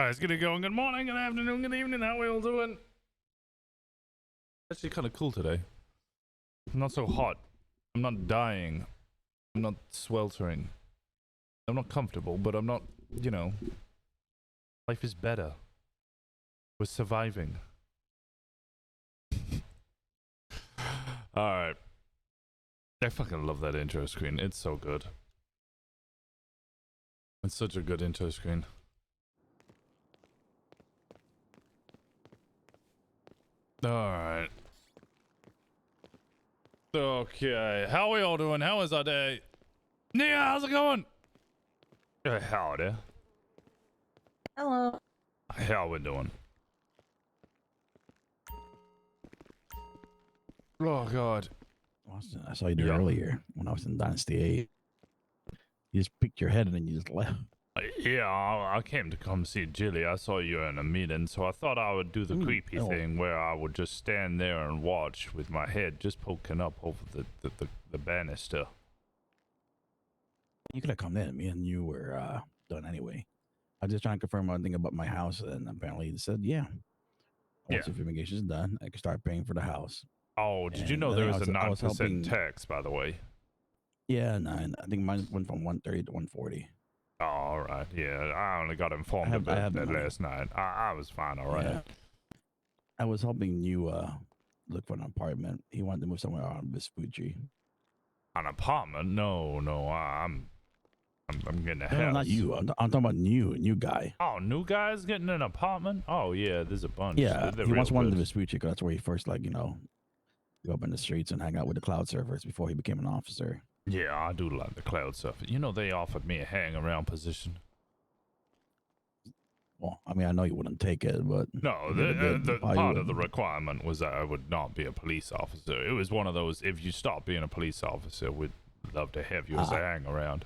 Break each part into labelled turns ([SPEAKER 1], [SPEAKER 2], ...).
[SPEAKER 1] All right, let's get it going. Good morning, good afternoon, good evening. How we all doing? Actually, kind of cool today. I'm not so hot. I'm not dying. I'm not sweltering. I'm not comfortable, but I'm not, you know. Life is better. We're surviving. Alright. I fucking love that intro screen. It's so good. It's such a good intro screen. Alright. Okay. How are we all doing? How is our day? Nia, how's it going? Howdy.
[SPEAKER 2] Hello.
[SPEAKER 1] How we doing? Oh god.
[SPEAKER 3] Austin, I saw you do earlier when I was in Dynasty 8. You just picked your head and then you just left.
[SPEAKER 1] Yeah, I came to come see Jilly. I saw you in a meeting, so I thought I would do the creepy thing where I would just stand there and watch with my head just poking up over the banister.
[SPEAKER 3] You could have come in. Me and you were done anyway. I was just trying to confirm one thing about my house, and apparently he said, yeah. Once the fumigation is done, I can start paying for the house.
[SPEAKER 1] Oh, did you know there was a 9% tax, by the way?
[SPEAKER 3] Yeah, 9. I think mine went from 130 to 140.
[SPEAKER 1] Oh, all right. Yeah, I only got informed about that last night. I was fine, all right. Yeah.
[SPEAKER 3] I was helping you look for an apartment. He wanted to move somewhere out of Vespucci.
[SPEAKER 1] An apartment? No, I'm getting a house.
[SPEAKER 3] No, not you. I'm talking about new guy.
[SPEAKER 1] Oh, new guy's getting an apartment? Oh, yeah, there's a bunch.
[SPEAKER 3] Yeah, he wants one in Vespucci because that's where he first, like, you know, go up in the streets and hang out with the cloud surfers before he became an officer.
[SPEAKER 1] Yeah, I do like the cloud surfer. You know, they offered me a hang around position.
[SPEAKER 3] Well, I mean, I know you wouldn't take it, but
[SPEAKER 1] no, the part of the requirement was that I would not be a police officer. It was one of those, if you stop being a police officer, we'd love to have you as a hang around.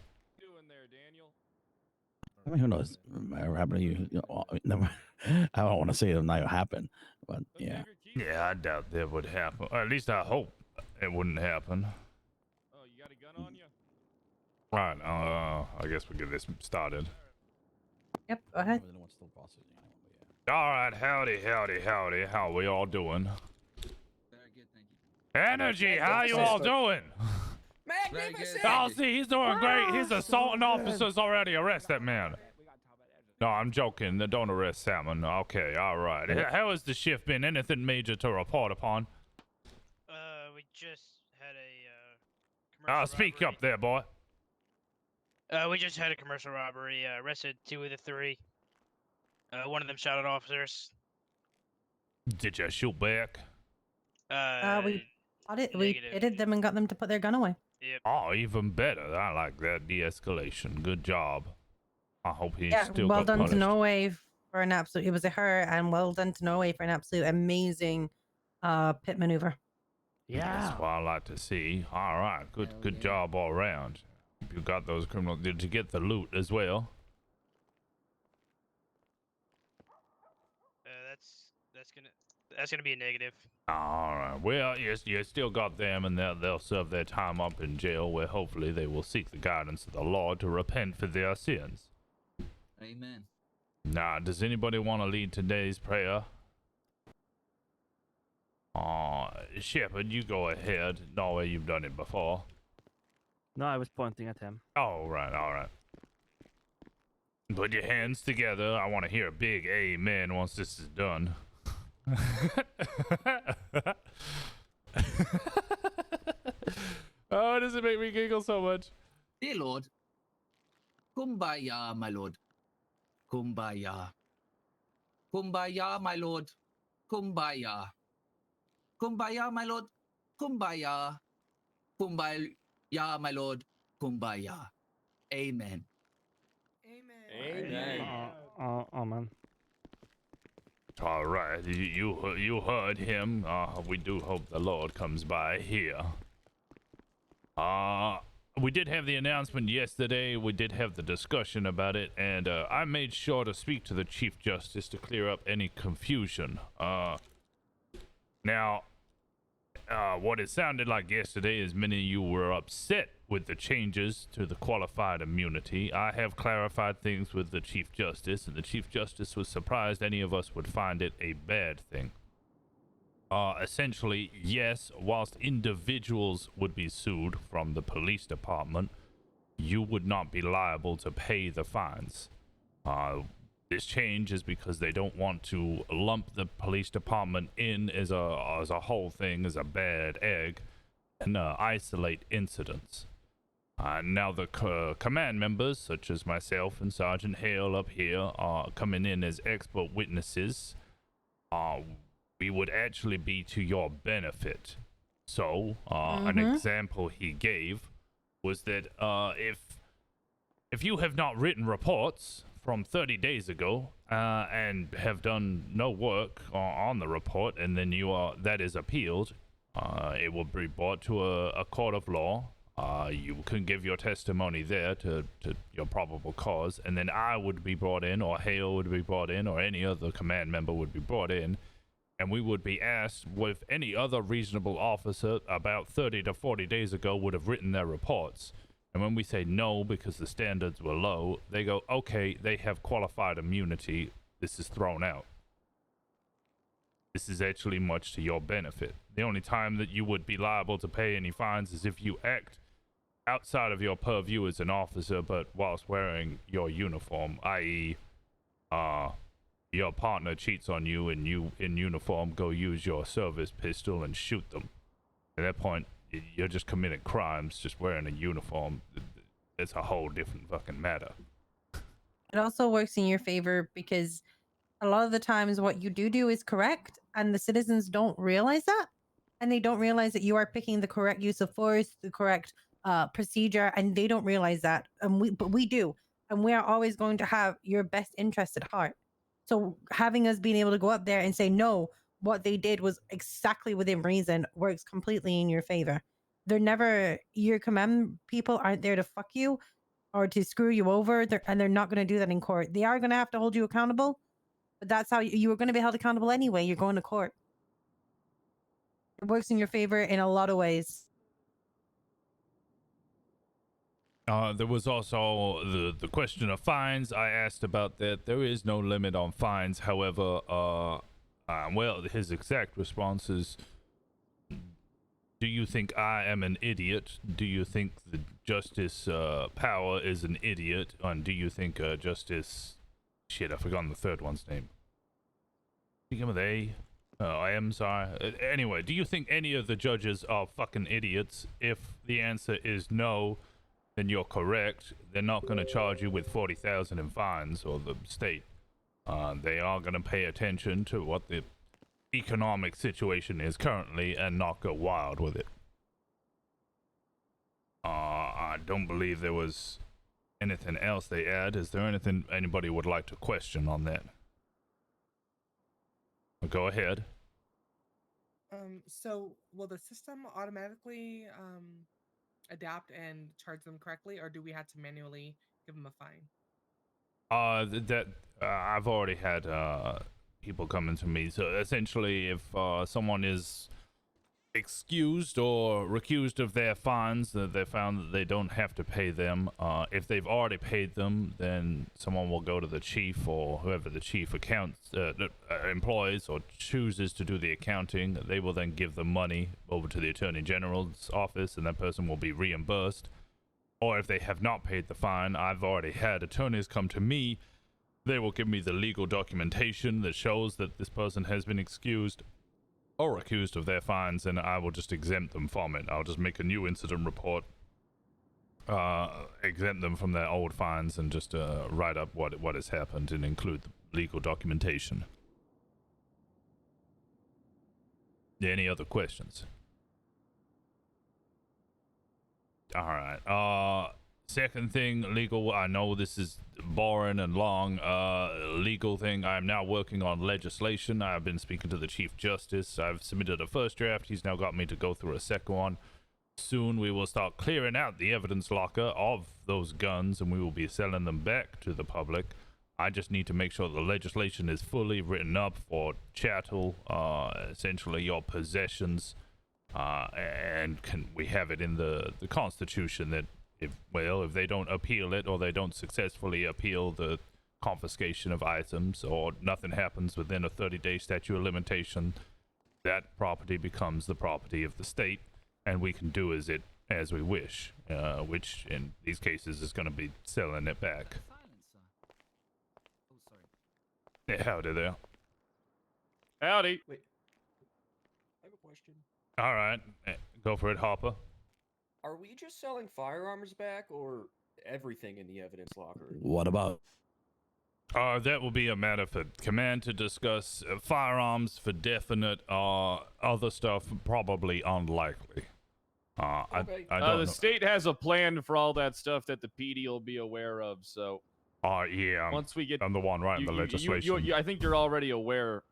[SPEAKER 3] I mean, who knows? What happened to you? Never. I don't want to say it might happen, but yeah.
[SPEAKER 1] Yeah, I doubt that would happen. Or at least I hope it wouldn't happen.
[SPEAKER 4] Oh, you got a gun on you?
[SPEAKER 1] Right. I guess we get this started.
[SPEAKER 2] Yep. Go ahead.
[SPEAKER 1] All right. Howdy. How are we all doing?
[SPEAKER 4] Very good, thank you.
[SPEAKER 1] Energy. How you all doing?
[SPEAKER 4] Magnificent!
[SPEAKER 1] Oh, see, he's doing great. He's assaulting officers already. Arrest that man. No, I'm joking. Don't arrest Salmon. Okay, all right. How has the shift been? Anything major to report upon?
[SPEAKER 5] We just had a commercial
[SPEAKER 1] speak
[SPEAKER 5] robbery.
[SPEAKER 1] up there, boy.
[SPEAKER 5] We just had a commercial robbery. Arrested 2 of the 3. One of them shot at officers.
[SPEAKER 1] Did you shoot back?
[SPEAKER 2] We hit them and got them to put their gun away.
[SPEAKER 5] Yep.
[SPEAKER 1] Oh, even better. I like that de-escalation. Good job. I hope he's still
[SPEAKER 2] well
[SPEAKER 1] got
[SPEAKER 2] done
[SPEAKER 1] punished.
[SPEAKER 2] to Norway for an absolute. It was a her, and well done to Norway for an absolute amazing pit maneuver.
[SPEAKER 1] Yeah, that's what I like to see. All right, good job all around. You got those criminals. Did you get the loot as well?
[SPEAKER 5] That's gonna be a negative.
[SPEAKER 1] All right. Well, yes, you still got them, and they'll serve their time up in jail, where hopefully they will seek the guidance of the Lord to repent for their sins.
[SPEAKER 4] Amen.
[SPEAKER 1] Now, does anybody want to lead today's prayer? Shepard, you go ahead. No way you've done it before.
[SPEAKER 6] No, I was pointing at him.
[SPEAKER 1] Oh, right, all right. Put your hands together. I want to hear a big amen once this is done. Oh, does it make me giggle so much?
[SPEAKER 4] Dear Lord, kumbaya, my Lord. Kumbaya. Kumbaya, my Lord. Kumbaya. Kumbaya, my Lord. Kumbaya. Kumbaya, my Lord. Kumbaya. Amen.
[SPEAKER 6] Amen. Amen.
[SPEAKER 1] All right, you heard him. We do hope the Lord comes by here. We did have the announcement yesterday. We did have the discussion about it, and I made sure to speak to the Chief Justice to clear up any confusion. Now, what it sounded like yesterday is many of you were upset with the changes to the qualified immunity. I have clarified things with the Chief Justice, and the Chief Justice was surprised any of us would find it a bad thing. Essentially, yes, whilst individuals would be sued from the police department, you would not be liable to pay the fines. This change is because they don't want to lump the police department in as a whole thing, as a bad egg, and isolate incidents. Now the command members, such as myself and Sergeant Hale up here, are coming in as expert witnesses. We would actually be to your benefit. So, an example he gave was that if you have not written reports from 30 days ago and have done no work on the report, and then that is appealed, it will be brought to a court of law. You can give your testimony there to your probable cause, and then I would be brought in, or Hale would be brought in, or any other command member would be brought in, and we would be asked if any other reasonable officer about 30 to 40 days ago would have written their reports. And when we say no because the standards were low, they go, okay, they have qualified immunity. This is thrown out. This is actually much to your benefit. The only time that you would be liable to pay any fines is if you act outside of your purview as an officer, but whilst wearing your uniform, i.e., your partner cheats on you and you in uniform go use your service pistol and shoot them. At that point, you're just committing crimes just wearing a uniform. It's a whole different fucking matter.
[SPEAKER 2] It also works in your favor because a lot of the times what you do is correct, and the citizens don't realize that, and they don't realize that you are picking the correct use of force, the correct procedure, and they don't realize that. But we do, and we are always going to have your best interest at heart. So having us being able to go up there and say no, what they did was exactly within reason, works completely in your favor. They're never, your command people aren't there to fuck you or to screw you over, and they're not going to do that in court. They are going to have to hold you accountable, but that's how you were going to be held accountable anyway. You're going to court. It works in your favor in a lot of ways.
[SPEAKER 1] There was also the question of fines. I asked about that. There is no limit on fines. However, well, his exact response is, do you think I am an idiot? Do you think the Justice Power is an idiot? And do you think Justice... Shit, I've forgotten the third one's name. Begin with A. I am sorry. Anyway, do you think any of the judges are fucking idiots? If the answer is no, then you're correct. They're not going to charge you with 40,000 in fines, or the state. They are going to pay attention to what the economic situation is currently and not go wild with it. I don't believe there was anything else they add. Is there anything anybody would like to question on that? Go ahead.
[SPEAKER 7] So will the system automatically adapt and charge them correctly, or do we have to manually give them a fine?
[SPEAKER 1] I've already had people coming to me. So essentially, if someone is excused or recused of their fines, they found that they don't have to pay them. If they've already paid them, then someone will go to the chief or whoever the chief employs or chooses to do the accounting. They will then give the money over to the Attorney General's office, and that person will be reimbursed. Or if they have not paid the fine, I've already had attorneys come to me. They will give me the legal documentation that shows that this person has been excused or accused of their fines, and I will just exempt them from it. I'll just make a new incident report, exempt them from their old fines, and just write up what has happened and include the legal documentation. Any other questions? All right. Second thing, legal. I know this is boring and long. Legal thing. I am now working on legislation. I've been speaking to the Chief Justice. I've submitted a first draft. He's now got me to go through a second one. Soon we will start clearing out the evidence locker of those guns, and we will be selling them back to the public. I just need to make sure the legislation is fully written up for chattel, essentially your possessions And we have it in the Constitution that if they don't appeal it or they don't successfully appeal the confiscation of items or nothing happens within a 30-day statute of limitation, that property becomes the property of the state, and we can do as we wish, which in these cases is going to be selling it back.
[SPEAKER 4] Oh, sorry.
[SPEAKER 1] Howdy there.
[SPEAKER 6] Howdy.
[SPEAKER 8] Wait, I have a question.
[SPEAKER 1] All right, go for it, Hopper.
[SPEAKER 8] Are we just selling firearms back, or everything in the evidence locker?
[SPEAKER 3] What about?
[SPEAKER 1] That will be a matter for command to discuss. Firearms for definite. Other stuff probably unlikely.
[SPEAKER 8] Okay.
[SPEAKER 1] I don't
[SPEAKER 6] The
[SPEAKER 1] know.
[SPEAKER 6] state has a plan for all that stuff that the PD will be aware of. So
[SPEAKER 1] Yeah.
[SPEAKER 6] once we get,
[SPEAKER 1] I'm the one writing the legislation.
[SPEAKER 6] I think you're already aware.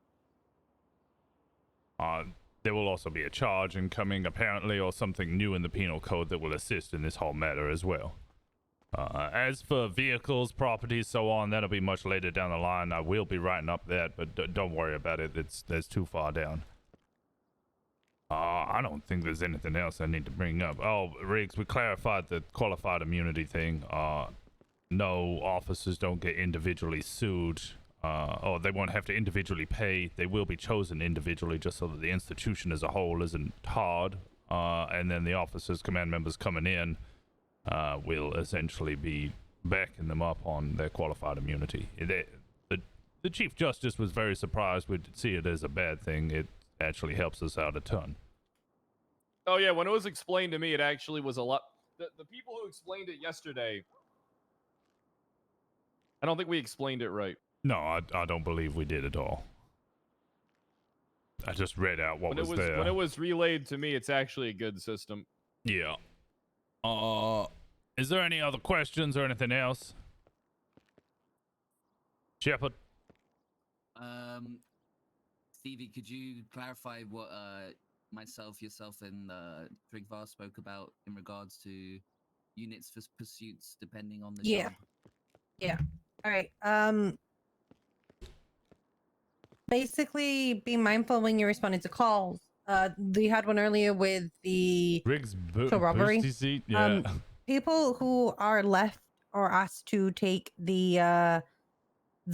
[SPEAKER 1] There will also be a charge incoming, apparently, or something new in the penal code that will assist in this whole matter as well. As for vehicles, properties, so on, that'll be much later down the line. I will be writing up that, but don't worry about it. That's too far down. I don't think there's anything else I need to bring up. Oh, Riggs, we clarified the qualified immunity thing. No, officers don't get individually sued, or they won't have to individually pay. They will be chosen individually just so that the institution as a whole isn't hard. And then the officers, command members coming in, will essentially be backing them up on their qualified immunity. The Chief Justice was very surprised. We'd see it as a bad thing. It actually helps us out a ton.
[SPEAKER 6] Oh yeah, when it was explained to me, it actually was a lot. The people who explained it yesterday, I don't think we explained it right.
[SPEAKER 1] No, I don't believe we did at all. I just read out what was there.
[SPEAKER 6] When it was relayed to me, it's actually a good system.
[SPEAKER 1] Yeah. Is there any other questions or anything else? Shepard?
[SPEAKER 4] Stevie, could you clarify what myself, yourself, and Drigvar spoke about in regards to units for pursuits depending on the job?
[SPEAKER 2] Yeah. All right. Basically, be mindful when you're responding to calls. We had one earlier with the
[SPEAKER 1] Riggs
[SPEAKER 2] robbery.
[SPEAKER 1] boosty seat? Yeah.
[SPEAKER 2] People who are left or asked to take the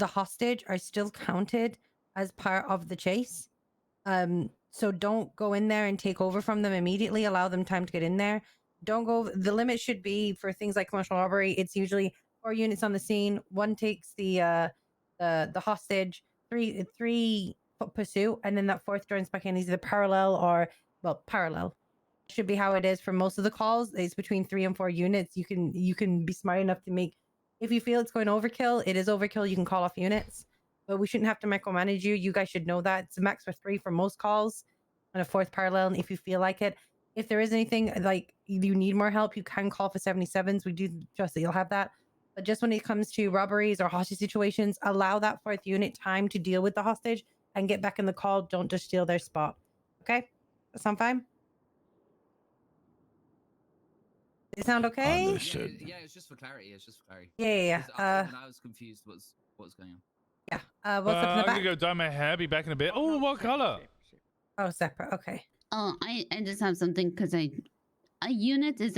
[SPEAKER 2] hostage are still counted as part of the chase. So don't go in there and take over from them immediately. Allow them time to get in there. Don't go. The limit should be for things like commercial robbery. It's usually 4 units on the scene. 1 takes the hostage. 3 pursuit, and then that 4th joins back in. Is either parallel or parallel. Should be how it is for most of the calls. It's between 3 and 4 units. You can be smart enough to make. If you feel it's going overkill, it is overkill. You can call off units, but we shouldn't have to micromanage you. You guys should know that it's a max for 3 for most calls, and a 4th parallel. And if you feel like it, if there is anything like you need more help, you can call for 77s. We do trust that you'll have that. But just when it comes to robberies or hostage situations, allow that 4th unit time to deal with the hostage and get back in the call. Don't just steal their spot. Okay? That sound fine? Does it sound okay?
[SPEAKER 3] Understood.
[SPEAKER 4] Yeah, it's just for clarity.
[SPEAKER 2] Yeah.
[SPEAKER 4] 'Cause I was confused what's going on.
[SPEAKER 2] Yeah. What's up in the
[SPEAKER 1] I'm
[SPEAKER 2] back?
[SPEAKER 1] gonna go dye my hair. Be back in a bit. Oh, what color?
[SPEAKER 2] Oh, separate. Okay.
[SPEAKER 9] Oh, I just have something because a unit is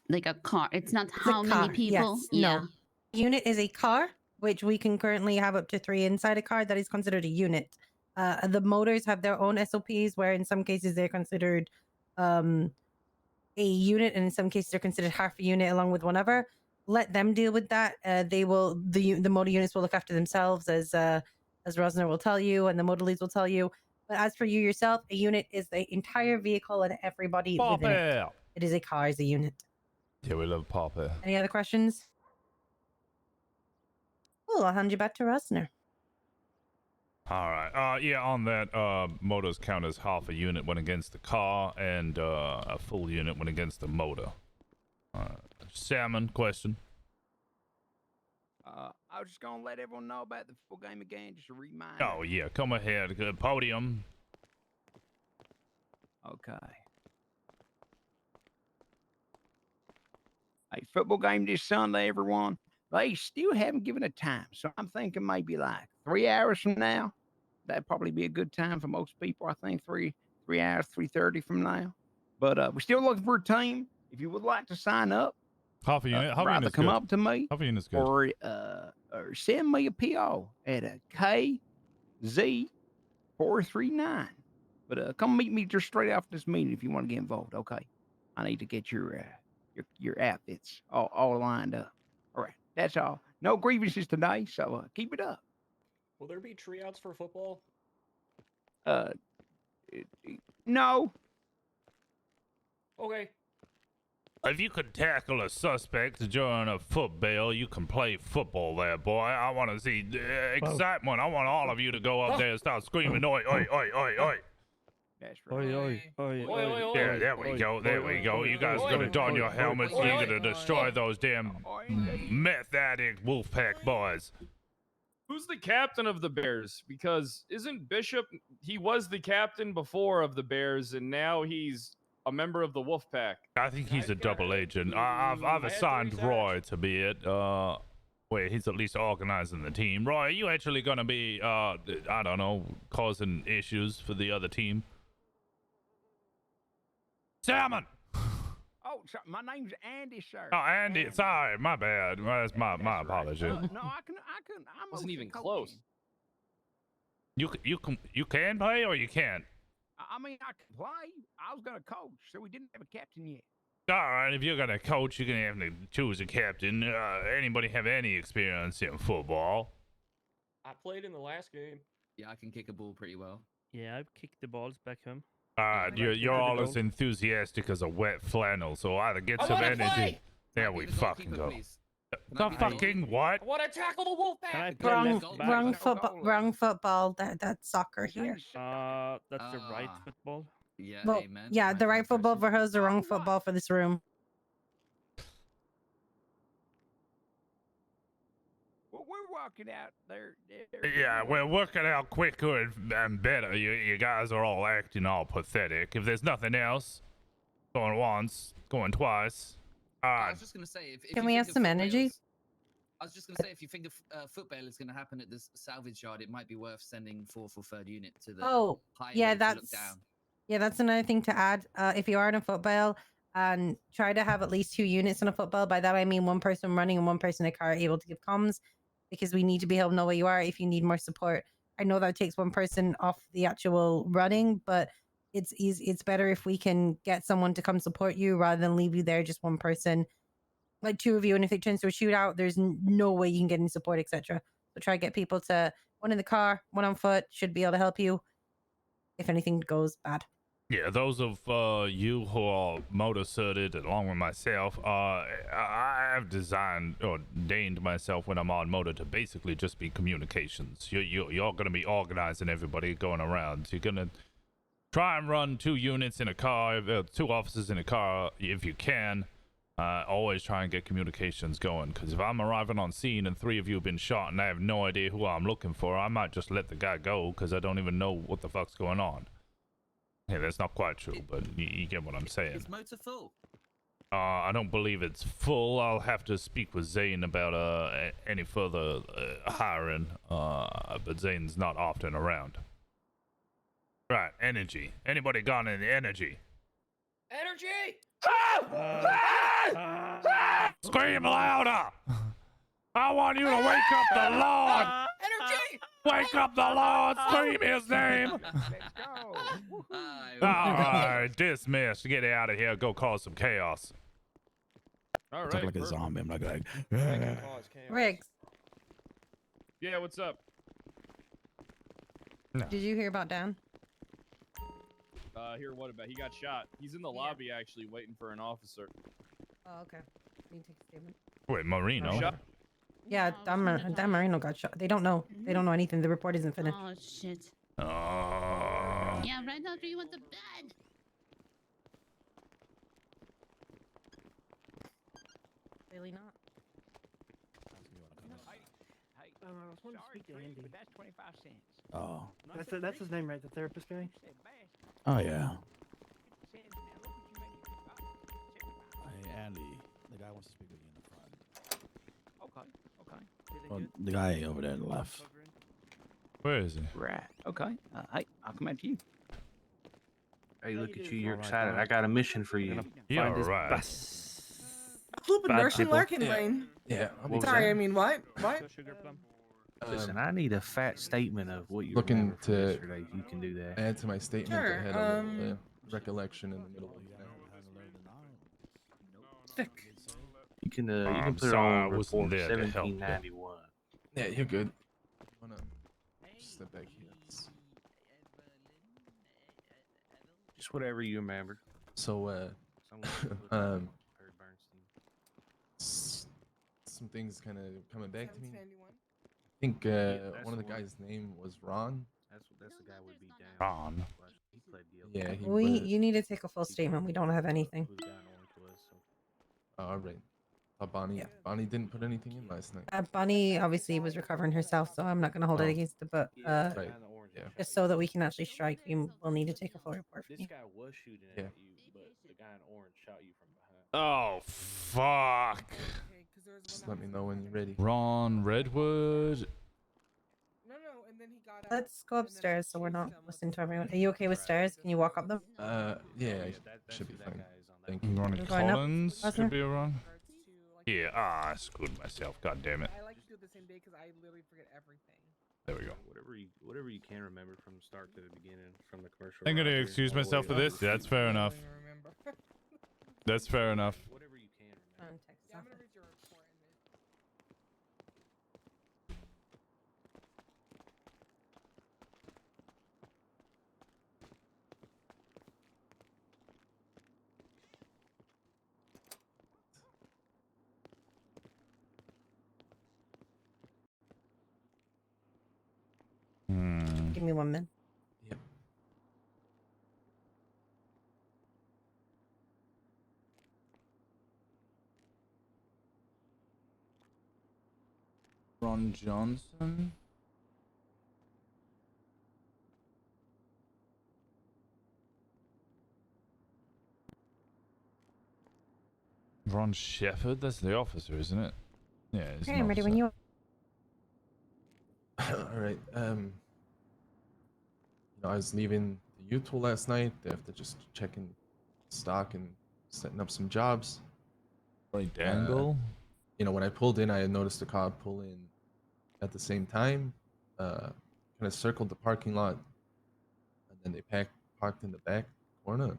[SPEAKER 9] like a car. It's not how
[SPEAKER 2] a
[SPEAKER 9] many
[SPEAKER 2] car,
[SPEAKER 9] people.
[SPEAKER 2] yes.
[SPEAKER 9] Yeah.
[SPEAKER 2] No. Unit is a car, which we can currently have up to 3 inside a car. That is considered a unit. The motors have their own SOPs, where in some cases they're considered a unit, and in some cases they're considered half a unit along with one other. Let them deal with that. The motor units will look after themselves, as Rosner will tell you, and the motor leads will tell you. But as for you yourself, a unit is the entire vehicle and everybody
[SPEAKER 1] Pop
[SPEAKER 2] within it.
[SPEAKER 1] out.
[SPEAKER 2] It is a car, is a unit.
[SPEAKER 1] Yeah, we love pop air.
[SPEAKER 2] Any other questions? Cool, I'll hand you back to Rosner.
[SPEAKER 1] All right. Yeah, on that, motors count as half a unit when against the car, and a full unit when against the motor. Salmon, question.
[SPEAKER 10] I was just gonna let everyone know about the full game again, just a reminder.
[SPEAKER 1] Oh yeah, come ahead. Good podium.
[SPEAKER 10] Okay. Hey, football game this Sunday, everyone. They still haven't given a time, so I'm thinking maybe like 3 hours from now. That'd probably be a good time for most people. I think 3 hours, 3:30 from now. But we're still looking for a team. If you would like to sign up,
[SPEAKER 1] Half a unit. Half a
[SPEAKER 10] either
[SPEAKER 1] unit's
[SPEAKER 10] come
[SPEAKER 1] good.
[SPEAKER 10] up to me
[SPEAKER 1] Half a unit's good.
[SPEAKER 10] or send me a PO at a KZ439. But come meet me just straight after this meeting if you want to get involved. Okay, I need to get your outfits all lined up. All right, that's all. No grievances today, so keep it up.
[SPEAKER 8] Will there be tryouts for football?
[SPEAKER 10] No.
[SPEAKER 8] Okay.
[SPEAKER 1] If you could tackle a suspect during a football, you can play football there, boy. I want to see excitement. I want all of you to go up there and start screaming, oi, oi, oi, oi, oi.
[SPEAKER 10] That's
[SPEAKER 11] Oi, oi, oi, oi.
[SPEAKER 1] Yeah, there we go, there we go. You guys are gonna don your helmets. You're gonna destroy those damn meth addict Wolfpack boys.
[SPEAKER 6] Who's the captain of the Bears? Because isn't Bishop? He was the captain before of the Bears, and now he's a member of the Wolfpack.
[SPEAKER 1] I think he's a double agent. I've assigned Roy to be it. Wait, he's at least organizing the team. Roy, are you actually gonna be I don't know, causing issues for the other team? Salmon!
[SPEAKER 10] Oh, my name's Andy, sir.
[SPEAKER 1] Oh, Andy, sorry, my bad. That's my apology.
[SPEAKER 10] No, I can. I'm
[SPEAKER 6] Wasn't even
[SPEAKER 10] coaching.
[SPEAKER 6] close.
[SPEAKER 1] You can play or you can't.
[SPEAKER 10] I mean, I can play. I was gonna coach, so we didn't have a captain yet.
[SPEAKER 1] All right, if you're gonna coach, you're gonna have to choose a captain. Anybody have any experience in football?
[SPEAKER 8] I played in the last game.
[SPEAKER 4] Yeah, I can kick a ball pretty well.
[SPEAKER 11] Yeah, I've kicked the balls back home.
[SPEAKER 1] You're all as enthusiastic as a wet flannel, so either get some energy.
[SPEAKER 8] Play!
[SPEAKER 1] There
[SPEAKER 4] Might
[SPEAKER 1] we
[SPEAKER 4] be the
[SPEAKER 1] fucking
[SPEAKER 4] goalkeeper,
[SPEAKER 1] go.
[SPEAKER 4] please.
[SPEAKER 1] The fucking what?
[SPEAKER 8] I want to tackle the wolf
[SPEAKER 11] Can I
[SPEAKER 8] pack.
[SPEAKER 11] play
[SPEAKER 2] Wrong,
[SPEAKER 11] left back?
[SPEAKER 2] wrong football. Wrong football. That's soccer here.
[SPEAKER 11] That's the right
[SPEAKER 4] Ah.
[SPEAKER 11] football.
[SPEAKER 4] Yeah,
[SPEAKER 2] Well,
[SPEAKER 4] amen.
[SPEAKER 2] yeah, the right football
[SPEAKER 4] person.
[SPEAKER 2] for her is the wrong football for this room.
[SPEAKER 10] Well, we're walking out there.
[SPEAKER 1] Yeah, we're working out quicker and better. You guys are all acting all pathetic. If there's nothing else, going once, going twice.
[SPEAKER 4] I was just gonna say, if
[SPEAKER 2] Can
[SPEAKER 4] you
[SPEAKER 2] we
[SPEAKER 4] think
[SPEAKER 2] have
[SPEAKER 4] of
[SPEAKER 2] some
[SPEAKER 4] football
[SPEAKER 2] energy?
[SPEAKER 4] I was just gonna say, if you think of football is gonna happen at this salvage yard, it might be worth sending 4th or 3rd unit to the
[SPEAKER 2] Oh,
[SPEAKER 4] highway
[SPEAKER 2] yeah,
[SPEAKER 4] to look
[SPEAKER 2] that's
[SPEAKER 4] down.
[SPEAKER 2] yeah, that's another thing to add. If you are in a football, and try to have at least 2 units in a football. By that I mean 1 person running and 1 person in a car able to give comms, because we need to be able to know where you are if you need more support. I know that takes 1 person off the actual running, but it's easy. It's better if we can get someone to come support you rather than leave you there just 1 person, like 2 of you. And if it turns to a shootout, there's no way you can get any support, etc. So try to get people to 1 in the car, 1 on foot should be able to help you if anything goes bad.
[SPEAKER 1] Yeah, those of you who are motor-certed, along with myself, I have designed or ordained myself when I'm on motor to basically just be communications. You're going to be organizing everybody going around. So you're going to try and run 2 units in a car, 2 officers in a car if you can. Always try and get communications going, because if I'm arriving on scene and 3 of you have been shot and I have no idea who I'm looking for, I might just let the guy go because I don't even know what the fuck's going on. Yeah, that's not quite true, but you get what I'm saying.
[SPEAKER 4] Is motor full?
[SPEAKER 1] I don't believe it's full. I'll have to speak with Zane about any further hiring, but Zane's not often around. Right, energy. Anybody got any energy?
[SPEAKER 8] Energy!
[SPEAKER 1] Scream louder! I want you to wake up the Lord!
[SPEAKER 8] Energy!
[SPEAKER 1] Wake up the Lord! Scream his name!
[SPEAKER 10] Let's go.
[SPEAKER 1] Alright, dismissed. Get out of here. Go cause some chaos.
[SPEAKER 6] All right.
[SPEAKER 3] Talk like a
[SPEAKER 6] perfect.
[SPEAKER 3] zombie. I'm not like.
[SPEAKER 8] I can cause chaos.
[SPEAKER 2] Riggs,
[SPEAKER 6] Yeah, what's up?
[SPEAKER 2] did you hear about Dan?
[SPEAKER 6] Here, what about? He got shot. He's in the lobby actually, waiting for an officer.
[SPEAKER 2] Oh, okay. Need to take a statement.
[SPEAKER 1] Wait, Marino?
[SPEAKER 6] Shot.
[SPEAKER 2] Yeah, Dan Marino got shot. They don't know. They don't know anything. The report isn't finished.
[SPEAKER 9] Oh shit.
[SPEAKER 1] Oh.
[SPEAKER 9] Yeah, right after you went to bed.
[SPEAKER 2] Really not.
[SPEAKER 10] Hey,
[SPEAKER 11] I was wanting to
[SPEAKER 10] sorry,
[SPEAKER 11] speak to
[SPEAKER 10] Chris,
[SPEAKER 11] Andy.
[SPEAKER 10] but that's 25 cents.
[SPEAKER 3] Oh.
[SPEAKER 11] That's his name, right? The therapist guy.
[SPEAKER 3] Oh yeah.
[SPEAKER 10] 50 cents. Now look what you made it. 75.
[SPEAKER 3] Hey Andy, the guy wants to speak with you in the front.
[SPEAKER 10] Okay.
[SPEAKER 3] Oh, the guy over there to the left.
[SPEAKER 1] Where is he?
[SPEAKER 10] Right. Okay. Hey, I'll come out to you.
[SPEAKER 12] Hey, look at you. You're excited. I got a mission for you.
[SPEAKER 1] Yeah,
[SPEAKER 11] Find this
[SPEAKER 1] right.
[SPEAKER 7] Whoop,
[SPEAKER 11] Bad
[SPEAKER 7] nourishing
[SPEAKER 11] people.
[SPEAKER 7] lurking brain.
[SPEAKER 3] Yeah.
[SPEAKER 12] What was
[SPEAKER 7] Sorry,
[SPEAKER 12] that?
[SPEAKER 7] I mean what? What?
[SPEAKER 11] Sugar plum.
[SPEAKER 12] Listen, I need a fat statement of what you
[SPEAKER 13] Looking
[SPEAKER 12] remember from
[SPEAKER 13] to
[SPEAKER 12] yesterday. If you can do that.
[SPEAKER 13] add to my statement,
[SPEAKER 7] Sure,
[SPEAKER 13] I had a little recollection in the middle of the night.
[SPEAKER 7] Sick.
[SPEAKER 12] You can
[SPEAKER 1] I'm
[SPEAKER 12] put it
[SPEAKER 1] sorry, I
[SPEAKER 12] on
[SPEAKER 1] wasn't
[SPEAKER 12] report
[SPEAKER 1] there to help you.
[SPEAKER 12] 1791.
[SPEAKER 13] Yeah, you're good. I'm gonna step back here.
[SPEAKER 12] Just whatever you remember.
[SPEAKER 13] So,
[SPEAKER 12] Someone look up
[SPEAKER 13] um,
[SPEAKER 12] Herb Bernstein.
[SPEAKER 13] some things kind of coming back to me.
[SPEAKER 7] 1791.
[SPEAKER 13] I think
[SPEAKER 12] that's
[SPEAKER 13] one of the
[SPEAKER 12] the one.
[SPEAKER 13] guys' name was Ron.
[SPEAKER 12] That's the guy we beat down.
[SPEAKER 1] Ron.
[SPEAKER 12] He pled guilty.
[SPEAKER 13] Yeah, he was.
[SPEAKER 2] You need to take a full statement. We don't have anything.
[SPEAKER 12] Who the guy in orange was. So.
[SPEAKER 13] Oh, all right. Bonnie.
[SPEAKER 2] Yeah.
[SPEAKER 13] Bonnie didn't put anything in last night.
[SPEAKER 2] Bunny obviously was recovering herself, so I'm not going to hold it
[SPEAKER 13] Oh.
[SPEAKER 2] against her. But
[SPEAKER 12] Yeah, the guy
[SPEAKER 13] Right.
[SPEAKER 12] in the orange
[SPEAKER 13] Yeah.
[SPEAKER 12] that
[SPEAKER 2] just
[SPEAKER 12] shot
[SPEAKER 2] so
[SPEAKER 12] you.
[SPEAKER 2] that we can actually strike, we'll need to take a full report from
[SPEAKER 12] This
[SPEAKER 2] you.
[SPEAKER 12] guy was shooting
[SPEAKER 13] Yeah.
[SPEAKER 12] at you, but the guy in orange shot you from behind.
[SPEAKER 1] Oh, fuck.
[SPEAKER 7] Okay, 'cause there was
[SPEAKER 13] Just
[SPEAKER 7] one
[SPEAKER 13] let me
[SPEAKER 7] that
[SPEAKER 13] know
[SPEAKER 7] was
[SPEAKER 13] when you're ready.
[SPEAKER 1] Ron Redwood.
[SPEAKER 7] No, and then he got out.
[SPEAKER 2] Let's go
[SPEAKER 7] and then I
[SPEAKER 2] upstairs so we're
[SPEAKER 7] chased
[SPEAKER 2] not
[SPEAKER 7] him with
[SPEAKER 2] listening to
[SPEAKER 7] the
[SPEAKER 2] everyone.
[SPEAKER 7] gun.
[SPEAKER 2] Are you okay with
[SPEAKER 12] Right.
[SPEAKER 2] stairs? Can you walk up them?
[SPEAKER 13] Yeah,
[SPEAKER 12] that's
[SPEAKER 13] should be
[SPEAKER 12] who that
[SPEAKER 13] fine.
[SPEAKER 12] guy is on that
[SPEAKER 13] Thank
[SPEAKER 12] one.
[SPEAKER 13] you.
[SPEAKER 1] Ronnie
[SPEAKER 2] You're going up,
[SPEAKER 1] Collins
[SPEAKER 2] Rosner?
[SPEAKER 1] could be a Ron.
[SPEAKER 7] Regards to, like,
[SPEAKER 1] Yeah, I screwed myself. God damn it.
[SPEAKER 7] I like to do it the same day because I literally forget everything.
[SPEAKER 1] There we go.
[SPEAKER 12] Whatever you can remember from the start to the beginning, from the commercial.
[SPEAKER 1] I'm gonna
[SPEAKER 12] robbery
[SPEAKER 1] excuse
[SPEAKER 12] all the way
[SPEAKER 1] myself for
[SPEAKER 12] up to
[SPEAKER 1] this.
[SPEAKER 12] the
[SPEAKER 1] That's
[SPEAKER 12] shooting.
[SPEAKER 1] fair enough.
[SPEAKER 7] I don't even remember.
[SPEAKER 1] That's fair enough.
[SPEAKER 12] Whatever you can remember.
[SPEAKER 7] Yeah, I'm gonna read your report and then.
[SPEAKER 2] Give me 1 minute.
[SPEAKER 13] Yep.
[SPEAKER 1] Ron Johnson. Ron Shepard? That's the officer, isn't it? Yeah, he's
[SPEAKER 2] Okay,
[SPEAKER 1] an
[SPEAKER 2] I'm ready when
[SPEAKER 1] officer.
[SPEAKER 2] you
[SPEAKER 13] All right. I was leaving the U-Tool last night after just checking stock and setting up some jobs.
[SPEAKER 1] Right, Dangle.
[SPEAKER 13] When I pulled in, I had noticed a car pull in at the same time. Kind of circled the parking lot, and then they parked in the back corner,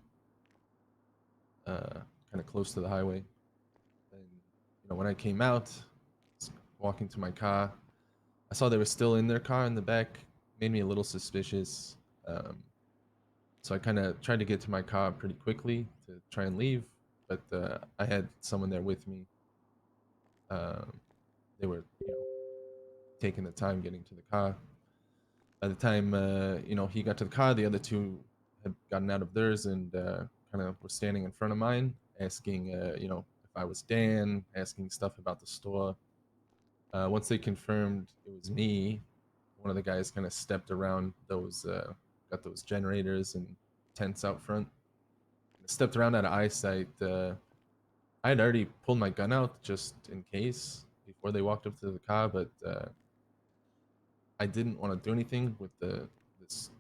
[SPEAKER 13] kind of close to the highway. And when I came out, walking to my car, I saw they were still in their car in the back. Made me a little suspicious. So I kind of tried to get to my car pretty quickly to try and leave, but I had someone there with me. They were, taking the time getting to the car. By the time, he got to the car, the other two had gotten out of theirs and kind of were standing in front of mine, asking, if I was Dan, asking stuff about the store. Once they confirmed it was me, one of the guys kind of stepped around got those generators and tents out front. Stepped around out of eyesight. I had already pulled my gun out just in case before they walked up to the car, but I didn't want to do anything with this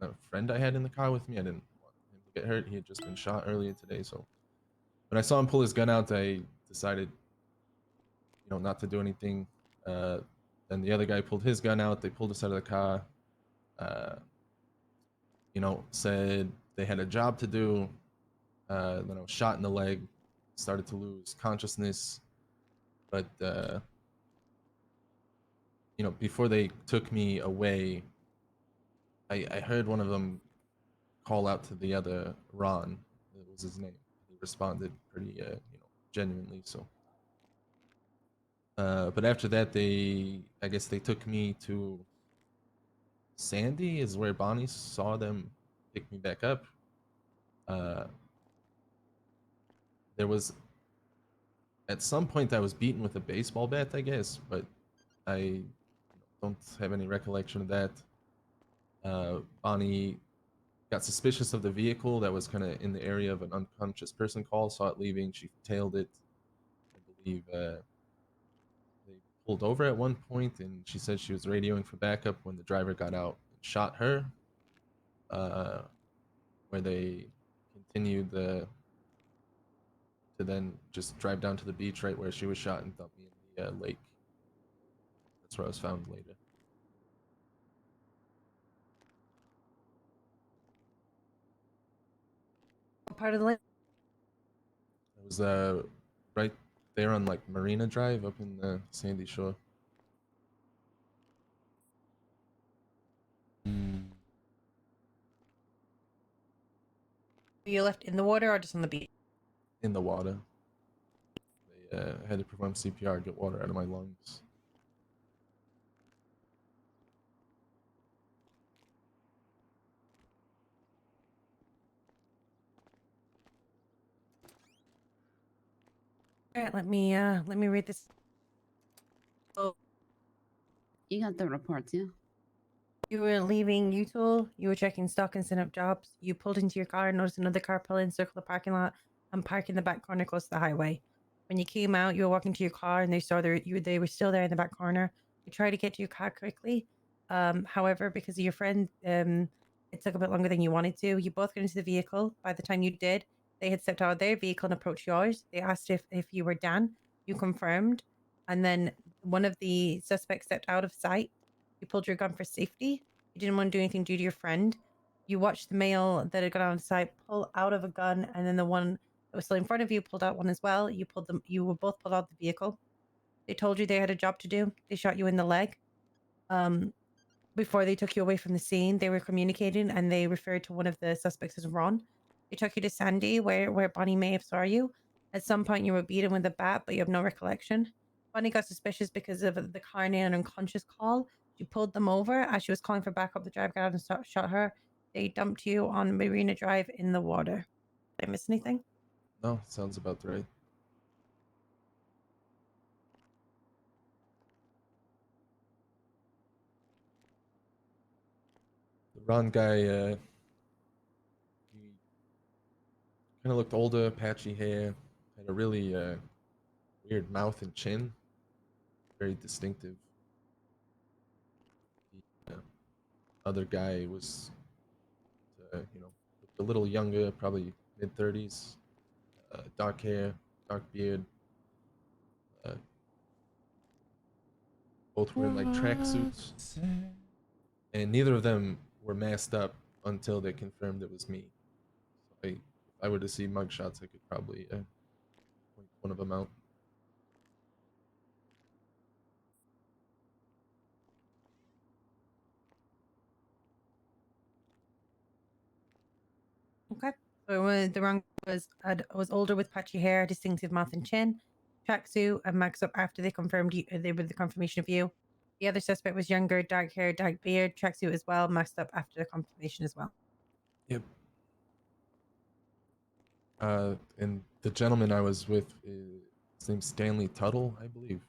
[SPEAKER 13] kind of friend I had in the car with me. I didn't want him to get hurt. He had just been shot earlier today, so when I saw him pull his gun out, I decided, not to do anything. Then the other guy pulled his gun out. They pulled us out of the car. Said they had a job to do. Then I was shot in the leg, started to lose consciousness. But, before they took me away, I heard one of them call out to the other, Ron, that was his name. He responded pretty, genuinely, so. But after that, I guess they took me to Sandy is where Bonnie saw them pick me back up. There was, at some point I was beaten with a baseball bat, I guess, but I don't have any recollection of that. Bonnie got suspicious of the vehicle that was kind of in the area of an unconscious person call, saw it leaving, she tailed it. I believe they pulled over at one point, and she said she was radioing for backup when the driver got out and shot her. where they continued to then just drive down to the beach right where she was shot and dump me in the lake. That's where I was found later.
[SPEAKER 2] What part of the lake?
[SPEAKER 13] It was right there on like Marina Drive up in the Sandy Shore.
[SPEAKER 2] You left in the water or just on the beach?
[SPEAKER 13] In the water. They had to perform CPR, get water out of my lungs.
[SPEAKER 2] All right, let me read this. So
[SPEAKER 9] You got the reports, yeah?
[SPEAKER 2] you were leaving Utul, you were checking stock and setting up jobs. You pulled into your car, noticed another car pull in, circle the parking lot, and park in the back corner close to the highway. When you came out, you were walking to your car and they saw they were still there in the back corner. You tried to get to your car quickly. However, because of your friend, it took a bit longer than you wanted to. You both got into the vehicle. By the time you did, they had stepped out of their vehicle and approached yours. They asked if you were Dan. You confirmed. And then one of the suspects stepped out of sight. You pulled your gun for safety. You didn't want to do anything due to your friend. You watched the male that had got out of sight pull out of a gun, and then the one that was still in front of you pulled out one as well. You pulled them. You were both pulled out of the vehicle. They told you they had a job to do. They shot you in the leg. Before they took you away from the scene, they were communicating, and they referred to one of the suspects as Ron. They took you to Sandy, where Bonnie may have saw you. At some point, you were beaten with a bat, but you have no recollection. Bonnie got suspicious because of the car near an unconscious call. She pulled them over as she was calling for backup. The driver got out and shot her. They dumped you on Marina Drive in the water. Did I miss anything?
[SPEAKER 13] No, sounds about right. The Ron guy, he kind of looked older, patchy hair, had a really weird mouth and chin, very distinctive. The other guy was, looked a little younger, probably mid-30s, dark hair, dark beard. Both wearing like tracksuits, and neither of them were masked up until they confirmed it was me. So if I were to see mugshots, I could probably point one of them out.
[SPEAKER 2] Okay. So the wrong was older with patchy hair, distinctive mouth and chin, tracksuit, and max up after they confirmed you. They were the confirmation of you. The other suspect was younger, dark hair, dark beard, tracksuit as well, maxed up after the confirmation as well.
[SPEAKER 13] Yep. And the gentleman I was with, his name's Stanley Tuttle, I believe.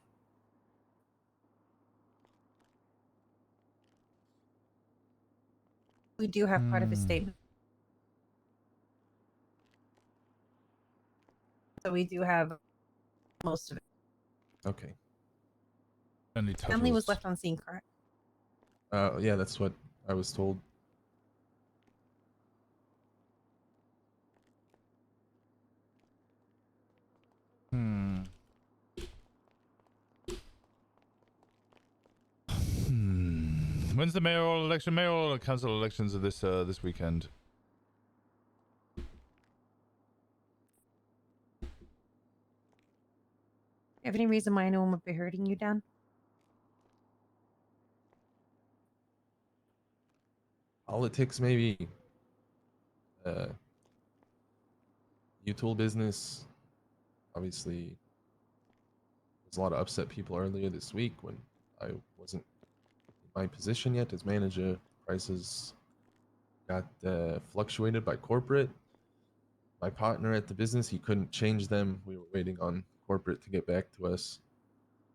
[SPEAKER 2] We do have part of his statement. So we do have most of it.
[SPEAKER 13] Okay.
[SPEAKER 2] Stanley was left on scene, correct?
[SPEAKER 13] Yeah, that's what I was told.
[SPEAKER 1] When's the mayoral election? Mayoral or council elections are this weekend.
[SPEAKER 2] You have any reason why anyone would be hurting you, Dan?
[SPEAKER 13] Politics, maybe. Utool business. Obviously, there's a lot of upset people earlier this week when I wasn't in my position yet as manager. Prices got fluctuated by corporate. My partner at the business, he couldn't change them. We were waiting on corporate to get back to us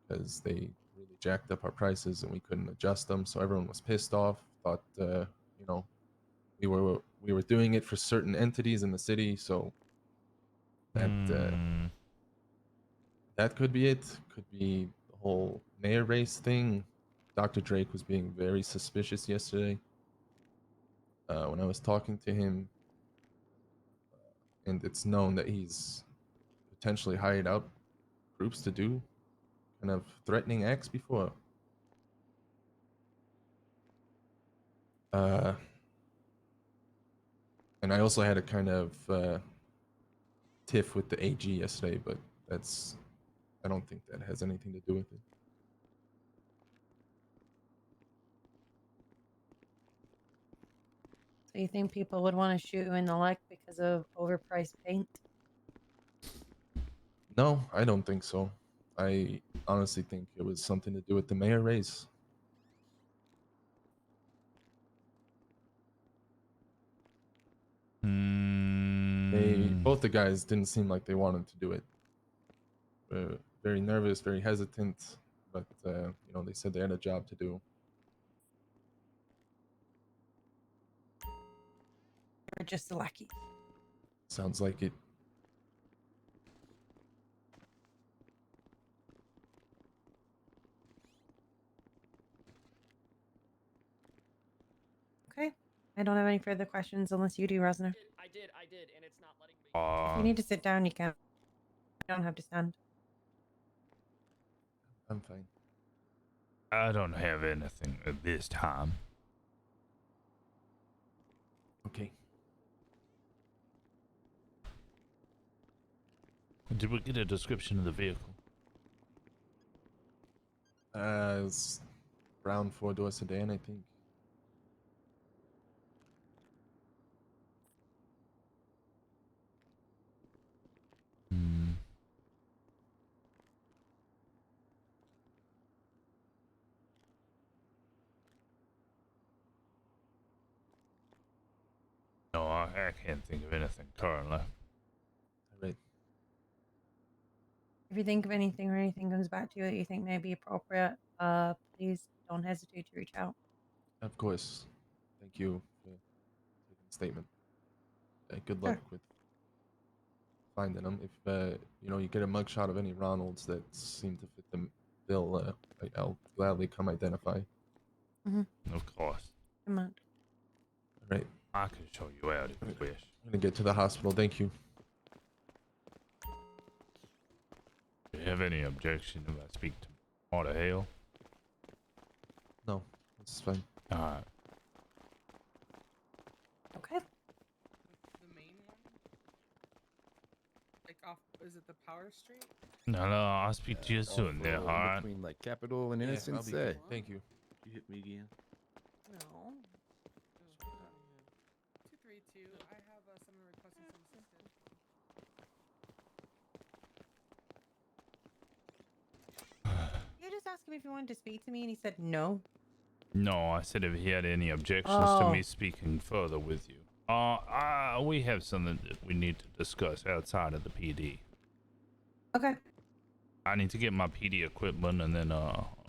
[SPEAKER 13] because they really jacked up our prices and we couldn't adjust them. So everyone was pissed off. Thought, we were doing it for certain entities in the city. So that that could be it. Could be the whole mayor race thing. Dr. Drake was being very suspicious yesterday. When I was talking to him, and it's known that he's potentially hired out groups to do kind of threatening acts before. And I also had a kind of tiff with the AG yesterday, but I don't think that has anything to do with it.
[SPEAKER 2] So you think people would want to shoot you in the leg because of overpriced paint?
[SPEAKER 13] No, I don't think so. I honestly think it was something to do with the mayor race. Both the guys didn't seem like they wanted to do it. Very nervous, very hesitant, but they said they had a job to do.
[SPEAKER 2] Or just a lackey?
[SPEAKER 13] Sounds like it.
[SPEAKER 2] Okay. I don't have any further questions unless you do, Rosner.
[SPEAKER 8] I did, and it's not letting me.
[SPEAKER 2] If you need to sit down, you can. You don't have to stand.
[SPEAKER 13] I'm fine.
[SPEAKER 1] I don't have anything at this time.
[SPEAKER 13] Okay.
[SPEAKER 1] Did we get a description of the vehicle?
[SPEAKER 13] It's brown four-door sedan, I think.
[SPEAKER 1] No, I can't think of anything currently.
[SPEAKER 13] Right.
[SPEAKER 2] If you think of anything or anything comes back to you that you think may be appropriate, please don't hesitate to reach out.
[SPEAKER 13] Of course. Thank you for taking the statement. Good luck with finding them. If you get a mugshot of any Ronalds that seem to fit the bill, I'll gladly come identify.
[SPEAKER 1] Of course.
[SPEAKER 2] Come on.
[SPEAKER 13] All right.
[SPEAKER 1] I can show you out if you wish.
[SPEAKER 13] I'm gonna get to the hospital. Thank you.
[SPEAKER 1] Do you have any objection if I speak to Marta Hale?
[SPEAKER 13] No, that's fine.
[SPEAKER 1] Alright.
[SPEAKER 2] Okay.
[SPEAKER 7] The main one? Like off, is it the Power Street?
[SPEAKER 1] No, I'll speak to you soon there, alright?
[SPEAKER 14] Between like capital and
[SPEAKER 13] Yeah,
[SPEAKER 14] innocence.
[SPEAKER 13] I'll be good. Thank you.
[SPEAKER 12] You hit me again.
[SPEAKER 7] No. 232. I have someone requesting some assistance.
[SPEAKER 2] You just asked him if he wanted to speak to me, and he said no.
[SPEAKER 1] No, I said if he had any objections to me speaking further with you. We have something that we need to discuss outside of the PD.
[SPEAKER 2] Okay.
[SPEAKER 1] I need to get my PD equipment and then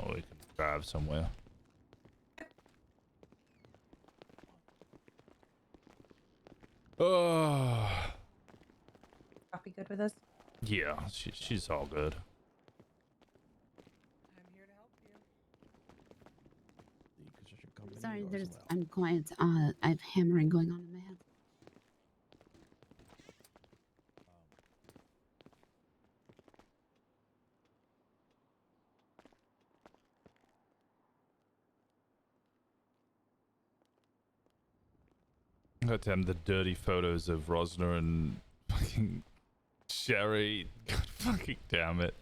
[SPEAKER 1] we can drive somewhere.
[SPEAKER 2] Copy good with us?
[SPEAKER 1] Yeah, she's all good.
[SPEAKER 7] I'm here to help you.
[SPEAKER 9] Sorry, I'm quiet. I have hammering going on in my head.
[SPEAKER 1] Got them the dirty photos of Rosner and fucking Sherry. God fucking damn it.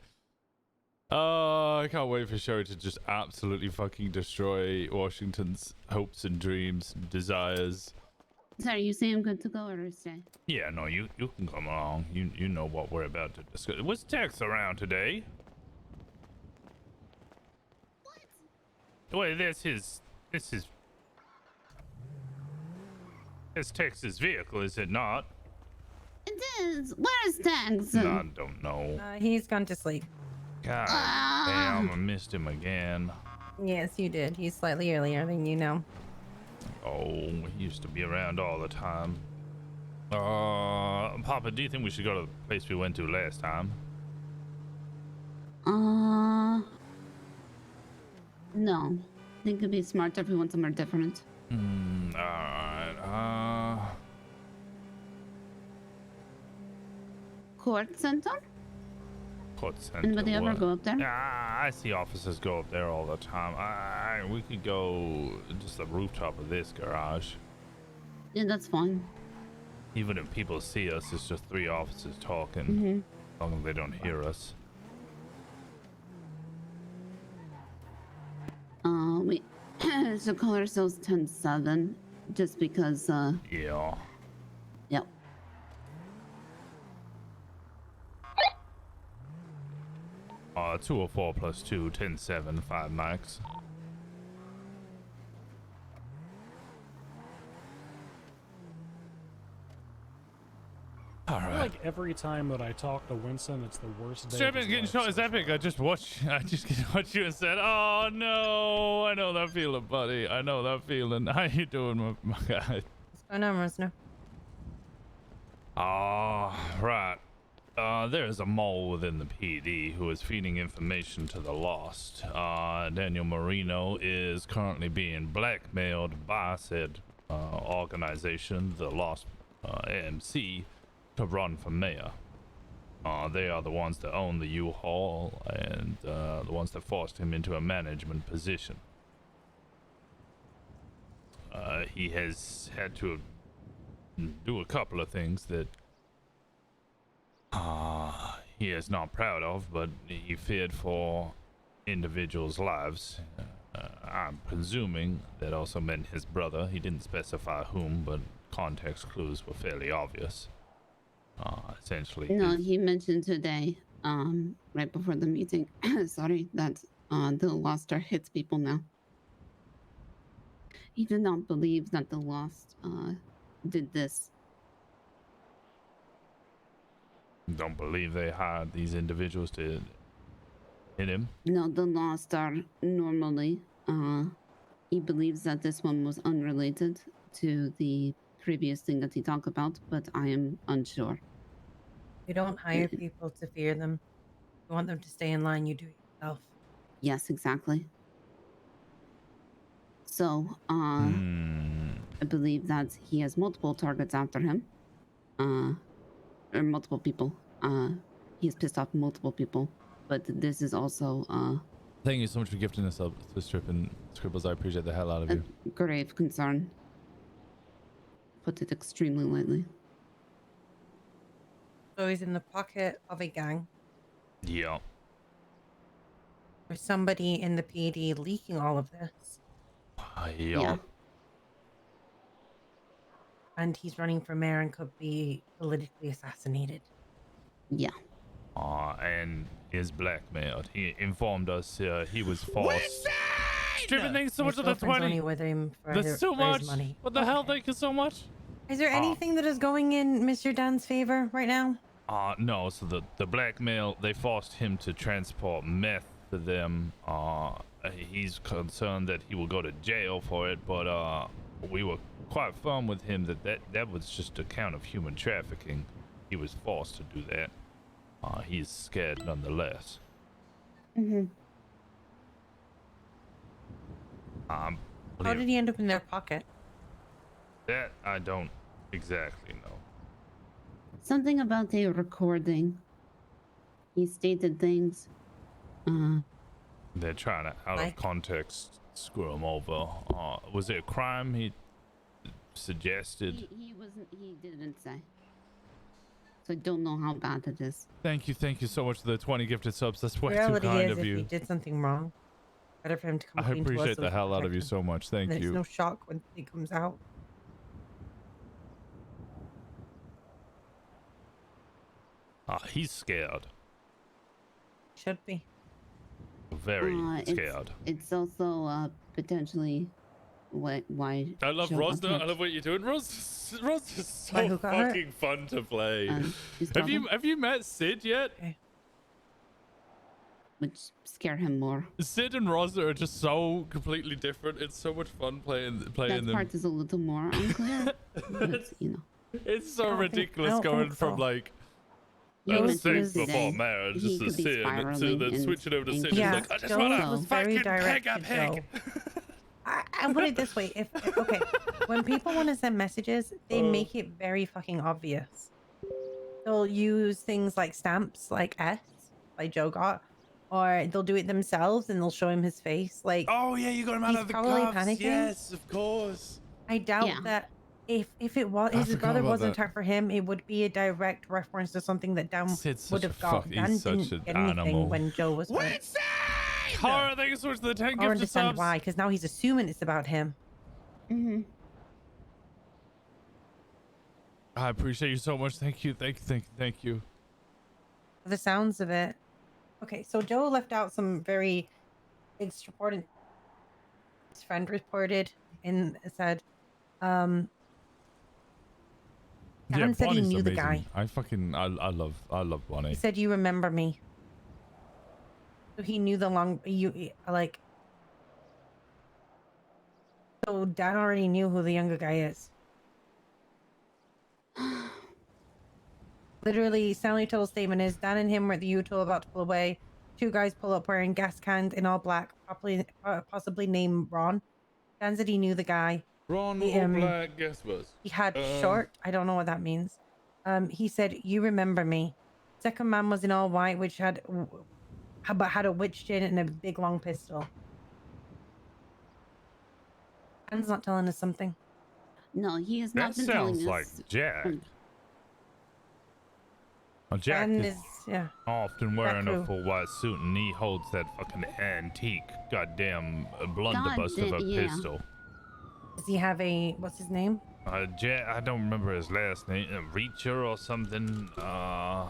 [SPEAKER 1] Oh, I can't wait for Sherry to just absolutely fucking destroy Washington's hopes and dreams and desires.
[SPEAKER 9] Sorry, you say I'm good to go or stay?
[SPEAKER 1] Yeah, no, you can come along. You know what we're about to discuss. Was Tex around today? What? Wait, that's Tex's vehicle, is it not?
[SPEAKER 9] It is. Where's Tex?
[SPEAKER 1] No, I don't know.
[SPEAKER 2] He's gone to sleep.
[SPEAKER 1] God damn, I missed him again.
[SPEAKER 2] Yes, you did. He's slightly earlier than you know.
[SPEAKER 1] Oh, he used to be around all the time. Papa, do you think we should go to the place we went to last time?
[SPEAKER 9] No. I think it'd be smarter if we went somewhere different.
[SPEAKER 1] Alright,
[SPEAKER 9] court center?
[SPEAKER 1] Court center.
[SPEAKER 9] Anybody ever
[SPEAKER 1] what?
[SPEAKER 9] go up there?
[SPEAKER 1] Yeah, I see officers go up there all the time. We could go just the rooftop of this garage.
[SPEAKER 9] Yeah, that's fine.
[SPEAKER 1] Even if people see us, it's just 3 officers talking.
[SPEAKER 9] Mm-hmm.
[SPEAKER 1] As long as they don't hear us.
[SPEAKER 9] We so call ourselves 10-7 just because
[SPEAKER 1] Yeah.
[SPEAKER 9] Yep.
[SPEAKER 1] 204 plus 2, 10-7, 5 mics. All
[SPEAKER 14] I feel
[SPEAKER 1] right.
[SPEAKER 14] like every time that I talk to Winston, it's the worst day. of
[SPEAKER 1] Stripping
[SPEAKER 14] his
[SPEAKER 1] getting
[SPEAKER 14] life
[SPEAKER 1] shot
[SPEAKER 14] so
[SPEAKER 1] is epic. I just watched you and said, "Oh no, I know that feeling, buddy. I know that feeling." How you doing, my guy?
[SPEAKER 2] What's going on, Rosner?
[SPEAKER 1] Right. There is a mole within the PD who is feeding information to the Lost. Daniel Marino is currently being blackmailed by said organization, the Lost AMC, to run for mayor. They are the ones that own the U-Haul and the ones that forced him into a management position. He has had to do a couple of things that he is not proud of, but he feared for individuals' lives. I'm presuming that also meant his brother. He didn't specify whom, but context clues were fairly obvious. Essentially.
[SPEAKER 9] No, he mentioned today, right before the meeting, sorry, that the Lost hits people now. He did not believe that the Lost did this.
[SPEAKER 1] Don't believe they hired these individuals to hit him.
[SPEAKER 9] No, the Lost are normally, he believes that this one was unrelated to the previous thing that he talked about, but I am unsure.
[SPEAKER 2] You don't hire people to fear them. You want them to stay in line, you do it yourself.
[SPEAKER 9] Yes, exactly. So, I believe that he has multiple targets after him. Or multiple people. He has pissed off multiple people. But this is also,
[SPEAKER 1] Thank you so much for gifting us up to Strip and Scribbles. I appreciate the hell out of you.
[SPEAKER 9] a grave concern. Put it extremely lightly.
[SPEAKER 2] So he's in the pocket of a gang.
[SPEAKER 1] Yeah.
[SPEAKER 2] There's somebody in the PD leaking all of this.
[SPEAKER 1] Yeah.
[SPEAKER 2] And he's running for mayor and could be politically assassinated.
[SPEAKER 9] Yeah.
[SPEAKER 1] And is blackmailed. He informed us he was forced. Stripping, thanks so much for the 20.
[SPEAKER 2] Only with him for
[SPEAKER 1] That's
[SPEAKER 2] his,
[SPEAKER 1] so
[SPEAKER 2] for his
[SPEAKER 1] much.
[SPEAKER 2] money.
[SPEAKER 1] What the hell? Thank you so much.
[SPEAKER 2] Is there anything that is going in Mr. Dan's favor right now?
[SPEAKER 1] No, so the blackmail, they forced him to transport meth to them. He's concerned that he will go to jail for it, but we were quite firm with him that was just a count of human trafficking. He was forced to do that. He's scared nonetheless.
[SPEAKER 9] Mm-hmm.
[SPEAKER 2] How did he end up in their pocket?
[SPEAKER 1] That I don't exactly know.
[SPEAKER 9] Something about a recording. He stated things.
[SPEAKER 1] They're trying to, out of context, screw him over. Was it a crime he suggested?
[SPEAKER 9] He wasn't. He didn't say. So I don't know how bad it is.
[SPEAKER 1] Thank you so much for the 20 gifted subs. That's way
[SPEAKER 2] The
[SPEAKER 1] too
[SPEAKER 2] reality
[SPEAKER 1] kind
[SPEAKER 2] is,
[SPEAKER 1] of
[SPEAKER 2] if
[SPEAKER 1] you.
[SPEAKER 2] he did something wrong, better for him to come
[SPEAKER 1] I
[SPEAKER 2] clean to us
[SPEAKER 1] appreciate
[SPEAKER 2] so
[SPEAKER 1] the
[SPEAKER 2] we can
[SPEAKER 1] hell out of
[SPEAKER 2] protect
[SPEAKER 1] you
[SPEAKER 2] him.
[SPEAKER 1] so much. Thank
[SPEAKER 2] And
[SPEAKER 1] you.
[SPEAKER 2] It's no shock when he comes out.
[SPEAKER 1] He's scared.
[SPEAKER 2] Should be.
[SPEAKER 1] Very scared.
[SPEAKER 9] It's also potentially why.
[SPEAKER 1] I love
[SPEAKER 9] Joe got
[SPEAKER 1] Rosner. I
[SPEAKER 9] hurt.
[SPEAKER 1] love what you're doing. Rosner's is
[SPEAKER 2] Why,
[SPEAKER 1] so
[SPEAKER 2] who got hurt?
[SPEAKER 1] fucking fun to play.
[SPEAKER 9] his
[SPEAKER 1] Have you
[SPEAKER 9] brother?
[SPEAKER 1] met Sid yet?
[SPEAKER 9] Which scare him more.
[SPEAKER 1] Sid and Rosner are just so completely different. It's so much fun playing
[SPEAKER 9] That
[SPEAKER 1] them.
[SPEAKER 9] part is a little more unclear. But, you know.
[SPEAKER 1] It's so
[SPEAKER 2] I
[SPEAKER 1] ridiculous
[SPEAKER 2] don't
[SPEAKER 1] going
[SPEAKER 2] think
[SPEAKER 1] from
[SPEAKER 2] so.
[SPEAKER 1] like
[SPEAKER 9] He mentioned
[SPEAKER 1] sex
[SPEAKER 9] today
[SPEAKER 1] before marriage
[SPEAKER 9] he
[SPEAKER 1] just to
[SPEAKER 9] could be
[SPEAKER 1] sin to
[SPEAKER 9] spiraling
[SPEAKER 1] then
[SPEAKER 9] and-
[SPEAKER 1] switching over to
[SPEAKER 9] and
[SPEAKER 1] sin.
[SPEAKER 2] Yeah,
[SPEAKER 1] It's like, I just
[SPEAKER 2] Joe
[SPEAKER 1] want
[SPEAKER 2] was
[SPEAKER 1] to
[SPEAKER 2] very
[SPEAKER 1] fucking
[SPEAKER 2] direct
[SPEAKER 1] peg a
[SPEAKER 2] to
[SPEAKER 1] pig.
[SPEAKER 2] Joe. I put it this way: okay, when people want to send messages, they make it very fucking obvious. they'll use things like stamps, like S, like Joe got, or they'll do it themselves and they'll show him his face. Like,
[SPEAKER 1] Oh yeah, you got him out
[SPEAKER 2] he's
[SPEAKER 1] of the
[SPEAKER 2] probably
[SPEAKER 1] cuffs.
[SPEAKER 2] panicking.
[SPEAKER 1] Yes, of course.
[SPEAKER 2] I doubt
[SPEAKER 9] Yeah.
[SPEAKER 2] that if it was
[SPEAKER 1] I
[SPEAKER 2] his
[SPEAKER 1] forgot
[SPEAKER 2] brother
[SPEAKER 1] about
[SPEAKER 2] wasn't
[SPEAKER 1] that.
[SPEAKER 2] attacked for him, it would be a direct reference to something that Dan
[SPEAKER 1] Sid's
[SPEAKER 2] would
[SPEAKER 1] such a
[SPEAKER 2] have got.
[SPEAKER 1] fuck.
[SPEAKER 2] Dan
[SPEAKER 1] He's such
[SPEAKER 2] didn't
[SPEAKER 1] an
[SPEAKER 2] get anything
[SPEAKER 1] animal.
[SPEAKER 2] when Joe was hurt.
[SPEAKER 1] Cara, thank you so much for the 10
[SPEAKER 2] I
[SPEAKER 1] gifted
[SPEAKER 2] understand
[SPEAKER 1] subs.
[SPEAKER 2] why, because now he's assuming it's about him.
[SPEAKER 9] Mm-hmm.
[SPEAKER 1] I appreciate you so much. Thank you. Thank you.
[SPEAKER 2] The sounds of it. Okay, so Joe left out some very important. His friend reported and said, Dan
[SPEAKER 1] Yeah,
[SPEAKER 2] said he
[SPEAKER 1] Bonnie's
[SPEAKER 2] knew the
[SPEAKER 1] amazing.
[SPEAKER 2] guy.
[SPEAKER 1] I love Bonnie.
[SPEAKER 2] He said, "You remember me." So he knew like. So Dan already knew who the younger guy is. Literally, Stanley Tuttle's statement is Dan and him were at the U-Tool about to pull away. Two guys pull up wearing gas cans in all black, possibly named Ron. Dan said he knew the guy.
[SPEAKER 1] Ron
[SPEAKER 2] He,
[SPEAKER 1] all black, guess what?
[SPEAKER 2] He had short. I don't know what that means. He said, "You remember me." Second man was in all white, which had a witch chin and a big long pistol. Dan's not telling us something.
[SPEAKER 9] No, he has
[SPEAKER 1] That
[SPEAKER 9] not been telling
[SPEAKER 1] sounds
[SPEAKER 9] us.
[SPEAKER 1] like Jack.
[SPEAKER 9] um,
[SPEAKER 1] Well, Jack
[SPEAKER 2] Dan
[SPEAKER 1] is
[SPEAKER 2] yeah.
[SPEAKER 1] often wearing a
[SPEAKER 2] crew.
[SPEAKER 1] full white suit, and he holds that fucking antique goddamn blunderbuss of a
[SPEAKER 9] yeah.
[SPEAKER 1] pistol.
[SPEAKER 2] Does he have what's his name?
[SPEAKER 1] Jack, I don't remember his last name. Reacher or something. Let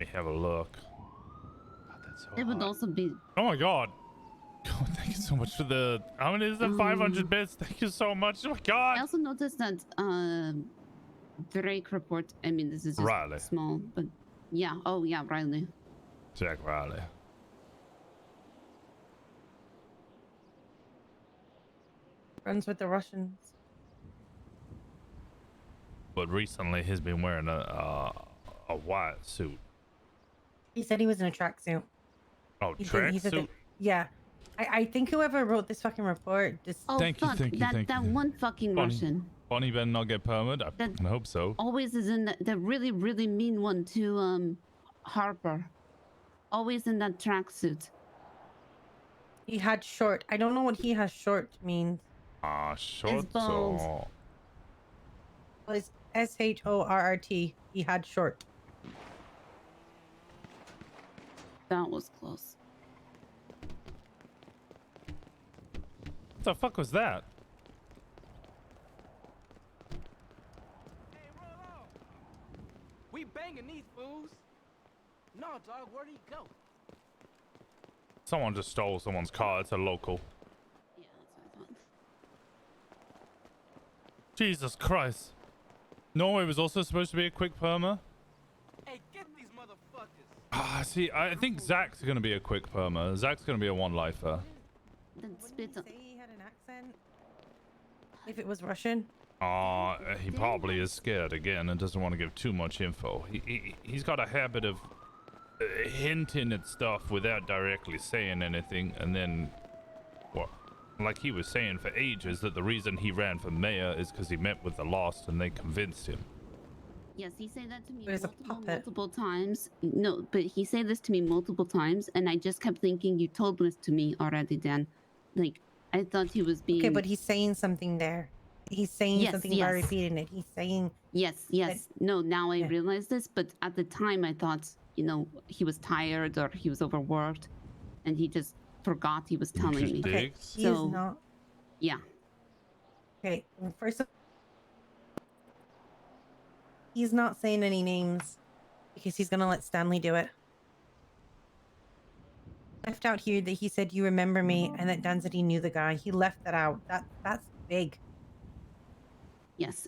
[SPEAKER 1] me have a look. God, that's so
[SPEAKER 9] It would
[SPEAKER 1] hot.
[SPEAKER 9] also be.
[SPEAKER 1] Oh my god. Oh, thank you so much for the. How many is that? 500 bits. Thank you so much. Oh my god.
[SPEAKER 9] I also noticed that Drake report. I mean, this is just
[SPEAKER 1] Riley.
[SPEAKER 9] small, but yeah. Oh yeah, Riley.
[SPEAKER 1] Jack Riley.
[SPEAKER 2] Friends with the Russians.
[SPEAKER 1] But recently he's been wearing a white suit.
[SPEAKER 2] He said he was in a tracksuit.
[SPEAKER 1] Oh,
[SPEAKER 2] He said
[SPEAKER 1] tracksuit?
[SPEAKER 2] that, yeah. I think whoever wrote this fucking report just.
[SPEAKER 9] Oh
[SPEAKER 1] Thank you,
[SPEAKER 9] fuck!
[SPEAKER 1] thank you,
[SPEAKER 9] that
[SPEAKER 1] thank
[SPEAKER 9] that
[SPEAKER 1] you.
[SPEAKER 9] one fucking
[SPEAKER 1] Bonnie.
[SPEAKER 9] Russian
[SPEAKER 1] Bonnie better not get permit. I
[SPEAKER 9] That-
[SPEAKER 1] fucking hope so.
[SPEAKER 9] always is in the really really mean one to Harper. Always in that tracksuit.
[SPEAKER 2] He had short. I don't know what he has short means.
[SPEAKER 1] Shorts
[SPEAKER 9] bald.
[SPEAKER 1] or...
[SPEAKER 2] Well, it's SHORRT. He had short.
[SPEAKER 9] That was close.
[SPEAKER 1] What the fuck was that?
[SPEAKER 15] We banging these fools. No, dog, where'd he go?
[SPEAKER 1] Someone just stole someone's car. It's a local.
[SPEAKER 9] Yeah, that's what I thought.
[SPEAKER 1] Jesus Christ. Norway was also supposed to be a quick perma.
[SPEAKER 15] Hey, get these motherfuckers.
[SPEAKER 1] See, I think Zach's gonna be a quick perma. Zach's gonna be a one-lifer.
[SPEAKER 9] Then spit on.
[SPEAKER 2] Say he had an accent. If it was Russian.
[SPEAKER 1] He probably is scared again and doesn't want to give too much info. He's got a habit of hinting at stuff without directly saying anything, and then, well, like he was saying for ages that the reason he ran for mayor is because he met with the Lost and they convinced him.
[SPEAKER 9] Yes, he said that to me
[SPEAKER 2] There's a
[SPEAKER 9] multiple times. No, but he said this to me multiple times, and I just kept thinking, you told this to me already, Dan. Like, I thought he was being...
[SPEAKER 2] Okay, but he's saying something there. He's saying
[SPEAKER 9] Yes,
[SPEAKER 2] something by
[SPEAKER 9] yes.
[SPEAKER 2] repeating it. He's saying...
[SPEAKER 9] Yes. No, now I realize this, but at the time I thought, you know, he was tired or he was overworked, and he just forgot he was telling me.
[SPEAKER 2] Okay, he
[SPEAKER 9] So,
[SPEAKER 2] is not...
[SPEAKER 9] yeah.
[SPEAKER 2] Okay, well, first of he's not saying any names because he's gonna let Stanley do it. Left out here that he said you remember me and that Dan said he knew the guy. He left that out. That's big.
[SPEAKER 9] Yes.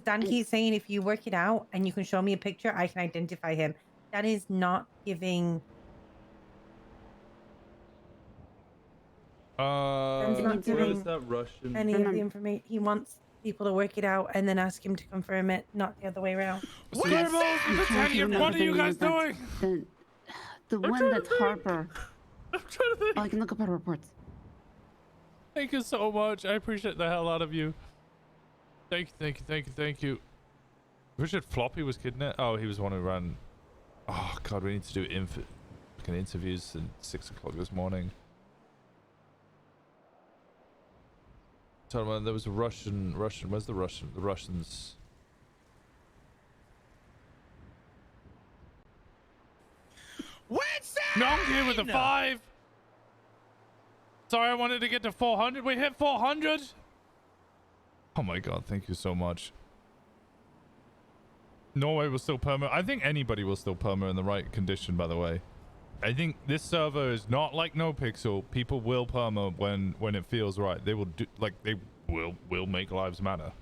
[SPEAKER 2] Dan keeps saying if you work it out and you can show me a picture, I can identify him. That is not giving. Dan's not giving
[SPEAKER 12] Russian?
[SPEAKER 2] any of the information. He wants people to work it out and then ask him to confirm it, not the other way around.
[SPEAKER 9] Yes, I'm trying to remember
[SPEAKER 1] What are
[SPEAKER 9] the
[SPEAKER 1] you
[SPEAKER 9] name
[SPEAKER 1] guys
[SPEAKER 9] of that.
[SPEAKER 1] doing?
[SPEAKER 9] The one that's Harper.
[SPEAKER 1] I'm trying to think.
[SPEAKER 9] Oh, I can look up our reports.
[SPEAKER 1] Thank you so much. I appreciate the hell out of you. Thank you. Richard Floppy was kidnapped. Oh, he was the one who ran. Oh god, we need to do fucking interviews at 6 o'clock this morning. Tell me, there was a Russian. Where's the Russian? The Russians. No, I'm here with the 5. Sorry, I wanted to get to 400. We hit 400. Oh my god, thank you so much. Norway will still perma. I think anybody will still perma in the right condition, by the way. I think this server is not like NoPixel. People will perma when it feels right. They will do, like, they will make lives matter.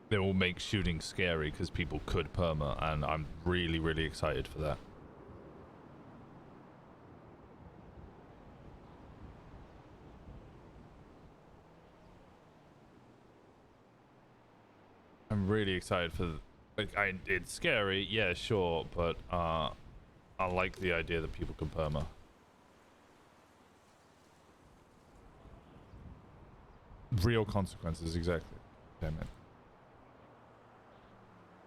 [SPEAKER 1] They will make shooting scary because people could perma, and I'm really, really excited for that. I'm really excited for, like, it's scary, yeah, sure, but I like the idea that people can perma. Real consequences, exactly. Damn it.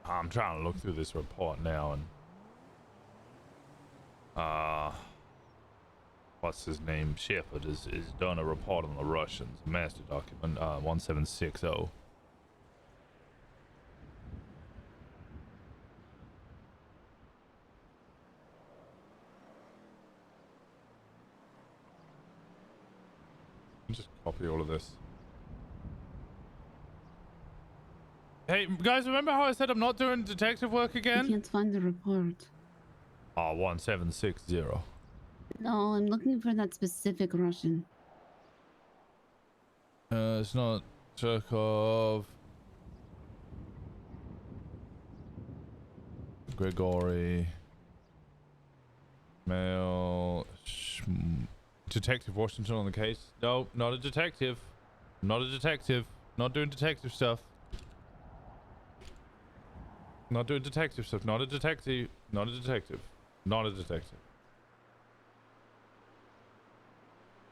[SPEAKER 1] I'm trying to look through this report now, and what's his name? Shepard has done a report on the Russians, master document 1760. Just copy all of this. Hey guys, remember how I said I'm not doing detective work again?
[SPEAKER 9] I can't find the report.
[SPEAKER 1] 1760.
[SPEAKER 9] No, I'm looking for that specific Russian.
[SPEAKER 1] It's not Chekhov. Gregory. Male. Detective Washington on the case. No, not a detective. Not a detective. Not doing detective stuff. Not doing detective stuff. Not a detective. Not a detective. Not a detective.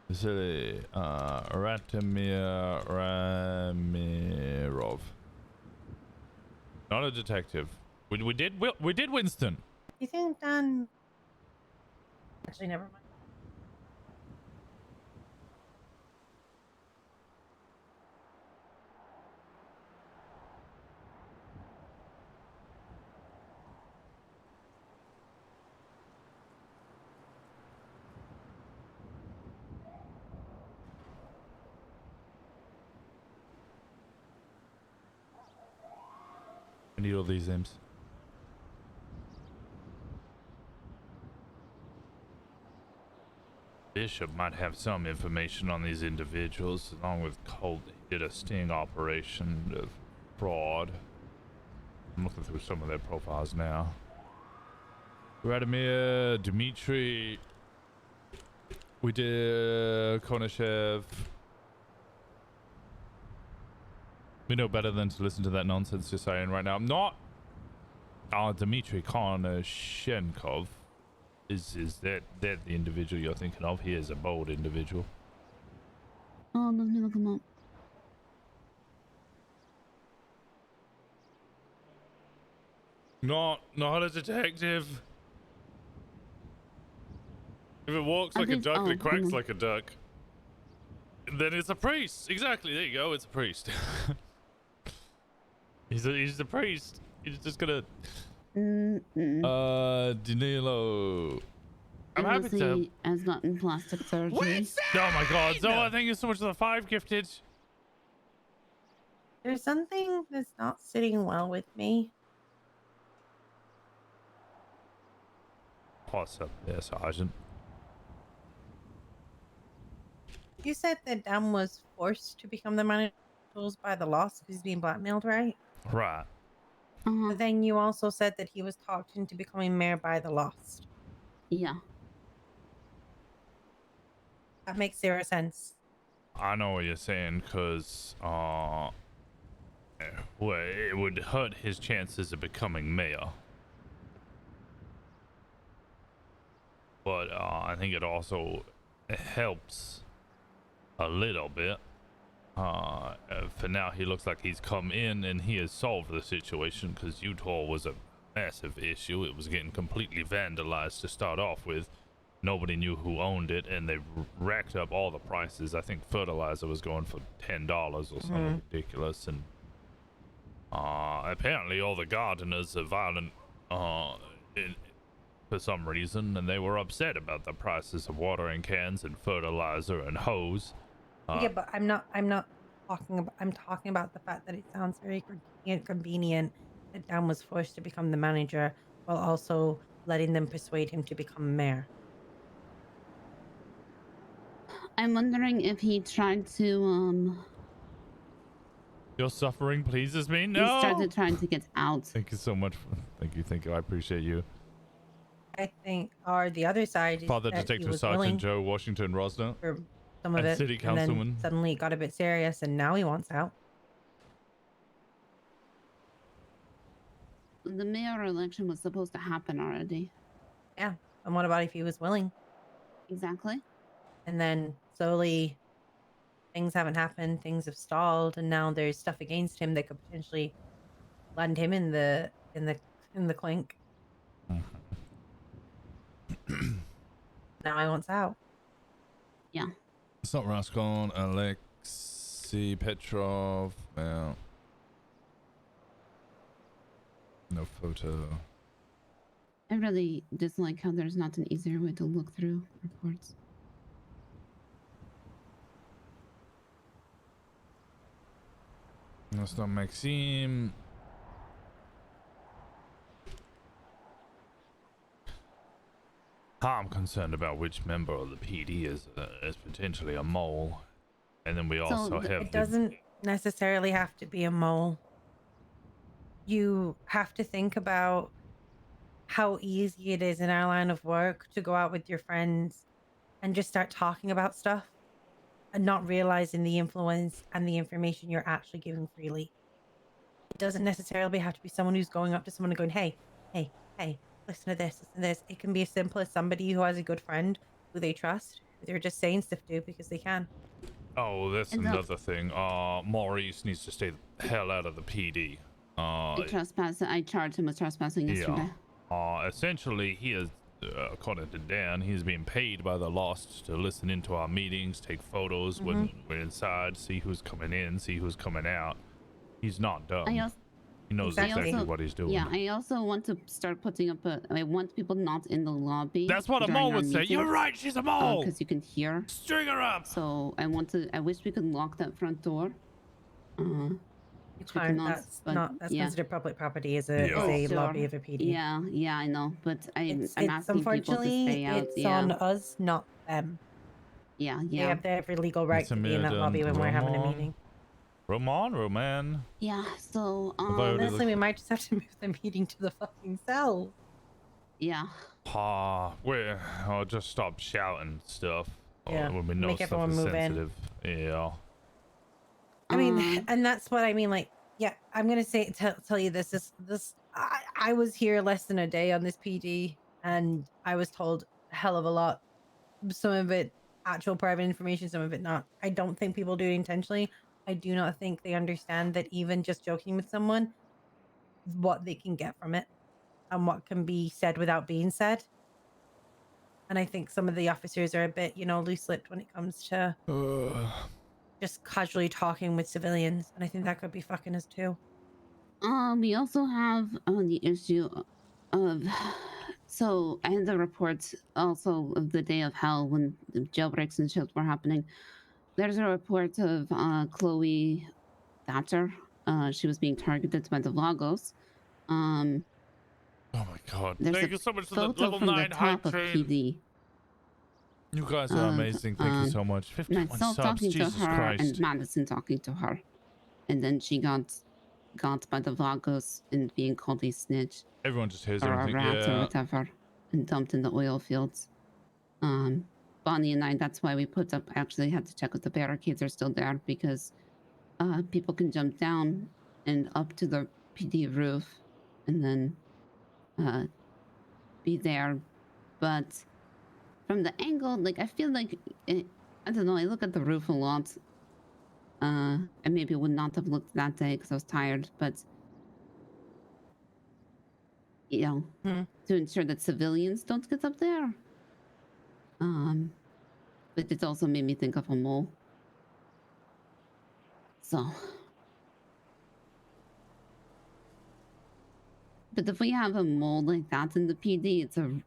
[SPEAKER 1] Vasily Ratimir Ramirov. Not a detective. We did Winston.
[SPEAKER 2] You think Dan? Actually, never mind.
[SPEAKER 1] I need all these names. Bishop might have some information on these individuals, along with Colt. He did a sting operation of fraud. I'm looking through some of their profiles now. Radimir, Dmitry. We did Konashev. We know better than to listen to that nonsense you're saying right now. I'm not. Dmitry Konashenkov. Is that the individual you're thinking of? He is a bold individual.
[SPEAKER 9] Oh, let me look him up.
[SPEAKER 1] Not a detective. If it walks like a duck and it quacks like a duck, then it's a priest. Exactly. There you go. It's a priest. he's a priest. He's just gonna. Danilo. I'm happy to.
[SPEAKER 9] Has gotten plastic surgery.
[SPEAKER 1] Oh my god. Zoa, thank you so much for the 5 gifted.
[SPEAKER 2] There's something that's not sitting well with me.
[SPEAKER 1] What's up there, Sergeant?
[SPEAKER 2] You said that Dan was forced to become the manager of tools by the Lost because he's being blackmailed, right?
[SPEAKER 1] Right.
[SPEAKER 2] But then you also said that he was talked into becoming mayor by the Lost.
[SPEAKER 9] Yeah.
[SPEAKER 2] That makes 0 sense.
[SPEAKER 1] I know what you're saying, because well, it would hurt his chances of becoming mayor. But I think it also helps a little bit. For now, he looks like he's come in and he has solved the situation, because Utah was a massive issue. It was getting completely vandalized to start off with. Nobody knew who owned it, and they racked up all the prices. I think fertilizer was going for $10 or something ridiculous, and apparently all the gardeners are violent for some reason, and they were upset about the prices of watering cans and fertilizer and hose.
[SPEAKER 2] Yeah, but I'm not talking about. I'm talking about the fact that it sounds very inconvenient that Dan was forced to become the manager while also letting them persuade him to become mayor.
[SPEAKER 9] I'm wondering if he tried to
[SPEAKER 1] Your suffering pleases me.
[SPEAKER 9] he
[SPEAKER 1] No.
[SPEAKER 9] started trying to get out.
[SPEAKER 1] Thank you so much. Thank you. I appreciate you.
[SPEAKER 2] I think, or the other side is
[SPEAKER 1] Father
[SPEAKER 2] that he
[SPEAKER 1] Detective
[SPEAKER 2] was
[SPEAKER 1] Sergeant
[SPEAKER 2] willing
[SPEAKER 1] Joe Washington Rosner.
[SPEAKER 2] for some of
[SPEAKER 1] and
[SPEAKER 2] it,
[SPEAKER 1] City
[SPEAKER 2] and
[SPEAKER 1] Councilman.
[SPEAKER 2] then suddenly it got a bit serious, and now he wants out.
[SPEAKER 9] The mayor election was supposed to happen already.
[SPEAKER 2] Yeah, and what about if he was willing?
[SPEAKER 9] Exactly.
[SPEAKER 2] And then slowly, things haven't happened. Things have stalled, and now there's stuff against him that could potentially land him in the clink. Now he wants out.
[SPEAKER 9] Yeah.
[SPEAKER 1] It's not Rascon, Alexei Petrov. No. No photo.
[SPEAKER 9] I really dislike how there's not an easier way to look through reports.
[SPEAKER 1] That's not Maxime. I'm concerned about which member of the PD is potentially a mole, and then we also have.
[SPEAKER 2] It doesn't necessarily have to be a mole. You have to think about how easy it is in our line of work to go out with your friends and just start talking about stuff and not realizing the influence and the information you're actually giving freely. It doesn't necessarily have to be someone who's going up to someone and going, hey, listen to this, listen to this. It can be as simple as somebody who has a good friend who they trust, who they're just saying stuff to because they can.
[SPEAKER 1] Oh, that's another thing. Maurice needs to stay the hell out of the PD.
[SPEAKER 9] I charged him with trespassing yesterday.
[SPEAKER 1] Essentially, he is, according to Dan, he's being paid by the Lost to listen into our meetings, take photos when we're inside, see who's coming in, see who's coming out. He's not dumb. He knows exactly what he's doing.
[SPEAKER 9] Yeah, I also want to start putting up I want people not in the lobby.
[SPEAKER 1] That's what a mole would say. You're right, she's a mole!
[SPEAKER 9] Because you can hear.
[SPEAKER 1] String her up!
[SPEAKER 9] So I wish we could lock that front door.
[SPEAKER 2] You can't. That's considered public property as a lobby of a PD.
[SPEAKER 9] Yeah, I know. But I'm asking people to
[SPEAKER 2] unfortunately,
[SPEAKER 9] stay out.
[SPEAKER 2] it's on us, not them.
[SPEAKER 9] Yeah.
[SPEAKER 2] They have every legal right to be in that lobby when we're having a meeting.
[SPEAKER 1] Roman.
[SPEAKER 9] Yeah, so
[SPEAKER 2] honestly, we might just have to move the meeting to the fucking cell.
[SPEAKER 9] Yeah.
[SPEAKER 1] I'll just stop shouting stuff.
[SPEAKER 2] Yeah,
[SPEAKER 1] when we know
[SPEAKER 2] make
[SPEAKER 1] stuff
[SPEAKER 2] everyone
[SPEAKER 1] is
[SPEAKER 2] move
[SPEAKER 1] sensitive. Yeah.
[SPEAKER 2] I mean, and that's what I mean. Like, yeah, I'm gonna tell you this. I was here less than a day on this PD, and I was told a hell of a lot. Some of it actual private information, some of it not. I don't think people do it intentionally. I do not think they understand that even just joking with someone, what they can get from it and what can be said without being said. And I think some of the officers are a bit, loose-lipped when it comes to just casually talking with civilians. And I think that could be fucking us too.
[SPEAKER 9] We also have the issue of... So I had the reports also of the day of hell when the jailbreaks and shit were happening. There's a report of Chloe Thatcher. She was being targeted by the Vagos.
[SPEAKER 1] Oh my god. Thank you so much for the level 9 hype train.
[SPEAKER 9] PD.
[SPEAKER 1] You guys are amazing. Thank you so much. 51
[SPEAKER 9] myself
[SPEAKER 1] subs.
[SPEAKER 9] talking
[SPEAKER 1] Jesus
[SPEAKER 9] to her
[SPEAKER 1] Christ.
[SPEAKER 9] and Madison talking to her. And then she got by the Vagos and being called a snitch.
[SPEAKER 1] Everyone just hears
[SPEAKER 9] or
[SPEAKER 1] everything.
[SPEAKER 9] a rat
[SPEAKER 1] Yeah.
[SPEAKER 9] or whatever. And dumped in the oil fields. Bonnie and I, that's why we put up, actually had to check if the barricades are still there, because people can jump down and up to the PD roof and then be there. But from the angle, like, I feel like, I don't know, I look at the roof a lot. I maybe would not have looked that day because I was tired, but you know, to ensure that civilians don't get up there. But it also made me think of a mole. So, but if we have a mole like that in the PD, it's a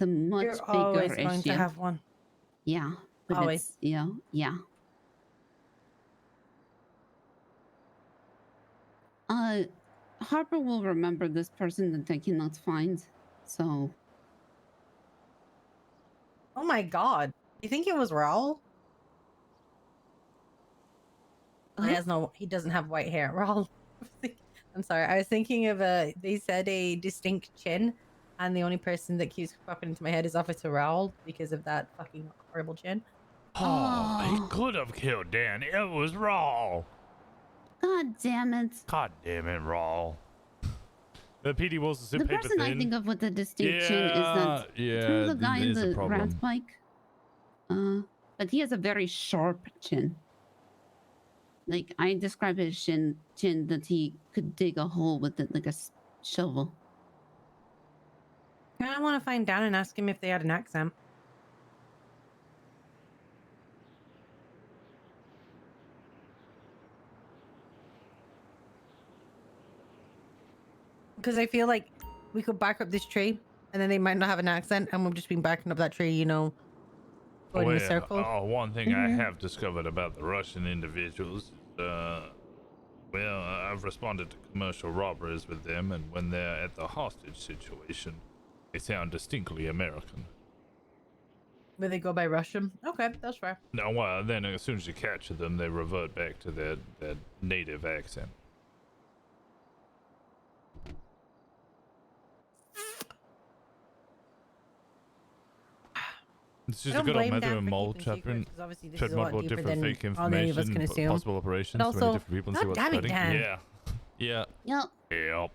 [SPEAKER 9] much
[SPEAKER 2] You're
[SPEAKER 9] bigger
[SPEAKER 2] always
[SPEAKER 9] issue.
[SPEAKER 2] going to have one.
[SPEAKER 9] Yeah, but
[SPEAKER 2] Always.
[SPEAKER 9] it's yeah. Harper will remember this person that I cannot find. So,
[SPEAKER 2] Oh my god. You think it was Raul? He doesn't have white hair. Raul. I'm sorry. I was thinking of they said a distinct chin, and the only person that keeps popping into my head is Officer Raul because of that fucking horrible chin.
[SPEAKER 1] Oh, he could have killed Dan. It was Raw.
[SPEAKER 9] God damn it.
[SPEAKER 1] God damn it, Raw. The PD was
[SPEAKER 9] The
[SPEAKER 1] paper
[SPEAKER 9] person I
[SPEAKER 1] thin.
[SPEAKER 9] think of with the distinct chin is that
[SPEAKER 1] yeah,
[SPEAKER 9] the guy in
[SPEAKER 1] is a
[SPEAKER 9] the
[SPEAKER 1] problem.
[SPEAKER 9] rat bike. But he has a very sharp chin. Like I describe his chin that he could dig a hole with it like a shovel.
[SPEAKER 2] I want to find Dan and ask him if they had an accent. Because I feel like we could back up this tree, and then they might not have an accent, and we've just been backing up that tree, you know, going in a circle.
[SPEAKER 1] One thing I have discovered about the Russian individuals, well, I've responded to commercial robberies with them, and when they're at the hostage situation, they sound distinctly American.
[SPEAKER 2] Where they go by Russian. Okay, that's fair.
[SPEAKER 1] No, well, then as soon as you capture them, they revert back to their native accent. It's just a good old method of mole trapping. Tread multiple different fake information, possible operations,
[SPEAKER 2] but
[SPEAKER 1] so many
[SPEAKER 2] also,
[SPEAKER 1] different people and see what's
[SPEAKER 2] God damn it,
[SPEAKER 1] spreading.
[SPEAKER 2] Dan.
[SPEAKER 1] Yeah. Yeah.
[SPEAKER 9] Yep.
[SPEAKER 1] Yep.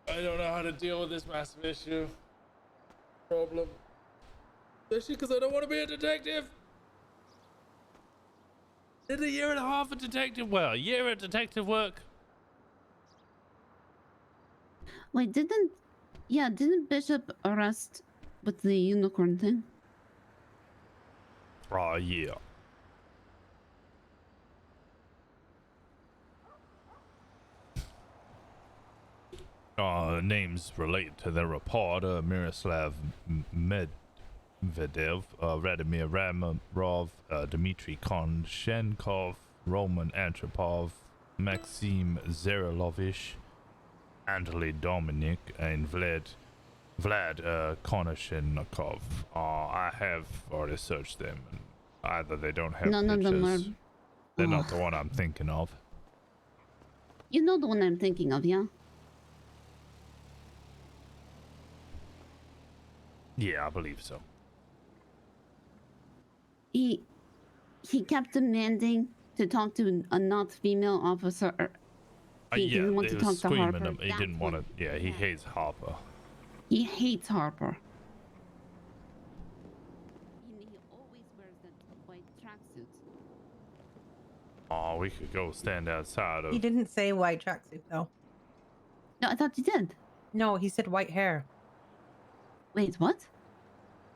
[SPEAKER 1] I don't know how to deal with this massive issue. Problem. Especially because I don't want to be a detective. Did a year and a half of detective work. Year of detective work.
[SPEAKER 9] Wait, didn't Bishop arrest with the unicorn thing?
[SPEAKER 1] Oh, yeah. Names related to the report: Miroslav Medvedev, Radimir Ramarov, Dmitry Konshenkov, Roman Antropov, Maxim Zerilovich, Anatoly Dominik, and Vlad Konashenkov. I have already searched them. And either they don't have
[SPEAKER 9] None of them are.
[SPEAKER 1] They're not the one I'm thinking of.
[SPEAKER 9] You know the one I'm thinking of, yeah?
[SPEAKER 1] Yeah, I believe so.
[SPEAKER 9] He kept demanding to talk to a not female officer. He
[SPEAKER 1] Yeah,
[SPEAKER 9] didn't want
[SPEAKER 1] he
[SPEAKER 9] to
[SPEAKER 1] was
[SPEAKER 9] talk to
[SPEAKER 1] screaming
[SPEAKER 9] Harper.
[SPEAKER 1] He didn't want to. Yeah, he hates Harper.
[SPEAKER 9] He hates Harper. He always wears that white tracksuit.
[SPEAKER 1] Oh, we could go stand outside of.
[SPEAKER 2] He didn't say white tracksuit though.
[SPEAKER 9] No, I thought you did.
[SPEAKER 2] No, he said white hair.
[SPEAKER 9] Wait, what?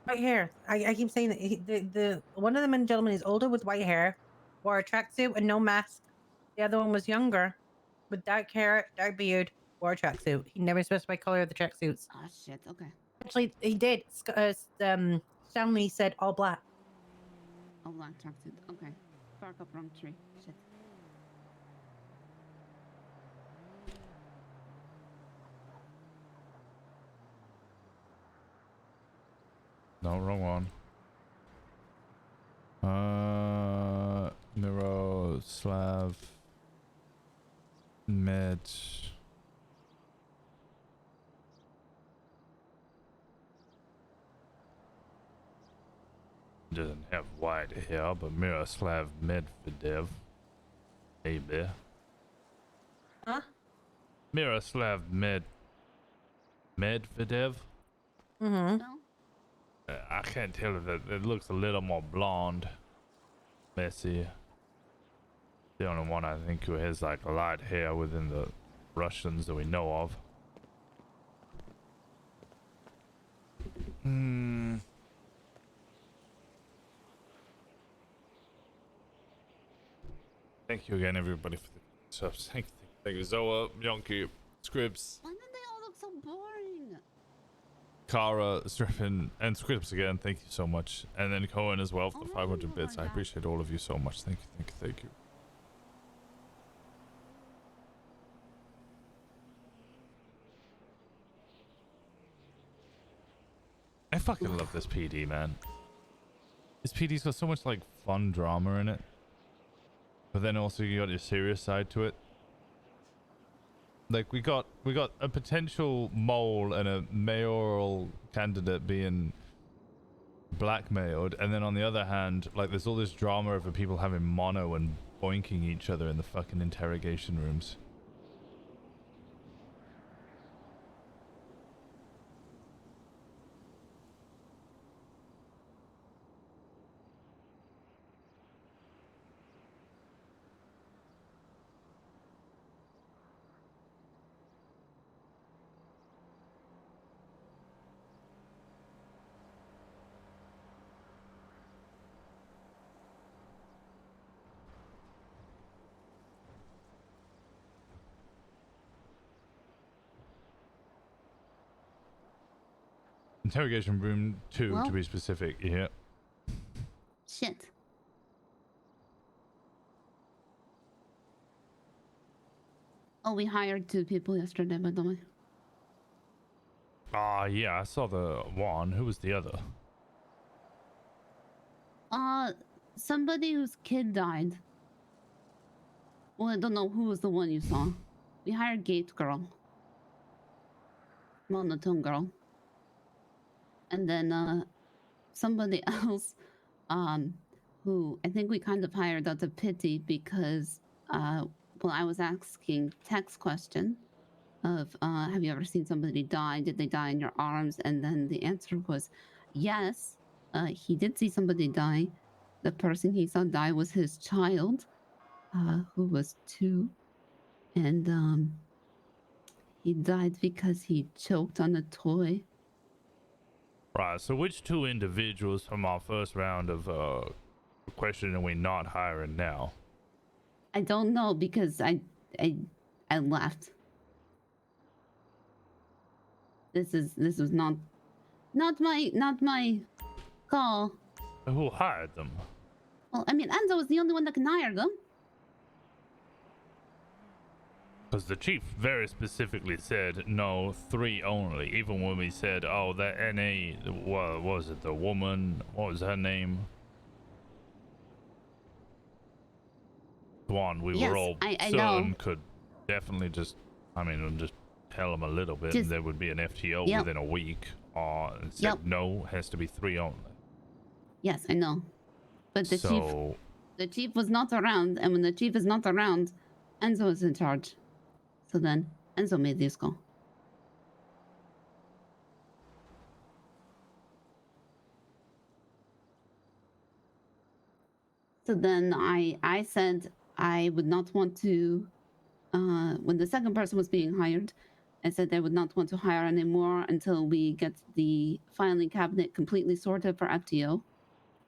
[SPEAKER 2] White hair. I keep saying that the one of the men gentlemen is older with white hair, wore a tracksuit and no mask. The other one was younger, with dark hair, dark beard, wore a tracksuit. He never specified color of the tracksuits.
[SPEAKER 9] Oh shit. Okay.
[SPEAKER 2] Actually, he did. Stanley said all black.
[SPEAKER 9] All black tracksuit. Okay. Bark up wrong tree. Shit.
[SPEAKER 1] No, wrong one. Miroslav Med. Doesn't have white hair, but Miroslav Medvedev. Maybe.
[SPEAKER 2] Huh?
[SPEAKER 1] Miroslav Medvedev?
[SPEAKER 2] Mm-hmm.
[SPEAKER 1] I can't tell if it looks a little more blonde. Messy. The only one I think who has like light hair within the Russians that we know of. Thank you again, everybody, for the subs. Thank you, Zoa, Yonki, Scripps,
[SPEAKER 9] Why did they all look so boring?
[SPEAKER 1] Kara, Striffin, and Scripps again. Thank you so much. And then Cohen as well for the 500 bits. I appreciate all of you so much. Thank you, thank you. I fucking love this PD, man. This PD's got so much like fun drama in it. But then also you got your serious side to it. Like we got a potential mole and a mayoral candidate being blackmailed, and then on the other hand, like there's all this drama over people having mono and boinking each other in the fucking interrogation rooms. Interrogation room 2
[SPEAKER 9] Well.
[SPEAKER 1] to be specific. Yeah.
[SPEAKER 9] Shit. Oh, we hired 2 people yesterday, by the way.
[SPEAKER 1] Yeah, I saw the one. Who was the other?
[SPEAKER 9] Somebody whose kid died. Well, I don't know who was the one you saw. We hired Gate Girl. Monotone Girl. And then, somebody else, who I think we kind of hired out of pity because, well, I was asking Tech's question of, have you ever seen somebody die? Did they die in your arms? And then the answer was, yes, he did see somebody die. The person he saw die was his child, who was 2. And, he died because he choked on a toy.
[SPEAKER 1] Right, so which 2 individuals from our first round of questioning are we not hiring now?
[SPEAKER 9] I don't know because I left. This was not my call.
[SPEAKER 1] Who hired them?
[SPEAKER 9] Well, I mean, Enzo was the only one that can hire them.
[SPEAKER 1] Because the chief very specifically said no, 3 only. Even when we said, oh, that NA, what was it, the woman, what was her name? One we
[SPEAKER 9] Yes,
[SPEAKER 1] were all
[SPEAKER 9] I
[SPEAKER 1] certain
[SPEAKER 9] know.
[SPEAKER 1] could definitely just, I mean, just tell them a little bit,
[SPEAKER 9] Just-
[SPEAKER 1] and there would be an FTO
[SPEAKER 9] Yep.
[SPEAKER 1] within a week. And said
[SPEAKER 9] Yep.
[SPEAKER 1] no, has to be 3 only.
[SPEAKER 9] Yes, I know. But the chief was not around, and when the chief is not around, Enzo is in charge. So then Enzo made this call. So then I said I would not want to, when the second person was being hired, I said I would not want to hire anymore until we get the filing cabinet completely sorted for FTO.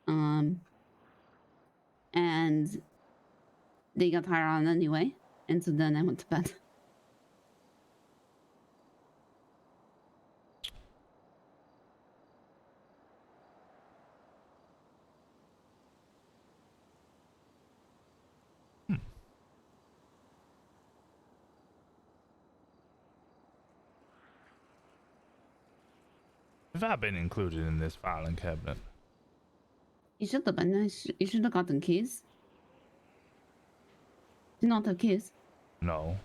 [SPEAKER 9] And they got hired on anyway. And so then I went to bed.
[SPEAKER 1] Have I been included in this filing cabinet?
[SPEAKER 9] You should have been. You should have gotten keys. Do you not have keys?
[SPEAKER 1] No.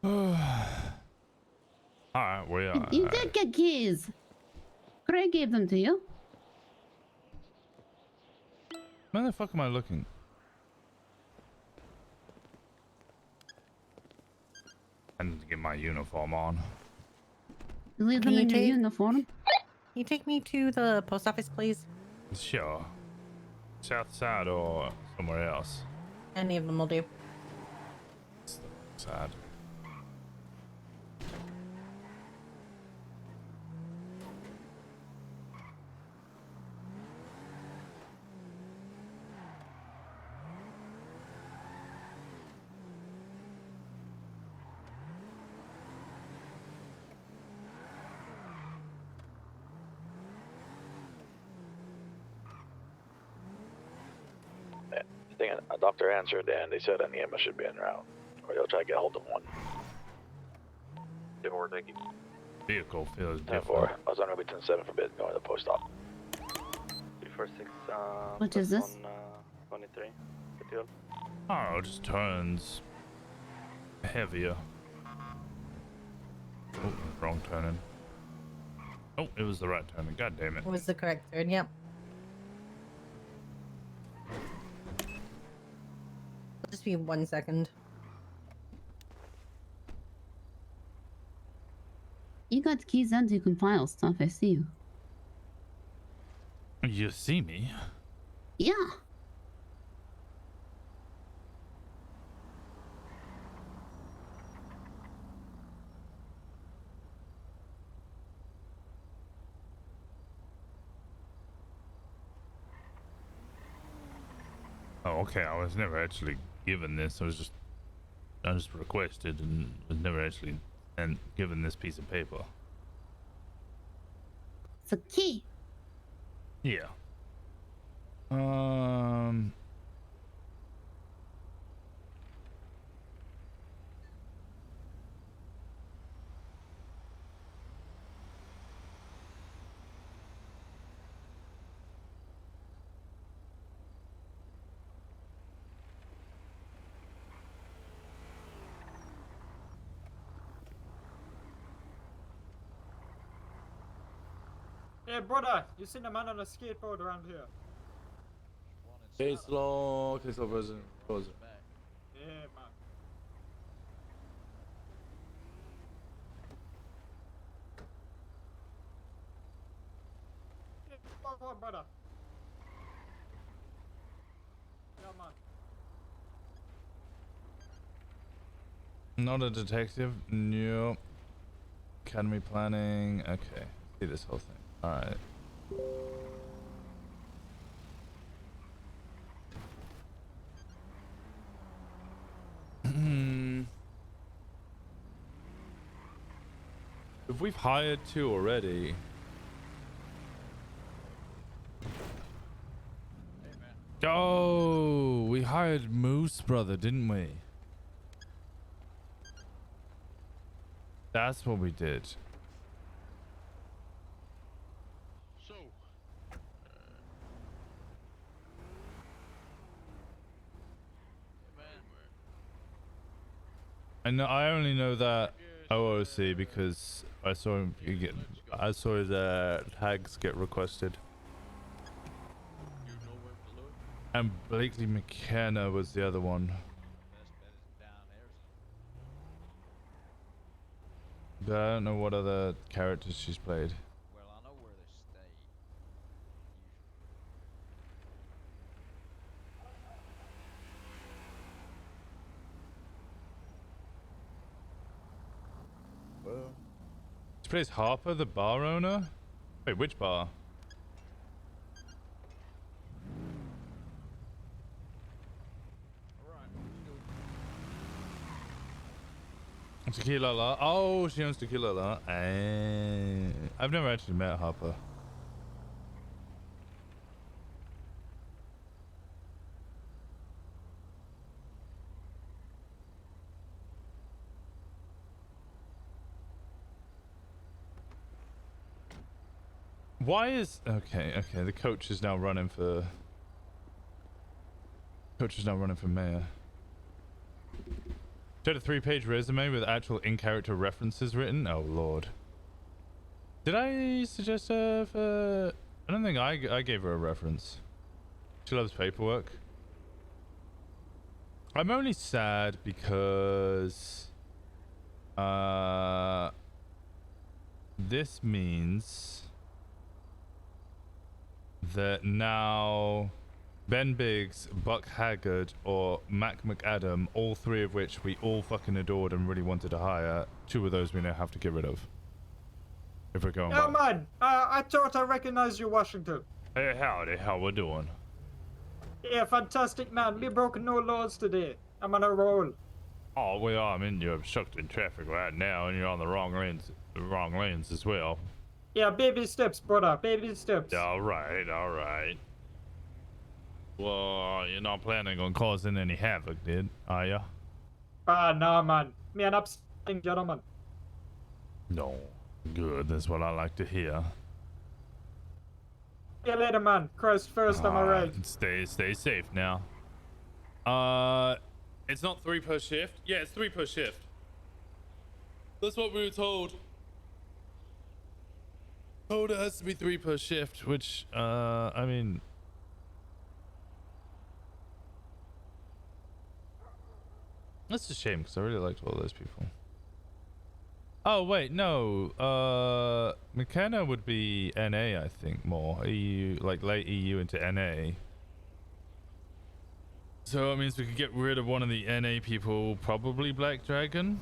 [SPEAKER 1] Alright, we are.
[SPEAKER 9] You did get keys. Craig gave them to you.
[SPEAKER 1] Where the fuck am I looking? I need to get my uniform on.
[SPEAKER 9] You leave
[SPEAKER 2] Can
[SPEAKER 9] them
[SPEAKER 2] you
[SPEAKER 9] in your
[SPEAKER 2] take-
[SPEAKER 9] uniform.
[SPEAKER 2] Can you take me to the post office, please?
[SPEAKER 1] Sure. South side or somewhere else?
[SPEAKER 2] Any of them will do.
[SPEAKER 1] Sad.
[SPEAKER 16] A doctor answered and they said an EMS should be en route, or they'll try to get hold of one. 10-4, thank you.
[SPEAKER 1] Vehicle feels
[SPEAKER 16] 10-4,
[SPEAKER 1] different.
[SPEAKER 16] I was on Ruby 10-7 forbidden going to the post op.
[SPEAKER 17] 346,
[SPEAKER 9] Which is this?
[SPEAKER 17] 23.
[SPEAKER 1] Oh, it just turns heavier. Oh, wrong turning. Oh, it was the right turning. God damn it.
[SPEAKER 2] It was the correct turn, yep. Just be 1 second.
[SPEAKER 9] You got keys and you can file stuff. I see you.
[SPEAKER 1] You see me?
[SPEAKER 9] Yeah.
[SPEAKER 1] Oh, okay. I was never actually given this. I just requested and was never actually given this piece of paper.
[SPEAKER 9] It's a key.
[SPEAKER 1] Yeah.
[SPEAKER 18] Hey brother, you seen a man on a skateboard around here?
[SPEAKER 16] Case law, President.
[SPEAKER 18] Yeah, man. Hey, fuck on, brother. Yeah, man.
[SPEAKER 1] Not a detective. No. Academy planning. Okay. See this whole thing. All right. If we've hired two already. Oh, we hired Moose Brother, didn't we? That's what we did.
[SPEAKER 17] So,
[SPEAKER 1] I know. I only know that OOC because I saw him get. I saw his tags get requested. And Blakely McKenna was the other one. But I don't know what other characters she's played.
[SPEAKER 17] well, I know where they stay.
[SPEAKER 1] Well, she plays Harper, the bar owner. Wait, which bar? Tequila La. Oh, she owns Tequila La. I've never actually met Harper. Why is okay? The coach is now running for. Coach is now running for mayor. She had a 3-page resume with actual in-character references written. Oh lord. Did I suggest her for... I don't think I gave her a reference. She loves paperwork. I'm only sad because this means that now Ben Biggs, Buck Haggard, or Mac McAdam, all three of which we all fucking adored and really wanted to hire, 2 of those we now have to get rid of. If we're going
[SPEAKER 18] Oh
[SPEAKER 1] by.
[SPEAKER 18] man, I thought I recognized you, Washington.
[SPEAKER 1] Hey, howdy, how we doing?
[SPEAKER 18] Yeah, fantastic man. We broke no laws today. I'm on a roll.
[SPEAKER 1] Oh, well, I'm in you're obstructing traffic right now, and you're on the wrong lanes as well.
[SPEAKER 18] Yeah, baby steps, brother. Baby steps.
[SPEAKER 1] All right, all right. Well, you're not planning on causing any havoc, are ya?
[SPEAKER 18] Nah, man. Me an upstanding gentleman.
[SPEAKER 1] No. Good, that's what I like to hear.
[SPEAKER 18] See you later, man. Christ first, am I right?
[SPEAKER 1] Stay safe now. It's not 3 per shift. Yeah, it's 3 per shift. That's what we were told. Told it has to be 3 per shift, which, I mean... That's a shame, because I really liked all those people. Oh, wait, no. McKenna would be NA, I think, more. EU, like late EU into NA. So it means we could get rid of one of the NA people, probably Black Dragon.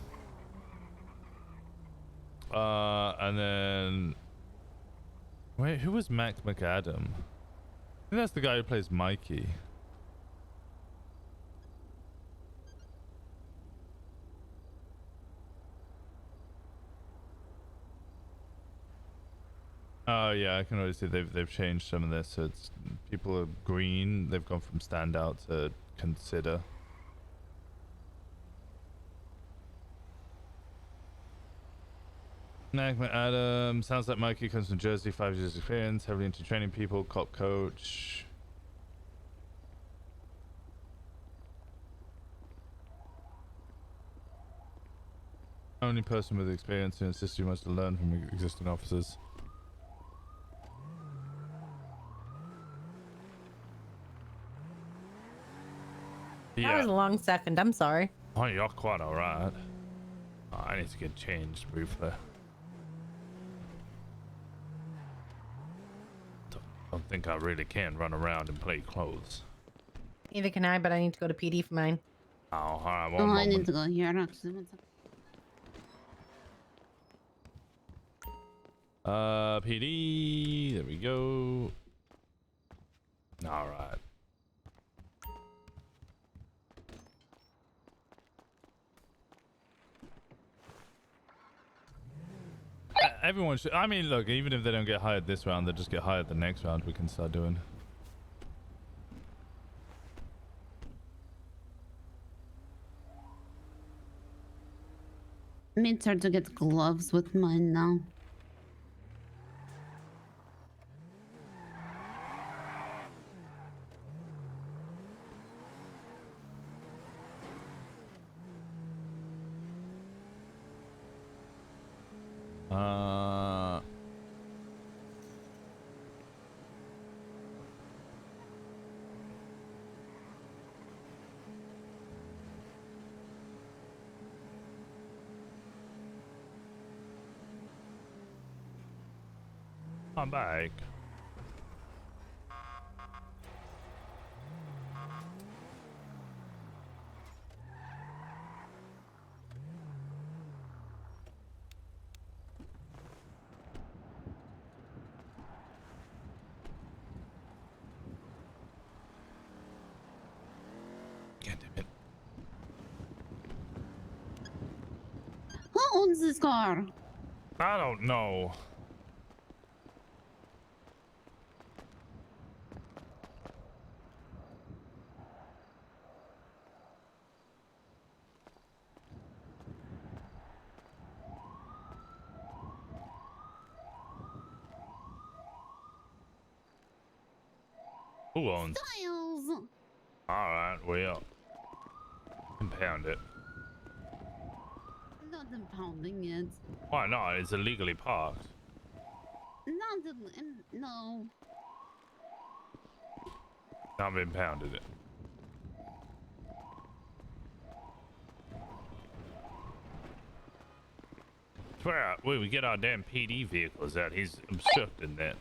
[SPEAKER 1] And then... Wait, who was Mac McAdam? I think that's the guy who plays Mikey. Oh yeah, I can already see they've changed some of this. So it's people are green. They've gone from standout to consider. Magma Adam sounds like Mikey comes from Jersey, 5 years experience, heavily into training people, cop coach. Only person with experience who insists you must learn from existing officers.
[SPEAKER 2] That was a long second. I'm sorry.
[SPEAKER 1] Oh, you're quite alright. Oh, I need to get changed briefly. Don't think I really can run around and play clothes.
[SPEAKER 2] Neither can I, but I need to go to PD for mine.
[SPEAKER 1] Oh, alright,
[SPEAKER 9] Oh, I need to go here. Actually, one second.
[SPEAKER 1] PD, there we go. Alright. Everyone should, I mean, look, even if they don't get hired this round, they'll just get hired the next round. We can start doing.
[SPEAKER 9] I made sure to get gloves with mine now.
[SPEAKER 1] I'm back. God damn it.
[SPEAKER 9] Who owns this car?
[SPEAKER 1] I don't know. Who owns?
[SPEAKER 9] Styles.
[SPEAKER 1] Alright, we up. Compound it.
[SPEAKER 9] not impounding it.
[SPEAKER 1] Why not? It's illegally parked.
[SPEAKER 9] No.
[SPEAKER 1] I've impounded it. Where we get our damn PD vehicles out. He's obstructing that.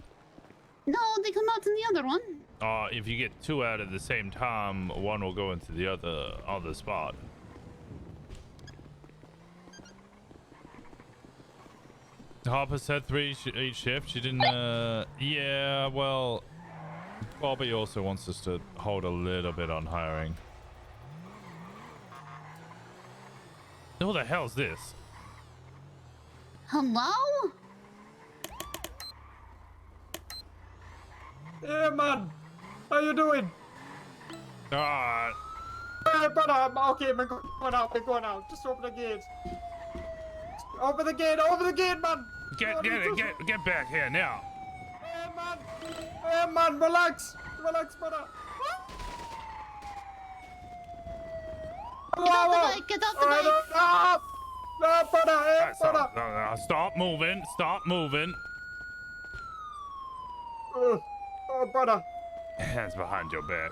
[SPEAKER 9] No, they come out in the other one.
[SPEAKER 1] If you get two out at the same time, one will go into the other spot. Harper said 3 each shift. She didn't. Yeah. Well, Bobby also wants us to hold a little bit on hiring. Who the hell's this?
[SPEAKER 9] Hello?
[SPEAKER 18] Hey, man. How you doing?
[SPEAKER 1] Ah.
[SPEAKER 18] Hey, brother. Okay, we're going out. We're going out. Just open the gate. Open the gate. Open the gate, man.
[SPEAKER 1] Get back here now.
[SPEAKER 18] Hey, man. Hey, man. Relax. Relax, brother.
[SPEAKER 9] Get off the bike. Get off the bike.
[SPEAKER 18] No, brother. Hey, brother.
[SPEAKER 1] No, stop moving. Stop moving.
[SPEAKER 18] Oh, brother.
[SPEAKER 1] Hands behind your back.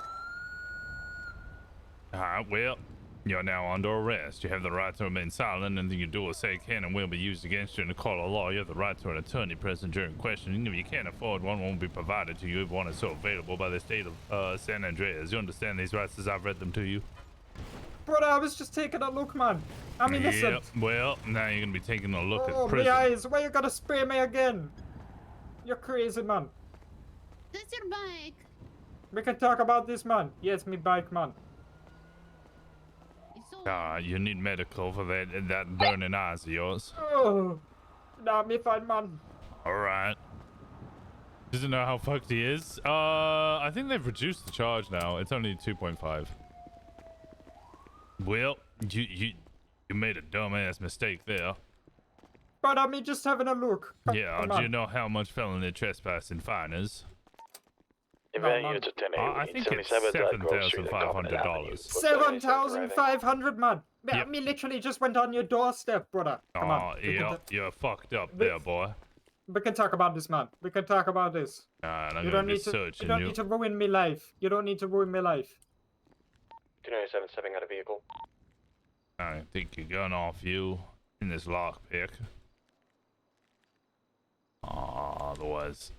[SPEAKER 1] Alright, well, you're now under arrest. You have the right to remain silent. Anything you do or say can and will be used against you in a court of law. You have the right to an attorney present during questioning. If you can't afford one, won't be provided to you if one is so available by the state of San Andreas. You understand these rights as I've read them to you?
[SPEAKER 18] Brother, I was just taking a look, man. I'm innocent.
[SPEAKER 1] Yep, well, now you're gonna be taking a look at
[SPEAKER 18] Oh,
[SPEAKER 1] prison.
[SPEAKER 18] my eyes. Why you gotta spray me again? You're crazy, man.
[SPEAKER 9] That's your bike.
[SPEAKER 18] We can talk about this, man. Yes, me bike, man.
[SPEAKER 1] You need medical for that burning eyes of yours.
[SPEAKER 18] Oh, nah, me fine, man.
[SPEAKER 1] Alright. Doesn't know how fucked he is. I think they've reduced the charge now. It's only 2.5. Well, you made a dumbass mistake there.
[SPEAKER 18] But I'm just having a look.
[SPEAKER 1] Yeah,
[SPEAKER 18] Come
[SPEAKER 1] do you
[SPEAKER 18] on.
[SPEAKER 1] know how much felony trespassing fine is?
[SPEAKER 16] Event units of 10
[SPEAKER 1] I think it's $7,500.
[SPEAKER 18] 7,500, man.
[SPEAKER 1] Yep.
[SPEAKER 18] Me literally just went on your doorstep, brother. Come on.
[SPEAKER 1] Yeah, you're fucked up there, boy.
[SPEAKER 18] We can talk about this, man. We can talk about this.
[SPEAKER 1] Alright, I'm
[SPEAKER 18] You
[SPEAKER 1] gonna
[SPEAKER 18] don't
[SPEAKER 1] be
[SPEAKER 18] need to. You
[SPEAKER 1] searching
[SPEAKER 18] don't
[SPEAKER 1] you.
[SPEAKER 18] need to ruin me life. You don't need to ruin my life.
[SPEAKER 8] 297 stepping out of vehicle.
[SPEAKER 1] I think your gun off you in this lockpick. Otherwise,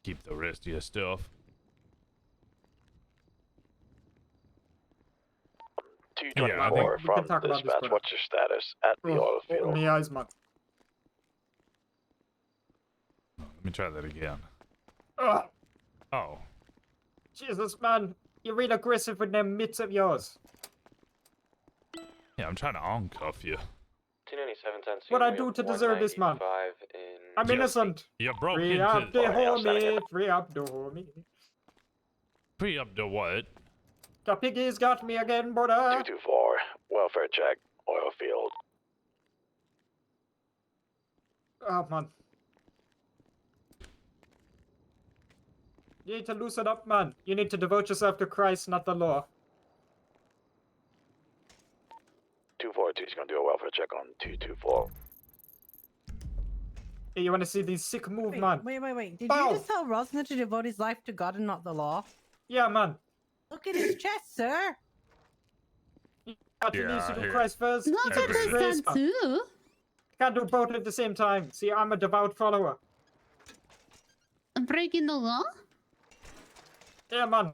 [SPEAKER 1] keep the rest of your stuff.
[SPEAKER 16] 224
[SPEAKER 18] we can
[SPEAKER 16] from
[SPEAKER 18] talk about this,
[SPEAKER 16] dispatch.
[SPEAKER 18] brother.
[SPEAKER 16] What's your status at the oil field?
[SPEAKER 18] Open me eyes, man.
[SPEAKER 1] Let me try that again.
[SPEAKER 18] Ugh.
[SPEAKER 1] Oh.
[SPEAKER 18] Jesus, man. You're real aggressive with them mitts of yours.
[SPEAKER 1] Yeah, I'm trying to uncuff you.
[SPEAKER 8] 297 10.
[SPEAKER 18] What I do to deserve this, man? I'm innocent.
[SPEAKER 1] You broke
[SPEAKER 18] Free
[SPEAKER 1] into
[SPEAKER 18] up the homie. Free up the homie.
[SPEAKER 1] Free up the what?
[SPEAKER 18] The piggy's got me again, brother.
[SPEAKER 16] 224, welfare check, oil field.
[SPEAKER 18] Oh, man. You need to loosen up, man. You need to devote yourself to Christ, not the law.
[SPEAKER 16] 242 is gonna do a welfare check on 224.
[SPEAKER 18] Hey, you want to see these sick move, man?
[SPEAKER 2] Wait. Did
[SPEAKER 18] Bow.
[SPEAKER 2] you just tell Rosner to devote his life to God and not the law?
[SPEAKER 18] Yeah, man.
[SPEAKER 2] Look at his chest, sir.
[SPEAKER 18] At
[SPEAKER 1] Yeah,
[SPEAKER 18] least you do
[SPEAKER 1] here.
[SPEAKER 18] Christ first.
[SPEAKER 9] Look
[SPEAKER 18] It's a
[SPEAKER 9] at this
[SPEAKER 18] disgrace, man.
[SPEAKER 9] tattoo.
[SPEAKER 18] Can't do both at the same time. See, I'm a devout follower.
[SPEAKER 9] Breaking the law?
[SPEAKER 18] Yeah, man.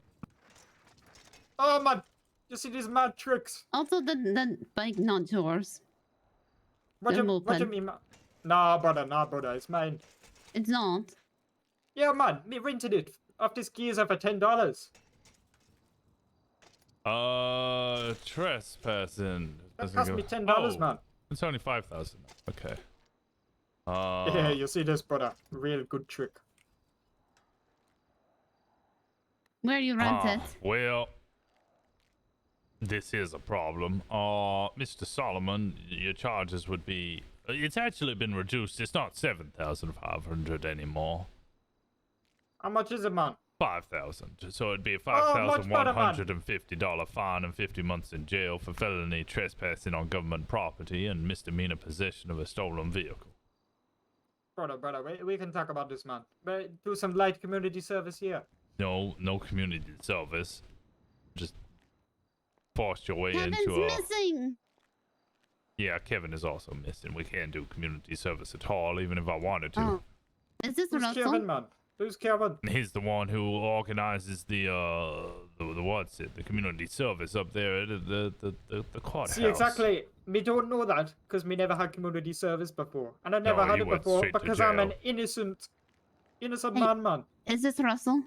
[SPEAKER 18] Oh, man. You see these mad tricks?
[SPEAKER 9] Also, that bike not yours.
[SPEAKER 18] What
[SPEAKER 9] The
[SPEAKER 18] you
[SPEAKER 9] moped.
[SPEAKER 18] mean, man? Nah, brother. It's mine.
[SPEAKER 9] It's not.
[SPEAKER 18] Yeah, man. Me rented it off this geezer for $10.
[SPEAKER 1] Trespassing.
[SPEAKER 18] That cost me $10, man.
[SPEAKER 1] It's only 5,000. Okay.
[SPEAKER 18] Yeah, you see this, brother. Real good trick.
[SPEAKER 9] Where you rent it?
[SPEAKER 1] Well, this is a problem. Mr. Solomon, your charges would be... It's actually been reduced. It's not 7,500 anymore.
[SPEAKER 18] How much is it, man?
[SPEAKER 1] 5,000. So it'd be a
[SPEAKER 18] Oh, much better, man.
[SPEAKER 1] $5,150 fine and 50 months in jail for felony trespassing on government property and misdemeanor possession of a stolen vehicle.
[SPEAKER 18] Brother, we can talk about this, man. But do some light community service here.
[SPEAKER 1] No community service. Just forced your way
[SPEAKER 9] Kevin's
[SPEAKER 1] into a...
[SPEAKER 9] missing.
[SPEAKER 1] Yeah, Kevin is also missing. We can't do community service at all, even if I wanted to.
[SPEAKER 9] Oh. Is this
[SPEAKER 18] Who's
[SPEAKER 9] Russell?
[SPEAKER 18] Kevin, man? Who's Kevin?
[SPEAKER 1] He's the one who organizes the what's it? The community service up there at the courthouse.
[SPEAKER 18] See, exactly. Me don't know that because me never had community service before, and I never
[SPEAKER 1] No,
[SPEAKER 18] had
[SPEAKER 1] you
[SPEAKER 18] it
[SPEAKER 1] went
[SPEAKER 18] before
[SPEAKER 1] straight to
[SPEAKER 18] because I'm an
[SPEAKER 1] jail.
[SPEAKER 18] innocent
[SPEAKER 9] Hey,
[SPEAKER 18] man.
[SPEAKER 9] Is this Russell?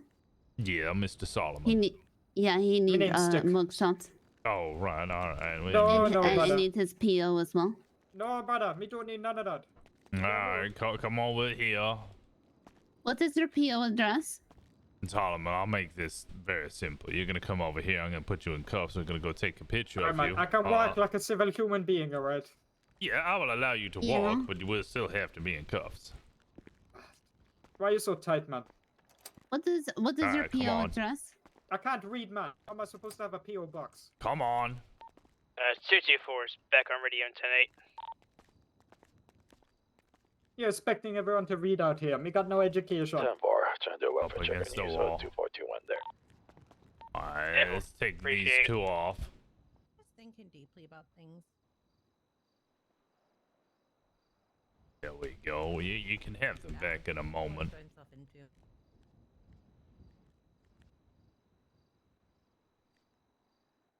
[SPEAKER 1] Yeah, Mr. Solomon.
[SPEAKER 9] He need. Yeah, he needs
[SPEAKER 18] name's Stick.
[SPEAKER 9] mugshot.
[SPEAKER 1] Oh, right, all right.
[SPEAKER 18] No,
[SPEAKER 9] And he
[SPEAKER 18] brother.
[SPEAKER 9] needs his PO as well.
[SPEAKER 18] No, brother, me don't need none of that.
[SPEAKER 1] All right, come over here.
[SPEAKER 9] What is your PO address?
[SPEAKER 1] Solomon, I'll make this very simple. You're gonna come over here. I'm gonna put you in cuffs. We're gonna go take a picture
[SPEAKER 18] Alright,
[SPEAKER 1] of
[SPEAKER 18] man,
[SPEAKER 1] you.
[SPEAKER 18] I can walk like a civil human being, alright?
[SPEAKER 1] Yeah, I will allow you to
[SPEAKER 9] Yeah.
[SPEAKER 1] walk, but you will still have to be in cuffs.
[SPEAKER 18] Why are you so tight, man?
[SPEAKER 9] What is your
[SPEAKER 1] Alright, come
[SPEAKER 9] PO
[SPEAKER 1] on.
[SPEAKER 9] address?
[SPEAKER 18] I can't read, man. How am I supposed to have a PO box?
[SPEAKER 1] Come on.
[SPEAKER 5] 224 is back on radio tonight.
[SPEAKER 18] You're expecting everyone to read out here. Me got no education.
[SPEAKER 16] 10-4, trying to do a welfare check
[SPEAKER 1] against
[SPEAKER 16] and
[SPEAKER 1] the
[SPEAKER 16] use
[SPEAKER 1] wall.
[SPEAKER 16] 2421 there.
[SPEAKER 1] All right,
[SPEAKER 5] Yeah,
[SPEAKER 1] let's take these
[SPEAKER 5] appreciate it.
[SPEAKER 1] two off.
[SPEAKER 2] Just thinking deeply about things.
[SPEAKER 1] There we go. You can have them back in a moment.
[SPEAKER 2] Turn stuff into.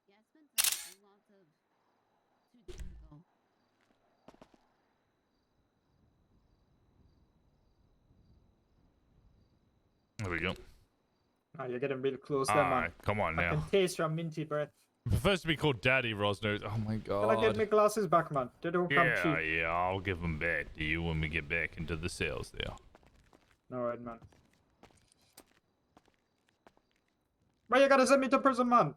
[SPEAKER 9] Yeah, I spent a lot of 2 days ago.
[SPEAKER 1] There we go.
[SPEAKER 18] Ah, you're getting real close
[SPEAKER 1] All
[SPEAKER 18] there, man.
[SPEAKER 1] right, come on
[SPEAKER 18] I
[SPEAKER 1] now.
[SPEAKER 18] can taste your minty breath.
[SPEAKER 1] Prefers to be called Daddy Rosner. Oh my
[SPEAKER 18] Can I get
[SPEAKER 1] god.
[SPEAKER 18] my glasses back, man? They don't come
[SPEAKER 1] Yeah,
[SPEAKER 18] cheap.
[SPEAKER 1] yeah, I'll give them back to you when we get back into the cells there.
[SPEAKER 18] Alright, man. Why you gotta send me to prison, man?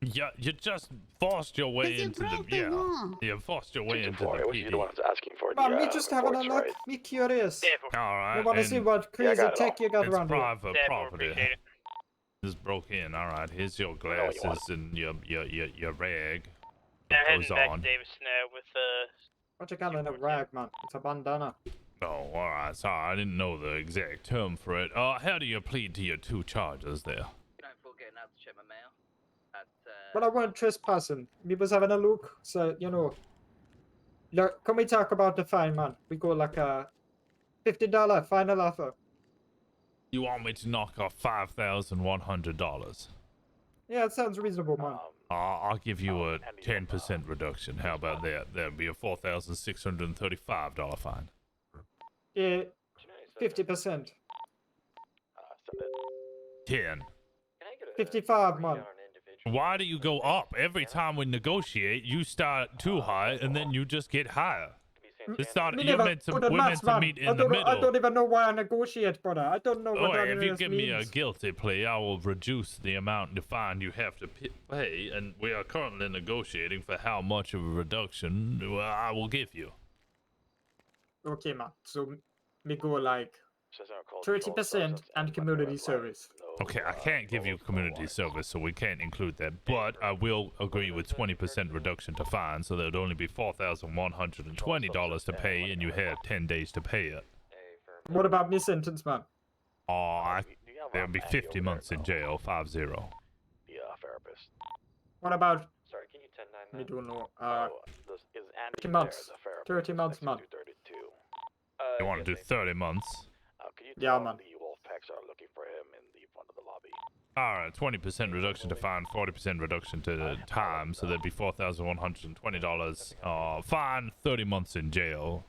[SPEAKER 1] Yeah, you just forced your way
[SPEAKER 9] Because you
[SPEAKER 1] into the
[SPEAKER 9] broke the law.
[SPEAKER 1] You forced your way into the
[SPEAKER 16] 224, it was you the
[SPEAKER 1] PD.
[SPEAKER 16] one who's asking for
[SPEAKER 18] Man,
[SPEAKER 16] the
[SPEAKER 18] me just having a
[SPEAKER 16] reports,
[SPEAKER 18] look.
[SPEAKER 16] right?
[SPEAKER 18] Me curious.
[SPEAKER 1] All right.
[SPEAKER 18] I wanna see
[SPEAKER 1] and
[SPEAKER 18] what
[SPEAKER 16] Yeah, I
[SPEAKER 18] crazy
[SPEAKER 16] got it
[SPEAKER 18] tech
[SPEAKER 16] all.
[SPEAKER 18] you got
[SPEAKER 1] it's
[SPEAKER 18] around here.
[SPEAKER 1] private
[SPEAKER 5] Yeah,
[SPEAKER 1] property.
[SPEAKER 5] appreciate it.
[SPEAKER 1] Just broke in. All right, here's your
[SPEAKER 16] know what you
[SPEAKER 1] glasses
[SPEAKER 16] want.
[SPEAKER 1] and your rag.
[SPEAKER 5] Now
[SPEAKER 1] That
[SPEAKER 5] heading
[SPEAKER 1] goes
[SPEAKER 5] back
[SPEAKER 1] on.
[SPEAKER 5] to Davis now with
[SPEAKER 18] What you got in a rag, man? It's a bandana.
[SPEAKER 1] Oh, all right. Sorry, I didn't know the exact term for it. How do you plead to your 2 charges there?
[SPEAKER 18] But I weren't trespassing. Me was having a look, so, you know. Look, can we talk about the fine, man? We go like a $50 final offer.
[SPEAKER 1] You want me to knock off $5,100?
[SPEAKER 18] Yeah, it sounds reasonable, man.
[SPEAKER 1] I'll give you a 10% reduction. How about that? That'd be a $4,635 fine.
[SPEAKER 18] Yeah, 50%.
[SPEAKER 1] 10.
[SPEAKER 18] 55, man.
[SPEAKER 1] Why do you go up? Every time we negotiate, you start too high and then you just get higher. It's not,
[SPEAKER 18] Me
[SPEAKER 1] you're
[SPEAKER 18] never
[SPEAKER 1] meant to,
[SPEAKER 18] do the
[SPEAKER 1] we're
[SPEAKER 18] maths,
[SPEAKER 1] meant to
[SPEAKER 18] man.
[SPEAKER 1] meet
[SPEAKER 18] I
[SPEAKER 1] in the
[SPEAKER 18] don't know- I
[SPEAKER 1] middle.
[SPEAKER 18] don't even know why I negotiate, brother. I don't know what
[SPEAKER 1] Oh,
[SPEAKER 18] that
[SPEAKER 1] if you
[SPEAKER 18] means.
[SPEAKER 1] give me a guilty plea, I will reduce the amount of fine you have to pay, and we are currently negotiating for how much of a reduction I will give you.
[SPEAKER 18] Okay, man. So, me go like 30% and community service.
[SPEAKER 1] Okay, I can't give you community service, so we can't include that, but I will agree with 20% reduction to fine, so there would only be $4,120 to pay, and you have 10 days to pay it.
[SPEAKER 18] What about me sentence, man?
[SPEAKER 1] There'll be 50 months in jail, 50.
[SPEAKER 16] Yeah, therapist.
[SPEAKER 18] What about?
[SPEAKER 17] Sorry, can you 10-9
[SPEAKER 18] Me
[SPEAKER 17] that?
[SPEAKER 18] don't know.
[SPEAKER 16] Is Andy
[SPEAKER 18] 30 months.
[SPEAKER 16] there, the therapist?
[SPEAKER 18] 30 months, man.
[SPEAKER 16] 32.
[SPEAKER 1] You want to do 30 months?
[SPEAKER 16] Can you
[SPEAKER 18] Yeah,
[SPEAKER 16] tell
[SPEAKER 18] man.
[SPEAKER 16] the wolf packs are looking for him in the front of the lobby?
[SPEAKER 1] Alright, 20% reduction to fine, 40% reduction to time, so that'd be $4,120. Fine, 30 months in jail.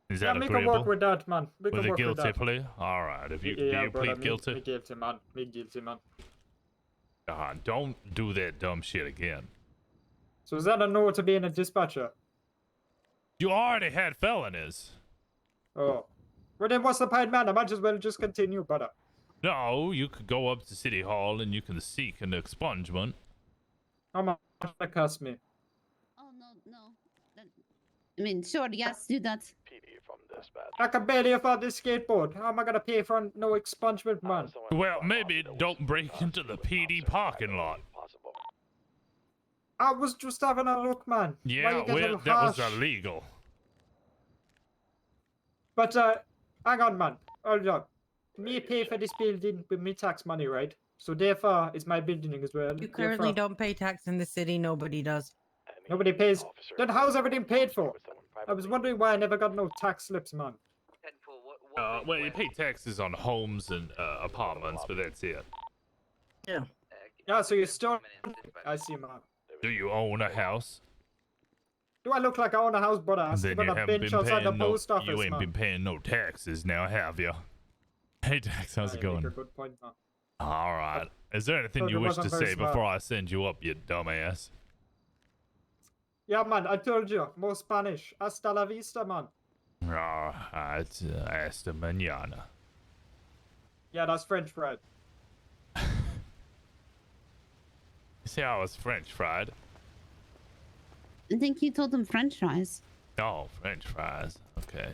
[SPEAKER 1] Is
[SPEAKER 18] Yeah,
[SPEAKER 1] that
[SPEAKER 18] we can
[SPEAKER 1] agreeable?
[SPEAKER 18] work with that, man. We can
[SPEAKER 1] With a
[SPEAKER 18] work with
[SPEAKER 1] guilty
[SPEAKER 18] that.
[SPEAKER 1] plea? Alright, if you do
[SPEAKER 18] Yeah,
[SPEAKER 1] you
[SPEAKER 18] brother,
[SPEAKER 1] plead guilty?
[SPEAKER 18] Me guilty, man. Me guilty, man.
[SPEAKER 1] Don't do that dumb shit again.
[SPEAKER 18] So is that a no to being a dispatcher?
[SPEAKER 1] You already had felonies.
[SPEAKER 18] Oh. Well, then what's the point, man? I might as well just continue, brother.
[SPEAKER 1] No, you could go up to City Hall and you can seek an expungement.
[SPEAKER 18] How much that cost me?
[SPEAKER 9] Oh, no. I mean, sure, yes, do that.
[SPEAKER 16] PD from the dispatch.
[SPEAKER 18] I can barely afford this skateboard. How am I gonna pay for no expungement, man?
[SPEAKER 1] Well, maybe don't break into the PD parking lot.
[SPEAKER 18] I was just having a look, man. Why
[SPEAKER 1] Yeah,
[SPEAKER 18] you get
[SPEAKER 1] well,
[SPEAKER 18] all
[SPEAKER 1] that was
[SPEAKER 18] harsh?
[SPEAKER 1] illegal.
[SPEAKER 18] But hang on, man. Hold up. Me pay for this building with me tax money, right? So therefore, it's my building as well.
[SPEAKER 2] You currently
[SPEAKER 18] Therefore,
[SPEAKER 2] don't pay tax in the city. Nobody does.
[SPEAKER 18] nobody pays. Then how's everything paid for? I was wondering why I never got no tax slips, man.
[SPEAKER 1] Well, you pay taxes on homes and apartments, but that's it.
[SPEAKER 18] Yeah. Yeah, so you still... I see, man.
[SPEAKER 1] Do you own a house?
[SPEAKER 18] Do I look like I own a house, brother? I sleep
[SPEAKER 1] Then
[SPEAKER 18] on
[SPEAKER 1] you
[SPEAKER 18] a
[SPEAKER 1] haven't
[SPEAKER 18] bench
[SPEAKER 1] been
[SPEAKER 18] outside the
[SPEAKER 1] paying no.
[SPEAKER 18] post office,
[SPEAKER 1] You ain't
[SPEAKER 18] man.
[SPEAKER 1] been paying no taxes now, have you? Hey, Dax, how's it
[SPEAKER 18] You make
[SPEAKER 1] going?
[SPEAKER 18] a good point, man.
[SPEAKER 1] All right. Is there anything
[SPEAKER 18] Thought
[SPEAKER 1] you
[SPEAKER 18] it
[SPEAKER 1] wish to
[SPEAKER 18] wasn't very
[SPEAKER 1] say
[SPEAKER 18] smart.
[SPEAKER 1] before I send you up, you dumbass?
[SPEAKER 18] Yeah, man, I told you. More Spanish. Hasta la vista, man.
[SPEAKER 1] All right. Hasta mañana.
[SPEAKER 18] Yeah, that's French fried.
[SPEAKER 1] See how it's French fried?
[SPEAKER 9] I think you told them French fries.
[SPEAKER 1] Oh, French fries. Okay.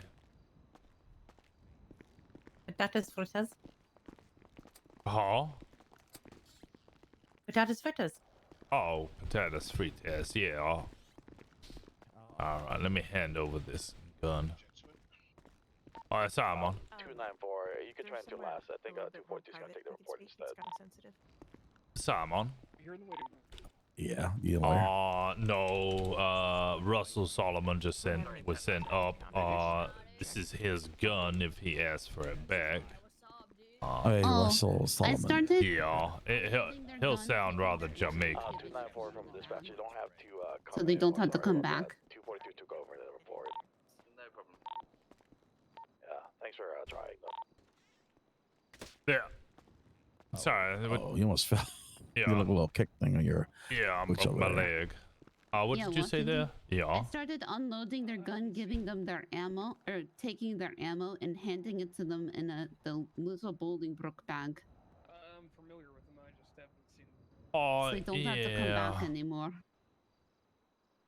[SPEAKER 2] Patatas fritas.
[SPEAKER 1] Huh?
[SPEAKER 2] Patatas fritas.
[SPEAKER 1] Oh, potatoes fritas. Yeah. All right. Let me hand over this gun. All right, Simon.
[SPEAKER 16] 294. You can transfer last. I think 242 is gonna take the report instead.
[SPEAKER 1] Simon.
[SPEAKER 3] Yeah, either way.
[SPEAKER 1] No. Russell Solomon just was sent up. This is his gun if he asks for it back.
[SPEAKER 3] Hey, Russell Solomon.
[SPEAKER 9] I started.
[SPEAKER 1] Yeah, he'll sound rather Jamaican.
[SPEAKER 16] 294 from dispatch. You don't have to come
[SPEAKER 9] So they
[SPEAKER 16] in
[SPEAKER 9] don't have
[SPEAKER 16] once
[SPEAKER 9] to
[SPEAKER 16] our,
[SPEAKER 9] come back.
[SPEAKER 16] 242 took over the report.
[SPEAKER 4] No problem.
[SPEAKER 16] Yeah, thanks for trying.
[SPEAKER 1] Yeah. Sorry.
[SPEAKER 3] Oh, you almost fell.
[SPEAKER 1] Yeah.
[SPEAKER 3] You look a little kick thing on your.
[SPEAKER 1] Yeah, I
[SPEAKER 3] Which
[SPEAKER 1] broke my
[SPEAKER 3] over there?
[SPEAKER 1] leg. What
[SPEAKER 9] Yeah,
[SPEAKER 1] did you say
[SPEAKER 9] walking
[SPEAKER 1] there? Yeah.
[SPEAKER 9] I started unloading their gun, giving them their ammo, or taking their ammo and handing it to them in the little Bolingbrook bag.
[SPEAKER 6] I'm familiar with them. I just haven't seen them.
[SPEAKER 1] Oh,
[SPEAKER 9] So they don't have to come back anymore.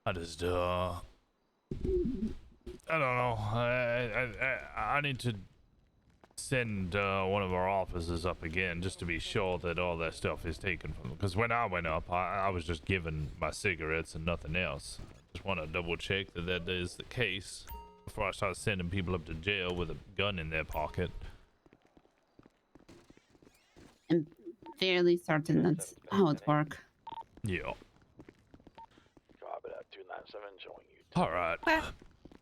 [SPEAKER 1] I just I don't know. I need to send one of our officers up again just to be sure that all that stuff is taken from them. Because when I went up, I was just given my cigarettes and nothing else. I just want to double check that that is the case before I start sending people up to jail with a gun in their pocket.
[SPEAKER 9] I'm fairly certain that's how it works.
[SPEAKER 1] Yeah.
[SPEAKER 16] Drop it at 297 showing you.
[SPEAKER 1] All right.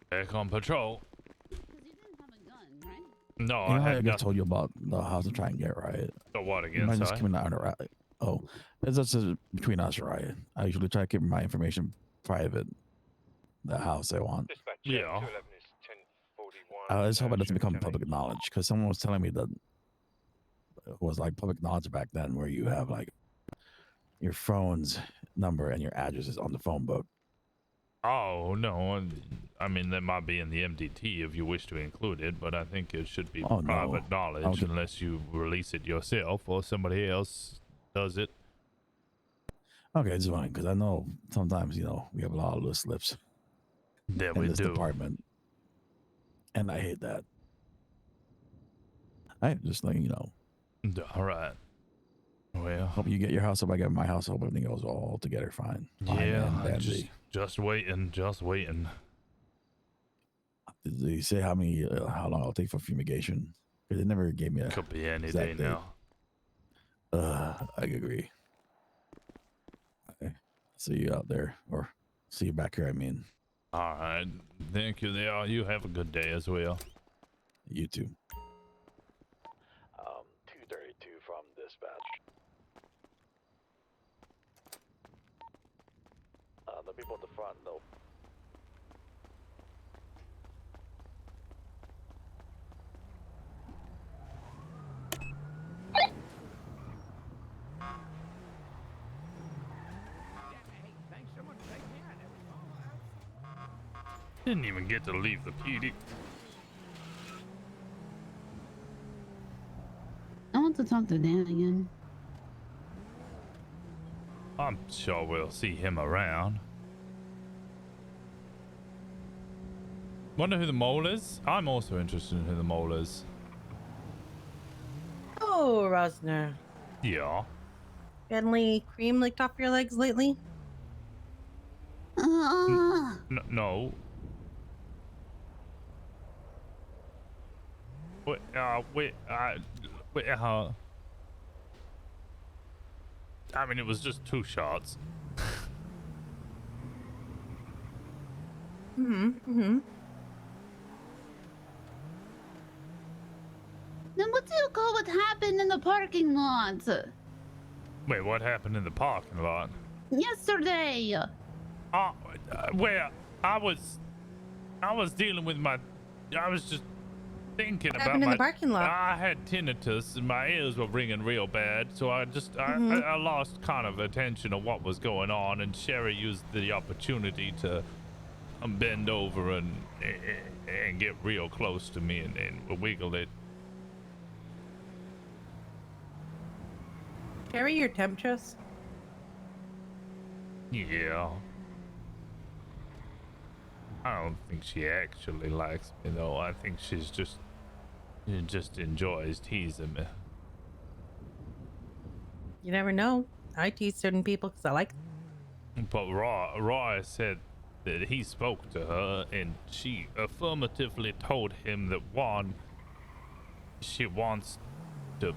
[SPEAKER 1] Back on patrol. No,
[SPEAKER 3] You know
[SPEAKER 1] I
[SPEAKER 3] how I
[SPEAKER 1] had
[SPEAKER 3] just
[SPEAKER 1] nothing.
[SPEAKER 3] told you about the house I'm trying to get, right?
[SPEAKER 1] So what
[SPEAKER 3] You
[SPEAKER 1] again,
[SPEAKER 3] might just
[SPEAKER 1] sorry?
[SPEAKER 3] come in under right. Oh, it's just between us, right? I usually try to keep my information private. The house I want.
[SPEAKER 1] Yeah.
[SPEAKER 3] I just hope it doesn't become public knowledge because someone was telling me that it was like public knowledge back then where you have like your phone's number and your address is on the phone book.
[SPEAKER 1] Oh, no. I mean, that might be in the MDT if you wish to include it, but I think it should be
[SPEAKER 3] Oh, no.
[SPEAKER 1] private knowledge
[SPEAKER 3] Okay.
[SPEAKER 1] unless you release it yourself or somebody else does it.
[SPEAKER 3] Okay, it's fine because I know sometimes we have a lot of loose lips
[SPEAKER 1] That
[SPEAKER 3] in
[SPEAKER 1] we
[SPEAKER 3] this
[SPEAKER 1] do.
[SPEAKER 3] department, and I hate that. I just letting you know.
[SPEAKER 1] All right. Well,
[SPEAKER 3] Hope you get your house up. I get my house up. Everything goes all together fine. Fine
[SPEAKER 1] yeah,
[SPEAKER 3] and dandy.
[SPEAKER 1] just waiting.
[SPEAKER 3] Did they say how long it'll take for fumigation? Because they never gave me a.
[SPEAKER 1] Could be any
[SPEAKER 3] exact
[SPEAKER 1] day
[SPEAKER 3] date.
[SPEAKER 1] now.
[SPEAKER 3] I agree. Okay. See you out there, or see you back here. I mean,
[SPEAKER 1] All right. Thank you. There. You have a good day as well.
[SPEAKER 3] you too.
[SPEAKER 16] 232 from dispatch. The people at the front, though.
[SPEAKER 1] Didn't even get to leave the PD.
[SPEAKER 9] I want to talk to Dan again.
[SPEAKER 1] I'm sure we'll see him around. Wonder who the mole is? I'm also interested in who the mole is.
[SPEAKER 2] Oh, Rosner.
[SPEAKER 1] Yeah.
[SPEAKER 2] Any cream licked off your legs lately?
[SPEAKER 1] No. Wait, I mean, it was just 2 shots.
[SPEAKER 2] Mm-hmm.
[SPEAKER 9] Then what do you call what happened in the parking lot
[SPEAKER 1] Wait, what happened in the parking lot?
[SPEAKER 9] yesterday?
[SPEAKER 1] Where I was dealing with I was just thinking
[SPEAKER 2] What
[SPEAKER 1] about
[SPEAKER 2] happened in the parking lot?
[SPEAKER 1] I had tinnitus and my ears were ringing real bad, so I lost kind of attention of what was going on, and Sherry used the opportunity to bend over and get real close to me and wiggle it.
[SPEAKER 2] Carry your temptress.
[SPEAKER 1] Yeah. I don't think she actually likes me though. I think she just enjoys teasing me.
[SPEAKER 2] You never know. I tease certain people because I like them.
[SPEAKER 1] But Roy said that he spoke to her and she affirmatively told him that she wants to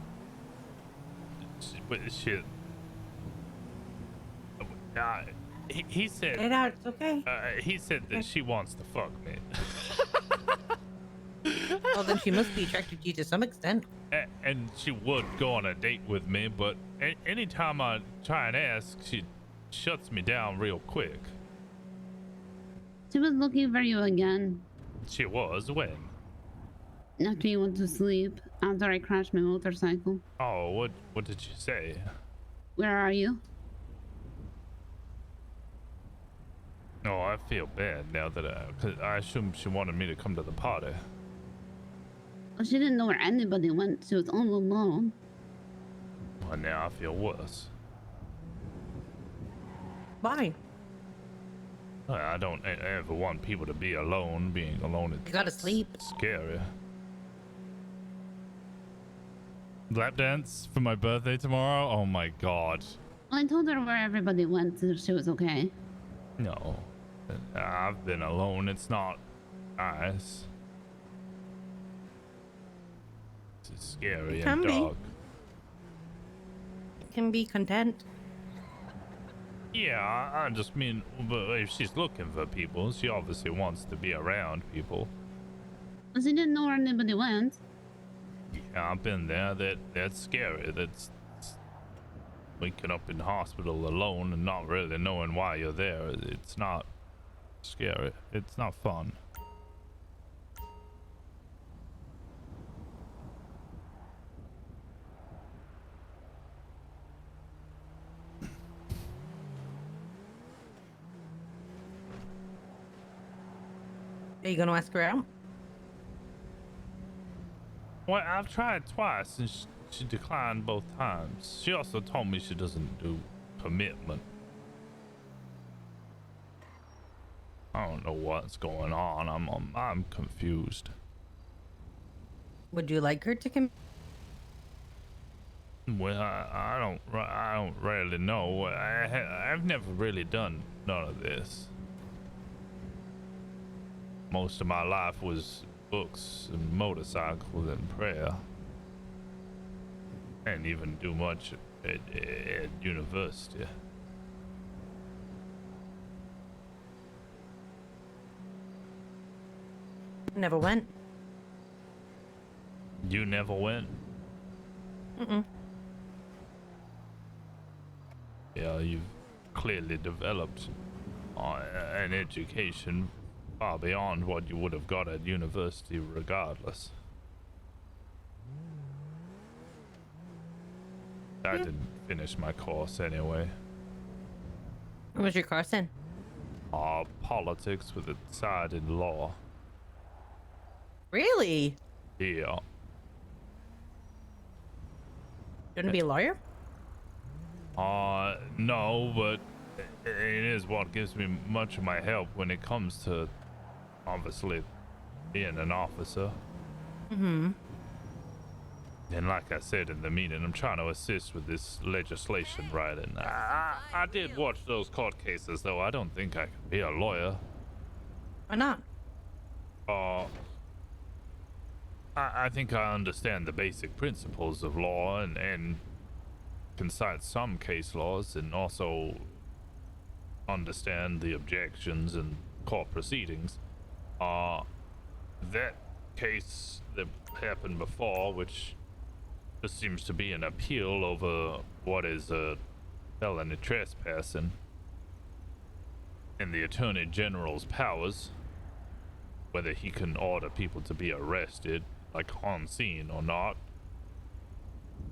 [SPEAKER 1] he said
[SPEAKER 2] Get it out, it's okay.
[SPEAKER 1] He said that she wants to fuck me.
[SPEAKER 2] Well, then she must be attracted to you to some extent.
[SPEAKER 1] And she would go on a date with me, but anytime I try and ask, she shuts me down real quick.
[SPEAKER 9] She was looking for you again.
[SPEAKER 1] She was? When?
[SPEAKER 9] After you went to sleep, after I crashed my motorcycle.
[SPEAKER 1] Oh, what did she say?
[SPEAKER 9] Where are you?
[SPEAKER 1] No, I feel bad now that cause I assumed she wanted me to come to the party.
[SPEAKER 9] Well, she didn't know where anybody went. She was all alone.
[SPEAKER 1] Well, now I feel worse.
[SPEAKER 2] Why?
[SPEAKER 1] I don't ever want people to be alone. Being alone is
[SPEAKER 2] You gotta sleep.
[SPEAKER 1] Scary. Lap dance for my birthday tomorrow? Oh my god.
[SPEAKER 9] Well, I told her where everybody went, so she was okay.
[SPEAKER 1] No. I've been alone. It's not nice. It's scary and dark.
[SPEAKER 2] Can be content.
[SPEAKER 1] Yeah, I just mean, but if she's looking for people, she obviously wants to be around people.
[SPEAKER 9] Well, she didn't know where anybody went.
[SPEAKER 1] Yeah, I've been there. That's scary. That's waking up in hospital alone and not really knowing why you're there. It's not scary. It's not fun.
[SPEAKER 2] Are you gonna ask her out?
[SPEAKER 1] Well, I've tried twice and she declined both times. She also told me she doesn't do commitment. I don't know what's going on. I'm confused.
[SPEAKER 2] Would you like her to come?
[SPEAKER 1] Well, I don't really know. I've never really done none of this. Most of my life was books and motorcycles and prayer. I didn't even do much at university.
[SPEAKER 2] Never went.
[SPEAKER 1] You never went?
[SPEAKER 2] Mm-mm.
[SPEAKER 1] Yeah, you've clearly developed an education far beyond what you would have got at university regardless. I didn't finish my course anyway.
[SPEAKER 2] What was your course in?
[SPEAKER 1] Politics with a side in law.
[SPEAKER 2] Really?
[SPEAKER 1] Yeah.
[SPEAKER 2] Gonna be a lawyer?
[SPEAKER 1] No, but it is what gives me much of my help when it comes to, obviously, being an officer.
[SPEAKER 2] Mm-hmm.
[SPEAKER 1] And like I said in the meeting, I'm trying to assist with this legislation writing. I did watch those court cases, though. I don't think I can be a lawyer.
[SPEAKER 2] Why not?
[SPEAKER 1] I think I understand the basic principles of law and can cite some case laws and also understand the objections and court proceedings. That case that happened before, which just seems to be an appeal over what is a felony trespassing and the Attorney General's powers, whether he can order people to be arrested, like on scene or not.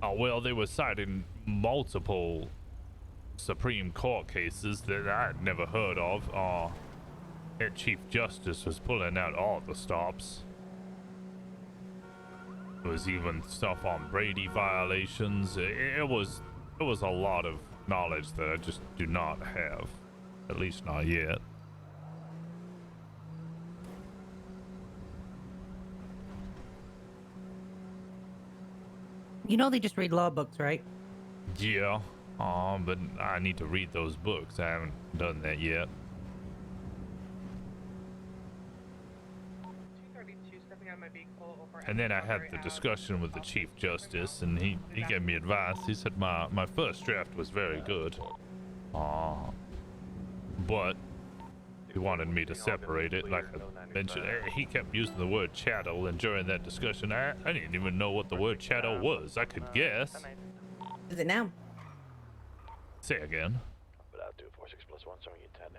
[SPEAKER 1] Well, they were citing multiple Supreme Court cases that I'd never heard of. That Chief Justice was pulling out all the stops. There was even stuff on Brady violations. It was a lot of knowledge that I just do not have, at least not yet.
[SPEAKER 2] You know they just read law books, right?
[SPEAKER 1] Yeah, but I need to read those books. I haven't done that yet.
[SPEAKER 7] 232, stepping out of my vehicle over
[SPEAKER 1] And then I had the discussion with the Chief Justice, and he gave me advice. He said my first draft was very good, but he wanted me to separate it. Like I mentioned, he kept using the word chattel, and during that discussion, I didn't even know what the word chattel was. I could guess.
[SPEAKER 2] Is it now?
[SPEAKER 1] Say again.
[SPEAKER 2] Well,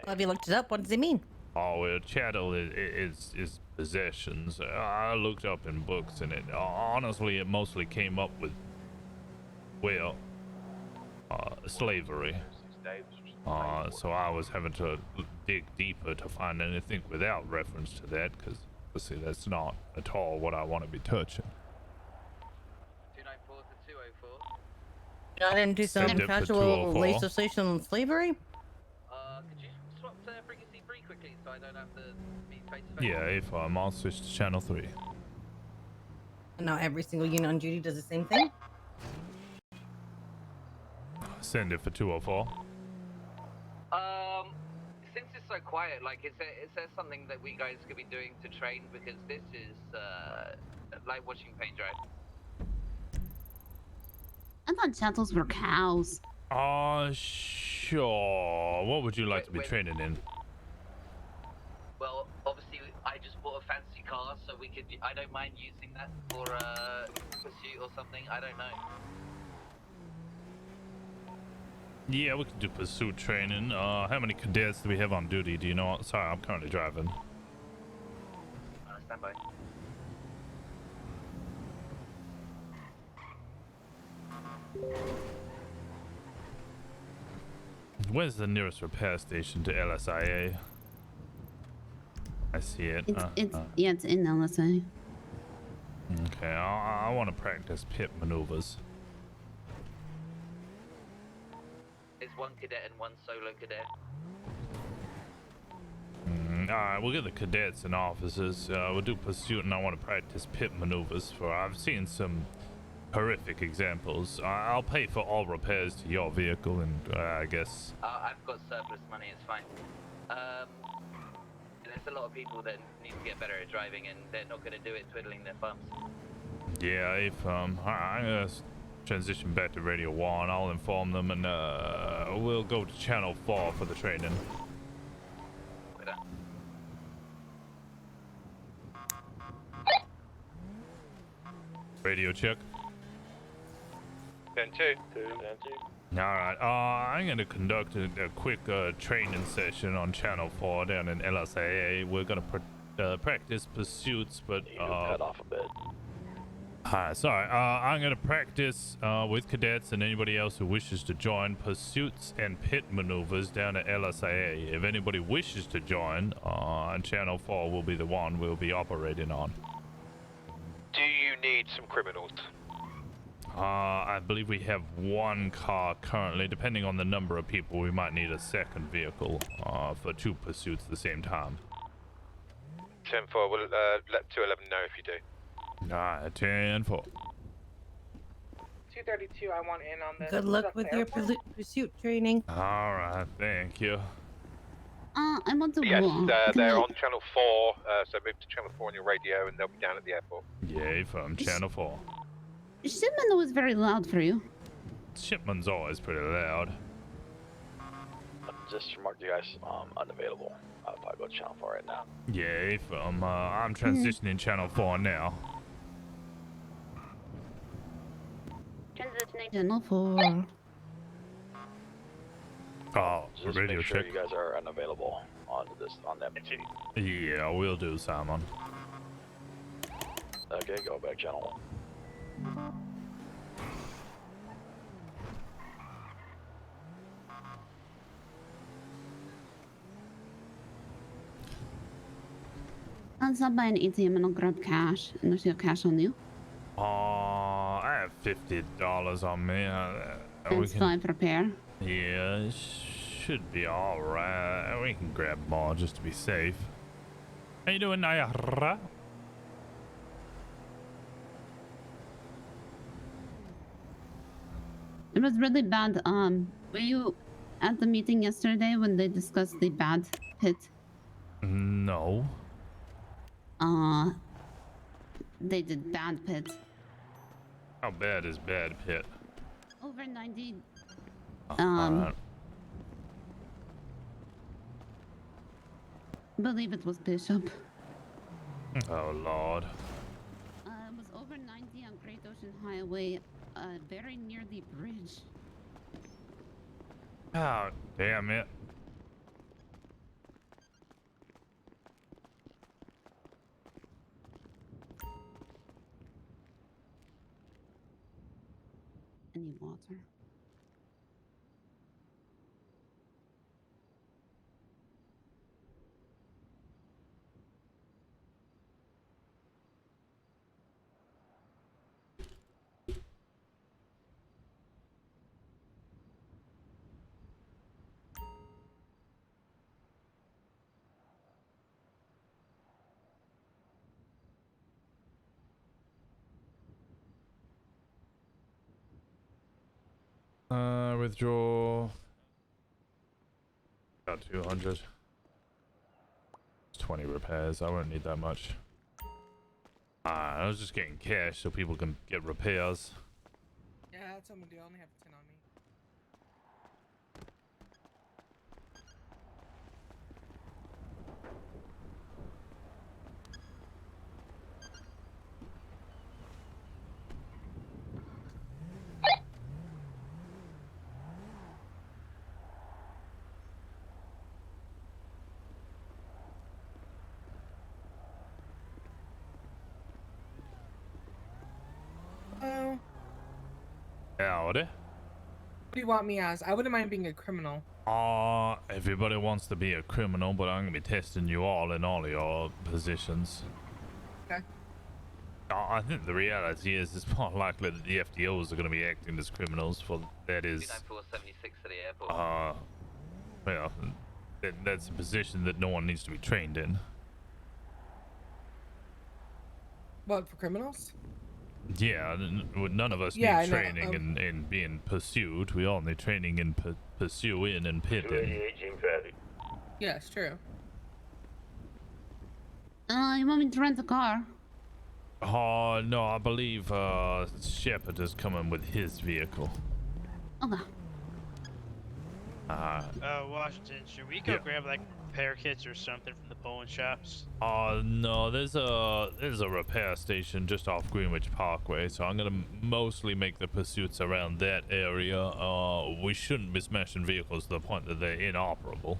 [SPEAKER 2] have you looked it up? What does it mean?
[SPEAKER 1] Oh, well, chattel is possessions. I looked up in books, and honestly, it mostly came up with, well, slavery. So I was having to dig deeper to find anything without reference to that, because obviously that's not at all what I want to be touching.
[SPEAKER 4] 294 to 204.
[SPEAKER 2] Got into some
[SPEAKER 1] Send it for
[SPEAKER 2] casual
[SPEAKER 1] 204.
[SPEAKER 2] legislation on slavery?
[SPEAKER 4] Could you swap to frequency 3 quickly so I don't have to be face to face?
[SPEAKER 1] Yeah, if I'll switch to channel 3.
[SPEAKER 2] And now every single unit on duty does the same thing?
[SPEAKER 1] Send it for 204.
[SPEAKER 4] Since it's so quiet, like, is there something that we guys could be doing to train? Because this is, like watching paint dry.
[SPEAKER 9] I thought chattels were cows.
[SPEAKER 1] Sure. What would you like to be training in?
[SPEAKER 4] Well, obviously, I just bought a fancy car, so we could. I don't mind using that for pursuit or something. I don't know.
[SPEAKER 1] Yeah, we could do pursuit training. How many cadets do we have on duty? Do you know? Sorry, I'm currently driving.
[SPEAKER 4] Stand by.
[SPEAKER 1] Where's the nearest repair station to LSIA? I see it.
[SPEAKER 9] Yeah, it's in LSA.
[SPEAKER 1] Okay, I want to practice pit maneuvers.
[SPEAKER 4] It's one cadet and one solo cadet.
[SPEAKER 1] Alright, we'll get the cadets and officers. We'll do pursuit, and I want to practice pit maneuvers. I've seen some horrific examples. I'll pay for all repairs to your vehicle, and I guess.
[SPEAKER 4] I've got surplus money. It's fine. There's a lot of people that need to get better at driving, and they're not going to do it twiddling their thumbs.
[SPEAKER 1] Yeah, if I'm gonna transition back to Radio 1, I'll inform them, and we'll go to Channel 4 for the training. Radio check.
[SPEAKER 17] 10-2.
[SPEAKER 1] Alright, I'm gonna conduct a quick training session on Channel 4 down in LSAA. We're gonna practice pursuits, but
[SPEAKER 16] cut off a bit.
[SPEAKER 1] Alright, sorry. I'm gonna practice with cadets and anybody else who wishes to join pursuits and pit maneuvers down at LSAA. If anybody wishes to join, Channel 4 will be the one we'll be operating on.
[SPEAKER 17] Do you need some criminals?
[SPEAKER 1] I believe we have one car currently. Depending on the number of people, we might need a second vehicle for 2 pursuits at the same time.
[SPEAKER 17] 10-4, we'll let 211 know if you do.
[SPEAKER 1] Alright, 10-4.
[SPEAKER 7] 232, I want in on this.
[SPEAKER 2] Good
[SPEAKER 7] Is
[SPEAKER 2] luck
[SPEAKER 7] that
[SPEAKER 2] with
[SPEAKER 7] the
[SPEAKER 2] your
[SPEAKER 7] airport?
[SPEAKER 2] pursuit training.
[SPEAKER 1] Alright, thank you.
[SPEAKER 9] I want to
[SPEAKER 17] Yes,
[SPEAKER 9] walk.
[SPEAKER 17] they're on channel 4, so move to channel 4 on your radio and they'll be down at the airport.
[SPEAKER 1] Yay from Channel 4.
[SPEAKER 9] Shipment was very loud for you.
[SPEAKER 1] Shipman's always pretty loud.
[SPEAKER 16] Just mark you guys unavailable. I'll probably go to channel 4 right now.
[SPEAKER 1] Yay from, I'm transitioning Channel 4 now.
[SPEAKER 9] Transitioning channel 4.
[SPEAKER 1] Oh,
[SPEAKER 16] Just
[SPEAKER 1] radio
[SPEAKER 16] make sure
[SPEAKER 1] check.
[SPEAKER 16] you guys are unavailable on that.
[SPEAKER 1] Yeah, we'll do, Simon.
[SPEAKER 16] Okay, go back channel 1.
[SPEAKER 9] I'll stop by an ATM and I'll grab cash. Unless you have cash on you.
[SPEAKER 1] I have $50 on me.
[SPEAKER 9] And 5 repair.
[SPEAKER 1] Yeah, it should be alright. We can grab more just to be safe. How you doing, Nayara?
[SPEAKER 9] It was really bad. Were you at the meeting yesterday when they discussed the bad pit?
[SPEAKER 1] No.
[SPEAKER 9] They did bad pit.
[SPEAKER 1] How bad is bad pit?
[SPEAKER 9] Over 90.
[SPEAKER 1] Alright.
[SPEAKER 9] Believe it was Bishop.
[SPEAKER 1] Oh lord.
[SPEAKER 9] It was over 90 on Great Ocean Highway, very near the bridge.
[SPEAKER 1] Oh, damn it.
[SPEAKER 9] Any water?
[SPEAKER 1] Withdraw. About 200. 20 repairs. I won't need that much. I was just getting cash so people can get repairs.
[SPEAKER 7] Yeah, that's what I'm gonna do. I only have 10 on me. Oh.
[SPEAKER 1] Howdy.
[SPEAKER 7] What do you want me as? I wouldn't mind being a criminal.
[SPEAKER 1] Everybody wants to be a criminal, but I'm gonna be testing you all in all of your positions.
[SPEAKER 7] Okay.
[SPEAKER 1] I think the reality is it's more likely that the FDOs are gonna be acting as criminals for that is
[SPEAKER 4] 476 to the airport.
[SPEAKER 1] well, that's a position that no one needs to be trained in.
[SPEAKER 7] What, for criminals?
[SPEAKER 1] Yeah, none of us
[SPEAKER 7] Yeah, I
[SPEAKER 1] need
[SPEAKER 7] know,
[SPEAKER 1] training in being pursued. We all need training in pursuing and pitting.
[SPEAKER 7] Yeah, it's true.
[SPEAKER 9] You want me to rent a car?
[SPEAKER 1] Oh, no, I believe Shepard is coming with his vehicle.
[SPEAKER 9] Okay.
[SPEAKER 5] Washington, should we go
[SPEAKER 1] Yeah.
[SPEAKER 5] grab like repair kits or something from the Poland shops?
[SPEAKER 1] No, there's a repair station just off Greenwich Parkway, so I'm gonna mostly make the pursuits around that area. We shouldn't be smashing vehicles to the point that they're inoperable.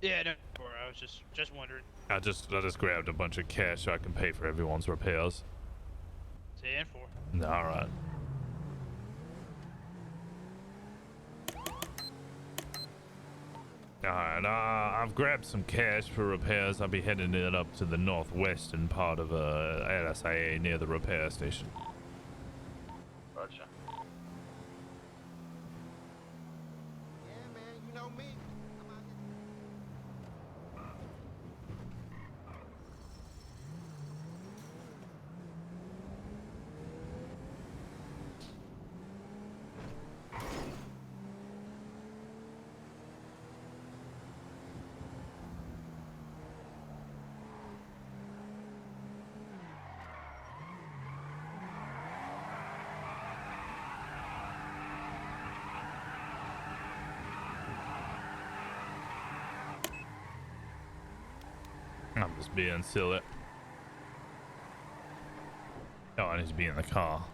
[SPEAKER 5] Yeah, no, I was just wondering.
[SPEAKER 1] I just grabbed a bunch of cash so I can pay for everyone's repairs.
[SPEAKER 5] 10-4.
[SPEAKER 1] All right. Alright, I've grabbed some cash for repairs. I'll be heading it up to the northwestern part of LSIA near the repair station.
[SPEAKER 17] Roger.
[SPEAKER 1] I'm just being silly. Oh, I need to be in the car.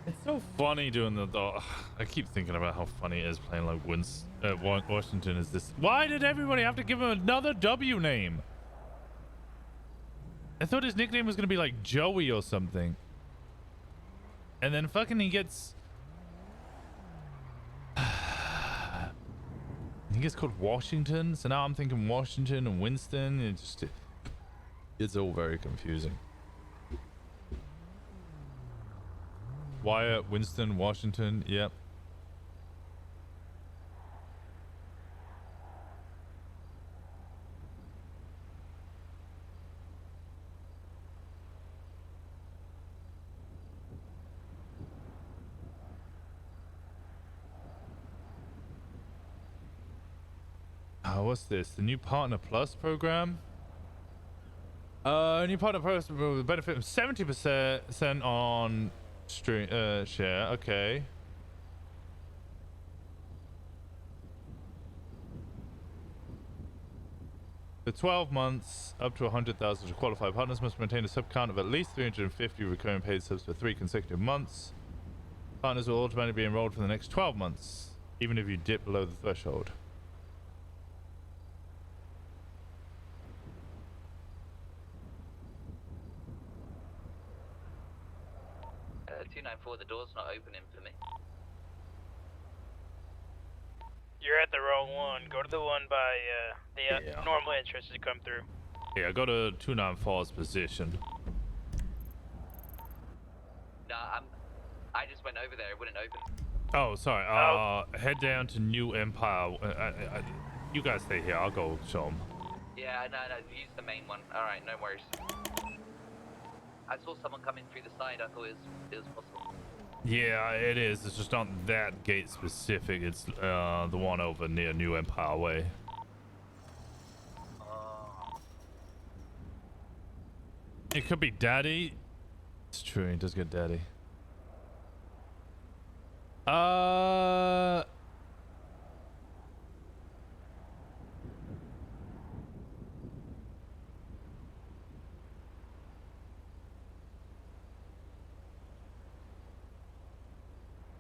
[SPEAKER 1] It's so funny doing the. I keep thinking about how funny it is playing like Washington is this. Why did everybody have to give him another W name? I thought his nickname was gonna be like Joey or something. And then fucking he gets. He gets called Washington, so now I'm thinking Washington and Winston. It's all very confusing. Wyatt, Winston, Washington, yep. What's this? The new Partner Plus program? New Partner Plus will benefit from 70% on stream share. Okay. For 12 months, up to 100,000 to qualify. Partners must maintain a sub count of at least 350 recurring paid subs for 3 consecutive months. Partners will automatically be enrolled for the next 12 months, even if you dip below the threshold.
[SPEAKER 19] 294, the door's not opening for me.
[SPEAKER 5] You're at the wrong one. Go to the one by the normal entrance to come through.
[SPEAKER 1] Yeah, go to 294's position.
[SPEAKER 19] Nah, I just went over there. It wouldn't open.
[SPEAKER 1] Oh, sorry. Head down to New Empire. You guys stay here. I'll go show them.
[SPEAKER 19] Yeah, no, use the main one. All right, no worries. I saw someone coming through the side. I thought it was possible.
[SPEAKER 1] Yeah, it is. It's just not that gate specific. It's the one over near New Empire Way. It could be Daddy. It's true. He does get Daddy.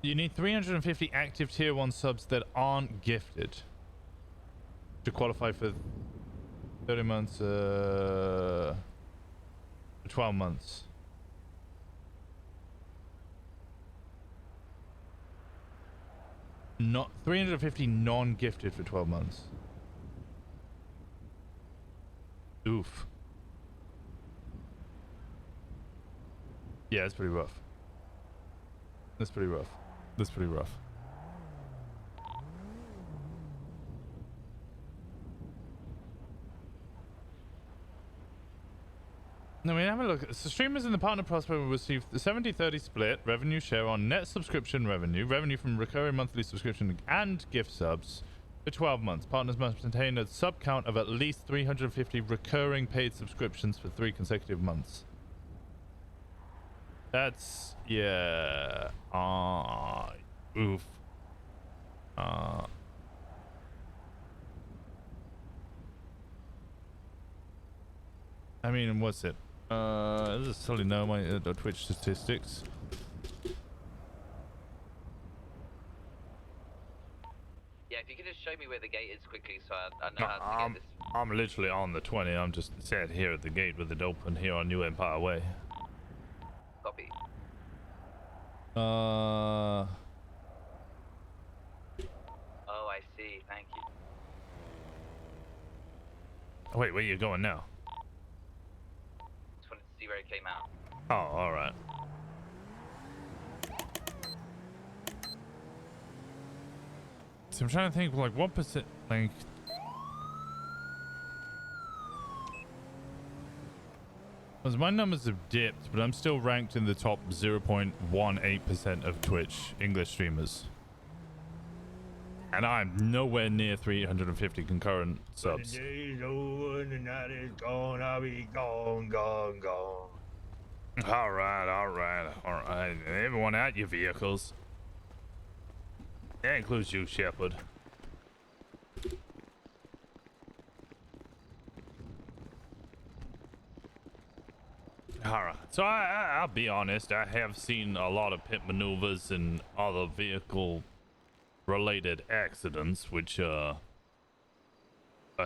[SPEAKER 1] You need 350 active tier 1 subs that aren't gifted to qualify for 30 months, 12 months. Not 350 non-gifted for 12 months. Oof. Yeah, it's pretty rough. That's pretty rough. That's pretty rough. I mean, have a look. So streamers in the Partner Plus will receive the 70-30 split revenue share on net subscription revenue, revenue from recurring monthly subscription and gift subs for 12 months. Partners must maintain a sub count of at least 350 recurring paid subscriptions for 3 consecutive months. That's, yeah. Oof. I mean, what's it? This is totally know my Twitch statistics.
[SPEAKER 19] Yeah, if you could just show me where the gate is quickly, so I know how to get this.
[SPEAKER 1] I'm literally on the 20. I'm just sat here at the gate with it open here on New Empire Way.
[SPEAKER 19] Copy.
[SPEAKER 1] Oh,
[SPEAKER 19] I see. Thank you.
[SPEAKER 1] Wait, where you going now?
[SPEAKER 19] Just wanted to see where it came out.
[SPEAKER 1] Oh, all right. So I'm trying to think, like, what percent, like. Because my numbers have dipped, but I'm still ranked in the top 0.18% of Twitch English streamers. And I'm nowhere near 350 concurrent subs.
[SPEAKER 20] The day's over and the night is gone, I'll be gone, gone, gone.
[SPEAKER 1] All right. Everyone out your vehicles. That includes you, Shepard. All right. So I'll be honest. I have seen a lot of pit maneuvers and other vehicle-related accidents, which are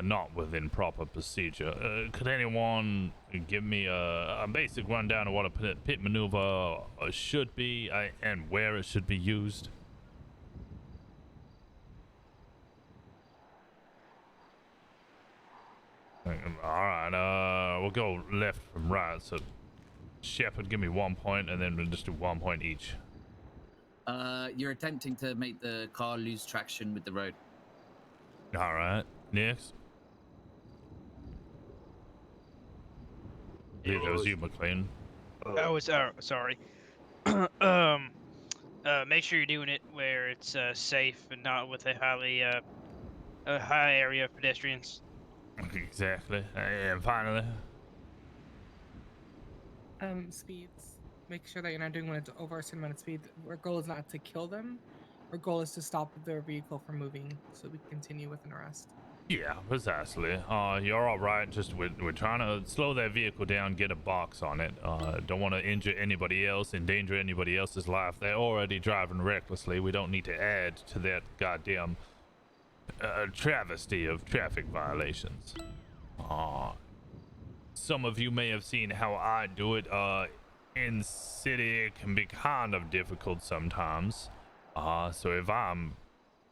[SPEAKER 1] not within proper procedure. Could anyone give me a basic rundown of what a pit maneuver should be and where it should be used? All right. We'll go left from right. So, Shepard, give me 1 point, and then we'll just do 1 point each.
[SPEAKER 4] You're attempting to make the car lose traction with the road.
[SPEAKER 1] All right. Next. I believe that was you, McLean.
[SPEAKER 5] Oh, sorry. Make sure you're doing it where it's safe and not with a high area of pedestrians.
[SPEAKER 1] Exactly. And finally.
[SPEAKER 7] Speeds. Make sure that you're not doing when it's over a certain amount of speed. Our goal is not to kill them. Our goal is to stop their vehicle from moving so we can continue with an arrest.
[SPEAKER 1] Yeah, precisely. You're all right. Just we're trying to slow that vehicle down, get a box on it. Don't want to injure anybody else, endanger anybody else's life. They're already driving recklessly. We don't need to add to that goddamn travesty of traffic violations. Some of you may have seen how I do it. In city, it can be kind of difficult sometimes. So if I'm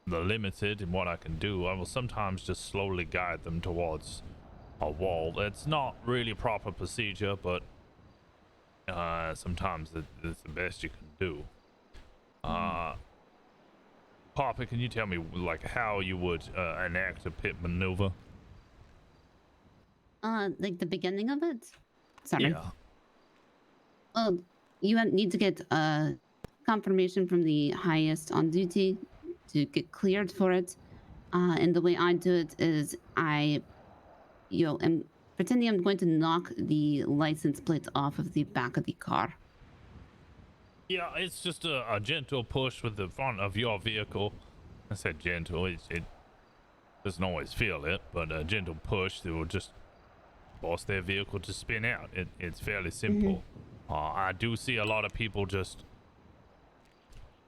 [SPEAKER 1] limited in what I can do, I will sometimes just slowly guide them towards a wall. It's not really proper procedure, but sometimes it's the best you can do. Papa, can you tell me like how you would enact a pit maneuver?
[SPEAKER 9] Like the beginning of it? Sorry.
[SPEAKER 1] Yeah.
[SPEAKER 9] Well, you need to get confirmation from the highest on duty to get cleared for it. And the way I do it is I'm pretending I'm going to knock the license plate off of the back of the car.
[SPEAKER 1] Yeah, it's just a gentle push with the front of your vehicle. I said gentle. It doesn't always feel it, but a gentle push that will just force their vehicle to spin out. It's fairly simple. I do see a lot of people just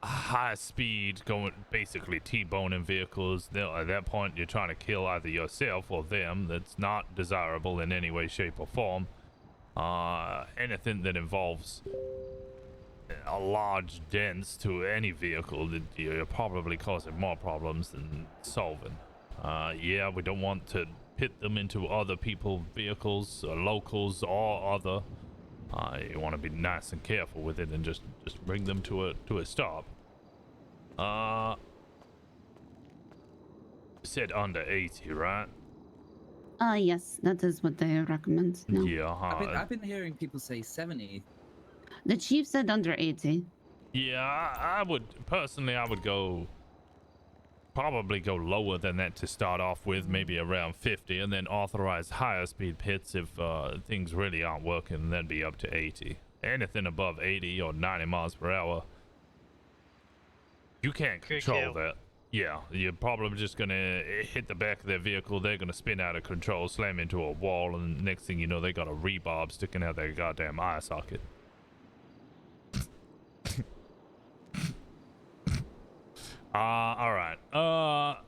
[SPEAKER 1] high speed going, basically T-boning vehicles. At that point, you're trying to kill either yourself or them. That's not desirable in any way, shape, or form. Anything that involves a large dents to any vehicle, that you're probably causing more problems than solving. Yeah, we don't want to pit them into other people's vehicles, locals or other. You want to be nice and careful with it and just bring them to a stop. You said under 80, right?
[SPEAKER 9] Yes, that is what they recommend. No.
[SPEAKER 1] Yeah.
[SPEAKER 4] I've been hearing people say 70.
[SPEAKER 9] The chief said under 80.
[SPEAKER 1] Yeah, I would personally, I would probably go lower than that to start off with, maybe around 50, and then authorize higher speed pits if things really aren't working, and then be up to 80. Anything above 80 or 90 miles per hour, you can't control that. Yeah, you're probably just gonna hit the back of their vehicle. They're gonna spin out of control, slam into a wall, and next thing you know, they got a rebarb sticking out their goddamn eye socket. All right.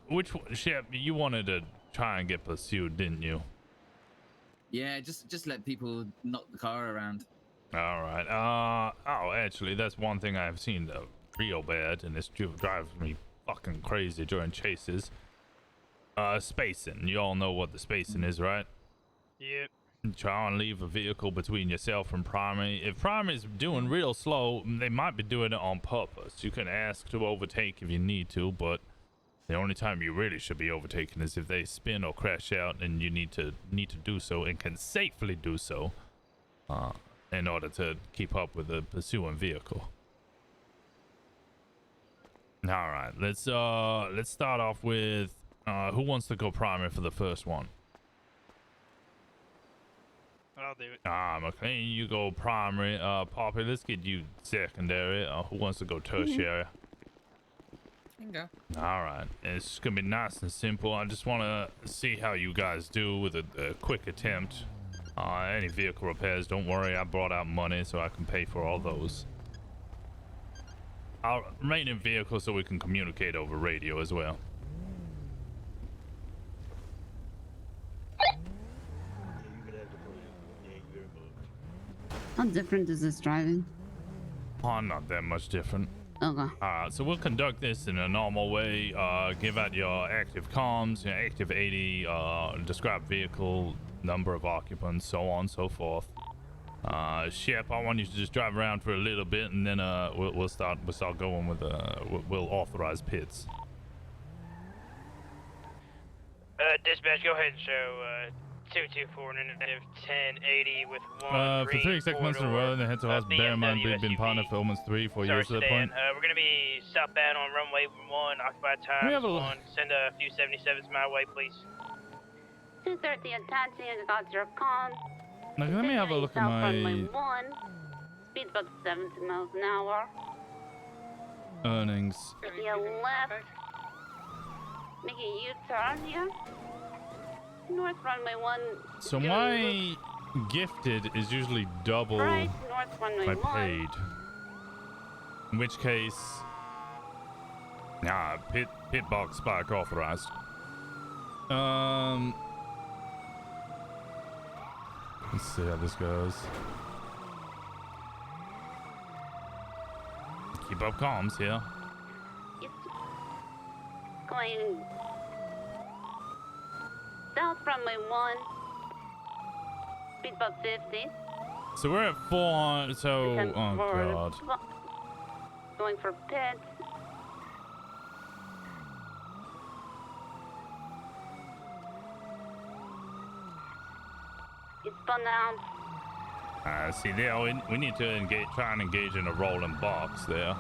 [SPEAKER 1] Which one, Shep? You wanted to try and get pursued, didn't you?
[SPEAKER 4] Yeah, just let people knock the car around.
[SPEAKER 1] All right. Actually, that's one thing I've seen real bad, and this drives me fucking crazy during chases. Spacing. You all know what the spacing is, right?
[SPEAKER 5] Yep.
[SPEAKER 1] Try and leave a vehicle between yourself and primary. If primary's doing real slow, they might be doing it on purpose. You can ask to overtake if you need to, but the only time you really should be overtaking is if they spin or crash out, and you need to do so and can safely do so in order to keep up with the pursuing vehicle. All right, let's start off with who wants to go primary for the first one?
[SPEAKER 5] I'll do it.
[SPEAKER 1] McLean, you go primary. Poppy, let's get you secondary. Who wants to go tertiary?
[SPEAKER 7] You can go.
[SPEAKER 1] All right, it's gonna be nice and simple. I just want to see how you guys do with a quick attempt. Any vehicle repairs, don't worry, I brought out money so I can pay for all those. I'll remain in vehicle so we can communicate over radio as well.
[SPEAKER 9] How different is this driving?
[SPEAKER 1] Oh, not that much different.
[SPEAKER 9] Okay.
[SPEAKER 1] So we'll conduct this in a normal way. Give out your active comms, your active 80, describe vehicle, number of occupants, so on and so forth. Shep, I want you to just drive around for a little bit, and then we'll start going with we'll authorize pits.
[SPEAKER 5] Dispatch, go ahead and show 224 and negative 1080 with one
[SPEAKER 1] For 3 segments in a row, the head to us. Bear in mind we've been partnered for almost 4 years at that point.
[SPEAKER 5] We're gonna be southbound on runway 1, occupied time
[SPEAKER 1] We have a
[SPEAKER 5] 1. Send a few 77s my way, please.
[SPEAKER 9] 230 attaching and got your con.
[SPEAKER 1] Now, let me have a look at
[SPEAKER 9] Runway
[SPEAKER 1] my
[SPEAKER 9] 1. Speed about 70 miles an hour.
[SPEAKER 1] earnings.
[SPEAKER 9] Making a left. Making a U-turn here. North runway 1.
[SPEAKER 1] So my gifted is usually double
[SPEAKER 9] Right, north runway
[SPEAKER 1] my
[SPEAKER 9] 1.
[SPEAKER 1] paid. In which case, pit box spike authorized. Let's see how this goes. Keep up comms here.
[SPEAKER 9] It's going south runway 1. Speed about 50.
[SPEAKER 1] So we're at 400. So,
[SPEAKER 9] Descend
[SPEAKER 1] oh
[SPEAKER 9] forward.
[SPEAKER 1] god.
[SPEAKER 9] Going for pit. It's spun out.
[SPEAKER 1] See there, we need to try and engage in a rolling box there.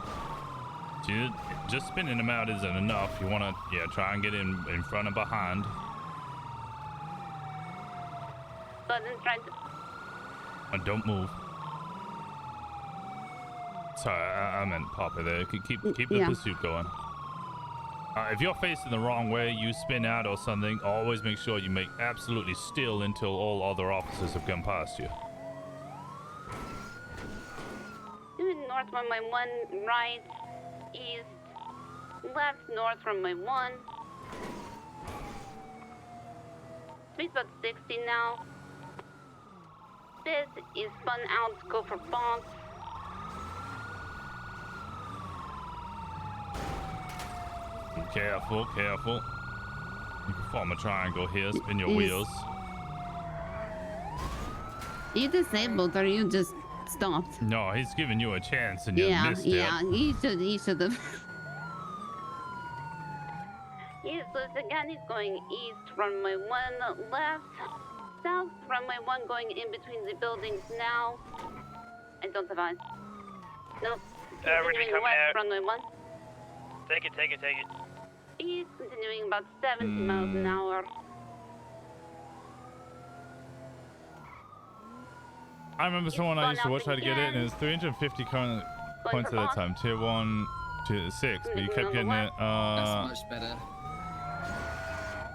[SPEAKER 1] So just spinning them out isn't enough. You want to, try and get in front and behind.
[SPEAKER 9] Button trying to.
[SPEAKER 1] And don't move. Sorry, I meant Papa there. Keep the pursuit going. If you're facing the wrong way, you spin out or something, always make sure you make absolutely still until all other officers have gone past you.
[SPEAKER 9] Doing north runway 1, right, east, left, north runway 1. Speed about 60 now. This is spun out, go for box.
[SPEAKER 1] Careful, careful. You can form a triangle here, spin your wheels.
[SPEAKER 9] Are you disabled or are you just stopped?
[SPEAKER 1] No, he's giving you a chance and you missed it.
[SPEAKER 9] He should have. Yes, so again, he's going east, runway 1, left, south, runway 1, going in between the buildings now. I don't have eyes. Nope.
[SPEAKER 5] We're just coming
[SPEAKER 9] west,
[SPEAKER 5] out.
[SPEAKER 9] runway 1.
[SPEAKER 5] Take it.
[SPEAKER 9] He's continuing about 70 miles an hour.
[SPEAKER 1] I remember someone I used to watch how to get it, and it was 350 current points at that time. Tier 1, Tier 6, but you kept getting it.
[SPEAKER 4] That's much better.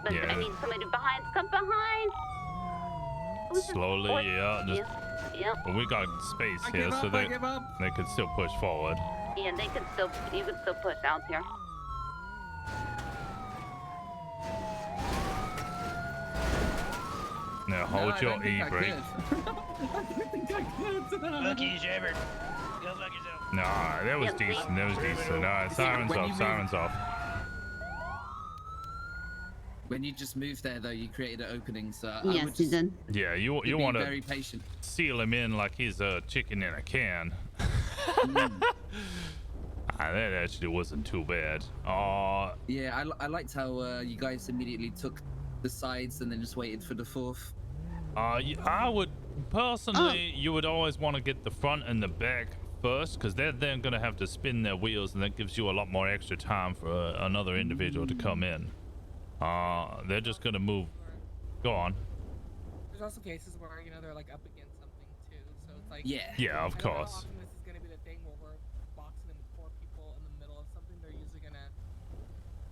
[SPEAKER 9] But
[SPEAKER 1] Yeah.
[SPEAKER 9] I need somebody behind. Come behind!
[SPEAKER 1] Slowly, just.
[SPEAKER 9] Yeah.
[SPEAKER 1] But we got space
[SPEAKER 9] I
[SPEAKER 1] here,
[SPEAKER 9] give
[SPEAKER 1] so
[SPEAKER 9] up, I give up.
[SPEAKER 1] they could still push forward.
[SPEAKER 9] Yeah, you could still push out here.
[SPEAKER 1] Now hold your E brake.
[SPEAKER 5] Lucky as ever. Go fuck yourself.
[SPEAKER 1] Nah, that was decent. That was decent. Alright, sirens
[SPEAKER 4] when
[SPEAKER 1] off.
[SPEAKER 4] you
[SPEAKER 1] Sirens off.
[SPEAKER 4] When you just moved there, though, you created an opening, so I
[SPEAKER 9] Yes,
[SPEAKER 4] would
[SPEAKER 9] you
[SPEAKER 4] just
[SPEAKER 9] did.
[SPEAKER 1] Yeah, you
[SPEAKER 4] be
[SPEAKER 1] want
[SPEAKER 4] very
[SPEAKER 1] to
[SPEAKER 4] patient.
[SPEAKER 1] seal him in like he's a chicken in a can. That actually wasn't too bad.
[SPEAKER 4] Yeah, I liked how you guys immediately took the sides and then just waited for the fourth.
[SPEAKER 1] I would personally, you would always want to get the front and the back first, because they're then going to have to spin their wheels, and that gives you a lot more extra time for another individual to come in. They're just going to move. Go on.
[SPEAKER 7] There's also cases where they're like up against something too, so it's like
[SPEAKER 1] Yeah, of
[SPEAKER 7] I don't know how
[SPEAKER 1] course.
[SPEAKER 7] often this is gonna be the thing where we're boxing them with 4 people in the middle of something. They're usually gonna,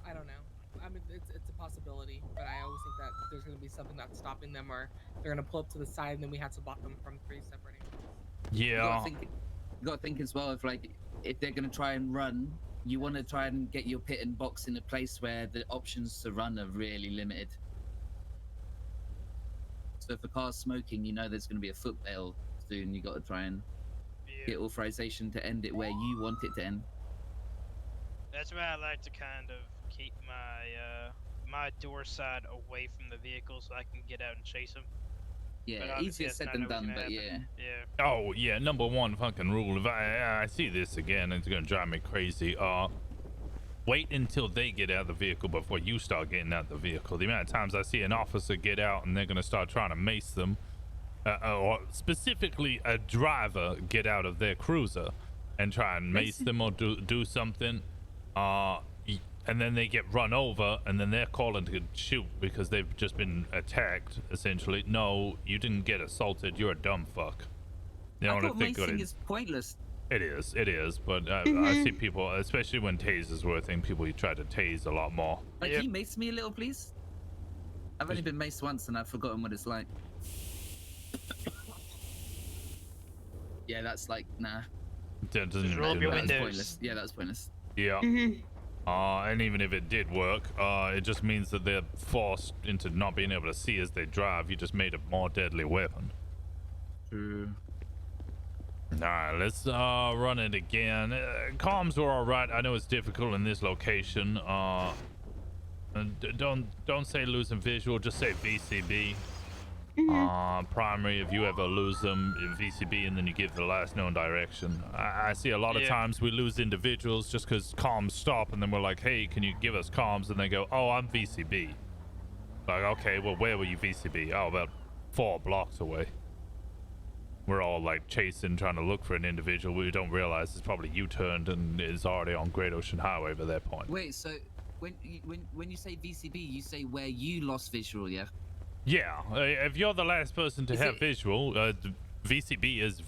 [SPEAKER 7] I don't know. I mean, it's a possibility, but I always think that there's going to be something that's stopping them, or they're going to pull up to the side, and then we have to block them from 3 separate angles.
[SPEAKER 1] Yeah.
[SPEAKER 4] You gotta think as well, if they're gonna try and run, you want to try and get your pit and box in a place where the options to run are really limited. So if a car's smoking, you know there's going to be a foot bail soon. You got to try and get authorization to end it where you want it to end.
[SPEAKER 5] That's why I like to kind of keep my my door side away from the vehicle so I can get out and chase them.
[SPEAKER 4] Yeah, easier said than done, but yeah.
[SPEAKER 5] Yeah.
[SPEAKER 1] Oh yeah, number one fucking rule. If I see this again, it's gonna drive me crazy. Wait until they get out of the vehicle before you start getting out of the vehicle. The amount of times I see an officer get out and they're gonna start trying to mace them, or specifically a driver get out of their cruiser and try and mace them or do something, and then they get run over and then they're calling to shoot because they've just been attacked. Essentially, no, you didn't get assaulted. You're a dumb fuck. You know
[SPEAKER 4] I
[SPEAKER 1] what I
[SPEAKER 4] thought
[SPEAKER 1] think?
[SPEAKER 4] macing is pointless.
[SPEAKER 1] It is, but I see people, especially when tasers were a thing, people try to tase a lot more.
[SPEAKER 4] Can you mace me a little, please? I've only been maced once and I've forgotten what it's like. Yeah, that's like, nah.
[SPEAKER 1] That doesn't
[SPEAKER 5] Just roll up your
[SPEAKER 1] that's
[SPEAKER 5] windows.
[SPEAKER 4] Pointless. Yeah, that's pointless.
[SPEAKER 1] Yeah. And even if it did work, it just means that they're forced into not being able to see as they drive. You just made a more deadly weapon.
[SPEAKER 4] True.
[SPEAKER 1] Alright, let's run it again. Comms were alright. I know it's difficult in this location. Don't say losing visual, just say VCB. Primary, if you ever lose them, VCB, and then you give the last known direction. I see a lot of times we lose individuals just because comms stop, and then we're like, hey, can you give us comms? And they go, oh, I'm VCB. Like, okay, well, where were you VCB? Oh, about 4 blocks away. We're all like chasing, trying to look for an individual. We don't realize it's probably U-turned and is already on Great Ocean Highway by that point.
[SPEAKER 4] Wait, so when you say VCB, you say where you lost visual, yeah?
[SPEAKER 1] Yeah, if you're the last person to have visual, VCB is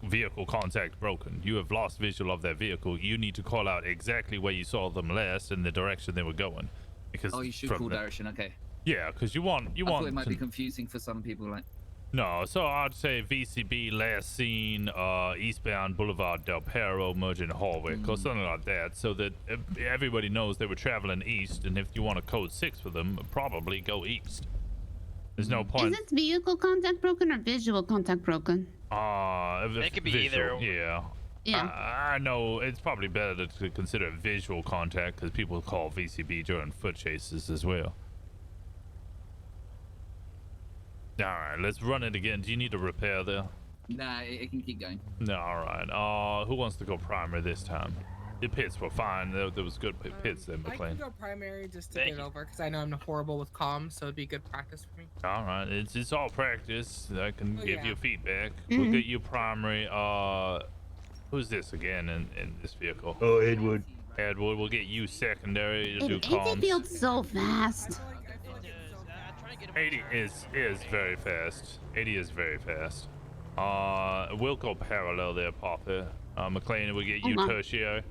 [SPEAKER 1] vehicle contact broken. You have lost visual of that vehicle. You need to call out exactly where you saw them last and the direction they were going. Because
[SPEAKER 4] Oh, you should call direction, okay.
[SPEAKER 1] Yeah, because you want
[SPEAKER 4] I thought it might be confusing for some people, like.
[SPEAKER 1] No, so I'd say VCB last seen eastbound Boulevard Del Perro merging Hallwick or something like that, so that everybody knows they were traveling east, and if you want a code 6 for them, probably go east. There's no point.
[SPEAKER 9] Is it vehicle contact broken or visual contact broken?
[SPEAKER 5] It could be
[SPEAKER 1] visual,
[SPEAKER 5] either.
[SPEAKER 1] Yeah.
[SPEAKER 9] Yeah.
[SPEAKER 1] I know it's probably better to consider visual contact because people call VCB during foot chases as well. All right, let's run it again. Do you need a repair there?
[SPEAKER 4] Nah, it can keep going.
[SPEAKER 1] No, all right. Who wants to go primary this time? The pits were fine. There was good pits there,
[SPEAKER 7] I
[SPEAKER 1] McLean.
[SPEAKER 7] can go primary just to get it over because I know I'm horrible with comms, so it'd be good practice for me.
[SPEAKER 1] All right, it's all practice. I can give you feedback.
[SPEAKER 9] Mm-hmm.
[SPEAKER 1] We'll get you primary. Who's this again in this vehicle?
[SPEAKER 20] Oh, Edward.
[SPEAKER 1] Edward, we'll get you secondary to do
[SPEAKER 9] It
[SPEAKER 1] comms.
[SPEAKER 9] feels so fast.
[SPEAKER 1] 80 is very fast. 80 is very fast. We'll go parallel there, Papa. McLean, we'll get you
[SPEAKER 9] Hold on.
[SPEAKER 1] tertiary.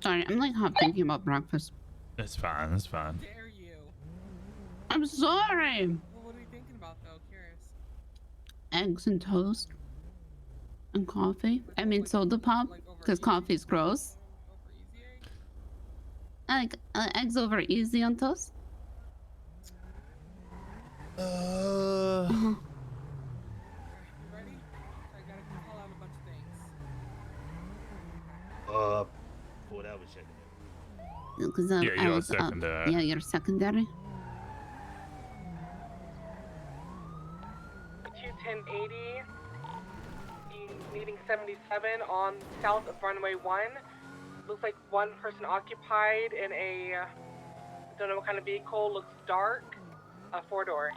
[SPEAKER 9] Sorry, I'm like half thinking about breakfast.
[SPEAKER 1] That's fine. That's fine.
[SPEAKER 7] Dare you?
[SPEAKER 9] I'm sorry.
[SPEAKER 7] Well, what are we thinking about though? Curious.
[SPEAKER 9] Eggs and toast. And coffee. I mean soda pop, because coffee's gross. I like eggs over easy on toast.
[SPEAKER 7] You ready? I gotta call out a bunch of things.
[SPEAKER 20] Well, that was secondary.
[SPEAKER 9] Because
[SPEAKER 1] Yeah,
[SPEAKER 9] I
[SPEAKER 1] you're
[SPEAKER 9] was
[SPEAKER 1] secondary.
[SPEAKER 9] yeah, you're secondary.
[SPEAKER 7] 21080, needing 77 on south of runway 1. Looks like one person occupied in a, don't know what kind of vehicle, looks dark, a 4-door.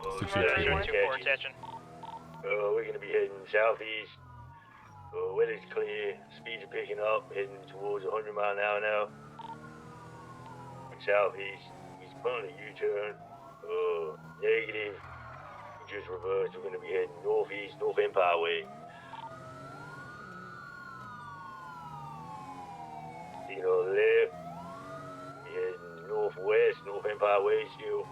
[SPEAKER 20] Oh,
[SPEAKER 5] attention.
[SPEAKER 20] We're gonna be heading southeast. Weather's clear, speeds are picking up, heading towards 100 mile an hour now. Southeast, he's pulling a U-turn. Negative. We just reversed, we're gonna be heading northeast, North Empire Way. Signal left, west, North Empire Way still.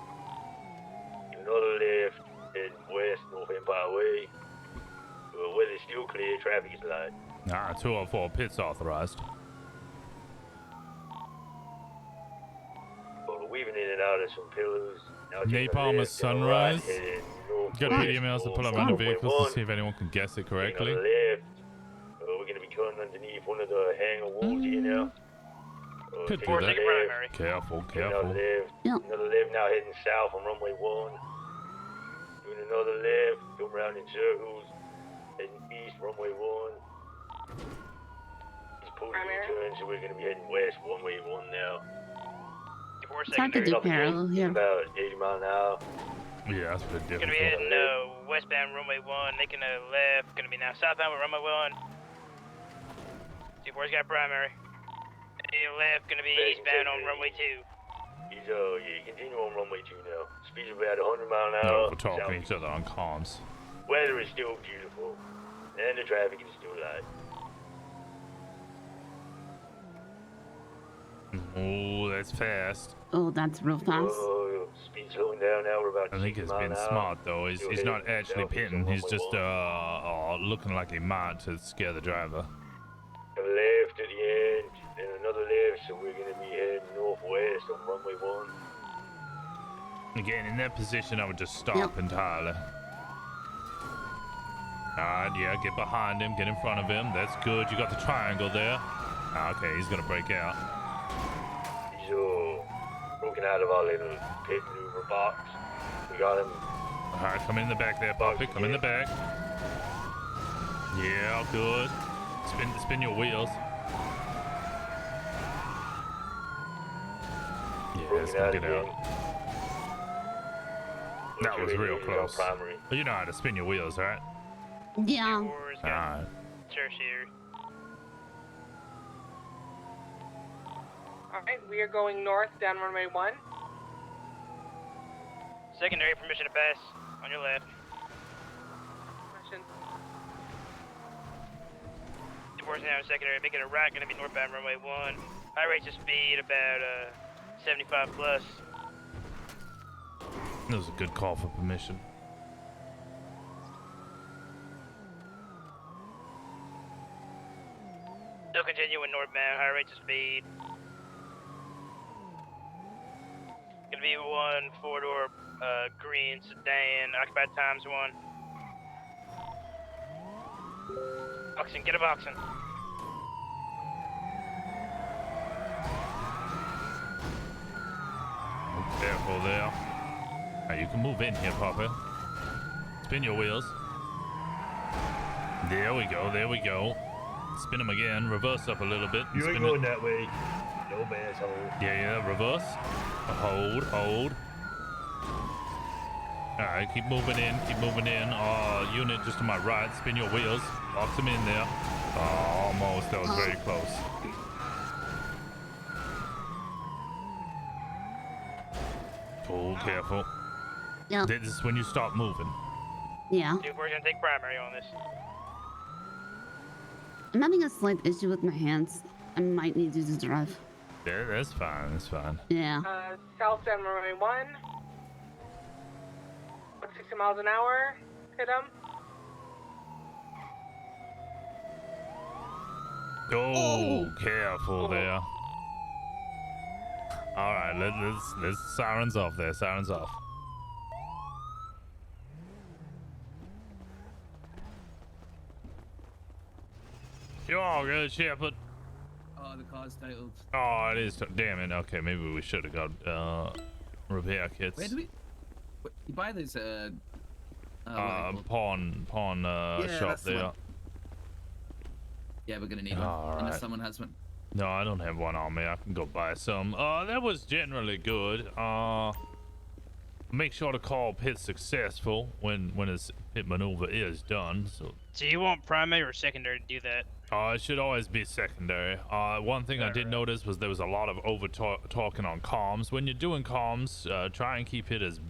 [SPEAKER 20] Another left, heading west, North Empire Way. Weather's still clear, traffic is light.
[SPEAKER 1] Ah, 204 pits authorized.
[SPEAKER 20] Well, weaving in and out of some pillars. Now taking a
[SPEAKER 1] Napalm
[SPEAKER 20] left
[SPEAKER 1] is
[SPEAKER 20] and a right,
[SPEAKER 1] sunrise.
[SPEAKER 20] heading
[SPEAKER 1] Got
[SPEAKER 20] northwest
[SPEAKER 1] PDMLs to
[SPEAKER 20] on
[SPEAKER 1] pull up random
[SPEAKER 20] Runway
[SPEAKER 1] vehicles
[SPEAKER 20] 1.
[SPEAKER 1] to see if anyone can guess it
[SPEAKER 20] Taking a
[SPEAKER 1] correctly.
[SPEAKER 20] left. We're gonna be cutting underneath one of the hangar walls here now.
[SPEAKER 1] Could
[SPEAKER 20] taking
[SPEAKER 1] do
[SPEAKER 20] a
[SPEAKER 1] that.
[SPEAKER 20] left,
[SPEAKER 1] Careful,
[SPEAKER 20] taking another
[SPEAKER 1] careful.
[SPEAKER 20] left, another left now heading south on runway 1. Doing another left, going around in circles, heading east, runway 1. He's pulled a U-turn, so we're gonna be heading west, runway 1 now.
[SPEAKER 9] It's hard to do parallel here.
[SPEAKER 20] About 80 mile an hour.
[SPEAKER 1] Yeah, that's pretty
[SPEAKER 5] Gonna
[SPEAKER 1] difficult.
[SPEAKER 5] be heading westbound runway 1, making a left. Gonna be now southbound with runway 1. 2-4's got primary. Left, gonna be eastbound on runway 2.
[SPEAKER 20] He's yeah, continue on runway 2 now. Speed's about 100 mile an
[SPEAKER 1] No,
[SPEAKER 20] hour.
[SPEAKER 1] we're talking to each other on comms.
[SPEAKER 20] Weather is still beautiful, and the traffic is still light.
[SPEAKER 1] Oh, that's fast.
[SPEAKER 9] Oh, that's real fast.
[SPEAKER 20] Speed slowing down now. We're about.
[SPEAKER 1] I think he's been smart though. He's not actually pitting. He's just looking like he might to scare the driver.
[SPEAKER 20] A left at the end, then another left, so we're gonna be heading northwest on runway 1.
[SPEAKER 1] Again, in that position, I would just stop entirely. Alright, yeah, get behind him, get in front of him. That's good. You got the triangle there. Okay, he's gonna break out.
[SPEAKER 20] He's broken out of our little pit maneuver box. We got him.
[SPEAKER 1] Alright, come in the back there, Poppy. Come in the back. Yeah, good. Spin your wheels. Yeah, it's gonna get out. That was real close. But you know how to spin your wheels, right?
[SPEAKER 9] Yeah.
[SPEAKER 1] Alright.
[SPEAKER 5] Tertiary.
[SPEAKER 7] Alright, we are going north down runway 1.
[SPEAKER 5] Secondary permission to pass on your left.
[SPEAKER 7] Permission.
[SPEAKER 5] 2-4's now secondary, making a right, gonna be northbound runway 1. High rates of speed about 75 plus.
[SPEAKER 1] That was a good call for permission.
[SPEAKER 5] Still continuing northbound, high rates of speed. Gonna be 1 4-door green sedan, occupied times 1. Boxing, get a boxing.
[SPEAKER 1] Careful there. Now you can move in here, Papa. Spin your wheels. There we go, there we go. Spin them again, reverse up a little bit.
[SPEAKER 20] You ain't
[SPEAKER 1] spin
[SPEAKER 20] going that way. No asshole.
[SPEAKER 1] Yeah, reverse. Hold. Alright, keep moving in. Unit just to my right, spin your wheels. Box them in there. Oh, almost, that was very close. Oh, careful.
[SPEAKER 9] Yeah.
[SPEAKER 1] This is when you stop moving.
[SPEAKER 9] Yeah.
[SPEAKER 5] 2-4's gonna take primary on this.
[SPEAKER 9] I'm having a slight issue with my hands. I might need you to drive.
[SPEAKER 1] Yeah, that's fine.
[SPEAKER 9] Yeah.
[SPEAKER 7] South down runway 1. 60 miles an hour. Hit him.
[SPEAKER 1] Oh, careful there. All right, let's sirens off there. Sirens off. You're all good, Shepard.
[SPEAKER 4] Oh, the car's totaled.
[SPEAKER 1] Oh, it is. Damn it. Okay, maybe we should have got repair kits.
[SPEAKER 4] Where do we? You buy those?
[SPEAKER 1] Pawn
[SPEAKER 4] Yeah,
[SPEAKER 1] shop
[SPEAKER 4] that's the
[SPEAKER 1] there.
[SPEAKER 4] one. Yeah, we're gonna need one.
[SPEAKER 1] All
[SPEAKER 4] Unless
[SPEAKER 1] right.
[SPEAKER 4] someone has one.
[SPEAKER 1] No, I don't have one on me. I can go buy some. That was generally good. Make sure to call pit successful when his pit maneuver is done. So
[SPEAKER 5] Do you want primary or secondary to do that?
[SPEAKER 1] it should always be secondary. One thing I did notice was there was a lot of over talking on comms. When you're doing comms, try and keep it as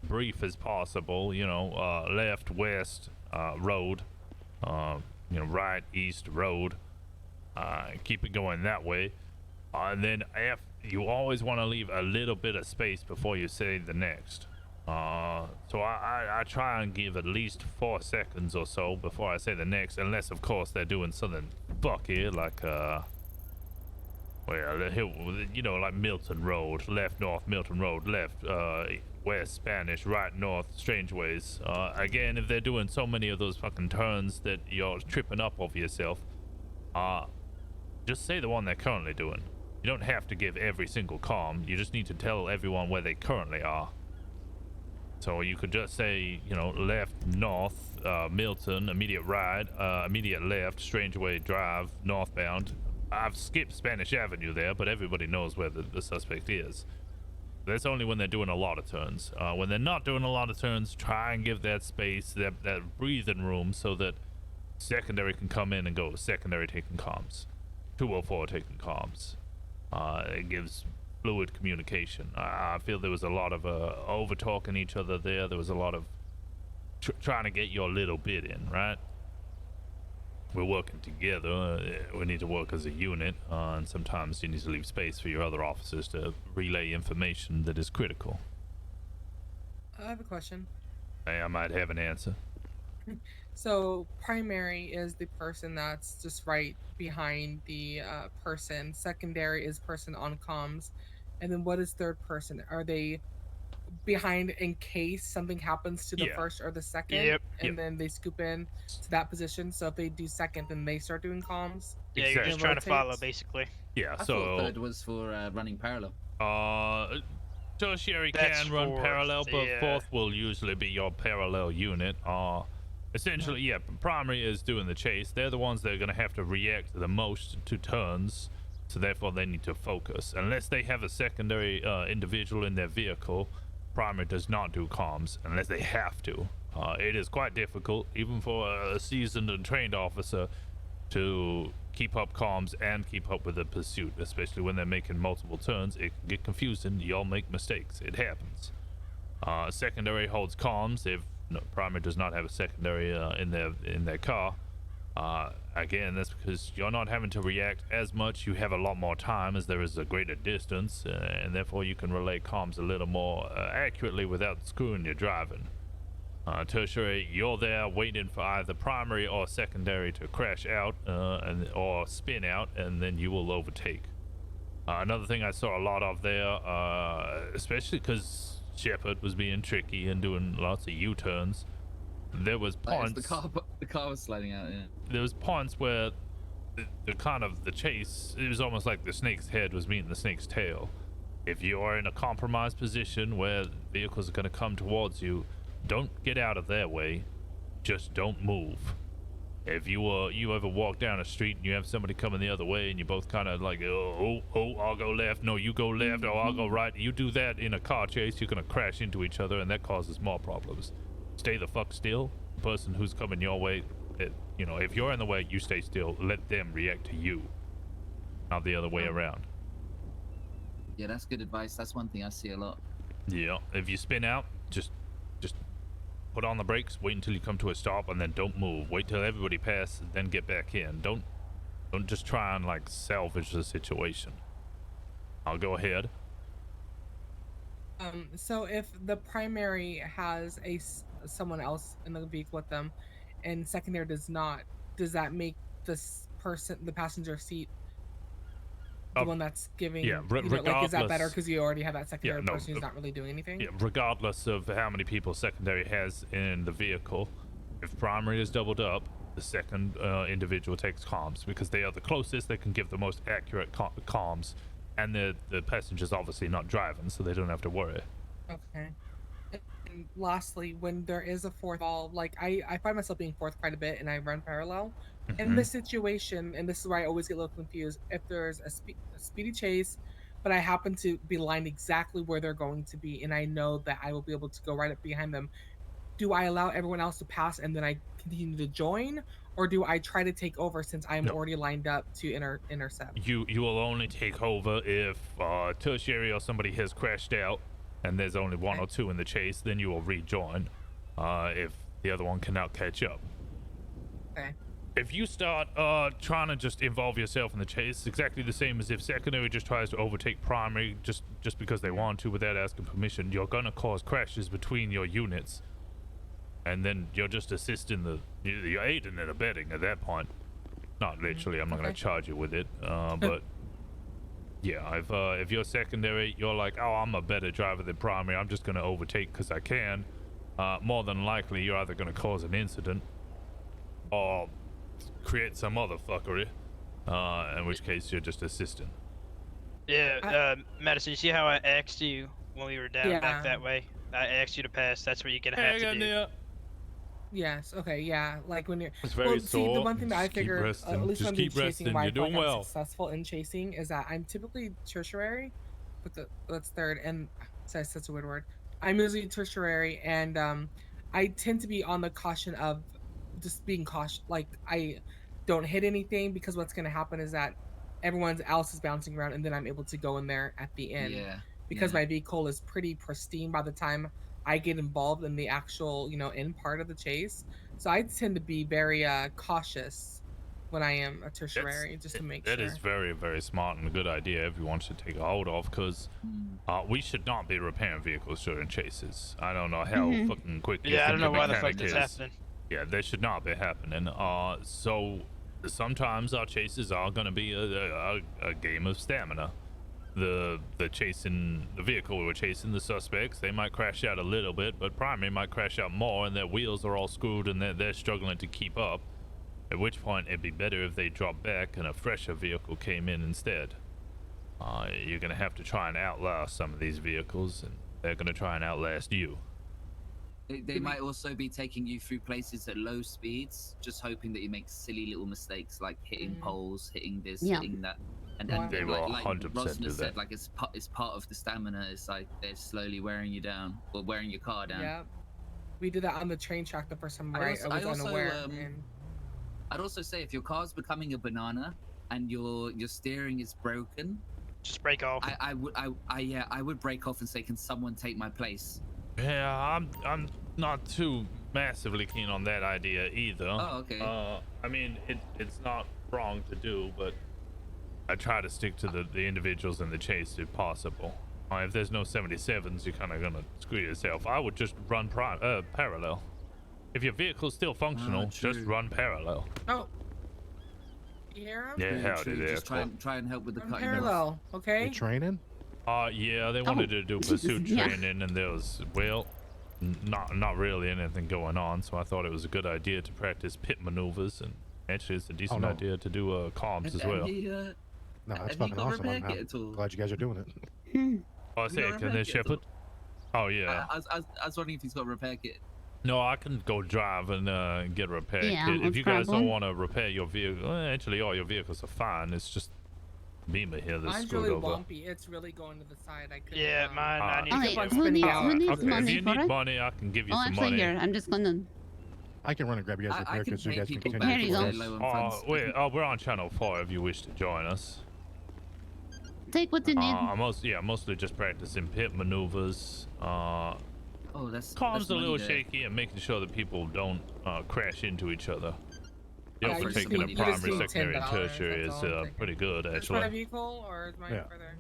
[SPEAKER 1] brief as possible. You know, left, west, road. Right, east, road. Keep it going that way. And then you always want to leave a little bit of space before you say the next. So I try and give at least 4 seconds or so before I say the next, unless of course they're doing something fucky like like Milton Road, left north, Milton Road, left, west Spanish, right north, Strangeways. Again, if they're doing so many of those fucking turns that you're tripping up over yourself, just say the one they're currently doing. You don't have to give every single calm, you just need to tell everyone where they currently are. So you could just say, left north, Milton, immediate right, immediate left, Strangeway Drive, northbound. I've skipped Spanish Avenue there, but everybody knows where the suspect is. That's only when they're doing a lot of turns. When they're not doing a lot of turns, try and give that space, that breathing room, so that secondary can come in and go. Secondary taking comms, 204 taking comms. It gives fluid communication. I feel there was a lot of over talking each other there. There was a lot of trying to get your little bit in, right? We're working together. We need to work as a unit, and sometimes you need to leave space for your other officers to relay information that is critical.
[SPEAKER 7] I have a question.
[SPEAKER 1] I might have an answer.
[SPEAKER 7] So primary is the person that's just right behind the person. Secondary is person on comms, and then what is third person? Are they behind in case something happens to the first or the second, and then they scoop in to that position? So if they do second, then they start doing comms.
[SPEAKER 5] Yeah, you're just trying to follow, basically.
[SPEAKER 1] Yeah,
[SPEAKER 4] I thought third was for running parallel.
[SPEAKER 1] Tertiary
[SPEAKER 5] That's
[SPEAKER 1] can run
[SPEAKER 5] fourth,
[SPEAKER 1] parallel, but
[SPEAKER 5] yeah.
[SPEAKER 1] fourth will usually be your parallel unit. Essentially, yeah, primary is doing the chase. They're the ones that are going to have to react the most to turns, so therefore they need to focus. Unless they have a secondary individual in their vehicle, primary does not do comms unless they have to. It is quite difficult, even for a seasoned and trained officer, to keep up comms and keep up with the pursuit, especially when they're making multiple turns. It can get confusing. Y'all make mistakes. It happens. Secondary holds comms if primary does not have a secondary in their car. Again, that's because you're not having to react as much. You have a lot more time as there is a greater distance, and therefore you can relay comms a little more accurately without screwing your driving. Tertiary, you're there waiting for either primary or secondary to crash out or spin out, and then you will overtake. Another thing I saw a lot of there, especially because Shepard was being tricky and doing lots of U-turns, there was points.
[SPEAKER 4] The car was sliding out. Yeah.
[SPEAKER 1] There was points where the chase, it was almost like the snake's head was meeting the snake's tail. If you are in a compromised position where vehicles are going to come towards you, don't get out of their way, just don't move. If you ever walk down a street and you have somebody coming the other way and you both kind of like, I'll go left, no, you go left, or I'll go right, you do that in a car chase, you're gonna crash into each other, and that causes more problems. Stay the fuck still. The person who's coming your way, if you're in the way, you stay still. Let them react to you, not the other way around.
[SPEAKER 4] Yeah, that's good advice. That's one thing I see a lot.
[SPEAKER 1] Yeah, if you spin out, just put on the brakes, wait until you come to a stop, and then don't move. Wait till everybody passes, then get back in. Don't just try and like salvage the situation. I'll go ahead.
[SPEAKER 7] So if the primary has someone else in the vehicle with them, and secondary does not, does that make this person, the passenger seat, the one that's giving?
[SPEAKER 1] Yeah,
[SPEAKER 7] like, is that better because you already have that secondary person who's not really doing anything?
[SPEAKER 1] Yeah, regardless of how many people secondary has in the vehicle, if primary is doubled up, the second individual takes comms because they are the closest. They can give the most accurate comms, and the passenger's obviously not driving, so they don't have to worry.
[SPEAKER 7] Okay. And lastly, when there is a fourth ball, like I find myself being fourth quite a bit, and I run parallel. In this situation, and this is where I always get a little confused, if there's a speedy chase, but I happen to be lined exactly where they're going to be, and I know that I will be able to go right up behind them, do I allow everyone else to pass and then I continue to join, or do I try to take over since I'm already lined up to intercept?
[SPEAKER 1] You will only take over if tertiary or somebody has crashed out and there's only one or two in the chase, then you will rejoin if the other one cannot catch up.
[SPEAKER 7] Okay.
[SPEAKER 1] If you start trying to just involve yourself in the chase, it's exactly the same as if secondary just tries to overtake primary just because they want to without asking permission. You're gonna cause crashes between your units, and then you're just assisting you're aiding and abetting at that point. Not literally. I'm not gonna charge you with it, but yeah, if you're secondary, you're like, oh, I'm a better driver than primary. I'm just gonna overtake because I can. More than likely, you're either gonna cause an incident or create some other fuckery, in which case you're just assisting.
[SPEAKER 5] Yeah, Madison, you see how I asked you when we were down
[SPEAKER 7] Yeah.
[SPEAKER 5] back that way? I asked you to pass. That's what you're gonna have to do.
[SPEAKER 7] Yes. Okay. Yeah. Like when you're.
[SPEAKER 1] It's very
[SPEAKER 7] well, see, the
[SPEAKER 1] sore.
[SPEAKER 7] one thing that I
[SPEAKER 1] Just keep
[SPEAKER 7] figured,
[SPEAKER 1] resting.
[SPEAKER 7] at least
[SPEAKER 1] Just
[SPEAKER 7] when I'm doing
[SPEAKER 1] keep resting.
[SPEAKER 7] chasing, why
[SPEAKER 1] You're
[SPEAKER 7] I feel
[SPEAKER 1] doing
[SPEAKER 7] like I'm
[SPEAKER 1] well.
[SPEAKER 7] successful in chasing is that I'm typically tertiary, but that's third, and sorry, that's such a weird word. I'm usually tertiary, and I tend to be on the caution of just being cautious. Like I don't hit anything because what's going to happen is that everyone else is bouncing around, and then I'm able to go in there at the end
[SPEAKER 4] Yeah.
[SPEAKER 7] because
[SPEAKER 4] yeah.
[SPEAKER 7] my vehicle is pretty pristine by the time I get involved in the actual, end part of the chase. So I tend to be very cautious when I am a tertiary, just to make
[SPEAKER 1] That
[SPEAKER 7] sure.
[SPEAKER 1] is very, very smart and a good idea everyone should take a hold of, because we should not be repairing vehicles during chases. I don't know how fucking quick you
[SPEAKER 5] Yeah, I
[SPEAKER 1] think
[SPEAKER 5] don't know
[SPEAKER 1] a
[SPEAKER 5] why the fuck
[SPEAKER 1] mechanic
[SPEAKER 5] that's
[SPEAKER 1] is.
[SPEAKER 5] happening.
[SPEAKER 1] Yeah, they should not be happening. So sometimes our chases are going to be a game of stamina. The vehicle we were chasing, the suspects, they might crash out a little bit, but primary might crash out more, and their wheels are all screwed and they're struggling to keep up. At which point it'd be better if they dropped back and a fresher vehicle came in instead. You're gonna have to try and outlast some of these vehicles, and they're gonna try and outlast you.
[SPEAKER 4] They might also be taking you through places at low speeds, just hoping that you make silly little mistakes like hitting poles, hitting this, hitting that. And
[SPEAKER 1] They will
[SPEAKER 4] like
[SPEAKER 1] 100%
[SPEAKER 4] Rosner
[SPEAKER 1] do
[SPEAKER 4] said,
[SPEAKER 1] that.
[SPEAKER 4] like it's part of the stamina. It's like they're slowly wearing you down, or wearing your car down.
[SPEAKER 7] Yeah, we did that on the train track the first time,
[SPEAKER 4] I
[SPEAKER 7] right? I was
[SPEAKER 4] also,
[SPEAKER 7] unaware. And
[SPEAKER 4] I'd also say if your car's becoming a banana and your steering is broken,
[SPEAKER 5] just break off.
[SPEAKER 4] I would break off and say, can someone take my place?
[SPEAKER 1] Yeah, I'm not too massively keen on that idea either.
[SPEAKER 4] Oh, okay.
[SPEAKER 1] I mean, it's not wrong to do, but I try to stick to the individuals in the chase if possible. If there's no 77s, you're kind of gonna screw yourself. I would just run parallel. If your vehicle's still functional, just run parallel.
[SPEAKER 7] oh, you hear him?
[SPEAKER 1] Yeah, howdy there.
[SPEAKER 4] Just try and help with the
[SPEAKER 7] I'm
[SPEAKER 4] cutting
[SPEAKER 7] parallel, okay?
[SPEAKER 14] Training?
[SPEAKER 1] Yeah, they wanted to do pursuit training, and there was, well, not really anything going on, so I thought it was a good idea to practice pit maneuvers, and actually it's a decent idea to do comms as well.
[SPEAKER 14] No, that's fucking awesome. I'm glad you guys are doing it.
[SPEAKER 1] Oh, I say, can they Shepherd? Oh, yeah.
[SPEAKER 4] I was wondering if he's got a repair kit.
[SPEAKER 1] No, I can go drive and get a repair
[SPEAKER 4] Yeah,
[SPEAKER 1] kit. If
[SPEAKER 4] let's
[SPEAKER 1] you guys
[SPEAKER 4] grab
[SPEAKER 1] don't
[SPEAKER 4] one.
[SPEAKER 1] want to repair your vehicle, actually all your vehicles are fine. It's just Beamer here that's
[SPEAKER 7] Mine's
[SPEAKER 1] screwed
[SPEAKER 7] really
[SPEAKER 1] over.
[SPEAKER 7] bumpy. It's really going to the side. I couldn't.
[SPEAKER 5] Yeah, mine. I need
[SPEAKER 9] Okay,
[SPEAKER 5] to get
[SPEAKER 9] who needs
[SPEAKER 1] Okay,
[SPEAKER 9] money
[SPEAKER 1] if you
[SPEAKER 9] for
[SPEAKER 1] need
[SPEAKER 9] it?
[SPEAKER 1] money, I can give you
[SPEAKER 9] Oh,
[SPEAKER 1] some
[SPEAKER 9] actually,
[SPEAKER 1] money.
[SPEAKER 9] here, I'm just gonna.
[SPEAKER 14] I can run and grab you guys repair kits so you guys can continue.
[SPEAKER 9] Here you go.
[SPEAKER 1] We're on channel 4 if you wish to join us.
[SPEAKER 9] Take what you need.
[SPEAKER 1] Mostly just practicing pit maneuvers.
[SPEAKER 4] That's
[SPEAKER 1] Comms a
[SPEAKER 4] money
[SPEAKER 1] little
[SPEAKER 4] there.
[SPEAKER 1] shaky and making sure that people don't crash into each other.
[SPEAKER 7] Yeah,
[SPEAKER 1] For
[SPEAKER 7] you just
[SPEAKER 1] taking a
[SPEAKER 7] need- you just
[SPEAKER 1] primary,
[SPEAKER 7] need
[SPEAKER 1] secondary, and
[SPEAKER 7] $10,
[SPEAKER 1] tertiary is
[SPEAKER 7] that's all I'm thinking.
[SPEAKER 1] pretty good
[SPEAKER 7] Is my
[SPEAKER 1] actually.
[SPEAKER 7] vehicle or is mine
[SPEAKER 1] Yeah.
[SPEAKER 7] further?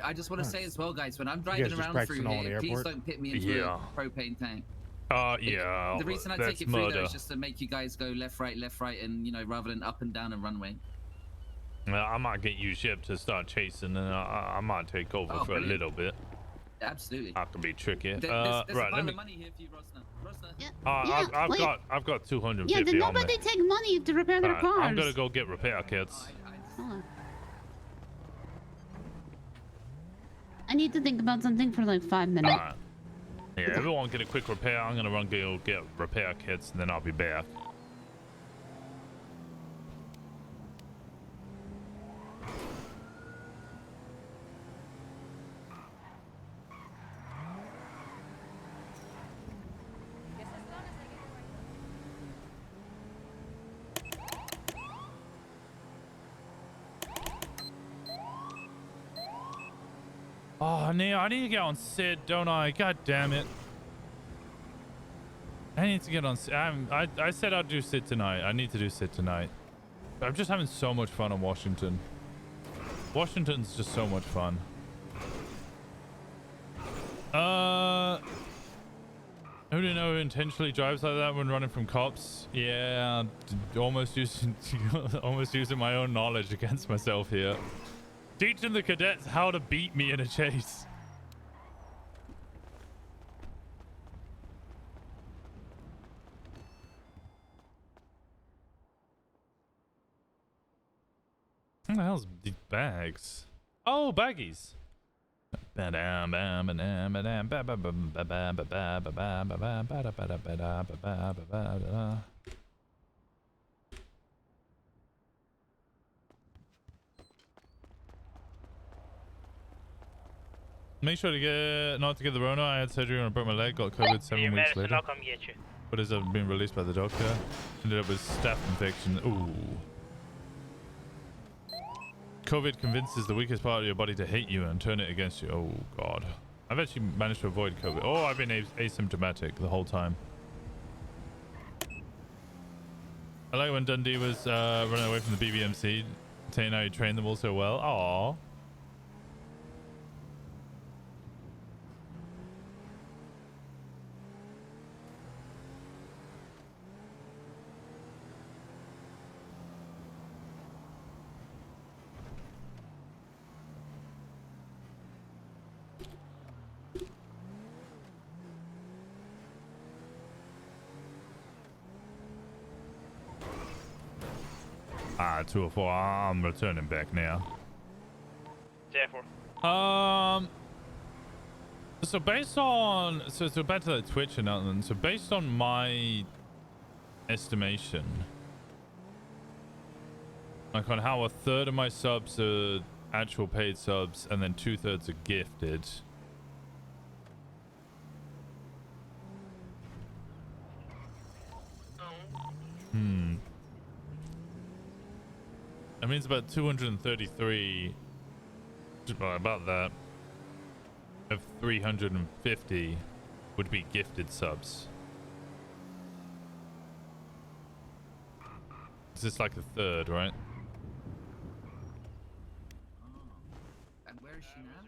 [SPEAKER 4] I just want to say as well, guys, when I'm
[SPEAKER 1] You
[SPEAKER 4] driving
[SPEAKER 1] guys just
[SPEAKER 4] around
[SPEAKER 1] practicing
[SPEAKER 4] through
[SPEAKER 1] all in
[SPEAKER 4] here,
[SPEAKER 1] the
[SPEAKER 4] please
[SPEAKER 1] airport?
[SPEAKER 4] don't pit me into
[SPEAKER 1] Yeah.
[SPEAKER 4] a propane tank.
[SPEAKER 1] Yeah.
[SPEAKER 4] The reason I
[SPEAKER 1] that's
[SPEAKER 4] take it through
[SPEAKER 1] murder.
[SPEAKER 4] there is just to make you guys go left, right, and rather than up and down a runway.
[SPEAKER 1] I might get you shipped to start chasing, and I might take over
[SPEAKER 4] Oh,
[SPEAKER 1] for a
[SPEAKER 4] brilliant.
[SPEAKER 1] little bit.
[SPEAKER 4] Absolutely.
[SPEAKER 1] I can be tricky.
[SPEAKER 4] There's
[SPEAKER 1] right,
[SPEAKER 4] a
[SPEAKER 1] let
[SPEAKER 4] pile
[SPEAKER 1] me.
[SPEAKER 4] of money here for you, Rosner.
[SPEAKER 1] I've got 250
[SPEAKER 9] Yeah, did
[SPEAKER 1] on me.
[SPEAKER 9] nobody take money to repair their
[SPEAKER 1] Alright,
[SPEAKER 9] cars?
[SPEAKER 1] I'm gonna go get repair kits.
[SPEAKER 9] Hold on. I need to think about something for like 5 minutes.
[SPEAKER 1] Alright. Yeah, everyone get a quick repair. I'm gonna go get repair kits, and then I'll be back. Oh, Neo, I need to get on set, don't I? God damn it. I need to get on. I said I'd do sit tonight. I need to do sit tonight. I'm just having so much fun on Washington. Washington's just so much fun. Who do you know who intentionally drives like that when running from cops? Yeah, almost using my own knowledge against myself here. Teaching the cadets how to beat me in a chase. What the hell's these bags? Oh, baggies. Make sure to get not to get the Rona. I had surgery when I broke my leg, got COVID 7 weeks later.
[SPEAKER 5] I'll come get you.
[SPEAKER 1] But as I've been released by the doctor, ended up with staph infection. Ooh. COVID convinces the weakest part of your body to hate you and turn it against you. Oh god. I've actually managed to avoid COVID. Oh, I've been asymptomatic the whole time. I like when Dundee was running away from the BBMC, saying how he trained them all so well. Aww. Ah, 204. I'm returning back now.
[SPEAKER 5] Therefore.
[SPEAKER 1] So based on so back to that Twitch announcement. So based on my estimation, like on how 1/3 of my subs are actual paid subs and then 2/3 are gifted. That means about 233, about that, of 350 would be gifted subs. Is this like 1/3, right?
[SPEAKER 4] And where is she now?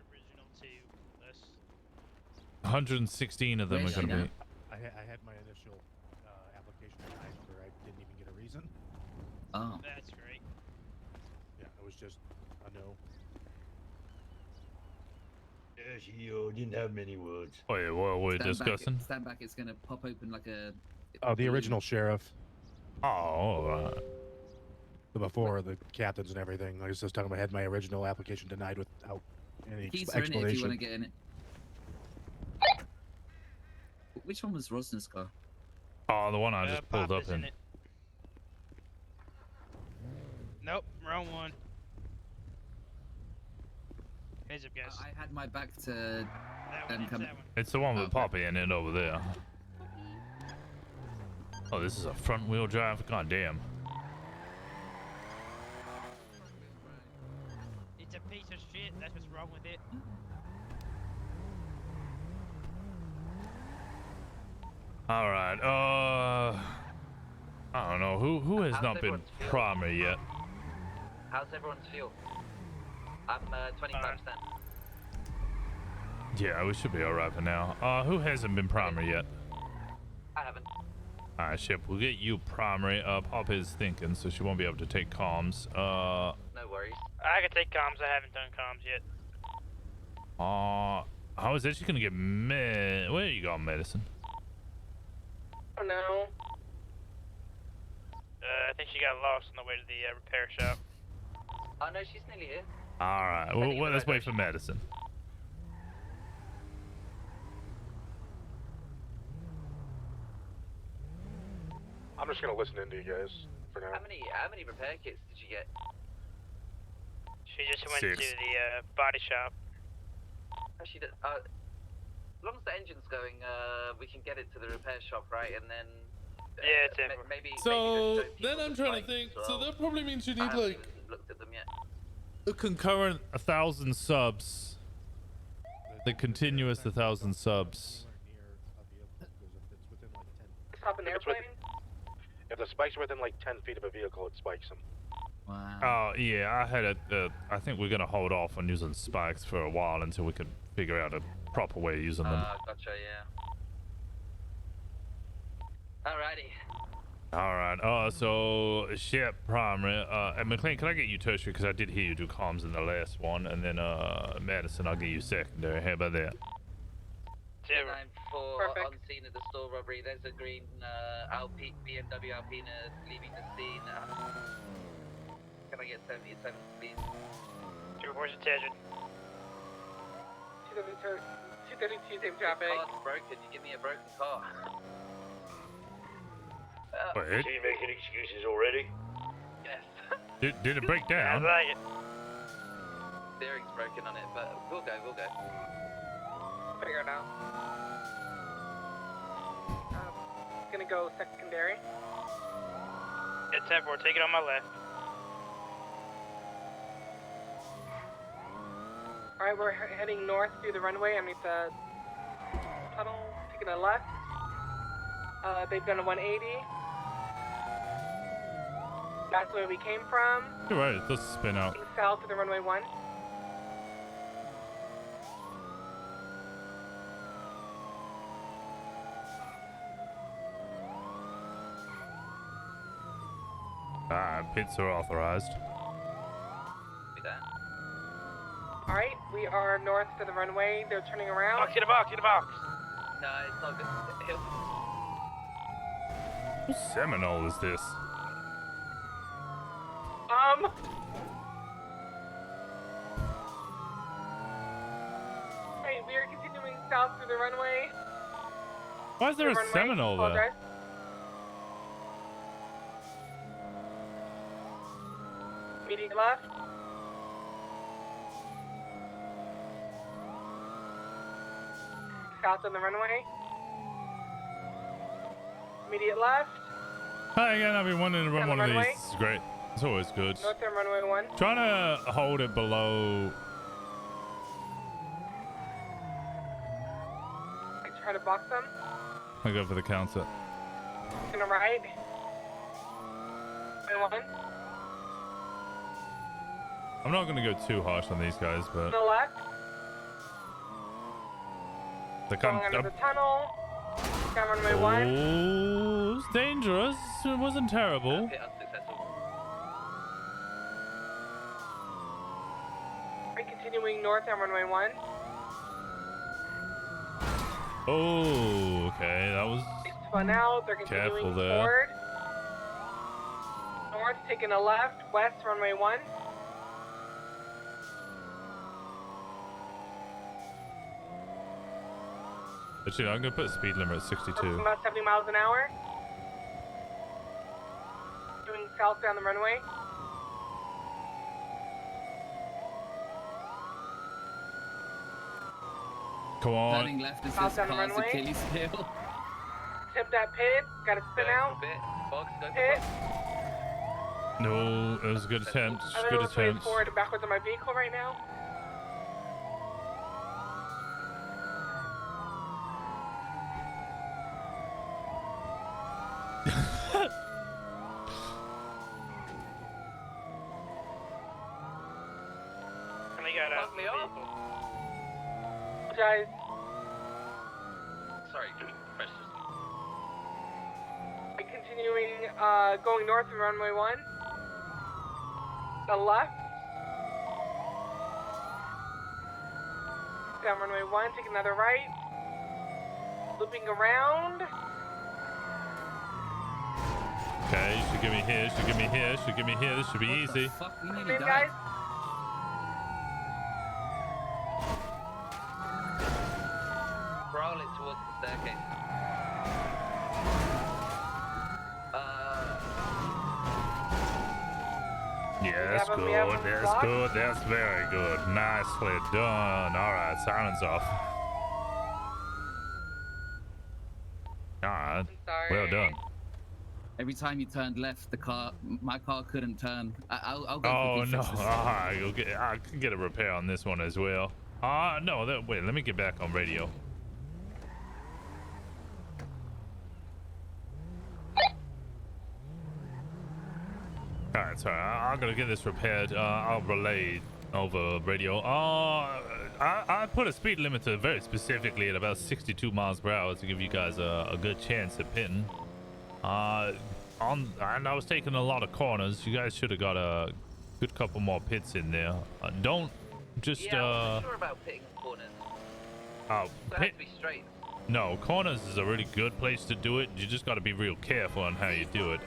[SPEAKER 1] 116 of them
[SPEAKER 4] Where
[SPEAKER 1] are
[SPEAKER 4] is
[SPEAKER 1] going
[SPEAKER 4] she
[SPEAKER 1] to
[SPEAKER 4] now?
[SPEAKER 1] be.
[SPEAKER 14] I had my initial application denied where I didn't even get a reason.
[SPEAKER 4] Oh.
[SPEAKER 5] That's great.
[SPEAKER 14] Yeah, it was just a no.
[SPEAKER 20] Yeah, she didn't have many words.
[SPEAKER 1] Oh yeah, what we're discussing?
[SPEAKER 4] Stand back. It's gonna pop open like a.
[SPEAKER 14] Oh, the original sheriff.
[SPEAKER 1] Oh, all right.
[SPEAKER 14] Before the captains and everything. I was just talking about I had my original application denied without any
[SPEAKER 4] Keys are in it if you
[SPEAKER 14] explanation.
[SPEAKER 4] want to get in it. Which one was Rosner's car?
[SPEAKER 1] Oh, the one I just pulled up in.
[SPEAKER 5] Nope, wrong one. Heads up, guys.
[SPEAKER 4] I had my back to them coming.
[SPEAKER 1] It's the one with Poppy in it over there. Oh, this is a front wheel drive? God damn.
[SPEAKER 5] It's a piece of shit. That's what's wrong with it.
[SPEAKER 1] All right. I don't know who has not been primary yet.
[SPEAKER 19] How's everyone's fuel? I'm 25%.
[SPEAKER 1] Yeah, we should be all right for now. Who hasn't been primary yet?
[SPEAKER 19] I haven't.
[SPEAKER 1] All right, Ship. We'll get you primary. Pop is thinking, so she won't be able to take comms.
[SPEAKER 19] No worries.
[SPEAKER 5] I can take comms. I haven't done comms yet.
[SPEAKER 1] How is that? She's gonna get where you got medicine?
[SPEAKER 7] Oh no.
[SPEAKER 5] I think she got lost on the way to the repair shop.
[SPEAKER 19] Oh no, she's nearly here.
[SPEAKER 1] All right. Well, let's wait for medicine.
[SPEAKER 14] I'm just gonna listen in to you guys for now.
[SPEAKER 19] How many repair kits did you get?
[SPEAKER 5] She just went
[SPEAKER 1] 6.
[SPEAKER 5] to the body shop.
[SPEAKER 19] She did, as long as the engine's going, we can get it to the repair shop, right? And then
[SPEAKER 5] yeah, it's
[SPEAKER 19] maybe.
[SPEAKER 1] So then I'm trying to think. So that probably means you need like
[SPEAKER 19] looked at them yet.
[SPEAKER 1] a concurrent 1,000 subs. The continuous 1,000 subs.
[SPEAKER 7] top of an
[SPEAKER 16] If it's
[SPEAKER 7] airplane?
[SPEAKER 16] If the spikes are within like 10 feet of a vehicle, it spikes them.
[SPEAKER 4] Wow.
[SPEAKER 1] Oh yeah, I had it. I think we're gonna hold off on using spikes for a while until we can figure out a proper way of using them.
[SPEAKER 19] Gotcha, yeah. Alrighty.
[SPEAKER 1] All right. So ship primary. And McLean, can I get you tertiary? Because I did hear you do comms in the last one, and then Madison, I'll get you secondary. How about that?
[SPEAKER 19] 94 on scene at the store robbery. There's a green BMW Alpina leaving the scene. Can I get 77, please?
[SPEAKER 5] 2 reports attention.
[SPEAKER 7] 232, same traffic.
[SPEAKER 19] Car's broken. You give me a broken car.
[SPEAKER 1] Wait.
[SPEAKER 20] Is he making excuses already?
[SPEAKER 19] Yes.
[SPEAKER 1] Did it break down?
[SPEAKER 5] like it.
[SPEAKER 19] Steering's broken on it, but we'll go.
[SPEAKER 7] Figure it out. Gonna go secondary.
[SPEAKER 5] It's 10-4, take it on my left.
[SPEAKER 7] Alright, we're heading north through the runway underneath the tunnel, taking a left. They've done a 180. That's where we came from.
[SPEAKER 1] You're right. Let's spin out.
[SPEAKER 7] Heading south to the runway 1.
[SPEAKER 1] Pits are authorized.
[SPEAKER 7] Alright, we are north to the runway. They're turning around.
[SPEAKER 5] Get a box.
[SPEAKER 19] No, it's not good.
[SPEAKER 1] Whose Seminole is this?
[SPEAKER 7] Hey, we are continuing south through the runway.
[SPEAKER 1] Why is there a Seminole there?
[SPEAKER 7] Apologize. Immediate left. South on the runway. Immediate left.
[SPEAKER 1] Hi again, I've been wanting to run
[SPEAKER 7] Down
[SPEAKER 1] one
[SPEAKER 7] the
[SPEAKER 1] of
[SPEAKER 7] runway.
[SPEAKER 1] these. It's great. It's always good.
[SPEAKER 7] North on runway 1.
[SPEAKER 1] Trying to hold it below.
[SPEAKER 7] I try to box them.
[SPEAKER 1] I go for the counter.
[SPEAKER 7] To the right. Runway 1.
[SPEAKER 1] I'm not gonna go too harsh on these guys,
[SPEAKER 7] To
[SPEAKER 1] but
[SPEAKER 7] the left.
[SPEAKER 1] I'm,
[SPEAKER 7] Going under the tunnel. Down runway 1.
[SPEAKER 1] oh, it's dangerous. It wasn't terrible.
[SPEAKER 19] Hit unsuccessful.
[SPEAKER 7] We're continuing north on runway 1.
[SPEAKER 1] Oh, okay, that was
[SPEAKER 7] Spun out. They're continuing
[SPEAKER 1] careful there.
[SPEAKER 7] forward. North, taking a left. West, runway 1.
[SPEAKER 1] Actually, I'm gonna put a speed limit at 62.
[SPEAKER 7] About 70 miles an hour. Doing south down the runway.
[SPEAKER 1] Come on.
[SPEAKER 4] Turning left is
[SPEAKER 7] South
[SPEAKER 4] this
[SPEAKER 7] down the
[SPEAKER 4] car's
[SPEAKER 7] runway.
[SPEAKER 4] Achilles heel.
[SPEAKER 7] Tip that pit. Gotta spin out.
[SPEAKER 19] Box, go for
[SPEAKER 7] Pit.
[SPEAKER 1] No, it was a good attempt.
[SPEAKER 7] I'm
[SPEAKER 1] Good
[SPEAKER 7] gonna sway
[SPEAKER 1] attempt.
[SPEAKER 7] forward and backwards on my vehicle right now.
[SPEAKER 5] And I got out.
[SPEAKER 7] Apologize.
[SPEAKER 19] Sorry, precious.
[SPEAKER 7] We're continuing, going north of runway 1. The left. Down runway 1, take another right. Looping around.
[SPEAKER 1] Okay, should give me here. Should give me here. Should give me here. This should be easy.
[SPEAKER 4] Fuck, we
[SPEAKER 7] Come
[SPEAKER 4] nearly
[SPEAKER 7] in,
[SPEAKER 4] died.
[SPEAKER 7] guys.
[SPEAKER 19] Prowl it towards the staircase.
[SPEAKER 1] Yeah, that's
[SPEAKER 7] We have
[SPEAKER 1] good.
[SPEAKER 7] him
[SPEAKER 1] That's
[SPEAKER 7] blocked.
[SPEAKER 1] good. That's very good. Nicely done. All right, silence off. All right. Well done.
[SPEAKER 4] Every time you turned left, my car couldn't turn. I'll go
[SPEAKER 1] Oh
[SPEAKER 4] quickly
[SPEAKER 1] no!
[SPEAKER 4] fix this.
[SPEAKER 1] I can get a repair on this one as well. No. Wait, let me get back on radio. Alright, sorry. I'm gonna get this repaired. I'll relay over radio. I put a speed limiter very specifically at about 62 miles per hour to give you guys a good chance at pitting. And I was taking a lot of corners. You guys should have got a good couple more pits in there. Don't just
[SPEAKER 19] Yeah, I'm not sure about pitting corners.
[SPEAKER 1] Oh,
[SPEAKER 19] They have to be straight.
[SPEAKER 1] no, corners is a really good place to do it. You just got to be real careful on how you do it.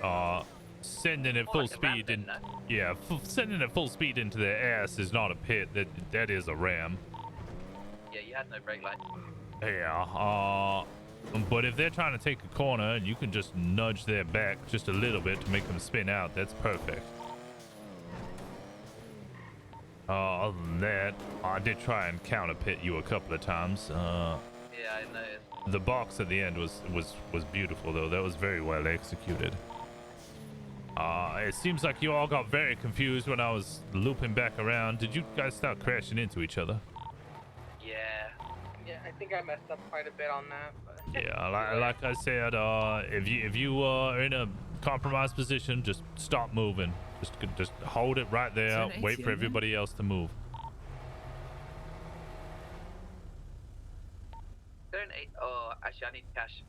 [SPEAKER 1] Sending it full speed in, yeah, sending it full speed into their ass is not a pit. That is a ram.
[SPEAKER 19] Yeah, you had no brake light.
[SPEAKER 1] Yeah. But if they're trying to take a corner and you can just nudge their back just a little bit to make them spin out, that's perfect. Other than that, I did try and counter pit you a couple of times.
[SPEAKER 19] Yeah, I noticed.
[SPEAKER 1] The box at the end was beautiful though. That was very well executed. It seems like you all got very confused when I was looping back around. Did you guys start crashing into each other?
[SPEAKER 19] Yeah.
[SPEAKER 7] Yeah, I think I messed up quite a bit on that. But...
[SPEAKER 1] Yeah, like I said, if you are in a compromised position, just stop moving. Just hold it right there. Wait for everybody else to move.
[SPEAKER 19] Oh, actually, I need cash.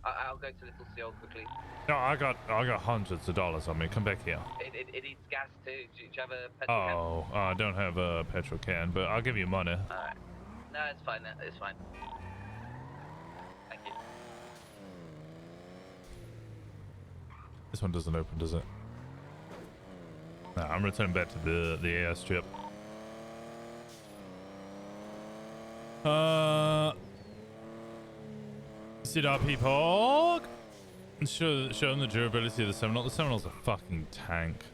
[SPEAKER 19] I'll go to Little Seal quickly.
[SPEAKER 1] No, I got hundreds of dollars on me. Come back here.
[SPEAKER 19] It needs gas too. Do you have a petrol can?
[SPEAKER 1] Oh, I don't have a petrol can, but I'll give you money.
[SPEAKER 19] Alright. No, it's fine. It's fine. Thank you.
[SPEAKER 1] This one doesn't open, does it? No, I'm returning back to the airstrip. Sit up, people. Show them the durability of the Seminole. The Seminole's a fucking tank.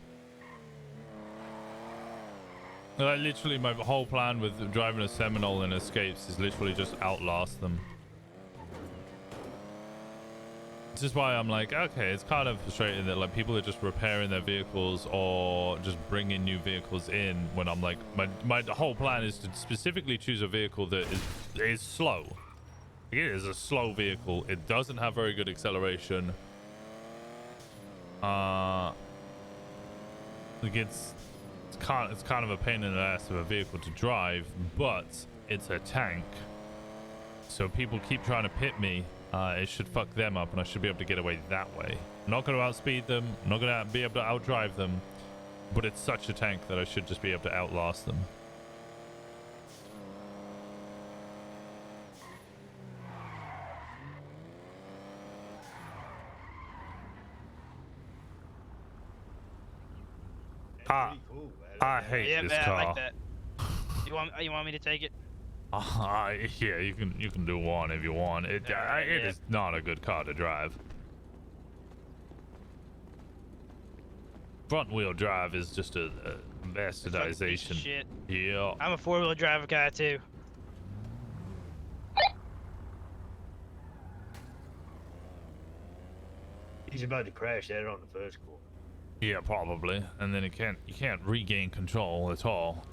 [SPEAKER 1] Like, literally, my whole plan with driving a Seminole in escapes is literally just outlast them. This is why I'm like, okay, it's kind of frustrating that like people are just repairing their vehicles or just bringing new vehicles in when I'm like, my whole plan is to specifically choose a vehicle that is slow. It is a slow vehicle. It doesn't have very good acceleration. It's kind of a pain in the ass of a vehicle to drive, but it's a tank. So people keep trying to pit me. It should fuck them up, and I should be able to get away that way. I'm not going to outspeed them. I'm not going to be able to outdrive them. But it's such a tank that I should just be able to outlast them. I hate this car.
[SPEAKER 5] I like that. You want me to take it?
[SPEAKER 1] Yeah, you can do one if you want. It is not a good car to drive. Front wheel drive is just a bastardization.
[SPEAKER 5] Shit.
[SPEAKER 1] Yeah.
[SPEAKER 5] I'm a 4-wheel drive guy too.
[SPEAKER 20] He's about to crash that on the first corner.
[SPEAKER 1] Yeah, probably. And then you can't regain control at all.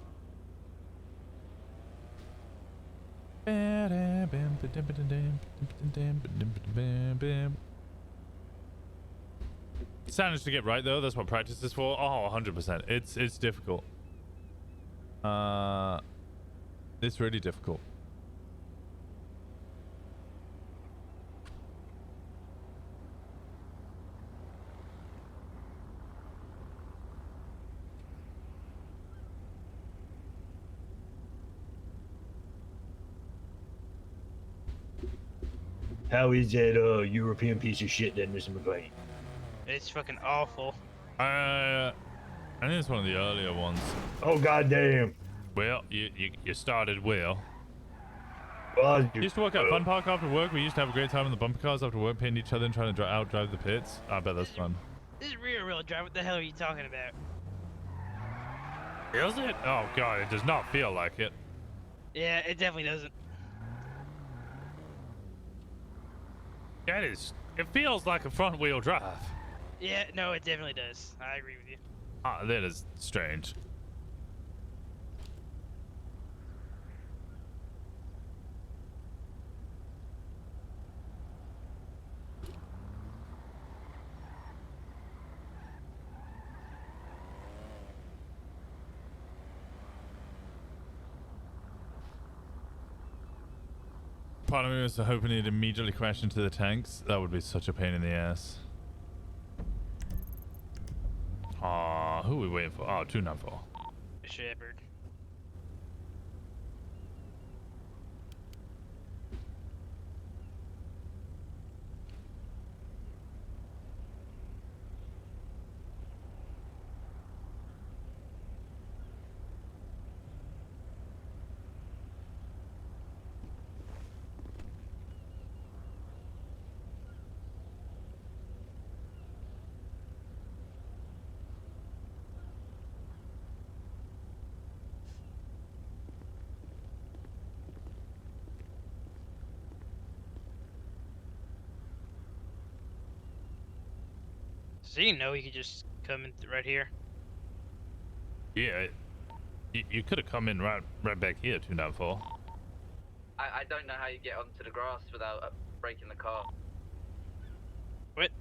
[SPEAKER 1] Sounds to get right though. That's what practice is for. Oh, 100%. It's difficult. It's really difficult.
[SPEAKER 20] How is that European piece of shit then, Mr. McLean?
[SPEAKER 5] It's fucking awful.
[SPEAKER 1] I think it's one of the earlier ones.
[SPEAKER 20] Oh goddamn!
[SPEAKER 1] Well, you started well.
[SPEAKER 20] Well,
[SPEAKER 1] You used to work at Fun Park after work. We used to have a great time in the bumper cars after work, pitting each other and trying to outdrive the pits. I bet that's fun.
[SPEAKER 5] This is real drive. What the hell are you talking about?
[SPEAKER 1] Is it? Oh god, it does not feel like it.
[SPEAKER 5] Yeah, it definitely doesn't.
[SPEAKER 1] It feels like a front wheel drive.
[SPEAKER 5] Yeah, no, it definitely does. I agree with you.
[SPEAKER 1] Ah, that is strange. Part of me was hoping he'd immediately crash into the tanks. That would be such a pain in the ass. Who are we waiting for? Oh, 294.
[SPEAKER 5] Shepard. So you know he could just come in right here.
[SPEAKER 1] Yeah, you could have come in right back here, 294.
[SPEAKER 19] I don't know how you get onto the grass without breaking the car.
[SPEAKER 5] What?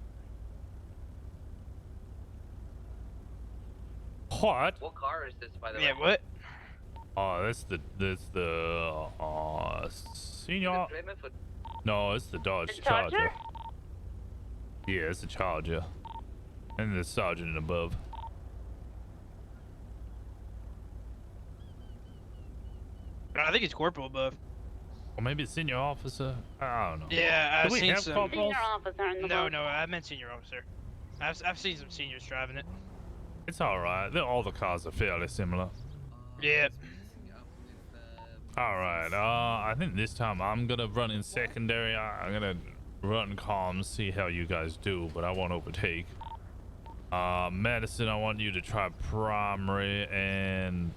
[SPEAKER 1] What?
[SPEAKER 19] What car is this, by the
[SPEAKER 5] Yeah,
[SPEAKER 19] way?
[SPEAKER 5] what?
[SPEAKER 1] Oh, that's the senior.
[SPEAKER 19] Plymouth or
[SPEAKER 1] No, it's the Dodge
[SPEAKER 19] The
[SPEAKER 1] Charger.
[SPEAKER 19] Charger?
[SPEAKER 1] Yeah, it's the Charger. And the sergeant above.
[SPEAKER 5] I think it's corporal above.
[SPEAKER 1] Or maybe it's senior officer. I don't know.
[SPEAKER 5] Yeah,
[SPEAKER 1] Do
[SPEAKER 5] I've
[SPEAKER 1] we
[SPEAKER 5] seen
[SPEAKER 1] have
[SPEAKER 5] some.
[SPEAKER 1] corporals?
[SPEAKER 5] No, I meant senior officer. I've seen some seniors driving it.
[SPEAKER 1] It's alright. All the cars are fairly similar.
[SPEAKER 5] Yeah.
[SPEAKER 1] Alright, I think this time I'm gonna run in secondary. I'm gonna run comms, see how you guys do, but I won't overtake. Madison, I want you to try primary and...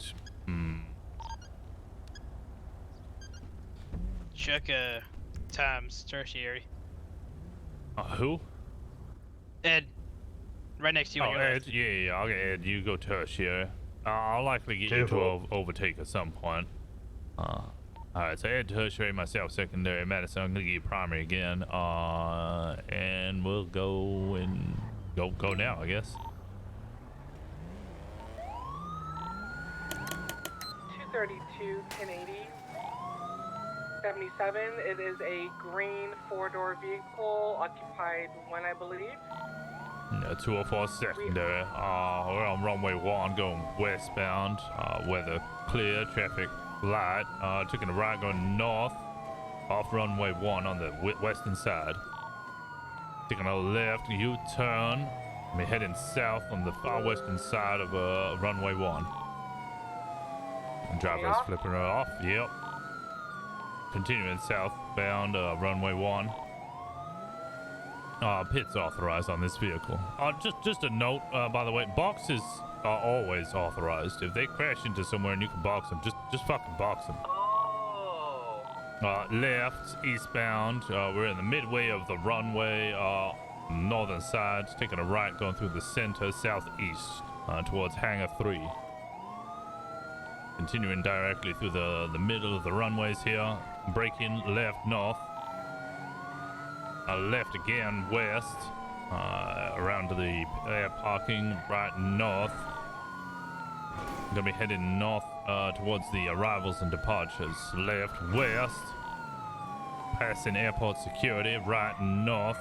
[SPEAKER 5] Check times tertiary.
[SPEAKER 1] Who?
[SPEAKER 5] Ed. Right next to you.
[SPEAKER 1] Oh,
[SPEAKER 5] on your
[SPEAKER 1] Ed.
[SPEAKER 5] left.
[SPEAKER 1] Yeah, I'll get Ed. You go tertiary. I'll likely get you to overtake at some point. Alright, so Ed tertiary, myself secondary, Madison, I'm gonna get you primary again. And we'll go and go now, I guess.
[SPEAKER 7] 232, 1080, 77. It is a green four-door vehicle, occupied one, I believe.
[SPEAKER 1] Yeah, 204 secondary. We're on runway 1 going westbound. Weather clear, traffic light. Taking a right going north off runway 1 on the western side. Taking a left U-turn. We're heading south on the far western side of runway 1. And driver's flipping her off. Yep. Continuing southbound runway 1. Pit's authorized on this vehicle. Just a note, by the way, boxes are always authorized. If they crash into somewhere and you can box them, just fucking box them. Left, eastbound. We're in the midway of the runway, northern side. Taking a right, going through the center, southeast, towards hangar 3. Continuing directly through the middle of the runways here. Braking left, north. Left again, west, around to the air parking, right north. Gonna be heading north towards the arrivals and departures. Left, west, passing airport security, right north,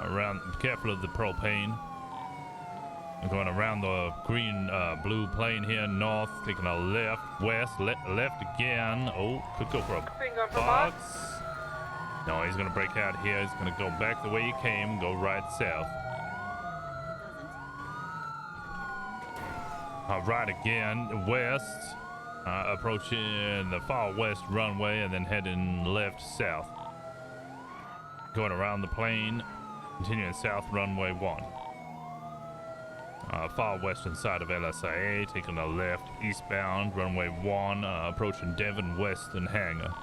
[SPEAKER 1] around, careful of the propane. I'm going around the green, blue plane here, north, taking a left, west, left again. Oh, could go for a box. No, he's gonna break out here. He's gonna go back the way he came, go right south. Right again, west, approaching the far west runway and then heading left south. Going around the plane, continuing south runway 1. Far western side of LSIA, taking a left eastbound runway 1, approaching Devon western hangar.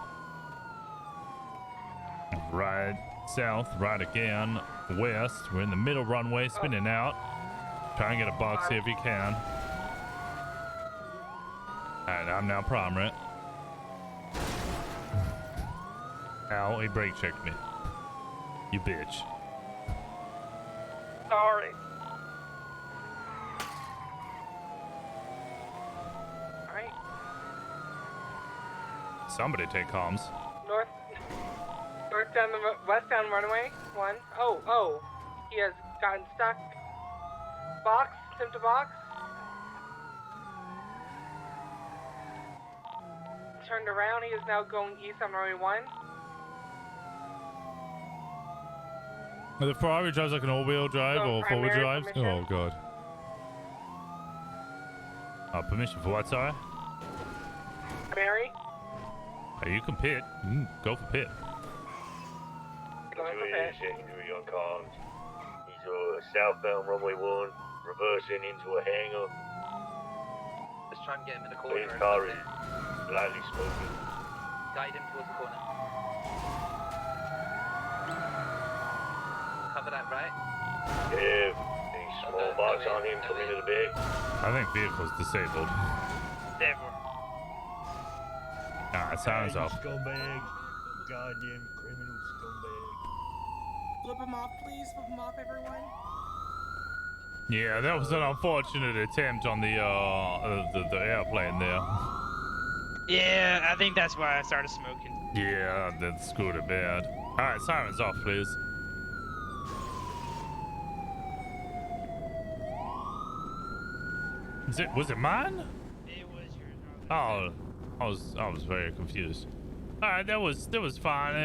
[SPEAKER 1] Right south, right again, west. We're in the middle runway, spinning out. Try and get a box here if you can. Alright, I'm now primary. Ow, he brake checked me. You bitch.
[SPEAKER 7] Sorry. Alright.
[SPEAKER 1] Somebody take comms.
[SPEAKER 7] west down runway 1. Oh, he has gotten stuck. Box, him to box. Turned around, he is now going east on runway 1.
[SPEAKER 1] The Ferrari drives like an all-wheel drive
[SPEAKER 7] So
[SPEAKER 1] or four-wheel
[SPEAKER 7] primary
[SPEAKER 1] drive?
[SPEAKER 7] permission.
[SPEAKER 1] Oh god. Permission for what, sorry?
[SPEAKER 7] Mary?
[SPEAKER 1] You can pit. You can go for pit.
[SPEAKER 7] Going for pit.
[SPEAKER 20] Secondary on comms. He's southbound runway 1, reversing into a hangar.
[SPEAKER 19] Let's try and get him in the corner.
[SPEAKER 20] His
[SPEAKER 19] and
[SPEAKER 20] car
[SPEAKER 19] stuff
[SPEAKER 20] is
[SPEAKER 19] there.
[SPEAKER 20] slightly smoking.
[SPEAKER 19] Guide him towards the corner. Cover that right.
[SPEAKER 20] Yeah, a small box on him coming to the back.
[SPEAKER 1] I think vehicle's disabled.
[SPEAKER 5] Never.
[SPEAKER 1] Sounds off.
[SPEAKER 20] Scumbag. Goddamn criminal scumbag.
[SPEAKER 15] Flip him off, please. Flip him off, everyone.
[SPEAKER 1] Yeah, that was an unfortunate attempt on the airplane there.
[SPEAKER 5] Yeah, I think that's why I started smoking.
[SPEAKER 1] Yeah, that screwed it bad. Alright, sirens off, please. Was it mine?
[SPEAKER 5] It was yours.
[SPEAKER 1] Oh, I was very confused. All right, that was fine.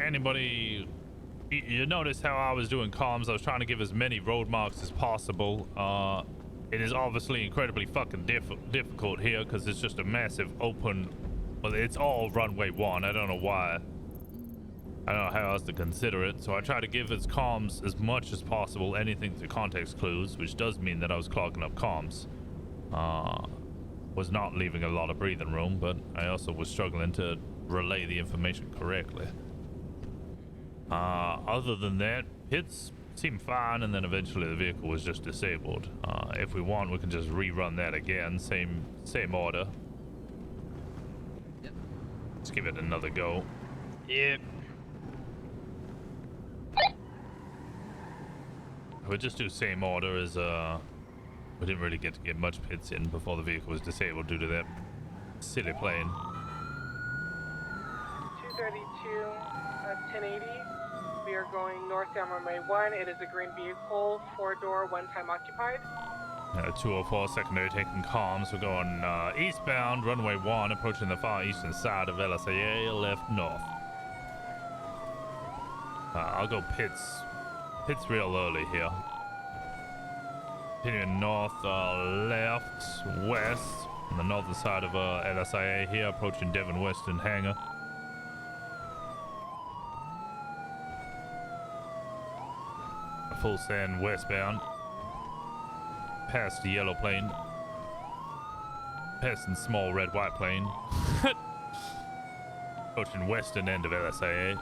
[SPEAKER 1] Anybody, you notice how I was doing comms? I was trying to give as many road marks as possible. It is obviously incredibly fucking difficult here because it's just a massive open. Well, it's all runway 1. I don't know why. I don't know how else to consider it. So I try to give as comms as much as possible, anything to context clues, which does mean that I was clogging up comms. Was not leaving a lot of breathing room, but I also was struggling to relay the information correctly. Other than that, hits seemed fine, and then eventually the vehicle was just disabled. If we want, we can just rerun that again, same order.
[SPEAKER 19] Yep.
[SPEAKER 1] Let's give it another go.
[SPEAKER 5] Yep.
[SPEAKER 1] We'll just do same order as we didn't really get to get much pits in before the vehicle was disabled due to that silly plane.
[SPEAKER 7] 232, 1080. We are going north down runway 1. It is a green vehicle, 4-door, 1-time occupied.
[SPEAKER 1] 204 secondary taking comms. We're going eastbound, runway 1, approaching the far eastern side of LSAA, left north. I'll go pits real early here. Continuing north, left, west, on the northern side of LSIA here, approaching Devon Western Hangar. Full send westbound. Past the yellow plane. Passing small red white plane. Approaching western end of LSIA.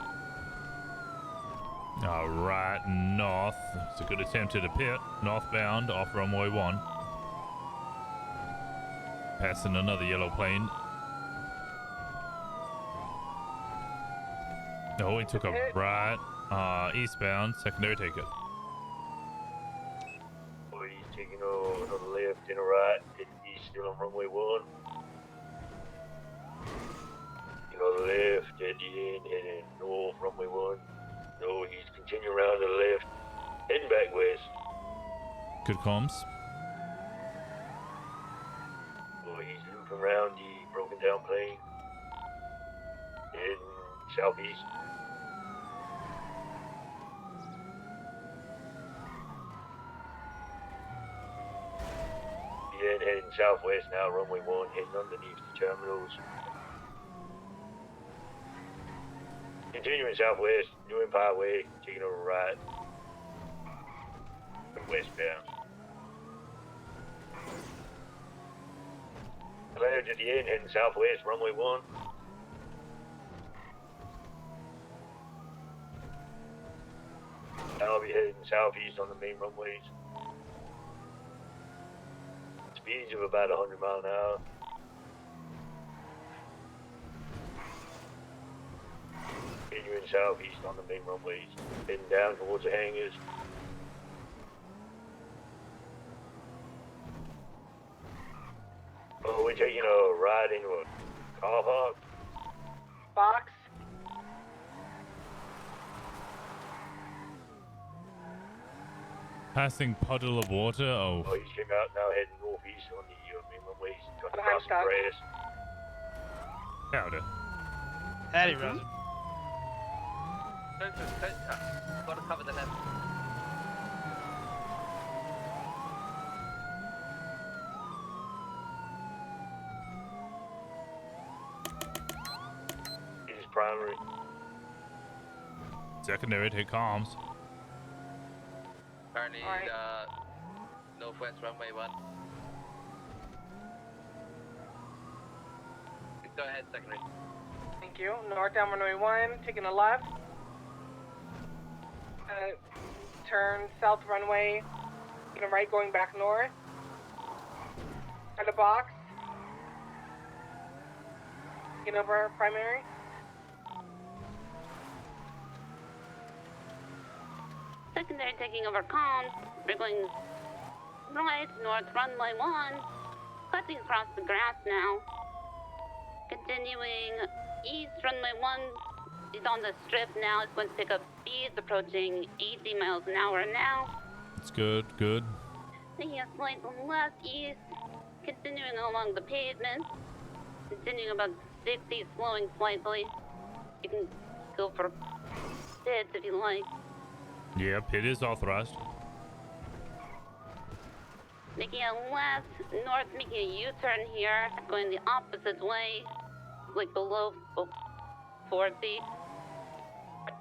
[SPEAKER 1] Alright, north. It's a good attempt at a pit. Northbound, off runway 1. Passing another yellow plane. Oh, he took a right. Eastbound, secondary ticket.
[SPEAKER 20] Boy, he's taking another left and a right. He's still on runway 1. Another left at the end, heading north, runway 1. No, he's continuing around to the left, heading back west.
[SPEAKER 1] Good comms.
[SPEAKER 20] Boy, he's looping around the broken down plane, heading southeast. Then heading southwest now, runway 1, heading underneath the terminals. Continuing southwest, New Empire Way, taking over right. Westbound. Cleared at the end, heading southwest, runway 1. I'll be heading southeast on the main runways. Speeds of about 100 miles an hour. Continuing southeast on the main runways, heading down towards the hangars. Oh, we're taking a ride into a car park.
[SPEAKER 7] Box.
[SPEAKER 1] Passing puddle of water. Oh,
[SPEAKER 20] Oh, he's came out now heading northeast on the mainland ways. Got
[SPEAKER 7] Behind
[SPEAKER 20] across the grass.
[SPEAKER 1] powder.
[SPEAKER 5] Howdy, Rosen.
[SPEAKER 19] Gotta cover the left.
[SPEAKER 20] He's primary.
[SPEAKER 1] Secondary, take comms.
[SPEAKER 19] Currently, northwest runway 1. Go ahead, secondary.
[SPEAKER 7] Thank you. North down runway 1, taking a left. Turn south runway, taking a right, going back north. At the box. Taking over primary.
[SPEAKER 9] Secondary taking over comms. We're going right, north runway 1. Cutting across the grass now. Continuing east runway 1 is on the strip now. It's going to pick up speeds approaching 80 miles an hour now.
[SPEAKER 1] It's good, good.
[SPEAKER 9] Taking a slight left east. Continuing along the pavement. Continuing about 60, slowing slightly. You can go for pits if you like.
[SPEAKER 1] Yeah, pit is authorized.
[SPEAKER 9] Making a left north, making a U-turn here, going the opposite way, like below 40.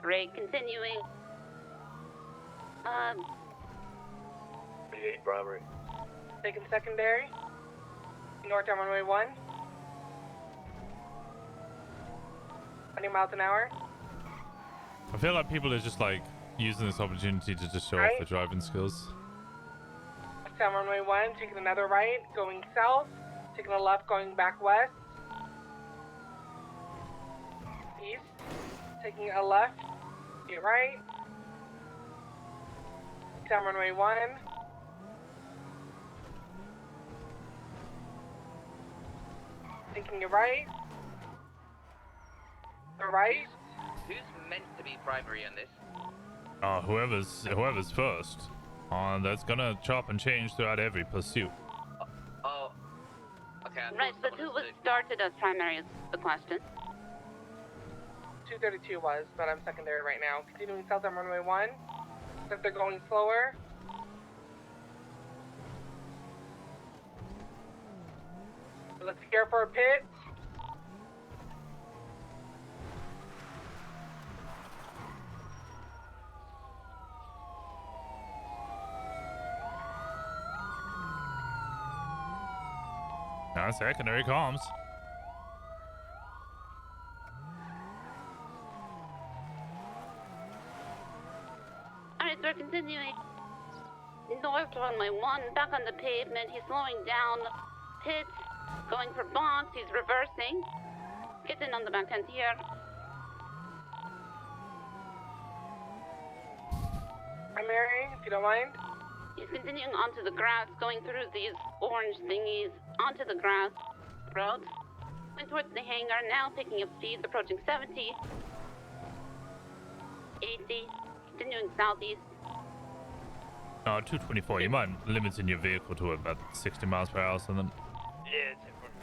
[SPEAKER 9] Great, continuing.
[SPEAKER 20] 38 primary.
[SPEAKER 7] Taking secondary. North down runway 1. 20 miles an hour.
[SPEAKER 1] I feel like people are just like using this opportunity to just show off their driving skills.
[SPEAKER 7] Down runway 1, taking another right, going south. Taking a left, going back west. East. Taking a left, get right. Down runway 1. Taking a right. The right.
[SPEAKER 19] Who's meant to be primary on this?
[SPEAKER 1] Whoever's first. That's gonna chop and change throughout every pursuit.
[SPEAKER 19] Oh. Okay.
[SPEAKER 9] Right, but who was started as primary is the question.
[SPEAKER 7] 232 was, but I'm secondary right now. Continuing south on runway 1. If they're going slower. Let's gear for a pit.
[SPEAKER 1] Secondary comms.
[SPEAKER 9] Alright, we're continuing. North runway 1, back on the pavement. He's slowing down. Pits, going for box. He's reversing. Getting on the back end here.
[SPEAKER 7] Primary, if you don't mind.
[SPEAKER 9] He's continuing onto the grass, going through these orange thingies onto the grass road. Going towards the hangar now, picking up speeds, approaching 70. 80. Continuing southeast.
[SPEAKER 1] 224. You might limit in your vehicle to about 60 miles per hour or something.
[SPEAKER 5] Yeah, it's important.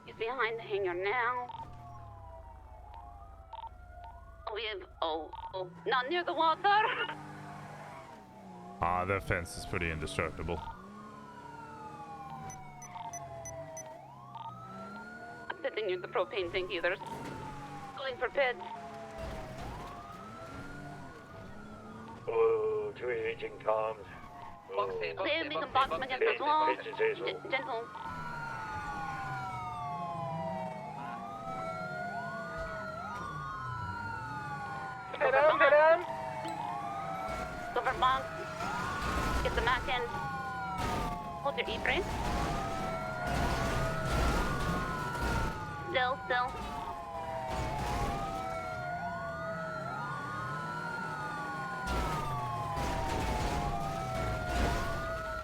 [SPEAKER 9] He's behind the hangar now. We have, not near the water.
[SPEAKER 1] That fence is pretty indestructible.
[SPEAKER 9] I'm sitting near the propane tank either. Going for pits.
[SPEAKER 20] Oh, 2 aging comms.
[SPEAKER 19] Box here, box
[SPEAKER 9] Okay,
[SPEAKER 19] here,
[SPEAKER 9] we
[SPEAKER 19] box
[SPEAKER 9] can box
[SPEAKER 19] here,
[SPEAKER 9] him
[SPEAKER 19] box
[SPEAKER 9] against
[SPEAKER 19] here.
[SPEAKER 9] the wall.
[SPEAKER 20] Pigeons, Hazel.
[SPEAKER 9] Gentle.
[SPEAKER 7] Hit him.
[SPEAKER 9] Go for box. Get the back end. Hold your E-frame. Still.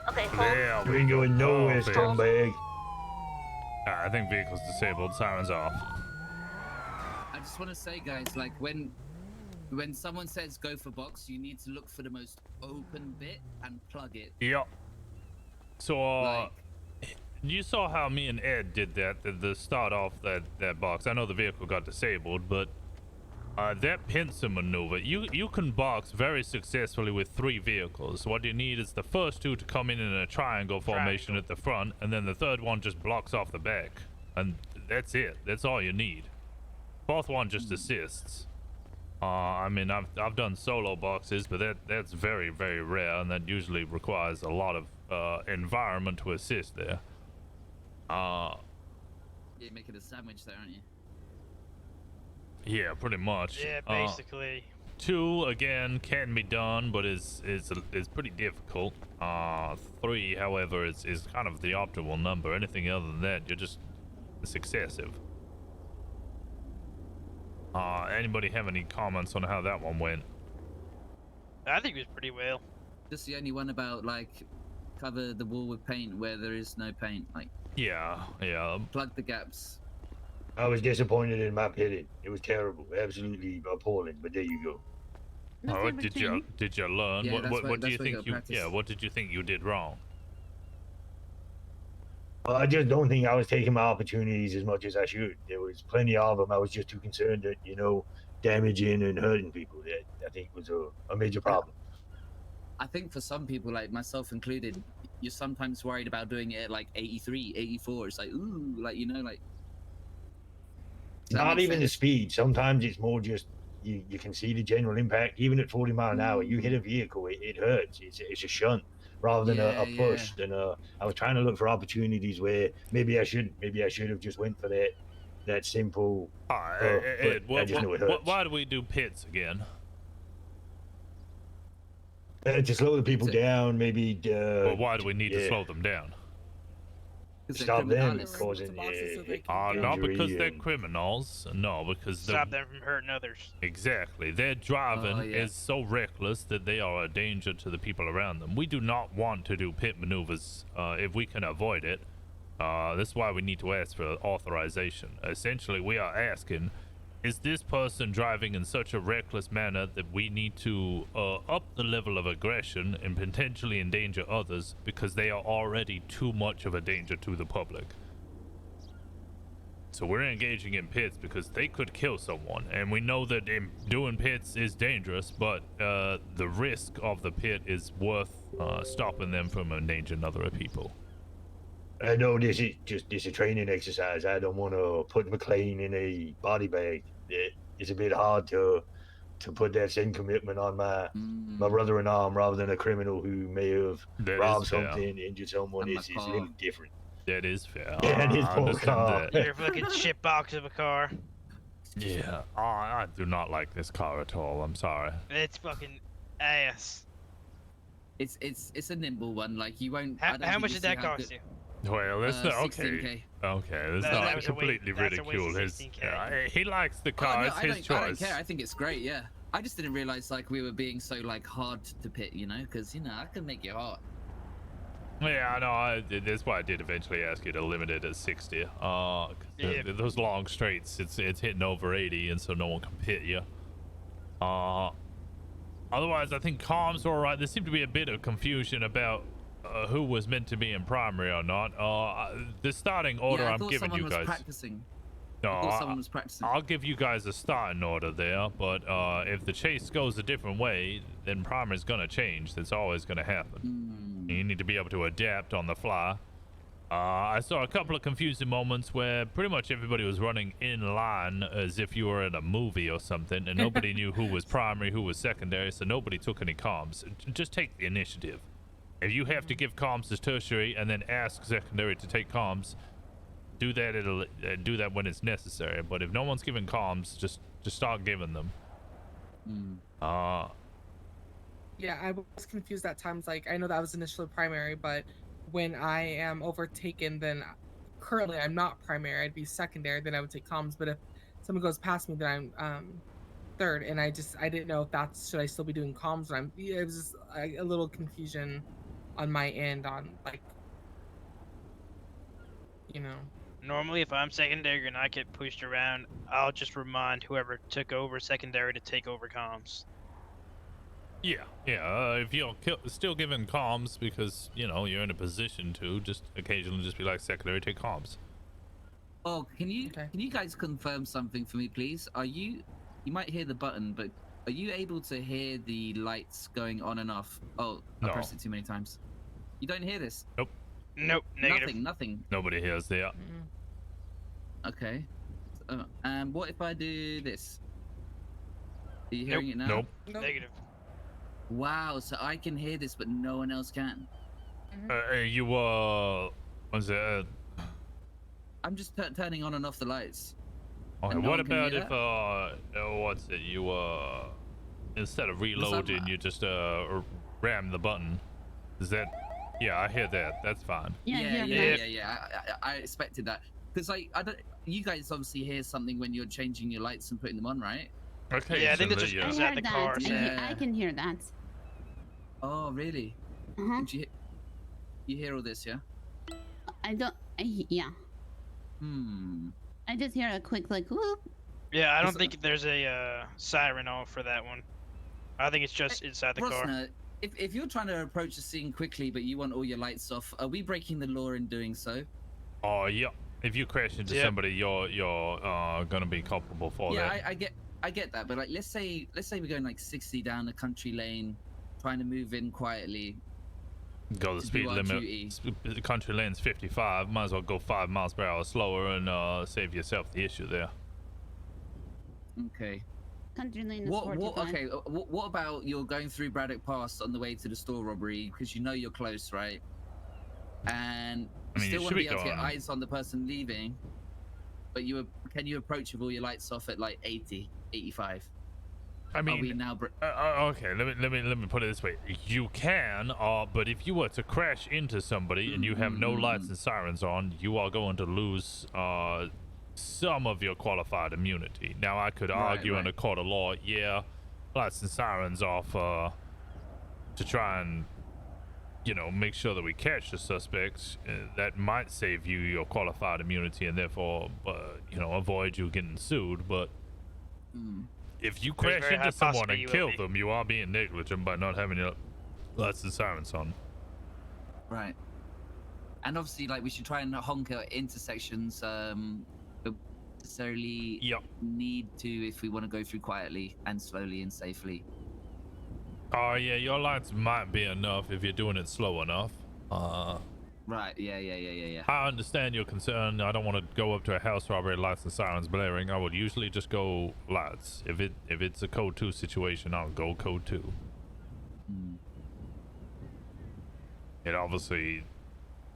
[SPEAKER 9] Okay, hold.
[SPEAKER 20] You ain't going nowhere, scumbag.
[SPEAKER 1] I think vehicle's disabled. Sirens off.
[SPEAKER 4] I just want to say, guys, like when When someone says go for box, you need to look for the most open bit and plug it.
[SPEAKER 1] Yeah. So,
[SPEAKER 4] Like,
[SPEAKER 1] you saw how me and Ed did that at the start off that box. I know the vehicle got disabled, but that pincer maneuver, you can box very successfully with 3 vehicles. What you need is the first 2 to come in a triangle formation at the front, and then the third one just blocks off the back. And that's it. That's all you need. Fourth one just assists. I mean, I've done solo boxes, but that's very, very rare, and that usually requires a lot of environment to assist there.
[SPEAKER 4] you're making a sandwich there, aren't you?
[SPEAKER 1] Yeah, pretty much.
[SPEAKER 5] Yeah, basically.
[SPEAKER 1] 2 again can be done, but is pretty difficult. 3, however, is kind of the optimal number. Anything other than that, it's excessive. Anybody have any comments on how that one went?
[SPEAKER 5] I think it was pretty well.
[SPEAKER 4] Just the only one about like cover the wall with paint where there is no paint. Like,
[SPEAKER 1] yeah.
[SPEAKER 4] Plug the gaps.
[SPEAKER 20] I was disappointed in my pitting. It was terrible, absolutely appalling. But there you go.
[SPEAKER 1] Oh, did you learn?
[SPEAKER 4] Yeah,
[SPEAKER 1] what do you
[SPEAKER 4] that's where you
[SPEAKER 1] think
[SPEAKER 4] gotta
[SPEAKER 1] you?
[SPEAKER 4] practice.
[SPEAKER 1] Yeah, what did you think you did wrong?
[SPEAKER 20] Well, I just don't think I was taking my opportunities as much as I should. There was plenty of them. I was just too concerned that, damaging and hurting people. That I think was a major problem.
[SPEAKER 4] I think for some people, like myself included, you're sometimes worried about doing it at like 83, 84. It's like, ooh, like, like.
[SPEAKER 20] Not even the speed. Sometimes it's more just you can see the general impact. Even at 40 mile an hour, you hit a vehicle, it hurts. It's a shunt rather than a push. I was trying to look for opportunities where maybe I should have just went for that simple.
[SPEAKER 1] Ed,
[SPEAKER 20] I just know it hurts.
[SPEAKER 1] why do we do pits again?
[SPEAKER 20] To slow the people down, maybe.
[SPEAKER 1] Well, why do we need to slow them down?
[SPEAKER 20] Stop them causing
[SPEAKER 1] not because they're criminals. No, because
[SPEAKER 5] Stop them from hurting others.
[SPEAKER 1] Exactly. Their driving is so reckless that they are a danger to the people around them. We do not want to do pit maneuvers if we can avoid it. That's why we need to ask for authorization. Essentially, we are asking, is this person driving in such a reckless manner that we need to up the level of aggression and potentially endanger others because they are already too much of a danger to the public? So we're engaging in pits because they could kill someone, and we know that doing pits is dangerous, but the risk of the pit is worth stopping them from endangering other people.
[SPEAKER 20] I know this is a training exercise. I don't want to put McLean in a body bag. It's a bit hard to put that same commitment on my brother in arm rather than a criminal who may have robbed something, injured someone. It's a little different.
[SPEAKER 1] That is fair.
[SPEAKER 20] And his
[SPEAKER 1] I
[SPEAKER 20] poor
[SPEAKER 1] understand
[SPEAKER 20] car.
[SPEAKER 1] that.
[SPEAKER 5] Your fucking shitbox of a car.
[SPEAKER 1] Yeah. I do not like this car at all. I'm sorry.
[SPEAKER 5] It's fucking ass.
[SPEAKER 4] It's a nimble one. Like you won't.
[SPEAKER 5] How much did that cost you?
[SPEAKER 1] Well, that's not okay.
[SPEAKER 4] 16K.
[SPEAKER 1] Okay, let's
[SPEAKER 4] That
[SPEAKER 1] not
[SPEAKER 4] was a
[SPEAKER 1] completely
[SPEAKER 4] that's a waste of
[SPEAKER 1] ridicule his.
[SPEAKER 4] 16K.
[SPEAKER 1] He likes the car. It's his
[SPEAKER 4] I
[SPEAKER 1] choice.
[SPEAKER 4] don't care. I think it's great. Yeah. I just didn't realize like we were being so like hard to pit, because I can make it hard.
[SPEAKER 1] Yeah, I know. That's why I did eventually ask you to limit it at 60. Those long straights, it's hitting over 80, and so no one can pit you. Otherwise, I think comms were alright. There seemed to be a bit of confusion about who was meant to be in primary or not. The starting order
[SPEAKER 4] I
[SPEAKER 1] I'm
[SPEAKER 4] thought
[SPEAKER 1] giving
[SPEAKER 4] someone
[SPEAKER 1] you
[SPEAKER 4] was
[SPEAKER 1] guys.
[SPEAKER 4] practicing.
[SPEAKER 1] No,
[SPEAKER 4] I thought someone was practicing.
[SPEAKER 1] I'll give you guys a starting order there, but if the chase goes a different way, then primary's gonna change. That's always gonna happen. You need to be able to adapt on the fly. I saw a couple of confusing moments where pretty much everybody was running in line as if you were in a movie or something, and nobody knew who was primary, who was secondary, so nobody took any comms. Just take the initiative. If you have to give comms as tertiary and then ask secondary to take comms, do that. Do that when it's necessary. But if no one's giving comms, just start giving them.
[SPEAKER 7] Yeah, I was confused at times. Like, I know that was initially primary, but when I am overtaken, then currently I'm not primary. I'd be secondary. Then I would take comms. But if someone goes past me, then I'm third. And I didn't know if should I still be doing comms? It was just a little confusion on my end on like.
[SPEAKER 5] Normally, if I'm secondary and I get pushed around, I'll just remind whoever took over secondary to take over comms.
[SPEAKER 1] Yeah, if you're still giving comms because, you know, you're in a position to, just occasionally just be like, secondary, take comms.
[SPEAKER 4] Oh, can you guys confirm something for me, please? Are you might hear the button, but are you able to hear the lights going on and off? Oh, I
[SPEAKER 1] No.
[SPEAKER 4] pressed it too many times. You don't hear this?
[SPEAKER 1] Nope.
[SPEAKER 5] Nope, negative.
[SPEAKER 4] Nothing.
[SPEAKER 1] Nobody hears that.
[SPEAKER 4] Okay. What if I do this? Are you hearing it now?
[SPEAKER 1] Nope.
[SPEAKER 5] Negative.
[SPEAKER 4] Wow, so I can hear this, but no one else can.
[SPEAKER 1] What's it?
[SPEAKER 4] I'm just turning on and off the lights.
[SPEAKER 1] Okay,
[SPEAKER 4] And no
[SPEAKER 1] what
[SPEAKER 4] one can
[SPEAKER 1] about
[SPEAKER 4] hear
[SPEAKER 1] if,
[SPEAKER 4] that?
[SPEAKER 1] what's it, you, instead of reloading, you just, ram the button? Is that, yeah, I hear that, that's fine.
[SPEAKER 4] Yeah. I expected that. Because, like, I don't, you guys obviously hear something when you're changing your lights and putting them on, right?
[SPEAKER 1] Okay.
[SPEAKER 5] Yeah, I think it's just
[SPEAKER 9] I
[SPEAKER 5] inside
[SPEAKER 9] heard
[SPEAKER 5] the
[SPEAKER 9] that.
[SPEAKER 5] car.
[SPEAKER 9] I can hear that.
[SPEAKER 4] Oh, really? Did you hear all this, yeah?
[SPEAKER 9] I don't. Yeah. I just hear a quick like whoop.
[SPEAKER 5] Yeah, I don't think there's a siren off for that one. I think it's just inside the car.
[SPEAKER 4] Rosner, if you're trying to approach the scene quickly, but you want all your lights off, are we breaking the law in doing so?
[SPEAKER 1] Oh, yeah. If you crash into somebody, you're gonna be culpable for that.
[SPEAKER 4] Yeah, I get that, but like, let's say we're going like 60 down a country lane, trying to move in quietly.
[SPEAKER 1] Go the
[SPEAKER 4] to
[SPEAKER 1] speed
[SPEAKER 4] do our
[SPEAKER 1] limit.
[SPEAKER 4] duty.
[SPEAKER 1] The country lane's 55. Might as well go 5 miles per hour slower and save yourself the issue there.
[SPEAKER 4] Okay.
[SPEAKER 9] Country lane is 45.
[SPEAKER 4] Okay, what about you're going through Braddock Pass on the way to the store robbery because you know you're close, right? And
[SPEAKER 1] I mean,
[SPEAKER 4] still
[SPEAKER 1] you
[SPEAKER 4] want
[SPEAKER 1] should
[SPEAKER 4] to
[SPEAKER 1] be
[SPEAKER 4] be able to get
[SPEAKER 1] going.
[SPEAKER 4] eyes on the person leaving, but can you approach with all your lights off at like 80, 85?
[SPEAKER 1] I mean,
[SPEAKER 4] are we now
[SPEAKER 1] okay. Let me put it this way. You can, but if you were to crash into somebody and you have no lights and sirens on, you are going to lose some of your qualified immunity. Now, I could argue in a court of law, yeah, lights and sirens off to try and, you know, make sure that we catch the suspects. That might save you your qualified immunity and therefore, you know, avoid you getting sued. But if you
[SPEAKER 5] There's a
[SPEAKER 1] crash
[SPEAKER 5] very high
[SPEAKER 1] into someone
[SPEAKER 5] possibility
[SPEAKER 1] and
[SPEAKER 5] you will
[SPEAKER 1] kill them, you are being negligent by not having your lights and sirens on.
[SPEAKER 4] Right. And obviously, like, we should try and honk at intersections. Don't necessarily need to if we want to go through quietly and slowly and safely.
[SPEAKER 1] Oh yeah, your lights might be enough if you're doing it slow enough.
[SPEAKER 4] Right. Yeah.
[SPEAKER 1] I understand your concern. I don't want to go up to a house robbery, lights and sirens blaring. I would usually just go lights. If it's a code 2 situation, I'll go code 2. It obviously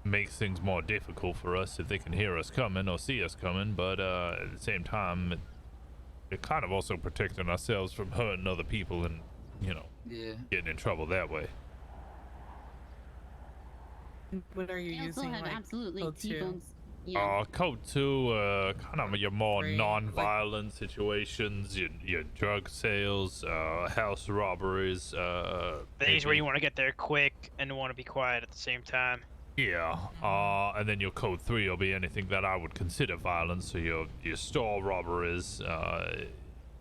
[SPEAKER 1] makes things more difficult for us if they can hear us coming or see us coming, but at the same time, it kind of also protecting ourselves from hurting other people and, you know, getting in trouble that way.
[SPEAKER 7] What are you
[SPEAKER 9] They also
[SPEAKER 7] using?
[SPEAKER 9] have
[SPEAKER 7] Like,
[SPEAKER 9] absolutely
[SPEAKER 7] code 2?
[SPEAKER 9] T-bones. Yeah.
[SPEAKER 1] Code 2, kind of your more non-violent situations, your drug sales, house robberies,
[SPEAKER 5] Things where you want to get there quick and want to be quiet at the same time.
[SPEAKER 1] yeah, and then your code 3 will be anything that I would consider violent, so your store robberies,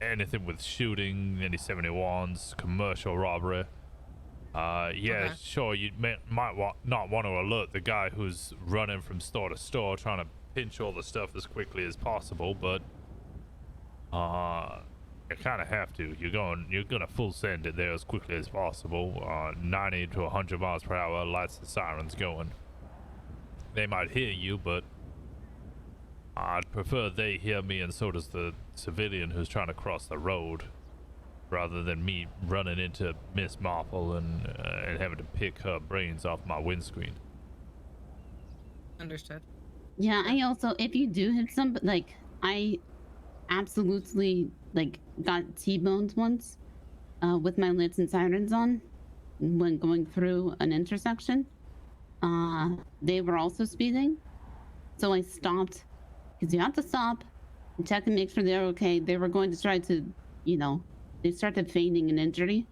[SPEAKER 1] anything with shooting, any 71s, commercial robbery. Sure, you might not want to alert the guy who's running from store to store trying to pinch all the stuff as quickly as possible, but you kind of have to. You're gonna full send it there as quickly as possible. 90 to 100 miles per hour, lights and sirens going. They might hear you, but I'd prefer they hear me and so does the civilian who's trying to cross the road, rather than me running into Miss Marple and having to pick her brains off my windscreen.
[SPEAKER 7] Understood.
[SPEAKER 9] Yeah, I also, if you do hit somebody, like, I absolutely, like, got T-boned once with my lights and sirens on when going through an intersection. They were also speeding, so I stopped, because you have to stop and check and make sure they're okay. They were going to try to, you know, they started feigning an injury.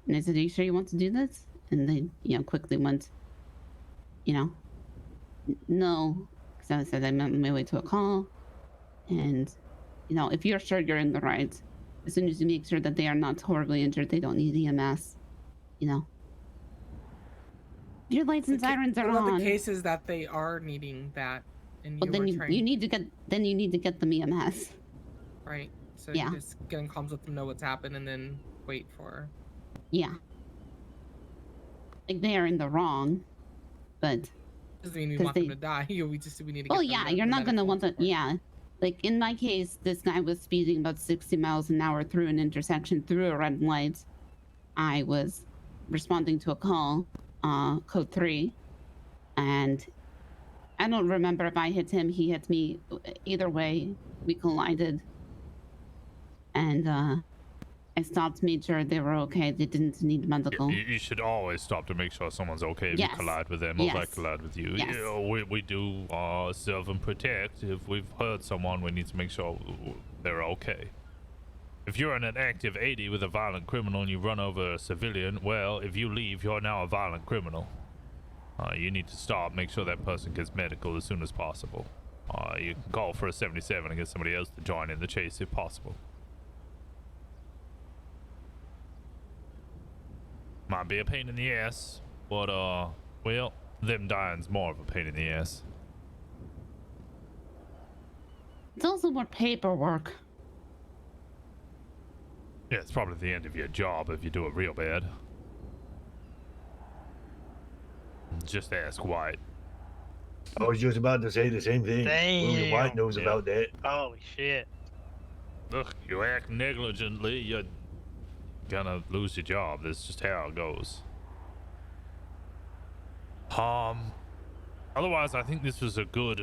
[SPEAKER 9] And I said, are you sure you want to do this? And they, you know, quickly went, you know, no, So I said I'm on my way to a call, and you know, if you're sure you're in the right, as soon as you make sure that they are not horribly injured, they don't need EMS. You know, your lights and sirens are
[SPEAKER 7] What
[SPEAKER 9] on.
[SPEAKER 7] are the cases that they are needing that, and
[SPEAKER 9] Well,
[SPEAKER 7] you
[SPEAKER 9] then
[SPEAKER 7] are
[SPEAKER 9] you
[SPEAKER 7] trying,
[SPEAKER 9] need to get them EMS.
[SPEAKER 7] right? So
[SPEAKER 9] Yeah.
[SPEAKER 7] you just get in comms with them, know what's happened, and then wait for.
[SPEAKER 9] Yeah. Like they are in the wrong, but
[SPEAKER 7] Doesn't mean we
[SPEAKER 9] 'cause
[SPEAKER 7] want them to die. We need to get.
[SPEAKER 9] Oh
[SPEAKER 7] them
[SPEAKER 9] yeah,
[SPEAKER 7] the
[SPEAKER 9] you're not gonna
[SPEAKER 7] medical
[SPEAKER 9] want to. Yeah, like in my case, this guy was speeding about 60 miles an hour through an intersection through a red light. I was responding to a call, code 3, and I don't remember if I hit him, he hit me. Either way, we collided, and I stopped, made sure they were okay. They didn't need medical.
[SPEAKER 1] You should always stop to make sure someone's okay if
[SPEAKER 9] Yes.
[SPEAKER 1] you collide with them or they
[SPEAKER 9] Yes.
[SPEAKER 1] collide with you.
[SPEAKER 9] Yes.
[SPEAKER 1] You know, we do serve and protect. If we've hurt someone, we need to make sure they're okay. If you're in an active 80 with a violent criminal and you run over a civilian, well, if you leave, you're now a violent criminal. You need to stop, make sure that person gets medical as soon as possible. You can call for a 77 and get somebody else to join in the chase if possible. Might be a pain in the ass, but well, them dying's more of a pain in the ass.
[SPEAKER 9] It's also more paperwork.
[SPEAKER 1] Yeah, it's probably the end of your job if you do it real bad. Just ask White.
[SPEAKER 20] I was just about to say the same thing. William White knows
[SPEAKER 1] Yeah.
[SPEAKER 20] about that.
[SPEAKER 5] Holy shit.
[SPEAKER 1] Look, you act negligently, you're gonna lose your job. That's just how it goes. Otherwise, I think this was a good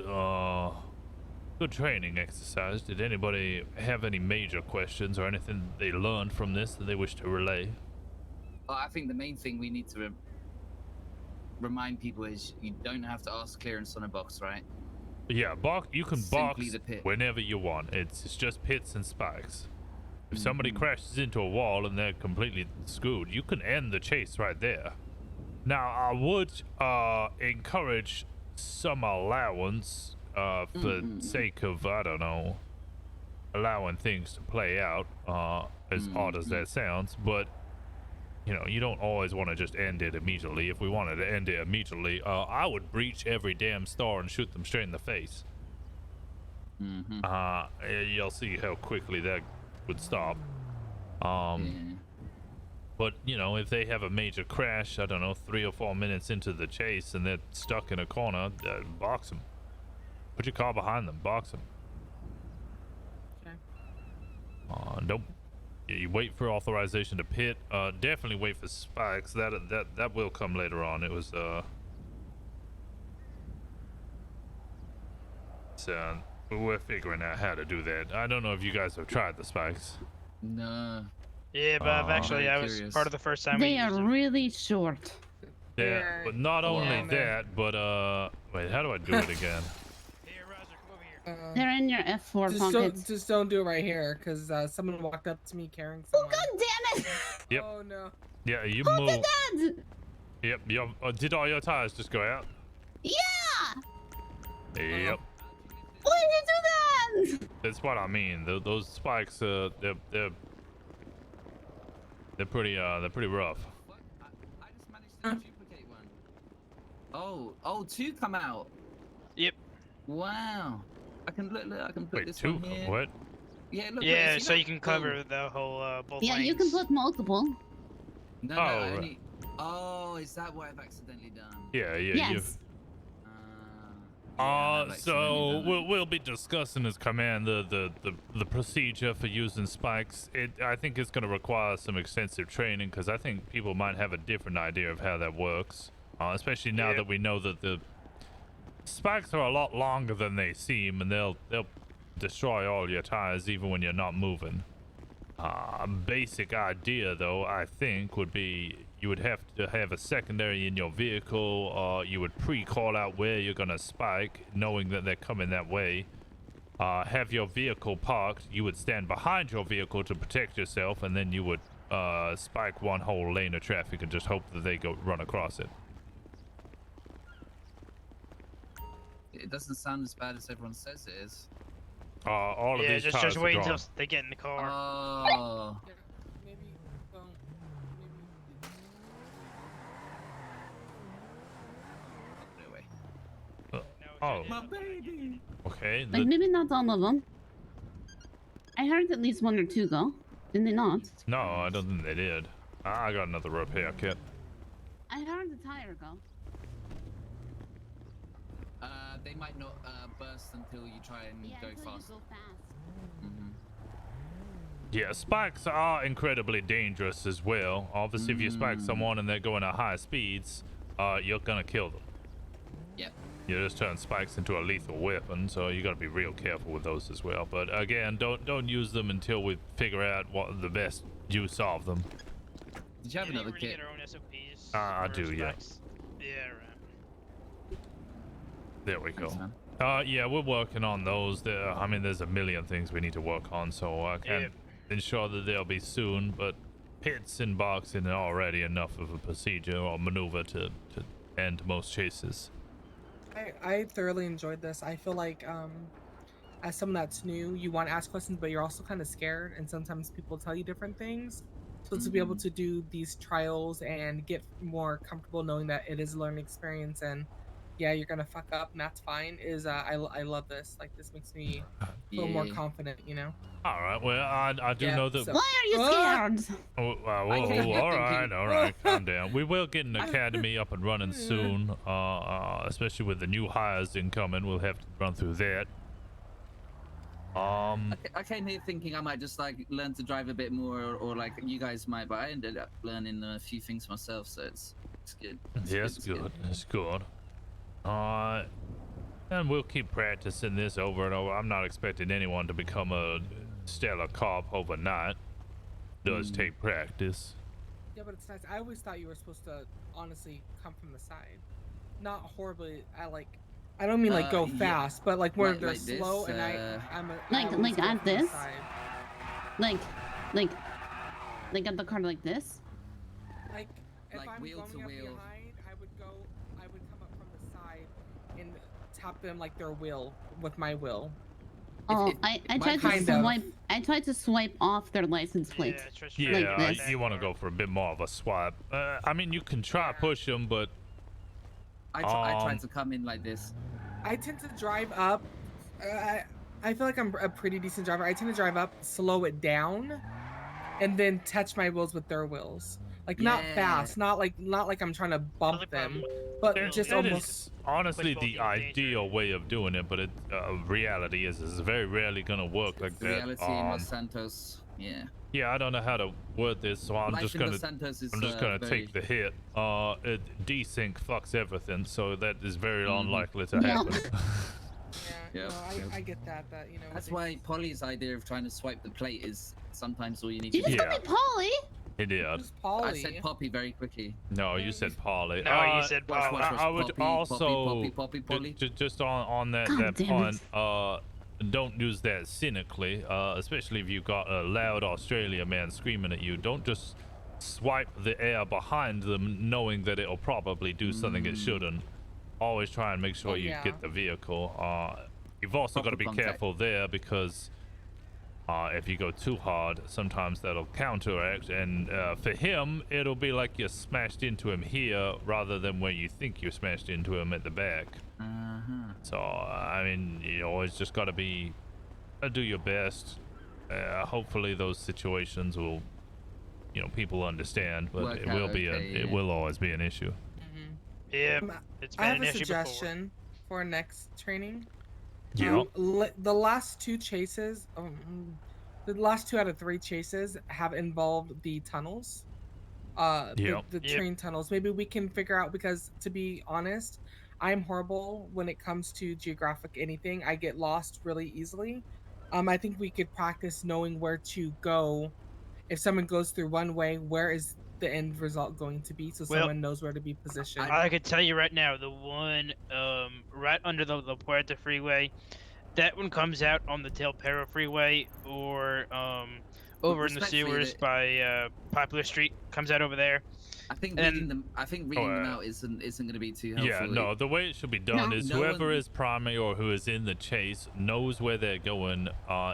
[SPEAKER 1] training exercise. Did anybody have any major questions or anything they learned from this that they wish to relay?
[SPEAKER 4] Well, I think the main thing we need to remind people is you don't have to ask clearance on a box, right?
[SPEAKER 1] Yeah, you can
[SPEAKER 4] Simply
[SPEAKER 1] box
[SPEAKER 4] the pit.
[SPEAKER 1] whenever you want. It's just pits and spikes. If somebody crashes into a wall and they're completely screwed, you can end the chase right there. Now, I would encourage some allowance for sake of, I don't know, allowing things to play out, as odd as that sounds, but you know, you don't always want to just end it immediately. If we wanted to end it immediately, I would breach every damn store and shoot them straight in the face. You'll see how quickly that would stop. But you know, if they have a major crash, I don't know, 3 or 4 minutes into the chase and they're stuck in a corner, box them. Put your car behind them, box them.
[SPEAKER 7] Okay.
[SPEAKER 1] Don't. You wait for authorization to pit. Definitely wait for spikes. That will come later on. It was so we're figuring out how to do that. I don't know if you guys have tried the spikes.
[SPEAKER 4] No.
[SPEAKER 5] Yeah, but I've actually, I was part of the first time
[SPEAKER 9] They
[SPEAKER 5] we
[SPEAKER 9] are
[SPEAKER 5] used them.
[SPEAKER 9] really short.
[SPEAKER 1] Yeah, but not only that, but wait, how do I do it again?
[SPEAKER 9] They're in your F4 pockets.
[SPEAKER 7] Just don't do it right here, because someone walked up to me carrying someone.
[SPEAKER 9] Oh god damn it!
[SPEAKER 1] Yep.
[SPEAKER 7] Oh no.
[SPEAKER 1] Yeah, you
[SPEAKER 9] Who
[SPEAKER 1] move.
[SPEAKER 9] did that?
[SPEAKER 1] Yep. Did all your tires just go out?
[SPEAKER 9] Yeah!
[SPEAKER 1] Yep.
[SPEAKER 9] Why did you do that?
[SPEAKER 1] That's what I mean. Those spikes, they're pretty rough.
[SPEAKER 4] I just managed to duplicate one. Oh, 2 come out.
[SPEAKER 5] Yep.
[SPEAKER 4] Wow. I can look. I can put
[SPEAKER 1] Wait,
[SPEAKER 4] this
[SPEAKER 1] 2?
[SPEAKER 4] one here.
[SPEAKER 1] What?
[SPEAKER 4] Yeah, look.
[SPEAKER 5] Yeah,
[SPEAKER 4] see
[SPEAKER 5] so
[SPEAKER 4] that?
[SPEAKER 5] you can cover the whole both
[SPEAKER 9] Yeah,
[SPEAKER 5] lanes.
[SPEAKER 9] you can put multiple.
[SPEAKER 4] No,
[SPEAKER 1] Oh,
[SPEAKER 4] I
[SPEAKER 1] right.
[SPEAKER 4] only. Oh, is that what I've accidentally done?
[SPEAKER 1] Yeah.
[SPEAKER 9] Yes.
[SPEAKER 1] So we'll be discussing as command the procedure for using spikes. I think it's going to require some extensive training because I think people might have a different idea of how that works, especially now that we know that the spikes are a lot longer than they seem, and they'll destroy all your tires even when you're not moving. Basic idea though, I think, would be you would have to have a secondary in your vehicle. You would pre-call out where you're gonna spike, knowing that they're coming that way. Have your vehicle parked. You would stand behind your vehicle to protect yourself, and then you would spike one whole lane of traffic and just hope that they run across it.
[SPEAKER 4] It doesn't sound as bad as everyone says it is.
[SPEAKER 1] All of these tires
[SPEAKER 5] just
[SPEAKER 1] are
[SPEAKER 5] wait
[SPEAKER 1] gone.
[SPEAKER 5] until they get in the car.
[SPEAKER 4] Oh.
[SPEAKER 1] Oh.
[SPEAKER 4] My baby.
[SPEAKER 1] Okay.
[SPEAKER 9] Like maybe not all of them. I heard at least 1 or 2 go. Did they not?
[SPEAKER 1] No, I don't think they did. I got another repair kit.
[SPEAKER 9] I heard the tire go.
[SPEAKER 4] They might not burst until you try and go fast.
[SPEAKER 1] Yeah, spikes are incredibly dangerous as well. Obviously, if you spike someone and they're going at high speeds, you're gonna kill them.
[SPEAKER 4] Yep.
[SPEAKER 1] You just turn spikes into a lethal weapon, so you gotta be real careful with those as well. But again, don't use them until we figure out what the best use of them.
[SPEAKER 4] Did you have another
[SPEAKER 5] Get
[SPEAKER 4] kit?
[SPEAKER 5] our own SOPs.
[SPEAKER 1] I
[SPEAKER 5] for
[SPEAKER 1] do, yeah.
[SPEAKER 5] specs. Yeah, right.
[SPEAKER 1] There we go. Yeah, we're working on those. I mean, there's a million things we need to work on, so I can't ensure that they'll be soon, but hits and boxing are already enough of a procedure or maneuver to end most chases.
[SPEAKER 7] I thoroughly enjoyed this. I feel like as someone that's new, you want to ask questions, but you're also kind of scared, and sometimes people tell you different things. So to be able to do these trials and get more comfortable knowing that it is a learning experience, and yeah, you're gonna fuck up, and that's fine. I love this. Like this makes me feel more confident, you know.
[SPEAKER 1] All right. Well, I do know that.
[SPEAKER 9] Why are you scared?
[SPEAKER 1] All right. Calm down. We will get an academy up and running soon. Especially with the new hires incoming, we'll have to run through that.
[SPEAKER 4] I came here thinking I might just like learn to drive a bit more, or like you guys might, but I ended up learning a few things myself, so it's good.
[SPEAKER 1] It's good. It's good. And we'll keep practicing this over and over. I'm not expecting anyone to become a stellar cop overnight. It does take practice.
[SPEAKER 7] Yeah, but it's nice. I always thought you were supposed to honestly come from the side, not horribly. I don't mean like go fast, but like where they're
[SPEAKER 4] like this,
[SPEAKER 7] slow, and I'm a,
[SPEAKER 9] like
[SPEAKER 7] I always go
[SPEAKER 9] at
[SPEAKER 7] from the
[SPEAKER 9] this,
[SPEAKER 7] side.
[SPEAKER 9] like at the car like this.
[SPEAKER 7] Like if
[SPEAKER 4] Like
[SPEAKER 7] I'm
[SPEAKER 4] wheel
[SPEAKER 7] going
[SPEAKER 4] to
[SPEAKER 7] up
[SPEAKER 4] wheel.
[SPEAKER 7] behind, I would come up from the side and tap them like their wheel with my wheel.
[SPEAKER 9] Oh, I tried to
[SPEAKER 7] kind of.
[SPEAKER 9] swipe. I tried to swipe off their license plate.
[SPEAKER 1] Yeah,
[SPEAKER 9] like this.
[SPEAKER 1] you want to go for a bit more of a swipe. I mean, you can try push them, but
[SPEAKER 4] I tried to come in like this.
[SPEAKER 7] I tend to drive up. I feel like I'm a pretty decent driver. I tend to drive up, slow it down, and then touch my wheels with their wheels. Like not fast, not like I'm trying to bump them, but just
[SPEAKER 1] that
[SPEAKER 7] almost.
[SPEAKER 1] is honestly the ideal way of doing it. But reality is very rarely gonna work like
[SPEAKER 4] The
[SPEAKER 1] that.
[SPEAKER 4] reality in Los Santos, yeah.
[SPEAKER 1] Yeah, I don't know how to word this, so I'm
[SPEAKER 4] Life
[SPEAKER 1] just
[SPEAKER 4] in
[SPEAKER 1] gonna
[SPEAKER 4] Los Santos is,
[SPEAKER 1] take
[SPEAKER 4] very-
[SPEAKER 1] the hit. Desync fucks everything, so that is very unlikely to
[SPEAKER 9] Yep.
[SPEAKER 1] happen.
[SPEAKER 7] Yeah, no, I get that, but you know.
[SPEAKER 4] That's why Polly's idea of trying to swipe the plate is sometimes all you need
[SPEAKER 9] Did
[SPEAKER 4] to
[SPEAKER 9] you
[SPEAKER 4] do.
[SPEAKER 9] just call me Polly?
[SPEAKER 1] He did.
[SPEAKER 4] I said Poppy very quickly.
[SPEAKER 1] No, you said Polly.
[SPEAKER 5] No, you said
[SPEAKER 4] Watch,
[SPEAKER 5] Polly.
[SPEAKER 4] watch, watch.
[SPEAKER 1] I would
[SPEAKER 4] Poppy,
[SPEAKER 1] also
[SPEAKER 4] Poppy, Polly.
[SPEAKER 1] just on that
[SPEAKER 9] God damn
[SPEAKER 1] point. Don't use that cynically, especially if you got a loud Australia man screaming at you. Don't just swipe the air behind them, knowing that it'll probably do something it shouldn't. Always try and make sure you get the vehicle. You've also got to be careful there because if you go too hard, sometimes that'll counteract, and for him, it'll be like you smashed into him here rather than where you think you smashed into him at the back. So, I mean, you always just got to do your best. Hopefully those situations will, people understand, but
[SPEAKER 4] Work
[SPEAKER 1] it
[SPEAKER 4] out
[SPEAKER 1] will be
[SPEAKER 4] okay,
[SPEAKER 1] it will always be an issue.
[SPEAKER 5] Yeah, it's been
[SPEAKER 7] I have
[SPEAKER 5] an
[SPEAKER 7] a
[SPEAKER 5] issue
[SPEAKER 7] suggestion for next training.
[SPEAKER 1] Yeah.
[SPEAKER 7] The last 2 chases, the last 2 out of 3 chases have involved the tunnels. The train tunnels. Maybe we can figure out, because to be honest, I'm horrible when it comes to geographic anything. I get lost really easily. I think we could practice knowing where to go. If someone goes through one way, where is the end result going to be, so someone knows where to be positioned.
[SPEAKER 5] I could tell you right now, the one right under the Puerta freeway, that one comes out on the Del Perro freeway, or over in the
[SPEAKER 4] respectfully,
[SPEAKER 5] sewers by Popular Street. Comes out over there.
[SPEAKER 4] I think
[SPEAKER 5] And-
[SPEAKER 4] reading them. I think reading them out isn't going to be too helpful.
[SPEAKER 1] Yeah, no, the way it should be done is
[SPEAKER 4] No
[SPEAKER 1] whoever
[SPEAKER 4] one-
[SPEAKER 1] is primary or who is in the chase knows where they're going.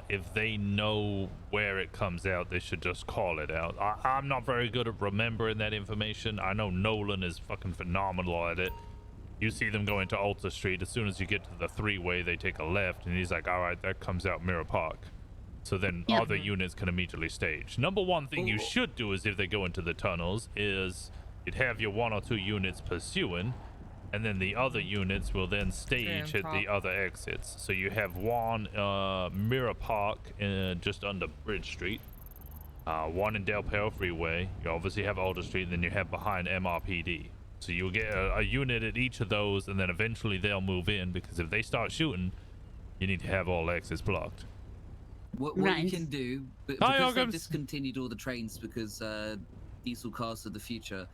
[SPEAKER 1] If they know where it comes out, they should just call it out. I'm not very good at remembering that information. I know Nolan is fucking phenomenal at it. You see them going to Alta Street. As soon as you get to the three-way, they take a left, and he's like, all right, that comes out Mirror Park. So then other units can immediately stage. Number one thing you should do is if they go into the tunnels is you'd have your 1 or 2 units pursuing, and then the other units will then stage at the other exits. So you have one Mirror Park just under Bridge Street, one in Del Perro Freeway. You obviously have Alder Street, and then you have behind MRPD. So you'll get a unit at each of those, and then eventually they'll move in, because if they start shooting, you need to have all exits blocked.
[SPEAKER 4] What you can do, because they've discontinued all the trains because diesel cars are the future,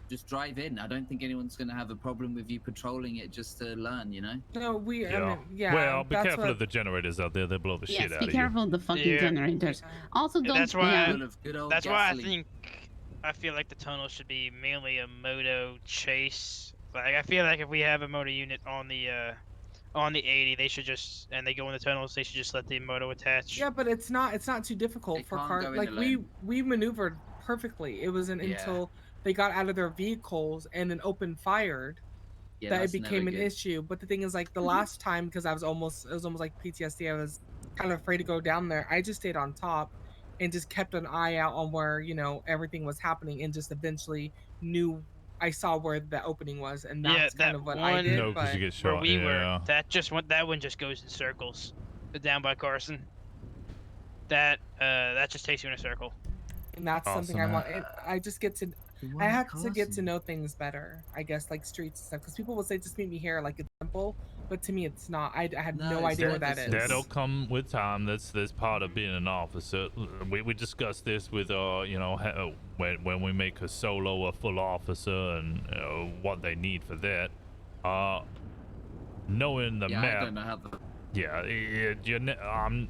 [SPEAKER 4] just drive in. I don't think anyone's going to have a problem with you patrolling it just to learn, you know?
[SPEAKER 7] No, we,
[SPEAKER 1] Yeah.
[SPEAKER 7] I mean, yeah.
[SPEAKER 1] Well, be
[SPEAKER 7] that's
[SPEAKER 1] careful
[SPEAKER 7] what-
[SPEAKER 1] of the generators out there. They blow the shit out
[SPEAKER 9] Yes,
[SPEAKER 1] of
[SPEAKER 9] be
[SPEAKER 1] you.
[SPEAKER 9] careful of the fucking generators. Also, don't.
[SPEAKER 5] That's why.
[SPEAKER 9] yeah.
[SPEAKER 5] That's why I think I feel like the tunnel should be mainly a moto chase. Like I feel like if we have a moto unit on the 80, they should just, and they go in the tunnels, they should just let the moto attach.
[SPEAKER 7] Yeah, but it's not too difficult for
[SPEAKER 5] can't
[SPEAKER 7] cars.
[SPEAKER 5] go in
[SPEAKER 7] Like
[SPEAKER 5] the
[SPEAKER 7] we maneuvered perfectly. It wasn't
[SPEAKER 5] Yeah.
[SPEAKER 7] until they got out of their vehicles and then opened fired
[SPEAKER 4] Yeah,
[SPEAKER 7] that it
[SPEAKER 4] that's
[SPEAKER 7] became
[SPEAKER 4] never
[SPEAKER 7] an
[SPEAKER 4] good.
[SPEAKER 7] issue. But the thing is, like the last time, because it was almost like PTSD. I was kind of afraid to go down there. I just stayed on top and just kept an eye out on where everything was happening, and just eventually knew. I saw where the opening was, and that's
[SPEAKER 5] Yeah,
[SPEAKER 7] kind
[SPEAKER 5] that
[SPEAKER 7] of what
[SPEAKER 5] one
[SPEAKER 7] I did.
[SPEAKER 1] No, 'cause you
[SPEAKER 7] but-
[SPEAKER 1] get
[SPEAKER 5] where
[SPEAKER 1] shot,
[SPEAKER 5] we
[SPEAKER 1] yeah.
[SPEAKER 5] were, that one just goes in circles, down by Carson. That just takes you in a circle.
[SPEAKER 7] And that's something I
[SPEAKER 1] Awesome.
[SPEAKER 7] want. I just get to. I have to get to know things better. I guess like streets and stuff, because people will say just meet me here, like it's simple, but to me it's not. I have no idea where that is.
[SPEAKER 1] That'll come with time. That's part of being an officer. We discussed this with when we make a solo a full officer and what they need for that. Knowing the
[SPEAKER 4] Yeah,
[SPEAKER 1] map.
[SPEAKER 4] I don't know how the.
[SPEAKER 1] Yeah,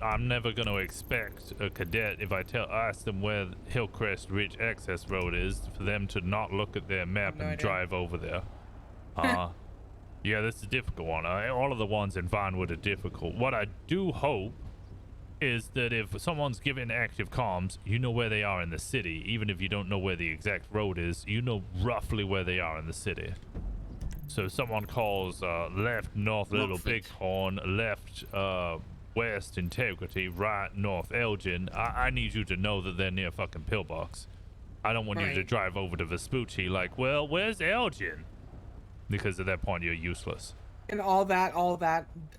[SPEAKER 1] I'm never going to expect a cadet, if I ask them where Hillcrest Ridge Access Road is, for them to not look at their map and drive over there. Yeah, that's a difficult one. All of the ones in Vinewood are difficult. What I do hope is that if someone's given active comms, you know where they are in the city. Even if you don't know where the exact road is, you know roughly where they are in the city. So if someone calls left north Little Bighorn, left west Integrity, right north Elgin, I need you to know that they're near fucking Pillbox. I don't want you to
[SPEAKER 7] Right.
[SPEAKER 1] drive over to Vespucci like, well, where's Elgin? Because at that point you're useless.
[SPEAKER 7] And all that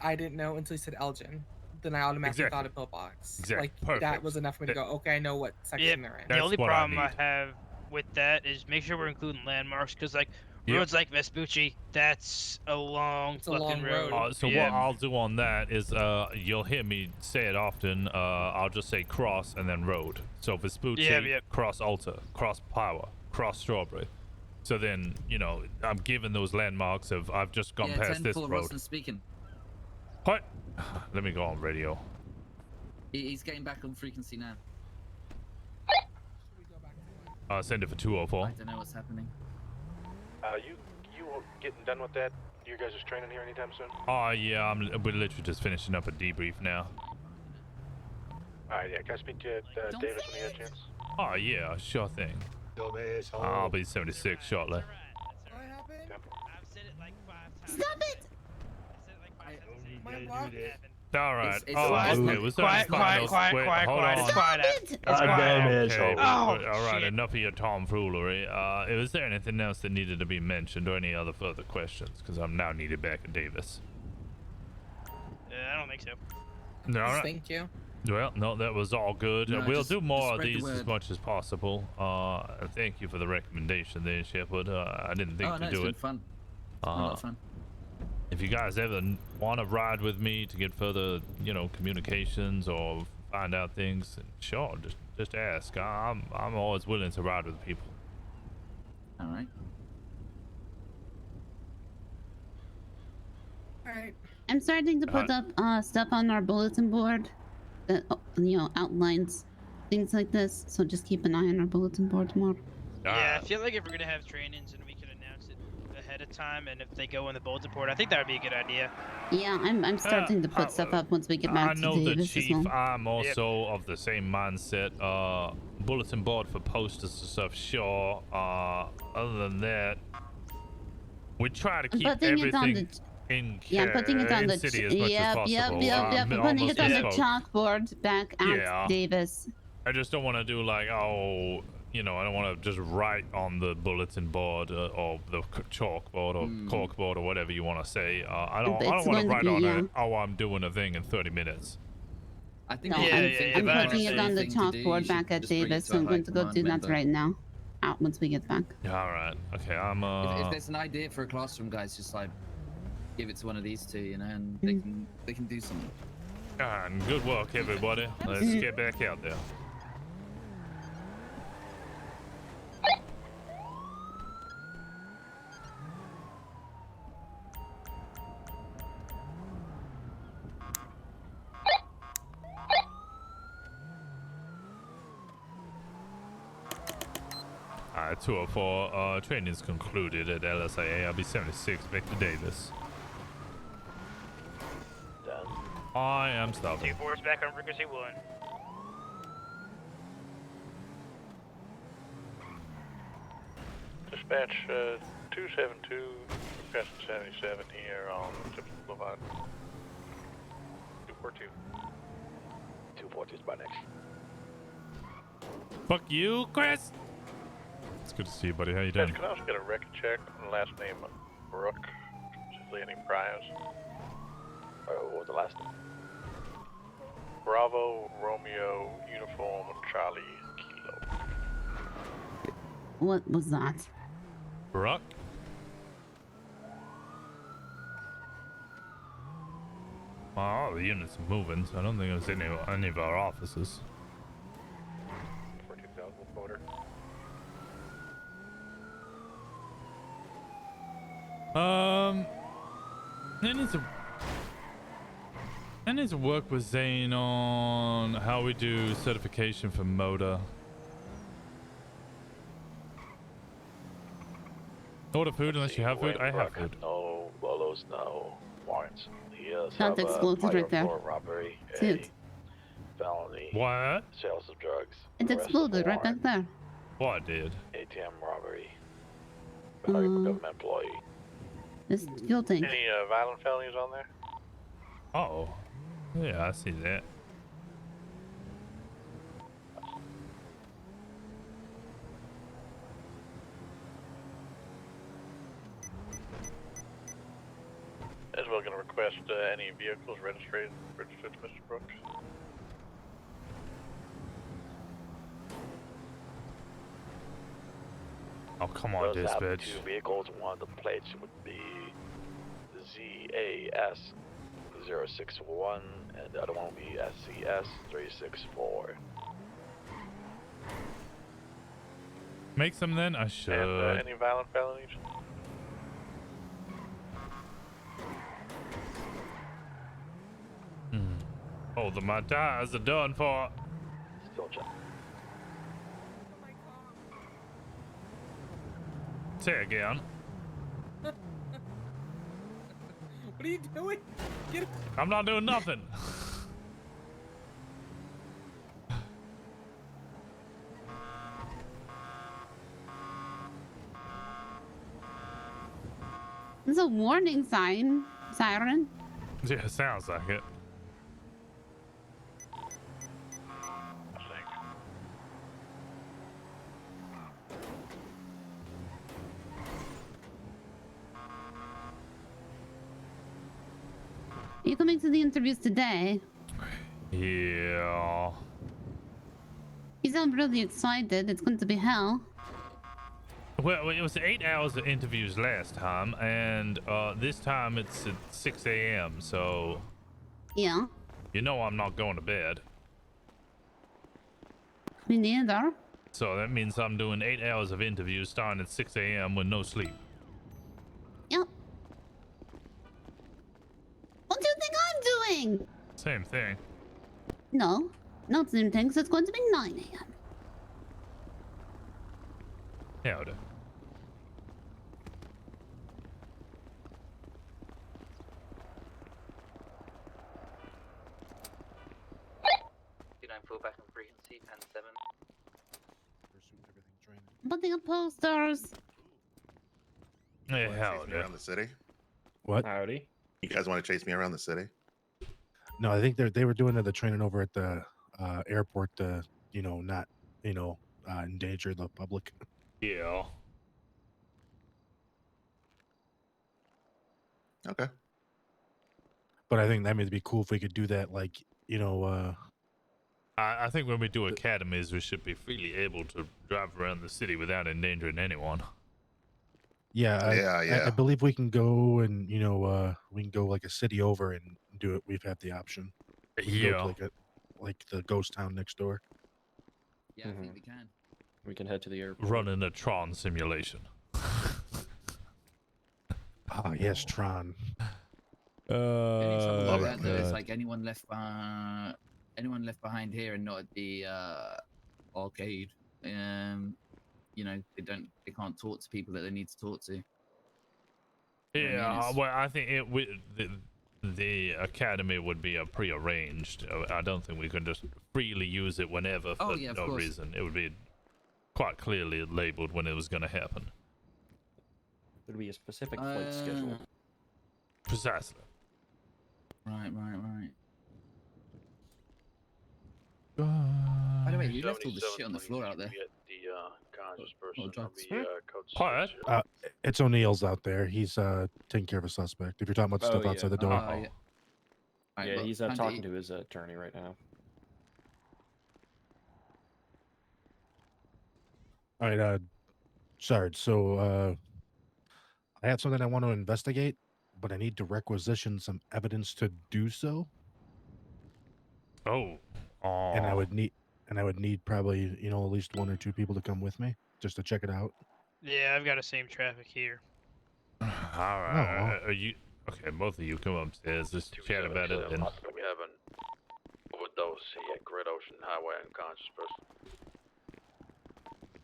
[SPEAKER 7] I didn't know until you said Elgin. Then I automatically
[SPEAKER 1] Exactly.
[SPEAKER 7] thought of Pillbox.
[SPEAKER 1] Exactly.
[SPEAKER 7] Like that
[SPEAKER 1] Perfect.
[SPEAKER 7] was enough for me to go, okay, I know what section they're in.
[SPEAKER 5] The only problem I have with that is make sure we're including landmarks, because like
[SPEAKER 1] Yep.
[SPEAKER 5] roads like Vespucci, that's a long fucking road.
[SPEAKER 1] So what I'll do on that is you'll hear me say it often. I'll just say cross and then road. So Vespucci,
[SPEAKER 5] Yeah.
[SPEAKER 1] cross Alta, cross Power, cross Strawberry. So then, I'm given those landmarks of I've just gone past this
[SPEAKER 4] 10-4,
[SPEAKER 1] road.
[SPEAKER 4] Rosner speaking.
[SPEAKER 1] What? Let me go on radio.
[SPEAKER 4] He's getting back on frequency now.
[SPEAKER 1] Send it for 204.
[SPEAKER 4] I don't know what's happening.
[SPEAKER 14] You getting done with that? You guys are training here anytime soon?
[SPEAKER 1] Oh yeah, we're literally just finishing up a debrief now.
[SPEAKER 14] Alright, yeah. Can I speak to Davis when you get a chance?
[SPEAKER 1] Oh yeah, sure thing. I'll be 76 shortly.
[SPEAKER 9] Stop it!
[SPEAKER 1] All right.
[SPEAKER 4] It's
[SPEAKER 1] Oh,
[SPEAKER 4] quiet.
[SPEAKER 1] okay. Was
[SPEAKER 5] Quiet,
[SPEAKER 1] there
[SPEAKER 5] quiet,
[SPEAKER 1] else?
[SPEAKER 5] quiet,
[SPEAKER 1] Wait,
[SPEAKER 5] quiet,
[SPEAKER 1] hold
[SPEAKER 5] quiet.
[SPEAKER 1] on.
[SPEAKER 5] It's quiet.
[SPEAKER 9] it!
[SPEAKER 5] It's quiet.
[SPEAKER 1] Okay,
[SPEAKER 5] Oh,
[SPEAKER 1] all right,
[SPEAKER 5] shit.
[SPEAKER 1] enough of your tomfoolery. Was there anything else that needed to be mentioned or any other further questions? Because I'm now needed back at Davis.
[SPEAKER 5] I don't think so.
[SPEAKER 1] No, all right.
[SPEAKER 7] Thank you.
[SPEAKER 1] Well, no, that was all good.
[SPEAKER 4] No,
[SPEAKER 1] We'll
[SPEAKER 4] just-
[SPEAKER 1] do more
[SPEAKER 4] just
[SPEAKER 1] of
[SPEAKER 4] spread the
[SPEAKER 1] these as
[SPEAKER 4] word.
[SPEAKER 1] much as possible. Thank you for the recommendation there, Shepard. I didn't think
[SPEAKER 4] Oh,
[SPEAKER 1] to
[SPEAKER 4] no, it's
[SPEAKER 1] do
[SPEAKER 4] been
[SPEAKER 1] it.
[SPEAKER 4] fun. It's been a lot of fun.
[SPEAKER 1] If you guys ever want to ride with me to get further, communications or find out things, sure, just ask. I'm always willing to ride with people.
[SPEAKER 4] All right.
[SPEAKER 7] All right.
[SPEAKER 9] I'm starting to put up stuff on our bulletin board that outlines things like this. So just keep an eye on our bulletin board more.
[SPEAKER 5] Yeah, I feel like if we're gonna have trainings and we can announce it ahead of time, and if they go on the bulletin board, I think that would be a good idea.
[SPEAKER 9] Yeah, I'm starting to put stuff up once we get back
[SPEAKER 1] I
[SPEAKER 9] to
[SPEAKER 1] know the
[SPEAKER 9] Davis as
[SPEAKER 1] chief.
[SPEAKER 9] well.
[SPEAKER 1] I'm also of the same mindset. Bulletin board for posters and stuff, sure. Other than that, we try to
[SPEAKER 9] I'm
[SPEAKER 1] keep
[SPEAKER 9] putting it on
[SPEAKER 1] everything
[SPEAKER 9] the
[SPEAKER 1] in
[SPEAKER 9] putting it on
[SPEAKER 1] in
[SPEAKER 9] the
[SPEAKER 1] city as much as
[SPEAKER 9] yep,
[SPEAKER 1] possible.
[SPEAKER 9] yep. Putting it on the
[SPEAKER 1] Misspoke.
[SPEAKER 9] chalkboard back at
[SPEAKER 1] Yeah.
[SPEAKER 9] Davis.
[SPEAKER 1] I just don't want to do like, oh, you know, I don't want to just write on the bulletin board or the chalkboard or corkboard or whatever you want to say. I don't want to write on it. Oh, I'm doing a thing in 30 minutes.
[SPEAKER 4] I think
[SPEAKER 9] No, I'm putting it on the chalkboard back at Davis, so I'm going to go do that right now. Out once we get back.
[SPEAKER 1] Yeah, all right. Okay, I'm
[SPEAKER 4] If there's an idea for a classroom, guys, just like give it to one of these two, you know, and they can do something.
[SPEAKER 1] And good work, everybody. Let's get back out there. Alright, 204. Training's concluded at LSIA. I'll be 76. Back to Davis.
[SPEAKER 16] Done.
[SPEAKER 1] I am stopping.
[SPEAKER 5] 2-4 is back on frequency 1.
[SPEAKER 16] Dispatch 272, Crescent 77 here on Tips Boulevard. 242. 242 is by next.
[SPEAKER 1] Fuck you, Chris! It's good to see you, buddy. How you doing?
[SPEAKER 16] Can I also get a record check on the last name of Brooke? Specifically any priors? What was the last name? Bravo, Romeo, Uniform, Charlie, Kilo.
[SPEAKER 9] What was that?
[SPEAKER 1] Brooke? Well, all the units are moving, so I don't think it was any of our offices.
[SPEAKER 16] 14,000 motor.
[SPEAKER 1] I need to work with Zane on how we do certification for motor. Order food unless you have food. I have food.
[SPEAKER 16] No bolos, no warrants. He does
[SPEAKER 9] That
[SPEAKER 16] have
[SPEAKER 9] explodes
[SPEAKER 16] a
[SPEAKER 9] right there.
[SPEAKER 16] for robbery,
[SPEAKER 9] See
[SPEAKER 16] a
[SPEAKER 9] it?
[SPEAKER 16] felony,
[SPEAKER 1] What?
[SPEAKER 16] sales of drugs.
[SPEAKER 9] It
[SPEAKER 16] arrest
[SPEAKER 9] exploded right back
[SPEAKER 16] warrant,
[SPEAKER 9] there.
[SPEAKER 1] What did?
[SPEAKER 16] ATM robbery, government employee.
[SPEAKER 9] This fuel tank.
[SPEAKER 16] Any violent felonies on there?
[SPEAKER 1] Oh. Yeah, I see that.
[SPEAKER 16] As well, going to request any vehicles registered to Mr. Brooks.
[SPEAKER 1] Oh, come on,
[SPEAKER 16] Does have
[SPEAKER 1] dispatch.
[SPEAKER 16] two vehicles. One of the plates would be ZAS 061, and the other one will be SCS 364.
[SPEAKER 1] Make some then? I should.
[SPEAKER 16] And any violent felonies?
[SPEAKER 1] Oh, my tires are done for.
[SPEAKER 16] Still check.
[SPEAKER 1] Say again.
[SPEAKER 15] What are you doing? Get it.
[SPEAKER 1] I'm not doing nothing.
[SPEAKER 9] It's a warning siren.
[SPEAKER 1] Yeah, sounds like it.
[SPEAKER 9] Are you coming to the interviews today?
[SPEAKER 1] Yeah.
[SPEAKER 9] You sound really excited. It's going to be hell.
[SPEAKER 1] Well, it was 8 hours of interviews last time, and this time it's at 6 a.m., so...
[SPEAKER 9] Yeah.
[SPEAKER 1] You know I'm not going to bed.
[SPEAKER 9] Me neither.
[SPEAKER 1] So that means I'm doing 8 hours of interviews starting at 6 a.m. with no sleep.
[SPEAKER 9] Yep. What do you think I'm doing?
[SPEAKER 1] Same thing.
[SPEAKER 9] No. Not Zoom tanks. It's going to be 9 a.m.
[SPEAKER 1] Howdy.
[SPEAKER 19] Full back on frequency, pan 7.
[SPEAKER 9] Putting up posters.
[SPEAKER 1] Hey,
[SPEAKER 21] Wanna chase me around the city?
[SPEAKER 14] What?
[SPEAKER 6] Howdy.
[SPEAKER 21] You guys want to chase me around the city?
[SPEAKER 14] No, I think they were doing the training over at the airport to, not, endanger the public.
[SPEAKER 1] Yeah.
[SPEAKER 21] Okay.
[SPEAKER 14] But I think that would be cool if we could do that, like,
[SPEAKER 1] I think when we do academies, we should be freely able to drive around the city without endangering anyone.
[SPEAKER 14] yeah,
[SPEAKER 21] Yeah.
[SPEAKER 14] I believe we can go and, we can go like a city over and do it. We've had the option. We can go
[SPEAKER 1] Yeah.
[SPEAKER 14] to like the ghost town next door.
[SPEAKER 4] Yeah, I think we can.
[SPEAKER 6] We can head to the airport.
[SPEAKER 1] Running a Tron simulation.
[SPEAKER 14] Ah, yes, Tron.
[SPEAKER 4] Any trouble
[SPEAKER 1] Love
[SPEAKER 4] with
[SPEAKER 1] it,
[SPEAKER 4] that, though, is
[SPEAKER 1] man.
[SPEAKER 4] like anyone left behind here and not at the arcade. They can't talk to people that they need to talk to.
[SPEAKER 1] Yeah, well, I think the academy would be prearranged. I don't think we can just freely use it whenever for
[SPEAKER 4] of
[SPEAKER 1] no
[SPEAKER 4] course.
[SPEAKER 1] reason. It would be quite clearly labeled when it was going to happen.
[SPEAKER 6] There'd be a specific flight schedule.
[SPEAKER 1] Precisely.
[SPEAKER 4] Right.
[SPEAKER 1] Uh,
[SPEAKER 4] By the way, who left all the shit on the floor out there?
[SPEAKER 1] Quiet.
[SPEAKER 14] It's O'Neill's out there. He's taking care of a suspect. If you're talking about the stuff outside the door.
[SPEAKER 6] Yeah, he's talking to his attorney right now.
[SPEAKER 14] All right, Sarge. So I have something I want to investigate, but I need to requisition some evidence to do so.
[SPEAKER 1] Oh.
[SPEAKER 14] And I would need probably, at least 1 or 2 people to come with me just to check it out.
[SPEAKER 5] Yeah, I've got the same traffic here.
[SPEAKER 1] All right. Are you okay? Both of you come upstairs. Just chat about it. And
[SPEAKER 22] We have an overdose here at Great Ocean Highway, unconscious person.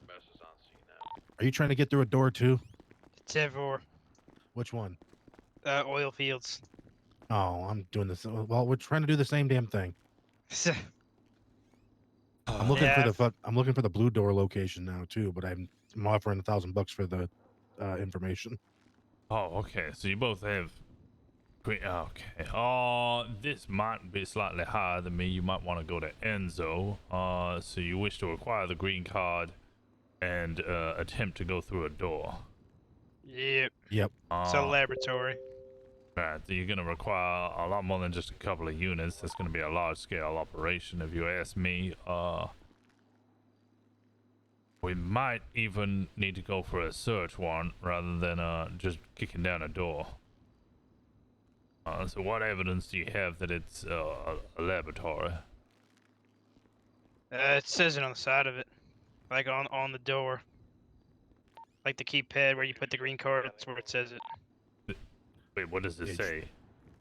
[SPEAKER 22] Medicine's on scene now.
[SPEAKER 14] Are you trying to get through a door too?
[SPEAKER 5] It's everywhere.
[SPEAKER 14] Which one?
[SPEAKER 5] Oil fields.
[SPEAKER 14] Oh, I'm doing this. Well, we're trying to do the same damn thing. I'm looking I'm looking for the blue door location now too, but I'm offering $1,000 for the information.
[SPEAKER 1] oh, okay. So you both have green. Okay. This might be slightly higher than me. You might want to go to Enzo. So you wish to acquire the green card and attempt to go through a door.
[SPEAKER 5] Yep. It's a
[SPEAKER 1] Uh,
[SPEAKER 5] laboratory.
[SPEAKER 1] Right, you're going to require a lot more than just a couple of units. That's going to be a large-scale operation, if you ask me. We might even need to go for a search warrant rather than just kicking down a door. So what evidence do you have that it's a laboratory?
[SPEAKER 5] It says it on the side of it, like on the door, like the keypad where you put the green card. That's where it says it.
[SPEAKER 1] Wait, what does it say?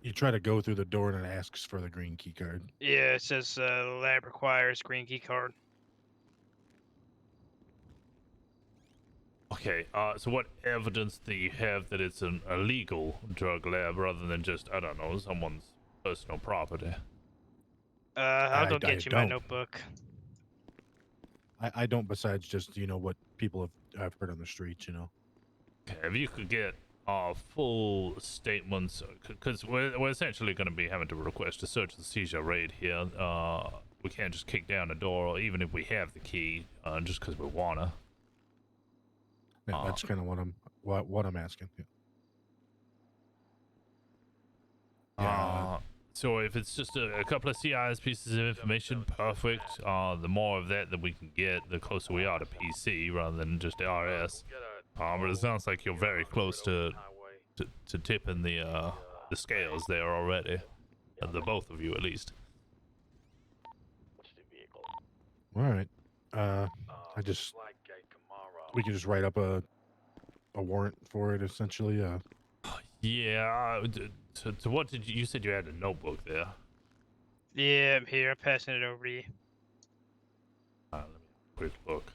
[SPEAKER 14] You try to go through the door and it asks for the green key card.
[SPEAKER 5] Yeah, it says lab requires green key card.
[SPEAKER 1] Okay, so what evidence do you have that it's an illegal drug lab rather than just, I don't know, someone's personal property?
[SPEAKER 5] I'll go get you my notebook.
[SPEAKER 14] I don't, besides just, what people have heard on the streets,
[SPEAKER 1] Okay, if you could get full statements, because we're essentially going to be having to request a search and seizure raid here. We can't just kick down a door, even if we have the key, just because we wanna.
[SPEAKER 14] Yeah, that's kind of what I'm asking. Yeah.
[SPEAKER 1] So if it's just a couple of CIS pieces of information, perfect. The more of that we can get, the closer we are to PC rather than just RS. But it sounds like you're very close to tipping the scales there already. The both of you, at least.
[SPEAKER 14] All right. We can just write up a warrant for it, essentially.
[SPEAKER 1] Yeah. So what did you said you had a notebook there?
[SPEAKER 5] Yeah, I'm here. I'm passing it over to you.
[SPEAKER 1] quick look.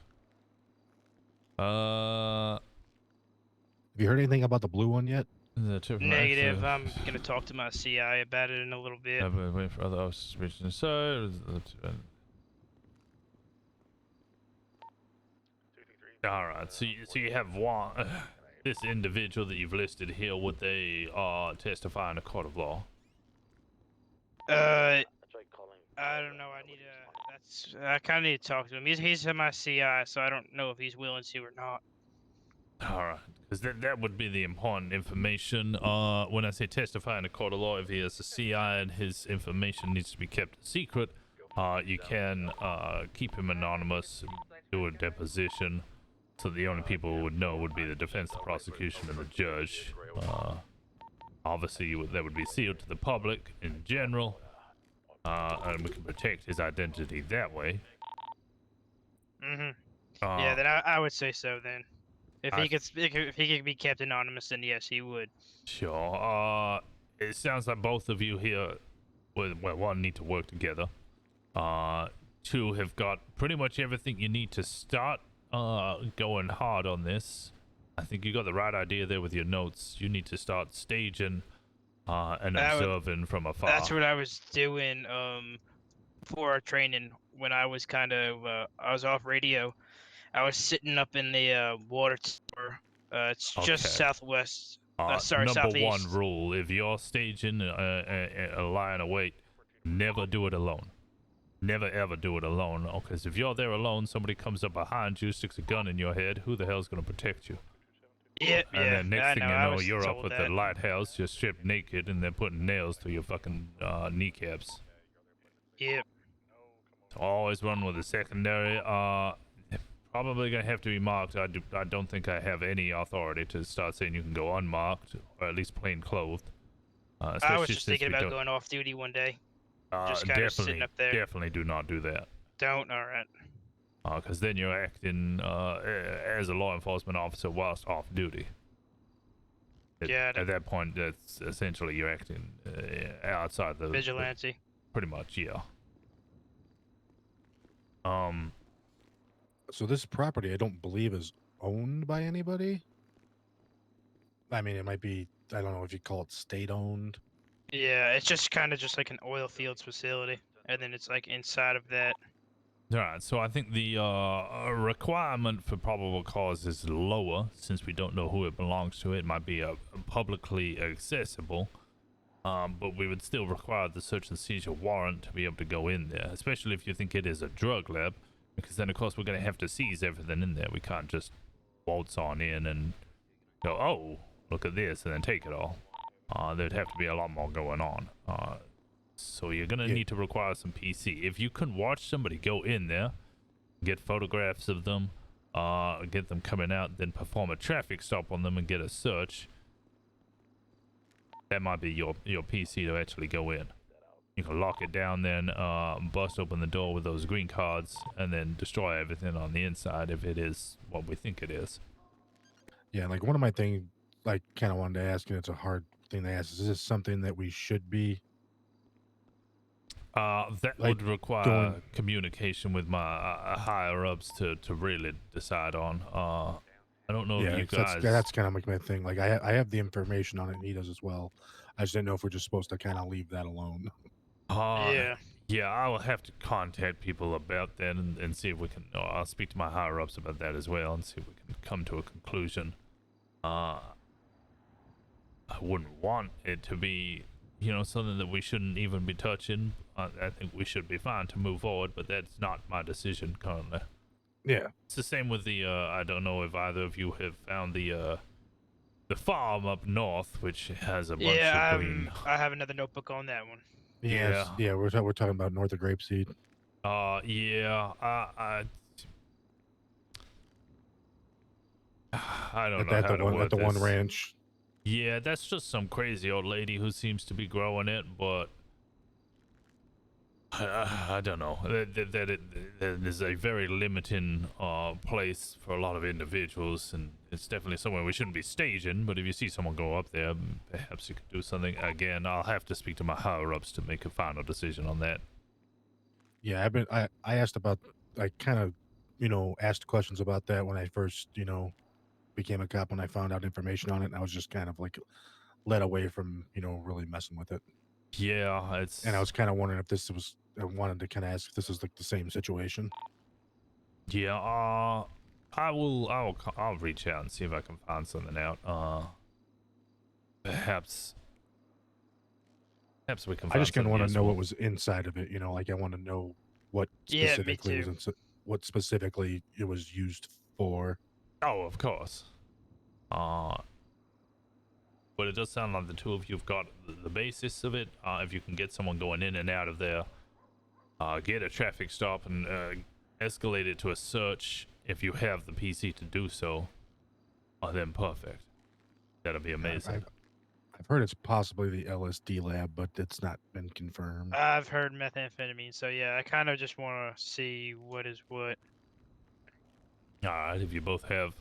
[SPEAKER 14] Have you heard anything about the blue one yet?
[SPEAKER 5] Negative. I'm gonna talk to my CI about it in a little bit.
[SPEAKER 1] Wait for other officers to reach inside. All right. So you have one. This individual that you've listed here. Would they testify in a court of law?
[SPEAKER 5] I don't know. I kind of need to talk to him. He's my CI, so I don't know if he's willing to or not.
[SPEAKER 1] All right, because that would be the important information. When I say testify in a court of law, if he has a CI and his information needs to be kept secret, you can keep him anonymous, do a deposition, so the only people who would know would be the defense, the prosecution, and the judge. Obviously, that would be sealed to the public in general, and we can protect his identity that way.
[SPEAKER 5] Yeah, then I would say so then. If he could be kept anonymous, then yes, he would.
[SPEAKER 1] Sure. It sounds like both of you here, well, one, need to work together. Two, have got pretty much everything you need to start going hard on this. I think you got the right idea there with your notes. You need to start staging and observing from afar.
[SPEAKER 5] That's what I was doing for our training when I was I was off radio. I was sitting up in the water tower. It's just southwest. Sorry,
[SPEAKER 1] number
[SPEAKER 5] southeast.
[SPEAKER 1] one rule: if you're staging a line of wait, never do it alone. Never ever do it alone. Because if you're there alone, somebody comes up behind you, sticks a gun in your head. Who the hell's gonna protect you?
[SPEAKER 5] Yeah,
[SPEAKER 1] and then next thing you know, you're up
[SPEAKER 5] told
[SPEAKER 1] at the lighthouse, you're stripped naked, and they're putting nails through your fucking kneecaps.
[SPEAKER 5] Yep.
[SPEAKER 1] So always run with a secondary. Probably gonna have to be marked. I don't think I have any authority to start saying you can go unmarked, or at least plain clothed.
[SPEAKER 5] I was just thinking about going off duty one day. Just kind of sitting up there.
[SPEAKER 1] Definitely do not do that.
[SPEAKER 5] Don't. All right.
[SPEAKER 1] Because then you're acting as a law enforcement officer whilst off duty. At that point, that's essentially you're acting outside the
[SPEAKER 5] vigilante.
[SPEAKER 1] Pretty much, yeah.
[SPEAKER 14] So this property, I don't believe, is owned by anybody. I mean, it might be. I don't know if you call it state-owned.
[SPEAKER 5] Yeah, it's just kind of just like an oil fields facility, and then it's like inside of that.
[SPEAKER 1] All right, so I think the requirement for probable cause is lower since we don't know who it belongs to. It might be publicly accessible, but we would still require the search and seizure warrant to be able to go in there, especially if you think it is a drug lab, because then of course we're going to have to seize everything in there. We can't just waltz on in and go, oh, look at this, and then take it all. There'd have to be a lot more going on. So you're going to need to require some PC. If you can watch somebody go in there, get photographs of them, get them coming out, then perform a traffic stop on them and get a search, that might be your PC to actually go in. You can lock it down, then bust open the door with those green cards, and then destroy everything on the inside if it is what we think it is.
[SPEAKER 14] Yeah, like one of my things, like kind of wanted to ask, and it's a hard thing to ask, is this something that we should be
[SPEAKER 1] that would require communication with my higher ups to really decide on. I don't know if you guys.
[SPEAKER 14] That's kind of like my thing. Like I have the information on it, and he does as well. I just didn't know if we're just supposed to kind of leave that alone.
[SPEAKER 1] Yeah, I'll have to contact people about that and see if we can. I'll speak to my higher ups about that as well and see if we can come to a conclusion. I wouldn't want it to be, something that we shouldn't even be touching. I think we should be fine to move forward, but that's not my decision currently.
[SPEAKER 14] Yeah.
[SPEAKER 1] It's the same with the, I don't know if either of you have found the farm up north, which has a bunch of green.
[SPEAKER 5] I have another notebook on that one.
[SPEAKER 14] Yeah, we're talking about north of Grapeseed.
[SPEAKER 1] Yeah, I don't know how to word
[SPEAKER 14] at the one
[SPEAKER 1] this.
[SPEAKER 14] ranch.
[SPEAKER 1] Yeah, that's just some crazy old lady who seems to be growing it, but I don't know. There's a very limiting place for a lot of individuals, and it's definitely somewhere we shouldn't be staging. But if you see someone go up there, perhaps you could do something. Again, I'll have to speak to my higher ups to make a final decision on that.
[SPEAKER 14] Yeah, I asked about, I kind of asked questions about that when I first, became a cop, when I found out information on it, and I was just kind of like led away from, really messing with it.
[SPEAKER 1] Yeah, it's.
[SPEAKER 14] And I was kind of wondering if this was. I wanted to kind of ask if this is like the same situation.
[SPEAKER 1] Yeah. I'll reach out and see if I can find something out. Perhaps we can.
[SPEAKER 14] I just kind of want to know
[SPEAKER 1] useful.
[SPEAKER 14] what was inside of it. Like I want to know what
[SPEAKER 5] Yeah, me
[SPEAKER 14] specifically
[SPEAKER 5] too.
[SPEAKER 14] was what specifically it was used for.
[SPEAKER 1] Oh, of course. But it does sound like the two of you've got the basis of it. If you can get someone going in and out of there, get a traffic stop and escalate it to a search if you have the PC to do so, then perfect. That'll be amazing.
[SPEAKER 14] I've heard it's possibly the LSD lab, but it's not been confirmed.
[SPEAKER 5] I've heard methamphetamine, so yeah, I kind of just want to see what is what.
[SPEAKER 1] All right, if you both have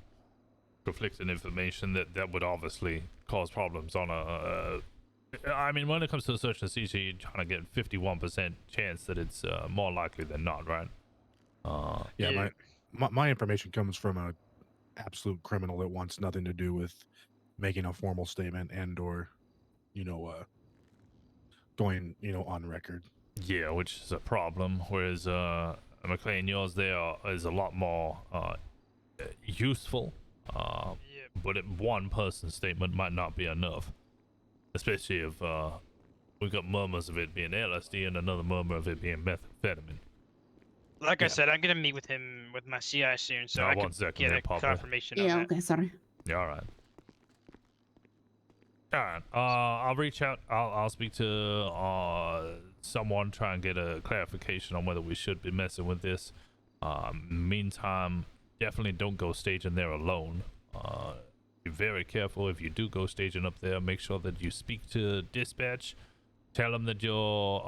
[SPEAKER 1] conflicting information, that would obviously cause problems on a. I mean, when it comes to a search and seizure, you're trying to get 51% chance that it's more likely than not, right?
[SPEAKER 14] Yeah, my information comes from a absolute criminal that wants nothing to do with making a formal statement and or, going, on record.
[SPEAKER 1] Yeah, which is a problem. Whereas McLean, yours there is a lot more useful. But one person's statement might not be enough, especially if we got murmurs of it being LSD and another murmur of it being methamphetamine.
[SPEAKER 5] Like I said, I'm gonna meet with him with my CI soon, so I
[SPEAKER 1] one
[SPEAKER 5] can
[SPEAKER 1] second
[SPEAKER 5] get
[SPEAKER 1] there,
[SPEAKER 5] a
[SPEAKER 1] Papa.
[SPEAKER 5] confirmation on
[SPEAKER 9] Yeah,
[SPEAKER 5] that.
[SPEAKER 9] okay, sorry.
[SPEAKER 1] Yeah, all right. All right. I'll reach out. I'll speak to someone, try and get a clarification on whether we should be messing with this. Meantime, definitely don't go staging there alone. Be very careful if you do go staging up there. Make sure that you speak to dispatch. Tell them that you're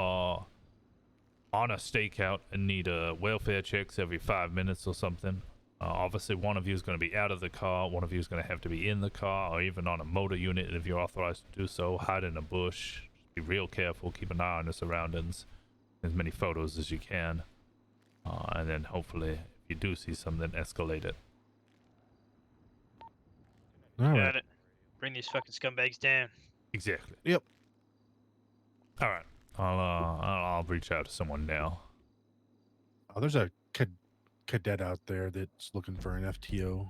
[SPEAKER 1] on a stakeout and need welfare checks every 5 minutes or something. Obviously, one of you is going to be out of the car. One of you is going to have to be in the car or even on a motor unit if you're authorized to do so. Hide in a bush. Be real careful. Keep an eye on the surroundings. As many photos as you can. And then hopefully, if you do see something, escalate it.
[SPEAKER 5] Got it. Bring these fucking scumbags down.
[SPEAKER 1] Exactly.
[SPEAKER 14] Yep.
[SPEAKER 1] All right. I'll reach out to someone now.
[SPEAKER 14] Oh, there's a cadet out there that's looking for an FTO.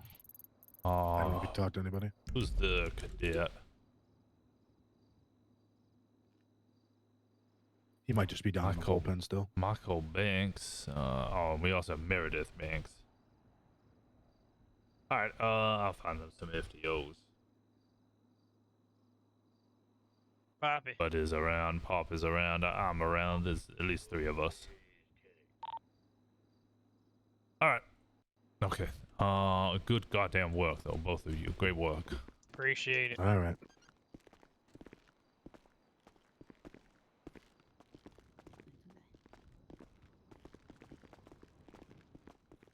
[SPEAKER 14] I don't know if you talked to anybody.
[SPEAKER 1] Who's the cadet?
[SPEAKER 14] He might just be down in the bullpen still.
[SPEAKER 1] Michael Banks. We also have Meredith Banks. All right. I'll find them some FTOs.
[SPEAKER 5] Poppy.
[SPEAKER 1] Bud is around. Pop is around. I'm around. There's at least 3 of us. All right. Okay. Good goddamn work, though, both of you. Great work.
[SPEAKER 5] Appreciate it.
[SPEAKER 14] All right.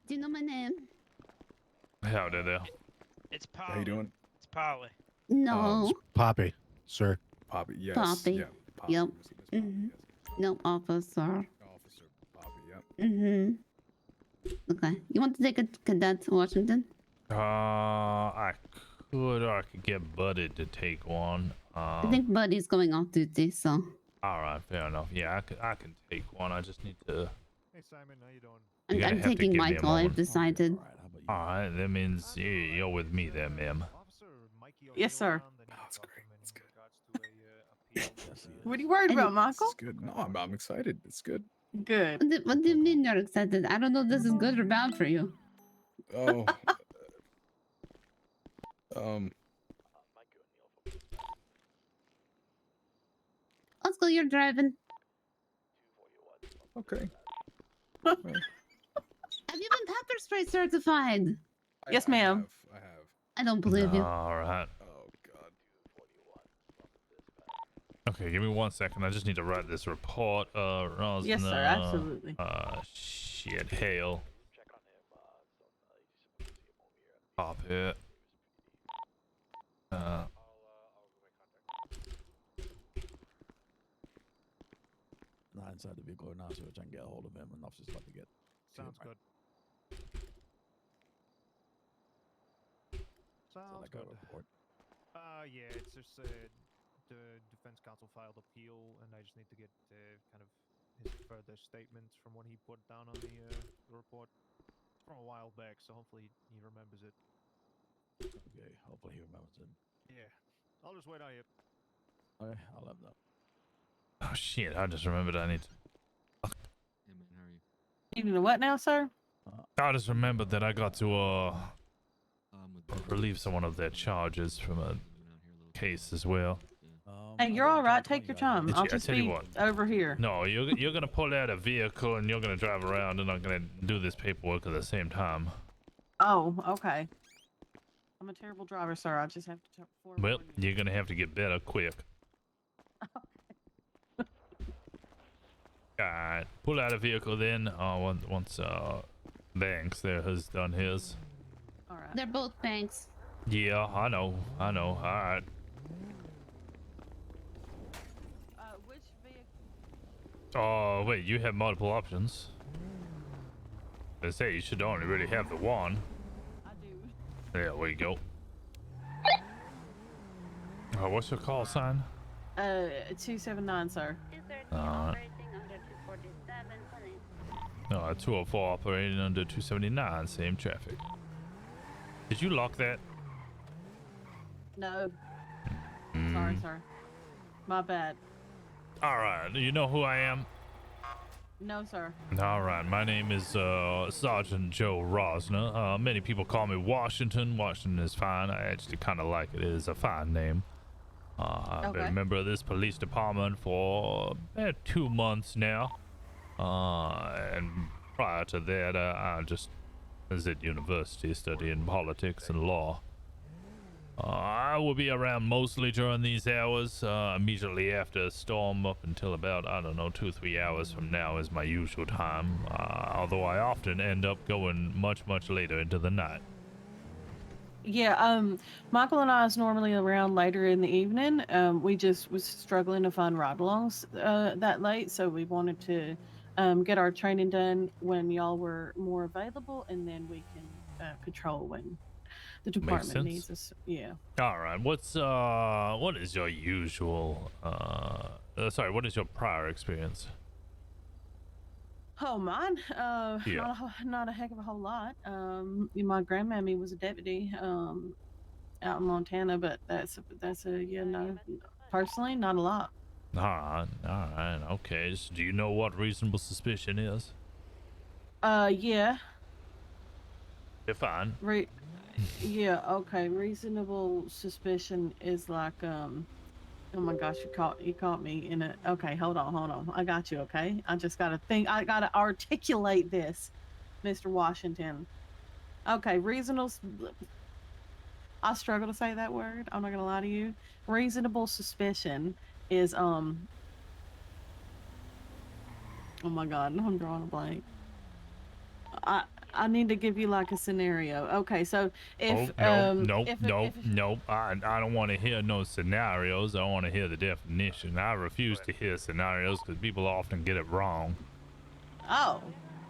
[SPEAKER 9] Do you know my name?
[SPEAKER 1] Howdy there.
[SPEAKER 5] It's Polly.
[SPEAKER 10] How you doing?
[SPEAKER 5] It's Polly.
[SPEAKER 9] No.
[SPEAKER 14] Poppy, sir.
[SPEAKER 10] Poppy, yes.
[SPEAKER 9] Poppy.
[SPEAKER 10] Yeah, Poppy.
[SPEAKER 9] Yep. No, officer.
[SPEAKER 10] Officer Poppy, yep.
[SPEAKER 9] Okay. You want to take a cadet to Washington?
[SPEAKER 1] I could, or I could get Buddy to take one.
[SPEAKER 9] I think Buddy's going off duty, so.
[SPEAKER 1] All right, fair enough. Yeah, I can take one. I just need to.
[SPEAKER 11] Hey Simon, how you doing?
[SPEAKER 9] I'm taking Michael, I've decided.
[SPEAKER 1] All right, that means you're with me there, ma'am.
[SPEAKER 2] Yes, sir.
[SPEAKER 10] That's great. That's good.
[SPEAKER 2] What are you worried about, Michael?
[SPEAKER 10] It's good. No, I'm excited. It's good.
[SPEAKER 2] Good.
[SPEAKER 9] What do you mean you're excited? I don't know if this is good or bad for you.
[SPEAKER 10] Oh.
[SPEAKER 9] Let's go, you're driving.
[SPEAKER 10] Okay.
[SPEAKER 9] Have you been pepper spray certified?
[SPEAKER 2] Yes, ma'am.
[SPEAKER 10] I have.
[SPEAKER 9] I don't believe you.
[SPEAKER 1] All right.
[SPEAKER 10] Oh God.
[SPEAKER 1] Okay, give me 1 second. I just need to write this report. Rosner,
[SPEAKER 2] Yes, sir, absolutely.
[SPEAKER 1] Shit, hail. Pop it.
[SPEAKER 3] Not inside the vehicle or not, so I can get a hold of him. And officer's about to get.
[SPEAKER 11] Sounds good. Sounds
[SPEAKER 3] like a
[SPEAKER 11] good.
[SPEAKER 3] report.
[SPEAKER 11] Yeah, it's just the defense counsel filed appeal, and I just need to get kind of his further statements from what he put down on the report. It's from a while back, so hopefully he remembers it.
[SPEAKER 3] Okay, hopefully he remembers it.
[SPEAKER 11] Yeah, I'll just wait on you.
[SPEAKER 3] Okay, I'll let him know.
[SPEAKER 1] Oh shit! I just remembered I need to.
[SPEAKER 13] Hey man, how are you?
[SPEAKER 2] You know what now, sir?
[SPEAKER 1] I just remembered that I got to relieve someone of their charges from a case as well.
[SPEAKER 2] Hey, you're all right. Take your time. I'll
[SPEAKER 1] I
[SPEAKER 2] just
[SPEAKER 1] tell you
[SPEAKER 2] be
[SPEAKER 1] what.
[SPEAKER 2] over here.
[SPEAKER 1] No, you're gonna pull out a vehicle and you're gonna drive around and I'm gonna do this paperwork at the same time.
[SPEAKER 2] Oh, okay. I'm a terrible driver, sir. I just have to forewarn
[SPEAKER 1] Well,
[SPEAKER 2] you.
[SPEAKER 1] you're gonna have to get better quick. Alright, pull out a vehicle then. Once Banks there has done his.
[SPEAKER 2] All right.
[SPEAKER 9] They're both banks.
[SPEAKER 1] Yeah, I know. Alright.
[SPEAKER 2] Which vehicle?
[SPEAKER 1] Oh, wait, you have multiple options. They say you should only really have the one.
[SPEAKER 2] I do.
[SPEAKER 1] There we go. What's your call sign?
[SPEAKER 2] 279, sir.
[SPEAKER 1] 204 operating under 279, same traffic. Did you lock that?
[SPEAKER 2] No. Sorry, sir. My bad.
[SPEAKER 1] Alright, do you know who I am?
[SPEAKER 2] No, sir.
[SPEAKER 1] Alright, my name is Sergeant Joe Rosner. Many people call me Washington. Washington is fine. I actually kind of like it. It is a fine name. I've been a member of this police department for about 2 months now. And prior to that, I just was at university studying politics and law. I will be around mostly during these hours, immediately after a storm up until about, 2 or 3 hours from now is my usual time, although I often end up going much later into the night.
[SPEAKER 2] Yeah, Michael and I is normally around later in the evening. We just was struggling to find ride-alongs that late, so we wanted to get our training done when y'all were more available, and then we can patrol when the department needs us. Yeah.
[SPEAKER 1] All right. What is your usual? What is your prior experience?
[SPEAKER 2] Oh, mine?
[SPEAKER 1] Yeah.
[SPEAKER 2] Not a heck of a whole lot. My grandmammy was a deputy out in Montana, but that's personally not a lot.
[SPEAKER 1] All right. Okay. So do you know what reasonable suspicion is?
[SPEAKER 2] Yeah.
[SPEAKER 1] Define.
[SPEAKER 2] Yeah, okay. Reasonable suspicion is like, oh my gosh, you caught me in a, okay, hold on. I got you, okay? I just gotta think, I gotta articulate this, Mr. Washington. Okay, I struggle to say that word, I'm not gonna lie to you. Reasonable suspicion is, oh my God, I'm drawing a blank. I need to give you like a scenario. Okay, so if
[SPEAKER 1] Nope. I don't want to hear no scenarios. I want to hear the definition. I refuse to hear scenarios because people often get it wrong.
[SPEAKER 2] Oh,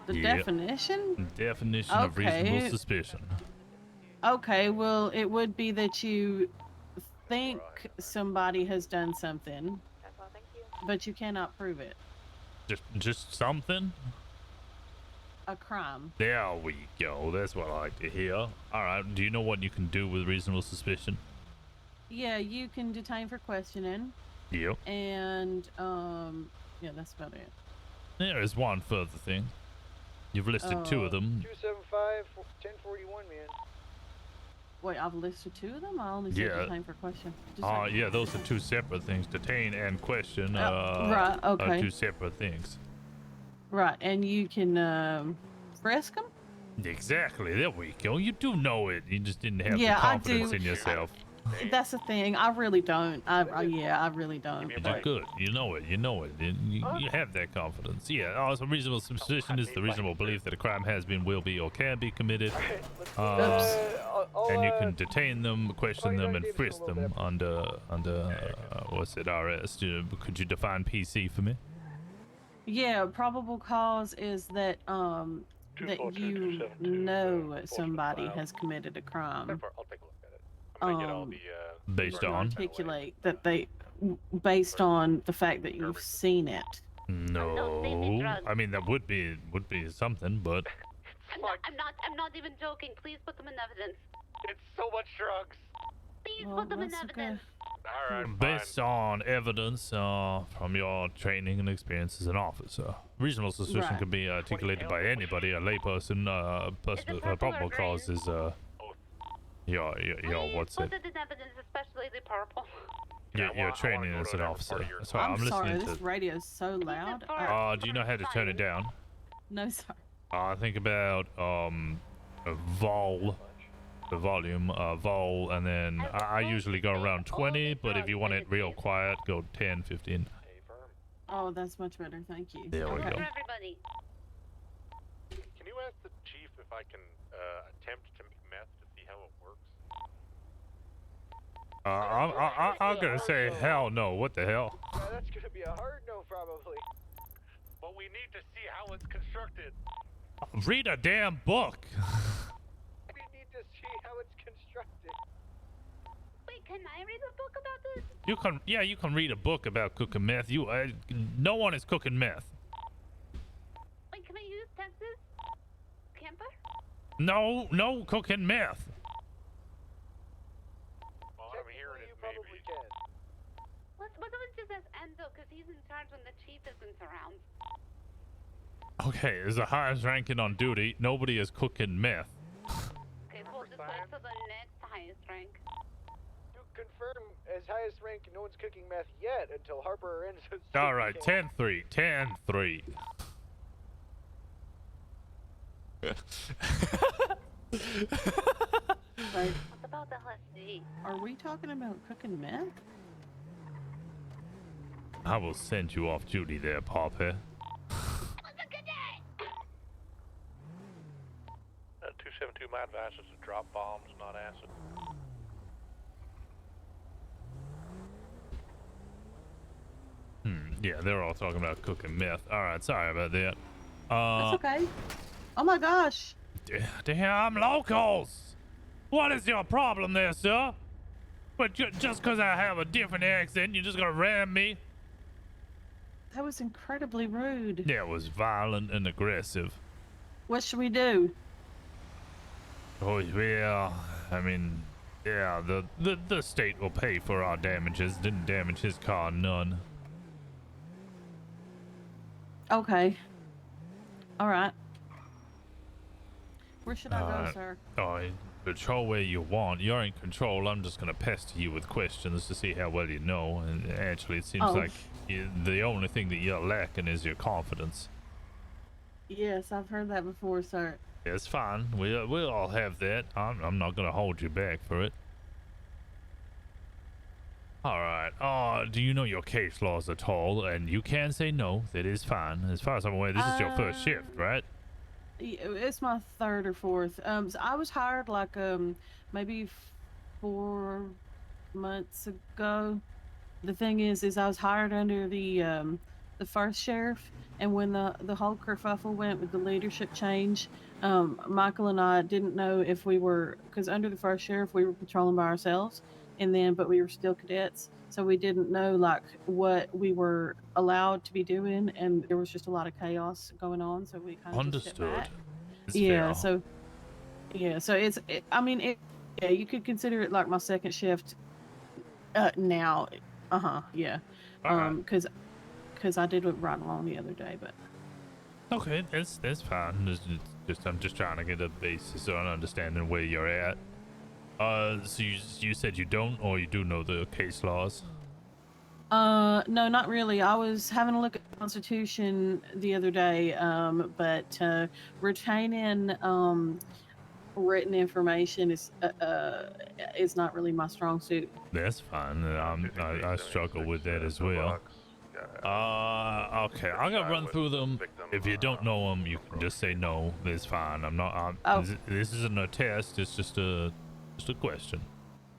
[SPEAKER 2] the definition?
[SPEAKER 1] Definition of reasonable suspicion.
[SPEAKER 2] Okay, well, it would be that you think somebody has done something, but you cannot prove it.
[SPEAKER 1] Just something?
[SPEAKER 2] A crime.
[SPEAKER 1] There we go. That's what I like to hear. All right. Do you know what you can do with reasonable suspicion?
[SPEAKER 2] Yeah, you can detain for questioning.
[SPEAKER 1] Yep.
[SPEAKER 2] And yeah, that's about it.
[SPEAKER 1] There is one further thing. You've listed 2 of them.
[SPEAKER 23] 275, 1041, man.
[SPEAKER 2] Wait, I've listed 2 of them? I only said detain for question.
[SPEAKER 1] Yeah, those are 2 separate things. Detain and question
[SPEAKER 2] right, okay.
[SPEAKER 1] are 2 separate things.
[SPEAKER 2] Right, and you can frisk them?
[SPEAKER 1] Exactly. There we go. You do know it. You just didn't have the
[SPEAKER 2] Yeah,
[SPEAKER 1] confidence
[SPEAKER 2] I do.
[SPEAKER 1] in yourself.
[SPEAKER 2] That's the thing. I really don't. I really don't.
[SPEAKER 1] You're good. You know it. You have that confidence. Yeah. Also, reasonable suspicion is the reasonable belief that a crime has been, will be, or can be committed. And you can detain them, question them, and frisk them under arrest. Could you define PC for me?
[SPEAKER 2] Yeah, probable cause is that that you know somebody has committed a crime.
[SPEAKER 17] I'll take a look at it.
[SPEAKER 1] Based on?
[SPEAKER 8] articulate that they, based on the fact that you've seen it.
[SPEAKER 1] No, I mean that would be something, but
[SPEAKER 12] I'm not even joking. Please put them in evidence.
[SPEAKER 18] It's so much drugs.
[SPEAKER 12] Please
[SPEAKER 8] Well,
[SPEAKER 12] put them in
[SPEAKER 8] that's
[SPEAKER 12] evidence.
[SPEAKER 18] Alright,
[SPEAKER 1] based on evidence from your training and experience as an officer, reasonable suspicion
[SPEAKER 8] Right.
[SPEAKER 1] can be articulated by anybody, a layperson. Probable cause is your what's
[SPEAKER 12] Put
[SPEAKER 1] it?
[SPEAKER 12] it in evidence, especially the purple.
[SPEAKER 1] Your training as an officer. Sorry, I'm
[SPEAKER 8] sorry,
[SPEAKER 1] listening
[SPEAKER 8] this
[SPEAKER 1] to.
[SPEAKER 8] radio's so loud.
[SPEAKER 1] Do you know how to turn it down?
[SPEAKER 8] No, sorry.
[SPEAKER 1] Think about a vol, the volume, vol, and then I usually go around 20, but if you want it real quiet, go 10, 15.
[SPEAKER 8] Oh, that's much better. Thank you.
[SPEAKER 1] There we go.
[SPEAKER 12] Everybody.
[SPEAKER 18] Can you ask the chief if I can attempt to make meth to see how it works?
[SPEAKER 1] I'm gonna say hell no. What the hell?
[SPEAKER 23] Yeah, that's gonna be a hard no, probably.
[SPEAKER 18] But we need to see how it's constructed.
[SPEAKER 1] Read a damn book.
[SPEAKER 23] We need to see how it's constructed.
[SPEAKER 12] Wait, can I read a book about this?
[SPEAKER 1] You can read a book about cooking meth. No one is cooking meth.
[SPEAKER 12] Wait, can I use Texas camper?
[SPEAKER 1] No cooking meth.
[SPEAKER 18] Well, I'm hearing it maybe.
[SPEAKER 12] What if we just ask Enzo, because he's in charge when the chief isn't around.
[SPEAKER 1] Okay, as the highest ranking on duty, nobody is cooking meth.
[SPEAKER 12] Okay, we'll just wait till the next highest rank.
[SPEAKER 23] You confirm as highest rank, no one's cooking meth yet until Harper or Enzo.
[SPEAKER 1] All right, 10-3, 10-3.
[SPEAKER 8] Like,
[SPEAKER 12] What about the LSD?
[SPEAKER 8] are we talking about cooking meth?
[SPEAKER 1] I will send you off duty there, Poppy.
[SPEAKER 17] 272, my advice is to drop bombs, not acid.
[SPEAKER 1] Yeah, they're all talking about cooking meth. All right, sorry about that.
[SPEAKER 8] That's okay. Oh my gosh.
[SPEAKER 1] Damn locals! What is your problem there, sir? But just because I have a different accent, you're just gonna ram me?
[SPEAKER 8] That was incredibly rude.
[SPEAKER 1] Yeah, it was violent and aggressive.
[SPEAKER 8] What should we do?
[SPEAKER 1] Oh, well, I mean, yeah, the state will pay for our damages. Didn't damage his car none.
[SPEAKER 8] Okay. All right. Where should I go, sir?
[SPEAKER 1] Oh, patrol where you want. You're in control. I'm just gonna pester you with questions to see how well you know. And actually, it seems like the only thing that you're lacking is your confidence.
[SPEAKER 8] Yes, I've heard that before, sir.
[SPEAKER 1] It's fine. We'll all have that. I'm not gonna hold you back for it. All right. Do you know your case laws at all? And you can say no. That is fine. As far as I'm aware, this is your first shift, right?
[SPEAKER 8] It's my third or fourth. So I was hired like maybe 4 months ago. The thing is I was hired under the first sheriff, and when the whole kerfuffle went with the leadership change, Michael and I didn't know if we were, because under the first sheriff we were patrolling by ourselves, but we were still cadets, so we didn't know like what we were allowed to be doing, and there was just a lot of chaos going on, so we kind of
[SPEAKER 1] understood.
[SPEAKER 8] yeah, so it's yeah, you could consider it like my second shift now. Yeah. Because I did it right along the other day, but
[SPEAKER 1] okay, that's fine. I'm just trying to get a basis on understanding where you're at. So you said you don't, or you do know the case laws?
[SPEAKER 8] no, not really. I was having a look at the Constitution the other day, but retaining written information is not really my strong suit.
[SPEAKER 1] That's fine. I struggle with that as well. Okay, I'm gonna run through them. If you don't know them, you can just say no. That's fine. This isn't a test. It's just a question.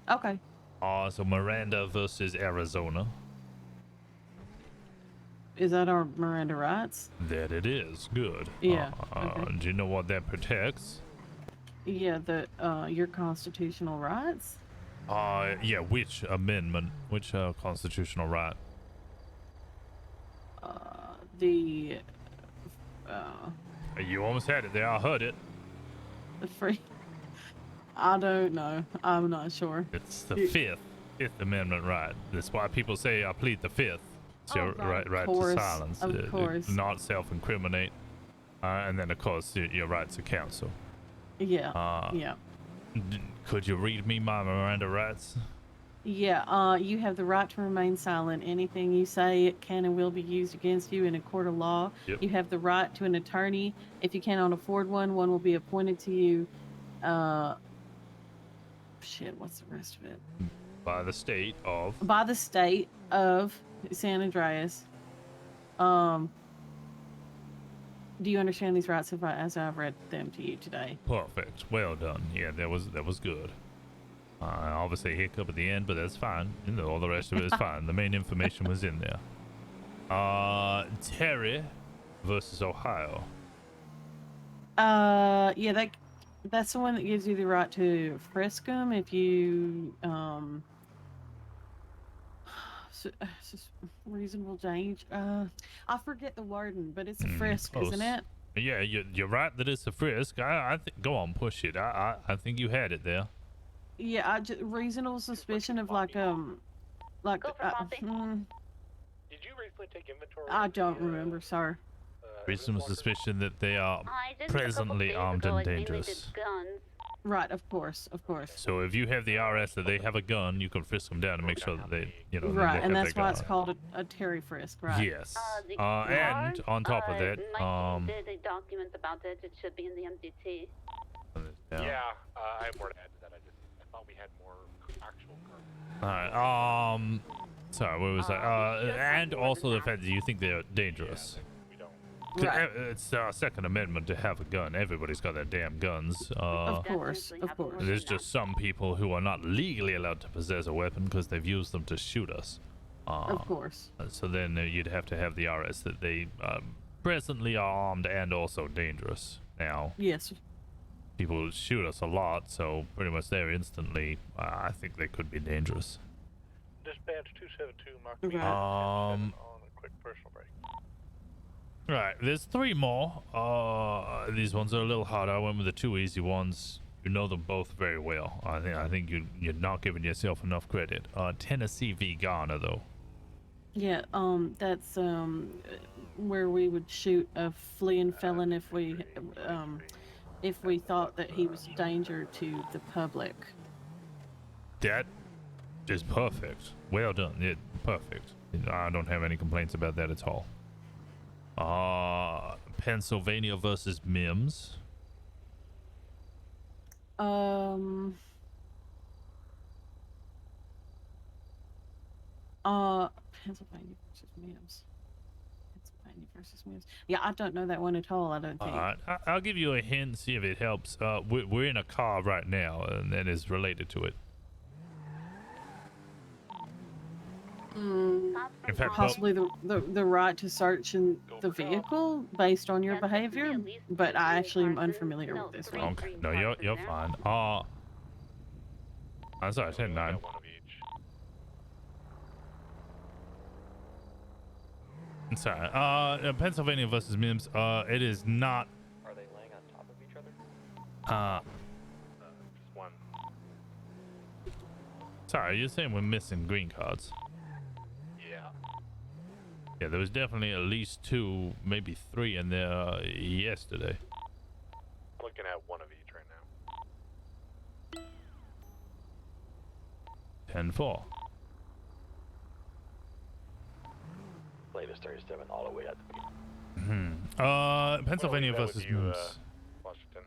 [SPEAKER 8] Okay.
[SPEAKER 1] So Miranda versus Arizona.
[SPEAKER 8] Is that our Miranda rights?
[SPEAKER 1] That it is. Good.
[SPEAKER 8] Yeah. Okay.
[SPEAKER 1] Do you know what that protects?
[SPEAKER 8] Yeah, your constitutional rights.
[SPEAKER 1] Yeah, which amendment? Which constitutional right?
[SPEAKER 8] The
[SPEAKER 1] You almost had it there. I heard it.
[SPEAKER 8] the free. I don't know. I'm not sure.
[SPEAKER 1] It's the Fifth Amendment right. That's why people say I plead the Fifth. It's your right to
[SPEAKER 8] course,
[SPEAKER 1] silence.
[SPEAKER 8] of course.
[SPEAKER 1] Not self-incriminate. And then, of course, your rights to counsel.
[SPEAKER 8] Yeah. Yeah.
[SPEAKER 1] Could you read me my Miranda rights?
[SPEAKER 8] Yeah, you have the right to remain silent. Anything you say can and will be used against you in a court of law.
[SPEAKER 1] Yep.
[SPEAKER 8] You have the right to an attorney. If you cannot afford one, one will be appointed to you. Shit, what's the rest of it?
[SPEAKER 1] By the state of.
[SPEAKER 8] By the state of San Andreas. Do you understand these rights as I've read them to you today?
[SPEAKER 1] Perfect. Well done. Yeah, that was good. Obviously hiccup at the end, but that's fine. You know, all the rest of it is fine. The main information was in there. Terry versus Ohio.
[SPEAKER 8] Yeah, that's the one that gives you the right to frisk them if you reasonable change. I forget the wording, but it's a frisk,
[SPEAKER 1] Close.
[SPEAKER 8] isn't it?
[SPEAKER 1] Yeah, you're right that it's a frisk. I think go on, push it. I think you had it there.
[SPEAKER 8] Yeah, reasonable suspicion of like.
[SPEAKER 18] Did you recently take inventory?
[SPEAKER 8] I don't remember, sir.
[SPEAKER 1] Reasonable suspicion that they are presently armed and dangerous.
[SPEAKER 8] Right, of course.
[SPEAKER 1] So if you have the RS that they have a gun, you can frisk them down and make sure that they,
[SPEAKER 8] Right, and that's why
[SPEAKER 1] gun.
[SPEAKER 8] it's called a Terry frisk, right?
[SPEAKER 1] Yes. And on top of that,
[SPEAKER 12] did a document about it. It should be in the MDT.
[SPEAKER 18] Yeah, I have more to add to that. I thought we had more actual.
[SPEAKER 1] All right. Sorry, what was that? And also the fact that you think they're dangerous.
[SPEAKER 8] Right.
[SPEAKER 1] It's Second Amendment to have a gun. Everybody's got their damn guns.
[SPEAKER 8] Of course.
[SPEAKER 1] There's just some people who are not legally allowed to possess a weapon because they've used them to shoot us.
[SPEAKER 8] Of course.
[SPEAKER 1] So then you'd have to have the RS that they presently are armed and also dangerous. Now,
[SPEAKER 8] yes,
[SPEAKER 1] people shoot us a lot, so pretty much there instantly, I think they could be dangerous.
[SPEAKER 18] Dispatch 272, mark me
[SPEAKER 1] on
[SPEAKER 18] a quick personal break.
[SPEAKER 1] Right, there's 3 more. These ones are a little harder. I went with the 2 easy ones. You know them both very well. I think you're not giving yourself enough credit. Tennessee v. Garner, though.
[SPEAKER 8] Yeah, that's where we would shoot a fleeing felon if we thought that he was a danger to the public.
[SPEAKER 1] That is perfect. Well done. Perfect. I don't have any complaints about that at all. Pennsylvania versus Mims.
[SPEAKER 8] Pennsylvania versus Mims. Pennsylvania versus Mims. Yeah, I don't know that one at all. I don't think.
[SPEAKER 1] All right, I'll give you a hint. See if it helps. We're in a car right now, and that is related to it. In fact,
[SPEAKER 8] possibly the right to search in the vehicle based on your behavior, but I actually am unfamiliar with this one.
[SPEAKER 1] Okay, no, you're fine. I'm sorry, 10-9. I'm sorry. Pennsylvania versus Mims. It is not.
[SPEAKER 18] Are they laying on top of each other? Just one.
[SPEAKER 1] Sorry, you're saying we're missing green cards. Yeah, there was definitely at least 2, maybe 3 in there yesterday.
[SPEAKER 18] I'm looking at one of each right now.
[SPEAKER 1] 10-4.
[SPEAKER 22] Latest 37 all the way at the
[SPEAKER 1] Pennsylvania versus Mims.
[SPEAKER 18] Washington.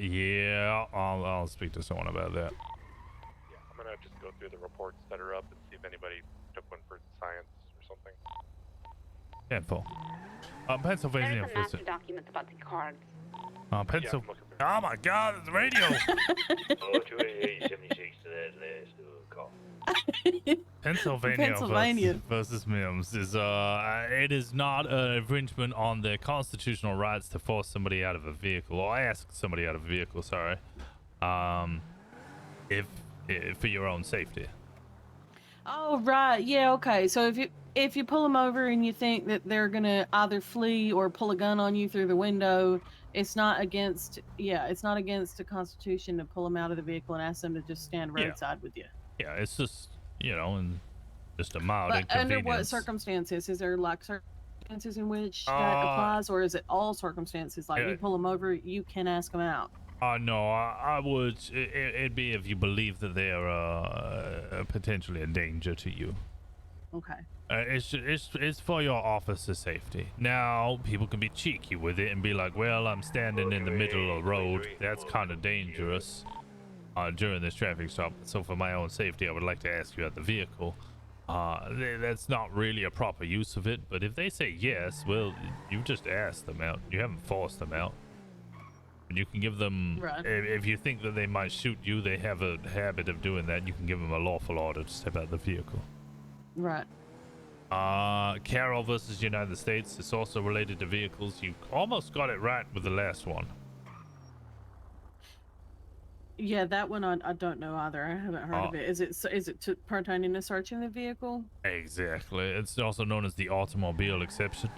[SPEAKER 1] Yeah, I'll speak to someone about that.
[SPEAKER 18] Yeah, I'm gonna just go through the reports that are up and see if anybody took one for science or something.
[SPEAKER 1] 10-4. Pennsylvania
[SPEAKER 12] There's a master
[SPEAKER 1] versus.
[SPEAKER 12] document about the cards.
[SPEAKER 1] Oh my God, it's radio.
[SPEAKER 22] 28876 to that last call.
[SPEAKER 1] Pennsylvania versus Mims is it is not an infringement on their constitutional rights to force somebody out of a vehicle or ask somebody out of a vehicle. Sorry, if for your own safety.
[SPEAKER 8] Oh right, yeah, okay. So if you pull them over and you think that they're gonna either flee or pull a gun on you through the window, it's not against the Constitution to pull them out of the vehicle and ask them to just stand
[SPEAKER 1] Yeah.
[SPEAKER 8] roadside with you.
[SPEAKER 1] Yeah, it's just and just a mild
[SPEAKER 8] But under
[SPEAKER 1] inconvenience.
[SPEAKER 8] what circumstances? Is there like circumstances in which that applies, or is it all circumstances? Like you pull them over, you can ask them out.
[SPEAKER 1] No, I would. It'd be if you believe that they're potentially a danger to you.
[SPEAKER 8] Okay.
[SPEAKER 1] It's for your officer's safety. Now, people can be cheeky with it and be like, "Well, I'm standing in the middle of the road. That's kind of dangerous during this traffic stop. So for my own safety, I would like to ask you at the vehicle." That's not really a proper use of it. But if they say yes, well, you just asked them out. You haven't forced them out. And you can give them, if you think that they might shoot you, they have a habit of doing that. You can give them a lawful order to step out of the vehicle.
[SPEAKER 8] Right.
[SPEAKER 1] Carroll versus United States. It's also related to vehicles. You almost got it right with the last one.
[SPEAKER 8] Yeah, that one I don't know either. I haven't heard of it. Is it pertaining to searching the vehicle?
[SPEAKER 1] Exactly. It's also known as the automobile exception.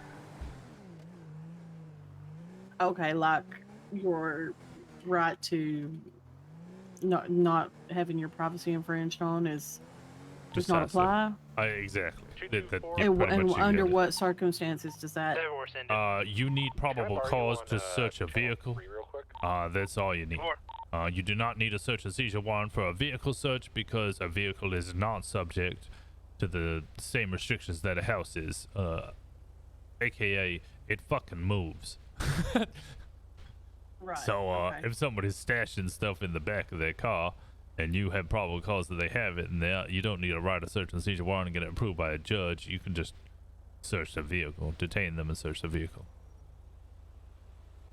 [SPEAKER 8] Okay, like your right to not having your privacy infringed on does not apply.
[SPEAKER 1] Exactly.
[SPEAKER 8] And under what circumstances does that?
[SPEAKER 1] You need probable cause to search a vehicle. That's all you need. You do not need a search and seizure warrant for a vehicle search because a vehicle is not subject to the same restrictions that a house is. AKA, it fucking moves.
[SPEAKER 8] Right.
[SPEAKER 1] So if somebody's stashing stuff in the back of their car and you have probable cause that they have it in there, you don't need to write a search and seizure warrant and get it approved by a judge. You can just search the vehicle, detain them and search the vehicle.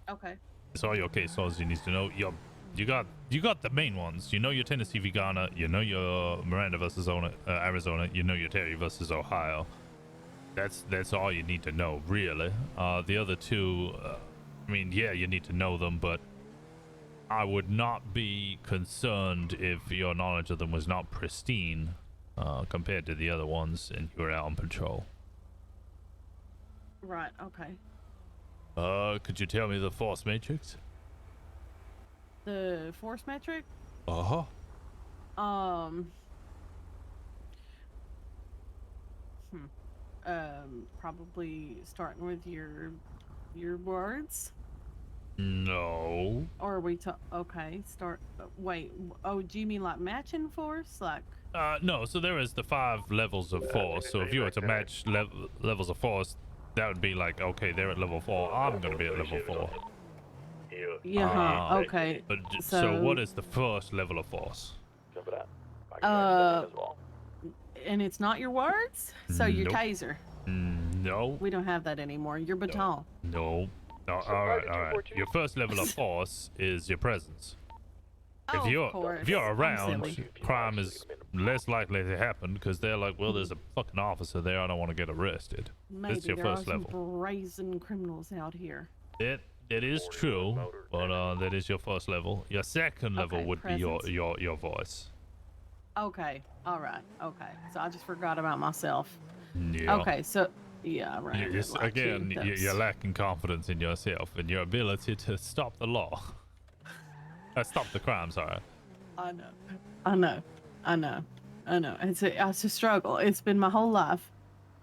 [SPEAKER 8] Okay.
[SPEAKER 1] It's all your case laws you need to know. You got the main ones. You know your Tennessee v. Ghana. You know your Miranda versus Arizona. You know your Terry versus Ohio. That's all you need to know, really. The other two, I mean, yeah, you need to know them, but I would not be concerned if your knowledge of them was not pristine compared to the other ones and you were out on patrol.
[SPEAKER 8] Right, okay.
[SPEAKER 1] Could you tell me the force matrix?
[SPEAKER 8] The force metric?
[SPEAKER 1] Uh-huh.
[SPEAKER 8] Probably starting with your words.
[SPEAKER 1] No.
[SPEAKER 8] Or are we okay, wait, oh, do you mean like matching force? Like
[SPEAKER 1] no, so there is the 5 levels of force. So if you were to match levels of force, that would be like, okay, they're at level 4, I'm gonna be at level 4.
[SPEAKER 8] Yeah, okay.
[SPEAKER 1] But so what is the first level of force?
[SPEAKER 8] And it's not your words? So your
[SPEAKER 1] Nope.
[SPEAKER 8] taser.
[SPEAKER 1] No.
[SPEAKER 8] We don't have that anymore. Your baton.
[SPEAKER 1] No. No. All right. Your first level of force is your presence.
[SPEAKER 8] Oh,
[SPEAKER 1] If you're
[SPEAKER 8] I'm
[SPEAKER 1] around,
[SPEAKER 8] silly.
[SPEAKER 1] crime is less likely to happen because they're like, well, there's a fucking officer there. I don't want to get arrested.
[SPEAKER 8] Maybe
[SPEAKER 1] That's your
[SPEAKER 8] there
[SPEAKER 1] first
[SPEAKER 8] are
[SPEAKER 1] level.
[SPEAKER 8] some brazen criminals out here.
[SPEAKER 1] That is true, but that is your first level. Your second level
[SPEAKER 8] Okay,
[SPEAKER 1] would be your voice.
[SPEAKER 8] Okay. All right. Okay. So I just forgot about myself.
[SPEAKER 1] Yeah.
[SPEAKER 8] Okay. So yeah, right.
[SPEAKER 1] Again, you're lacking confidence in yourself and your ability to stop the law. Stop the crime, sorry.
[SPEAKER 8] I know. It's a struggle. It's been my whole life.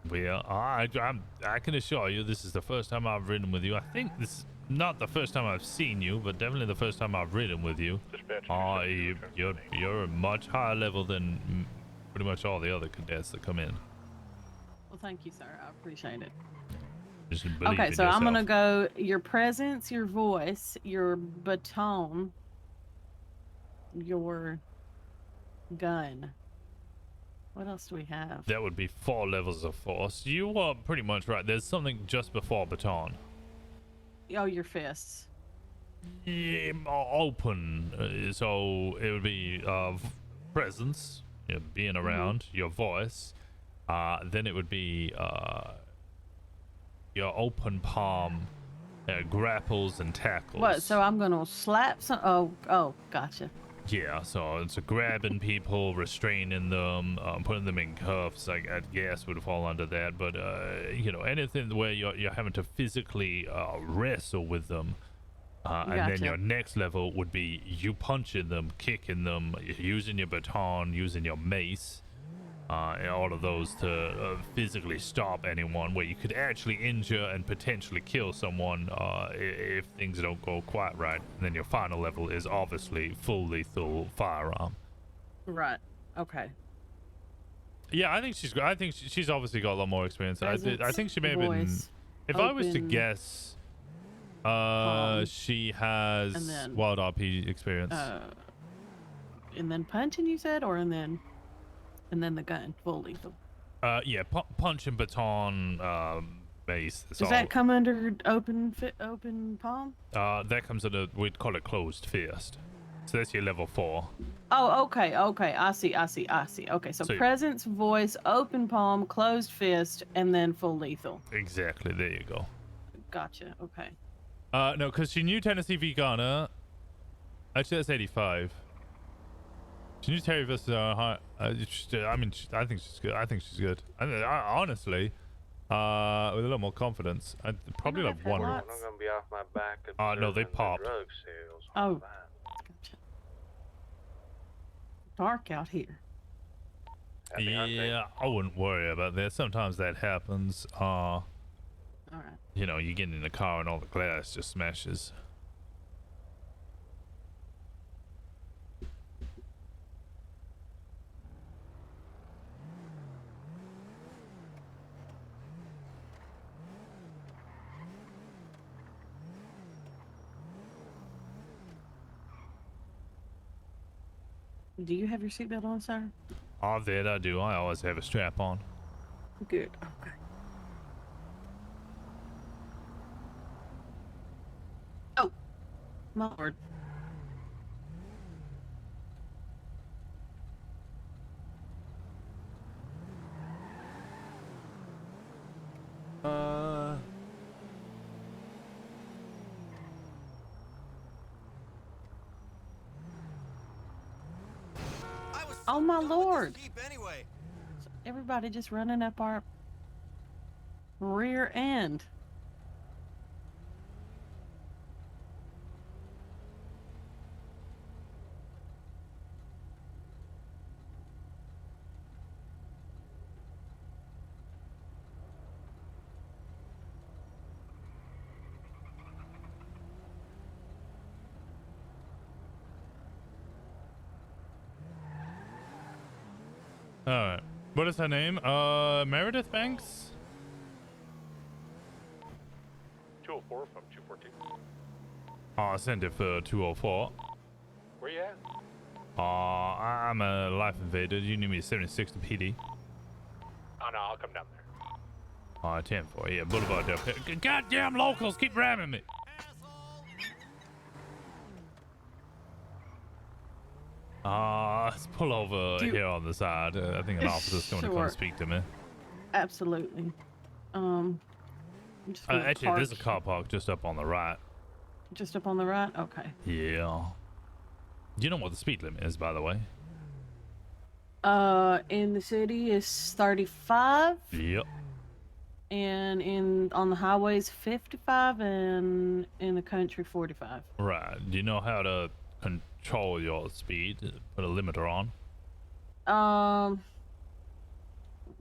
[SPEAKER 1] Well, I can assure you this is the first time I've ridden with you. I think this is not the first time I've seen you, but definitely the first time I've ridden with you. You're a much higher level than pretty much all the other cadets that come in.
[SPEAKER 8] Well, thank you, sir. I appreciate it.
[SPEAKER 1] Just believe
[SPEAKER 8] Okay,
[SPEAKER 1] in
[SPEAKER 8] so I'm gonna
[SPEAKER 1] yourself.
[SPEAKER 8] go your presence, your voice, your baton, your gun. What else do we have?
[SPEAKER 1] That would be 4 levels of force. You are pretty much right. There's something just before baton.
[SPEAKER 8] Oh, your fists.
[SPEAKER 1] Yeah, open. So it would be presence, being around, your voice. Then it would be your open palm, grapples and tackles.
[SPEAKER 8] What? So I'm gonna slap some. Oh, gotcha.
[SPEAKER 1] Yeah, so it's grabbing people, restraining them, putting them in cuffs. I guess would fall under that. But you know, anything where you're having to physically wrestle with them, and then
[SPEAKER 8] Gotcha.
[SPEAKER 1] your next level would be you punching them, kicking them, using your baton, using your mace, and all of those to physically stop anyone. Where you could actually injure and potentially kill someone if things don't go quite right. And then your final level is obviously full lethal firearm.
[SPEAKER 8] Right. Okay.
[SPEAKER 1] Yeah, I think she's obviously got a lot more experience. I think she may have been.
[SPEAKER 8] Voice,
[SPEAKER 1] If I was to
[SPEAKER 8] open,
[SPEAKER 1] guess,
[SPEAKER 8] palm,
[SPEAKER 1] she
[SPEAKER 8] and
[SPEAKER 1] has
[SPEAKER 8] then,
[SPEAKER 1] wild RP experience.
[SPEAKER 8] And then punching, you said, or and then the gun, full lethal.
[SPEAKER 1] Yeah, punch and baton, mace. That's
[SPEAKER 8] Does
[SPEAKER 1] all.
[SPEAKER 8] that come under open palm?
[SPEAKER 1] That comes under, we'd call it closed fist. So that's your level 4.
[SPEAKER 8] Oh, okay. I see. Okay, so
[SPEAKER 1] So-
[SPEAKER 8] presence, voice, open palm, closed fist, and then full lethal.
[SPEAKER 1] Exactly. There you go.
[SPEAKER 8] Gotcha. Okay.
[SPEAKER 1] No, because she knew Tennessee v. Ghana. Actually, that's 85. She knew Terry versus I mean, I think she's good. I think she's good. I honestly, with a little more confidence, I'd probably have one.
[SPEAKER 22] I'm gonna be off my back.
[SPEAKER 1] No, they
[SPEAKER 22] observing the
[SPEAKER 1] popped.
[SPEAKER 22] Drug sales.
[SPEAKER 8] Oh. Gotcha. Dark out here.
[SPEAKER 1] Yeah, I wouldn't worry about that. Sometimes that happens.
[SPEAKER 8] All right.
[SPEAKER 1] You know, you get in the car and all the glass just smashes.
[SPEAKER 8] Do you have your seatbelt on, sir?
[SPEAKER 1] Oh, that I do. I always have a strap on.
[SPEAKER 8] Good. Okay. Oh, my lord. Oh my lord!
[SPEAKER 7] Anyway.
[SPEAKER 8] Everybody just running up our rear end.
[SPEAKER 1] All right. What is her name? Meredith Banks?
[SPEAKER 18] 204 from 214.
[SPEAKER 1] I'll send it for 204.
[SPEAKER 18] Where you at?
[SPEAKER 1] I'm a life invader. You need me to 76 to PD.
[SPEAKER 18] Oh no, I'll come down there.
[SPEAKER 1] 10-4. Yeah, Boulevard Del. Goddamn locals keep ramming me. Let's pull over here on the side. I think an officer's going to come
[SPEAKER 8] Sure.
[SPEAKER 1] speak to me.
[SPEAKER 8] Absolutely. I'm just gonna
[SPEAKER 1] Actually, there's a
[SPEAKER 8] park
[SPEAKER 1] car park just up on the right.
[SPEAKER 8] just up on the right. Okay.
[SPEAKER 1] Yeah. Do you know what the speed limit is, by the way?
[SPEAKER 8] In the city is 35,
[SPEAKER 1] Yep.
[SPEAKER 8] and on the highways 55, and in the country 45.
[SPEAKER 1] Right. Do you know how to control your speed? Put a limiter on?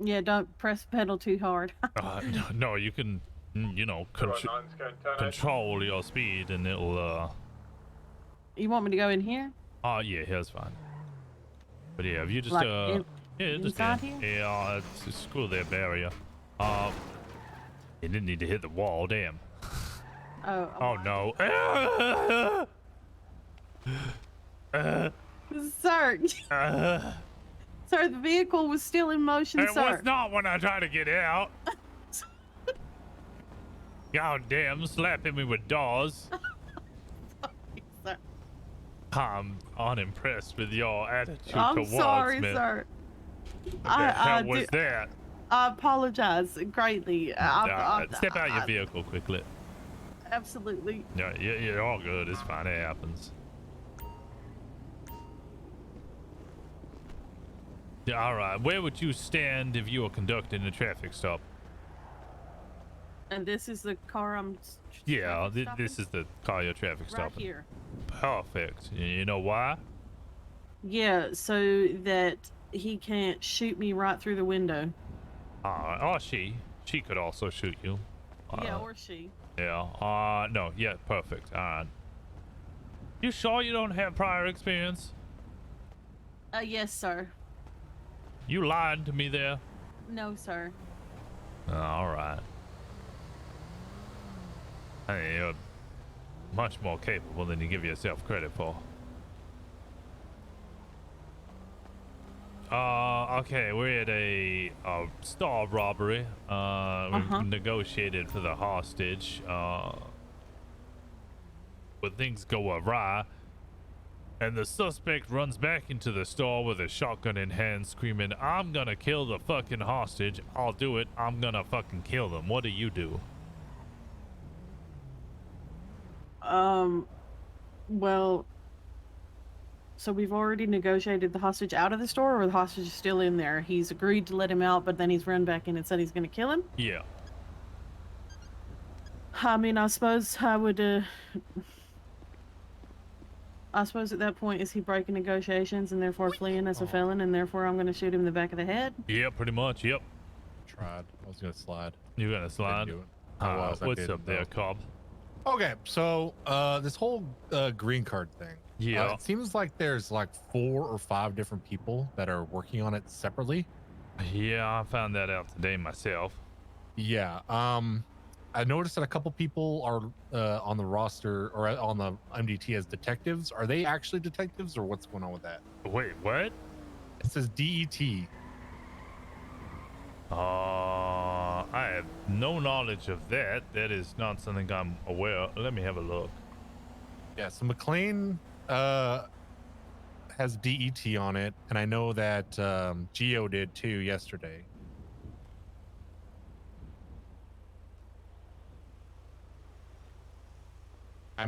[SPEAKER 8] Yeah, don't press the pedal too hard.
[SPEAKER 1] No, you can, you know, control your speed and it'll,
[SPEAKER 8] You want me to go in here?
[SPEAKER 1] Oh, yeah, here's fine. But yeah, if you just,
[SPEAKER 8] Like
[SPEAKER 1] yeah, just
[SPEAKER 8] inside
[SPEAKER 1] in.
[SPEAKER 8] here?
[SPEAKER 1] Yeah, it's screw that barrier. You didn't need to hit the wall, damn. Oh, no.
[SPEAKER 8] Sir. Sir, the vehicle was still in motion,
[SPEAKER 1] It
[SPEAKER 8] sir.
[SPEAKER 1] was not when I tried to get out. God damn, slapping me with doors.
[SPEAKER 8] Sir.
[SPEAKER 1] I'm unimpressed with your attitude
[SPEAKER 8] I'm
[SPEAKER 1] towards
[SPEAKER 8] sorry,
[SPEAKER 1] me.
[SPEAKER 8] sir.
[SPEAKER 1] What the hell was that?
[SPEAKER 8] I apologize greatly.
[SPEAKER 1] Step out of your vehicle quickly.
[SPEAKER 8] Absolutely.
[SPEAKER 1] Yeah, you're all good. It's fine. It happens. Yeah, all right. Where would you stand if you were conducting a traffic stop?
[SPEAKER 8] And this is the car I'm.
[SPEAKER 1] Yeah, this is the car you're traffic
[SPEAKER 8] Right
[SPEAKER 1] stopping.
[SPEAKER 8] here.
[SPEAKER 1] Perfect. You know why?
[SPEAKER 8] Yeah, so that he can't shoot me right through the window.
[SPEAKER 1] Or she could also shoot you.
[SPEAKER 8] Yeah, or she.
[SPEAKER 1] Yeah. No. Yeah. Perfect. All right. You sure you don't have prior experience?
[SPEAKER 8] Yes, sir.
[SPEAKER 1] You lied to me there.
[SPEAKER 8] No, sir.
[SPEAKER 1] All right. Hey, you're much more capable than you give yourself credit for. Okay, we're at a store robbery. We've negotiated for the hostage. But things go awry, and the suspect runs back into the store with a shotgun in hand, screaming, "I'm gonna kill the fucking hostage. I'll do it. I'm gonna fucking kill them." What do you do?
[SPEAKER 8] Well, so we've already negotiated the hostage out of the store, or the hostage is still in there? He's agreed to let him out, but then he's run back in and said he's going to kill him?
[SPEAKER 1] Yeah.
[SPEAKER 8] I mean, I suppose I would, I suppose at that point, is he breaking negotiations and therefore fleeing as a felon, and therefore I'm going to shoot him in the back of the head?
[SPEAKER 1] Yeah, pretty much, yep.
[SPEAKER 7] Tried. I was going to slide.
[SPEAKER 1] You gonna slide?
[SPEAKER 7] Didn't do it. I was. I
[SPEAKER 1] What's
[SPEAKER 7] didn't,
[SPEAKER 1] up there,
[SPEAKER 7] though.
[SPEAKER 1] Cobb?
[SPEAKER 7] Okay, so this whole green card thing.
[SPEAKER 1] Yeah.
[SPEAKER 7] It seems like there's like 4 or 5 different people that are working on it separately.
[SPEAKER 1] Yeah, I found that out today myself.
[SPEAKER 7] Yeah. I noticed that a couple people are on the roster or on the MDT as detectives. Are they actually detectives, or what's going on with that?
[SPEAKER 1] Wait, what?
[SPEAKER 7] It says DET.
[SPEAKER 1] I have no knowledge of that. That is not something I'm aware of. Let me have a look.
[SPEAKER 7] Yeah, so McLean has DET on it, and I know that Geo did too yesterday.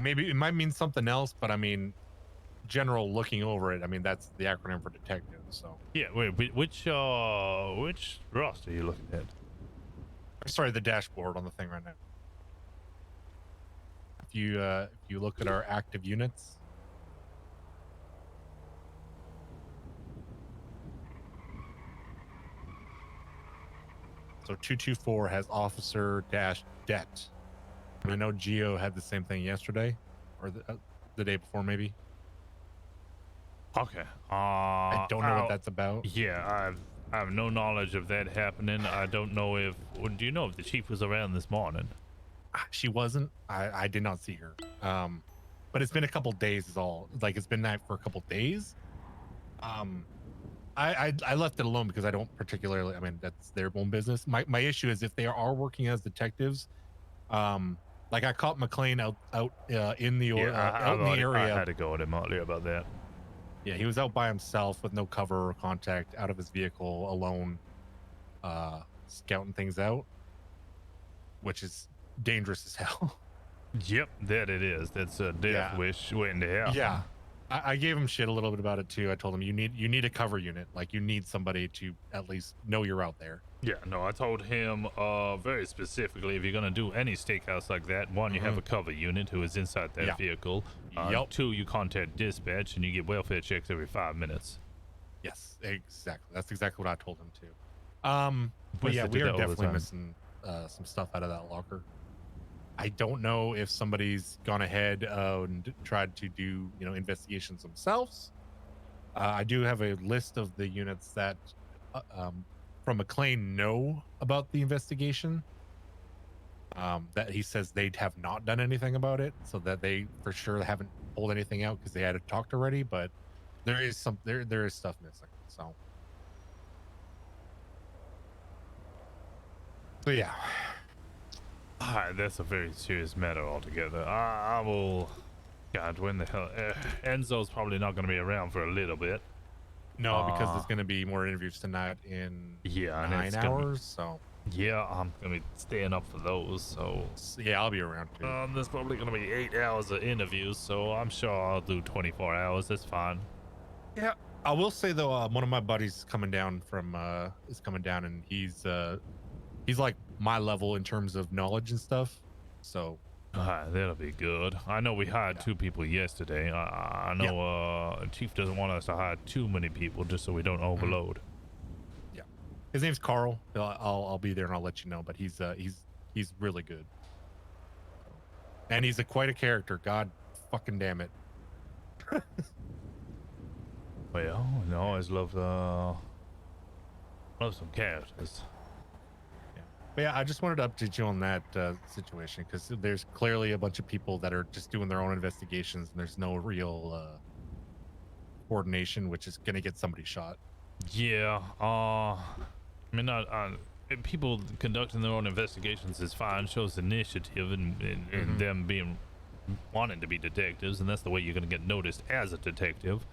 [SPEAKER 7] Maybe it might mean something else, but I mean, general looking over it, I mean, that's the acronym for detective. So
[SPEAKER 1] yeah, wait, which roster are you looking at?
[SPEAKER 7] Sorry, the dashboard on the thing right now. If you look at our active units. So 224 has officer dash det. And I know Geo had the same thing yesterday, or the day before maybe.
[SPEAKER 1] Okay.
[SPEAKER 7] I don't know what that's about.
[SPEAKER 1] Yeah, I have no knowledge of that happening. I don't know if. Do you know if the chief was around this morning?
[SPEAKER 7] She wasn't. I did not see her. But it's been a couple days is all. Like it's been that for a couple days. I left it alone because I don't particularly. I mean, that's their own business. My issue is if they are working as detectives. Like I caught McLean out in the out in the area.
[SPEAKER 1] I had to go with him earlier about that.
[SPEAKER 7] Yeah, he was out by himself with no cover or contact, out of his vehicle alone, scouting things out, which is dangerous as hell.
[SPEAKER 1] Yep, that it is. That's a death wish waiting to happen.
[SPEAKER 7] Yeah, I gave him shit a little bit about it too. I told him you need a cover unit, like you need somebody to at least know you're out there.
[SPEAKER 1] Yeah, no, I told him very specifically, if you're gonna do any steakhouse like that, one, you have a cover unit who is inside that vehicle. Two, you contact dispatch and you get welfare checks every 5 minutes.
[SPEAKER 7] Yes, exactly. That's exactly what I told him too. But yeah,
[SPEAKER 1] Must
[SPEAKER 7] we
[SPEAKER 1] do
[SPEAKER 7] are
[SPEAKER 1] that all the
[SPEAKER 7] definitely
[SPEAKER 1] time.
[SPEAKER 7] missing some stuff out of that locker. I don't know if somebody's gone ahead and tried to do investigations themselves. I do have a list of the units that from McLean know about the investigation. That he says they have not done anything about it, so that they for sure haven't pulled anything out because they had talked already. But there is there is stuff missing. So yeah.
[SPEAKER 1] Alright, that's a very serious matter altogether. I will. God, when the hell? Enzo's probably not going to be around for a little bit.
[SPEAKER 7] No, because there's going to be more interviews tonight in 9 hours. So
[SPEAKER 1] yeah, I'm going to be staying up for those. So
[SPEAKER 7] yeah, I'll be around too.
[SPEAKER 1] There's probably going to be 8 hours of interviews, so I'm sure I'll do 24 hours. That's fine.
[SPEAKER 7] Yeah, I will say though, one of my buddies coming down from is coming down, and he's like my level in terms of knowledge and stuff. So
[SPEAKER 1] that'll be good. I know we hired 2 people yesterday. I know Chief doesn't want us to hire too many people just so we don't overload.
[SPEAKER 7] Yeah, his name's Carl. I'll be there and I'll let you know. But he's really good, and he's quite a character. God fucking damn it.
[SPEAKER 1] Well, I always love some characters.
[SPEAKER 7] But yeah, I just wanted to update you on that situation because there's clearly a bunch of people that are just doing their own investigations, and there's no real coordination, which is going to get somebody shot.
[SPEAKER 1] Yeah, I mean, people conducting their own investigations is fine. Shows initiative and them wanting to be detectives, and that's the way you're going to get noticed as a detective.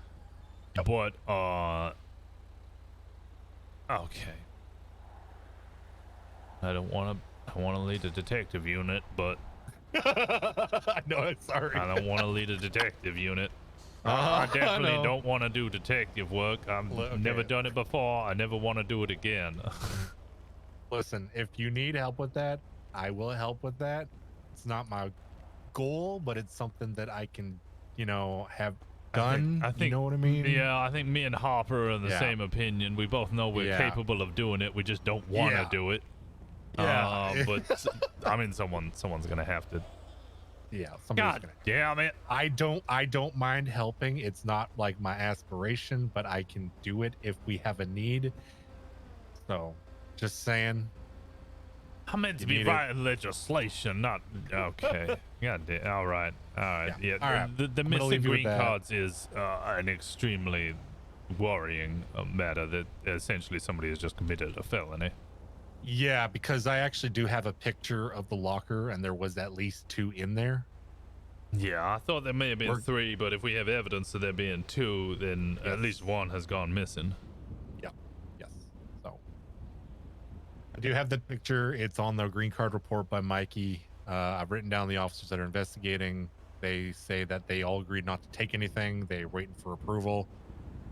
[SPEAKER 1] But okay. I want to lead a detective unit, but
[SPEAKER 7] no, sorry.
[SPEAKER 1] I don't want to lead a detective unit. I definitely don't want to do detective work. I've never done it before. I never want to do it again.
[SPEAKER 7] Listen, if you need help with that, I will help with that. It's not my goal, but it's something that I can, have done.
[SPEAKER 1] I think,
[SPEAKER 7] you know what I mean?
[SPEAKER 1] Yeah, I think me and Hopper are in the same opinion. We both know we're capable of doing it. We just don't want to do it.
[SPEAKER 7] Yeah.
[SPEAKER 1] But I mean, someone's gonna have to.
[SPEAKER 7] Yeah.
[SPEAKER 1] God damn it!
[SPEAKER 7] I don't mind helping. It's not like my aspiration, but I can do it if we have a need. So, just saying.
[SPEAKER 1] I meant to be writing legislation, not okay. God damn. All right. Yeah.
[SPEAKER 7] All right.
[SPEAKER 1] The missing green cards is an extremely worrying matter. That essentially somebody has just committed a felony.
[SPEAKER 7] Yeah, because I actually do have a picture of the locker, and there was at least 2 in there.
[SPEAKER 1] Yeah, I thought there may have been 3, but if we have evidence of there being 2, then at least 1 has gone missing.
[SPEAKER 7] Yeah. Yes. So I do have the picture. It's on the green card report by Mikey. I've written down the officers that are investigating. They say that they all agreed not to take anything. They're waiting for approval.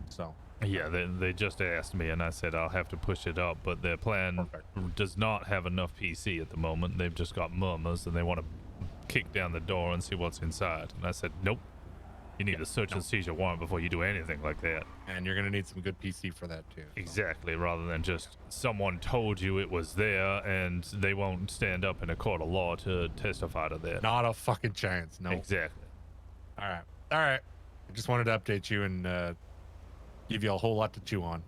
[SPEAKER 7] So.
[SPEAKER 1] Yeah, they just asked me, and I said I'll have to push it up, but their plan does not have enough PC at the moment. They've just got murmurs, and they want to kick down the door and see what's inside. And I said, nope. You need a search and seizure warrant before you do anything like that.
[SPEAKER 7] And you're going to need some good PC for that, too.
[SPEAKER 1] Exactly, rather than just someone told you it was there, and they won't stand up in a court of law to testify to that.
[SPEAKER 7] Not a fucking chance, no.
[SPEAKER 1] Exactly.
[SPEAKER 7] All right. I just wanted to update you and give you a whole lot to chew on.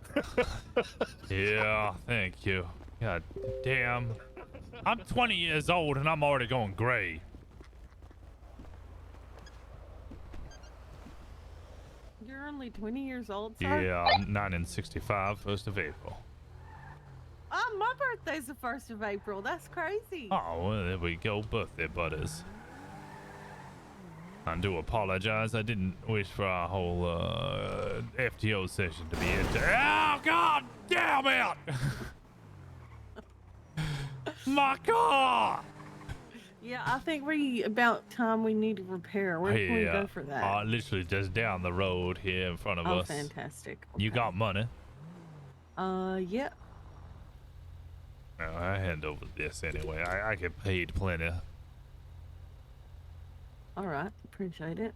[SPEAKER 1] Yeah, thank you. God damn. I'm 20 years old and I'm already going gray.
[SPEAKER 8] You're only 20 years old, sir?
[SPEAKER 1] Yeah, I'm 9 and 65, 1st of April.
[SPEAKER 8] Oh, my birthday's the 1st of April. That's crazy.
[SPEAKER 1] Oh, well, there we go. Birthday buddies. I do apologize. I didn't wish for our whole FTO session to be into. Oh, God damn it! My car!
[SPEAKER 8] Yeah, I think about time we need to repair. Where can we go for that?
[SPEAKER 1] Literally just down the road here in front of us.
[SPEAKER 8] Oh, fantastic.
[SPEAKER 1] You got money?
[SPEAKER 8] Yeah.
[SPEAKER 1] No, I hand over this anyway. I get paid plenty.
[SPEAKER 8] All right, appreciate it.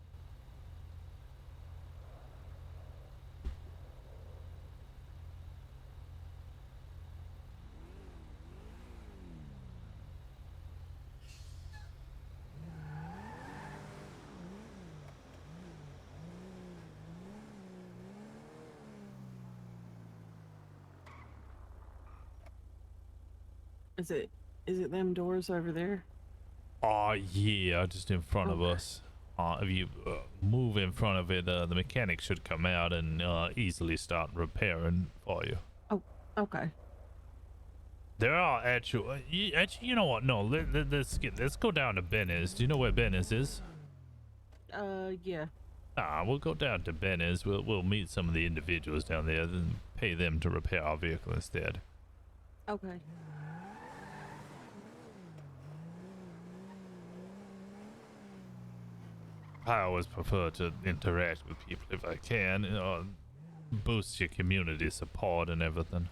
[SPEAKER 8] Is it them doors over there?
[SPEAKER 1] Oh, yeah, just in front of us. If you move in front of it, the mechanic should come out and easily start repairing for you.
[SPEAKER 8] Oh, okay.
[SPEAKER 1] There are actually, you know what? No, let's go down to Benny's. Do you know where Benny's is?
[SPEAKER 8] Yeah.
[SPEAKER 1] We'll go down to Benny's. We'll meet some of the individuals down there and pay them to repair our vehicle instead.
[SPEAKER 8] Okay.
[SPEAKER 1] I always prefer to interact with people if I can. boosts your community support and everything.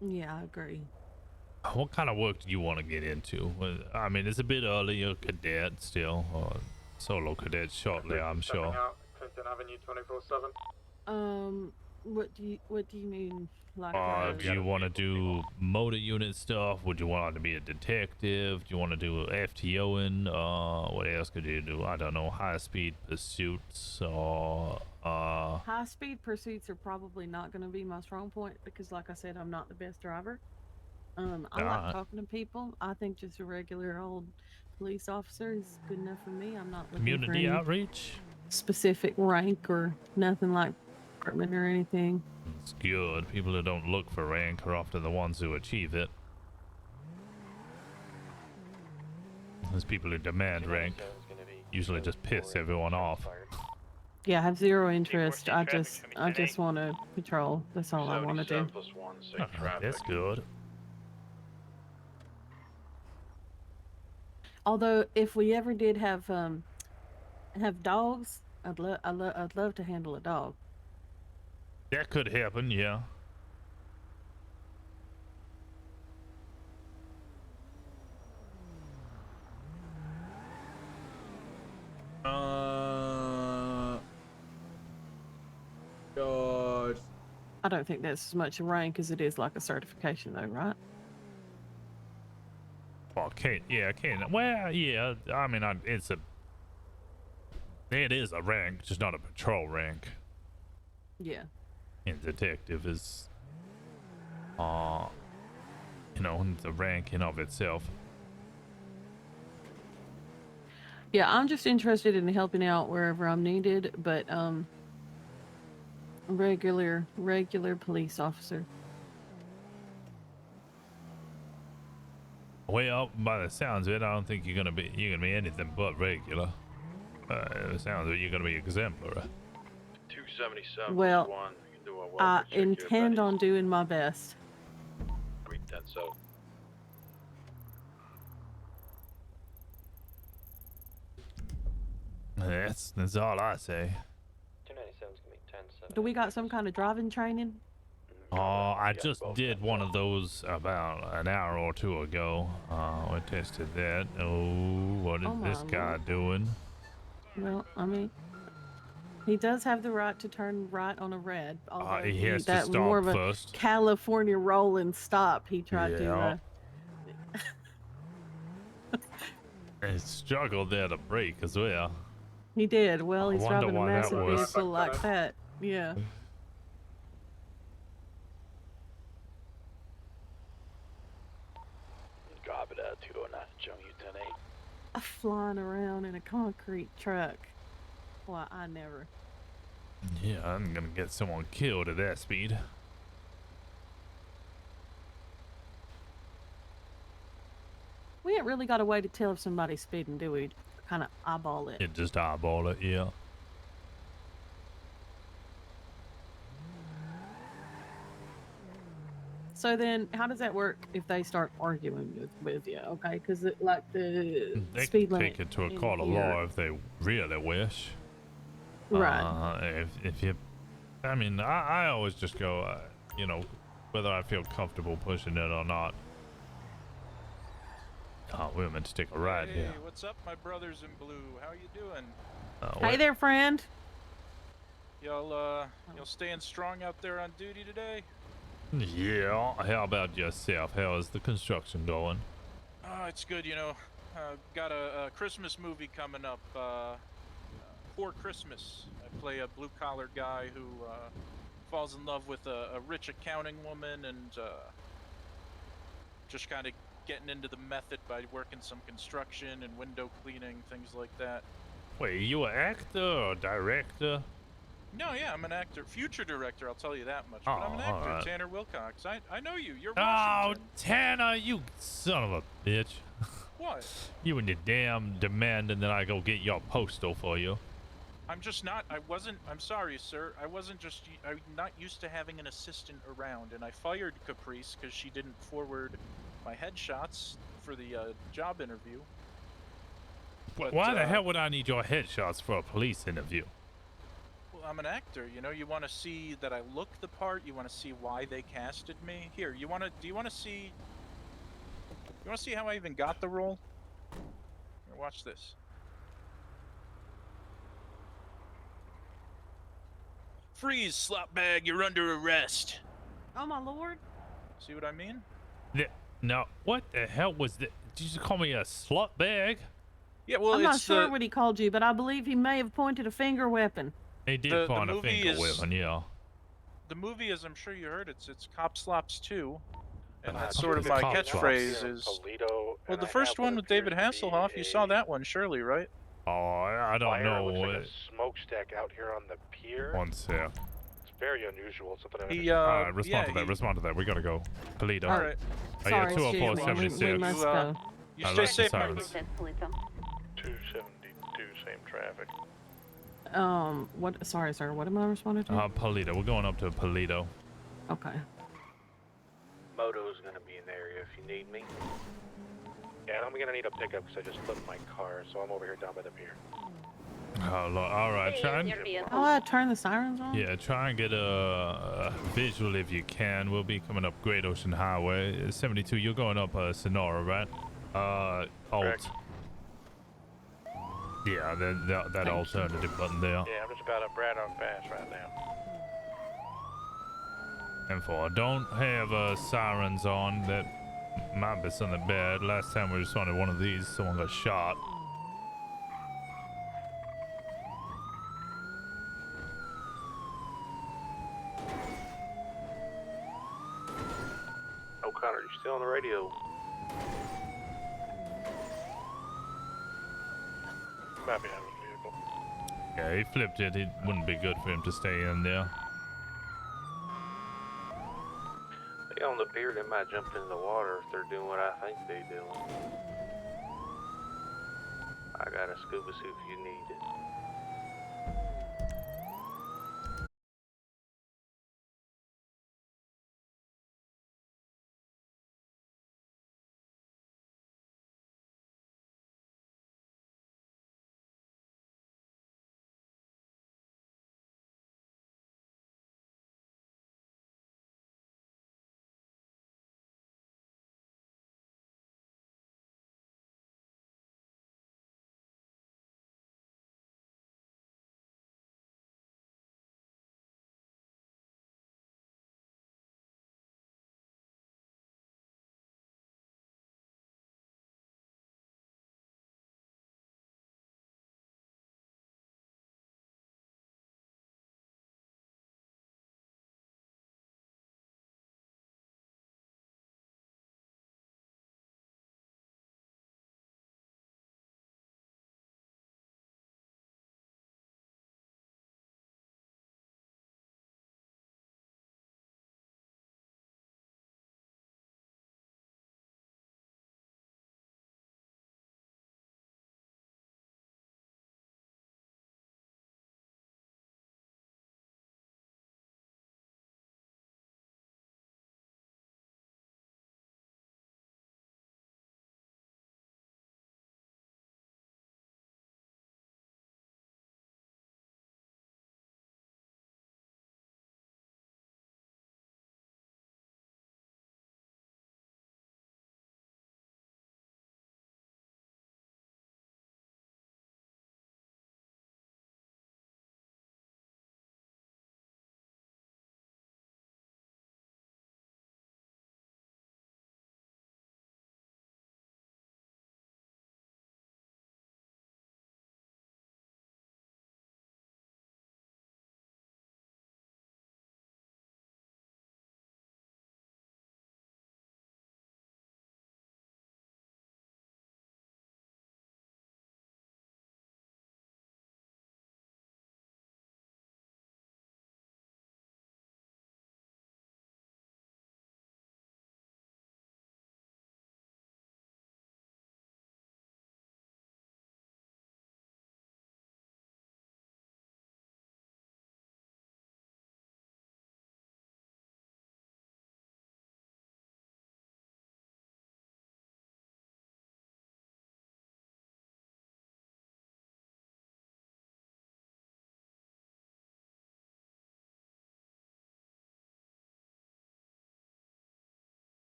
[SPEAKER 8] Yeah, I agree.
[SPEAKER 1] What kind of work do you want to get into? I mean, it's a bit early. You're a cadet still, or solo cadet shortly, I'm sure.
[SPEAKER 18] Clinton Avenue 24/7.
[SPEAKER 8] What do you mean? Like,
[SPEAKER 1] Do you want to do motor unit stuff? Would you want to be a detective? Do you want to do FTOing? What else could you do? I don't know. High speed pursuits or
[SPEAKER 8] high speed pursuits are probably not going to be my strong point because, like I said, I'm not the best driver. I like talking to people. I think just a regular old police officer is good enough for me. I'm not looking
[SPEAKER 1] community
[SPEAKER 8] for any
[SPEAKER 1] outreach.
[SPEAKER 8] specific rank or nothing like department or anything.
[SPEAKER 1] It's good. People who don't look for rank are often the ones who achieve it. There's people who demand rank. Usually just piss everyone off.
[SPEAKER 8] Yeah, I have zero interest. I just want to patrol. That's all I want to do.
[SPEAKER 1] That's good.
[SPEAKER 8] Although, if we ever did have dogs, I'd love to handle a dog.
[SPEAKER 1] That could happen, yeah.
[SPEAKER 10] God.
[SPEAKER 8] I don't think that's as much a rank as it is like a certification, though, right?
[SPEAKER 1] Well, can't. Well, yeah. I mean, it is a rank, just not a patrol rank.
[SPEAKER 8] Yeah.
[SPEAKER 1] And detective is, the rank in of itself.
[SPEAKER 8] Yeah, I'm just interested in helping out wherever I'm needed, but regular police officer.
[SPEAKER 1] Well, by the sounds of it, I don't think you're gonna be anything but regular. It sounds like you're gonna be exemplary.
[SPEAKER 22] 277.
[SPEAKER 8] Well,
[SPEAKER 22] One. You can do a
[SPEAKER 8] I
[SPEAKER 22] welfare check here,
[SPEAKER 8] intend on doing my best.
[SPEAKER 22] 310 South.
[SPEAKER 1] That's all I say.
[SPEAKER 22] 297's gonna be 10-7.
[SPEAKER 8] Do we got some kind of driving training?
[SPEAKER 1] I just did one of those about an hour or two ago. We tested that. Oh, what is this guy doing?
[SPEAKER 8] Well, I mean, he does have the right to turn right on a red.
[SPEAKER 1] He has to
[SPEAKER 8] that
[SPEAKER 1] stop
[SPEAKER 8] more of a
[SPEAKER 1] first.
[SPEAKER 8] California roll and stop. He tried
[SPEAKER 1] Yeah.
[SPEAKER 8] to.
[SPEAKER 1] He struggled there to brake as well.
[SPEAKER 8] He did. Well,
[SPEAKER 1] I
[SPEAKER 8] he's
[SPEAKER 1] wonder
[SPEAKER 8] driving a
[SPEAKER 1] why that
[SPEAKER 8] massive
[SPEAKER 1] was.
[SPEAKER 8] vehicle like that. Yeah.
[SPEAKER 22] Drop it out 209 Jump U-10-8.
[SPEAKER 8] Flying around in a concrete truck. Why, I never.
[SPEAKER 1] Yeah, I'm gonna get someone killed at that speed.
[SPEAKER 8] We ain't really got a way to tell if somebody's speeding, do we? Kind of eyeball it.
[SPEAKER 1] It just eyeball it, yeah.
[SPEAKER 8] So then, how does that work if they start arguing with you? Okay, because like the
[SPEAKER 1] They
[SPEAKER 8] speed
[SPEAKER 1] can
[SPEAKER 8] limit
[SPEAKER 1] take it to a
[SPEAKER 8] in
[SPEAKER 1] court of
[SPEAKER 8] here-
[SPEAKER 1] law if they really wish.
[SPEAKER 8] Right.
[SPEAKER 1] If you, I mean, I always just go, whether I feel comfortable pushing it or not. Oh, we're meant to take a ride
[SPEAKER 15] Hey,
[SPEAKER 1] here.
[SPEAKER 15] what's up, my brothers in blue? How you doing?
[SPEAKER 8] Hey there, friend.
[SPEAKER 15] Y'all staying strong out there on duty today?
[SPEAKER 1] Yeah. How about yourself? How is the construction going?
[SPEAKER 15] Oh, it's good, got a Christmas movie coming up, For Christmas. I play a blue-collar guy who falls in love with a rich accounting woman and just kind of getting into the method by working some construction and window cleaning, things like that.
[SPEAKER 1] Wait, you an actor or director?
[SPEAKER 15] No, yeah, I'm an actor. Future director, I'll tell you that much. But I'm an
[SPEAKER 1] Oh,
[SPEAKER 15] actor,
[SPEAKER 1] alright.
[SPEAKER 15] Tanner Wilcox. I know you. You're
[SPEAKER 1] Oh,
[SPEAKER 15] Washington.
[SPEAKER 1] Tanner, you son of a bitch.
[SPEAKER 15] What?
[SPEAKER 1] You and your damn demanding that I go get your postal for you.
[SPEAKER 15] I'm just not. I'm sorry, sir. I'm not used to having an assistant around, and I fired Caprice because she didn't forward my headshots for the job interview. But,
[SPEAKER 1] Why the hell would I need your headshots for a police interview?
[SPEAKER 15] Well, I'm an actor. You know, you want to see that I look the part. You want to see why they casted me. Here, do you want to see? You want to see how I even got the role? Here, watch this. Freeze, slop bag! You're under arrest.
[SPEAKER 8] Oh my lord!
[SPEAKER 15] See what I mean?
[SPEAKER 1] No, what the hell was that? Did you just call me a slut bag?
[SPEAKER 15] Yeah, well,
[SPEAKER 8] I'm not
[SPEAKER 15] it's
[SPEAKER 8] sure what he called you, but I believe he may have pointed a finger weapon.
[SPEAKER 1] He did
[SPEAKER 15] The
[SPEAKER 1] point a
[SPEAKER 15] movie
[SPEAKER 1] finger
[SPEAKER 15] is-
[SPEAKER 1] weapon, yeah.
[SPEAKER 15] The movie, as I'm sure you heard, it's Cop Slops 2. And
[SPEAKER 1] What
[SPEAKER 15] that's sort of
[SPEAKER 1] is
[SPEAKER 15] my
[SPEAKER 1] Cop
[SPEAKER 15] catchphrase
[SPEAKER 1] Slops?
[SPEAKER 15] is... Well, the first one with David Hasselhoff, you saw that one, surely, right?
[SPEAKER 1] Oh, I don't know.
[SPEAKER 16] Looks like a smokestack out here on the pier.
[SPEAKER 1] One sec.
[SPEAKER 16] It's very unusual. Something I've
[SPEAKER 15] He,
[SPEAKER 16] never seen.
[SPEAKER 1] Alright, respond to that, respond to that. We gotta go. Polito.
[SPEAKER 15] All right.
[SPEAKER 1] Oh, yeah, 204-76.
[SPEAKER 8] must go.
[SPEAKER 15] You
[SPEAKER 1] I
[SPEAKER 15] stay
[SPEAKER 1] love the
[SPEAKER 15] safe, my
[SPEAKER 1] sirens.
[SPEAKER 16] 272, same traffic.
[SPEAKER 8] What? Sorry, sir. What am I responding to?
[SPEAKER 1] Polito. We're going up to Polito.
[SPEAKER 8] Okay.
[SPEAKER 16] Moto's gonna be in the area if you need me. Yeah, I'm gonna need a pickup because I just flipped my car, so I'm over here down by the pier.
[SPEAKER 1] Oh, Lord. Alright, try and...
[SPEAKER 8] Oh, I turn the sirens on?
[SPEAKER 1] Yeah, try and get a visual if you can. We'll be coming up Great Ocean Highway. 72, you're going up Sonora, right? Alt.
[SPEAKER 16] Correct.
[SPEAKER 1] Yeah, that alternative button there.
[SPEAKER 16] Yeah, I'm just about up Braddock Pass right now.
[SPEAKER 1] And for don't have sirens on. That might be something bad. Last time we responded to one of these, someone got shot.
[SPEAKER 16] O'Connor, you still on the radio? Might be out of the vehicle.
[SPEAKER 1] Yeah, he flipped it. It wouldn't be good for him to stay in there.
[SPEAKER 16] They on the pier, they might jump into the water if they're doing what I think they're doing. I got a scuba suit if you need it.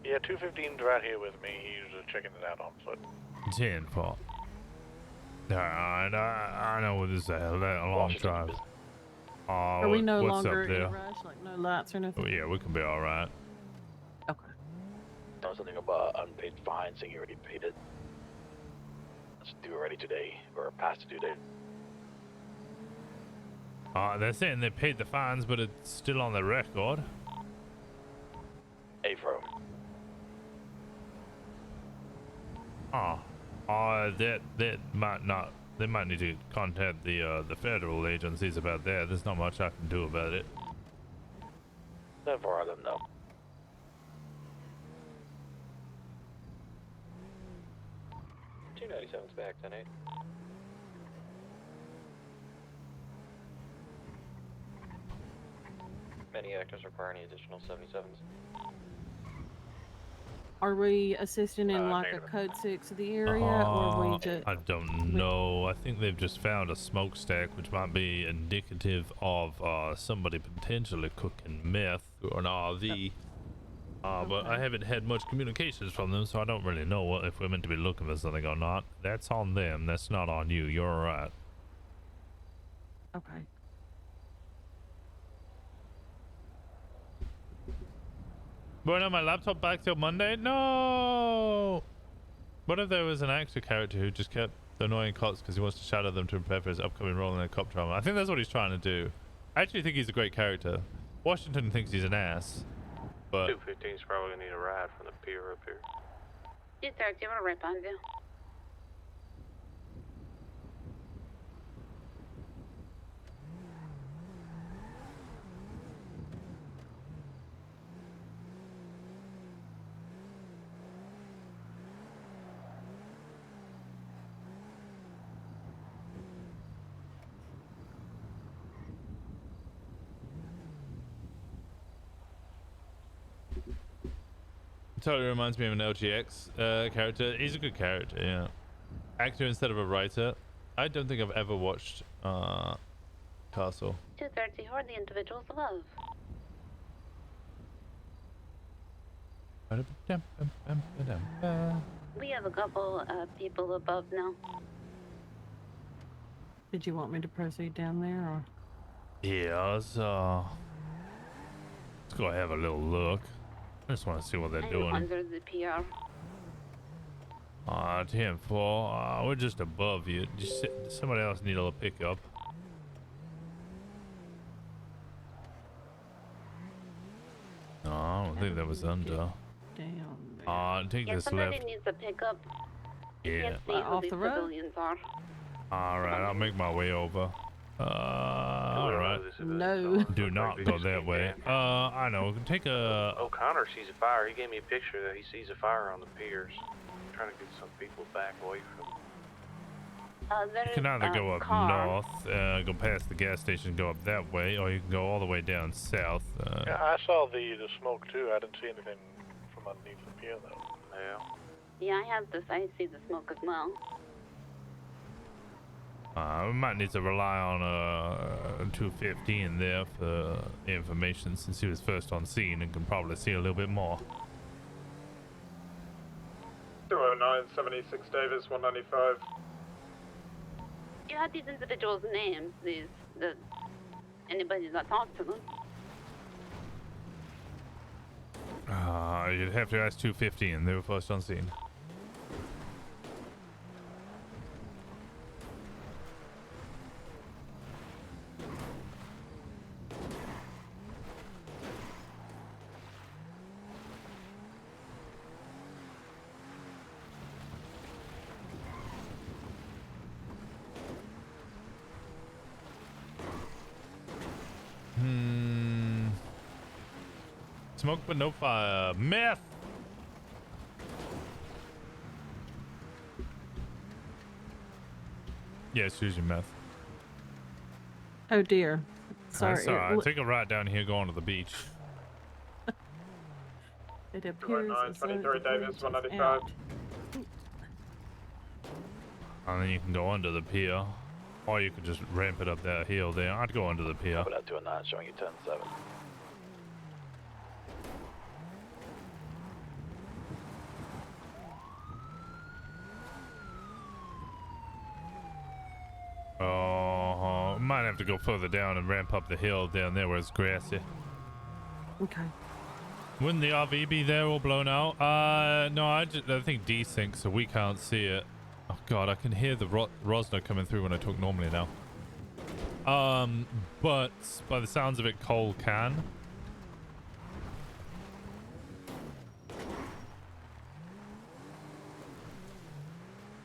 [SPEAKER 16] Yeah, 215's right here with me. He's checking it out on foot.
[SPEAKER 1] 10-4. I know what this is. A long drive.
[SPEAKER 8] Are we no
[SPEAKER 1] what's
[SPEAKER 8] longer
[SPEAKER 1] up
[SPEAKER 8] in
[SPEAKER 1] there?
[SPEAKER 8] a rush? Like no lights or nothing?
[SPEAKER 1] Oh, yeah, we can be all right.
[SPEAKER 8] Okay.
[SPEAKER 22] Know something about unpaid fines, saying you already paid it. It's due already today, or past the due date.
[SPEAKER 1] They're saying they paid the fines, but it's still on the record.
[SPEAKER 22] Hey, bro.
[SPEAKER 1] That might not. They might need to contact the federal agencies about that. There's not much I can do about it.
[SPEAKER 22] That far, I don't know. $297's back, 10-8. Many actors require any additional 77s.
[SPEAKER 8] Are we assisting in like a code 6 of the area, or we just?
[SPEAKER 1] I don't know. I think they've just found a smokestack, which might be indicative of somebody potentially cooking meth or an RV. But I haven't had much communications from them, so I don't really know if we're meant to be looking for something or not. That's on them. That's not on you. You're all right.
[SPEAKER 8] Okay.
[SPEAKER 1] But on my laptop back till Monday? No! What if there was an actor character who just kept annoying cops because he wants to shadow them to prepare for his upcoming role in a cop drama? I think that's what he's trying to do. I actually think he's a great character. Washington thinks he's an ass, but
[SPEAKER 16] 215's probably gonna need a ride from the pier up here.
[SPEAKER 12] 230, we're right behind you.
[SPEAKER 1] totally reminds me of an LGX character. He's a good character, yeah. Actor instead of a writer. I don't think I've ever watched Castle.
[SPEAKER 12] 230, who are the individuals above? We have a couple people above now.
[SPEAKER 8] Did you want me to proceed down there, or?
[SPEAKER 1] Yeah, let's go have a little look. I just want to see what they're doing.
[SPEAKER 12] Under the PR.
[SPEAKER 1] 10-4. We're just above you. Just somebody else need a little pickup. No, I don't think that was under. Take
[SPEAKER 12] Yeah,
[SPEAKER 1] this
[SPEAKER 12] somebody
[SPEAKER 1] left.
[SPEAKER 12] needs a pickup.
[SPEAKER 1] Yeah.
[SPEAKER 12] Can't see who these civilians are.
[SPEAKER 1] Alright, I'll make my way over. Alright.
[SPEAKER 8] No.
[SPEAKER 1] Do not go that way. I know. Take a...
[SPEAKER 16] O'Connor sees a fire. He gave me a picture that he sees a fire on the piers. I'm trying to get some people back away from
[SPEAKER 1] You can either go up north, go past the gas station, go up that way, or you can go all the way down south.
[SPEAKER 16] Yeah, I saw the smoke too. I didn't see anything from underneath the pier though. Yeah.
[SPEAKER 12] Yeah, I have this. I see the smoke as well.
[SPEAKER 1] We might need to rely on 215 there for information since he was first on scene and can probably see a little bit more.
[SPEAKER 19] 209, 76 Davis, 195.
[SPEAKER 12] You have these individuals' names. Anybody that talked to them.
[SPEAKER 1] You'd have to ask 215. They were first on scene. Smoke but no fire. Meth! Yeah, Susie, meth.
[SPEAKER 8] Oh dear. Sorry.
[SPEAKER 1] That's alright. Take a ride down here, go onto the beach.
[SPEAKER 8] It appears
[SPEAKER 19] 209,
[SPEAKER 8] as though
[SPEAKER 19] 23
[SPEAKER 8] the
[SPEAKER 19] Davis,
[SPEAKER 8] bridge is
[SPEAKER 19] 195.
[SPEAKER 8] out.
[SPEAKER 1] And then you can go under the pier. Or you could just ramp it up that hill there. I'd go under the pier.
[SPEAKER 22] But 209 showing you 10-7.
[SPEAKER 1] have to go further down and ramp up the hill down there where it's grassy.
[SPEAKER 2] Okay.
[SPEAKER 1] Wouldn't the RV be there all blown out? No, I think desync, so we can't see it. Oh god, I can hear the Rosner coming through when I talk normally now. But by the sounds of it, Cole can.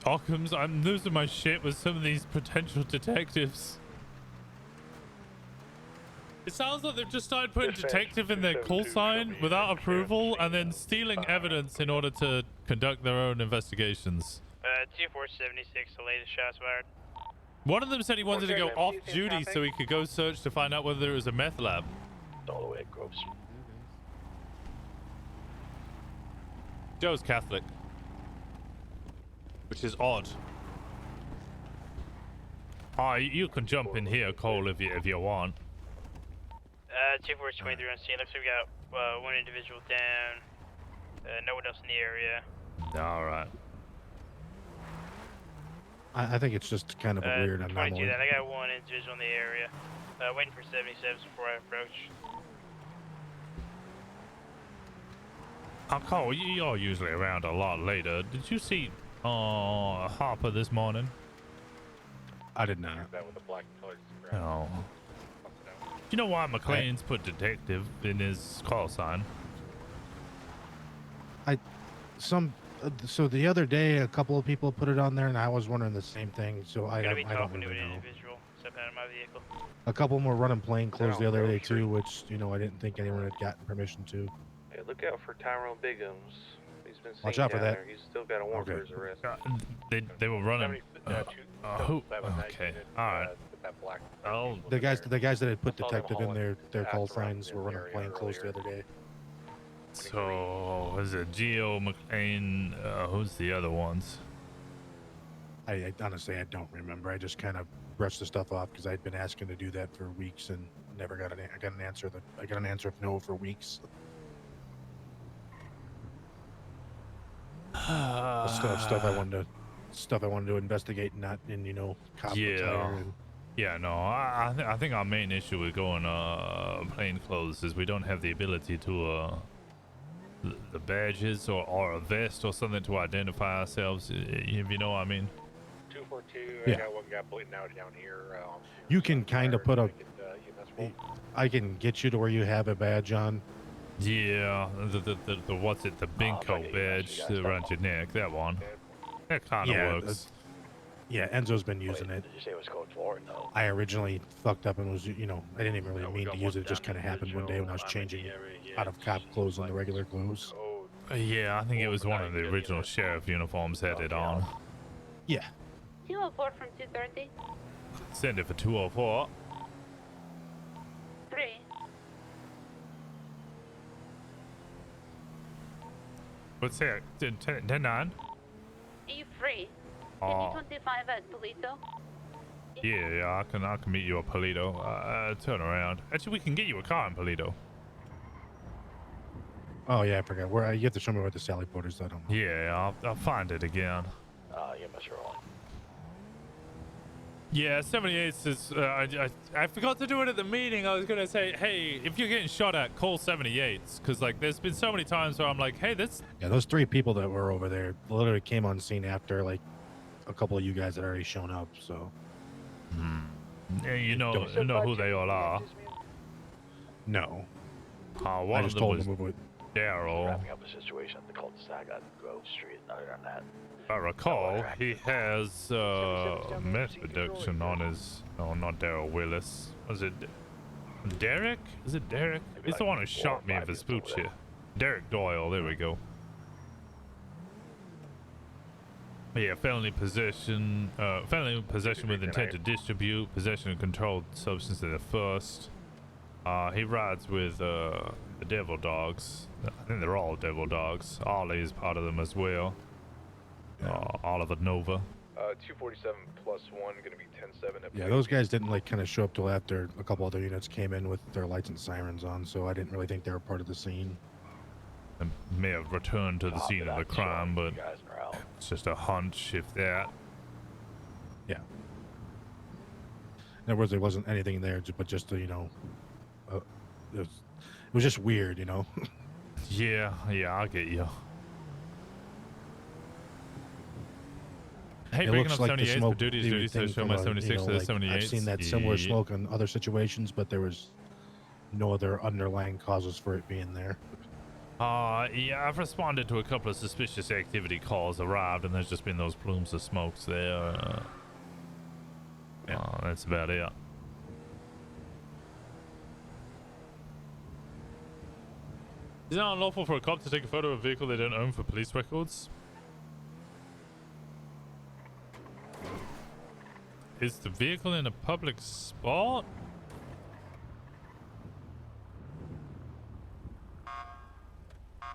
[SPEAKER 1] Occam's, I'm losing my shit with some of these potential detectives. It sounds like they've just started putting detective in their call sign without approval and then stealing evidence in order to conduct their own investigations.
[SPEAKER 5] 2476, the latest shots fired.
[SPEAKER 1] One of them said he wanted to go off duty so he could go search to find out whether it was a meth lab.
[SPEAKER 22] All the way at Grove Street.
[SPEAKER 1] Joe's Catholic, which is odd. Oh, you can jump in here, Cole, if you want.
[SPEAKER 5] 2423 on scene. Looks like we got one individual down. No one else in the area.
[SPEAKER 1] All right.
[SPEAKER 14] I think it's just kind of a weird
[SPEAKER 5] 22
[SPEAKER 14] anomaly.
[SPEAKER 5] then. I got one individual in the area. Waiting for 77 before I approach.
[SPEAKER 1] Oh, Cole, you're usually around a lot later. Did you see Harper this morning?
[SPEAKER 14] I did not.
[SPEAKER 18] That with a black colored
[SPEAKER 1] Oh. Do you know why McLean's put detective in his call sign?
[SPEAKER 14] So the other day, a couple of people put it on there, and I was wondering the same thing. So I don't
[SPEAKER 5] Talking to
[SPEAKER 14] really
[SPEAKER 5] an
[SPEAKER 14] know.
[SPEAKER 5] individual. Step out of my vehicle.
[SPEAKER 14] A couple more running plain clothes the other day too, which I didn't think anyone had gotten permission to.
[SPEAKER 16] Hey, look out for Tyrone Biggums. He's been seen
[SPEAKER 14] Watch out for
[SPEAKER 16] down
[SPEAKER 14] that.
[SPEAKER 16] there. He's still got a warrant for his arrest.
[SPEAKER 1] They were running. Who? Okay. All right. Oh,
[SPEAKER 14] The guys that had put detective in their call signs were running plain clothes the other day.
[SPEAKER 1] So is it Geo, McLean? Who's the other ones?
[SPEAKER 14] I honestly I don't remember. I just kind of brushed the stuff off because I'd been asking to do that for weeks and never got I got an answer of no for weeks. stuff I wanted to investigate, not in cop attire and
[SPEAKER 1] Yeah, no, I think our main issue with going plain clothes is we don't have the ability to the badges or a vest or something to identify ourselves, if you know what I mean.
[SPEAKER 18] 242,
[SPEAKER 14] Yeah.
[SPEAKER 18] I got one guy bleeding out down here.
[SPEAKER 14] you can kind of put a. I can get you to where you have a badge on.
[SPEAKER 1] Yeah, the what's it, the Binko badge around your neck, that one. That kind of works.
[SPEAKER 14] Yeah, Enzo's been using it.
[SPEAKER 22] Did you say it was code 4? No.
[SPEAKER 14] I originally fucked up and was, I didn't even really mean to use it. It just kind of happened one day when I was changing out of cop clothes into regular clothes.
[SPEAKER 1] Yeah, I think it was one of the original sheriff uniforms had it on.
[SPEAKER 14] Yeah.
[SPEAKER 12] 204 from 230.
[SPEAKER 1] Send it for 204.
[SPEAKER 12] 3.
[SPEAKER 1] What's that? 10-9?
[SPEAKER 12] Are you free?
[SPEAKER 1] Oh,
[SPEAKER 12] 25 at Polito.
[SPEAKER 1] yeah, I can meet you at Polito. Turn around. Actually, we can get you a car in Polito.
[SPEAKER 14] Oh yeah, I forgot. Where you have to show me where the Sally Porter's. I don't know.
[SPEAKER 1] Yeah, I'll find it again.
[SPEAKER 22] You must roll.
[SPEAKER 1] Yeah, 78 is. I forgot to do it at the meeting. I was gonna say, hey, if you're getting shot at, call 78s, because like there's been so many times where I'm like, hey, this.
[SPEAKER 14] Yeah, those 3 people that were over there literally came on scene after like a couple of you guys had already shown up. So.
[SPEAKER 1] Yeah, you know who they all are.
[SPEAKER 14] No.
[SPEAKER 1] One
[SPEAKER 14] I
[SPEAKER 1] of
[SPEAKER 14] just
[SPEAKER 1] them
[SPEAKER 14] told
[SPEAKER 1] was
[SPEAKER 14] them what.
[SPEAKER 1] Daryl.
[SPEAKER 22] Wrapping up a situation at the cul-de-sac on Grove Street. Other than that.
[SPEAKER 1] If I recall, he has meth addiction on his. No, not Daryl Willis. Was it Derek? Is it Derek? He's the one who shot me with his boot here. Derek Doyle. There we go. Yeah, felony possession with intent to distribute, possession of controlled substance in the first. He rides with the Devil Dogs. I think they're all Devil Dogs. Ollie is part of them as well. Oliver Nova.
[SPEAKER 18] 247 plus 1, gonna be 10-7.
[SPEAKER 14] Yeah, those guys didn't kind of show up till after a couple other units came in with their lights and sirens on, so I didn't really think they were part of the scene.
[SPEAKER 1] And may have returned to the scene of the crime, but it's just a hunch, if that.
[SPEAKER 14] Yeah. In other words, there wasn't anything there, but just to, it was just weird,
[SPEAKER 1] Yeah, I get you. I hate
[SPEAKER 14] It
[SPEAKER 1] breaking
[SPEAKER 14] looks
[SPEAKER 1] up
[SPEAKER 14] like the
[SPEAKER 1] 78s for
[SPEAKER 14] smoke
[SPEAKER 1] duties.
[SPEAKER 14] thing
[SPEAKER 1] Duties to show
[SPEAKER 14] from
[SPEAKER 1] my
[SPEAKER 14] a,
[SPEAKER 1] 76 to the 78s.
[SPEAKER 14] I've seen that similar
[SPEAKER 1] Yeah.
[SPEAKER 14] smoke in other situations, but there was no other underlying causes for it being there.
[SPEAKER 1] Yeah, I've responded to a couple of suspicious activity calls arrived, and there's just been those plumes of smokes there. That's about it. Is it unlawful for a cop to take a photo of a vehicle they don't own for police records? Is the vehicle in a public spot?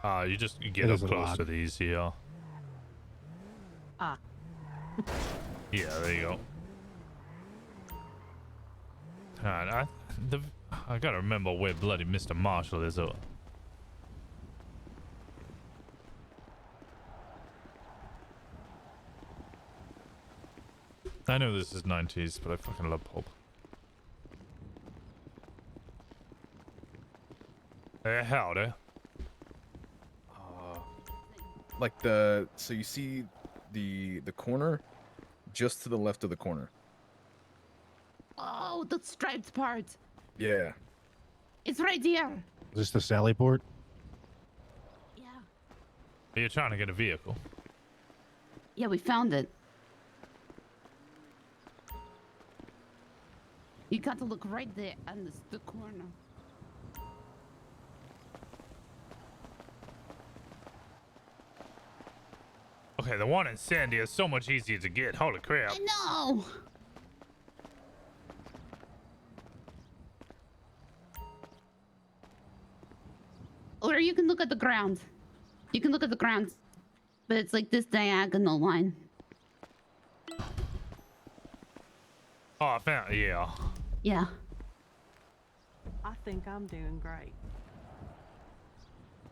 [SPEAKER 1] You get up close to these here.
[SPEAKER 8] Ah.
[SPEAKER 1] Yeah, there you go. Alright, I gotta remember where bloody Mr. Marshall is. I know this is 90s, but I fucking love pulp. Hey, howdy.
[SPEAKER 4] Like so you see the corner just to the left of the corner.
[SPEAKER 9] Oh, the striped part.
[SPEAKER 4] Yeah.
[SPEAKER 9] It's right here.
[SPEAKER 14] Is this the Sally port?
[SPEAKER 9] Yeah.
[SPEAKER 1] You're trying to get a vehicle.
[SPEAKER 9] Yeah, we found it. You got to look right there on the corner.
[SPEAKER 1] Okay, the one in Sandy is so much easier to get. Holy crap.
[SPEAKER 9] I know. Or you can look at the ground. You can look at the ground. But it's like this diagonal line.
[SPEAKER 1] Oh, I found yeah.
[SPEAKER 9] Yeah.
[SPEAKER 8] I think I'm doing great.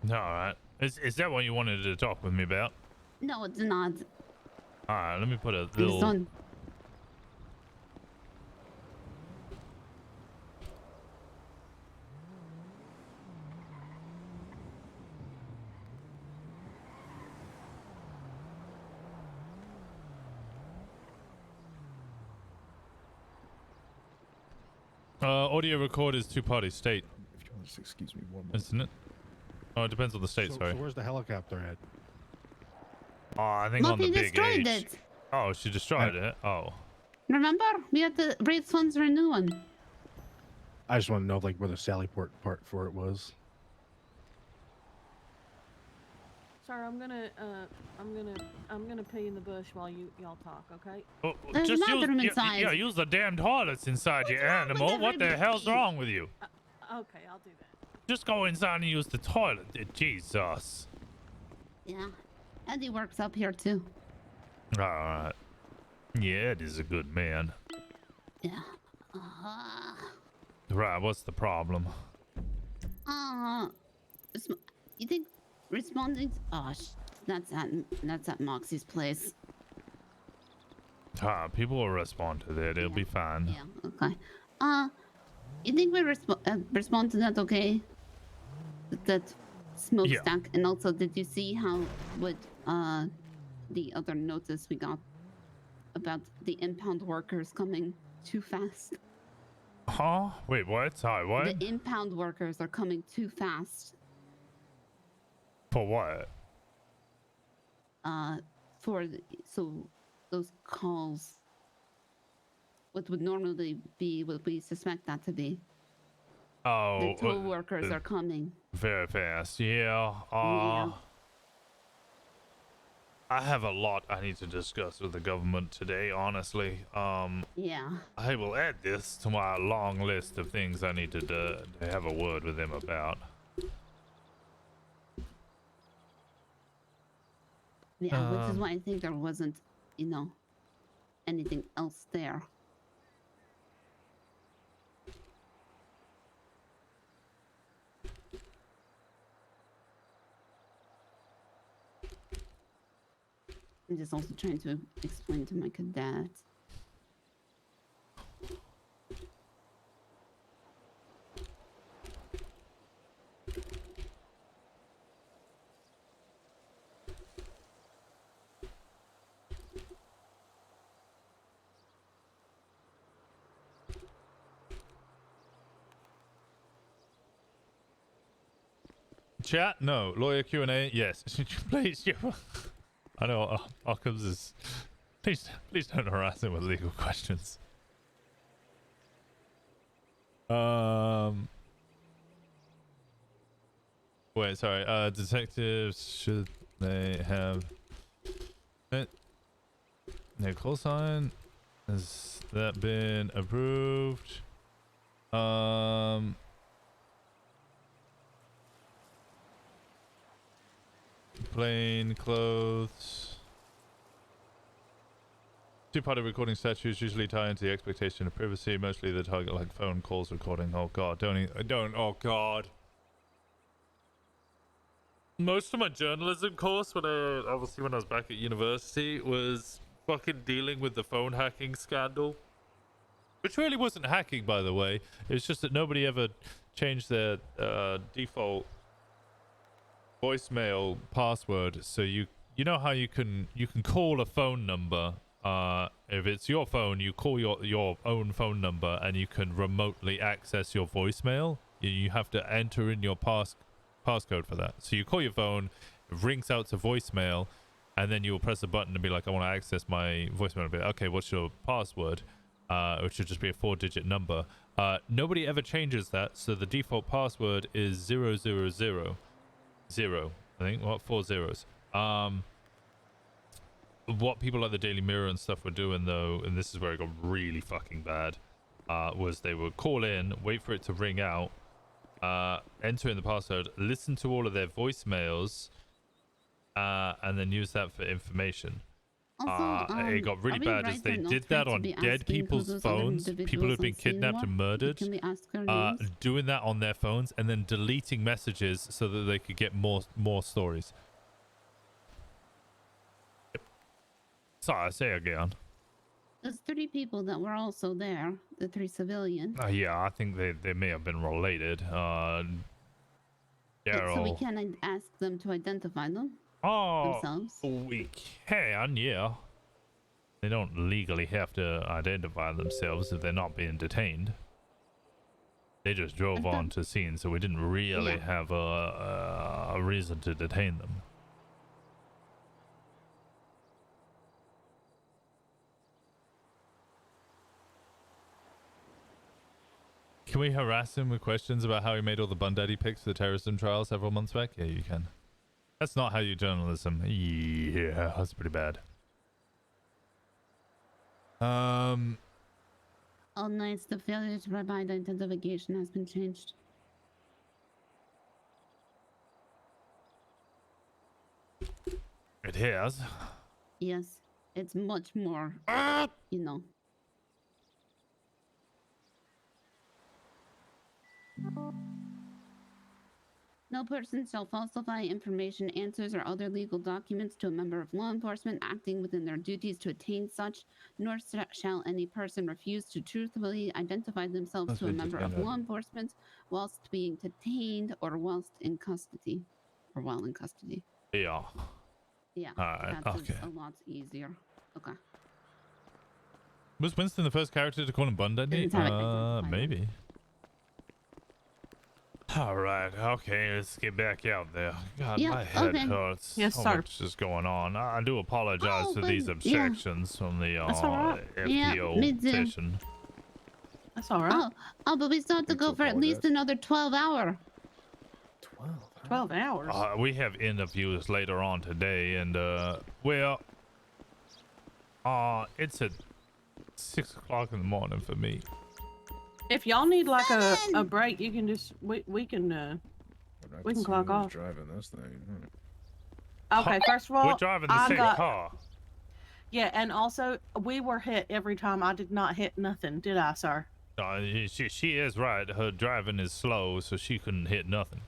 [SPEAKER 1] Alright. Is that what you wanted to talk with me about?
[SPEAKER 9] No, it's not.
[SPEAKER 1] Alright, let me put a
[SPEAKER 9] It's
[SPEAKER 1] little...
[SPEAKER 9] on.
[SPEAKER 1] Audio record is two-party state.
[SPEAKER 4] If you want to just excuse me one
[SPEAKER 1] Isn't it? Oh, it depends on the state,
[SPEAKER 14] So
[SPEAKER 1] sorry.
[SPEAKER 14] where's the helicopter at?
[SPEAKER 1] Oh, I think on the
[SPEAKER 9] Muffy
[SPEAKER 1] big
[SPEAKER 9] destroyed
[SPEAKER 1] H.
[SPEAKER 9] it.
[SPEAKER 1] Oh, she destroyed it? Oh.
[SPEAKER 9] Remember? We had to raise funds for a new one.
[SPEAKER 14] I just want to know like where the Sally port part for it was.
[SPEAKER 8] Sir, I'm gonna pee in the bush while y'all talk, okay?
[SPEAKER 1] Oh,
[SPEAKER 9] There's
[SPEAKER 1] just
[SPEAKER 9] a bathroom inside.
[SPEAKER 1] Yeah, use the damn toilets inside, you animal. What the hell's wrong with you?
[SPEAKER 8] Okay, I'll do that.
[SPEAKER 1] Just go inside and use the toilet. Jesus.
[SPEAKER 9] Yeah. Eddie works up here too.
[SPEAKER 1] Alright. Yeah, Ed is a good man.
[SPEAKER 9] Yeah.
[SPEAKER 1] Right, what's the problem?
[SPEAKER 9] You think responding? Oh, that's at Moxie's place.
[SPEAKER 1] People will respond to that. It'll be fine.
[SPEAKER 9] Yeah. Okay. You think we respond to that? Okay. That smokestack, and also, did you see what the other notice we got about the impound workers coming too fast?
[SPEAKER 1] Huh? Wait, what? Sorry, what?
[SPEAKER 9] The impound workers are coming too fast.
[SPEAKER 1] For what?
[SPEAKER 9] So those calls, what would normally be what we suspect that to be.
[SPEAKER 1] Oh,
[SPEAKER 9] The toll workers are coming.
[SPEAKER 1] very fast. Yeah.
[SPEAKER 9] Yeah.
[SPEAKER 1] I have a lot I need to discuss with the government today, honestly.
[SPEAKER 9] Yeah.
[SPEAKER 1] I will add this to my long list of things I need to have a word with them about.
[SPEAKER 9] Yeah, which is why I think there wasn't, anything else there. I'm just also trying to explain to my cadet.
[SPEAKER 1] chat? No. Lawyer Q&A? Yes. Please. I know Occams is... Please don't harass him with legal questions. Wait, sorry. Detectives, should they have... No call sign. Has that been approved? Plain clothes. Two-party recording statutes usually tie into the expectation of privacy. Mostly the target like phone calls recording. Oh god, don't. Oh god. Most of my journalism course when I was back at university was fucking dealing with the phone hacking scandal. Which really wasn't hacking, by the way. It was just that nobody ever changed their default voicemail password. So you know how you can call a phone number. If it's your phone, you call your own phone number and you can remotely access your voicemail. You have to enter in your passcode for that. So you call your phone, it rings out to voicemail, and then you'll press a button and be like, I want to access my voicemail. And be like, okay, what's your password? Which should just be a 4-digit number. Nobody ever changes that, so the default password is 000. 0, I think. What? 4 zeros. What people like the Daily Mirror and stuff were doing, though, and this is where it got really fucking bad, was they would call in, wait for it to ring out, enter in the password, listen to all of their voicemails, and then use that for information. It got really bad as they did that on dead people's phones, people who had been kidnapped and murdered, doing that on their phones and then deleting messages so that they could get more stories. Yep. Sorry, say again.
[SPEAKER 9] There's 3 people that were also there, the 3 civilians.
[SPEAKER 1] Yeah, I think they may have been related.
[SPEAKER 9] So we can ask them to identify them themselves.
[SPEAKER 1] We can, yeah. They don't legally have to identify themselves if they're not being detained. They just drove on to scene, so we didn't really have a reason to detain them. Can we harass him with questions about how he made all the Bun Daddy pics for the terrorism trial several months back? Yeah, you can. That's not how you journalism. Yeah, that's pretty bad.
[SPEAKER 9] Oh, nice. The failure to provide identification has been changed.
[SPEAKER 1] It has?
[SPEAKER 9] Yes. It's much more, you know. No person shall falsify information, answers, or other legal documents to a member of law enforcement acting within their duties to attain such, nor shall any person refuse to truthfully identify themselves to a member of law enforcement whilst being detained or whilst in custody. Or while in custody.
[SPEAKER 1] Yeah.
[SPEAKER 9] Yeah.
[SPEAKER 1] Alright,
[SPEAKER 9] That's
[SPEAKER 1] okay.
[SPEAKER 9] a lot easier. Okay.
[SPEAKER 1] Was Winston the first character to call him Bun Daddy? Maybe. Alright, okay, let's get back out there. God, my head hurts.
[SPEAKER 8] Yes,
[SPEAKER 1] so
[SPEAKER 8] sir.
[SPEAKER 1] much is going on. I do apologize for these objections from the FPO session.
[SPEAKER 8] That's all right.
[SPEAKER 9] But we still have to go for at least another 12 hours.
[SPEAKER 8] 12 hours?
[SPEAKER 1] We have interviews later on today, and well, it's at 6 o'clock in the morning for me.
[SPEAKER 8] If y'all need like a break, you can just we can clock off.
[SPEAKER 4] Driving this thing.
[SPEAKER 8] Okay, first of all,
[SPEAKER 1] we're driving the same car.
[SPEAKER 8] Yeah, and also we were hit every time. I did not hit nothing, did I, sir?
[SPEAKER 1] She is right. Her driving is slow, so she couldn't hit nothing.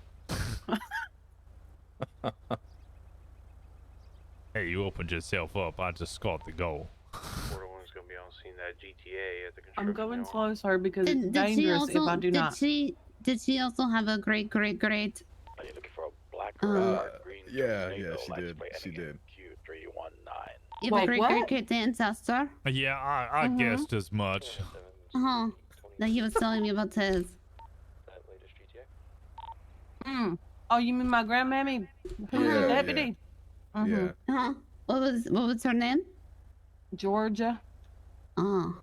[SPEAKER 1] Hey, you opened yourself up. I just scored the goal.
[SPEAKER 16] 401's gonna be on scene that GTA at the construction.
[SPEAKER 8] I'm going slow, sir, because it's dangerous if I do not.
[SPEAKER 9] Did she also have a great?
[SPEAKER 16] Are you looking for a black or a dark green?
[SPEAKER 4] Yeah, she did. She did.
[SPEAKER 16] Q319.
[SPEAKER 9] You have a great ancestor?
[SPEAKER 1] Yeah, I guessed as much.
[SPEAKER 9] That he was telling me about his.
[SPEAKER 8] Oh, you mean my grandmammy? Who's
[SPEAKER 4] Yeah,
[SPEAKER 8] the
[SPEAKER 4] yeah.
[SPEAKER 8] deputy?
[SPEAKER 4] Yeah.
[SPEAKER 9] Huh? What was her name?
[SPEAKER 8] Georgia.
[SPEAKER 9] Oh.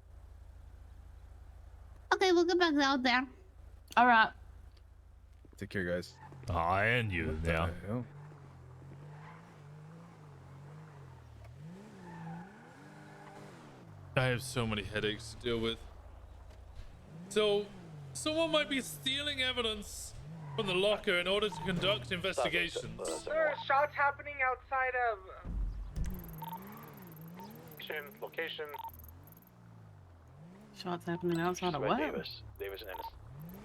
[SPEAKER 9] Okay, we'll get back out there.
[SPEAKER 8] All right.
[SPEAKER 4] Take care, guys.
[SPEAKER 1] And you,
[SPEAKER 4] What the
[SPEAKER 1] yeah.
[SPEAKER 4] hell?
[SPEAKER 1] I have so many headaches to deal with. So, someone might be stealing evidence from the locker in order to conduct investigations.
[SPEAKER 6] Sir, shots happening outside of.
[SPEAKER 18] Location.
[SPEAKER 8] Shots happening outside of what?
[SPEAKER 22] Davis and Ennis.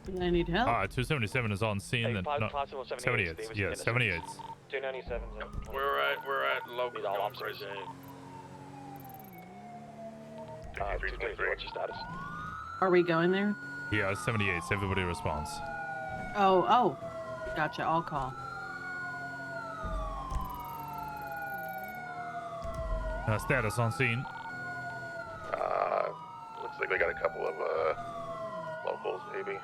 [SPEAKER 8] Do they need help?
[SPEAKER 1] 277 is on scene. Then, no, 78. Yeah, 78.
[SPEAKER 22] 297.
[SPEAKER 15] We're at local.
[SPEAKER 22] Need all officers. 223, what's your status?
[SPEAKER 8] Are we going there?
[SPEAKER 1] Yeah, 78. Everybody responds.
[SPEAKER 8] Oh. Gotcha. I'll call.
[SPEAKER 1] Status on scene.
[SPEAKER 18] Looks like they got a couple of locals, maybe.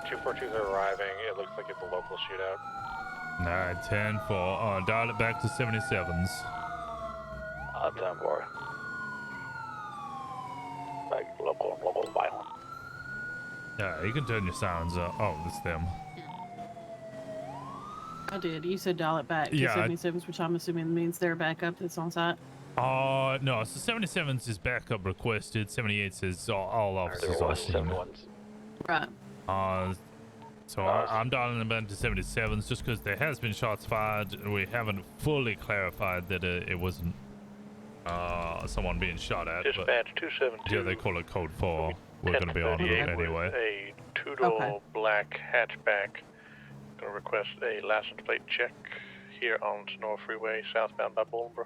[SPEAKER 17] 242s are arriving. It looks like it's a local shootout.
[SPEAKER 1] 10-4. Dial it back to 77s.
[SPEAKER 22] 10-4. Like local violent.
[SPEAKER 1] Yeah, you can turn your sounds up. Oh, it's them.
[SPEAKER 8] I did. You said dial it back to
[SPEAKER 1] Yeah,
[SPEAKER 8] 77s, which I'm assuming means they're back up that's on site.
[SPEAKER 1] No, so 77s is backup requested. 78 says all officers are scene.
[SPEAKER 8] Right.
[SPEAKER 1] So I'm dialing them back to 77s just because there has been shots fired and we haven't fully clarified that it wasn't someone being shot at.
[SPEAKER 22] Dispatch 272.
[SPEAKER 1] Yeah, they call it code 4. We're going to be on route anyway.
[SPEAKER 22] A two-door black hatchback. Gonna request a license plate check here on Sonora Freeway, southbound by Bolingbrook.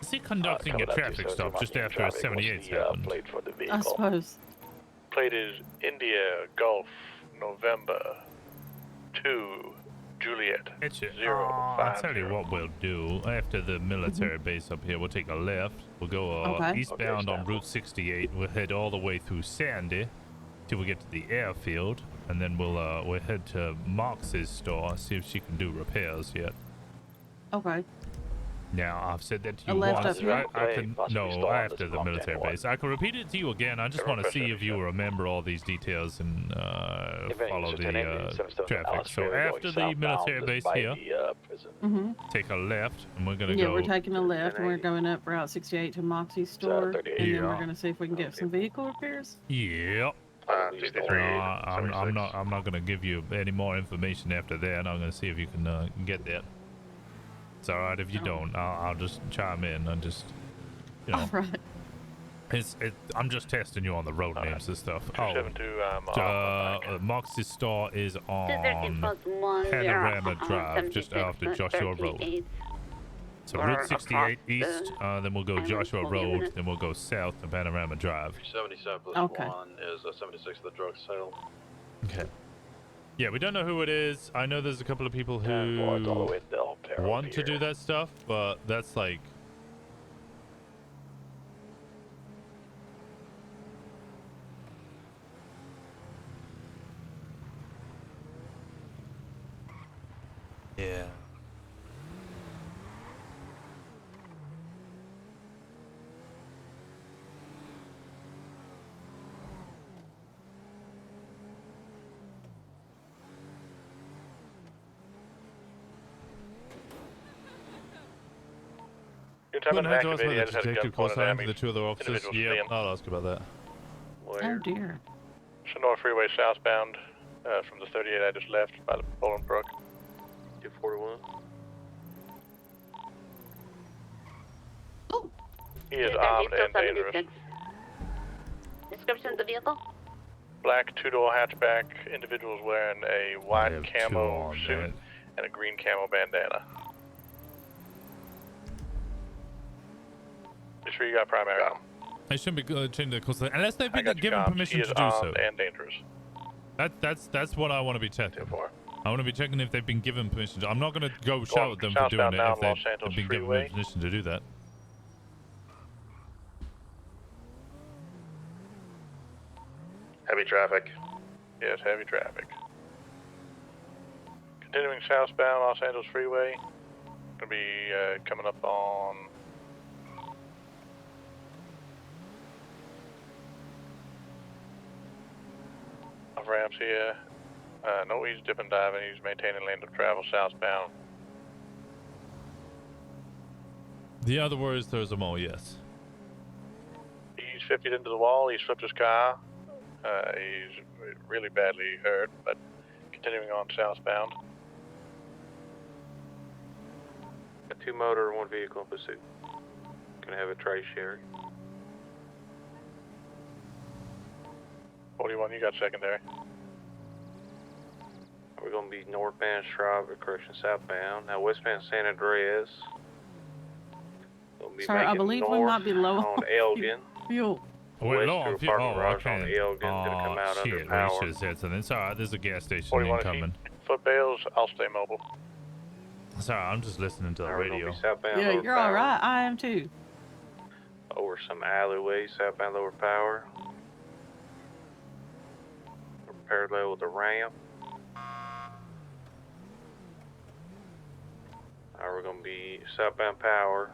[SPEAKER 1] Is he conducting a traffic stop just after a 78's happened?
[SPEAKER 22] Plate for the vehicle.
[SPEAKER 8] I suppose.
[SPEAKER 22] Plate is India Golf November 2 Juliet 05.
[SPEAKER 1] I'll tell you what we'll do. After the military base up here, we'll take a left. We'll go eastbound on Route 68. We'll head all the way through Sandy till we get to the airfield, and then we'll head to Mox's store, see if she can do repairs yet.
[SPEAKER 8] Okay.
[SPEAKER 1] Now, I've said that to
[SPEAKER 8] A
[SPEAKER 1] you
[SPEAKER 8] left
[SPEAKER 1] once.
[SPEAKER 8] up here?
[SPEAKER 1] After the military base. I can repeat it to you again. I just want to see if you remember all these details and follow the traffic. So after the military base here, take a left, and we're going to go...
[SPEAKER 8] Yeah, we're taking a left, and we're going up Route 68 to Moxie's store, and then we're going to see if we can get some vehicle repairs.
[SPEAKER 1] Yep. I'm not going to give you any more information after that. I'm going to see if you can get that. It's all right if you don't. I'll just chime in and just, you know.
[SPEAKER 8] All right.
[SPEAKER 1] I'm just testing you on the road names and stuff.
[SPEAKER 22] 272.
[SPEAKER 1] Moxie's store is on Panorama Drive, just after Joshua Road. So Route 68 east, then we'll go Joshua Road, then we'll go south to Panorama Drive.
[SPEAKER 22] 77 plus 1 is 76 the drug sale.
[SPEAKER 1] Okay. Yeah, we don't know who it is. I know there's a couple of people who want to do that stuff, but that's like... Yeah.
[SPEAKER 22] Good
[SPEAKER 1] Head to us by the detective close time to the two other officers. Yeah, I'll ask about that.
[SPEAKER 8] Oh dear.
[SPEAKER 22] Sonora Freeway southbound from the 38 I just left by the Bolingbrook. 241.
[SPEAKER 9] Oh.
[SPEAKER 22] He is armed and dangerous.
[SPEAKER 12] Description of the vehicle?
[SPEAKER 22] Black two-door hatchback. Individuals wearing a white camo suit and a green camo bandana. Be sure you got primary on.
[SPEAKER 1] They shouldn't be changing the course unless they've been given permission to do so.
[SPEAKER 22] And dangerous.
[SPEAKER 1] That's what I want to be checking. I want to be checking if they've been given permission. I'm not going to go shout at them for doing it if they've been given permission to do that.
[SPEAKER 18] Heavy traffic.
[SPEAKER 22] Yes, heavy traffic. Continuing southbound Los Angeles Freeway. Gonna be coming up on off ramps here. No easy dip and diving. He's maintaining lane of travel southbound.
[SPEAKER 1] The other word is there's a mole, yes.
[SPEAKER 22] He's 50 into the wall. He's flipped his car. He's really badly hurt, but continuing on southbound.
[SPEAKER 16] A 2 motor and 1 vehicle in pursuit. Gonna have a trace, Sherry.
[SPEAKER 22] 41, you got secondary.
[SPEAKER 16] We're gonna be northbound southbound. Now westbound San Andreas. Gonna be
[SPEAKER 8] Sir, I
[SPEAKER 16] making
[SPEAKER 8] believe we
[SPEAKER 16] north
[SPEAKER 8] might be low
[SPEAKER 16] on Elgin.
[SPEAKER 8] fuel.
[SPEAKER 1] Wait,
[SPEAKER 16] West
[SPEAKER 1] low
[SPEAKER 16] to
[SPEAKER 1] on
[SPEAKER 16] a
[SPEAKER 1] fuel.
[SPEAKER 16] parking
[SPEAKER 1] Oh,
[SPEAKER 16] garage on
[SPEAKER 1] okay.
[SPEAKER 16] Elgin. Gonna come out under
[SPEAKER 1] Shit, we
[SPEAKER 16] power.
[SPEAKER 1] should have said something. It's alright, there's a gas station
[SPEAKER 22] 41
[SPEAKER 1] incoming.
[SPEAKER 22] Foot bales, I'll stay mobile.
[SPEAKER 1] Sorry, I'm just listening to the
[SPEAKER 16] Now we're gonna
[SPEAKER 1] radio.
[SPEAKER 16] be southbound
[SPEAKER 8] Yeah,
[SPEAKER 16] lower
[SPEAKER 8] you're
[SPEAKER 16] power.
[SPEAKER 8] all right. I am too.
[SPEAKER 16] Over some alleyways, southbound lower power. We're parallel with the ramp. Now we're gonna be southbound power,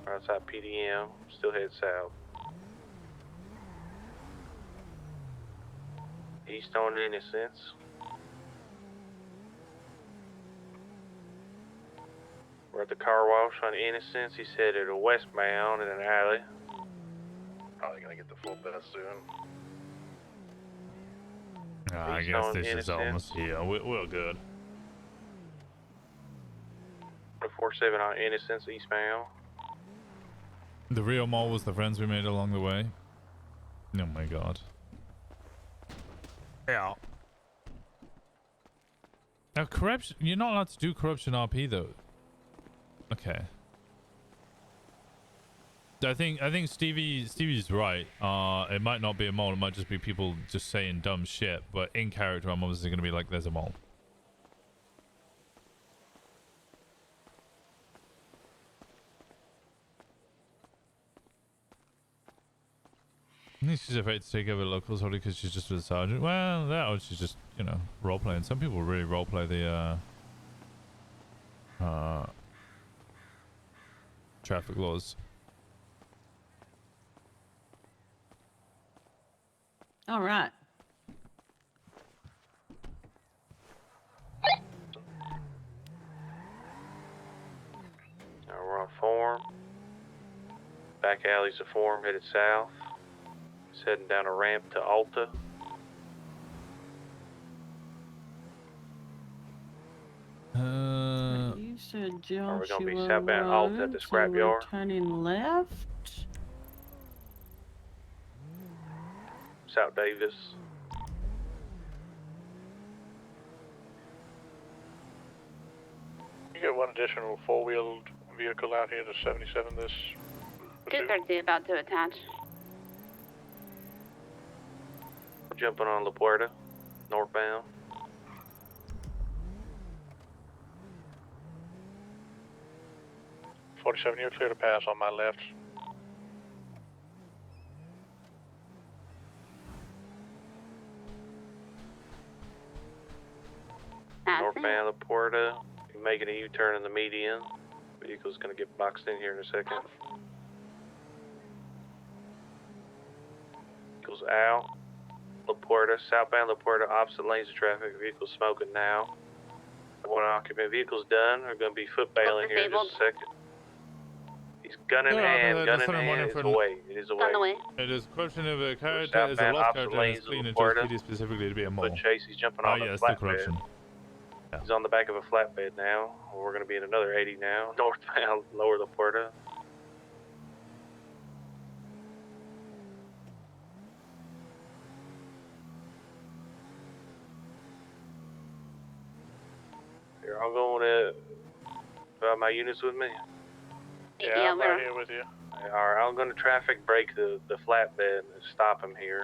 [SPEAKER 16] right outside PDM, still head south. East on Innocence. We're at the car wash on Innocence. He's headed westbound in an alley.
[SPEAKER 22] Probably gonna get the full bus soon.
[SPEAKER 1] I
[SPEAKER 16] East
[SPEAKER 1] guess
[SPEAKER 16] on
[SPEAKER 1] this is
[SPEAKER 16] Innocence.
[SPEAKER 1] almost here. We're good.
[SPEAKER 16] 47 on Innocence eastbound.
[SPEAKER 1] The real mole was the friends we made along the way. Oh my god. Yeah. Now corruption, you're not allowed to do corruption RP though. Okay. I think Stevie's right. It might not be a mole, it might just be people just saying dumb shit, but in character I'm obviously gonna be like, there's a mole. I think she's afraid to take over locals only because she's just with the sergeant. Well, that or she's just, you know, role-playing. Some people really role-play the, traffic laws.
[SPEAKER 8] All right.
[SPEAKER 16] Now we're on Form. Back alley's a Form, headed south. It's heading down a ramp to Alta.
[SPEAKER 8] You said Joshua
[SPEAKER 16] Or we're gonna be southbound Alta at the scrapyard.
[SPEAKER 8] Turning left.
[SPEAKER 16] South Davis.
[SPEAKER 22] You get one additional four-wheeled vehicle out here to 77 this.
[SPEAKER 9] 230 about to attach.
[SPEAKER 16] Jumping on La Puerta, northbound.
[SPEAKER 22] You're clear to pass on my left.
[SPEAKER 16] Northbound La Puerta. You're making a U-turn in the median. Vehicle's gonna get boxed in here in a second. Vehicle's out. La Puerta, southbound La Puerta, opposite lanes of traffic. Vehicle smoking now. One occupant vehicle's done. We're gonna be foot bailing here in just a second. He's gun in hand, gun in hand. It's away. It is away.
[SPEAKER 1] It is corruption of a character is a
[SPEAKER 16] Southbound,
[SPEAKER 1] lost
[SPEAKER 16] opposite
[SPEAKER 1] character and
[SPEAKER 16] lanes
[SPEAKER 1] is
[SPEAKER 16] of
[SPEAKER 1] clean
[SPEAKER 16] La
[SPEAKER 1] and
[SPEAKER 16] Puerta.
[SPEAKER 1] treated specifically to be a mole.
[SPEAKER 16] But Chase, he's jumping
[SPEAKER 1] Oh
[SPEAKER 16] on a
[SPEAKER 1] yes, the
[SPEAKER 16] flatbed.
[SPEAKER 1] corruption.
[SPEAKER 16] He's on the back of a flatbed now. We're gonna be in another 80 now. Northbound, lower La Puerta. You're all going to my units with me?
[SPEAKER 22] Yeah, I'm right here with you.
[SPEAKER 16] Alright, I'm gonna traffic break the flatbed and stop him here.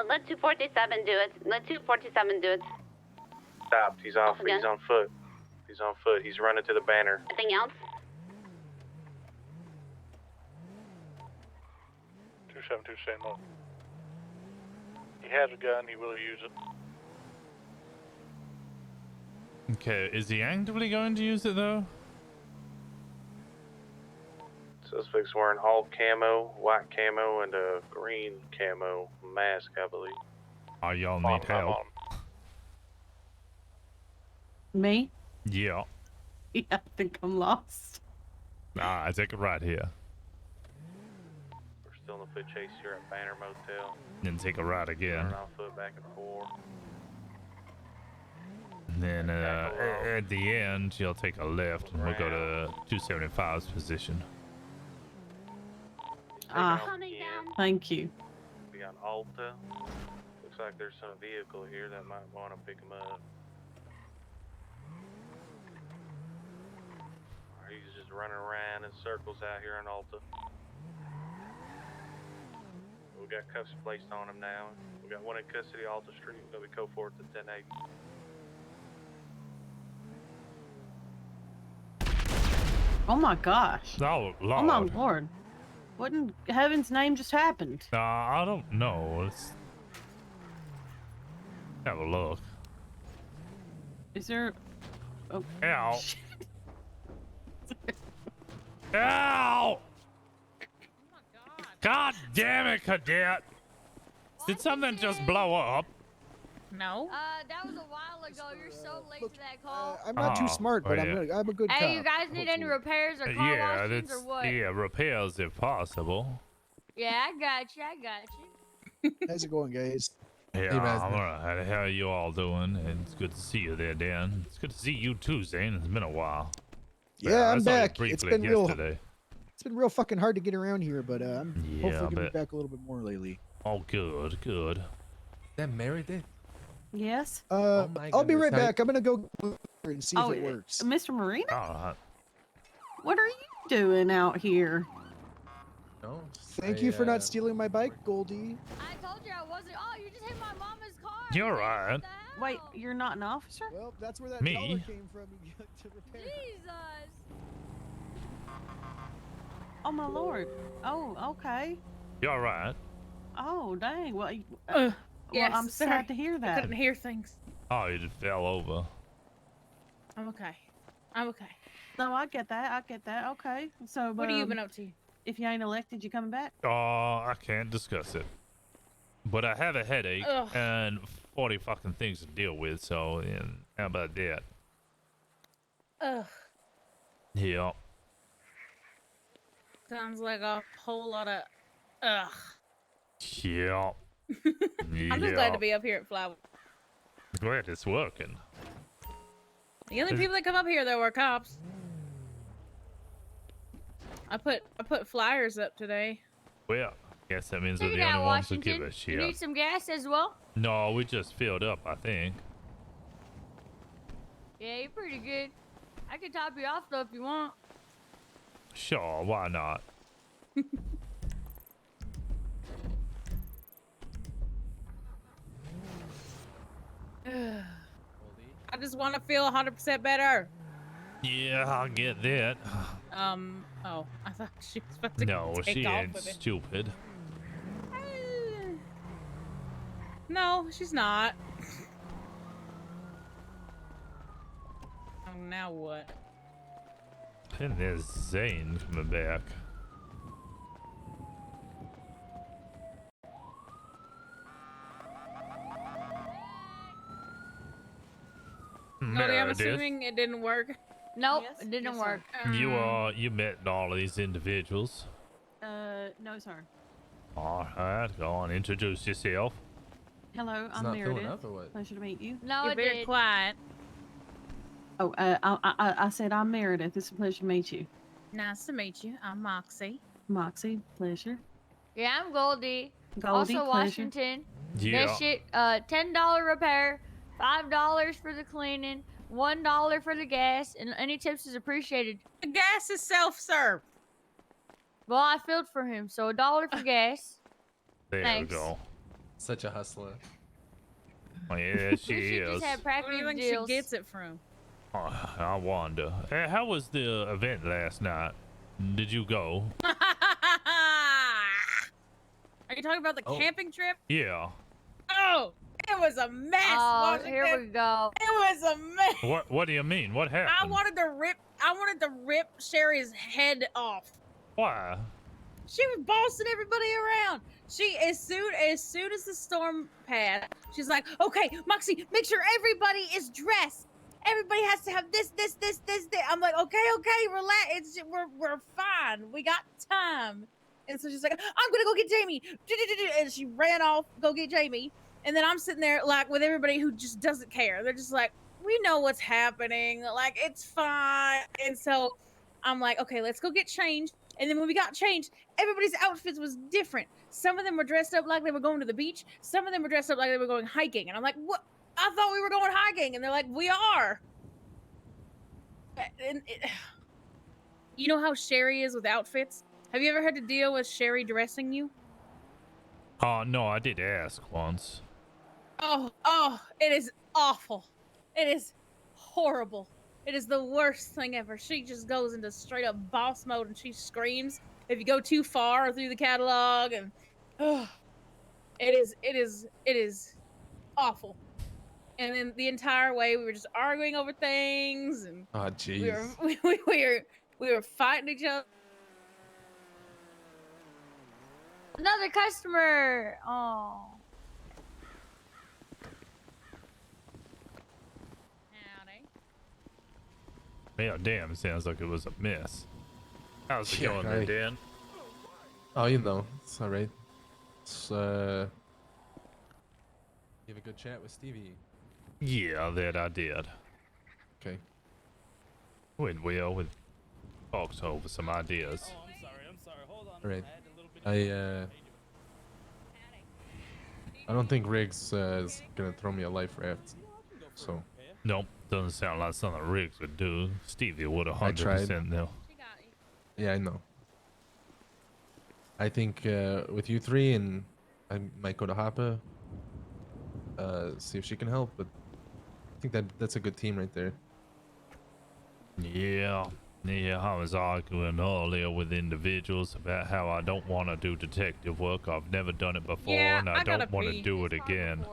[SPEAKER 9] Let 247 do it. Let 247 do it.
[SPEAKER 16] Stopped. He's off.
[SPEAKER 9] again.
[SPEAKER 16] He's on foot. He's on foot. He's running to the banner.
[SPEAKER 9] Anything else?
[SPEAKER 22] 272 staying low. He has a gun. He will use it.
[SPEAKER 1] Okay, is he actively going to use it though?
[SPEAKER 16] Suspect's wearing all camo, white camo, and a green camo mask, I believe.
[SPEAKER 1] Oh, y'all need help.
[SPEAKER 8] Me?
[SPEAKER 1] Yeah.
[SPEAKER 8] Yeah, I think I'm lost.
[SPEAKER 1] Nah, I take it right here.
[SPEAKER 16] We're still in the foot chase here at Banner Motel.
[SPEAKER 1] Then take a right again.
[SPEAKER 16] Running on foot back and forth.
[SPEAKER 1] And then at the end, you'll take a left and we'll go to 275's position.
[SPEAKER 8] Thank you.
[SPEAKER 16] We got Alta. Looks like there's some vehicle here that might want to pick him up. Or he's just running around in circles out here in Alta. We got cuffs placed on him now. We got one in custody, Alta Street. We'll be code forward to 1080.
[SPEAKER 8] Oh my gosh.
[SPEAKER 1] Oh, Lord.
[SPEAKER 8] Oh my lord. What in heaven's name just happened?
[SPEAKER 1] I don't know. Let's have a look.
[SPEAKER 8] Is there... Oh.
[SPEAKER 1] Ow. Ow! God damn it, Cadet! Did something just blow up?
[SPEAKER 11] No.
[SPEAKER 12] That was a while ago. You're so late for that call.
[SPEAKER 23] I'm not too
[SPEAKER 1] Oh,
[SPEAKER 23] smart, but
[SPEAKER 1] yeah.
[SPEAKER 23] I'm a good cop.
[SPEAKER 12] Hey, you guys need any repairs or car
[SPEAKER 1] Yeah,
[SPEAKER 12] washings or
[SPEAKER 1] that's
[SPEAKER 12] what?
[SPEAKER 1] yeah, repairs if possible.
[SPEAKER 12] Yeah, I got you. I got you.
[SPEAKER 23] How's it going, guys?
[SPEAKER 1] Yeah,
[SPEAKER 23] Hey, Rosner.
[SPEAKER 1] I'm alright. How are you all doing? It's good to see you there, Dan. It's good to see you too, Zane. It's been a while.
[SPEAKER 23] Yeah,
[SPEAKER 1] I
[SPEAKER 23] I'm
[SPEAKER 1] saw you
[SPEAKER 23] back. It's
[SPEAKER 1] briefly
[SPEAKER 23] been real.
[SPEAKER 1] yesterday.
[SPEAKER 23] It's been real fucking hard to get around here, but I'm
[SPEAKER 1] Yeah,
[SPEAKER 23] hopefully gonna be
[SPEAKER 1] but-
[SPEAKER 23] back a little bit more lately.
[SPEAKER 1] Oh, good, good.
[SPEAKER 20] That Meredith?
[SPEAKER 8] Yes?
[SPEAKER 23] I'll be right
[SPEAKER 20] goodness,
[SPEAKER 23] back. I'm gonna go and see if it works.
[SPEAKER 8] Mr. Marina?
[SPEAKER 1] Oh,
[SPEAKER 8] What are you doing out here?
[SPEAKER 20] No.
[SPEAKER 23] Thank you for not stealing my bike, Goldie.
[SPEAKER 12] I told you I wasn't. Oh, you just hit my mama's car.
[SPEAKER 1] You're right.
[SPEAKER 8] Wait, you're not an officer?
[SPEAKER 23] Well, that's where that
[SPEAKER 1] Me?
[SPEAKER 23] dollar came from to repair.
[SPEAKER 12] Jesus.
[SPEAKER 8] Oh my lord. Oh, okay.
[SPEAKER 1] You're right.
[SPEAKER 8] Oh, dang. Well,
[SPEAKER 11] Yes,
[SPEAKER 8] I'm
[SPEAKER 11] sorry.
[SPEAKER 8] sad to hear
[SPEAKER 11] I
[SPEAKER 8] that.
[SPEAKER 11] couldn't hear things.
[SPEAKER 1] Oh, you just fell over.
[SPEAKER 11] I'm okay. I'm okay.
[SPEAKER 8] No, I get that. I get that. Okay. So,
[SPEAKER 11] What have you been up to?
[SPEAKER 8] If you ain't elected, you coming back?
[SPEAKER 1] Oh, I can't discuss it. But I have a headache
[SPEAKER 11] Ugh.
[SPEAKER 1] and 40 fucking things to deal with, so how about that?
[SPEAKER 11] Ugh.
[SPEAKER 1] Yeah.
[SPEAKER 11] Sounds like a whole lot of ugh.
[SPEAKER 1] Yeah.
[SPEAKER 11] I'm just glad to be up here at Flower.
[SPEAKER 1] Glad it's working.
[SPEAKER 11] The only people that come up here though are cops. I put flyers up today.
[SPEAKER 1] Well, guess that means we're
[SPEAKER 12] Check
[SPEAKER 1] the
[SPEAKER 12] it out,
[SPEAKER 1] only ones who
[SPEAKER 12] Washington.
[SPEAKER 1] give a
[SPEAKER 12] You
[SPEAKER 1] shit.
[SPEAKER 12] need some gas as well?
[SPEAKER 1] No, we just filled up, I think.
[SPEAKER 12] Yeah, you're pretty good. I can top you off though if you want.
[SPEAKER 1] Sure, why not?
[SPEAKER 11] I just want to feel 100% better.
[SPEAKER 1] Yeah, I'll get that.
[SPEAKER 11] Oh, I thought she was about to
[SPEAKER 1] No,
[SPEAKER 11] take
[SPEAKER 1] she
[SPEAKER 11] off
[SPEAKER 1] ain't
[SPEAKER 11] with it.
[SPEAKER 1] stupid.
[SPEAKER 11] No, she's not. Oh, now what?
[SPEAKER 1] And there's Zane coming back.
[SPEAKER 11] Cody, I'm assuming it didn't work.
[SPEAKER 12] Nope, it didn't work.
[SPEAKER 1] You met all these individuals.
[SPEAKER 8] No, sir.
[SPEAKER 1] All right, go on, introduce yourself.
[SPEAKER 8] Hello, I'm
[SPEAKER 20] not filling
[SPEAKER 8] Meredith.
[SPEAKER 20] up or what?
[SPEAKER 8] Pleasure to meet you.
[SPEAKER 12] No,
[SPEAKER 11] You're
[SPEAKER 12] it
[SPEAKER 11] very
[SPEAKER 12] did.
[SPEAKER 11] quiet.
[SPEAKER 8] Oh, I said I'm Meredith. It's a pleasure to meet you.
[SPEAKER 11] Nice to meet you. I'm Moxie.
[SPEAKER 8] Moxie, pleasure.
[SPEAKER 12] Yeah, I'm Goldie.
[SPEAKER 8] Goldie,
[SPEAKER 12] Also
[SPEAKER 8] pleasure.
[SPEAKER 12] Washington.
[SPEAKER 1] Yeah.
[SPEAKER 12] That shit, $10 repair, $5 for the cleaning, $1 for the gas, and any tips is appreciated.
[SPEAKER 11] The gas is self-serve.
[SPEAKER 12] Well, I filled for him, so $1 for gas.
[SPEAKER 1] There
[SPEAKER 12] Thanks.
[SPEAKER 1] we go.
[SPEAKER 20] Such a hustler.
[SPEAKER 1] Oh, yeah, she
[SPEAKER 12] We should
[SPEAKER 1] is.
[SPEAKER 12] just have
[SPEAKER 11] Where do you
[SPEAKER 12] practice
[SPEAKER 11] think
[SPEAKER 12] deals.
[SPEAKER 11] she gets it from?
[SPEAKER 1] Oh, I wonder. Hey, how was the event last night? Did you go?
[SPEAKER 11] Are you talking about the
[SPEAKER 1] Oh.
[SPEAKER 11] camping trip?
[SPEAKER 1] Yeah.
[SPEAKER 11] Oh, it was a mess.
[SPEAKER 12] Oh,
[SPEAKER 11] Washington.
[SPEAKER 12] here we go.
[SPEAKER 11] It was a mess.
[SPEAKER 1] What do you mean? What happened?
[SPEAKER 11] I wanted to rip Sherry's head off.
[SPEAKER 1] Why?
[SPEAKER 11] She was bossing everybody around. She as soon as the storm passed, she's like, "Okay, Moxie, make sure everybody is dressed. Everybody has to have this. I'm like, okay, relax. We're fine. We got time." And so she's like, "I'm gonna go get Jamie," and she ran off, go get Jamie. And then I'm sitting there like with everybody who just doesn't care. They're just like, "We know what's happening. Like it's fine." And so I'm like, "Okay, let's go get changed." And then when we got changed, everybody's outfits was different. Some of them were dressed up like they were going to the beach. Some of them were dressed up like they were going hiking. And I'm like, "What? I thought we were going hiking." And they're like, "We are." You know how Sherry is with outfits? Have you ever had to deal with Sherry dressing you?
[SPEAKER 1] Oh, no, I did ask once.
[SPEAKER 11] Oh, it is awful. It is horrible. It is the worst thing ever. She just goes into straight up boss mode and she screams if you go too far through the catalog, and it is awful. And then the entire way we were just arguing over things, and
[SPEAKER 20] Oh, jeez.
[SPEAKER 11] we were fighting each other.
[SPEAKER 12] Another customer. Oh.
[SPEAKER 1] Yeah, damn, it sounds like it was a mess. How's it
[SPEAKER 20] Yeah,
[SPEAKER 1] going there, Dan?
[SPEAKER 20] Oh, you know, it's all right. It's you have a good chat with Stevie.
[SPEAKER 1] Yeah, that I did.
[SPEAKER 20] Okay.
[SPEAKER 1] Went well with talked over some ideas.
[SPEAKER 3] I'm sorry. Hold on.
[SPEAKER 20] All right. I don't think Riggs is gonna throw me a life raft. So.
[SPEAKER 1] Nope, doesn't sound like something Riggs would do. Stevie would
[SPEAKER 20] I tried.
[SPEAKER 1] 100% though.
[SPEAKER 20] Yeah, I know. I think with you three, and I might go to Hoppa, see if she can help. But I think that's a good team right there.
[SPEAKER 1] Yeah, I was arguing earlier with individuals about how I don't want to do detective work. I've never done it before,
[SPEAKER 11] Yeah,
[SPEAKER 1] and I don't want to do it again.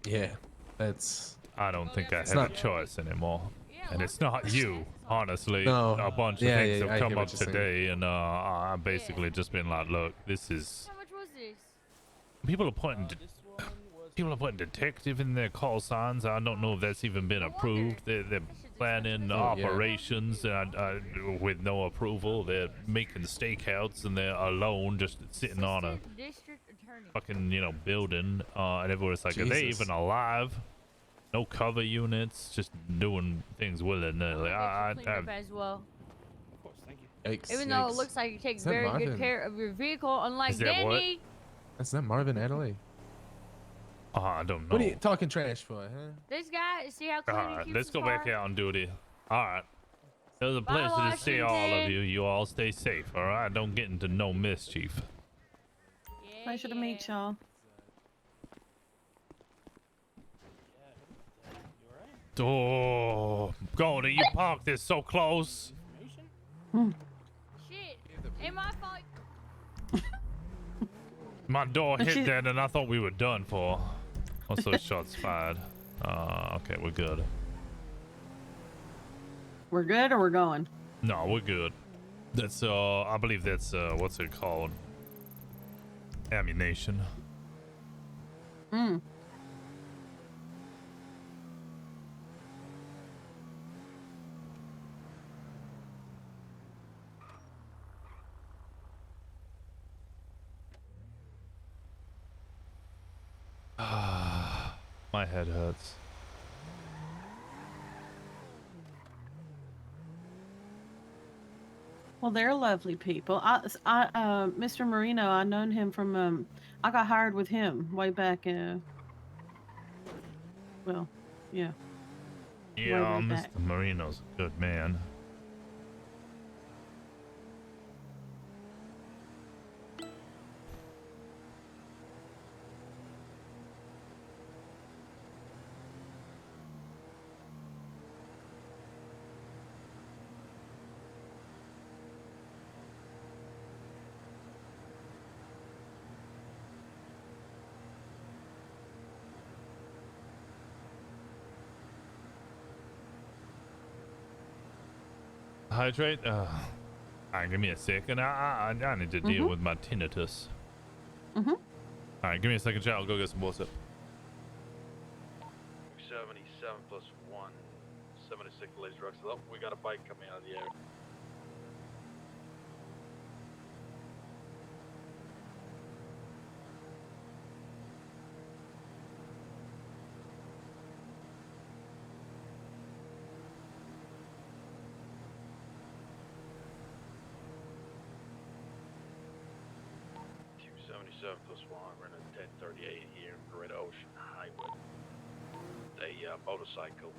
[SPEAKER 20] Yeah, that's.
[SPEAKER 1] I don't think I have
[SPEAKER 20] not-
[SPEAKER 1] a choice anymore. And it's not you, honestly.
[SPEAKER 20] No.
[SPEAKER 1] A bunch of
[SPEAKER 20] Yeah,
[SPEAKER 1] things
[SPEAKER 20] yeah,
[SPEAKER 1] have
[SPEAKER 20] I
[SPEAKER 1] come
[SPEAKER 20] hear
[SPEAKER 1] up
[SPEAKER 20] what you're saying.
[SPEAKER 1] today, and I've basically just been like, look, this is.
[SPEAKER 12] How much was this?
[SPEAKER 1] People are putting detective in their call signs. I don't know if that's even been approved. They're planning operations with no approval. They're making stakeouts and they're alone, just sitting on a
[SPEAKER 12] District attorney.
[SPEAKER 1] fucking building. And everyone's like, are they
[SPEAKER 20] Jesus.
[SPEAKER 1] even alive? No cover units, just doing things willy-nilly.
[SPEAKER 12] Cleaned up as well.
[SPEAKER 3] Of course, thank you.
[SPEAKER 20] Yikes,
[SPEAKER 12] Even though it
[SPEAKER 20] yikes.
[SPEAKER 12] looks like you take
[SPEAKER 20] Is that
[SPEAKER 12] very
[SPEAKER 20] Marvin?
[SPEAKER 12] good care of your vehicle, unlike
[SPEAKER 1] Is that what?
[SPEAKER 12] Danny.
[SPEAKER 20] That's not Marvin Adelaide.
[SPEAKER 1] I don't know.
[SPEAKER 20] What are you talking trash for, huh?
[SPEAKER 12] This guy, see how clean he
[SPEAKER 1] Alright,
[SPEAKER 12] keeps
[SPEAKER 1] let's
[SPEAKER 12] his
[SPEAKER 1] go back
[SPEAKER 12] car?
[SPEAKER 1] out on duty. Alright. It was a
[SPEAKER 12] Bye,
[SPEAKER 1] pleasure to see all of
[SPEAKER 12] Washington.
[SPEAKER 1] you. You all stay safe, alright? Don't get into no mischief.
[SPEAKER 8] Pleasure to meet y'all.
[SPEAKER 1] Oh, Goldie, you parked this so close.
[SPEAKER 12] Shit, ain't my fault.
[SPEAKER 1] My door hit that and I thought we were done for. What's those shots fired? Okay, we're good.
[SPEAKER 8] We're good or we're going?
[SPEAKER 1] No, we're good. That's, I believe that's, what's it called? Ammunition.
[SPEAKER 8] Hmm.
[SPEAKER 1] My head hurts.
[SPEAKER 8] Well, they're lovely people. Mr. Marino, I known him from, I got hired with him way back, well, yeah.
[SPEAKER 1] Yeah,
[SPEAKER 8] way
[SPEAKER 1] Mr.
[SPEAKER 8] back.
[SPEAKER 1] Marino's a good man. hydrate. Alright, give me a second. I need to deal with my tinnitus. Alright, give me a second, chat. I'll go get some water.
[SPEAKER 16] 77 plus 1, 76 laser trucks. Oh, we got a bike coming out of the air. Plus 1, we're in a 1038 here in Great Ocean Highway. A motorcycle.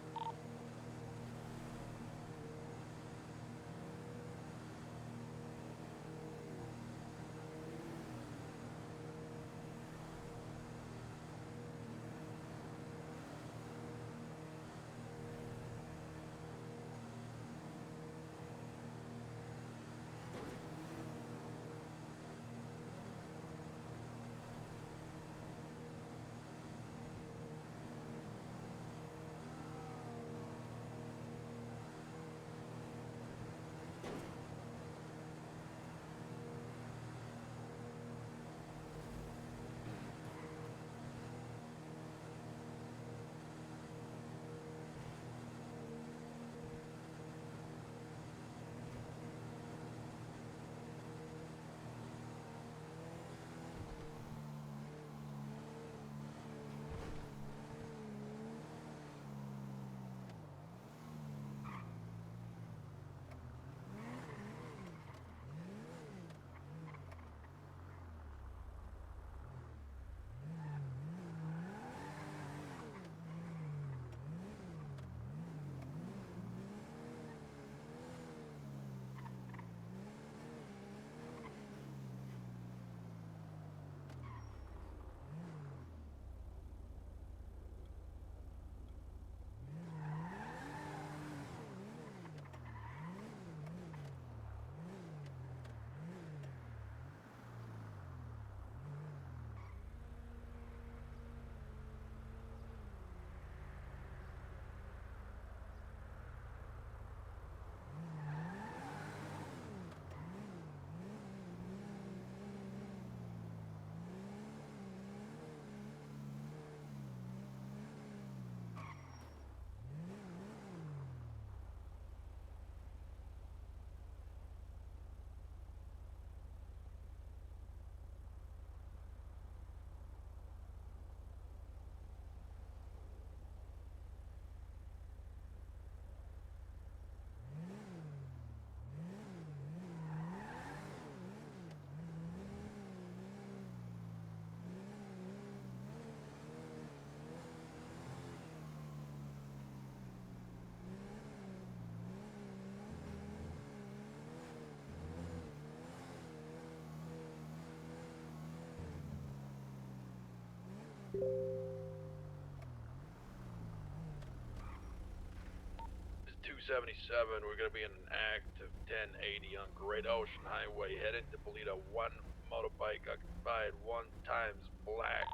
[SPEAKER 16] It's 277. We're gonna be in an active 1080 on Great Ocean Highway, heading to Toledo. One motorbike occupied, 1 times black.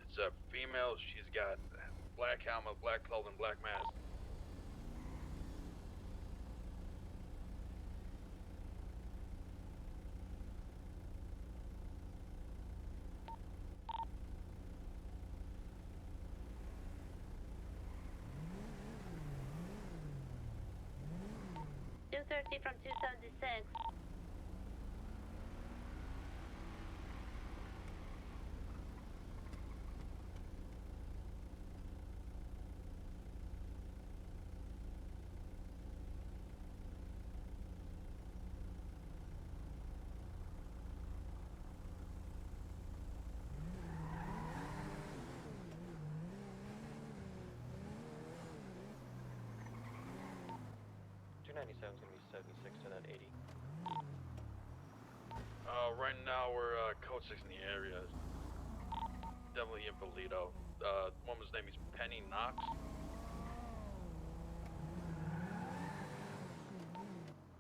[SPEAKER 16] It's a female. She's got black helmet, black clothing, black mask.
[SPEAKER 7] From 276.
[SPEAKER 13] Is going to be 76 to that 80.
[SPEAKER 16] Right now we're code 6 in the area. Definitely in Toledo. Woman's name is Penny Knox.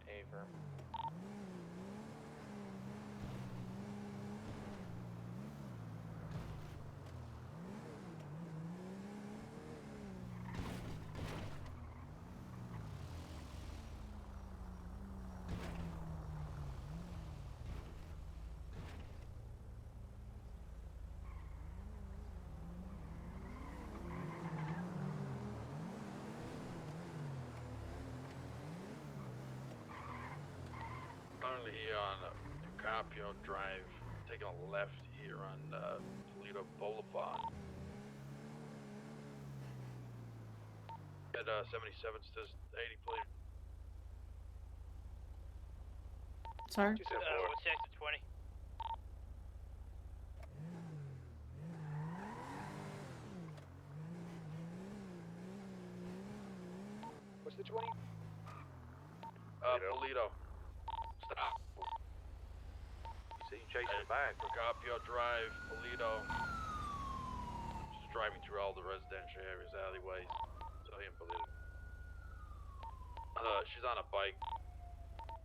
[SPEAKER 13] Aver.
[SPEAKER 10] currently here on Carpio Drive, taking a left here on Toledo Boulevard. At 77 says 80, please.
[SPEAKER 8] Sorry?
[SPEAKER 5] What's exit 20?
[SPEAKER 23] What's the 20?
[SPEAKER 10] Toledo. Stop.
[SPEAKER 16] See you chasing back.
[SPEAKER 10] Carpio Drive, Toledo. Just driving through all the residential areas, alleyways. So him, Toledo. She's on a bike.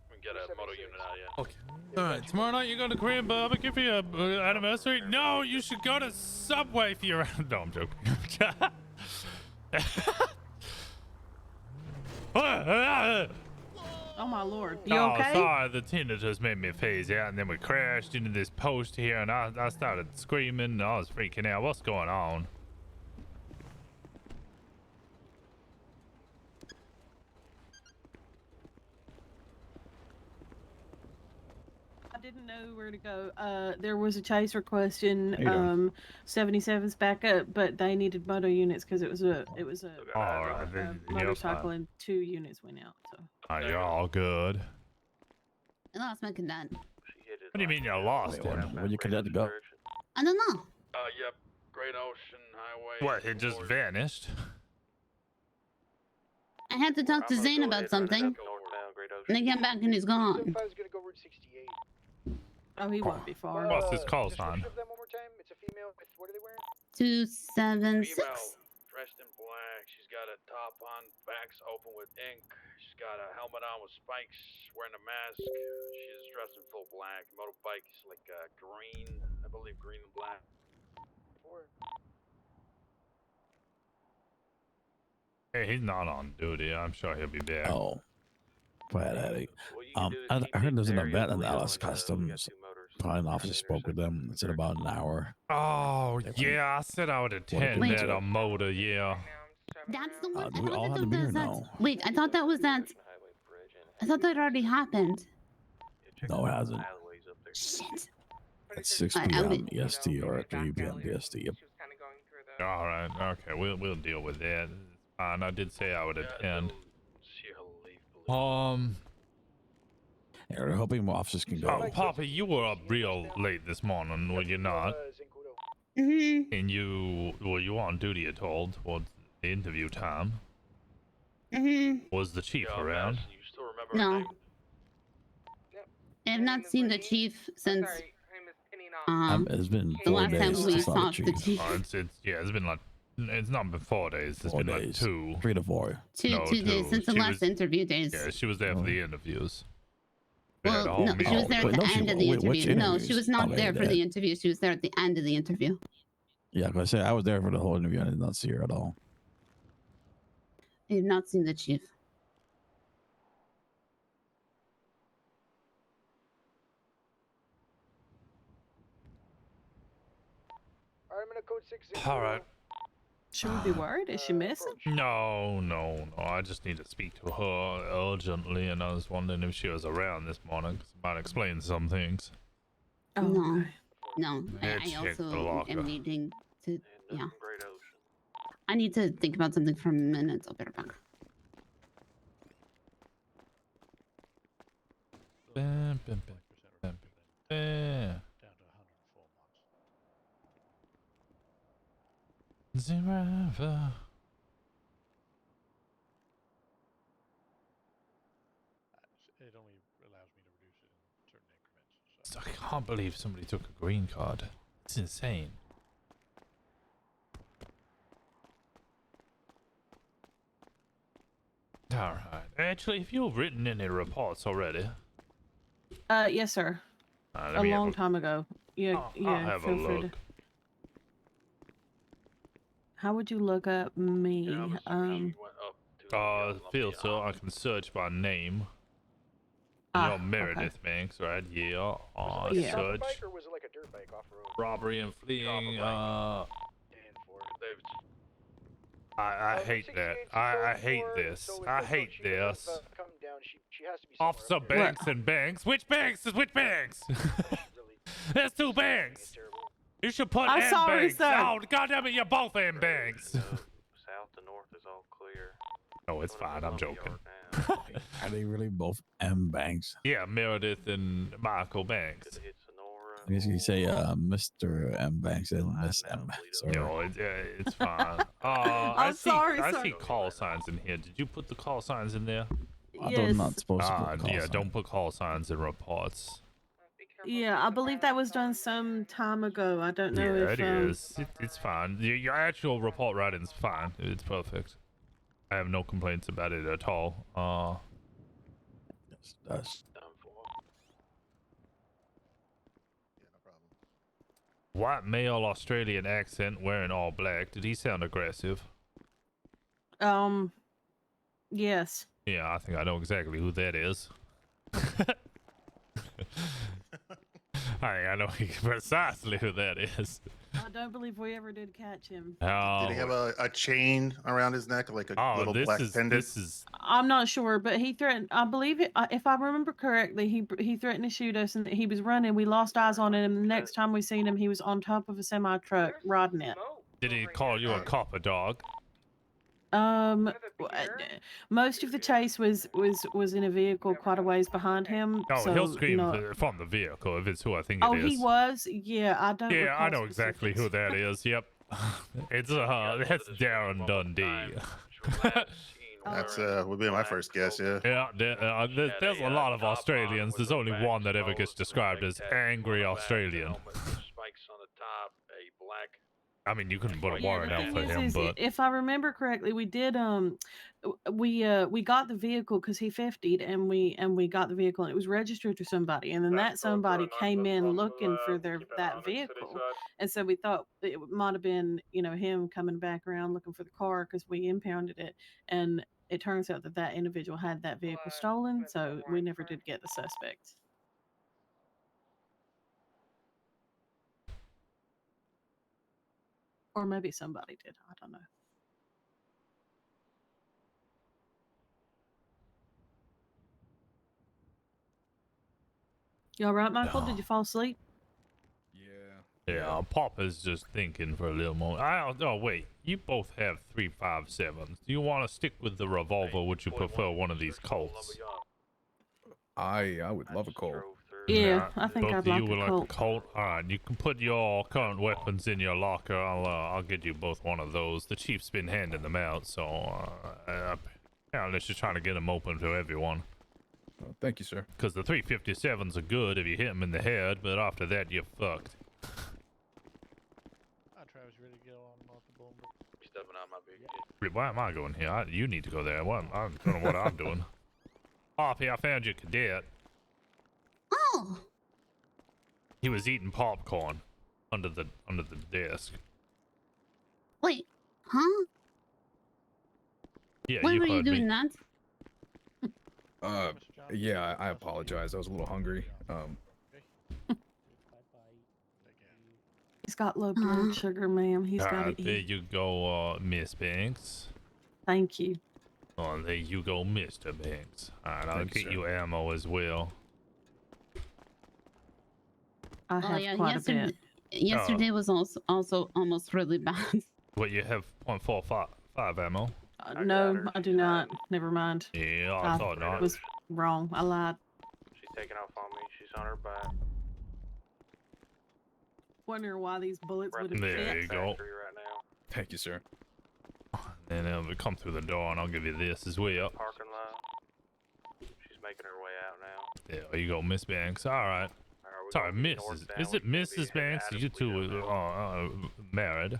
[SPEAKER 10] We can get a motor unit out of you.
[SPEAKER 1] Okay. Alright, tomorrow night you go to Korean barbecue for your anniversary? No, you should go to Subway for your... No, I'm joking.
[SPEAKER 8] Oh my lord. You
[SPEAKER 1] oh,
[SPEAKER 8] okay?
[SPEAKER 1] sorry, the Tinder just made me phase out, and then we crashed into this post here, and I started screaming, and I was freaking out. What's going on?
[SPEAKER 8] I didn't know where to go. There was a chase request in
[SPEAKER 1] you doing?
[SPEAKER 8] 77's back up, but they needed moto units because it was a
[SPEAKER 1] All right, then you're
[SPEAKER 8] motorcycle
[SPEAKER 1] fine.
[SPEAKER 8] and 2 units went out. So
[SPEAKER 1] Oh, you're all good.
[SPEAKER 9] I lost my cadet.
[SPEAKER 1] What do you mean you lost him?
[SPEAKER 19] Where'd your cadet go?
[SPEAKER 9] I don't know.
[SPEAKER 10] Yep. Great Ocean Highway.
[SPEAKER 1] What, it just vanished?
[SPEAKER 9] I had to talk to Zane about something. And I came back and he's gone.
[SPEAKER 23] I was gonna go Route 68.
[SPEAKER 8] Oh, he won't be far.
[SPEAKER 1] What's his call sign?
[SPEAKER 23] Description of them one more time. It's a female with, what are they wearing?
[SPEAKER 9] 276.
[SPEAKER 10] Dressed in black. She's got a top on, back's open with ink. She's got a helmet on with spikes, wearing a mask. She's dressed in full black. Motorbike is like green, I believe green and black.
[SPEAKER 1] Hey, he's not on duty. I'm sure he'll be back.
[SPEAKER 19] Oh, bad headache. I heard there's an event in Dallas Customs. Probably an officer spoke with them. It's in about an hour.
[SPEAKER 1] Oh, yeah, I said I would attend
[SPEAKER 9] Wait.
[SPEAKER 1] that on motor, yeah.
[SPEAKER 9] That's the one.
[SPEAKER 19] Do we all have to be here now?
[SPEAKER 9] Wait, I thought that was that. I thought that already happened.
[SPEAKER 19] No, it hasn't.
[SPEAKER 9] Shit.
[SPEAKER 19] It's 6
[SPEAKER 9] I
[SPEAKER 19] p.m.
[SPEAKER 9] would-
[SPEAKER 19] EST or 3 p.m. EST. Yep.
[SPEAKER 1] All right, okay, we'll deal with that. It's fine. I did say I would attend.
[SPEAKER 19] Yeah, we're hoping more officers can go.
[SPEAKER 1] Oh, Papa, you were up real late this morning, were you not?
[SPEAKER 9] Mm-hmm.
[SPEAKER 1] And you were on duty at all towards the interview time?
[SPEAKER 9] Mm-hmm.
[SPEAKER 1] Was the chief around?
[SPEAKER 9] No. I have not seen the chief since.
[SPEAKER 19] It's been
[SPEAKER 9] the
[SPEAKER 19] 4
[SPEAKER 9] last time
[SPEAKER 19] days
[SPEAKER 9] we
[SPEAKER 19] since I
[SPEAKER 9] saw
[SPEAKER 19] saw
[SPEAKER 9] the chief.
[SPEAKER 1] Oh, it's been like, it's not been 4 days. It's
[SPEAKER 19] 4
[SPEAKER 1] been like
[SPEAKER 19] days.
[SPEAKER 1] 2.
[SPEAKER 19] 3 to 4.
[SPEAKER 9] Two days since the
[SPEAKER 1] She
[SPEAKER 9] last
[SPEAKER 1] was-
[SPEAKER 9] interview days.
[SPEAKER 1] Yeah, she was there for the interviews. We had a
[SPEAKER 9] Well,
[SPEAKER 1] whole
[SPEAKER 9] no, she
[SPEAKER 1] meeting.
[SPEAKER 9] was there at
[SPEAKER 19] Wait,
[SPEAKER 9] the
[SPEAKER 19] no, she
[SPEAKER 9] end of the
[SPEAKER 19] wa- wait, which
[SPEAKER 9] interview. No, she
[SPEAKER 19] interviews?
[SPEAKER 9] was not
[SPEAKER 19] Okay,
[SPEAKER 9] there for
[SPEAKER 19] that-
[SPEAKER 9] the interview. She was there at the end of the interview.
[SPEAKER 19] Yeah, because I said I was there for the whole interview. I did not see her at all.
[SPEAKER 9] I have not seen the chief.
[SPEAKER 23] Alright, I'm gonna code 6.
[SPEAKER 1] All right.
[SPEAKER 8] Should we be worried? Is she missing?
[SPEAKER 1] No. I just need to speak to her urgently, and I was wondering if she was around this morning, 'cause it might explain some things.
[SPEAKER 8] Oh,
[SPEAKER 9] No. No.
[SPEAKER 1] Yeah,
[SPEAKER 9] I
[SPEAKER 1] check the
[SPEAKER 9] also
[SPEAKER 1] locker.
[SPEAKER 9] am needing to. Yeah. I need to think about something for a minute. I'll be right back.
[SPEAKER 1] Bam, bam, bam, bam, bam. Zero.
[SPEAKER 14] It only allows me to reduce it in certain increments. So.
[SPEAKER 1] I can't believe somebody took a green card. It's insane. All right. Actually, if you've written any reports already,
[SPEAKER 8] Yes, sir.
[SPEAKER 1] let
[SPEAKER 8] A
[SPEAKER 1] me have
[SPEAKER 8] long time ago. Yeah,
[SPEAKER 1] I'll have a
[SPEAKER 8] feel free
[SPEAKER 1] look.
[SPEAKER 8] to. How would you look up me?
[SPEAKER 1] Filter. I can search by name. You're Meredith Banks, right? Yeah.
[SPEAKER 23] Yeah.
[SPEAKER 1] Search.
[SPEAKER 23] Bike or was it like a dirt bike off road?
[SPEAKER 1] Robbery and fleeing. I hate that. I hate this. I hate this.
[SPEAKER 23] Come down She has to be somewhere
[SPEAKER 1] Officer
[SPEAKER 23] up there.
[SPEAKER 1] Banks and Banks. Which Banks is which Banks? There's two Banks. You should put
[SPEAKER 8] I'm
[SPEAKER 1] M
[SPEAKER 8] sorry,
[SPEAKER 1] Banks.
[SPEAKER 8] sir.
[SPEAKER 1] Oh, goddammit, you're both M Banks.
[SPEAKER 16] South to north is all clear.
[SPEAKER 1] No, it's fine. I'm joking.
[SPEAKER 19] Are they really both M Banks?
[SPEAKER 1] Yeah, Meredith and Michael Banks.
[SPEAKER 19] I guess you could say Mr. M Banks and Miss M. Sorry.
[SPEAKER 1] No, it's fine.
[SPEAKER 8] I'm sorry,
[SPEAKER 1] I
[SPEAKER 8] sir.
[SPEAKER 1] see call signs in here. Did you put the call signs in there?
[SPEAKER 19] I'm not supposed to put call
[SPEAKER 1] yeah,
[SPEAKER 19] signs.
[SPEAKER 1] don't put call signs in reports.
[SPEAKER 8] Yeah, I believe that was done some time ago. I don't know
[SPEAKER 1] Yeah,
[SPEAKER 8] if
[SPEAKER 1] it is. It's fine. Your actual report writing's fine. It's perfect. I have no complaints about it at all.
[SPEAKER 19] That's
[SPEAKER 1] White male Australian accent wearing all black. Did he sound aggressive?
[SPEAKER 8] Yes.
[SPEAKER 1] Yeah, I think I know exactly who that is. I know precisely who that is.
[SPEAKER 8] I don't believe we ever did catch him.
[SPEAKER 1] Oh,
[SPEAKER 2] Did he have a chain around his neck, like a little black pendant?
[SPEAKER 1] This is
[SPEAKER 8] I'm not sure, but he threatened. I believe it. If I remember correctly, he threatened to shoot us, and he was running. We lost eyes on him. And the next time we seen him, he was on top of a semi truck riding it.
[SPEAKER 1] Did he call you a copper dog?
[SPEAKER 8] Most of the chase was in a vehicle quite a ways behind him.
[SPEAKER 1] Oh,
[SPEAKER 8] so,
[SPEAKER 1] he'll scream from the vehicle if it's who I think it is.
[SPEAKER 8] Oh, he was. Yeah, I don't.
[SPEAKER 1] Yeah, I
[SPEAKER 8] recall
[SPEAKER 1] know exactly who that is. Yep, it's that's Darren Dundee.
[SPEAKER 2] That's would be my first guess. Yeah.
[SPEAKER 1] Yeah, there's a lot of Australians. There's only one that ever gets described as angry Australian.
[SPEAKER 10] Spikes on the top, a black.
[SPEAKER 1] I mean, you couldn't put a warrant out for
[SPEAKER 8] thing
[SPEAKER 1] him,
[SPEAKER 8] is,
[SPEAKER 1] but
[SPEAKER 8] if I remember correctly, we did we got the vehicle because he 50'd and we got the vehicle and it was registered to somebody, and then that somebody came in looking for that vehicle, and so we thought it might have been him coming back around looking for the car because we impounded it, and it turns out that individual had that vehicle stolen, so we never did get the suspect. Or maybe somebody did. I don't know. You all right, Michael? Did you fall asleep?
[SPEAKER 1] yeah, Papa's just thinking for a little moment. Oh wait, you both have 357s. Do you want to stick with the revolver? Or would you prefer one of these Colts?
[SPEAKER 4] I would love a Colt.
[SPEAKER 8] Yeah, I think
[SPEAKER 1] both
[SPEAKER 8] I'd
[SPEAKER 1] of
[SPEAKER 8] like
[SPEAKER 1] you would
[SPEAKER 8] a
[SPEAKER 1] like
[SPEAKER 8] Colt.
[SPEAKER 1] a Colt. All right, you can put your current weapons in your locker. I'll get you both one of those. The chief's been handing them out, so apparently she's trying to get them open to everyone.
[SPEAKER 4] Oh, thank you, sir.
[SPEAKER 1] Because the 357s are good if you hit them in the head, but after that you're fucked.
[SPEAKER 3] Travis ready to get on multiple.
[SPEAKER 10] Stepping out my big.
[SPEAKER 1] Why am I going here? You need to go there. I don't know what I'm doing. Poppy, I found your cadet.
[SPEAKER 9] Oh.
[SPEAKER 1] He was eating popcorn under the desk.
[SPEAKER 9] Wait, huh?
[SPEAKER 1] Yeah,
[SPEAKER 9] When
[SPEAKER 1] you
[SPEAKER 9] were you
[SPEAKER 1] heard
[SPEAKER 9] doing
[SPEAKER 1] me.
[SPEAKER 9] that?
[SPEAKER 4] Yeah, I apologize. I was a little hungry.
[SPEAKER 8] He's got low blood sugar, ma'am. He's got to
[SPEAKER 1] There
[SPEAKER 8] eat.
[SPEAKER 1] you go, Miss Banks.
[SPEAKER 8] Thank you.
[SPEAKER 1] Oh, there you go, Mr. Banks. Alright, I'll
[SPEAKER 4] Thank you,
[SPEAKER 1] get you ammo as well.
[SPEAKER 8] I have quite a bit.
[SPEAKER 9] Yesterday was also almost really bad.
[SPEAKER 1] What, you have .45 ammo?
[SPEAKER 8] No, I do not. Never mind.
[SPEAKER 1] Yeah, I thought not.
[SPEAKER 8] was wrong. I lied.
[SPEAKER 16] She's taking off on me. She's on her back.
[SPEAKER 8] Wondering why these bullets would have
[SPEAKER 1] There
[SPEAKER 8] fit.
[SPEAKER 1] you go.
[SPEAKER 4] Thank you, sir.
[SPEAKER 1] And then we come through the door and I'll give you this as well.
[SPEAKER 16] Parking lot. She's making her way out now.
[SPEAKER 1] There you go, Miss Banks. Alright. Sorry, Mrs. Is it Mrs. Banks? You two are married?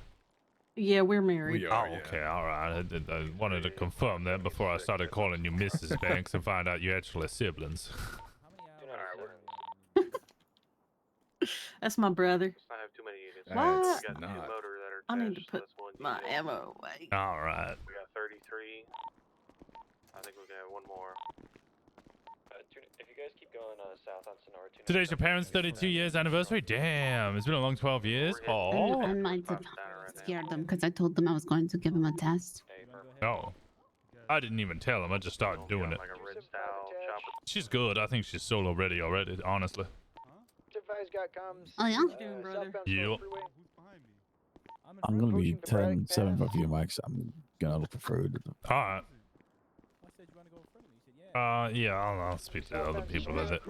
[SPEAKER 8] Yeah, we're married.
[SPEAKER 1] Okay, alright. I wanted to confirm that before I started calling you Mrs. Banks and find out you're actually siblings.
[SPEAKER 8] That's my brother.
[SPEAKER 16] Let's not have too many units.
[SPEAKER 8] What?
[SPEAKER 16] We got two motor that are
[SPEAKER 8] I need to
[SPEAKER 16] attached, so
[SPEAKER 8] put
[SPEAKER 16] that's one
[SPEAKER 8] my
[SPEAKER 16] unit.
[SPEAKER 8] ammo away.
[SPEAKER 1] Alright.
[SPEAKER 16] We got 33. I think we got one more.
[SPEAKER 13] If you guys keep going south on Sonora,
[SPEAKER 1] Today's your parents' 32 years anniversary? Damn, it's been a long 12 years. Oh.
[SPEAKER 9] I might have scared them because I told them I was going to give them a test.
[SPEAKER 1] No. I didn't even tell him. I just started doing it. She's good. I think she's solo ready already, honestly.
[SPEAKER 23] Advise got comms.
[SPEAKER 9] Oh, yeah?
[SPEAKER 8] Doing, brother?
[SPEAKER 1] Yep.
[SPEAKER 19] I'm gonna be 10-7 for a few mics. I'm gonna look for food.
[SPEAKER 1] Alright. Yeah, I'll speak to other people with it.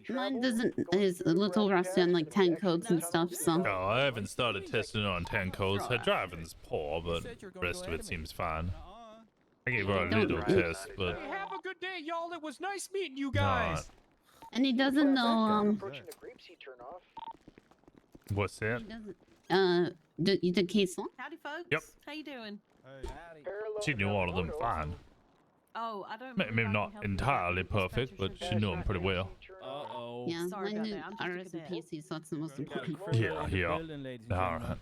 [SPEAKER 9] Mine is a little rusty on like 10 codes and stuff, so.
[SPEAKER 1] Oh, I haven't started testing on 10 codes. Her driving's poor, but the rest of it seems fine. I gave her a little test, but...
[SPEAKER 6] Hey, have a good day, y'all. It was nice meeting you guys.
[SPEAKER 9] And he doesn't know,
[SPEAKER 1] What's that?
[SPEAKER 9] the case law?
[SPEAKER 8] Howdy, folks.
[SPEAKER 1] Yep.
[SPEAKER 8] How you doing?
[SPEAKER 1] She knew all of them fine.
[SPEAKER 8] Oh, I don't.
[SPEAKER 1] Maybe not entirely perfect, but she knew them pretty well.
[SPEAKER 19] Uh-oh.
[SPEAKER 9] Yeah,
[SPEAKER 8] Sorry
[SPEAKER 9] I
[SPEAKER 8] about
[SPEAKER 9] knew
[SPEAKER 8] that. I'm just a
[SPEAKER 9] RS&PC, so that's the most important.
[SPEAKER 1] Yeah. Alright.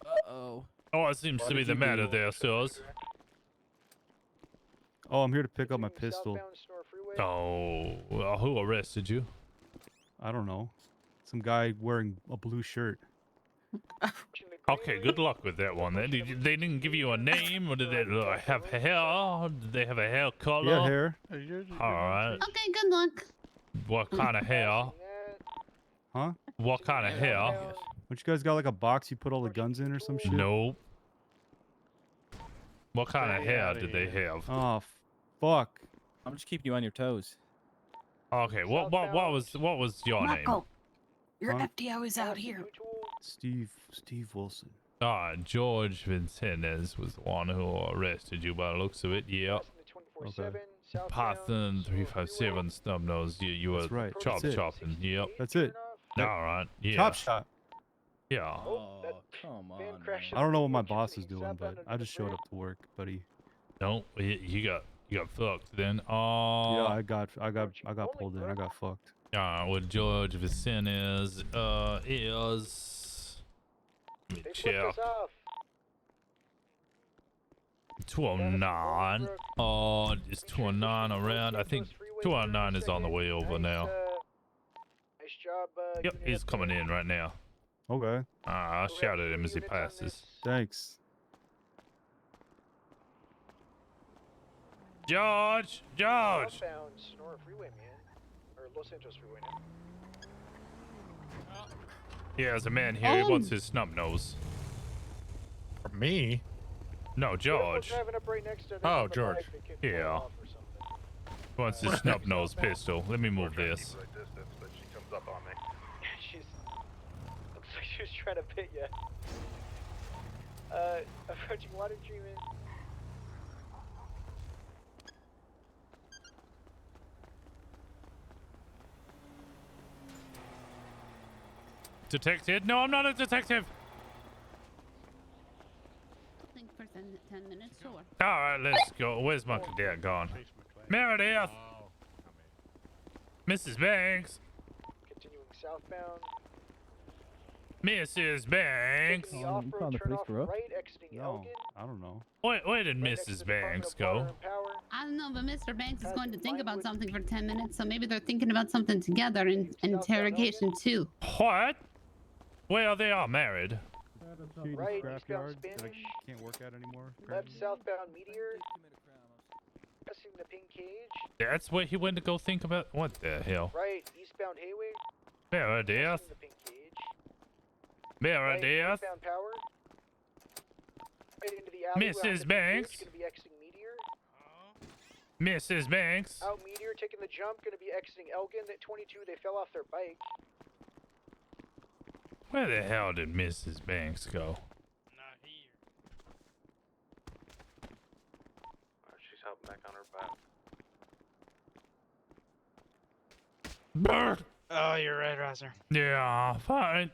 [SPEAKER 19] Uh-oh.
[SPEAKER 1] Oh, what seems to be the matter there, sirs?
[SPEAKER 15] Oh, I'm here to pick up my pistol.
[SPEAKER 1] Oh, well, who arrested you?
[SPEAKER 15] I don't know. Some guy wearing a blue shirt.
[SPEAKER 1] Okay, good luck with that one then. They didn't give you a name, or did they have hair? Did they have a hair color?
[SPEAKER 15] Yeah, hair.
[SPEAKER 1] Alright.
[SPEAKER 9] Okay, good luck.
[SPEAKER 1] What kind of hair?
[SPEAKER 15] Huh?
[SPEAKER 1] What kind of hair?
[SPEAKER 15] Don't you guys got like a box you put all the guns in or some shit?
[SPEAKER 1] Nope. What kind of hair did they have?
[SPEAKER 15] Oh, fuck.
[SPEAKER 6] I'm just keeping you on your toes.
[SPEAKER 1] Okay, what was your name?
[SPEAKER 8] Marco, your
[SPEAKER 15] Huh?
[SPEAKER 8] FTO is out here.
[SPEAKER 15] Steve Wilson.
[SPEAKER 1] George Vincennes was the one who arrested you by the looks of it. Yep.
[SPEAKER 15] Okay.
[SPEAKER 1] Python 357 Snubnose. You were
[SPEAKER 15] That's right.
[SPEAKER 1] chop
[SPEAKER 15] That's it.
[SPEAKER 1] chopping. Yep.
[SPEAKER 15] That's it.
[SPEAKER 1] All right. Yeah.
[SPEAKER 15] Chop shop.
[SPEAKER 1] Yeah.
[SPEAKER 6] Oh, come on.
[SPEAKER 15] I don't know what my boss is doing, but I just showed up to work, buddy.
[SPEAKER 1] No, you got fucked then.
[SPEAKER 15] Yeah, I got pulled in. I got fucked.
[SPEAKER 1] What George Vincennes is. Let me check. 209. Is 209 around? I think 209 is on the way over now.
[SPEAKER 23] Nice job.
[SPEAKER 1] Yep, he's coming in right now.
[SPEAKER 15] Okay.
[SPEAKER 1] I'll shout at him as he passes.
[SPEAKER 15] Thanks.
[SPEAKER 1] George!
[SPEAKER 23] Southbound Sonora Freeway, man. Or Los Angeles Freeway now.
[SPEAKER 1] Yeah, there's a man here. He wants his snub nose.
[SPEAKER 14] For me?
[SPEAKER 1] No, George.
[SPEAKER 14] Oh, George.
[SPEAKER 1] Yeah. He wants his snub nose pistol. Let me move this.
[SPEAKER 23] She's looks like she was trying to pit you. Approaching water treatment.
[SPEAKER 1] Detective? No, I'm not a detective.
[SPEAKER 9] I think for 10 minutes, sure.
[SPEAKER 1] All right, let's go. Where's my cadet gone? Meredith. Mrs. Banks.
[SPEAKER 23] Continuing southbound.
[SPEAKER 1] Mrs. Banks.
[SPEAKER 23] Taking the off-road turnoff right, exiting
[SPEAKER 15] No,
[SPEAKER 23] Elgin.
[SPEAKER 15] I don't know.
[SPEAKER 1] Where did Mrs. Banks go?
[SPEAKER 9] I don't know, but Mr. Banks is going to think about something for 10 minutes, so maybe they're thinking about something together in interrogation too.
[SPEAKER 1] What? Well, they are married.
[SPEAKER 23] Right,
[SPEAKER 15] Scrapyard
[SPEAKER 23] eastbound
[SPEAKER 15] that I
[SPEAKER 23] Spanish.
[SPEAKER 15] can't work at anymore.
[SPEAKER 23] Left southbound Meteor. Pressing the pink cage.
[SPEAKER 1] That's where he went to go think about. What the hell?
[SPEAKER 23] Right, eastbound Hayway.
[SPEAKER 1] Meredith.
[SPEAKER 23] Pressing the pink cage. Right,
[SPEAKER 1] Meredith.
[SPEAKER 23] northbound Power. Right into the alley.
[SPEAKER 1] Mrs. Banks.
[SPEAKER 23] Gonna be exiting Meteor.
[SPEAKER 1] Mrs. Banks.
[SPEAKER 23] Out Meteor, taking the jump. Gonna be exiting Elgin. At 22, they fell off their bike.
[SPEAKER 1] Where the hell did Mrs. Banks go?
[SPEAKER 5] Not here.
[SPEAKER 16] She's helping back on her back.
[SPEAKER 1] Bert.
[SPEAKER 5] Oh, you're right, Rosner.
[SPEAKER 1] Yeah, fine.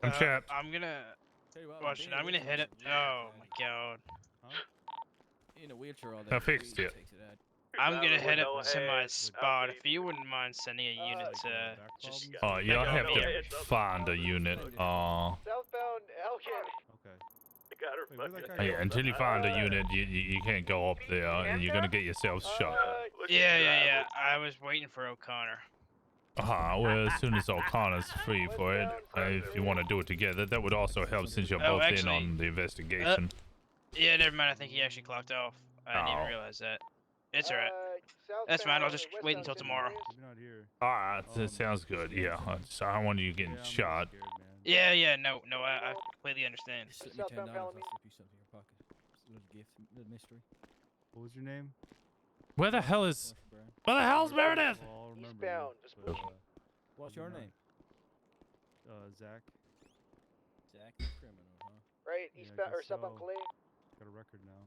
[SPEAKER 1] I'm trapped.
[SPEAKER 5] I'm gonna. Watch it. I'm gonna hit it. Oh my god.
[SPEAKER 6] In a wheelchair all day.
[SPEAKER 1] I fixed it.
[SPEAKER 5] I'm gonna head up to my spot. If you wouldn't mind sending a unit to just.
[SPEAKER 1] You'll have to find a unit.
[SPEAKER 23] Southbound Elgin.
[SPEAKER 1] Yeah, until you find a unit, you can't go up there, and you're gonna get yourself shot.
[SPEAKER 5] Yeah. I was waiting for O'Connor.
[SPEAKER 1] Well, as soon as O'Connor's free for it, if you want to do it together, that would also help since you're both in on the investigation.
[SPEAKER 5] Yeah, never mind. I think he actually clocked off. I didn't even realize that. It's alright. That's fine. I'll just wait until tomorrow.
[SPEAKER 15] Maybe not here.
[SPEAKER 1] Alright, that sounds good. Yeah, I don't want you getting shot.
[SPEAKER 5] Yeah. No. I completely understand.
[SPEAKER 6] Just slip me $10. I'll slip you something in your pocket. It's a little gift, a little mystery.
[SPEAKER 15] What was your name?
[SPEAKER 1] Where the hell's Meredith?
[SPEAKER 15] Well, I'll remember
[SPEAKER 23] Eastbound.
[SPEAKER 15] you, but,
[SPEAKER 6] What's your name?
[SPEAKER 15] Zach.
[SPEAKER 6] Zach the criminal, huh?
[SPEAKER 23] Right,
[SPEAKER 15] Yeah, I
[SPEAKER 23] eastbound or
[SPEAKER 15] guess
[SPEAKER 23] southbound
[SPEAKER 15] so.
[SPEAKER 23] Calais.
[SPEAKER 15] Got a record now.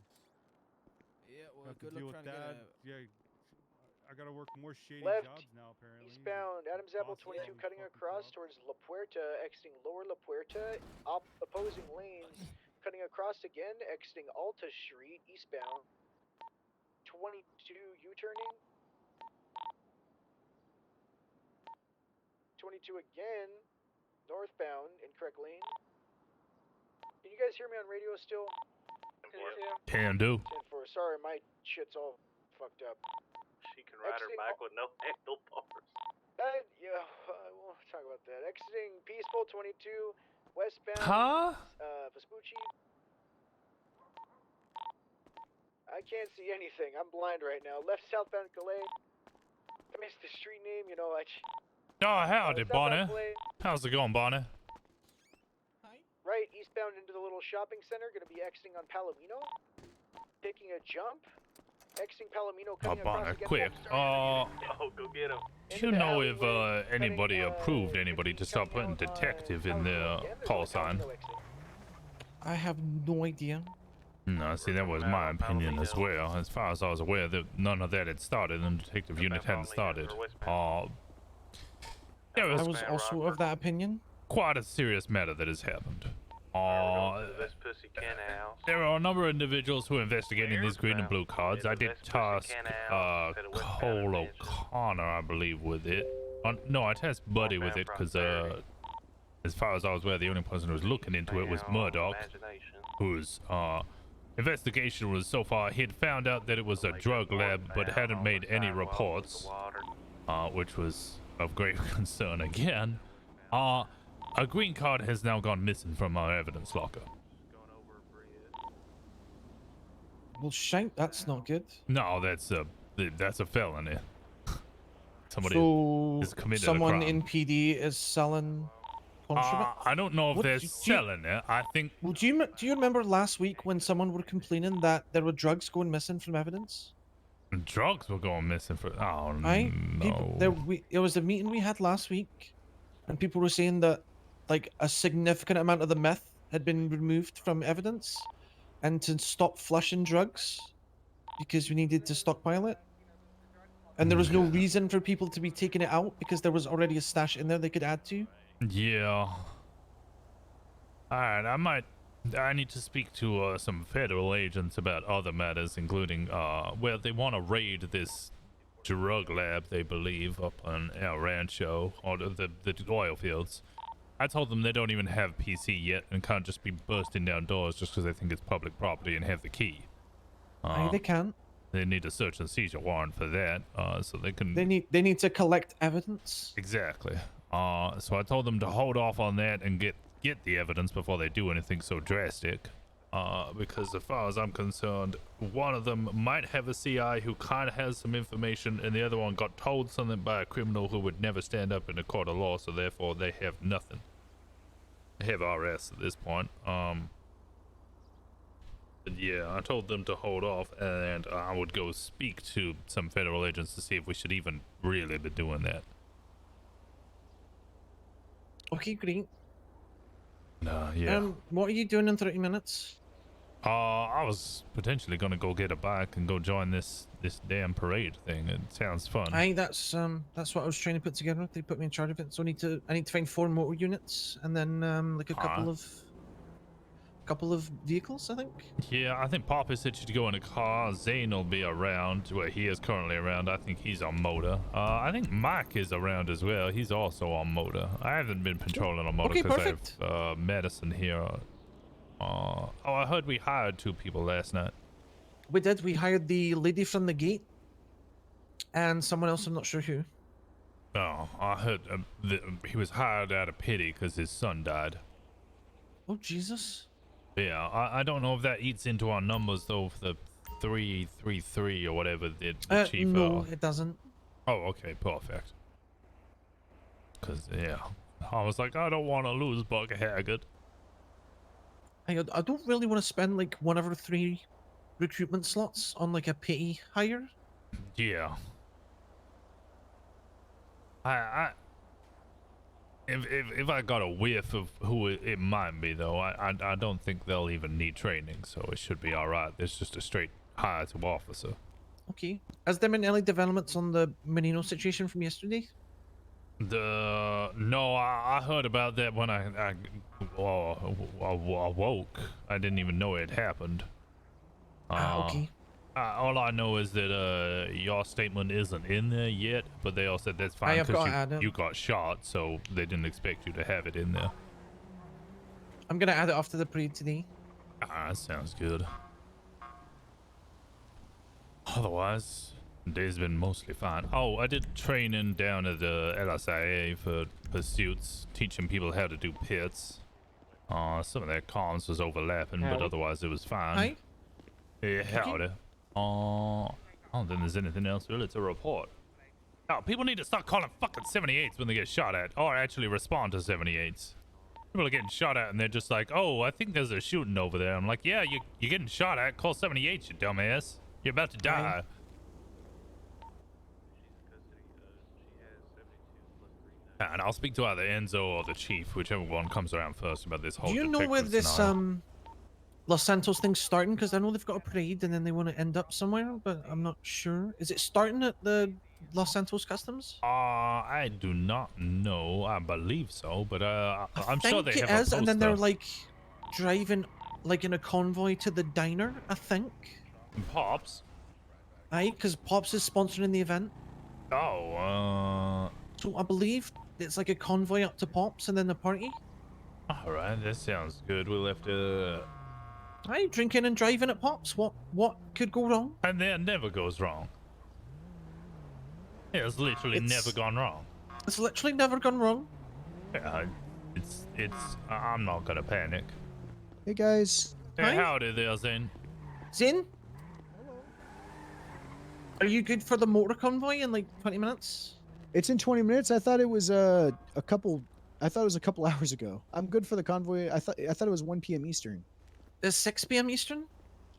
[SPEAKER 6] Yeah, well,
[SPEAKER 15] Have to
[SPEAKER 6] good
[SPEAKER 15] deal
[SPEAKER 6] luck
[SPEAKER 15] with
[SPEAKER 6] trying to
[SPEAKER 15] that.
[SPEAKER 6] get
[SPEAKER 15] Yeah, I gotta work more shady
[SPEAKER 23] Left,
[SPEAKER 15] jobs now apparently.
[SPEAKER 23] Eastbound, Adams Apple
[SPEAKER 15] Boss
[SPEAKER 23] 22
[SPEAKER 15] probably
[SPEAKER 23] cutting
[SPEAKER 15] fucking
[SPEAKER 23] across
[SPEAKER 15] up.
[SPEAKER 23] towards La Puerta, exiting Lower La Puerta, opposing lanes, cutting across again, exiting Alta Street, eastbound. 22 U-turning. 22 again, northbound, incorrect lane. Can you guys hear me on radio still?
[SPEAKER 1] Can do.
[SPEAKER 23] 10-4, sorry, my shit's all fucked up.
[SPEAKER 16] She can ride her bike with no handlebars.
[SPEAKER 23] Yeah, we'll talk about that. Exiting Peaceful 22, westbound.
[SPEAKER 1] Huh?
[SPEAKER 23] Vespucci. I can't see anything. I'm blind right now. Left southbound Calais. I missed the street name, you know,
[SPEAKER 1] Oh, howdy, Bonnie.
[SPEAKER 23] southbound Calais.
[SPEAKER 1] How's it going, Bonnie?
[SPEAKER 23] Right, eastbound into the little shopping center. Gonna be exiting on Palomino. Taking a jump. Exiting Palomino,
[SPEAKER 1] Oh,
[SPEAKER 23] cutting across
[SPEAKER 1] Bonnie,
[SPEAKER 23] again.
[SPEAKER 1] quick.
[SPEAKER 16] Oh, go get him.
[SPEAKER 1] Do you know if anybody approved anybody to start putting detective in their call sign?
[SPEAKER 17] I have no idea.
[SPEAKER 1] No, see, that was my opinion as well. As far as I was aware, that none of that had started, and the detective unit hadn't started. There
[SPEAKER 17] I
[SPEAKER 1] was
[SPEAKER 17] was also of that opinion.
[SPEAKER 1] quite a serious matter that has happened.
[SPEAKER 16] This pussy can house.
[SPEAKER 1] There are a number of individuals who are investigating these green and blue cards. I did task Cole O'Connor, I believe, with it. No, I tasked Buddy with it because, as far as I was aware, the only person who was looking into it was Murdoch, whose investigation was so far he'd found out that it was a drug lab, but hadn't made any reports, which was of great concern again. A green card has now gone missing from our evidence locker.
[SPEAKER 17] Well, shank, that's not good.
[SPEAKER 1] No, that's a felony. Somebody
[SPEAKER 17] So
[SPEAKER 1] has committed a
[SPEAKER 17] someone
[SPEAKER 1] crime.
[SPEAKER 17] in PD is selling contraband.
[SPEAKER 1] I don't know if
[SPEAKER 17] What,
[SPEAKER 1] they're
[SPEAKER 17] do you-
[SPEAKER 1] selling it. I think.
[SPEAKER 17] Well, do you remember last week when someone were complaining that there were drugs going missing from evidence?
[SPEAKER 1] Drugs were going missing for. Oh
[SPEAKER 17] Aye,
[SPEAKER 1] no.
[SPEAKER 17] people, it was a meeting we had last week, and people were saying that like a significant amount of the meth had been removed from evidence, and to stop flushing drugs because we needed to stockpile it. And there was no reason for people to be taking it out because there was already a stash in there they could add to.
[SPEAKER 1] Yeah. Alright, I need to speak to some federal agents about other matters, including, well, they want to raid this drug lab, they believe, up on El Rancho, or the oil fields. I told them they don't even have PC yet and can't just be bursting down doors just because they think it's public property and have the key.
[SPEAKER 17] They can't.
[SPEAKER 1] They need a search and seizure warrant for that, so they can...
[SPEAKER 17] They need to collect evidence.
[SPEAKER 1] Exactly. So I told them to hold off on that and get the evidence before they do anything so drastic. Because as far as I'm concerned, one of them might have a CI who kind of has some information, and the other one got told something by a criminal who would never stand up in a court of law, so therefore they have nothing. They have RS at this point. But yeah, I told them to hold off, and I would go speak to some federal agents to see if we should even really be doing that.
[SPEAKER 17] Okay, great.
[SPEAKER 1] Yeah.
[SPEAKER 17] What are you doing in 30 minutes?
[SPEAKER 1] I was potentially gonna go get a bike and go join this damn parade thing. It sounds fun.
[SPEAKER 17] Aye, that's what I was trying to put together. They put me in charge of it, so I need to find 4 motor units and then like a couple of vehicles, I think.
[SPEAKER 1] Yeah, I think Papa said she'd go in a car. Zane will be around where he is currently around. I think he's on motor. I think Mike is around as well. He's also on motor. I haven't been patrolling on motor because I have Madison here. Oh, I heard we hired 2 people last night.
[SPEAKER 17] We did. We hired the lady from the gate and someone else. I'm not sure who.
[SPEAKER 1] Oh, I heard he was hired out of pity because his son died.
[SPEAKER 17] Oh, Jesus.
[SPEAKER 1] Yeah, I don't know if that eats into our numbers though for 333 or whatever the chief.
[SPEAKER 17] No, it doesn't.
[SPEAKER 1] Oh, okay, perfect. Cause yeah, I was like, I don't want to lose Buck Haggard.
[SPEAKER 17] I don't really want to spend like 1 over 3 recruitment slots on like a pity hire.
[SPEAKER 1] Yeah. If I got a whiff of who it might be though, I don't think they'll even need training, so it should be all right. It's just a straight hire to officer.
[SPEAKER 17] Okay. Has there been any developments on the Menino situation from yesterday?
[SPEAKER 1] No, I heard about that when I awoke. I didn't even know it happened.
[SPEAKER 17] Okay.
[SPEAKER 1] All I know is that your statement isn't in there yet, but they all said that's fine because you got shot, so they didn't expect you to have it in there.
[SPEAKER 17] I'm gonna add it after the parade today.
[SPEAKER 1] That sounds good. Otherwise, the day's been mostly fine. Oh, I did training down at the LSIA for pursuits, teaching people how to do pits. Some of their comms was overlapping, but otherwise it was fine.
[SPEAKER 17] Hi.
[SPEAKER 1] Yeah, howdy. I don't think there's anything else really to report. Oh, people need to start calling fucking 78s when they get shot at, or actually respond to 78s. People are getting shot at and they're just like, oh, I think there's a shooting over there. I'm like, yeah, you're getting shot at. Call 78, you dumbass. You're about to die. And I'll speak to either Enzo or the chief, whichever one comes around first, about this whole.
[SPEAKER 17] Do you know where this
[SPEAKER 1] scenario.
[SPEAKER 17] Los Santos thing's starting? Because I know they've got a parade and then they want to end up somewhere, but I'm not sure. Is it starting at the Los Santos Customs?
[SPEAKER 1] I do not know. I believe so, but I'm sure they
[SPEAKER 17] think
[SPEAKER 1] have
[SPEAKER 17] it
[SPEAKER 1] a
[SPEAKER 17] is,
[SPEAKER 1] poster.
[SPEAKER 17] and then they're like driving like in a convoy to the diner, I think.
[SPEAKER 1] Pops?
[SPEAKER 17] Aye, because Pops is sponsoring the event.
[SPEAKER 1] Oh,
[SPEAKER 17] So I believe it's like a convoy up to Pops and then the party.
[SPEAKER 1] Alright, that sounds good. We'll have to...
[SPEAKER 17] Aye, drinking and driving at Pops. What could go wrong?
[SPEAKER 1] And that never goes wrong. Yeah, it's literally never gone wrong.
[SPEAKER 17] It's literally never gone wrong.
[SPEAKER 1] Yeah, I'm not gonna panic.
[SPEAKER 18] Hey guys.
[SPEAKER 1] Hey, howdy there, Zane.
[SPEAKER 17] Zane? Are you good for the motor convoy in like 20 minutes?
[SPEAKER 18] It's in 20 minutes. I thought it was a couple hours ago. I'm good for the convoy. I thought it was 1 p.m. Eastern.
[SPEAKER 17] It's 6 p.m. Eastern?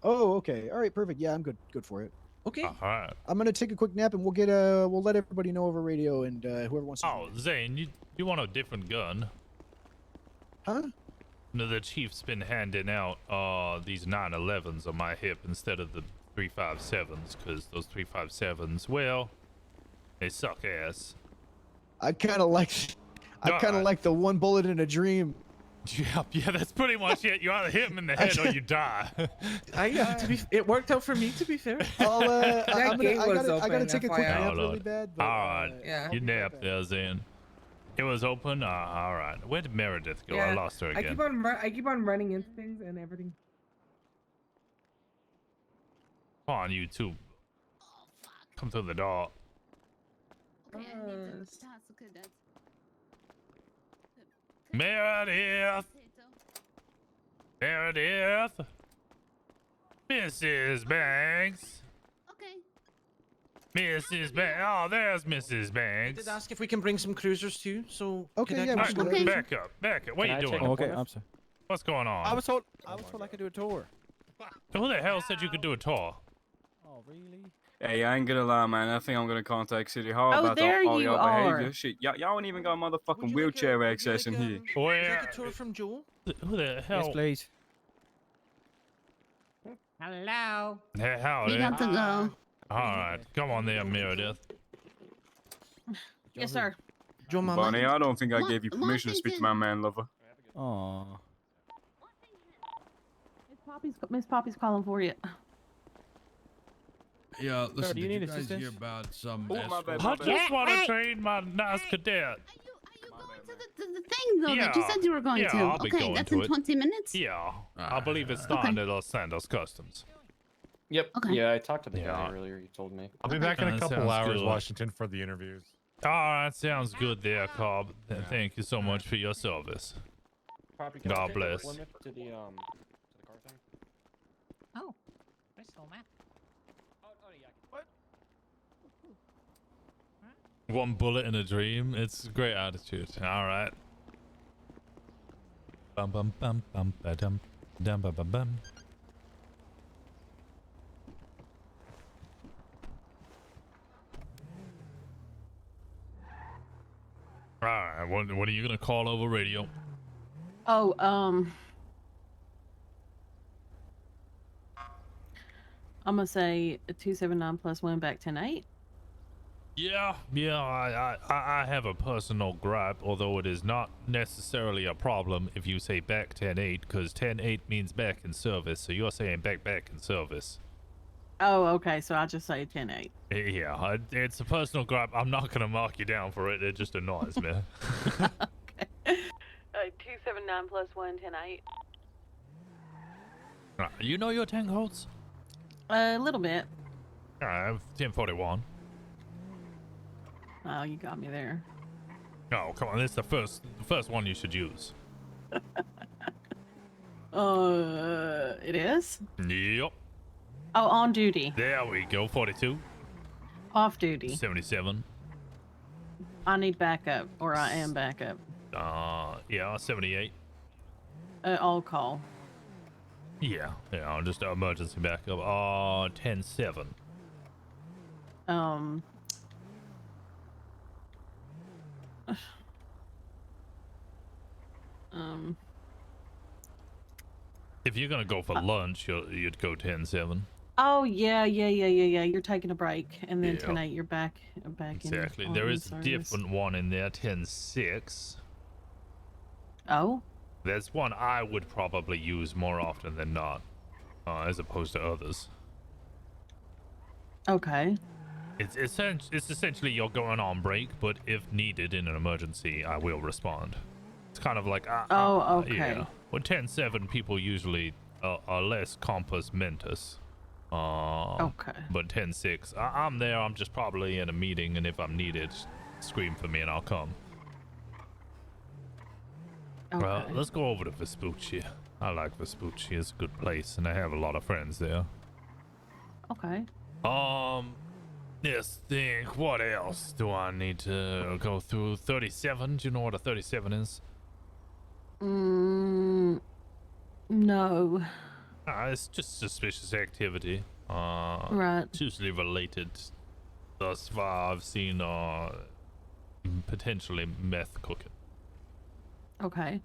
[SPEAKER 18] Oh, okay. All right, perfect. Yeah, I'm good for it.
[SPEAKER 17] Okay.
[SPEAKER 1] Alright.
[SPEAKER 18] I'm gonna take a quick nap and we'll let everybody know over radio and whoever wants to.
[SPEAKER 1] Oh, Zane, you want a different gun?
[SPEAKER 18] Huh?
[SPEAKER 1] No, the chief's been handing out these 911s on my hip instead of the 357s, because those 357s, well, they suck ass.
[SPEAKER 18] I kind of like the 1 bullet in a dream.
[SPEAKER 1] Yeah, that's pretty much it. You either hit him in the head or you die.
[SPEAKER 17] It worked out for me, to be fair.
[SPEAKER 18] I gotta take a quick nap really bad. But,
[SPEAKER 1] Alright, you napped there, Zane. It was open? Alright. Where did Meredith go? I lost her again.
[SPEAKER 21] I keep on running into things and everything.
[SPEAKER 1] Come on, you two. Come through the door.
[SPEAKER 9] Okay, I need to pass. Okay, that's...
[SPEAKER 1] Meredith! Meredith! Mrs. Banks!
[SPEAKER 9] Okay.
[SPEAKER 1] Mrs. Banks! Oh, there's Mrs.
[SPEAKER 17] I
[SPEAKER 1] Banks.
[SPEAKER 17] did ask if we can bring some cruisers too, so...
[SPEAKER 18] Okay,
[SPEAKER 17] yeah,
[SPEAKER 1] Right, back up. What are you doing?
[SPEAKER 15] Okay, I'm sorry.
[SPEAKER 1] What's going on?
[SPEAKER 15] I was told I could do a tour.
[SPEAKER 1] Who the hell said you could do a tour?
[SPEAKER 15] Oh, really?
[SPEAKER 22] Hey, I ain't gonna lie, man. I think I'm gonna contact City Hall
[SPEAKER 8] Oh,
[SPEAKER 22] about
[SPEAKER 8] there
[SPEAKER 22] all
[SPEAKER 8] you
[SPEAKER 22] your
[SPEAKER 8] are.
[SPEAKER 22] behavior. Shit, y'all ain't even got motherfucking wheelchair access in here.
[SPEAKER 1] Where?
[SPEAKER 17] a tour from Joel?
[SPEAKER 1] Who the hell?
[SPEAKER 15] Yes, please.
[SPEAKER 21] Hello.
[SPEAKER 1] Hey, howdy.
[SPEAKER 9] We got to go.
[SPEAKER 1] Alright, come on there, Meredith.
[SPEAKER 8] Yes, sir.
[SPEAKER 17] Joe Mama.
[SPEAKER 22] Bonnie, I don't think I gave you permission to speak to my man lover.
[SPEAKER 15] Aw.
[SPEAKER 8] Miss Poppy's calling for you.
[SPEAKER 24] Yeah, listen,
[SPEAKER 15] do you
[SPEAKER 24] did you
[SPEAKER 15] need
[SPEAKER 24] guys
[SPEAKER 15] assistance?
[SPEAKER 24] hear about some
[SPEAKER 22] Oh, my bad,
[SPEAKER 1] I just want to train my nice cadet.
[SPEAKER 9] The thing though that you said you were going to.
[SPEAKER 1] I'll be
[SPEAKER 9] Okay,
[SPEAKER 1] going
[SPEAKER 9] that's
[SPEAKER 1] to
[SPEAKER 9] in
[SPEAKER 1] it.
[SPEAKER 9] 20 minutes.
[SPEAKER 1] Yeah, I believe it's starting at Los Santos Customs.
[SPEAKER 13] Yep.
[SPEAKER 9] Okay.
[SPEAKER 13] Yeah, I talked to the
[SPEAKER 1] Yeah.
[SPEAKER 13] guy earlier. You told me.
[SPEAKER 14] I'll be back in a
[SPEAKER 1] That
[SPEAKER 14] couple
[SPEAKER 1] sounds
[SPEAKER 14] hours,
[SPEAKER 1] good.
[SPEAKER 14] Washington, for the interviews.
[SPEAKER 1] Alright, sounds good there, Cobb. Thank you so much for your service.
[SPEAKER 13] Property, can I
[SPEAKER 1] God
[SPEAKER 13] take the
[SPEAKER 1] bless.
[SPEAKER 13] Plymouth to the car thing?
[SPEAKER 11] Oh, I stole that.
[SPEAKER 1] One bullet in a dream. It's a great attitude. All right. Bum bum bum bum ba dum dum ba bum bum. All right. What are you gonna call over radio?
[SPEAKER 8] Oh, I'm gonna say 279 plus 1 back 10-8.
[SPEAKER 1] Yeah, I have a personal gripe, although it is not necessarily a problem if you say back 10-8, because 10-8 means back in service, so you're saying back in service.
[SPEAKER 8] Oh, okay, so I'll just say 10-8.
[SPEAKER 1] Yeah, it's a personal gripe. I'm not gonna mark you down for it. It just annoys me.
[SPEAKER 8] 279 plus 1, 10-8.
[SPEAKER 1] You know your tank holds?
[SPEAKER 8] A little bit.
[SPEAKER 1] I have 1041.
[SPEAKER 8] Oh, you got me there.
[SPEAKER 1] Oh, come on, this is the first one you should use.
[SPEAKER 8] It is?
[SPEAKER 1] Yep.
[SPEAKER 8] Oh, on duty.
[SPEAKER 1] There we go, 42.
[SPEAKER 8] Off duty.
[SPEAKER 1] 77.
[SPEAKER 8] I need backup, or I am backup.
[SPEAKER 1] Yeah, 78.
[SPEAKER 8] All call.
[SPEAKER 1] Yeah, just emergency backup. 10-7. If you're gonna go for lunch, you'd go 10-7.
[SPEAKER 8] Oh yeah. You're taking a break, and then
[SPEAKER 1] Yeah.
[SPEAKER 8] 10-8 you're back
[SPEAKER 1] Exactly.
[SPEAKER 8] in.
[SPEAKER 1] There
[SPEAKER 8] in
[SPEAKER 1] is a
[SPEAKER 8] service.
[SPEAKER 1] different one in there, 10-6.
[SPEAKER 8] Oh.
[SPEAKER 1] That's one I would probably use more often than not, as opposed to others.
[SPEAKER 8] Okay.
[SPEAKER 1] It's essentially you're going on break, but if needed in an emergency, I will respond. It's kind of like
[SPEAKER 8] okay.
[SPEAKER 1] Yeah. With 10-7, people usually are less compos mentis.
[SPEAKER 8] Okay.
[SPEAKER 1] But 10-6, I'm there. I'm just probably in a meeting, and if I'm needed, scream for me and I'll come.
[SPEAKER 8] Okay.
[SPEAKER 1] Let's go over to Vespucci. I like Vespucci. It's a good place, and I have a lot of friends there.
[SPEAKER 8] Okay.
[SPEAKER 1] Let's think. What else do I need to go through? 37. Do you know what a 37 is?
[SPEAKER 8] No.
[SPEAKER 1] It's just suspicious activity.
[SPEAKER 8] Right.
[SPEAKER 1] It's usually related. Thus far, I've seen potentially meth cooking.
[SPEAKER 8] Okay.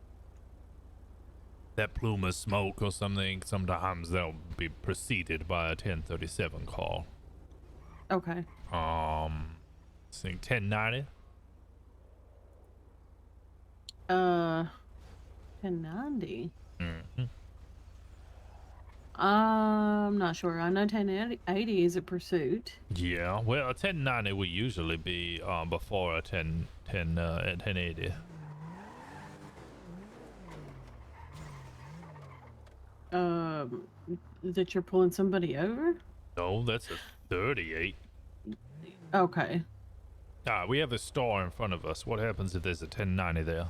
[SPEAKER 1] That plume of smoke or something. Sometimes they'll be preceded by a 1037 call.
[SPEAKER 8] Okay.
[SPEAKER 1] Let's think 1090.
[SPEAKER 8] 1090.
[SPEAKER 1] Mm-hmm.
[SPEAKER 8] I'm not sure. I know 1080 is a pursuit.
[SPEAKER 1] Yeah, well, a 1090 will usually be before a 1080.
[SPEAKER 8] That you're pulling somebody over?
[SPEAKER 1] No, that's a 38.
[SPEAKER 8] Okay.
[SPEAKER 1] We have a store in front of us. What happens if there's a 1090 there?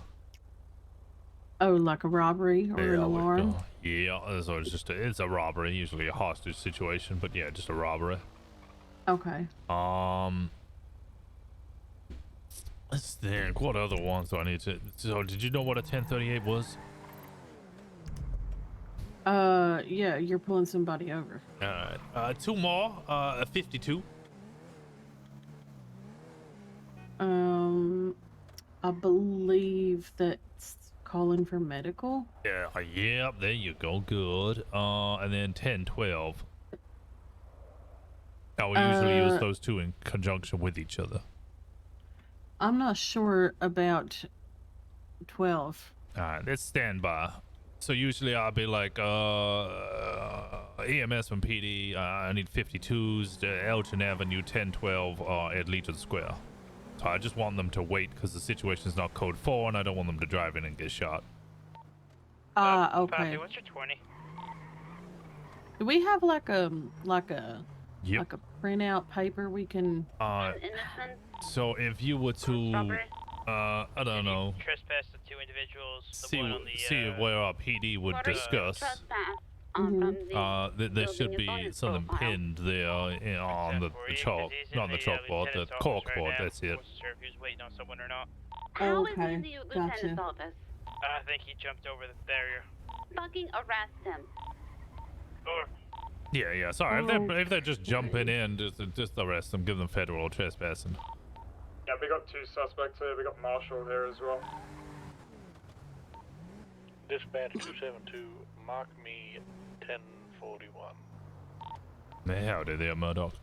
[SPEAKER 8] Oh, like a robbery or an alarm?
[SPEAKER 1] Yeah, so it's a robbery, usually a hostage situation, but yeah, just a robbery.
[SPEAKER 8] Okay.
[SPEAKER 1] Let's think. What other ones do I need to? So, did you know what a 1038 was?
[SPEAKER 8] Yeah, you're pulling somebody over.
[SPEAKER 1] Alright. Two more. A 52.
[SPEAKER 8] I believe that's calling for medical.
[SPEAKER 1] Yeah, yep, there you go. Good. And then 1012. I will usually use those two in conjunction with each other.
[SPEAKER 8] I'm not sure about 12.
[SPEAKER 1] Alright, let's stand by. So usually I'll be like, EMS from PD, I need 52s, Elgin Avenue, 1012, at Legion Square. So I just want them to wait because the situation is not code 4 and I don't want them to drive in and get shot.
[SPEAKER 8] Okay.
[SPEAKER 5] Poppy, what's your 20?
[SPEAKER 8] Do we have like a
[SPEAKER 1] Yep.
[SPEAKER 8] like a printout paper we can?
[SPEAKER 1] So if you were to, I don't know,
[SPEAKER 5] Trespass the two individuals. The
[SPEAKER 1] see
[SPEAKER 5] one on the,
[SPEAKER 1] see where our PD would discuss.
[SPEAKER 9] from the
[SPEAKER 1] there
[SPEAKER 9] building
[SPEAKER 1] should
[SPEAKER 9] is on
[SPEAKER 1] be
[SPEAKER 9] his
[SPEAKER 1] something
[SPEAKER 9] profile.
[SPEAKER 1] pinned there on the chalk, not on the chalkboard, the corkboard. That's it.
[SPEAKER 5] Wasn't sure if he was waiting on someone or not.
[SPEAKER 9] How is
[SPEAKER 8] Okay,
[SPEAKER 9] he in the lieutenant's
[SPEAKER 8] gotcha.
[SPEAKER 9] office?
[SPEAKER 5] I think he jumped over the barrier.
[SPEAKER 9] Fucking arrest him.
[SPEAKER 5] Or
[SPEAKER 1] Yeah. Sorry, if they're just jumping in, just arrest them, give them federal trespassing.
[SPEAKER 7] Yeah, we got 2 suspects here. We got Marshall here as well.
[SPEAKER 3] Dispatch 272, mark me 1041.
[SPEAKER 1] Howdy there, Murdoch.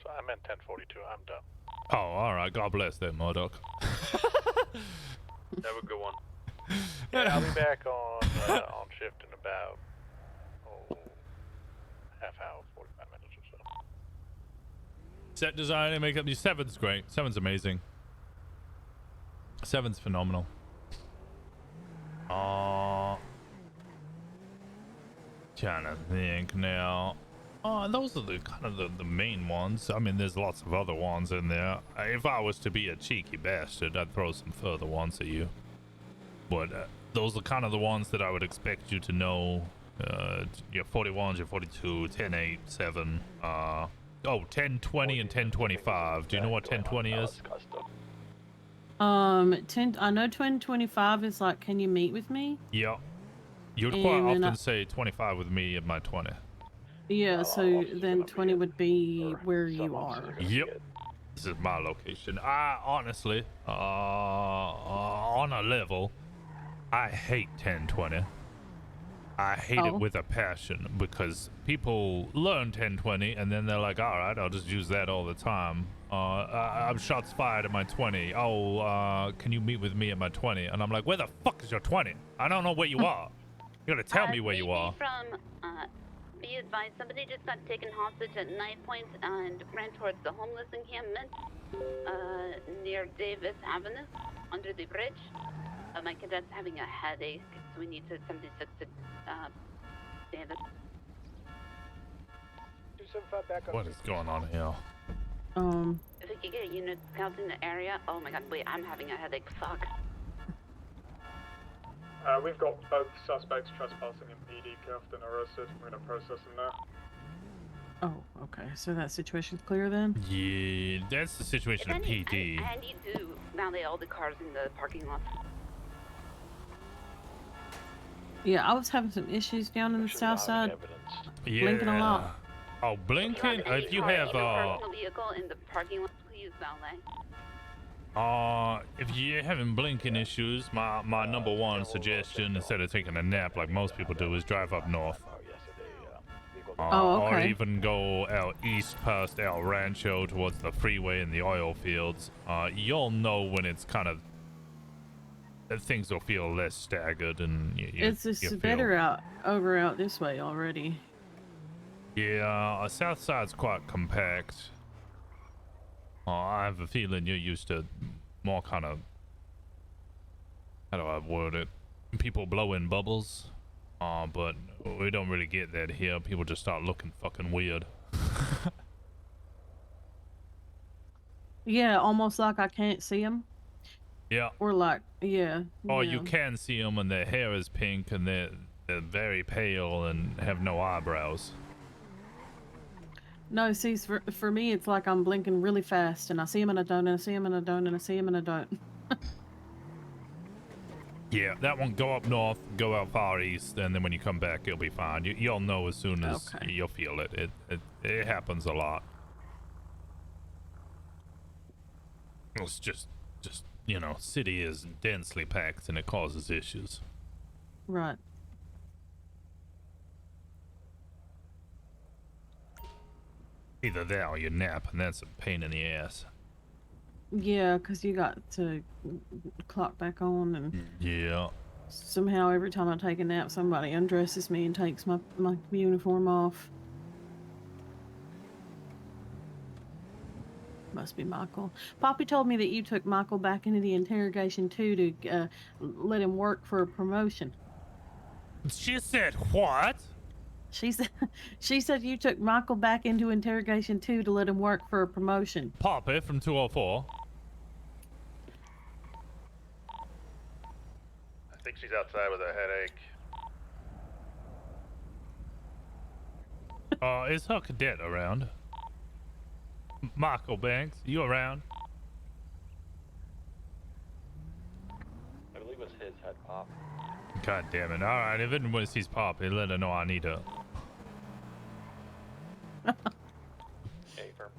[SPEAKER 3] So I meant 1042, I'm done.
[SPEAKER 1] Oh, alright, God bless that, Murdoch.
[SPEAKER 10] Have a good one.
[SPEAKER 3] Yeah, I'll be back on shift in about half hour, 45 minutes or so.
[SPEAKER 1] Set design and makeup. 7's great. 7's amazing. 7's phenomenal. Trying to think now. Those are the kind of the main ones. I mean, there's lots of other ones in there. If I was to be a cheeky bastard, I'd throw some further ones at you. But those are kind of the ones that I would expect you to know. Your 41s, your 42, 10, 8, 7. 10, 20, and 10, 25. Do you know what 10, 20 is?
[SPEAKER 8] 10. I know 1025 is like, can you meet with me?
[SPEAKER 1] Yeah. You would quite
[SPEAKER 8] And
[SPEAKER 1] often say 25 with me at my 20.
[SPEAKER 8] Yeah, so then 20 would be where you are.
[SPEAKER 1] Yep. This is my location. I honestly, on a level, I hate 1020. I hate it with a passion because people learn 1020 and then they're like, all right, I'll just use that all the time. I'm shots fired at my 20. Can you meet with me at my 20? And I'm like, where the fuck is your 20? I don't know where you are. You gotta tell me where you are.
[SPEAKER 9] Be advised, somebody just got taken hostage at Knife Point and ran towards the homeless encampment near Davis Avenue under the bridge. My cadet's having a headache, so we need to somebody fix it. Davis.
[SPEAKER 23] 275 back up.
[SPEAKER 1] What is going on here?
[SPEAKER 9] If we could get a unit scouting the area. Oh my god, wait, I'm having a headache. Fuck.
[SPEAKER 7] We've got both suspects trespassing in PD cuffed and arrested. We're gonna process them now.
[SPEAKER 8] Oh, okay. So that situation's clear then?
[SPEAKER 1] Yeah, that's the situation of PD.
[SPEAKER 9] I need to valet all the cars in the parking lot.
[SPEAKER 8] Yeah, I was having some issues down in the south side.
[SPEAKER 1] Yeah.
[SPEAKER 8] Blinking a lot.
[SPEAKER 1] Oh, blinking? If you have,
[SPEAKER 9] personal vehicle in the parking lot, please valet.
[SPEAKER 1] if you're having blinking issues, my number one suggestion, instead of taking a nap like most people do, is drive up north. Or even go out east past El Rancho towards the freeway and the oil fields. You'll know when it's kind of things will feel less staggered and
[SPEAKER 8] It's just better out this way already.
[SPEAKER 1] Yeah, south side's quite compact. I have a feeling you're used to more kind of, how do I word it? People blowing bubbles. But we don't really get that here. People just start looking fucking weird.
[SPEAKER 8] Yeah, almost like I can't see them.
[SPEAKER 1] Yeah.
[SPEAKER 8] Or like, yeah.
[SPEAKER 1] Or you can see them and their hair is pink and they're very pale and have no eyebrows.
[SPEAKER 8] No, see, for me, it's like I'm blinking really fast, and I see them and I don't, and I see them and I don't, and I see them and I don't.
[SPEAKER 1] Yeah, that one, go up north, go out far east, and then when you come back, it'll be fine. You'll know as soon as you'll feel it. It happens a lot. It's just, you know, city is densely packed and it causes issues.
[SPEAKER 8] Right.
[SPEAKER 1] Either that or you nap, and that's a pain in the ass.
[SPEAKER 8] Yeah, because you got to clock back on, and
[SPEAKER 1] Yeah.
[SPEAKER 8] somehow every time I take a nap, somebody undresses me and takes my uniform off. Must be Michael. Poppy told me that you took Michael back into the interrogation too to let him work for a promotion.
[SPEAKER 1] She said what?
[SPEAKER 8] She said you took Michael back into interrogation too to let him work for a promotion.
[SPEAKER 1] Poppy from 204.
[SPEAKER 2] I think she's outside with a headache.
[SPEAKER 1] Is her cadet around? Michael Banks, you around?
[SPEAKER 13] I believe it was his head pop.
[SPEAKER 1] God damn it. Alright, if anyone sees Pop, let her know I need her.
[SPEAKER 13] Hey, firm.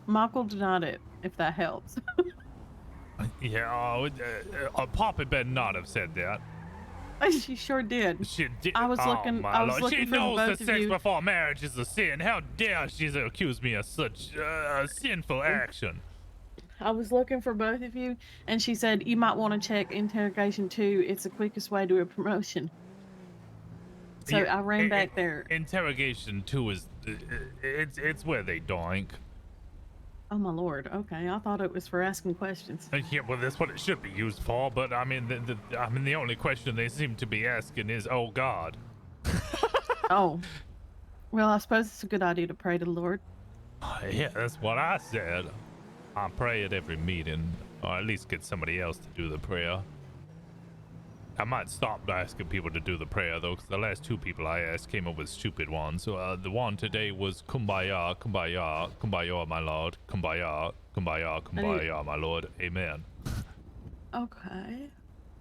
[SPEAKER 8] Michael denied it, if that helps.
[SPEAKER 1] Yeah, Pop had better not have said that.
[SPEAKER 8] She sure did.
[SPEAKER 1] She did.
[SPEAKER 8] I was looking.
[SPEAKER 1] My
[SPEAKER 8] I was
[SPEAKER 1] Lord.
[SPEAKER 8] looking
[SPEAKER 1] She
[SPEAKER 8] for the
[SPEAKER 1] knows
[SPEAKER 8] both
[SPEAKER 1] that
[SPEAKER 8] of
[SPEAKER 1] sex
[SPEAKER 8] you.
[SPEAKER 1] before marriage is a sin. How dare she accuse me of such sinful action?
[SPEAKER 8] I was looking for both of you, and she said you might want to check interrogation 2. It's the quickest way to a promotion. So
[SPEAKER 1] Yeah,
[SPEAKER 8] I ran back there.
[SPEAKER 1] Interrogation 2 is it's where they doink.
[SPEAKER 8] Oh my lord. Okay, I thought it was for asking questions.
[SPEAKER 1] Yeah, well, that's what it should be used for. But I mean, the only question they seem to be asking is, "Oh God."
[SPEAKER 8] Oh, well, I suppose it's a good idea to pray to the Lord.
[SPEAKER 1] Yeah, that's what I said. I pray at every meeting, or at least get somebody else to do the prayer. I might stop asking people to do the prayer though, because the last 2 people I asked came up with stupid ones. So the one today was "Kumbaya, kumbaya, kumbaya, my lord, kumbaya, kumbaya, kumbaya, my lord, amen."
[SPEAKER 8] Okay.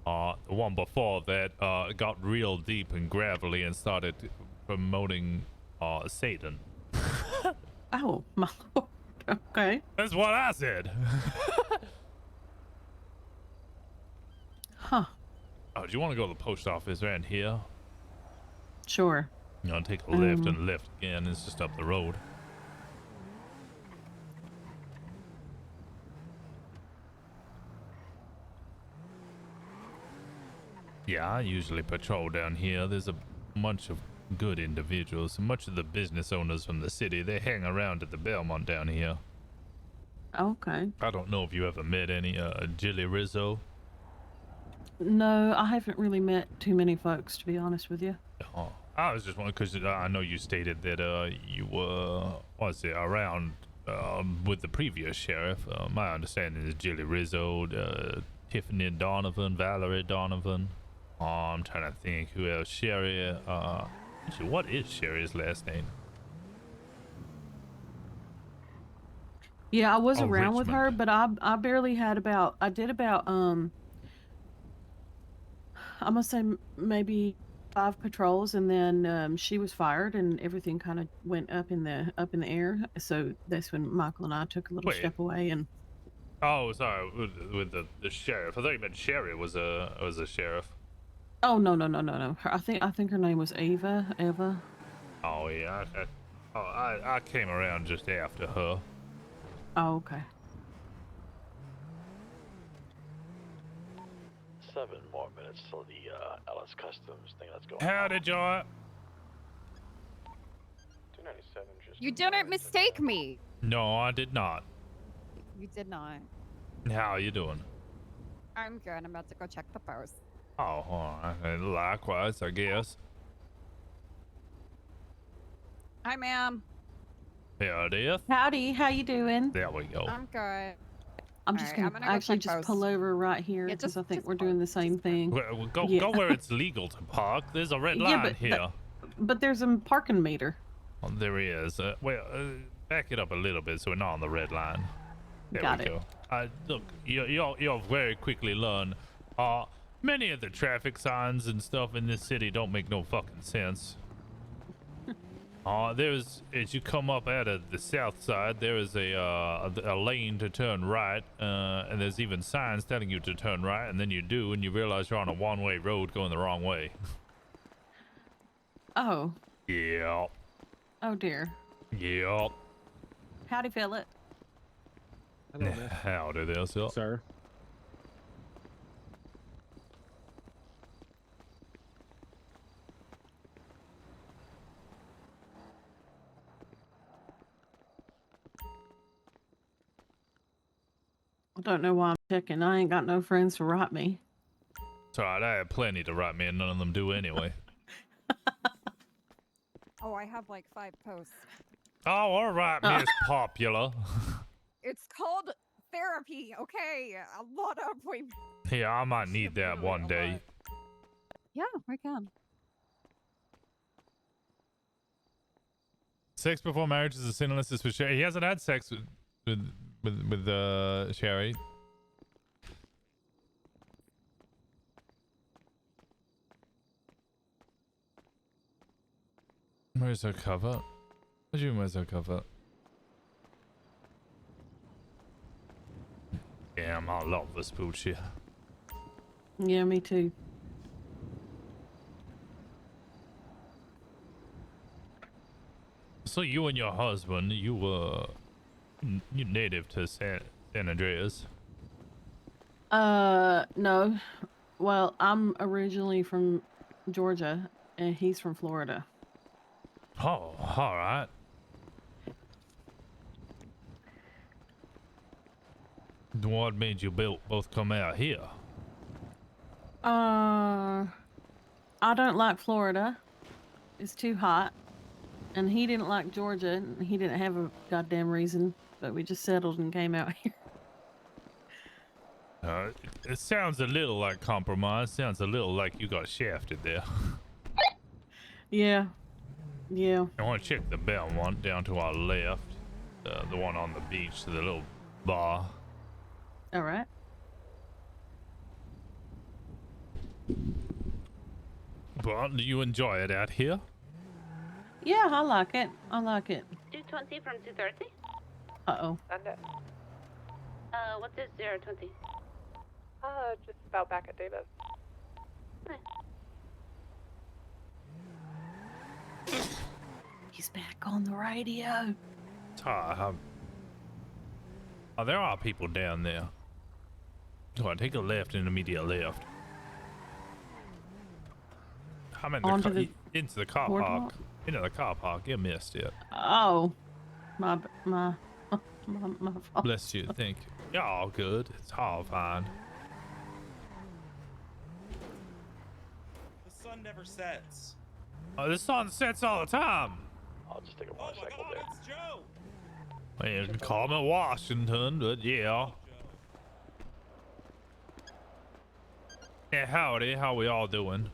[SPEAKER 1] The one before that got real deep and gravelly and started promoting Satan.
[SPEAKER 8] Oh my lord. Okay.
[SPEAKER 1] That's what I said.
[SPEAKER 8] Huh.
[SPEAKER 1] Oh, do you want to go to the post office around here?
[SPEAKER 8] Sure.
[SPEAKER 1] You know, take a left and left again. It's just up the road. Yeah, I usually patrol down here. There's a bunch of good individuals. Much of the business owners from the city, they hang around at the Belmont down here.
[SPEAKER 8] Okay.
[SPEAKER 1] I don't know if you ever met any Jilly Rizzo.
[SPEAKER 8] No, I haven't really met too many folks, to be honest with you.
[SPEAKER 1] Oh, I was just wondering because I know you stated that you were, around with the previous sheriff. My understanding is Jilly Rizzo, Tiffany Donovan, Valerie Donovan. Oh, I'm trying to think who else. Sherry. Actually, what is Sherry's last name?
[SPEAKER 8] Yeah, I was around with her,
[SPEAKER 1] Richmond.
[SPEAKER 8] but I barely had about. I did about I must say maybe 5 patrols, and then she was fired, and everything kind of went up in the air. So that's when Michael and I took a little
[SPEAKER 1] Wait.
[SPEAKER 8] step away. And
[SPEAKER 1] Oh, sorry, with the sheriff. I thought you meant Sherry was a sheriff.
[SPEAKER 8] oh no. I think her name was Eva.
[SPEAKER 1] Oh yeah. I came around just after her.
[SPEAKER 8] Oh, okay.
[SPEAKER 13] 7 more minutes till the LS Customs thing that's going
[SPEAKER 1] Howdy, Joy.
[SPEAKER 13] 297 just.
[SPEAKER 4] You didn't mistake me.
[SPEAKER 1] No, I did not.
[SPEAKER 4] You did not.
[SPEAKER 1] How are you doing?
[SPEAKER 4] I'm good. I'm about to go check the post.
[SPEAKER 1] Oh, all right. Likewise, I guess.
[SPEAKER 4] Hi, ma'am.
[SPEAKER 1] Howdy.
[SPEAKER 8] Howdy, how you doing?
[SPEAKER 1] There we go.
[SPEAKER 4] I'm good.
[SPEAKER 8] I'm just
[SPEAKER 4] Alright,
[SPEAKER 8] gonna
[SPEAKER 4] go
[SPEAKER 8] actually
[SPEAKER 4] check
[SPEAKER 8] just
[SPEAKER 4] post.
[SPEAKER 8] pull over right here
[SPEAKER 4] Yeah,
[SPEAKER 8] because I think
[SPEAKER 4] just
[SPEAKER 8] we're doing the same thing.
[SPEAKER 1] Well, go
[SPEAKER 8] Yeah.
[SPEAKER 1] go where it's legal to park. There's a red
[SPEAKER 8] Yeah,
[SPEAKER 1] line here.
[SPEAKER 8] But there's a parking meter.
[SPEAKER 1] Oh, there he is. Back it up a little bit so we're not on the red line. There
[SPEAKER 8] Got
[SPEAKER 1] we
[SPEAKER 8] it.
[SPEAKER 1] go. Look, you'll very quickly learn. Many of the traffic signs and stuff in this city don't make no fucking sense. As you come up out of the south side, there is a lane to turn right, and there's even signs telling you to turn right, and then you do, and you realize you're on a one-way road going the wrong way.
[SPEAKER 8] Oh.
[SPEAKER 1] Yeah.
[SPEAKER 8] Oh dear.
[SPEAKER 1] Yeah.
[SPEAKER 8] Howdy, Philip.
[SPEAKER 1] Howdy there, sir.
[SPEAKER 8] I don't know why I'm checking. I ain't got no friends to write me.
[SPEAKER 1] It's alright, I have plenty to write me, and none of them do anyway.
[SPEAKER 4] Oh, I have like 5 posts.
[SPEAKER 1] Oh, alright, Miss Popular.
[SPEAKER 4] It's called therapy, okay? A lot of appointments.
[SPEAKER 1] Yeah, I might need that one day.
[SPEAKER 4] Yeah, we can.
[SPEAKER 1] Sex before marriage is a sin unless it's with Sherry. He hasn't had sex with Sherry. Where's her cover? What do you mean, where's her cover? Damn, I love this poochie.
[SPEAKER 8] Yeah, me too.
[SPEAKER 1] So you and your husband, you were you native to San Andreas?
[SPEAKER 8] No. Well, I'm originally from Georgia, and he's from Florida.
[SPEAKER 1] Oh, all right. What made you both come out here?
[SPEAKER 8] I don't like Florida. It's too hot. And he didn't like Georgia, and he didn't have a goddamn reason, but we just settled and came out here.
[SPEAKER 1] It sounds a little like compromise. Sounds a little like you got shafted there.
[SPEAKER 8] Yeah. Yeah.
[SPEAKER 1] I want to check the Belmont down to our left. The one on the beach, the little bar.
[SPEAKER 8] All right.
[SPEAKER 1] Well, do you enjoy it out here?
[SPEAKER 8] Yeah, I like it. I like it.
[SPEAKER 9] 220 from 230.
[SPEAKER 8] Uh-oh.
[SPEAKER 9] What is 020?
[SPEAKER 12] Just about back at Davis.
[SPEAKER 8] He's back on the radio.
[SPEAKER 1] Oh, there are people down there. Go on, take a left and immediate left. I'm in into the car park. Into the car park. You missed it.
[SPEAKER 8] Oh. My fault.
[SPEAKER 1] Bless you. Thank you. You're all good. It's all fine.
[SPEAKER 19] The sun never sets.
[SPEAKER 1] Oh, the sun sets all the time.
[SPEAKER 13] I'll just take a motorcycle there.
[SPEAKER 19] It's Joe.
[SPEAKER 1] Well, you can call me Washington, but yeah. Yeah, howdy. How we all doing?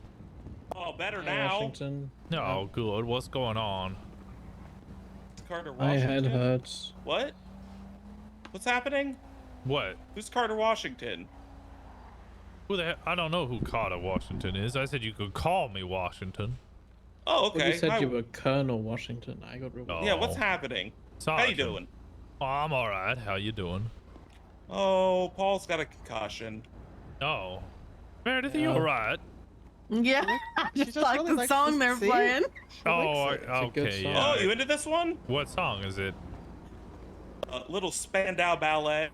[SPEAKER 19] Oh, better now.
[SPEAKER 20] Washington.
[SPEAKER 1] No, good. What's going on?
[SPEAKER 19] Carter
[SPEAKER 20] My
[SPEAKER 19] Washington.
[SPEAKER 20] head hurts.
[SPEAKER 19] What? What's happening?
[SPEAKER 1] What?
[SPEAKER 19] Who's Carter Washington?
[SPEAKER 1] Who the hell? I don't know who Carter Washington is. I said you could call me Washington.
[SPEAKER 19] Oh,
[SPEAKER 20] Well,
[SPEAKER 19] okay.
[SPEAKER 20] you said
[SPEAKER 19] Hi-
[SPEAKER 20] you were Colonel Washington. I got real.
[SPEAKER 19] Yeah, what's happening? How you doing?
[SPEAKER 1] Oh, I'm all right. How you doing?
[SPEAKER 19] Oh, Paul's got a concussion.
[SPEAKER 1] Oh. Meredith, are you all right?
[SPEAKER 8] Yeah, I just like the song they're playing.
[SPEAKER 1] Oh, okay. Yeah.
[SPEAKER 19] Oh, you into this one?
[SPEAKER 1] What song is it?
[SPEAKER 19] A little Spandau Ballet.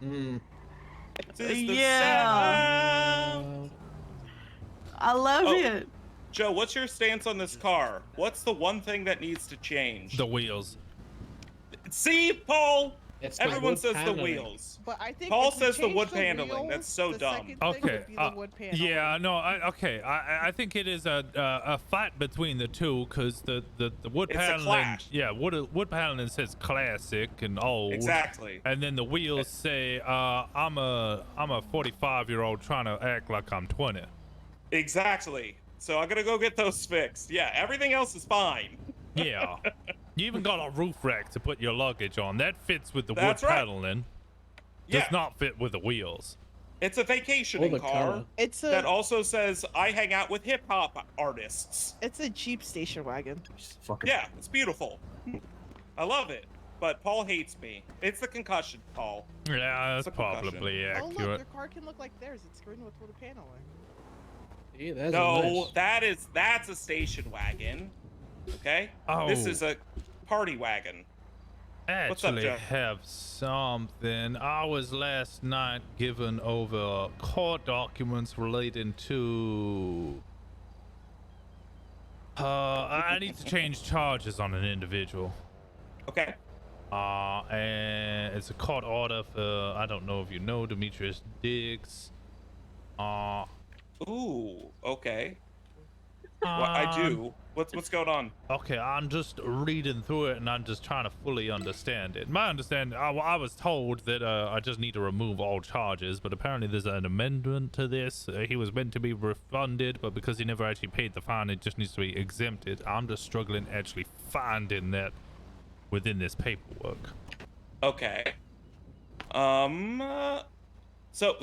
[SPEAKER 19] This is the
[SPEAKER 8] Yeah.
[SPEAKER 19] sound.
[SPEAKER 8] I love it.
[SPEAKER 19] Joe, what's your stance on this car? What's the one thing that needs to change?
[SPEAKER 1] The wheels.
[SPEAKER 19] See, Paul?
[SPEAKER 20] It's the
[SPEAKER 19] Everyone
[SPEAKER 20] wood
[SPEAKER 19] says
[SPEAKER 20] paneling.
[SPEAKER 19] the wheels.
[SPEAKER 12] But I think
[SPEAKER 19] Paul
[SPEAKER 12] if we
[SPEAKER 19] says the
[SPEAKER 12] change
[SPEAKER 19] wood
[SPEAKER 12] the
[SPEAKER 19] paneling.
[SPEAKER 12] wheels,
[SPEAKER 19] That's so
[SPEAKER 12] the
[SPEAKER 19] dumb.
[SPEAKER 12] second thing
[SPEAKER 1] Okay.
[SPEAKER 12] would be the wood paneling.
[SPEAKER 1] Yeah, no, I think it is a fight between the two because the wood
[SPEAKER 19] It's a
[SPEAKER 1] paneling,
[SPEAKER 19] clash.
[SPEAKER 1] yeah, wood paneling says classic and old.
[SPEAKER 19] Exactly.
[SPEAKER 1] And then the wheels say I'm a 45-year-old trying to act like I'm 20.
[SPEAKER 19] Exactly. So I'm gonna go get those fixed. Yeah, everything else is fine.
[SPEAKER 1] Yeah. You even got a roof rack to put your luggage on. That fits with the
[SPEAKER 19] That's
[SPEAKER 1] wood
[SPEAKER 19] right.
[SPEAKER 1] paneling. Does
[SPEAKER 19] Yeah.
[SPEAKER 1] not fit with the wheels.
[SPEAKER 19] It's a vacationing
[SPEAKER 20] the
[SPEAKER 19] car
[SPEAKER 20] color.
[SPEAKER 12] It's a
[SPEAKER 19] that also says I hang out with hip hop artists.
[SPEAKER 12] it's a Jeep station wagon.
[SPEAKER 19] Yeah, it's beautiful. I love it. But Paul hates me. It's the concussion, Paul.
[SPEAKER 1] Yeah,
[SPEAKER 19] It's
[SPEAKER 1] that's
[SPEAKER 19] a concussion.
[SPEAKER 1] probably
[SPEAKER 12] Oh look,
[SPEAKER 1] accurate.
[SPEAKER 12] your car can look like theirs. It's green with wood paneling.
[SPEAKER 20] Yeah, that's
[SPEAKER 19] No,
[SPEAKER 20] nice.
[SPEAKER 19] that's a station wagon. Okay?
[SPEAKER 1] Oh.
[SPEAKER 19] This is a party wagon. What's up,
[SPEAKER 1] Actually
[SPEAKER 19] Joe?
[SPEAKER 1] have something. I was last night given over court documents relating to I need to change charges on an individual.
[SPEAKER 19] Okay.
[SPEAKER 1] And it's a court order for, I don't know if you know, Demetrius Diggs.
[SPEAKER 19] Ooh, okay. I do. What's going on?
[SPEAKER 1] Okay, I'm just reading through it and I'm just trying to fully understand it. My understanding, I was told that I just need to remove all charges, but apparently there's an amendment to this. He was meant to be refunded, but because he never actually paid the fine, it just needs to be exempted. I'm just struggling actually finding that within this paperwork.
[SPEAKER 19] Okay. So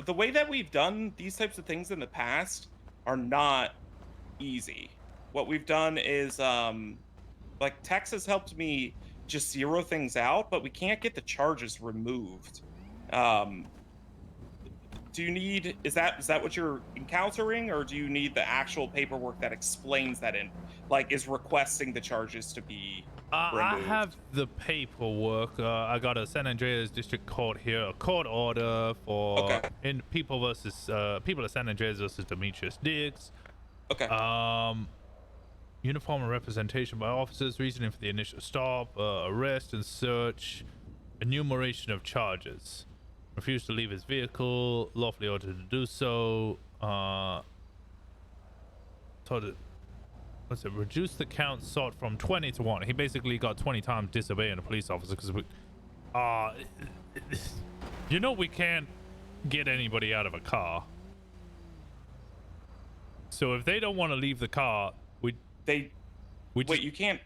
[SPEAKER 19] the way that we've done these types of things in the past are not easy. What we've done is, like Tex has helped me just zero things out, but we can't get the charges removed. Do you need, is that what you're encountering, or do you need the actual paperwork that explains that like is requesting the charges to be
[SPEAKER 1] I
[SPEAKER 19] removed?
[SPEAKER 1] have the paperwork. I got a San Andreas District Court here, a court order for in people of San Andreas versus Demetrius Diggs.
[SPEAKER 19] Okay.
[SPEAKER 1] Uniform and representation by officers, reasoning for the initial stop, arrest and search, enumeration of charges. Refused to leave his vehicle, lawfully ordered to do so. Reduce the count sought from 20 to 1. He basically got 20 times disobeying a police officer because you know we can't get anybody out of a car. So if they don't want to leave the car,
[SPEAKER 19] wait, you can't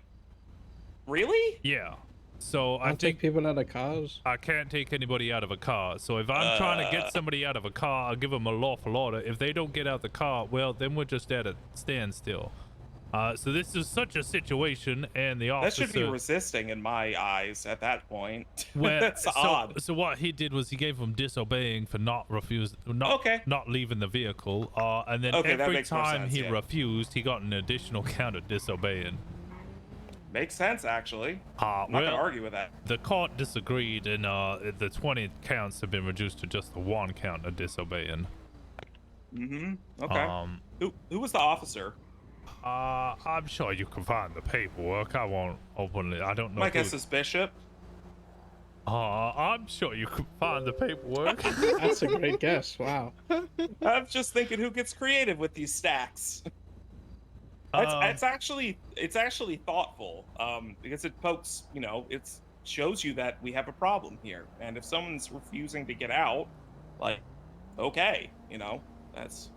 [SPEAKER 19] really?
[SPEAKER 1] Yeah. So I
[SPEAKER 20] Can't take people out of cars.
[SPEAKER 1] I can't take anybody out of a car. So if I'm trying to get somebody out of a car, I'll give them a lawful order. If they don't get out the car, well, then we're just at a standstill. So this is such a situation, and the officer...
[SPEAKER 19] That should be resisting in my eyes at that point.
[SPEAKER 1] Well,
[SPEAKER 19] That's odd.
[SPEAKER 1] So what he did was he gave him disobeying for not leaving the vehicle. And then every time he refused, he got an additional count of disobeying.
[SPEAKER 19] Makes sense, actually. I'm not going to argue with that.
[SPEAKER 1] The court disagreed, and the 20 counts have been reduced to just the 1 count of disobeying.
[SPEAKER 19] Mm-hmm. Okay. Who was the officer?
[SPEAKER 1] I'm sure you can find the paperwork. I won't openly. I don't know.
[SPEAKER 19] My guess is Bishop.
[SPEAKER 1] I'm sure you can find the paperwork.
[SPEAKER 20] That's a great guess. Wow.
[SPEAKER 19] I'm just thinking, who gets creative with these stacks? It's actually thoughtful. Because it pokes, it shows you that we have a problem here, and if someone's refusing to get out, like, okay, that's.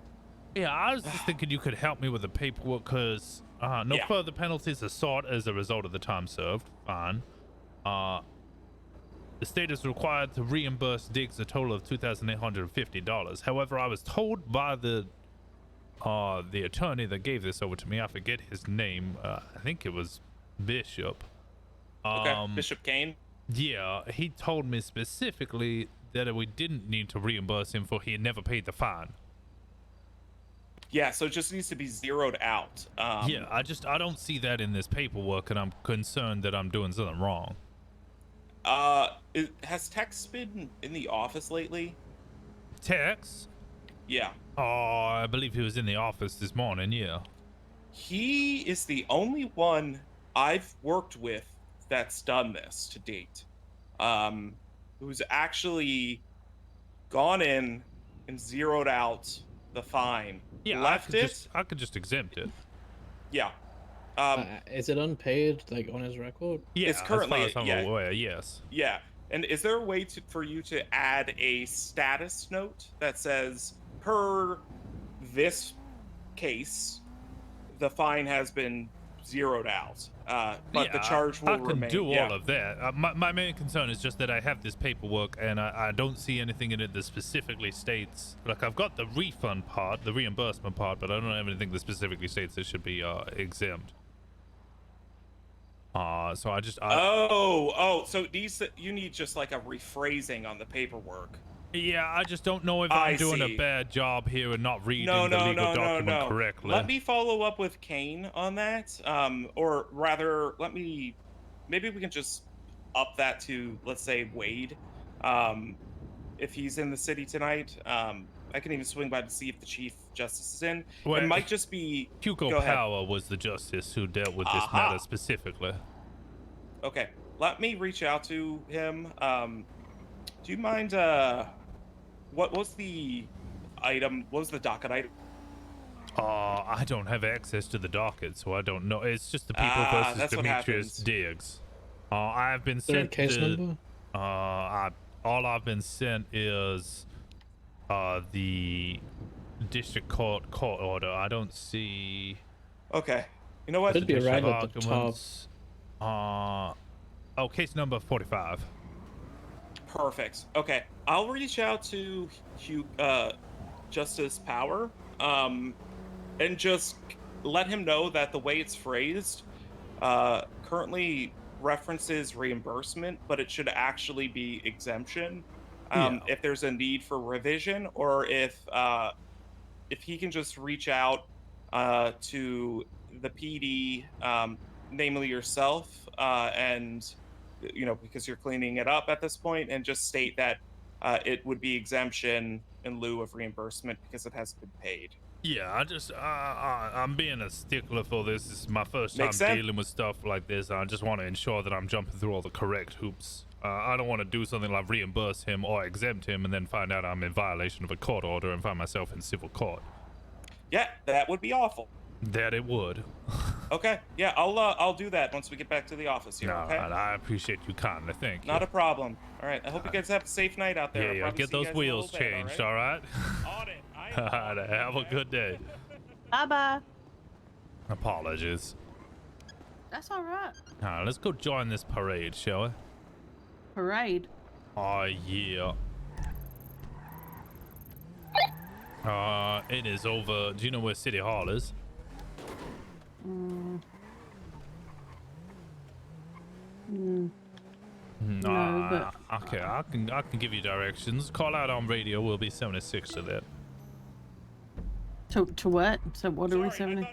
[SPEAKER 1] Yeah, I was just thinking you could help me with the paperwork, because no further penalties are sought as a result of the time served. Fine. The state is required to reimburse Diggs a total of $2,850. However, I was told by the attorney that gave this over to me, I forget his name. I think it was Bishop.
[SPEAKER 19] Bishop Kane?
[SPEAKER 1] Yeah, he told me specifically that we didn't need to reimburse him for he had never paid the fine.
[SPEAKER 19] Yeah, so it just needs to be zeroed out.
[SPEAKER 1] Yeah, I don't see that in this paperwork, and I'm concerned that I'm doing something wrong.
[SPEAKER 19] Has Tex been in the office lately?
[SPEAKER 1] Tex?
[SPEAKER 19] Yeah.
[SPEAKER 1] Oh, I believe he was in the office this morning, yeah.
[SPEAKER 19] He is the only one I've worked with that's done this to date. Who's actually gone in and zeroed out the fine.
[SPEAKER 1] Yeah,
[SPEAKER 19] left
[SPEAKER 1] I could just exempt it.
[SPEAKER 19] Yeah.
[SPEAKER 20] Is it unpaid, like, on his record?
[SPEAKER 1] Yeah,
[SPEAKER 19] it's currently,
[SPEAKER 1] as far as I'm aware, yes.
[SPEAKER 19] Yeah, and is there a way for you to add a status note that says, per this case, the fine has been zeroed out, but the charge will remain?
[SPEAKER 1] I can do all of that. My main concern is just that I have this paperwork, and I don't see anything in it that specifically states, like, I've got the refund part, the reimbursement part, but I don't have anything that specifically states it should be exempt. So I just...
[SPEAKER 19] so you need just like a rephrasing on the paperwork.
[SPEAKER 1] Yeah, I just don't know if I'm doing a bad job here and not reading the legal document correctly.
[SPEAKER 19] Let me follow up with Kane on that, or rather, maybe we can just up that to, let's say, Wade, if he's in the city tonight. I can even swing by to see if the Chief Justice is in.
[SPEAKER 1] Well,
[SPEAKER 19] it might just be
[SPEAKER 1] Hugo Power was the justice who dealt with this matter specifically.
[SPEAKER 19] Okay, let me reach out to him. Do you mind, what was the item? What was the docket item?
[SPEAKER 1] I don't have access to the docket, so I don't know. It's just the people versus
[SPEAKER 19] that's what
[SPEAKER 1] Demetrius
[SPEAKER 19] happens.
[SPEAKER 1] Diggs. I've been
[SPEAKER 20] Is there a
[SPEAKER 1] sent
[SPEAKER 20] case
[SPEAKER 1] the.
[SPEAKER 20] number?
[SPEAKER 1] All I've been sent is the district court order. I don't see.
[SPEAKER 19] Okay. You know what?
[SPEAKER 20] Should be right at the top.
[SPEAKER 1] Arguments. Case number 45.
[SPEAKER 19] Perfect. Okay, I'll reach out to Justice Power, and just let him know that the way it's phrased, currently references reimbursement, but it should actually be exemption. If there's a need for revision, or if he can just reach out to the PD, namely yourself, and because you're cleaning it up at this point, and just state that it would be exemption in lieu of reimbursement because it hasn't been paid.
[SPEAKER 1] Yeah, I'm being a stickler for this. This is my first time
[SPEAKER 19] Makes sense.
[SPEAKER 1] dealing with stuff like this. I just want to ensure that I'm jumping through all the correct hoops. I don't want to do something like reimburse him or exempt him and then find out I'm in violation of a court order and find myself in civil court.
[SPEAKER 19] Yeah, that would be awful.
[SPEAKER 1] That it would.
[SPEAKER 19] Okay, yeah, I'll do that once we get back to the office here. Okay.
[SPEAKER 1] I appreciate you kindly. Thank you.
[SPEAKER 19] Not a problem. All right. I hope you guys have a safe night out there.
[SPEAKER 1] Yeah, get those wheels changed. All right.
[SPEAKER 19] On it.
[SPEAKER 1] All right. Have a good day.
[SPEAKER 8] Bye bye.
[SPEAKER 1] Apologies.
[SPEAKER 8] That's all right.
[SPEAKER 1] All right, let's go join this parade, shall we?
[SPEAKER 8] Parade.
[SPEAKER 1] Oh yeah. It is over. Do you know where City Hall is?
[SPEAKER 8] No, but
[SPEAKER 1] Okay, I can give you directions. Call out on radio. We'll be 76 to that.
[SPEAKER 8] to what? So what are we 70?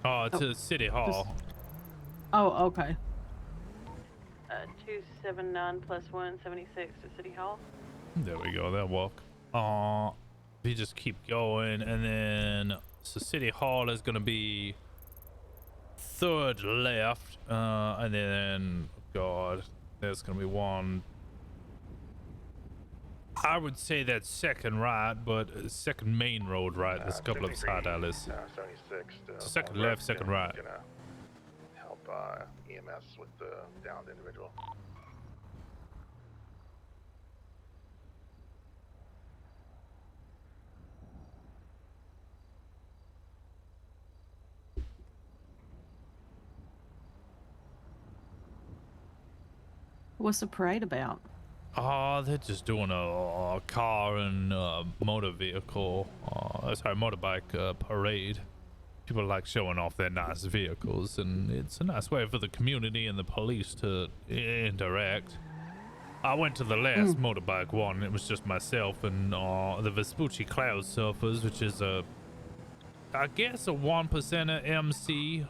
[SPEAKER 1] To City Hall.
[SPEAKER 8] Oh, okay. 279 plus 176 to City Hall.
[SPEAKER 1] There we go. That walk. We just keep going, and then so City Hall is gonna be third left, and then God, there's gonna be one. I would say that's second right, but second main road right. There's a couple of side alleys.
[SPEAKER 2] 76.
[SPEAKER 1] Second left, second right.
[SPEAKER 2] Gonna help EMS with the downed individual.
[SPEAKER 8] What's the parade about?
[SPEAKER 1] They're just doing a car and motor vehicle, motorbike parade. People like showing off their nice vehicles, and it's a nice way for the community and the police to interact. I went to the last motorbike one. It was just myself and the Vespucci Cloud Surfers, which is I guess a 1% MC.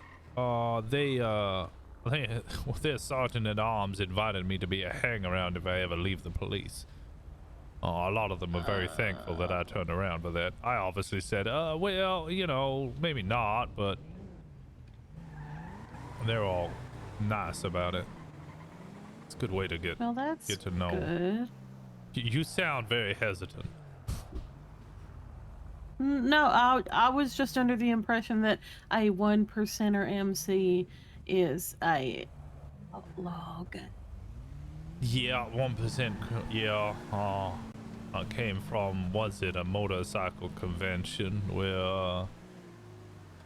[SPEAKER 1] Their sergeant at arms invited me to be a hang around if I ever leave the police. A lot of them are very thankful that I turned around for that. I obviously said, well, maybe not, but they're all nice about it. It's a good way to get to know.
[SPEAKER 8] Good.
[SPEAKER 1] You sound very hesitant.
[SPEAKER 8] No, I was just under the impression that a 1%er MC is a log.
[SPEAKER 1] Yeah, 1%. Yeah. I came from, was it a motorcycle convention where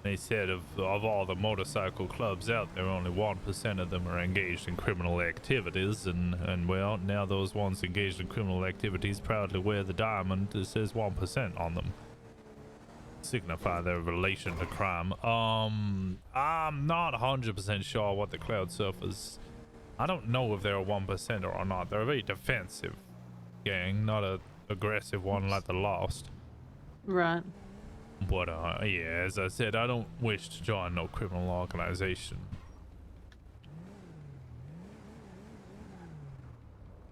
[SPEAKER 1] they said of all the motorcycle clubs out there, only 1% of them are engaged in criminal activities, and well, now those ones engaged in criminal activities proudly wear the diamond that says 1% on them. Signify their relation to crime. I'm not 100% sure what the Cloud Surfers. I don't know if they're a 1%er or not. They're a very defensive gang, not a aggressive one like the Lost.
[SPEAKER 8] Right.
[SPEAKER 1] But yeah, as I said, I don't wish to join no criminal organization.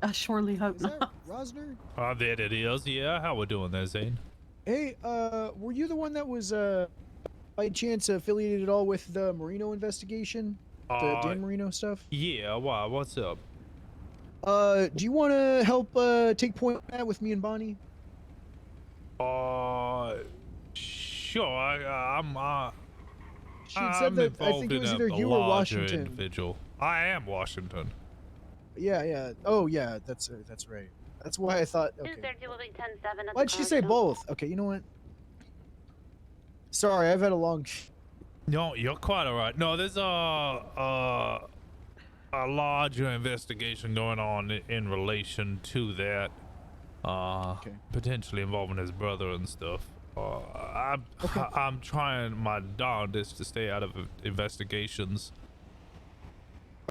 [SPEAKER 8] I surely hope
[SPEAKER 6] Is
[SPEAKER 8] not.
[SPEAKER 6] that Rosner?
[SPEAKER 1] There it is. Yeah, how we doing there, Zane?
[SPEAKER 6] Hey, were you the one that was, by chance affiliated at all with the Marino investigation? The Dan Marino stuff?
[SPEAKER 1] Yeah, why? What's up?
[SPEAKER 6] Do you want to help, take point on that with me and Bonnie?
[SPEAKER 1] Sure, I'm
[SPEAKER 6] She had said that I think it was either you or Washington.
[SPEAKER 1] Individual. I am Washington.
[SPEAKER 6] Yeah. Oh, yeah. That's right. That's why I thought. Okay.
[SPEAKER 9] 230 10-7
[SPEAKER 6] Why'd she say both? Okay, you know what? Sorry, I've had a long.
[SPEAKER 1] No, you're quite alright. No, there's a larger investigation going on in relation to that. Potentially involving his brother and stuff. I'm trying my darndest to stay out of investigations.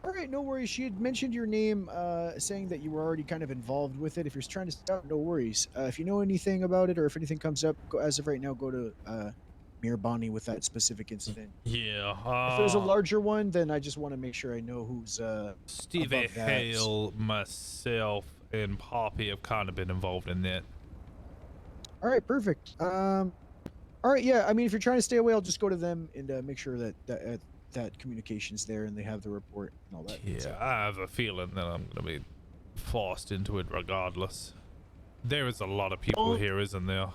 [SPEAKER 6] All right, no worries. She had mentioned your name, saying that you were already kind of involved with it. If you're trying to start, no worries. If you know anything about it, or if anything comes up, as of right now, go to Mayor Bonnie with that specific incident.
[SPEAKER 1] Yeah.
[SPEAKER 6] If there's a larger one, then I just want to make sure I know who's
[SPEAKER 1] Stevie
[SPEAKER 6] above that.
[SPEAKER 1] Hale, myself, and Poppy have kind of been involved in that.
[SPEAKER 6] All right, perfect. All right, yeah. I mean, if you're trying to stay away, I'll just go to them and make sure that communication's there and they have the report and all that.
[SPEAKER 1] Yeah, I have a feeling that I'm gonna be forced into it regardless. There is a lot of people here, isn't there?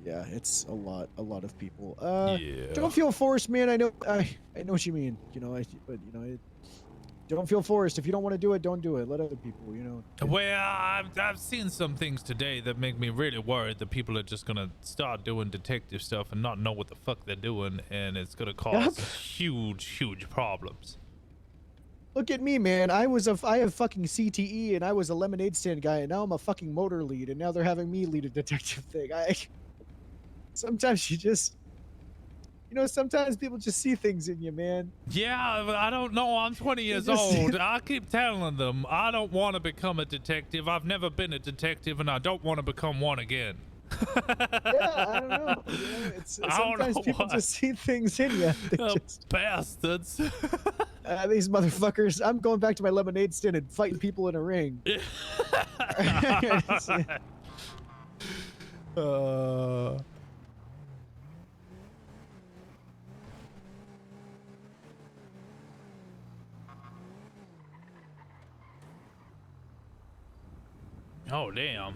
[SPEAKER 6] Yeah, it's a lot of people.
[SPEAKER 1] Yeah.
[SPEAKER 6] Don't feel forced, man. I know what you mean. You know, don't feel forced. If you don't want to do it, don't do it. Let other people, you know.
[SPEAKER 1] Well, I've seen some things today that make me really worried that people are just gonna start doing detective stuff and not know what the fuck they're doing, and it's gonna cause huge problems.
[SPEAKER 6] Look at me, man. I have fucking CTE, and I was a lemonade stand guy, and now I'm a fucking motor lead, and now they're having me lead a detective thing. Sometimes you just, sometimes people just see things in you, man.
[SPEAKER 1] Yeah, I don't know. I'm 20 years old. I keep telling them I don't want to become a detective. I've never been a detective, and I don't want to become one again.
[SPEAKER 6] Yeah, I don't know. Sometimes people just see things in you.
[SPEAKER 1] Bastards.
[SPEAKER 6] These motherfuckers. I'm going back to my lemonade stand and fighting people in a ring.
[SPEAKER 1] Oh, damn.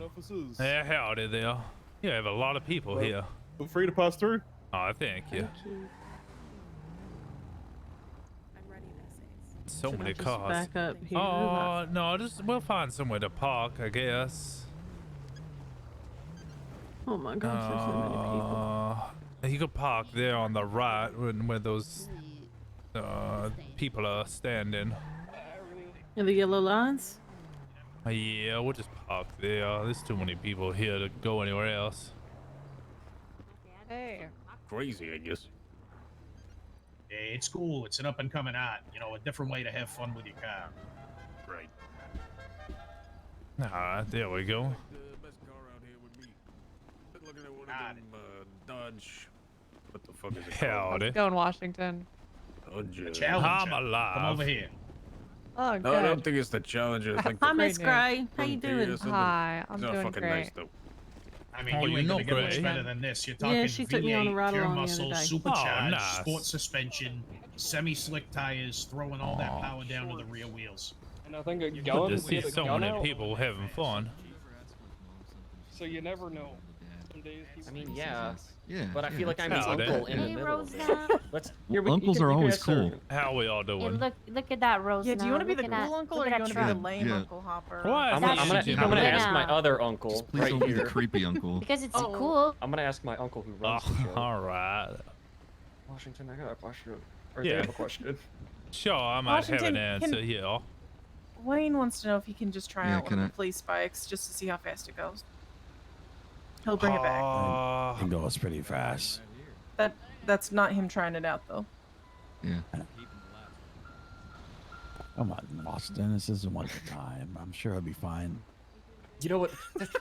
[SPEAKER 1] Yeah, howdy there. You have a lot of people here.
[SPEAKER 16] Feel free to pass through.
[SPEAKER 1] Oh, thank you. So many cars.
[SPEAKER 8] Back up here?
[SPEAKER 1] Oh, no, we'll find somewhere to park, I guess.
[SPEAKER 8] Oh my gosh, there's so many people.
[SPEAKER 1] You could park there on the right where those people are standing.
[SPEAKER 8] In the yellow lines?
[SPEAKER 1] Yeah, we'll just park there. There's too many people here to go anywhere else.
[SPEAKER 12] Hey.
[SPEAKER 16] Crazy, I guess.
[SPEAKER 18] Yeah, it's cool. It's an up and coming art. You know, a different way to have fun with your car.
[SPEAKER 16] Right.
[SPEAKER 1] Alright, there we go.
[SPEAKER 16] The best car out here would be looking at one of them Dodge. What the fuck is it called?
[SPEAKER 1] Howdy.
[SPEAKER 12] Go in Washington.
[SPEAKER 16] Dodge.
[SPEAKER 18] Challenger.
[SPEAKER 1] I'm alive.
[SPEAKER 18] Come over here.
[SPEAKER 12] Oh, good.
[SPEAKER 16] No, I don't think it's the Challenger. I think
[SPEAKER 8] Hi,
[SPEAKER 16] the
[SPEAKER 8] Miss Gray. How you doing?
[SPEAKER 12] Hi, I'm
[SPEAKER 16] it's
[SPEAKER 12] doing
[SPEAKER 16] fucking
[SPEAKER 12] great.
[SPEAKER 16] nice though.
[SPEAKER 18] I mean,
[SPEAKER 1] Oh,
[SPEAKER 18] you
[SPEAKER 1] you
[SPEAKER 18] ain't
[SPEAKER 1] know
[SPEAKER 18] gonna get much
[SPEAKER 1] Gray.
[SPEAKER 18] better than this. You're talking
[SPEAKER 8] Yeah, she took me on a
[SPEAKER 18] V8,
[SPEAKER 8] ride
[SPEAKER 18] pure
[SPEAKER 8] along the other
[SPEAKER 18] muscle,
[SPEAKER 8] day.
[SPEAKER 18] supercharged,
[SPEAKER 1] nice.
[SPEAKER 18] sport suspension, semi-slick tires, throwing all that power down to the rear wheels.
[SPEAKER 13] And I think a
[SPEAKER 1] Good
[SPEAKER 13] gun
[SPEAKER 1] to
[SPEAKER 13] with
[SPEAKER 1] see
[SPEAKER 13] a
[SPEAKER 1] so
[SPEAKER 13] gun
[SPEAKER 1] many
[SPEAKER 13] out,
[SPEAKER 1] people having fun.
[SPEAKER 13] so you never know. Some days people
[SPEAKER 21] I mean, yeah.
[SPEAKER 24] Yeah.
[SPEAKER 21] But I feel like I'm his
[SPEAKER 1] Howdy.
[SPEAKER 21] uncle in the
[SPEAKER 9] Hey,
[SPEAKER 21] middle of
[SPEAKER 9] Rosa.
[SPEAKER 21] it. Let's. Here, we,
[SPEAKER 24] Uncles
[SPEAKER 21] you can,
[SPEAKER 24] are
[SPEAKER 21] you can
[SPEAKER 24] always
[SPEAKER 21] ask her.
[SPEAKER 24] cool.
[SPEAKER 1] How we all
[SPEAKER 9] Hey,
[SPEAKER 1] doing?
[SPEAKER 9] look at that, Rose.
[SPEAKER 12] Yeah, do you want to be the
[SPEAKER 9] Looking at-
[SPEAKER 12] cool uncle
[SPEAKER 9] look
[SPEAKER 12] or do
[SPEAKER 9] at
[SPEAKER 12] you want
[SPEAKER 9] that
[SPEAKER 12] to be the
[SPEAKER 9] truck.
[SPEAKER 12] lame
[SPEAKER 24] Yeah.
[SPEAKER 12] Uncle Hopper?
[SPEAKER 1] What?
[SPEAKER 21] I'm gonna ask my
[SPEAKER 9] Yeah.
[SPEAKER 21] other uncle
[SPEAKER 24] Just please
[SPEAKER 21] right
[SPEAKER 24] don't be the
[SPEAKER 21] here.
[SPEAKER 24] creepy uncle.
[SPEAKER 9] Because it's
[SPEAKER 12] Oh.
[SPEAKER 9] cool.
[SPEAKER 21] I'm gonna ask my uncle who runs the show.
[SPEAKER 1] Alright.
[SPEAKER 21] Washington, I got a question. Or
[SPEAKER 1] Yeah.
[SPEAKER 21] I have a question.
[SPEAKER 1] Sure, I might have an
[SPEAKER 12] Washington,
[SPEAKER 1] answer
[SPEAKER 12] can-
[SPEAKER 1] here.
[SPEAKER 12] Wayne wants to know if he can just try
[SPEAKER 24] Yeah,
[SPEAKER 12] out one
[SPEAKER 24] can
[SPEAKER 12] of
[SPEAKER 24] I-
[SPEAKER 12] the police bikes just to see how fast it goes. He'll bring it back.
[SPEAKER 1] It
[SPEAKER 25] goes pretty fast.
[SPEAKER 12] That's not him trying it out though.
[SPEAKER 24] Yeah.
[SPEAKER 25] Come on, Boston. This isn't one time. I'm sure I'll be fine.
[SPEAKER 21] You know what?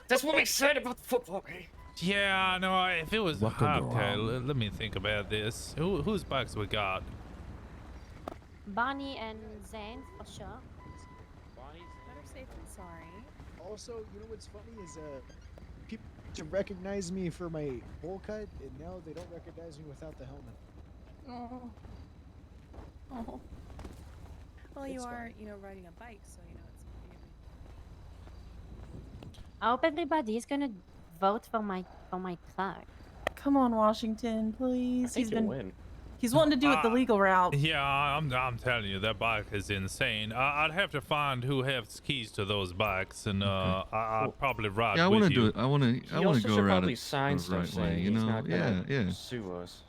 [SPEAKER 21] That's what we said about the football game.
[SPEAKER 1] Yeah, no, if it was
[SPEAKER 25] What could go
[SPEAKER 1] okay,
[SPEAKER 25] wrong?
[SPEAKER 1] let me think about this. Whose bikes we got?
[SPEAKER 9] Bonnie and Zane, for sure.
[SPEAKER 4] Better safe than sorry.
[SPEAKER 6] Also, you know what's funny is people to recognize me for my bowl cut, and now they don't recognize me without the helmet.
[SPEAKER 4] Oh. Oh. Well, you
[SPEAKER 6] It's
[SPEAKER 4] are,
[SPEAKER 6] fine.
[SPEAKER 4] riding a bike, so it's.
[SPEAKER 9] I hope everybody is gonna vote for my truck.
[SPEAKER 12] Come on, Washington, please.
[SPEAKER 13] I think
[SPEAKER 12] He's
[SPEAKER 13] you'll
[SPEAKER 12] been
[SPEAKER 13] win.
[SPEAKER 12] he's wanting to do it the legal route.
[SPEAKER 1] Yeah, I'm telling you, that bike is insane. I'd have to find who has keys to those bikes, and I'd probably ride
[SPEAKER 25] Yeah, I
[SPEAKER 1] with
[SPEAKER 25] want to
[SPEAKER 1] you.
[SPEAKER 25] do it. I want to.
[SPEAKER 13] He
[SPEAKER 25] I want
[SPEAKER 13] also
[SPEAKER 25] to go
[SPEAKER 13] should
[SPEAKER 25] around
[SPEAKER 13] probably
[SPEAKER 25] it
[SPEAKER 13] sign
[SPEAKER 25] the
[SPEAKER 13] stuff
[SPEAKER 25] right way.
[SPEAKER 13] saying
[SPEAKER 25] You
[SPEAKER 13] he's
[SPEAKER 25] know?
[SPEAKER 13] not
[SPEAKER 25] Yeah,
[SPEAKER 13] gonna
[SPEAKER 25] yeah.
[SPEAKER 13] sue us.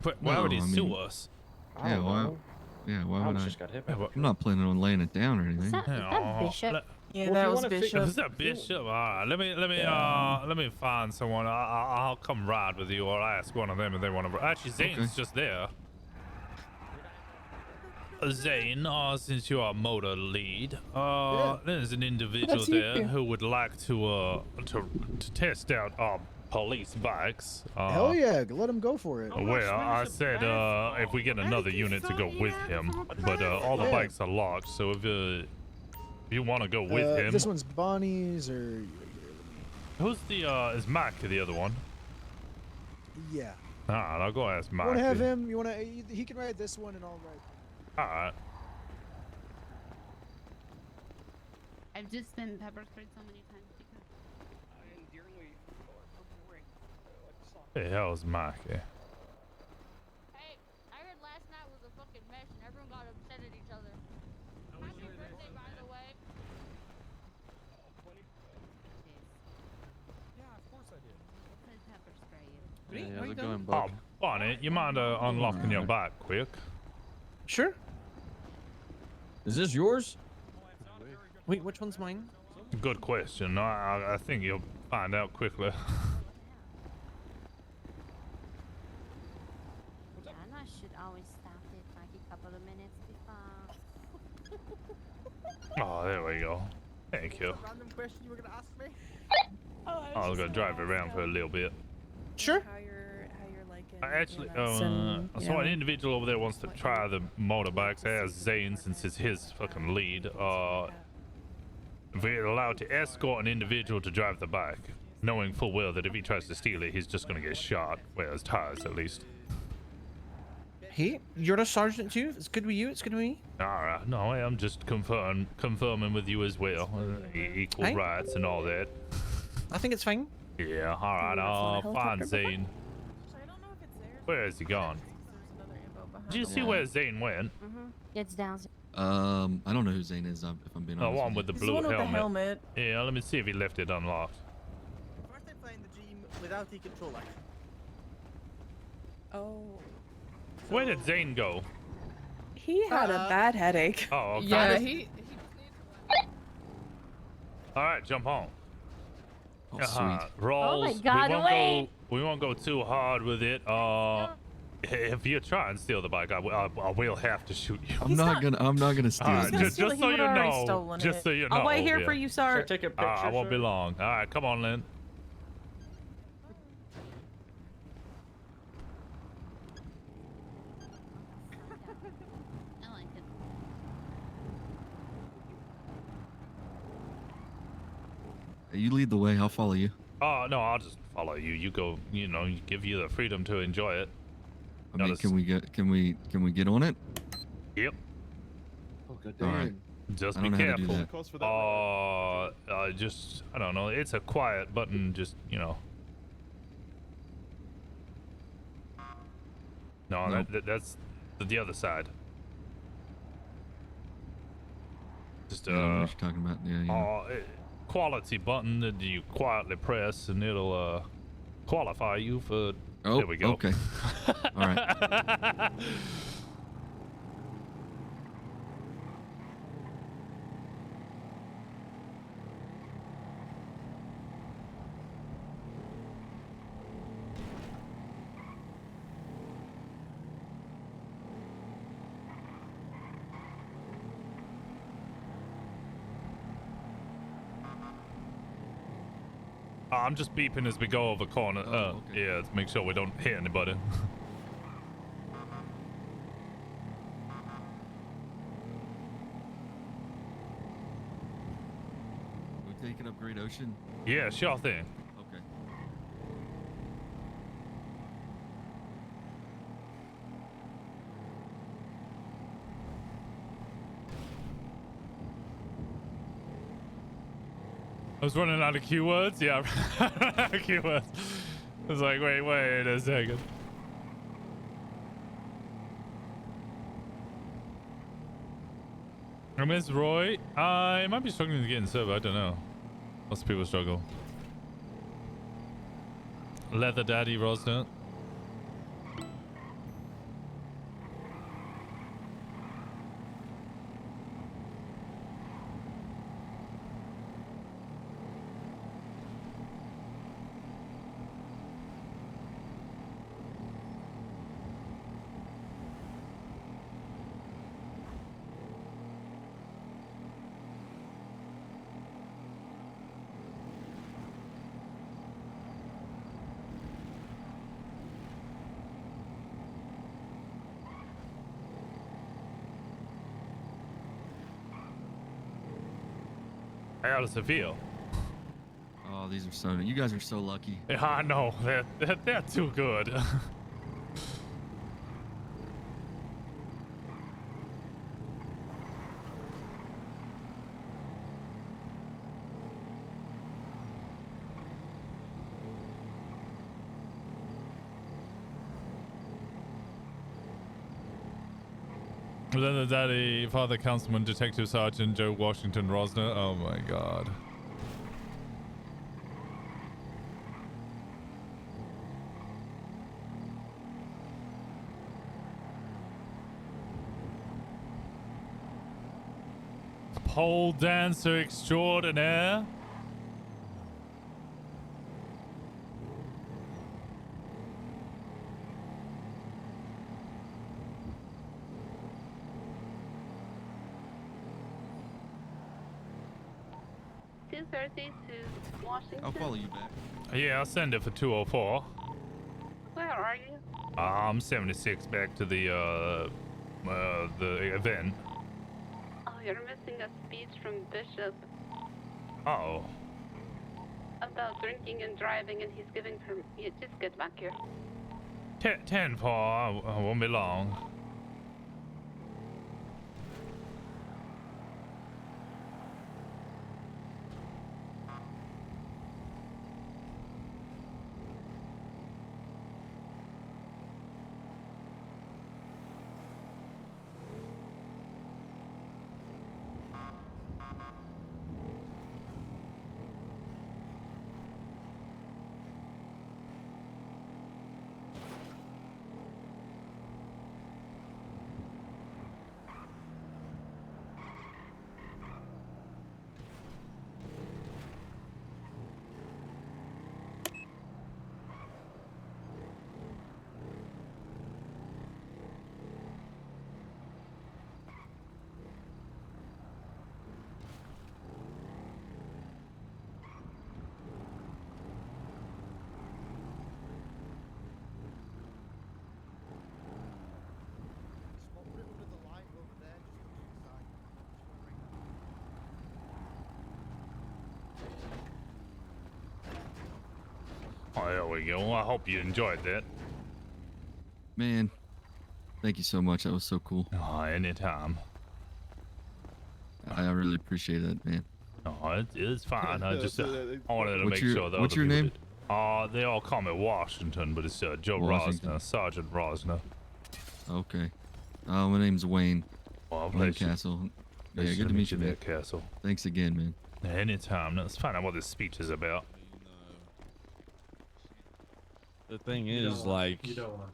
[SPEAKER 1] But why
[SPEAKER 25] No,
[SPEAKER 1] would he
[SPEAKER 25] I
[SPEAKER 1] sue
[SPEAKER 25] mean-
[SPEAKER 1] us?
[SPEAKER 13] I
[SPEAKER 25] Yeah,
[SPEAKER 13] don't
[SPEAKER 25] why?
[SPEAKER 13] know.
[SPEAKER 25] Yeah, why would
[SPEAKER 13] Alex
[SPEAKER 25] I?
[SPEAKER 13] just got hit by
[SPEAKER 25] I'm not planning on laying it down or anything.
[SPEAKER 1] Bishop?
[SPEAKER 12] Yeah,
[SPEAKER 13] Well, if
[SPEAKER 12] that
[SPEAKER 13] you
[SPEAKER 12] was
[SPEAKER 13] wanna fi-
[SPEAKER 12] Bishop.
[SPEAKER 1] Is that Bishop? All right, let me find someone. I'll come ride with you, or ask one of them if they want to. Actually, Zane's just there. Zane, since you are motor lead, there's an individual
[SPEAKER 6] That's you.
[SPEAKER 1] there who would like to test out our police bikes.
[SPEAKER 6] Hell yeah, let him go for it.
[SPEAKER 1] Well, I said if we get another unit to go with him, but all the bikes are locked, so if you want to go with him.
[SPEAKER 6] This one's Bonnie's, or
[SPEAKER 1] Who's the, is Mike the other one?
[SPEAKER 6] yeah.
[SPEAKER 1] Alright, I'll go ask Mike.
[SPEAKER 6] You wanna have him? You wanna? He can ride this one, and I'll ride.
[SPEAKER 1] Alright.
[SPEAKER 9] I've just been pepper sprayed so many times because.
[SPEAKER 1] The hell's Mike?
[SPEAKER 14] Hey, I heard last night was a fucking mess and everyone got upset at each other. Happy birthday, by the way.
[SPEAKER 9] Yeah, of course I did. Pepper spray you.
[SPEAKER 25] Hey, how's it going,
[SPEAKER 1] Oh, Bonnie, you mind unlocking your bike quick?
[SPEAKER 15] Sure. Is this yours? Wait, which one's mine?
[SPEAKER 1] Good question. I think you'll find out quickly.
[SPEAKER 14] Jana should always stop it like a couple of minutes before.
[SPEAKER 1] Oh, there we go. Thank you.
[SPEAKER 17] Random question you were gonna ask me?
[SPEAKER 1] I was gonna drive around for a little bit.
[SPEAKER 15] Sure.
[SPEAKER 17] How you're liking?
[SPEAKER 1] Actually,
[SPEAKER 17] so
[SPEAKER 1] so an individual over there wants to try the motorbikes as Zane, since it's his fucking lead. If we're allowed to escort an individual to drive the bike, knowing full well that if he tries to steal it, he's just gonna get shot. Well, his tires, at least.
[SPEAKER 15] Hey, you're the sergeant too? It's good with you, it's good with me.
[SPEAKER 1] Alright, no, I'm just confirming with you as well. Equal
[SPEAKER 15] Hey.
[SPEAKER 1] rights and all that.
[SPEAKER 15] I think it's fine.
[SPEAKER 1] Yeah, alright, I'll find Zane. Where is he gone? Did you see where Zane went?
[SPEAKER 14] It's down.
[SPEAKER 25] I don't know who Zane is. If I'm being
[SPEAKER 1] The
[SPEAKER 25] honest.
[SPEAKER 1] one with the
[SPEAKER 12] He's the
[SPEAKER 1] blue
[SPEAKER 12] one with the
[SPEAKER 1] helmet.
[SPEAKER 12] helmet.
[SPEAKER 1] Yeah, let me see if he left it unlocked.
[SPEAKER 17] First time playing the gym without the controller.
[SPEAKER 12] Oh.
[SPEAKER 1] Where did Zane go?
[SPEAKER 12] He had a bad headache.
[SPEAKER 1] Oh, okay.
[SPEAKER 12] Yeah,
[SPEAKER 1] Alright, jump on.
[SPEAKER 25] Oh,
[SPEAKER 1] Rolls.
[SPEAKER 14] Oh my God,
[SPEAKER 1] we won't go too hard with it. If you try and steal the bike, I will have to shoot you.
[SPEAKER 25] I'm not gonna steal
[SPEAKER 1] Alright,
[SPEAKER 25] it.
[SPEAKER 1] just so you know. Just so you know.
[SPEAKER 12] I'll wait here
[SPEAKER 1] yeah.
[SPEAKER 12] for you, sir.
[SPEAKER 13] Take a picture.
[SPEAKER 1] I won't be long. Alright, come on, Lynn.
[SPEAKER 9] I like it.
[SPEAKER 25] You lead the way. I'll follow you.
[SPEAKER 1] Oh no, I'll just follow you. You go. You know, give you the freedom to enjoy it.
[SPEAKER 25] I mean, can we get on it?
[SPEAKER 1] Yep.
[SPEAKER 2] Oh, good
[SPEAKER 25] All right.
[SPEAKER 1] Just
[SPEAKER 25] I
[SPEAKER 1] be
[SPEAKER 25] don't know how to do
[SPEAKER 1] careful.
[SPEAKER 25] that.
[SPEAKER 1] Just I don't know. It's a quiet button. Just No,
[SPEAKER 25] Nope.
[SPEAKER 1] that's the other side. Just
[SPEAKER 25] I don't know what you're talking about. Yeah.
[SPEAKER 1] quality button that you quietly press, and it'll qualify you for.
[SPEAKER 25] Oh,
[SPEAKER 1] there we go.
[SPEAKER 25] okay. All right.
[SPEAKER 1] I'm just beeping as we go over corner. Yeah, to make sure we don't hit anybody.
[SPEAKER 25] We taking up Great Ocean?
[SPEAKER 1] Yeah, sure thing.
[SPEAKER 25] Okay.
[SPEAKER 1] I was running out of keywords. Yeah, keywords. It's like, wait a second. I miss Roy. I might be struggling to get in server. I don't know. Lots of people struggle. Leather Daddy Rosner. How does it feel?
[SPEAKER 5] Oh, these are so. You guys are so lucky.
[SPEAKER 1] Yeah, I know. They're too good. Leather Daddy, Father Councilman, Detective Sergeant Joe Washington Rosner. Oh my god. Pole dancer extraordinaire.
[SPEAKER 9] To Washington.
[SPEAKER 5] I'll follow you back.
[SPEAKER 1] Yeah, I'll send it for 204.
[SPEAKER 9] Where are you?
[SPEAKER 1] I'm 76 back to the event.
[SPEAKER 9] Oh, you're missing a speech from Bishop
[SPEAKER 1] Oh.
[SPEAKER 9] about drinking and driving, and he's giving her. Yeah, just get back here.
[SPEAKER 1] 10-4. I won't be long. Oh, there we go. I hope you enjoyed that.
[SPEAKER 5] Man, thank you so much. That was so cool.
[SPEAKER 1] Oh, anytime.
[SPEAKER 5] I really appreciate it, man.
[SPEAKER 1] Oh, it's fine. I just I wanted to make sure that
[SPEAKER 5] What's
[SPEAKER 1] other
[SPEAKER 5] your
[SPEAKER 1] people
[SPEAKER 5] name?
[SPEAKER 1] did. They all call me Washington, but it's Joe
[SPEAKER 5] Washington.
[SPEAKER 1] Rosner, Sergeant Rosner.
[SPEAKER 5] Okay. My name's Wayne.
[SPEAKER 1] Well,
[SPEAKER 5] Wayne Castle. Yeah, good to meet you, man.
[SPEAKER 1] Castle.
[SPEAKER 5] Thanks again, man.
[SPEAKER 1] Anytime. Let's find out what this speech is about.
[SPEAKER 10] The thing is, like,
[SPEAKER 17] You don't want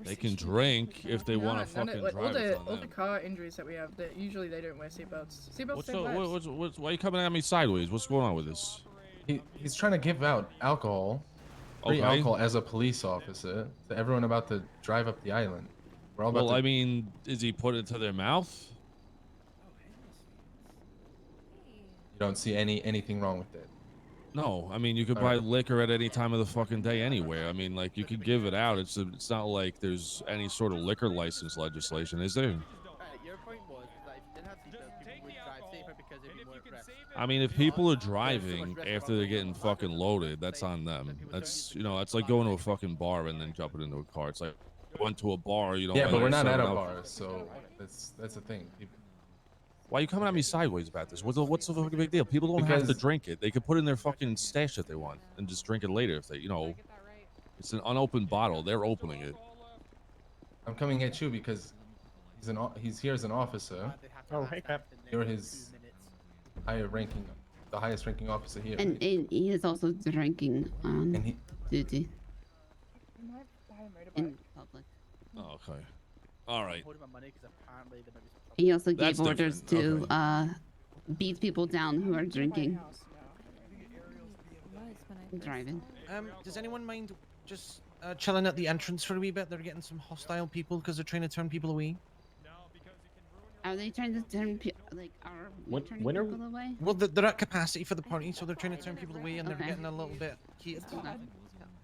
[SPEAKER 10] they can drink if they want to fucking drive.
[SPEAKER 12] All the car injuries that we have, that usually they don't wear seatbelts. Seatbelts save lives.
[SPEAKER 10] Why are you coming at me sideways? What's going on with this?
[SPEAKER 11] He's trying to give out alcohol, free
[SPEAKER 10] Okay.
[SPEAKER 11] alcohol as a police officer to everyone about to drive up the island. We're all about
[SPEAKER 10] Well,
[SPEAKER 11] to...
[SPEAKER 10] I mean, is he put it to their mouth?
[SPEAKER 11] You don't see anything wrong with it.
[SPEAKER 10] No, I mean, you could buy liquor at any time of the fucking day anywhere. I mean, like, you could give it out. It's not like there's any sort of liquor license legislation, is there?
[SPEAKER 17] Your point was that if you didn't have seatbelts, people would drive safer because they'd be more aggressive.
[SPEAKER 10] I mean, if people are driving after they're getting fucking loaded, that's on them. That's, you know, that's like going to a fucking bar and then jumping into a car. It's like, went to a bar, you know.
[SPEAKER 11] Yeah, but we're not at a
[SPEAKER 10] 7-Up.
[SPEAKER 11] bar, so that's the thing.
[SPEAKER 10] Why are you coming at me sideways about this? What's the fucking big deal? People don't have to
[SPEAKER 11] Because-
[SPEAKER 10] drink it. They can put in their fucking stash that they want and just drink it later if they, it's an unopened bottle. They're opening it.
[SPEAKER 11] I'm coming at you because he's here as an officer.
[SPEAKER 17] Oh, hey, Cap.
[SPEAKER 11] You're his the highest ranking officer here.
[SPEAKER 9] And he is also drinking on duty in public.
[SPEAKER 10] Oh, okay. All right.
[SPEAKER 9] He also gave
[SPEAKER 10] That's
[SPEAKER 9] orders
[SPEAKER 10] different.
[SPEAKER 9] to beat people down who are drinking. Driving.
[SPEAKER 15] Does anyone mind just chilling at the entrance for a wee bit? They're getting some hostile people because they're trying to turn people away.
[SPEAKER 9] Are they trying to turn are we turning
[SPEAKER 15] when are
[SPEAKER 9] people away?
[SPEAKER 15] Well, they're at capacity for the party, so they're trying to turn people away, and they're
[SPEAKER 9] Okay.
[SPEAKER 15] getting a little bit heated.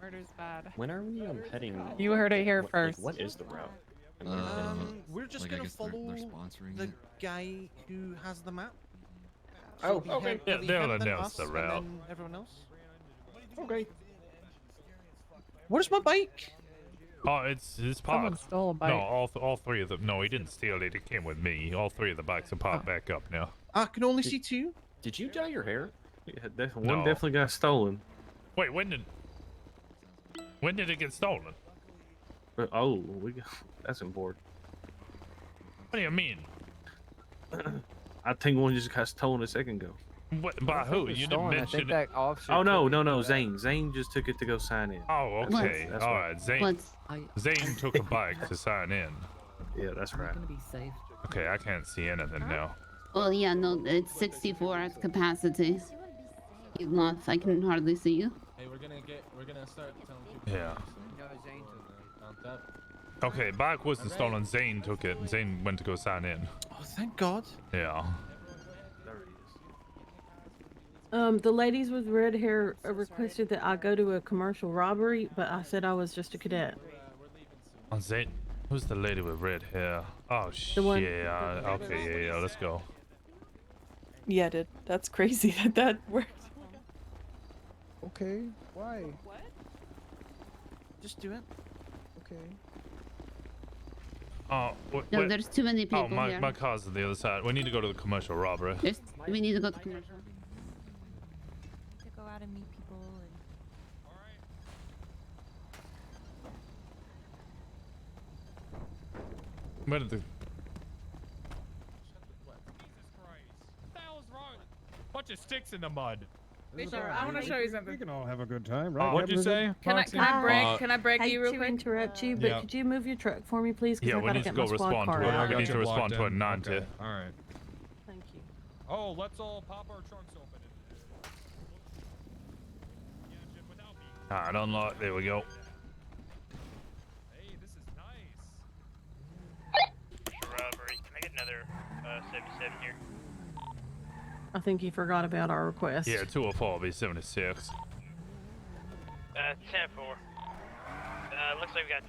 [SPEAKER 12] Murder's bad.
[SPEAKER 21] When are we heading?
[SPEAKER 12] You heard it here
[SPEAKER 21] what,
[SPEAKER 12] first.
[SPEAKER 21] Like, what is the route?
[SPEAKER 15] We're just
[SPEAKER 5] like, I
[SPEAKER 15] gonna
[SPEAKER 5] guess they're
[SPEAKER 15] follow
[SPEAKER 5] sponsoring
[SPEAKER 15] the
[SPEAKER 5] it.
[SPEAKER 15] guy who has the map.
[SPEAKER 21] Oh,
[SPEAKER 15] he
[SPEAKER 21] okay.
[SPEAKER 15] head-
[SPEAKER 1] Yeah,
[SPEAKER 15] he
[SPEAKER 1] they'll
[SPEAKER 15] head then
[SPEAKER 1] announce
[SPEAKER 15] us,
[SPEAKER 1] the
[SPEAKER 15] and
[SPEAKER 1] route.
[SPEAKER 15] then everyone else.
[SPEAKER 21] Okay.
[SPEAKER 15] Where's my bike?
[SPEAKER 1] Oh, it's
[SPEAKER 12] Someone
[SPEAKER 1] parked.
[SPEAKER 12] stole a bike.
[SPEAKER 1] No, all three of them. No, he didn't steal it. It came with me. All three of the bikes are parked back up now.
[SPEAKER 15] I can only see two.
[SPEAKER 21] Did you dye your hair?
[SPEAKER 3] Yeah, one
[SPEAKER 1] No.
[SPEAKER 3] definitely got stolen.
[SPEAKER 1] Wait, when did it get stolen?
[SPEAKER 3] But, oh, that's important.
[SPEAKER 1] What do you mean?
[SPEAKER 3] I think one just got stolen a second ago.
[SPEAKER 1] What, by who? You didn't mention it.
[SPEAKER 3] Oh no, Zane. Zane just took it to go sign in.
[SPEAKER 1] Oh, okay.
[SPEAKER 3] That's
[SPEAKER 1] All
[SPEAKER 3] right.
[SPEAKER 1] right. Zane took a bike to sign in.
[SPEAKER 3] Yeah, that's right.
[SPEAKER 1] Okay, I can't see anything now.
[SPEAKER 9] Well, yeah, no, it's 64 at capacity. You left. I can hardly see you.
[SPEAKER 11] Hey, we're gonna start telling people.
[SPEAKER 1] Yeah. Okay, bike wasn't stolen. Zane took it. Zane went to go sign in.
[SPEAKER 15] Oh, thank God.
[SPEAKER 1] Yeah.
[SPEAKER 8] The ladies with red hair requested that I go to a commercial robbery, but I said I was just a cadet.
[SPEAKER 1] Oh, Zane. Who's the lady with red hair? Oh, shit.
[SPEAKER 8] one-
[SPEAKER 1] Okay, yeah, let's go.
[SPEAKER 12] Yeah, dude. That's crazy that worked.
[SPEAKER 6] Okay, why?
[SPEAKER 12] What?
[SPEAKER 15] Just do it.
[SPEAKER 6] Okay.
[SPEAKER 1] Oh,
[SPEAKER 9] No, there's too many people
[SPEAKER 1] Oh,
[SPEAKER 9] here.
[SPEAKER 1] my car's on the other side. We need to go to the commercial robbery.
[SPEAKER 9] We need to go to commercial.
[SPEAKER 4] To go out and meet people and
[SPEAKER 1] Where did the...
[SPEAKER 7] What the hell's wrong? Bunch of sticks in the mud.
[SPEAKER 12] Sir, I want to show you something.
[SPEAKER 16] We can all have a good time, right?
[SPEAKER 1] What'd you say?
[SPEAKER 12] Can I break
[SPEAKER 8] Hate
[SPEAKER 12] you real
[SPEAKER 8] to
[SPEAKER 12] quick?
[SPEAKER 8] interrupt you, but
[SPEAKER 1] Yeah.
[SPEAKER 8] could you move your truck for me, please? 'Cause
[SPEAKER 1] Yeah,
[SPEAKER 8] I
[SPEAKER 1] we
[SPEAKER 8] gotta
[SPEAKER 1] need to
[SPEAKER 8] get
[SPEAKER 1] go
[SPEAKER 8] my squad
[SPEAKER 1] respond
[SPEAKER 8] car
[SPEAKER 1] to it.
[SPEAKER 8] out.
[SPEAKER 1] We need to respond to it 90.
[SPEAKER 7] Okay, all right.
[SPEAKER 8] Thank you.
[SPEAKER 7] Oh, let's all pop our trunks open.
[SPEAKER 1] Alright, unlock. There we go.
[SPEAKER 7] Hey, this is nice.
[SPEAKER 22] Robbery. Can I get another 77 here?
[SPEAKER 8] I think he forgot about our request.
[SPEAKER 1] Yeah, 204 will be 76.
[SPEAKER 22] 10-4. Looks like we got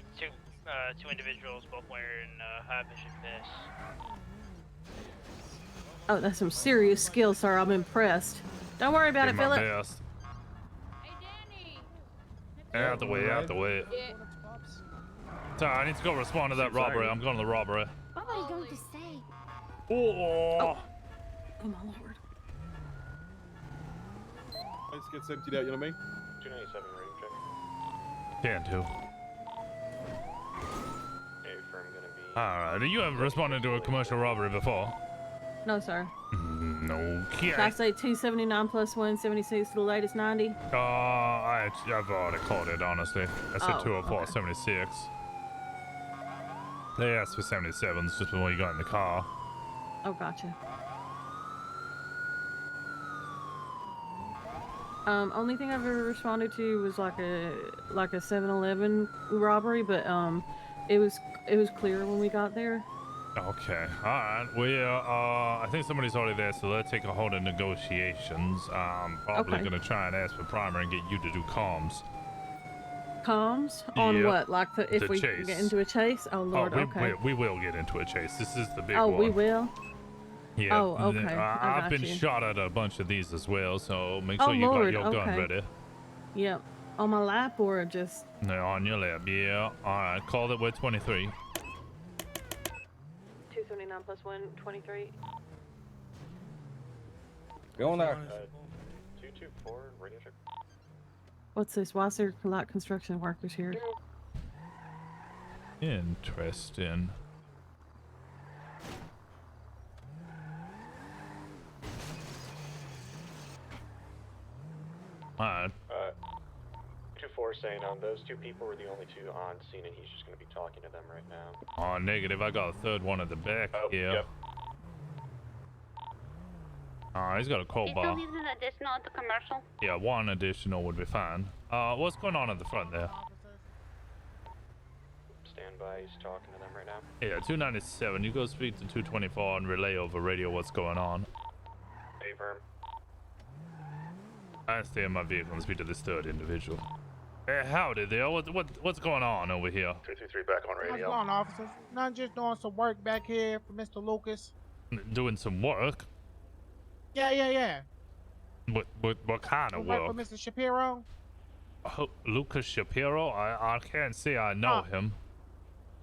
[SPEAKER 22] two individuals, both wearing high vision vests.
[SPEAKER 8] Oh, that's some serious skill, sir. I'm impressed. Don't worry about
[SPEAKER 1] Did
[SPEAKER 8] it,
[SPEAKER 1] my
[SPEAKER 8] Philip.
[SPEAKER 1] best. Out the way, out the way. Sorry, I need to go respond to that robbery. I'm going to the robbery.
[SPEAKER 14] What are you going to say?
[SPEAKER 1] Oh.
[SPEAKER 8] Oh my lord.
[SPEAKER 23] Place gets emptied out, you know what I mean?
[SPEAKER 13] 297 rating check.
[SPEAKER 1] Can do.
[SPEAKER 13] Hey, firm gonna be.
[SPEAKER 1] Alright, you haven't responded to a commercial robbery before?
[SPEAKER 8] No, sir.
[SPEAKER 1] No.
[SPEAKER 8] Should I say 279 plus 176 to the latest 90?
[SPEAKER 1] I've already called it, honestly. I said
[SPEAKER 8] Oh,
[SPEAKER 1] 204,
[SPEAKER 8] okay.
[SPEAKER 1] 76. They asked for 77s just before you got in the car.
[SPEAKER 8] Oh, gotcha. Only thing I've ever responded to was like a 7-Eleven robbery, but it was clear when we got there.
[SPEAKER 1] Okay, alright. I think somebody's already there, so let's take a hold of negotiations. Probably
[SPEAKER 8] Okay.
[SPEAKER 1] gonna try and ask for primer and get you to do comms.
[SPEAKER 8] Comms on
[SPEAKER 1] Yep.
[SPEAKER 8] what? Like if
[SPEAKER 1] The
[SPEAKER 8] we
[SPEAKER 1] chase.
[SPEAKER 8] get into a chase? Oh lord, okay.
[SPEAKER 1] we will get into a chase. This is the big
[SPEAKER 8] Oh,
[SPEAKER 1] one.
[SPEAKER 8] we will.
[SPEAKER 1] Yeah.
[SPEAKER 8] Oh, okay. I
[SPEAKER 1] I've
[SPEAKER 8] got
[SPEAKER 1] been
[SPEAKER 8] you.
[SPEAKER 1] shot at a bunch of these as well, so make
[SPEAKER 8] Oh,
[SPEAKER 1] sure you
[SPEAKER 8] Lord,
[SPEAKER 1] got your gun
[SPEAKER 8] okay.
[SPEAKER 1] ready.
[SPEAKER 8] Yep. On my lap or just
[SPEAKER 1] No, on your lap. Yeah. Alright, call it with 23.
[SPEAKER 8] 279 plus 123.
[SPEAKER 2] ¿Qué onda?
[SPEAKER 13] 224, radio check.
[SPEAKER 8] What's this? Why is there a lot of construction workers here?
[SPEAKER 1] Interesting. Alright.
[SPEAKER 13] 24 saying those two people were the only two on scene, and he's just going to be talking to them right now.
[SPEAKER 1] Oh, negative. I got a third one at the back here.
[SPEAKER 13] Yep.
[SPEAKER 1] Oh, he's got a cold bar.
[SPEAKER 9] an additional at the commercial?
[SPEAKER 1] Yeah, one additional would be fine. What's going on at the front there?
[SPEAKER 13] Stand by, he's talking to them right now.
[SPEAKER 1] Yeah, 297. You go speak to 224 and relay over radio what's going on.
[SPEAKER 13] Affirm.
[SPEAKER 1] I stay in my vehicle and speak to this third individual. Hey, howdy there. What's going on over here?
[SPEAKER 13] 223 back on
[SPEAKER 18] How's it
[SPEAKER 13] radio.
[SPEAKER 18] going, officers? Nothing, just doing some work back here for Mr. Lucas.
[SPEAKER 1] Doing some work?
[SPEAKER 18] Yeah.
[SPEAKER 1] What kind of
[SPEAKER 18] Work
[SPEAKER 1] work?
[SPEAKER 18] for Mr. Shapiro?
[SPEAKER 1] Oh, Lucas Shapiro? I can't say I know him.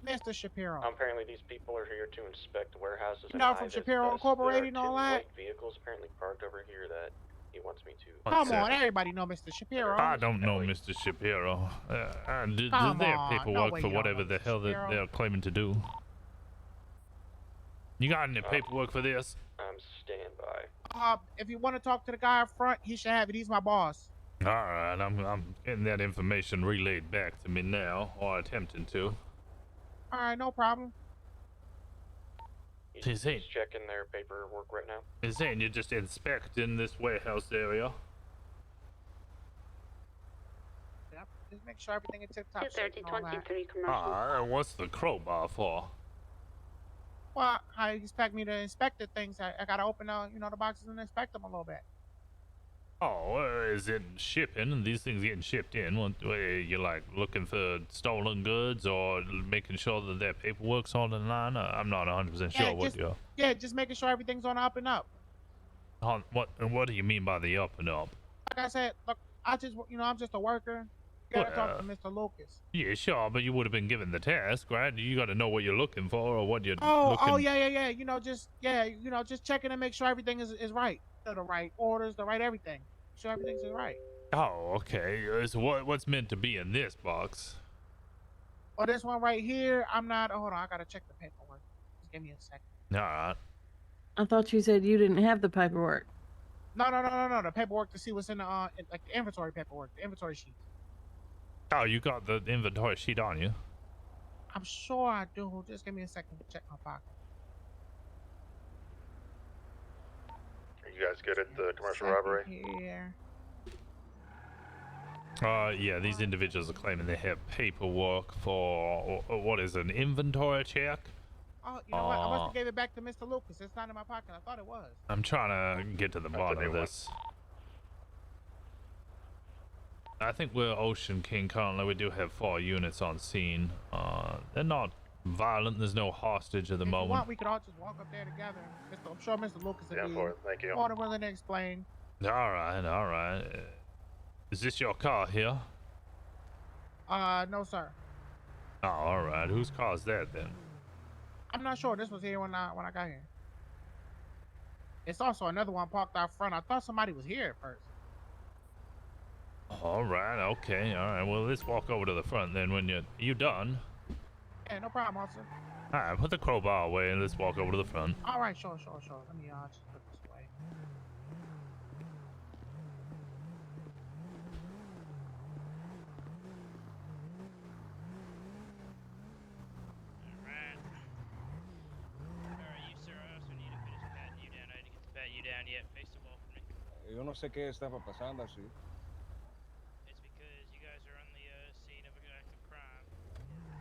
[SPEAKER 18] Mr. Shapiro.
[SPEAKER 13] Apparently these people are here to inspect warehouses.
[SPEAKER 18] You know, from Shapiro Incorporated and all that?
[SPEAKER 13] There are 2 white vehicles apparently parked over here that he wants me to...
[SPEAKER 18] Come on, everybody know Mr. Shapiro.
[SPEAKER 1] I don't know Mr. Shapiro. Do
[SPEAKER 18] Come
[SPEAKER 1] they have
[SPEAKER 18] on, no
[SPEAKER 1] paperwork
[SPEAKER 18] way
[SPEAKER 1] for
[SPEAKER 18] you don't
[SPEAKER 1] whatever
[SPEAKER 18] know
[SPEAKER 1] the
[SPEAKER 18] Mr.
[SPEAKER 1] hell that
[SPEAKER 18] Shapiro.
[SPEAKER 1] they're claiming to do? You got any paperwork for this?
[SPEAKER 13] I'm standby.
[SPEAKER 18] If you want to talk to the guy up front, he should have it. He's my boss.
[SPEAKER 1] All right, I'm getting that information relayed back to me now, or attempting to.
[SPEAKER 18] All right, no problem.
[SPEAKER 1] He's
[SPEAKER 13] checking their paperwork right now.
[SPEAKER 1] He's saying you're just inspecting this warehouse area.
[SPEAKER 18] Yep. Just make sure everything is tip-top.
[SPEAKER 9] 230-23 commercial.
[SPEAKER 1] Ah, what's the crowbar for?
[SPEAKER 18] Well, how you expect me to inspect the things? I gotta open the boxes and inspect them a little bit.
[SPEAKER 1] Oh, is it shipping? These things getting shipped in? What, you like looking for stolen goods or making sure that their paperwork's on the line? I'm not 100% sure what you're.
[SPEAKER 18] Yeah, just making sure everything's on the up and up.
[SPEAKER 1] What do you mean by the up and up?
[SPEAKER 18] Like I said, look, I'm just a worker. You gotta talk to Mr. Lucas.
[SPEAKER 1] Yeah, sure, but you would have been given the task, right? You got to know what you're looking for or what you're
[SPEAKER 18] Oh, yeah. Just checking to make sure everything is right. The right orders, the right everything. Sure everything's right.
[SPEAKER 1] Oh, okay. So what's meant to be in this box?
[SPEAKER 18] Oh, this one right here, I'm not. Hold on, I gotta check the paperwork. Just give me a second.
[SPEAKER 1] All right.
[SPEAKER 8] I thought you said you didn't have the paperwork.
[SPEAKER 18] No. The paperwork to see what's in the like the inventory paperwork, the inventory sheet.
[SPEAKER 1] Oh, you got the inventory sheet on you?
[SPEAKER 18] I'm sure I do. Just give me a second to check my pocket.
[SPEAKER 13] You guys good at the commercial robbery?
[SPEAKER 18] Here.
[SPEAKER 1] Yeah, these individuals are claiming they have paperwork for what is an inventory check?
[SPEAKER 18] Oh, you know what? I must have gave it back to Mr. Lucas. It's not in my pocket. I thought it was.
[SPEAKER 1] I'm trying to get to the bottom of this. I think we're Ocean King currently. We do have 4 units on scene. They're not violent. There's no hostage at the
[SPEAKER 18] If you
[SPEAKER 1] moment.
[SPEAKER 18] want, we could all just walk up there together. I'm sure Mr. Lucas will be
[SPEAKER 13] thank you.
[SPEAKER 18] more than willing to explain.
[SPEAKER 1] All right. Is this your car here?
[SPEAKER 18] No, sir.
[SPEAKER 1] Oh, all right. Whose car is that then?
[SPEAKER 18] I'm not sure. This was here when I got here. It's also another one parked out front. I thought somebody was here at first.
[SPEAKER 1] All right. Okay. All right. Well, let's walk over to the front then. When you done?
[SPEAKER 18] Yeah, no problem, officer.
[SPEAKER 1] All right. Put the crowbar away and let's walk over to the front.
[SPEAKER 18] All right, sure. Let me just put this away.
[SPEAKER 2] Yo no sé qué estaba pasando así.
[SPEAKER 22] It's because you guys are on the scene of an active crime.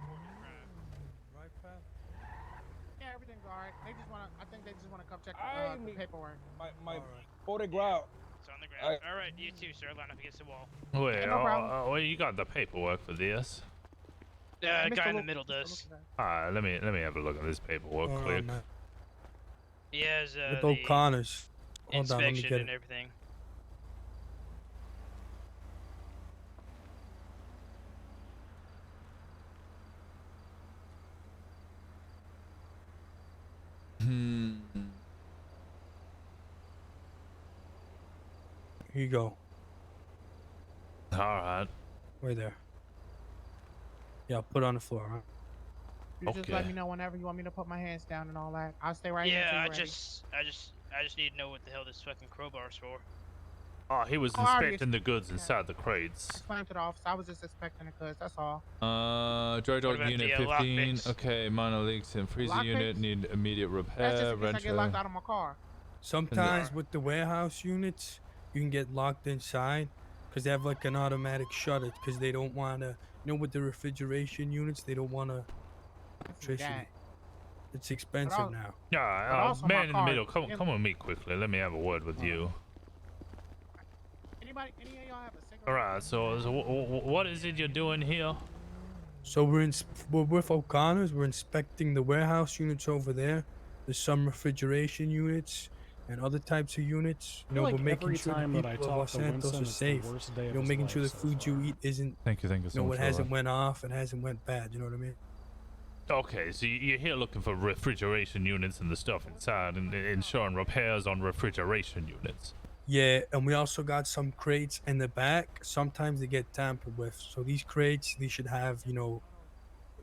[SPEAKER 22] Reported crime.
[SPEAKER 18] Right, pal? Yeah, everything's all right. I think they just wanna come check the paperwork.
[SPEAKER 2] My photograph.
[SPEAKER 22] It's on the ground. All right, you too, sir. Line up against the wall.
[SPEAKER 1] Well, you got the paperwork for this.
[SPEAKER 22] Guy in the middle does.
[SPEAKER 1] All right. Let me have a look at this paperwork quick.
[SPEAKER 22] He has
[SPEAKER 19] With O'Connor's. Hold on, let me
[SPEAKER 22] inspection
[SPEAKER 19] get
[SPEAKER 22] and
[SPEAKER 19] it.
[SPEAKER 22] everything.
[SPEAKER 19] Here you go.
[SPEAKER 1] All right.
[SPEAKER 19] Right there. Yeah, I'll put it on the floor, huh?
[SPEAKER 18] You just let me know whenever you want me to put my hands down and all that. I'll stay right here.
[SPEAKER 22] Yeah,
[SPEAKER 18] until
[SPEAKER 22] I
[SPEAKER 18] you're ready.
[SPEAKER 22] just need to know what the hell this fucking crowbar's for.
[SPEAKER 1] Oh, he was
[SPEAKER 18] Oh, I already
[SPEAKER 1] inspecting the goods inside the crates.
[SPEAKER 18] Explain to the officer. I was just expecting it, cause that's all.
[SPEAKER 1] Dry dog
[SPEAKER 22] about
[SPEAKER 1] unit
[SPEAKER 22] the,
[SPEAKER 1] 15.
[SPEAKER 22] lockpicks?
[SPEAKER 1] Okay, minor leaks in freezer
[SPEAKER 18] Lockpicks?
[SPEAKER 1] unit need immediate
[SPEAKER 18] That's just
[SPEAKER 1] repair.
[SPEAKER 18] in case I get locked
[SPEAKER 1] Renter.
[SPEAKER 18] out of my car.
[SPEAKER 19] Sometimes with the warehouse units, you can get locked inside because they have like an automatic shutter because they don't want to, you know, with the refrigeration units, they don't want to electricity. It's expensive now.
[SPEAKER 1] Yeah,
[SPEAKER 18] also my
[SPEAKER 1] man in the
[SPEAKER 18] car-
[SPEAKER 1] middle, come with me quickly. Let me have a word with you.
[SPEAKER 18] Any of y'all have a cigarette?
[SPEAKER 1] All right, so what is it you're doing here?
[SPEAKER 19] So we're with O'Connor's. We're inspecting the warehouse units over there. There's some refrigeration units and other types of units. You know, we're making sure the people of Los Santos are safe. You know, making sure the food you eat isn't.
[SPEAKER 1] Thank you so
[SPEAKER 19] You know,
[SPEAKER 1] much.
[SPEAKER 19] it hasn't went off. It hasn't went bad. You know what I mean?
[SPEAKER 1] Okay, so you're here looking for refrigeration units and the stuff inside, and ensuring repairs on refrigeration units.
[SPEAKER 19] Yeah, and we also got some crates in the back. Sometimes they get tampered with. So these crates, they should have, you know,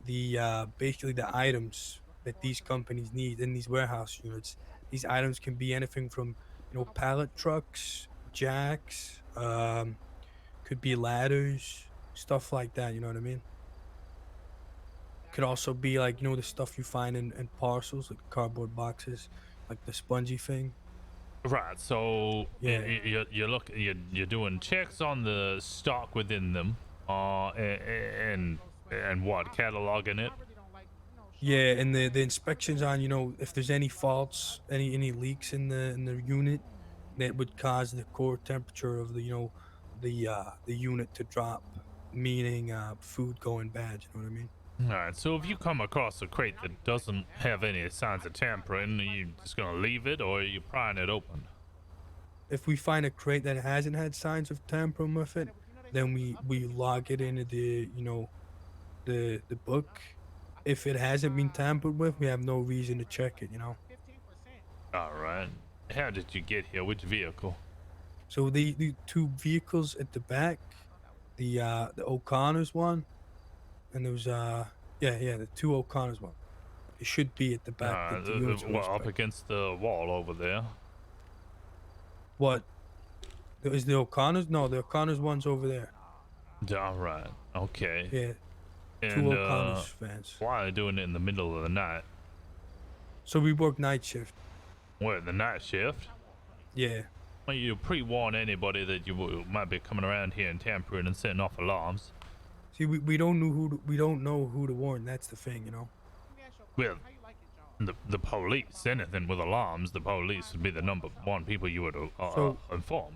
[SPEAKER 19] the basically the items that these companies need in these warehouse units. These items can be anything from, you know, pallet trucks, jacks, could be ladders, stuff like that. You know what I mean? Could also be like, you know, the stuff you find in parcels, like cardboard boxes, like the spongy thing.
[SPEAKER 1] Right. So
[SPEAKER 19] Yeah.
[SPEAKER 1] you're doing checks on the stock within them, and what, cataloging it.
[SPEAKER 19] Yeah, and the inspections on, you know, if there's any faults, any leaks in the unit that would cause the core temperature of the, you know, the unit to drop, meaning food going bad. You know what I mean?
[SPEAKER 1] All right. So if you come across a crate that doesn't have any signs of tampering, are you just gonna leave it, or are you prying it open?
[SPEAKER 19] If we find a crate that hasn't had signs of tampering with it, then we log it into the, you know, the book. If it hasn't been tampered with, we have no reason to check it. You know.
[SPEAKER 1] All right. How did you get here? Which vehicle?
[SPEAKER 19] So the two vehicles at the back, the O'Connor's one, and there was the two O'Connor's one. It should be at the back. that the units were
[SPEAKER 1] Well, up
[SPEAKER 19] inspected.
[SPEAKER 1] against the wall over there.
[SPEAKER 19] What? Is the O'Connor's? No, the O'Connor's one's over there.
[SPEAKER 1] All right. Okay.
[SPEAKER 19] Yeah.
[SPEAKER 1] And,
[SPEAKER 19] Two O'Connor's fans.
[SPEAKER 1] Why are they doing it in the middle of the night?
[SPEAKER 19] So we work night shift.
[SPEAKER 1] What, the night shift?
[SPEAKER 19] Yeah.
[SPEAKER 1] Well, you pre-warn anybody that you might be coming around here and tampering and setting off alarms.
[SPEAKER 19] See, we don't know we don't know who to warn. That's the thing, you know.
[SPEAKER 1] Well, the police, anything with alarms, the police would be the number one people you would inform.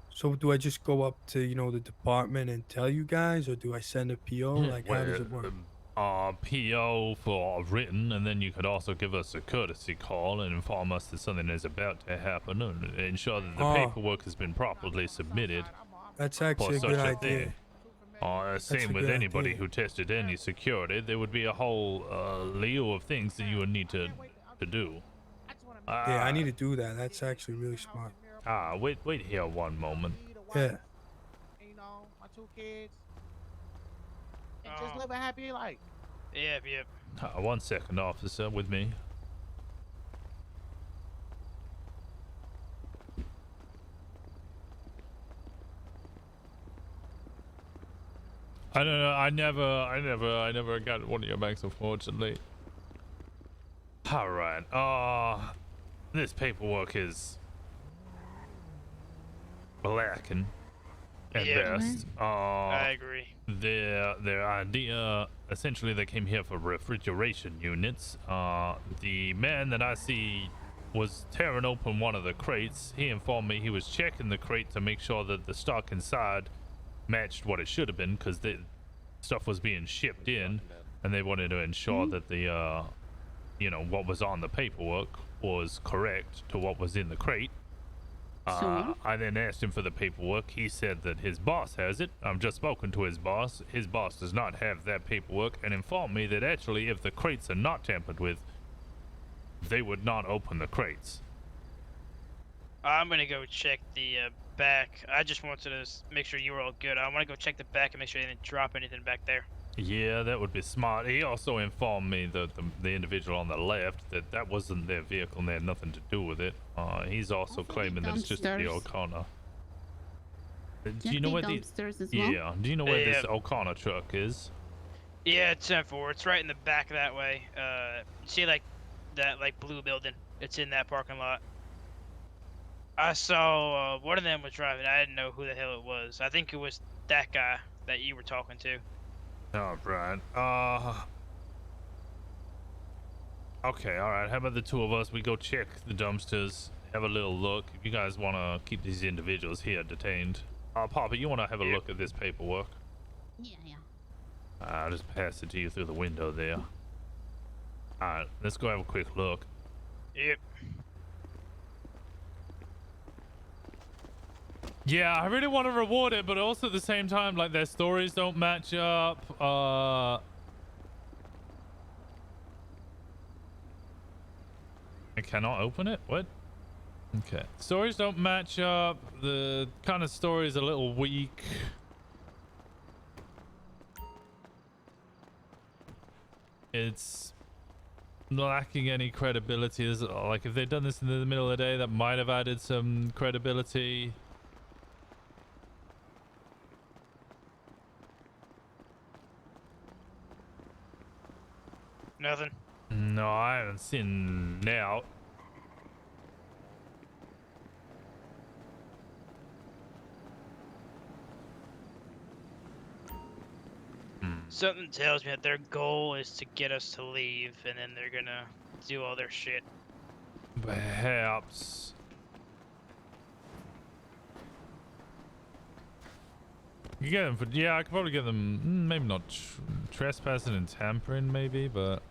[SPEAKER 19] So do I just go up to, you know, the department and tell you guys, or do I send a PO? Like, how does it work?
[SPEAKER 1] PO for written, and then you could also give us a courtesy call and inform us that something is about to happen, and ensure that the paperwork has been properly submitted.
[SPEAKER 19] That's actually a
[SPEAKER 1] for
[SPEAKER 19] good
[SPEAKER 1] such
[SPEAKER 19] idea.
[SPEAKER 1] thing.
[SPEAKER 19] That's
[SPEAKER 1] Same
[SPEAKER 19] a
[SPEAKER 1] with
[SPEAKER 19] good
[SPEAKER 1] anybody
[SPEAKER 19] idea.
[SPEAKER 1] who tested any security. There would be a whole leo of things that you would need to do.
[SPEAKER 19] Yeah, I need to do that. That's actually really smart.
[SPEAKER 1] Wait here one moment.
[SPEAKER 19] Yeah.
[SPEAKER 18] You know, my two kids. And just live a happy life.
[SPEAKER 22] Yep.
[SPEAKER 1] 1 second, officer, with me. I don't know. I never got one of your bags, unfortunately. All right. This paperwork is lacking at best.
[SPEAKER 22] I agree.
[SPEAKER 1] Their idea, essentially, they came here for refrigeration units. The man that I see was tearing open one of the crates. He informed me he was checking the crate to make sure that the stock inside matched what it should have been, because the stuff was being shipped in, and they wanted to ensure that the what was on the paperwork was correct to what was in the crate. I then asked him for the paperwork. He said that his boss has it. I've just spoken to his boss. His boss does not have that paperwork, and informed me that actually if the crates are not tampered with, they would not open the crates.
[SPEAKER 22] I'm gonna go check the back. I just wanted to make sure you were all good. I want to go check the back and make sure they didn't drop anything back there.
[SPEAKER 1] Yeah, that would be smart. He also informed me that the individual on the left that wasn't their vehicle and they had nothing to do with it. He's also claiming that it's just the
[SPEAKER 9] dumpsters.
[SPEAKER 1] O'Connor. Do
[SPEAKER 9] Check
[SPEAKER 1] you know
[SPEAKER 9] the
[SPEAKER 1] where the
[SPEAKER 9] dumpsters as well.
[SPEAKER 1] yeah? Do you know where
[SPEAKER 22] Yeah.
[SPEAKER 1] this O'Connor truck is?
[SPEAKER 22] Yeah, it's 10-4. It's right in the back that way. See like that blue building? It's in that parking lot. I saw one of them was driving. I didn't know who the hell it was. I think it was that guy that you were talking to.
[SPEAKER 1] Oh, right. Okay, all right. How about the two of us? We go check the dumpsters, have a little look. If you guys want to keep these individuals here detained. Papa, you want to have a look at this paperwork?
[SPEAKER 9] Yeah.
[SPEAKER 1] I'll just pass it to you through the window there. All right, let's go have a quick look.
[SPEAKER 22] Yep.
[SPEAKER 1] Yeah, I really want to reward it, but also at the same time, like, their stories don't match up. I cannot open it? What? Okay. Stories don't match up. The kind of story is a little weak. It's lacking any credibility. Like, if they'd done this in the middle of the day, that might have added some credibility.
[SPEAKER 22] Nothing.
[SPEAKER 1] No, I haven't seen now.
[SPEAKER 22] Something tells me that their goal is to get us to leave, and then they're gonna do all their shit.
[SPEAKER 1] Perhaps. You get them for, yeah, I could probably get them, maybe not trespassing and tampering, maybe, but.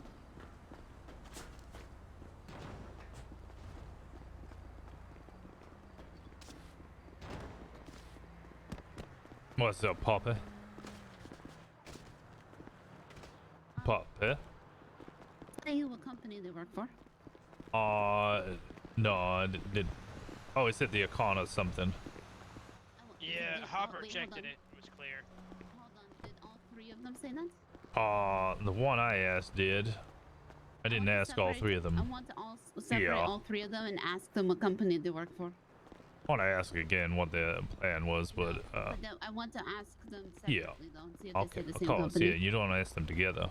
[SPEAKER 1] What's up, Papa? Papa?
[SPEAKER 9] Say what company they work for.
[SPEAKER 1] No, I did. Oh, it said the Icon or something.
[SPEAKER 22] Yeah, Hopper checked it. It was clear.
[SPEAKER 9] Hold on. Did all three of them say that?
[SPEAKER 1] The one I asked did. I didn't ask all three of them.
[SPEAKER 9] I want to separate all three of them and ask them what company they work for.
[SPEAKER 1] I want to ask again what their plan was, but
[SPEAKER 9] I want to ask them separately,
[SPEAKER 1] yeah.
[SPEAKER 9] though, and see if
[SPEAKER 1] Okay,
[SPEAKER 9] they say the
[SPEAKER 1] of
[SPEAKER 9] same
[SPEAKER 1] course,
[SPEAKER 9] company.
[SPEAKER 1] yeah. You don't want to ask them together.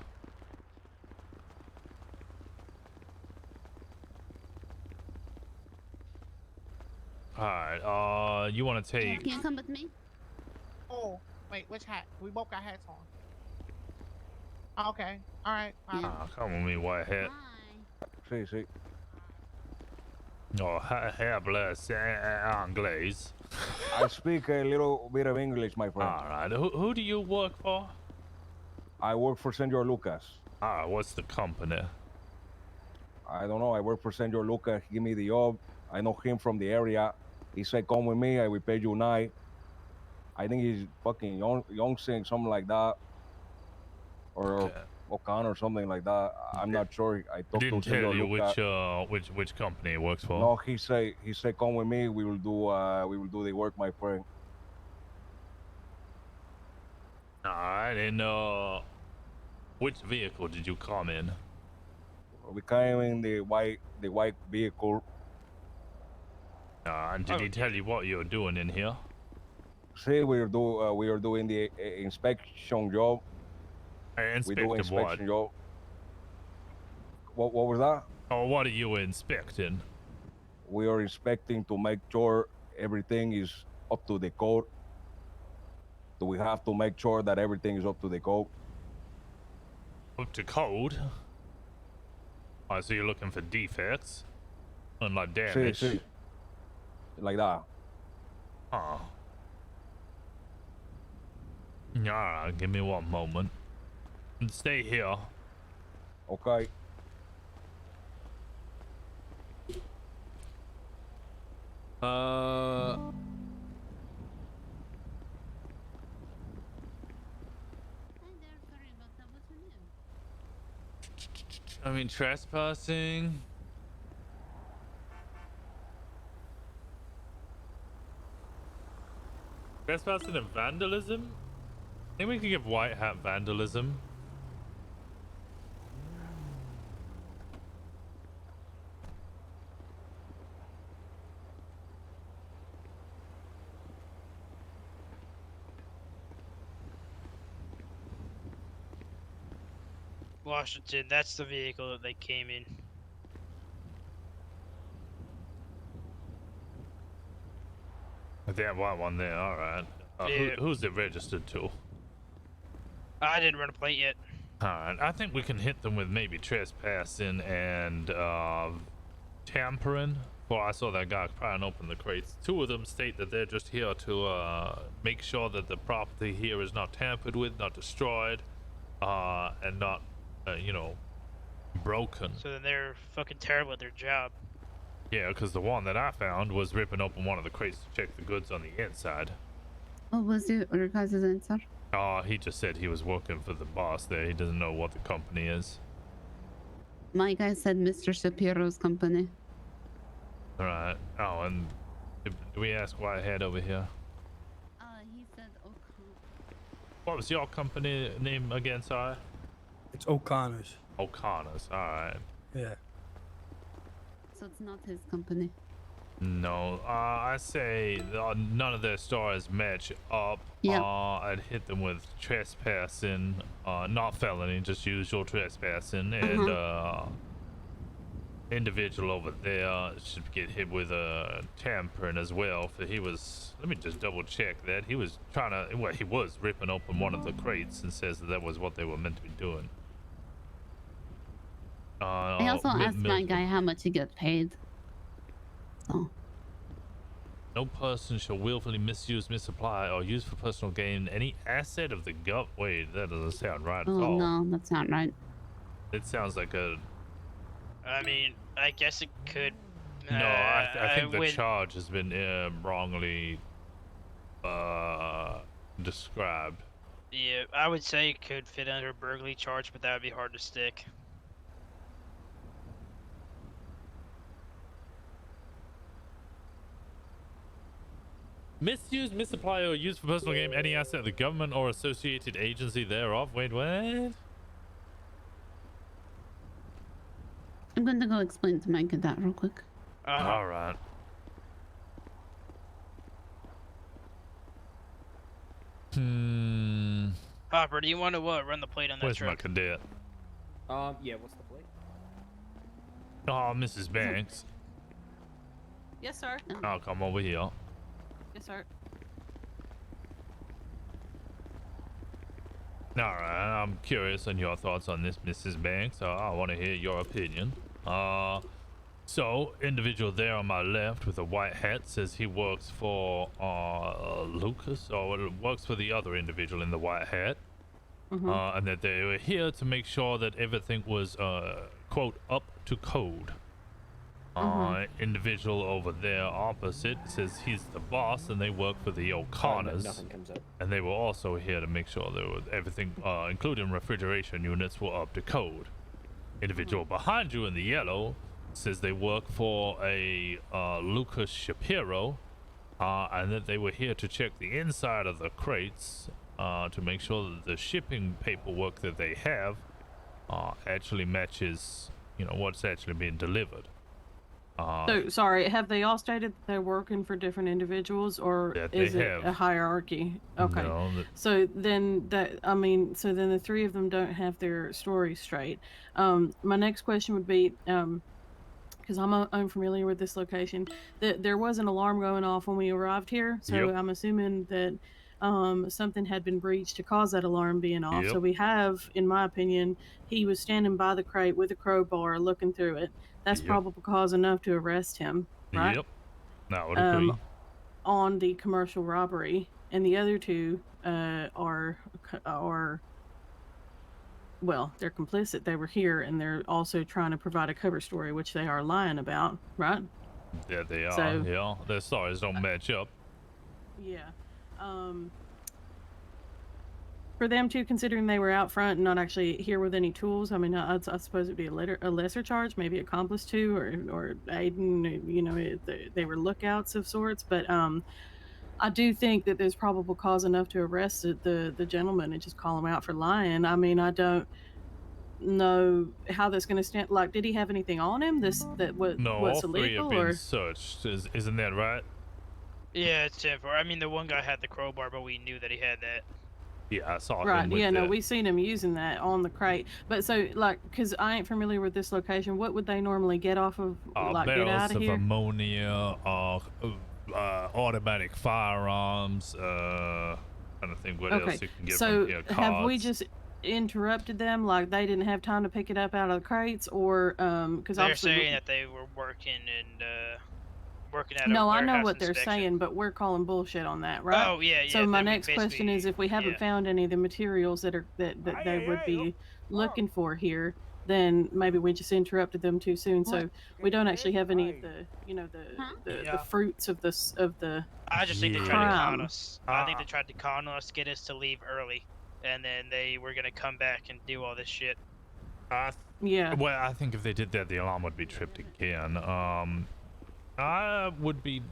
[SPEAKER 1] All right. You want to take?
[SPEAKER 9] Can you come with me?
[SPEAKER 18] Oh, wait, which hat? We both got hats on. Okay, all right.
[SPEAKER 1] Come with me, white hat.
[SPEAKER 2] Sí.
[SPEAKER 1] Oh, hablas inglés.
[SPEAKER 2] I speak a little bit of English, my friend.
[SPEAKER 1] All right. Who do you work for?
[SPEAKER 2] I work for Senor Lucas.
[SPEAKER 1] What's the company?
[SPEAKER 2] I don't know. I work for Senor Lucas. He give me the job. I know him from the area. He said, come with me. I will pay you night. I think he's fucking young something like that. Or O'Connor or something like that. I'm not sure. I talked
[SPEAKER 1] Didn't
[SPEAKER 2] to Senor
[SPEAKER 1] tell you
[SPEAKER 2] Lucas.
[SPEAKER 1] which company he works for.
[SPEAKER 2] No, he said come with me. We will do the work, my friend.
[SPEAKER 1] All right. And which vehicle did you come in?
[SPEAKER 2] We came in the white vehicle.
[SPEAKER 1] And did he tell you what you're doing in here?
[SPEAKER 2] See, we are doing the inspection job. We do inspection job. What was that?
[SPEAKER 1] Oh, what are you inspecting?
[SPEAKER 2] We are inspecting to make sure everything is up to the code. So we have to make sure that everything is up to the code.
[SPEAKER 1] Up to code? Oh, so you're looking for defects? Unlike damage?
[SPEAKER 2] See. Like that.
[SPEAKER 1] Oh. Alright, give me one moment. Stay here.
[SPEAKER 2] Okay.
[SPEAKER 1] I mean, trespassing. Trespassing and vandalism? I think we could give white hat vandalism.
[SPEAKER 22] Washington, that's the vehicle that they came in.
[SPEAKER 1] That white one there, alright.
[SPEAKER 22] Yeah.
[SPEAKER 1] Who's it registered to?
[SPEAKER 22] I didn't run a plate yet.
[SPEAKER 1] Alright, I think we can hit them with maybe trespassing and tampering. Well, I saw that guy prying open the crates. Two of them state that they're just here to make sure that the property here is not tampered with, not destroyed, and not, you know, broken.
[SPEAKER 22] So then they're fucking terrible at their job.
[SPEAKER 1] Yeah, because the one that I found was ripping open one of the crates to check the goods on the inside.
[SPEAKER 9] What was your guys' answer?
[SPEAKER 1] He just said he was working for the boss there. He doesn't know what the company is.
[SPEAKER 9] My guy said Mr. Shapiro's company.
[SPEAKER 1] Alright. Oh, and did we ask Whitehead over here?
[SPEAKER 9] He said O'Connor.
[SPEAKER 1] What was your company name again, sorry?
[SPEAKER 19] It's O'Connor's.
[SPEAKER 1] O'Connor's, alright.
[SPEAKER 19] Yeah.
[SPEAKER 9] So it's not his company.
[SPEAKER 1] No, I say none of their stores match up.
[SPEAKER 9] Yeah.
[SPEAKER 1] I'd hit them with trespassing, not felony, just usual trespassing, and individual over there should get hit with a tampering as well. For he was, let me just double check that he was trying to, well, he was ripping open one of the crates and says that was what they were meant to be doing.
[SPEAKER 9] I also asked my guy how much he gets paid. So.
[SPEAKER 1] No person shall willfully misuse, misapply, or use for personal gain any asset of the gov. Wait, that doesn't sound right at all.
[SPEAKER 9] No, that's not right.
[SPEAKER 1] It sounds like a.
[SPEAKER 22] I mean, I guess it could.
[SPEAKER 1] No, I think the
[SPEAKER 22] would-
[SPEAKER 1] charge has been wrongly described.
[SPEAKER 22] Yeah, I would say it could fit under a burglary charge, but that would be hard to stick.
[SPEAKER 1] Misuse, misapply, or use for personal gain any asset of the government or associated agency thereof. Wait, what?
[SPEAKER 9] I'm going to go explain to Micah that real quick.
[SPEAKER 1] All right.
[SPEAKER 22] Hopper, do you want to run the plate on that
[SPEAKER 1] Where's my
[SPEAKER 22] truck?
[SPEAKER 1] cadet?
[SPEAKER 10] Yeah, what's the plate?
[SPEAKER 1] Oh, Mrs. Banks.
[SPEAKER 8] Yes, sir.
[SPEAKER 1] I'll come over here.
[SPEAKER 8] Yes, sir.
[SPEAKER 1] All right, I'm curious on your thoughts on this, Mrs. Banks. I want to hear your opinion. So, individual there on my left with a white hat says he works for Lucas, or works for the other individual in the white hat, and that they were here to make sure that everything was, quote, up to code. Individual over there opposite says he's the boss and they work for the O'Connors.
[SPEAKER 10] Nothing comes up.
[SPEAKER 1] And they were also here to make sure there was everything, including refrigeration units, were up to code. Individual behind you in the yellow says they work for a Lucas Shapiro, and that they were here to check the inside of the crates to make sure that the shipping paperwork that they have actually matches, you know, what's actually being delivered.
[SPEAKER 8] So, sorry, have they all stated that they're working for different individuals, or
[SPEAKER 1] Yeah,
[SPEAKER 8] is
[SPEAKER 1] they
[SPEAKER 8] it
[SPEAKER 1] have.
[SPEAKER 8] a hierarchy? Okay.
[SPEAKER 1] No,
[SPEAKER 8] So then so then the three of them don't have their story straight. My next question would be, because I'm unfamiliar with this location, there was an alarm going off when we arrived here, so
[SPEAKER 1] Yep.
[SPEAKER 8] I'm assuming that something had been breached to cause that alarm being off. So
[SPEAKER 1] Yep.
[SPEAKER 8] we have, in my opinion, he was standing by the crate with a crowbar looking through it. That's
[SPEAKER 1] Yep.
[SPEAKER 8] probable cause enough to arrest him, right?
[SPEAKER 1] Yep. I would agree.
[SPEAKER 8] On the commercial robbery, and the other two are well, they're complicit. They were here, and they're also trying to provide a cover story, which they are lying about, right?
[SPEAKER 1] Yeah, they are.
[SPEAKER 8] So-
[SPEAKER 1] Yeah, their stories don't match up.
[SPEAKER 8] Yeah. For them too, considering they were out front and not actually here with any tools, I mean, I suppose it'd be a lesser charge, maybe accomplice to, or aiding. You know, they were lookouts of sorts. But I do think that there's probable cause enough to arrest the gentleman and just call him out for lying. I mean, I don't know how that's going to stand. Like, did he have anything on him?
[SPEAKER 1] No, all
[SPEAKER 8] What's
[SPEAKER 1] three have
[SPEAKER 8] illegal,
[SPEAKER 1] been
[SPEAKER 8] or
[SPEAKER 1] searched. Isn't that right?
[SPEAKER 22] Yeah, it's 10-4. I mean, the one guy had the crowbar, but we knew that he had that.
[SPEAKER 1] Yeah, I saw
[SPEAKER 8] right?
[SPEAKER 1] him with
[SPEAKER 8] Yeah, no,
[SPEAKER 1] the-
[SPEAKER 8] we seen him using that on the crate. But so, like, because I ain't familiar with this location, what would they normally get off of? Like, get
[SPEAKER 1] barrels
[SPEAKER 8] out of
[SPEAKER 1] of
[SPEAKER 8] here?
[SPEAKER 1] ammonia, automatic firearms. Trying to think what else you can get
[SPEAKER 8] so
[SPEAKER 1] from here.
[SPEAKER 8] have we
[SPEAKER 1] Cards.
[SPEAKER 8] just interrupted them? Like they didn't have time to pick it up out of the crates, or because
[SPEAKER 22] They're
[SPEAKER 8] obviously
[SPEAKER 22] saying that they were working and working at a
[SPEAKER 8] no, I know
[SPEAKER 22] warehouse
[SPEAKER 8] what they're
[SPEAKER 22] inspection.
[SPEAKER 8] saying, but we're calling bullshit on that, right?
[SPEAKER 22] Oh, yeah,
[SPEAKER 8] So
[SPEAKER 22] yeah,
[SPEAKER 8] my
[SPEAKER 22] that we
[SPEAKER 8] next question
[SPEAKER 22] basically-
[SPEAKER 8] is, if we haven't
[SPEAKER 22] yeah.
[SPEAKER 8] found any of the materials that they would be looking for here, then maybe we just interrupted them too soon. So we don't actually have any of the, the fruits of the.
[SPEAKER 22] I just think they tried to con
[SPEAKER 8] crime.
[SPEAKER 22] us. I think they tried to con us, get us to leave early, and then they were gonna come back and do all this shit.
[SPEAKER 8] Yeah.
[SPEAKER 1] Well, I think if they did that, the alarm would be tripped again. I would be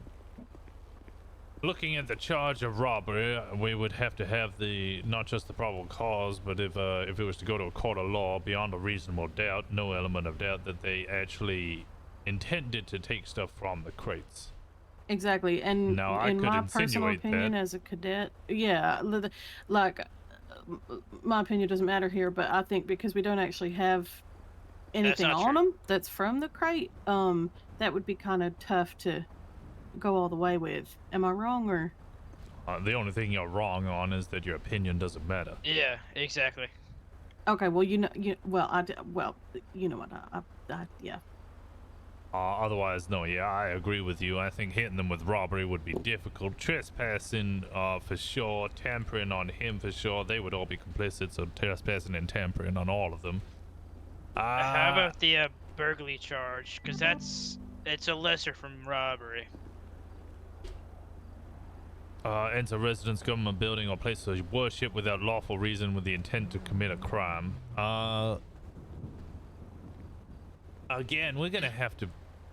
[SPEAKER 1] looking at the charge of robbery. We would have to have the not just the probable cause, but if it was to go to a court of law, beyond a reasonable doubt, no element of doubt that they actually intended to take stuff from the crates.
[SPEAKER 8] Exactly, and
[SPEAKER 1] Now, I
[SPEAKER 8] in
[SPEAKER 1] could
[SPEAKER 8] my personal
[SPEAKER 1] insinuate
[SPEAKER 8] opinion
[SPEAKER 1] that.
[SPEAKER 8] as a cadet, yeah, like my opinion doesn't matter here, but I think because we don't actually have anything
[SPEAKER 22] not
[SPEAKER 8] on them that's from the crate, that would be kind of tough to go all the way with. Am I wrong, or?
[SPEAKER 1] The only thing you're wrong on is that your opinion doesn't matter.
[SPEAKER 22] Yeah, exactly.
[SPEAKER 8] Okay, well, you know what, yeah.
[SPEAKER 1] Otherwise, no, yeah, I agree with you. I think hitting them with robbery would be difficult. Trespassing, for sure. Tampering on him, for sure. They would all be complicit, so trespassing and tampering on all of them.
[SPEAKER 22] How about the burglary charge? Because it's a lesser from robbery.
[SPEAKER 1] Enter residence, government building, or place of worship without lawful reason with the intent to commit a crime. Again, we're gonna have to.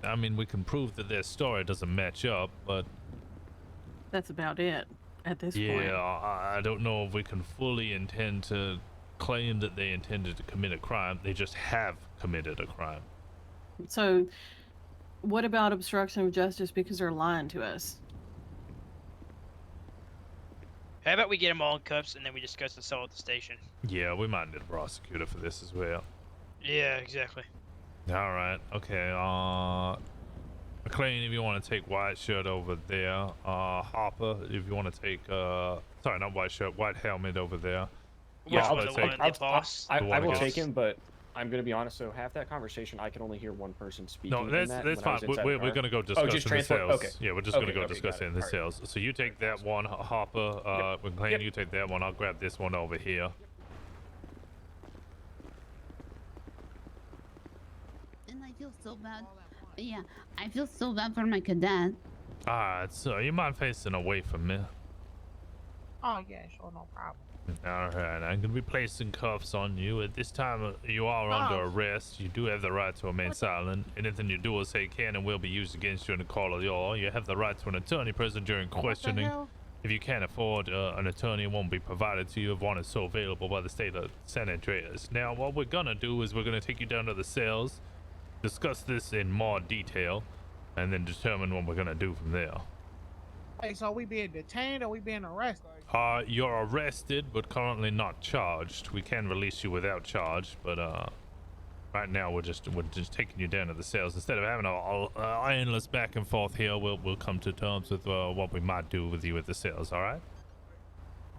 [SPEAKER 1] I mean, we can prove that their story doesn't match up, but
[SPEAKER 8] That's about it at this point.
[SPEAKER 1] yeah, I don't know if we can fully intend to claim that they intended to commit a crime. They just have committed a crime.
[SPEAKER 8] So, what about obstruction of justice because they're lying to us?
[SPEAKER 22] How about we get them all in cuffs and then we discuss the assault at the station?
[SPEAKER 1] Yeah, we might need a prosecutor for this as well.
[SPEAKER 22] Yeah, exactly.
[SPEAKER 1] All right. Okay. McLean, if you want to take white shirt over there. Harper, if you want to take sorry, not white shirt, white helmet over there.
[SPEAKER 10] Yeah,
[SPEAKER 1] I'll
[SPEAKER 10] I will take him, but I'm gonna be honest. So half that conversation, I can only hear one person speaking.
[SPEAKER 1] No, that's fine. We're gonna go discuss
[SPEAKER 10] just
[SPEAKER 1] the
[SPEAKER 10] transport?
[SPEAKER 1] sales.
[SPEAKER 10] Okay.
[SPEAKER 1] Yeah, we're just gonna go discuss it in the sales. So you take that one, Harper. McLean, you take that one. I'll grab this one over here.
[SPEAKER 9] And I feel so bad. Yeah, I feel so bad for my cadet.
[SPEAKER 1] Alright, so you mind facing away from me?
[SPEAKER 18] Oh yeah, sure, no problem.
[SPEAKER 1] Alright, I'm gonna be placing cuffs on you. At this time, you are under arrest. You do have the right to remain silent. Anything you do or say can and will be used against you in a court of law. You have the right to an attorney present during questioning.
[SPEAKER 18] hell?
[SPEAKER 1] If you can't afford an attorney, it won't be provided to you if one is so available by the state of San Andreas. Now, what we're gonna do is we're gonna take you down to the cells, discuss this in more detail, and then determine what we're gonna do from there.
[SPEAKER 18] Hey, so we being detained or we being arrested?
[SPEAKER 1] You're arrested, but currently not charged. We can release you without charge, but right now we're just taking you down to the cells. Instead of having a endless back and forth here, we'll come to terms with what we might do with you at the cells. All right?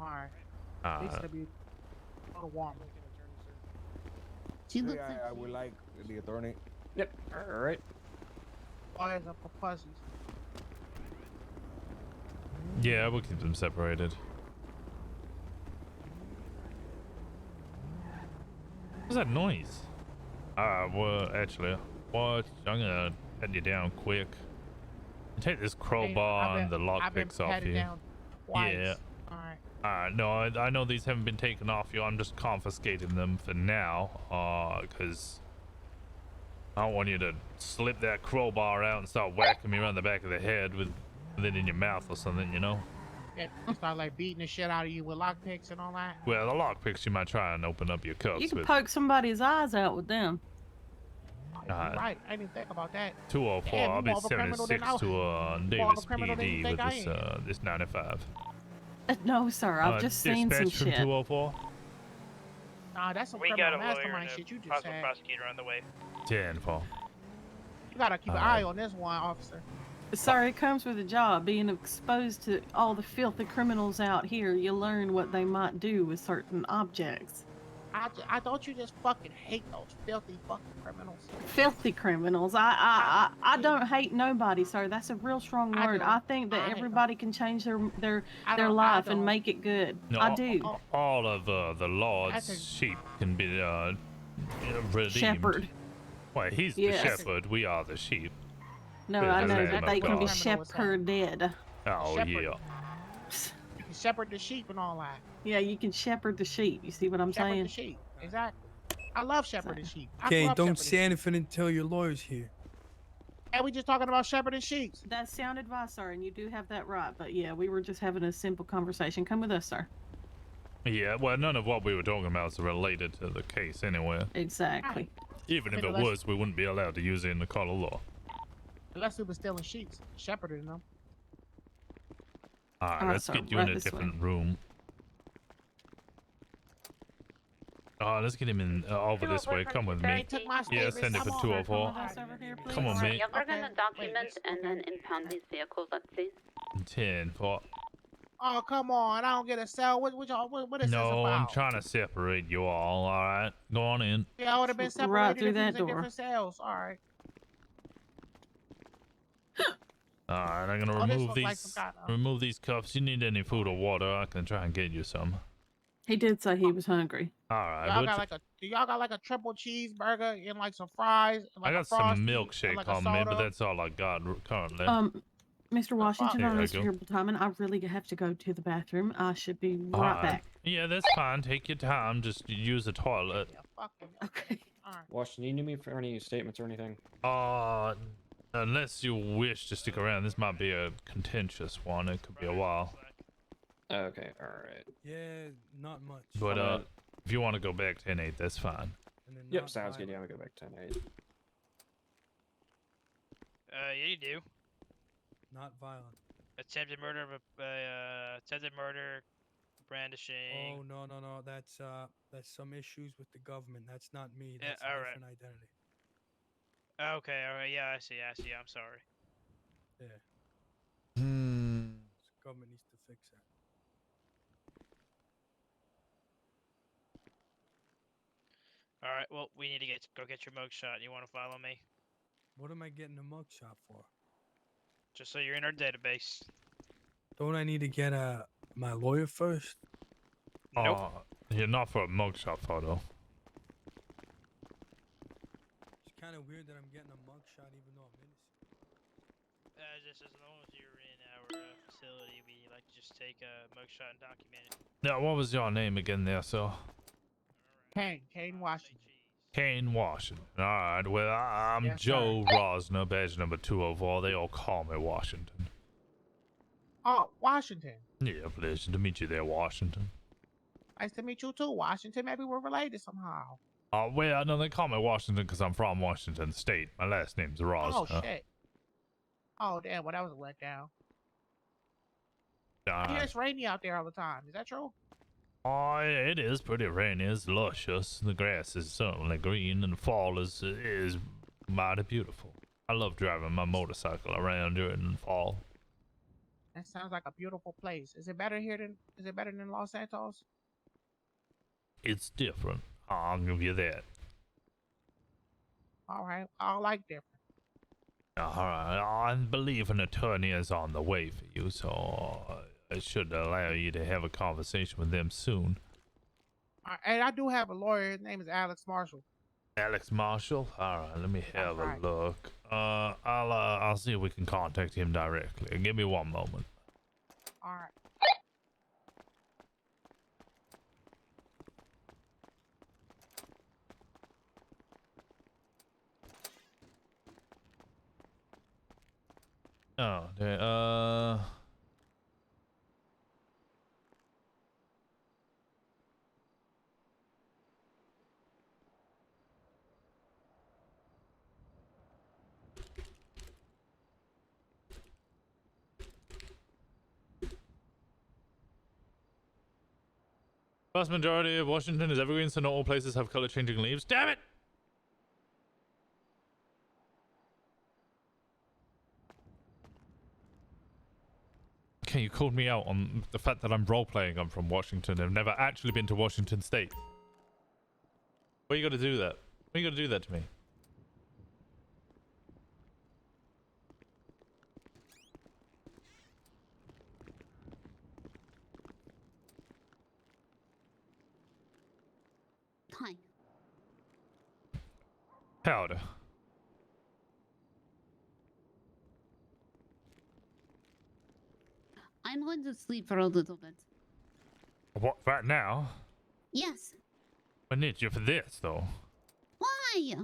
[SPEAKER 18] Alright. At least it'll be a little warm.
[SPEAKER 9] She looks
[SPEAKER 2] Yeah, I would like the attorney.
[SPEAKER 10] Yep. All right.
[SPEAKER 18] Boys up for pussies.
[SPEAKER 1] Yeah, we'll keep them separated. What's that noise? Well, actually, what? I'm gonna head you down quick. Take this crowbar and the lock picks off you. Yeah.
[SPEAKER 18] Alright.
[SPEAKER 1] No, I know these haven't been taken off you. I'm just confiscating them for now, because I don't want you to slip that crowbar out and start whacking me around the back of the head with it in your mouth or something, you know?
[SPEAKER 18] Yeah, they start like beating the shit out of you with lockpicks and all that.
[SPEAKER 1] Well, the lockpicks you might try and open up your cuffs
[SPEAKER 8] You can
[SPEAKER 1] with.
[SPEAKER 8] poke somebody's eyes out with them.
[SPEAKER 18] You're right. I didn't even think about that.
[SPEAKER 1] 204.
[SPEAKER 18] Damn,
[SPEAKER 1] I'll
[SPEAKER 18] you
[SPEAKER 1] be
[SPEAKER 18] more of a criminal than
[SPEAKER 1] 76 to
[SPEAKER 18] more of
[SPEAKER 1] Davis
[SPEAKER 18] a criminal than you
[SPEAKER 1] PD
[SPEAKER 18] think
[SPEAKER 1] with
[SPEAKER 18] I
[SPEAKER 1] this
[SPEAKER 18] am.
[SPEAKER 1] this 95.
[SPEAKER 8] No, sir. I've just seen some
[SPEAKER 1] Dispatch from
[SPEAKER 8] shit.
[SPEAKER 1] 204.
[SPEAKER 18] Nah, that's some
[SPEAKER 22] We got
[SPEAKER 18] criminal
[SPEAKER 22] a lawyer and
[SPEAKER 18] mastermind
[SPEAKER 22] a
[SPEAKER 18] shit you just
[SPEAKER 22] possible
[SPEAKER 18] had.
[SPEAKER 22] prosecutor on the way.
[SPEAKER 1] 10-4.
[SPEAKER 18] You gotta keep an eye on this one, officer.
[SPEAKER 8] Sir, it comes with a job. Being exposed to all the filthy criminals out here, you learn what they might do with certain objects.
[SPEAKER 18] I don't you just fucking hate those filthy fucking criminals.
[SPEAKER 8] Filthy criminals. I don't hate nobody, sir. That's a real strong word. I think that everybody can change their life and make it good.
[SPEAKER 1] No,
[SPEAKER 8] I do.
[SPEAKER 1] All of the Lord's sheep can be redeemed.
[SPEAKER 8] Shepherd.
[SPEAKER 1] Well, he's
[SPEAKER 8] Yes.
[SPEAKER 1] the shepherd. We are the sheep.
[SPEAKER 8] No,
[SPEAKER 1] We're
[SPEAKER 8] I
[SPEAKER 1] the
[SPEAKER 8] know
[SPEAKER 1] Lamb
[SPEAKER 8] that
[SPEAKER 1] of
[SPEAKER 8] they can be
[SPEAKER 1] God.
[SPEAKER 8] shepherded.
[SPEAKER 1] Oh,
[SPEAKER 18] Shepherd.
[SPEAKER 1] yeah.
[SPEAKER 18] You can shepherd the sheep and all that.
[SPEAKER 8] Yeah, you can shepherd the sheep. You see what I'm
[SPEAKER 18] Shepherd
[SPEAKER 8] saying?
[SPEAKER 18] the sheep. Exactly. I love shepherding sheep. I
[SPEAKER 19] Okay,
[SPEAKER 18] grew up
[SPEAKER 19] don't
[SPEAKER 18] shepherding
[SPEAKER 19] say anything until your lawyer's here.
[SPEAKER 18] And we just talking about shepherding sheep.
[SPEAKER 8] That's sound advice, sir, and you do have that right. But yeah, we were just having a simple conversation. Come with us, sir.
[SPEAKER 1] Yeah, well, none of what we were talking about is related to the case anyway.
[SPEAKER 8] Exactly.
[SPEAKER 1] Even if it was, we wouldn't be allowed to use it in the court of law.
[SPEAKER 18] Unless we were stealing sheep, shepherding them.
[SPEAKER 1] Alright,
[SPEAKER 18] Alright,
[SPEAKER 1] let's
[SPEAKER 18] sir,
[SPEAKER 1] get you
[SPEAKER 18] right
[SPEAKER 1] in a
[SPEAKER 18] this way.
[SPEAKER 1] different room. Let's get him in over this way. Come with me. Yeah, send it for 204. Come on, mate.
[SPEAKER 9] Yeah, we're gonna document and then impound these vehicles. Let's see.
[SPEAKER 1] 10-4.
[SPEAKER 18] Oh, come on. I don't get a cell. What is this
[SPEAKER 1] No,
[SPEAKER 18] about?
[SPEAKER 1] I'm trying to separate you all. Alright, go on in.
[SPEAKER 18] Yeah, I would have been separated
[SPEAKER 8] Right through
[SPEAKER 18] if we was
[SPEAKER 8] that
[SPEAKER 18] in
[SPEAKER 8] door.
[SPEAKER 18] different cells. All right.
[SPEAKER 1] Alright, I'm gonna
[SPEAKER 18] Oh, this
[SPEAKER 1] remove
[SPEAKER 18] look
[SPEAKER 1] these
[SPEAKER 18] like some kind of-
[SPEAKER 1] remove these cuffs. You need any food or water? I can try and get you some.
[SPEAKER 8] He did say he was hungry.
[SPEAKER 1] Alright,
[SPEAKER 18] Y'all got like a triple cheeseburger and like some fries and like
[SPEAKER 1] I got
[SPEAKER 18] a Frosty
[SPEAKER 1] some
[SPEAKER 18] and
[SPEAKER 1] milkshake
[SPEAKER 18] like a
[SPEAKER 1] on me, but
[SPEAKER 18] soda.
[SPEAKER 1] that's all I got currently.
[SPEAKER 8] Mr. Washington,
[SPEAKER 1] Here
[SPEAKER 8] on
[SPEAKER 1] I
[SPEAKER 8] Mr.
[SPEAKER 1] go.
[SPEAKER 8] Terrible Timing, I really have to go to the bathroom. I should be right
[SPEAKER 1] Alright.
[SPEAKER 8] back.
[SPEAKER 1] Yeah, that's fine. Take your time. Just use the toilet.
[SPEAKER 8] Okay.
[SPEAKER 10] Washington, you need me for any statements or anything?
[SPEAKER 1] Unless you wish to stick around, this might be a contentious one. It could be a while.
[SPEAKER 10] Okay, alright.
[SPEAKER 19] Yeah, not much.
[SPEAKER 1] But if you want to go back to N8, that's fine.
[SPEAKER 10] Yep, sounds good. Yeah, I'm gonna go back to 10-8.
[SPEAKER 22] Yeah, you do.
[SPEAKER 19] Not violent.
[SPEAKER 22] Attempted murder of attempted murder, brandishing.
[SPEAKER 19] Oh no. That's some issues with the government. That's not me.
[SPEAKER 22] Yeah,
[SPEAKER 19] That's a
[SPEAKER 22] alright.
[SPEAKER 19] different identity.
[SPEAKER 22] Okay, alright, yeah, I see. I'm sorry.
[SPEAKER 19] Yeah.
[SPEAKER 1] Hmm.
[SPEAKER 19] The government needs to fix that.
[SPEAKER 22] Alright, well, we need to go get your mugshot. You want to follow me?
[SPEAKER 19] What am I getting a mugshot for?
[SPEAKER 22] Just so you're in our database.
[SPEAKER 19] Don't I need to get my lawyer first?
[SPEAKER 22] Nope.
[SPEAKER 1] You're not for a mugshot photo.
[SPEAKER 19] It's kind of weird that I'm getting a mugshot even though I'm innocent.
[SPEAKER 22] Just as long as you're in our facility, we like to just take a mugshot and document it.
[SPEAKER 1] Now, what was your name again there, sir?
[SPEAKER 18] Kane Washington.
[SPEAKER 1] Kane Washington. Alright, well, I'm
[SPEAKER 18] Yes,
[SPEAKER 1] Joe Rosner, badge number 204. They all call me Washington.
[SPEAKER 18] Oh, Washington.
[SPEAKER 1] Yeah, pleasure to meet you there, Washington.
[SPEAKER 18] Nice to meet you too, Washington. Maybe we're related somehow.
[SPEAKER 1] Well, no, they call me Washington because I'm from Washington State. My last name's Rosner.
[SPEAKER 18] Oh, shit. Oh, damn. Well, that was a letdown. I hear it's rainy out there all the time. Is that true?
[SPEAKER 1] Oh, it is pretty rainy. It's luscious. The grass is certainly green, and fall is mighty beautiful. I love driving my motorcycle around during fall.
[SPEAKER 18] That sounds like a beautiful place. Is it better than Los Santos?
[SPEAKER 1] It's different. I'll give you that.
[SPEAKER 18] All right. I like different.
[SPEAKER 1] All right. I believe an attorney is on the way for you, so I should allow you to have a conversation with them soon.
[SPEAKER 18] And I do have a lawyer. His name is Alex Marshall.
[SPEAKER 1] Alex Marshall? All right, let me have a look. I'll see if we can contact him directly. Give me one moment.
[SPEAKER 18] All right.
[SPEAKER 1] Oh, Vast majority of Washington is evergreen, so not all places have color-changing leaves. Damn it! Okay, you called me out on the fact that I'm role-playing. I'm from Washington. I've never actually been to Washington State. Why you gotta do that? Why you gotta do that to me?
[SPEAKER 9] Hi.
[SPEAKER 1] Howdy.
[SPEAKER 9] I'm going to sleep for a little bit.
[SPEAKER 1] What, right now?
[SPEAKER 9] Yes.
[SPEAKER 1] I need you for this, though.
[SPEAKER 9] Why?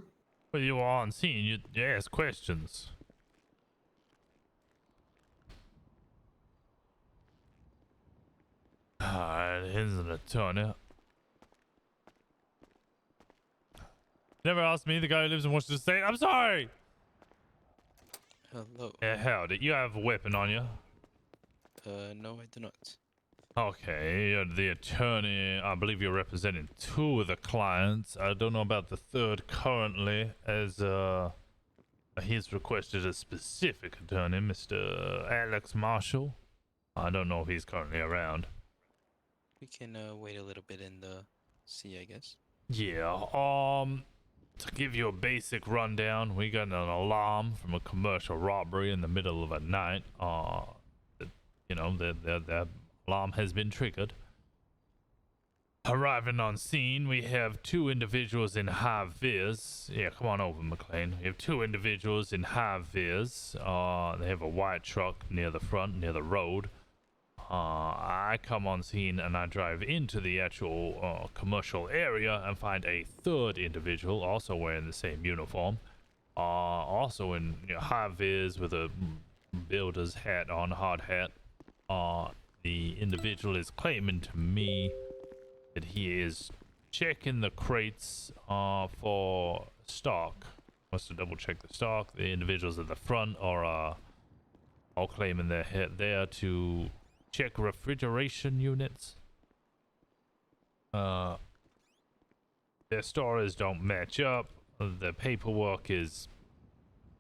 [SPEAKER 1] Well, you were on scene. You asked questions. Alright, here's an attorney. Never asked me, the guy who lives in Washington State. I'm sorry!
[SPEAKER 5] Hello.
[SPEAKER 1] Howdy. You have a weapon on you?
[SPEAKER 5] No, I do not.
[SPEAKER 1] Okay, you're the attorney. I believe you're representing 2 of the clients. I don't know about the 3rd currently, as he's requested a specific attorney, Mr. Alex Marshall. I don't know if he's currently around.
[SPEAKER 5] We can wait a little bit and see, I guess.
[SPEAKER 1] Yeah, to give you a basic rundown, we got an alarm from a commercial robbery in the middle of a night. You know, the alarm has been triggered. Arriving on scene, we have 2 individuals in high vis. Yeah, come on over, McLean. We have 2 individuals in high vis. They have a white truck near the front, near the road. I come on scene and I drive into the actual commercial area and find a 3rd individual also wearing the same uniform. Also in high vis with a builder's hat on, hard hat. The individual is claiming to me that he is checking the crates for stock. Wants to double check the stock. The individuals at the front are all claiming they're there to check refrigeration units. Their stories don't match up. The paperwork is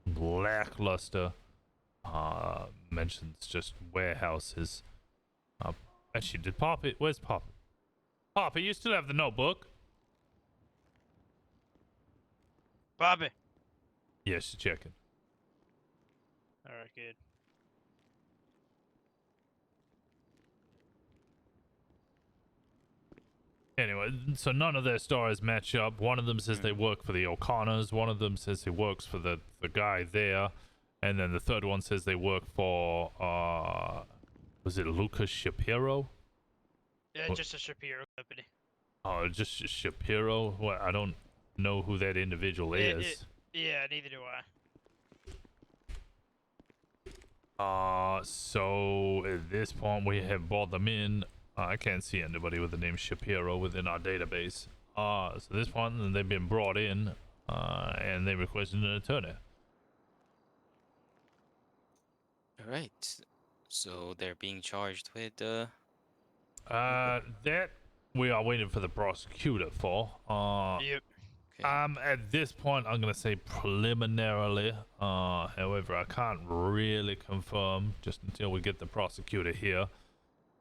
[SPEAKER 1] lackluster. Mentions just warehouses. Actually, did Poppy? Where's Poppy? Poppy, you still have the notebook?
[SPEAKER 22] Bobby.
[SPEAKER 1] Yes, she's checking.
[SPEAKER 22] All right, good.
[SPEAKER 1] Anyway, so none of their stories match up. One of them says they work for the O'Connors. One of them says he works for the guy there. And then the 3rd one says they work for, was it Lucas Shapiro?
[SPEAKER 22] Yeah, just a Shapiro company.
[SPEAKER 1] Oh, just Shapiro? Well, I don't know who that individual is.
[SPEAKER 22] Yeah, neither do I.
[SPEAKER 1] So at this point we have brought them in. I can't see anybody with the name Shapiro within our database. So this one, they've been brought in, and they requested an attorney.
[SPEAKER 5] All right. So they're being charged with
[SPEAKER 1] that we are waiting for the prosecutor for.
[SPEAKER 22] Yep.
[SPEAKER 1] At this point, I'm gonna say preliminarily. However, I can't really confirm just until we get the prosecutor here.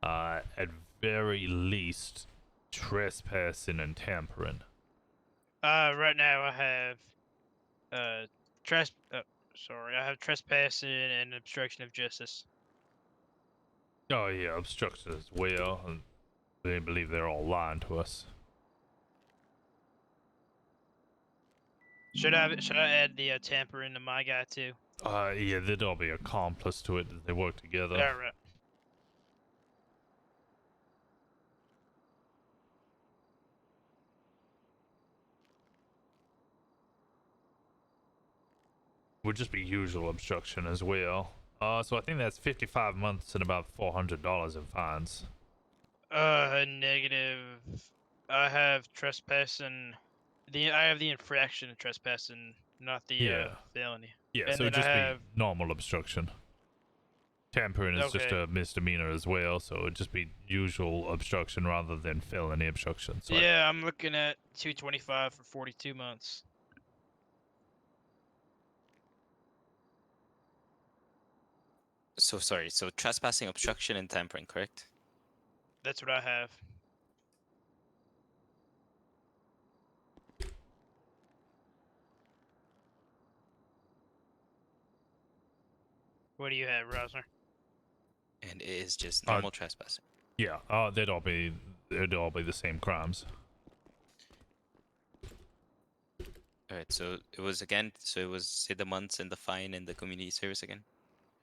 [SPEAKER 1] At very least, trespassing and tampering.
[SPEAKER 22] Right now I have I have trespassing and obstruction of justice.
[SPEAKER 1] Oh yeah, obstruction as well. And they believe they're all lying to us.
[SPEAKER 22] Should I add the tampering to my guy too?
[SPEAKER 1] Yeah, they'd all be accomplice to it. They work together.
[SPEAKER 22] All right.
[SPEAKER 1] Would just be usual obstruction as well. So I think that's 55 months and about $400 in fines.
[SPEAKER 22] Negative. I have trespassing. I have the infraction of trespassing, not the felony.
[SPEAKER 1] Yeah,
[SPEAKER 22] and
[SPEAKER 1] so
[SPEAKER 22] then
[SPEAKER 1] just
[SPEAKER 22] I have
[SPEAKER 1] be normal obstruction. Tampering is just
[SPEAKER 22] Okay.
[SPEAKER 1] a misdemeanor as well, so it'd just be usual obstruction rather than felony obstruction. So
[SPEAKER 22] Yeah, I'm looking at 225 for 42 months.
[SPEAKER 5] So sorry. So trespassing, obstruction, and tampering, correct?
[SPEAKER 22] That's what I have. What do you have, Rosner?
[SPEAKER 5] And it is just normal trespassing.
[SPEAKER 1] yeah, they'd all be the same crimes.
[SPEAKER 5] All right. So it was again. So it was say the months and the fine and the community service again.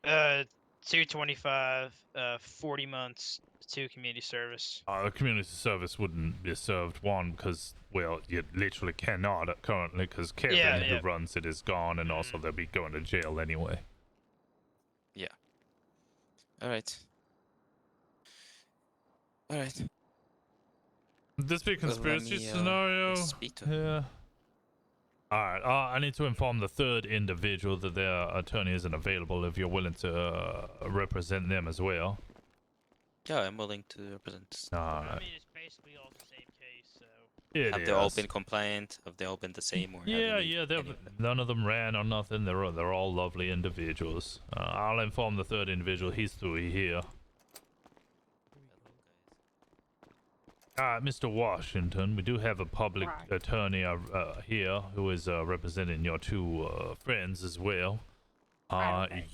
[SPEAKER 22] 225, 40 months, 2 community service.
[SPEAKER 1] Community service wouldn't be served one because, well, you literally cannot currently because Kevin, who runs it, is gone, and also they'll be going to jail anyway.
[SPEAKER 5] Yeah. All right. All right.
[SPEAKER 1] Would this be a
[SPEAKER 5] Well, let
[SPEAKER 1] conspiracy
[SPEAKER 5] me,
[SPEAKER 1] scenario?
[SPEAKER 5] speak to him.
[SPEAKER 1] Yeah. Alright, I need to inform the third individual that their attorney isn't available if you're willing to represent them as well.
[SPEAKER 5] Yeah, I'm willing to represent.
[SPEAKER 1] Alright.
[SPEAKER 22] I mean, it's basically all the same case, so.
[SPEAKER 5] Have they all been compliant? Have they all been the same? Or
[SPEAKER 1] Yeah,
[SPEAKER 5] have any,
[SPEAKER 1] yeah, none of them ran or nothing. They're all lovely individuals. I'll inform the third individual he's through here. Mr. Washington, we do have a public attorney here who is representing your two friends as well.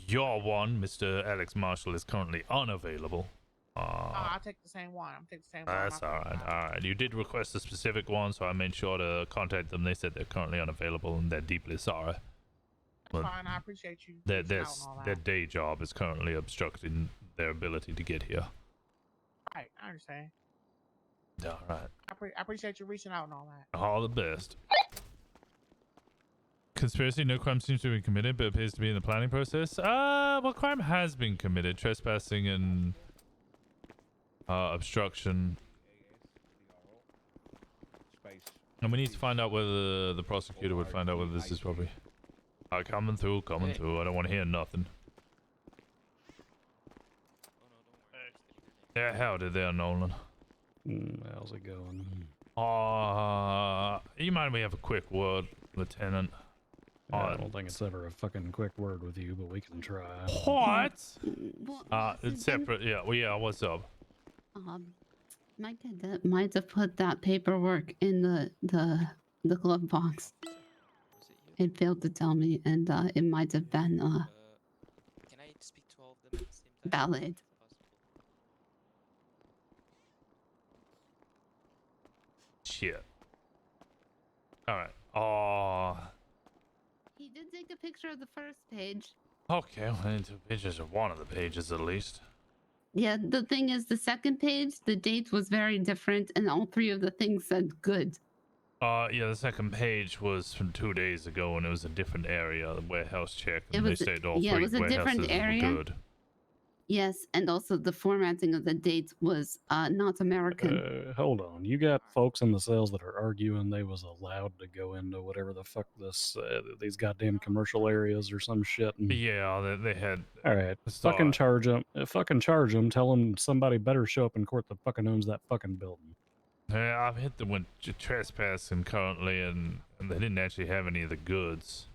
[SPEAKER 1] Your one, Mr. Alex Marshall, is currently unavailable.
[SPEAKER 18] I'll take the same one. I'm take the same one.
[SPEAKER 1] That's alright. You did request a specific one, so I made sure to contact them. They said they're currently unavailable and they're deeply sorry.
[SPEAKER 18] That's fine. I appreciate you.
[SPEAKER 1] Their day job is currently obstructing their ability to get here.
[SPEAKER 18] Right, I understand.
[SPEAKER 1] Alright.
[SPEAKER 18] I appreciate you reaching out and all that.
[SPEAKER 1] All the best. Conspiracy, no crime seems to have been committed, but appears to be in the planning process. What crime has been committed? Trespassing and obstruction. And we need to find out whether the prosecutor would find out whether this is probably coming through. I don't want to hear nothing. Yeah, howdy there, Nolan.
[SPEAKER 17] How's it going?
[SPEAKER 1] You mind we have a quick word, Lieutenant?
[SPEAKER 17] I don't think it's ever a fucking quick word with you, but we can try.
[SPEAKER 1] What? It's separate. Yeah. Well, yeah. What's up?
[SPEAKER 9] My cadet might have put that paperwork in the glove box. It failed to tell me, and it might have been
[SPEAKER 5] Can I speak to all of them at the same time?
[SPEAKER 9] valid.
[SPEAKER 1] Shit. Alright.
[SPEAKER 9] He did take a picture of the first page.
[SPEAKER 1] Okay, well, I need 2 pictures of one of the pages at least.
[SPEAKER 9] Yeah, the thing is, the second page, the date was very different, and all 3 of the things said good.
[SPEAKER 1] Yeah, the second page was from 2 days ago, and it was a different area, the warehouse check, and they said all 3
[SPEAKER 9] it was a different
[SPEAKER 1] warehouses
[SPEAKER 9] area.
[SPEAKER 1] were good.
[SPEAKER 9] Yes, and also the formatting of the date was not American.
[SPEAKER 17] Hold on. You got folks in the cells that are arguing they was allowed to go into whatever the fuck these goddamn commercial areas or some shit. And...
[SPEAKER 1] Yeah, they had.
[SPEAKER 17] All right, fucking charge them. Fucking charge them. Tell them somebody better show up in court that fucking owns that fucking building.
[SPEAKER 1] Yeah, I've hit them with trespassing currently, and they didn't actually have any of the goods.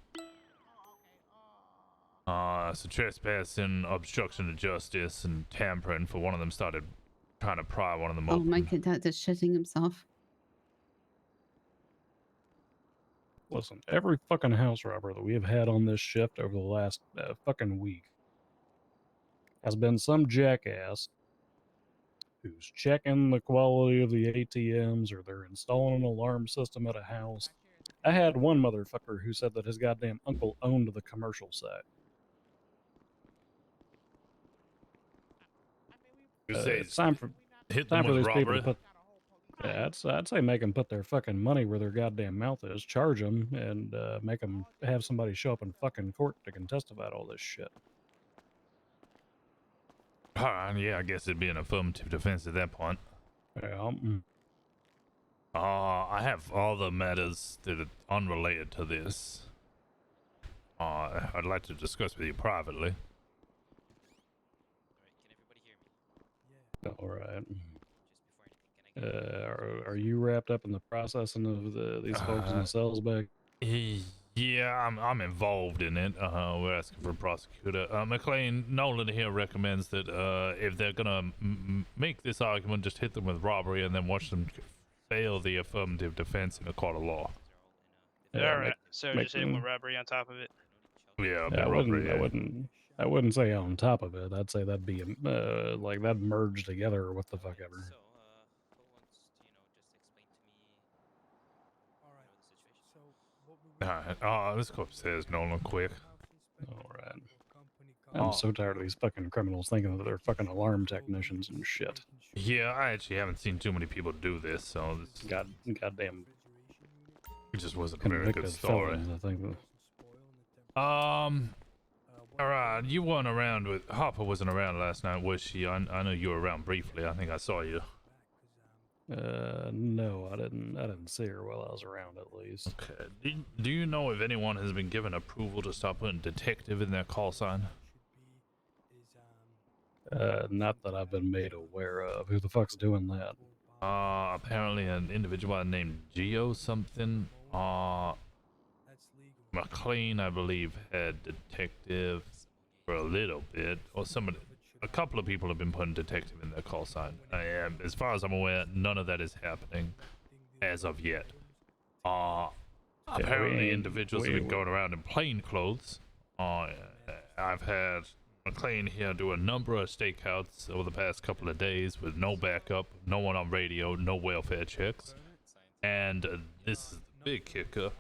[SPEAKER 1] So trespassing, obstruction of justice, and tampering. For one of them started trying to pry one of them
[SPEAKER 9] Oh,
[SPEAKER 1] open.
[SPEAKER 9] my cadet is shitting himself.
[SPEAKER 17] Listen, every fucking house robber that we have had on this shift over the last fucking week has been some jackass who's checking the quality of the ATMs, or they're installing an alarm system at a house. I had one motherfucker who said that his goddamn uncle owned the commercial site. It's time for
[SPEAKER 1] hit
[SPEAKER 17] time
[SPEAKER 1] them
[SPEAKER 17] for
[SPEAKER 1] with
[SPEAKER 17] these people to
[SPEAKER 1] robbery.
[SPEAKER 17] put. Yeah, I'd say make them put their fucking money where their goddamn mouth is. Charge them and make them have somebody show up in fucking court that can testify to all this shit.
[SPEAKER 1] Yeah, I guess it'd be an affirmative defense at that point.
[SPEAKER 17] Yeah.
[SPEAKER 1] I have all the matters that are unrelated to this. I'd like to discuss with you privately.
[SPEAKER 17] All right. Are you wrapped up in the processing of these folks in the cells back?
[SPEAKER 1] Yeah, I'm involved in it. We're asking for a prosecutor. McLean Nolan here recommends that if they're gonna make this argument, just hit them with robbery and then watch them fail the affirmative defense in a court of law.
[SPEAKER 17] Yeah,
[SPEAKER 22] All right. So just hit him with robbery on top of it.
[SPEAKER 1] Yeah,
[SPEAKER 17] I
[SPEAKER 1] robbery.
[SPEAKER 17] I wouldn't say on top of it. I'd say that'd be like that merged together or what the fuck ever.
[SPEAKER 1] Alright, let's go upstairs, Nolan, quick.
[SPEAKER 17] Alright. I'm so tired of these fucking criminals thinking that they're fucking alarm technicians and shit.
[SPEAKER 1] Yeah, I actually haven't seen too many people do this, so this
[SPEAKER 17] goddamn.
[SPEAKER 1] It just wasn't a very good
[SPEAKER 17] Convicted
[SPEAKER 1] story.
[SPEAKER 17] felons, I think.
[SPEAKER 1] Alright, you weren't around with Harper wasn't around last night, was she? I know you were around briefly. I think I saw you.
[SPEAKER 17] No, I didn't see her while I was around, at least.
[SPEAKER 1] Okay. Do you know if anyone has been given approval to start putting detective in their call sign?
[SPEAKER 17] Not that I've been made aware of. Who the fuck's doing that?
[SPEAKER 1] Apparently an individual named Geo something. McLean, I believe, had detective for a little bit, or somebody. A couple of people have been putting detective in their call sign. As far as I'm aware, none of that is happening as of yet. Apparently individuals have been going around in plain clothes. I've had McLean here do a number of stakeouts over the past couple of days with no backup, no one on radio, no welfare checks. And this is the big kicker.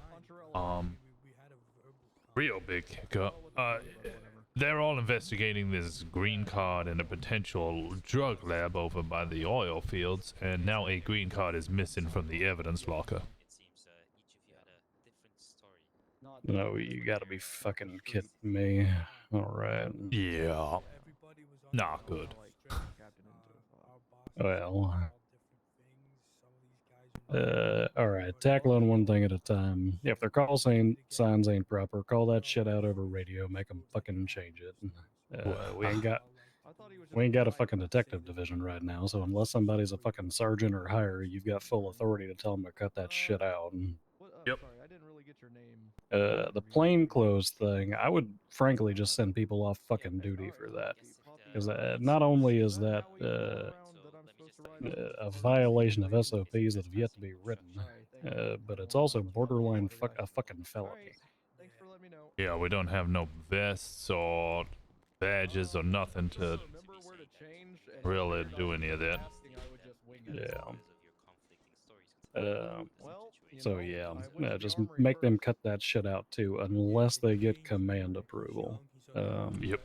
[SPEAKER 1] Real big kicker. They're all investigating this green card and a potential drug lab over by the oil fields, and now a green card is missing from the evidence locker.
[SPEAKER 17] No, you gotta be fucking kidding me. Alright.
[SPEAKER 1] Yeah. Not good.
[SPEAKER 17] Well. Alright, tackle on one thing at a time. If their call signs ain't proper, call that shit out over radio, make them fucking change it. We ain't got a fucking detective division right now, so unless somebody's a fucking sergeant or higher, you've got full authority to tell them to cut that shit out.
[SPEAKER 1] Yep.
[SPEAKER 17] The plainclothes thing, I would frankly just send people off fucking duty for that. Because not only is that a violation of SOPs that have yet to be written, but it's also borderline a fucking felony.
[SPEAKER 1] Yeah, we don't have no vests or badges or nothing to really do any of that.
[SPEAKER 17] Yeah. So yeah, just make them cut that shit out too, unless they get command approval.
[SPEAKER 1] Yep.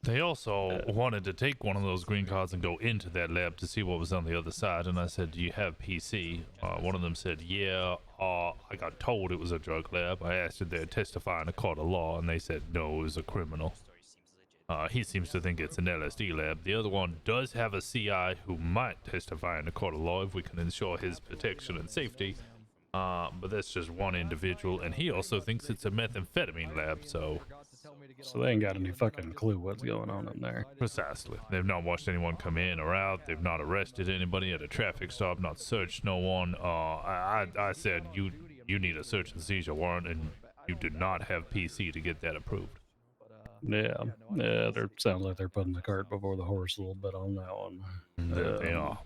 [SPEAKER 1] They also wanted to take one of those green cards and go into that lab to see what was on the other side, and I said, do you have PC? One of them said, yeah. I got told it was a drug lab. I asked if they'd testify in a court of law, and they said no, it was a criminal. He seems to think it's an LSD lab. The other one does have a CI who might testify in a court of law if we can ensure his protection and safety. But that's just one individual, and he also thinks it's a methamphetamine lab, so
[SPEAKER 17] they ain't got any fucking clue what's going on in there.
[SPEAKER 1] Precisely. They've not watched anyone come in or out. They've not arrested anybody at a traffic stop, not searched no one. I said, you need a search and seizure warrant, and you do not have PC to get that approved.
[SPEAKER 17] Yeah, there sounds like they're putting the cart before the horse a little bit on that one.
[SPEAKER 1] They are.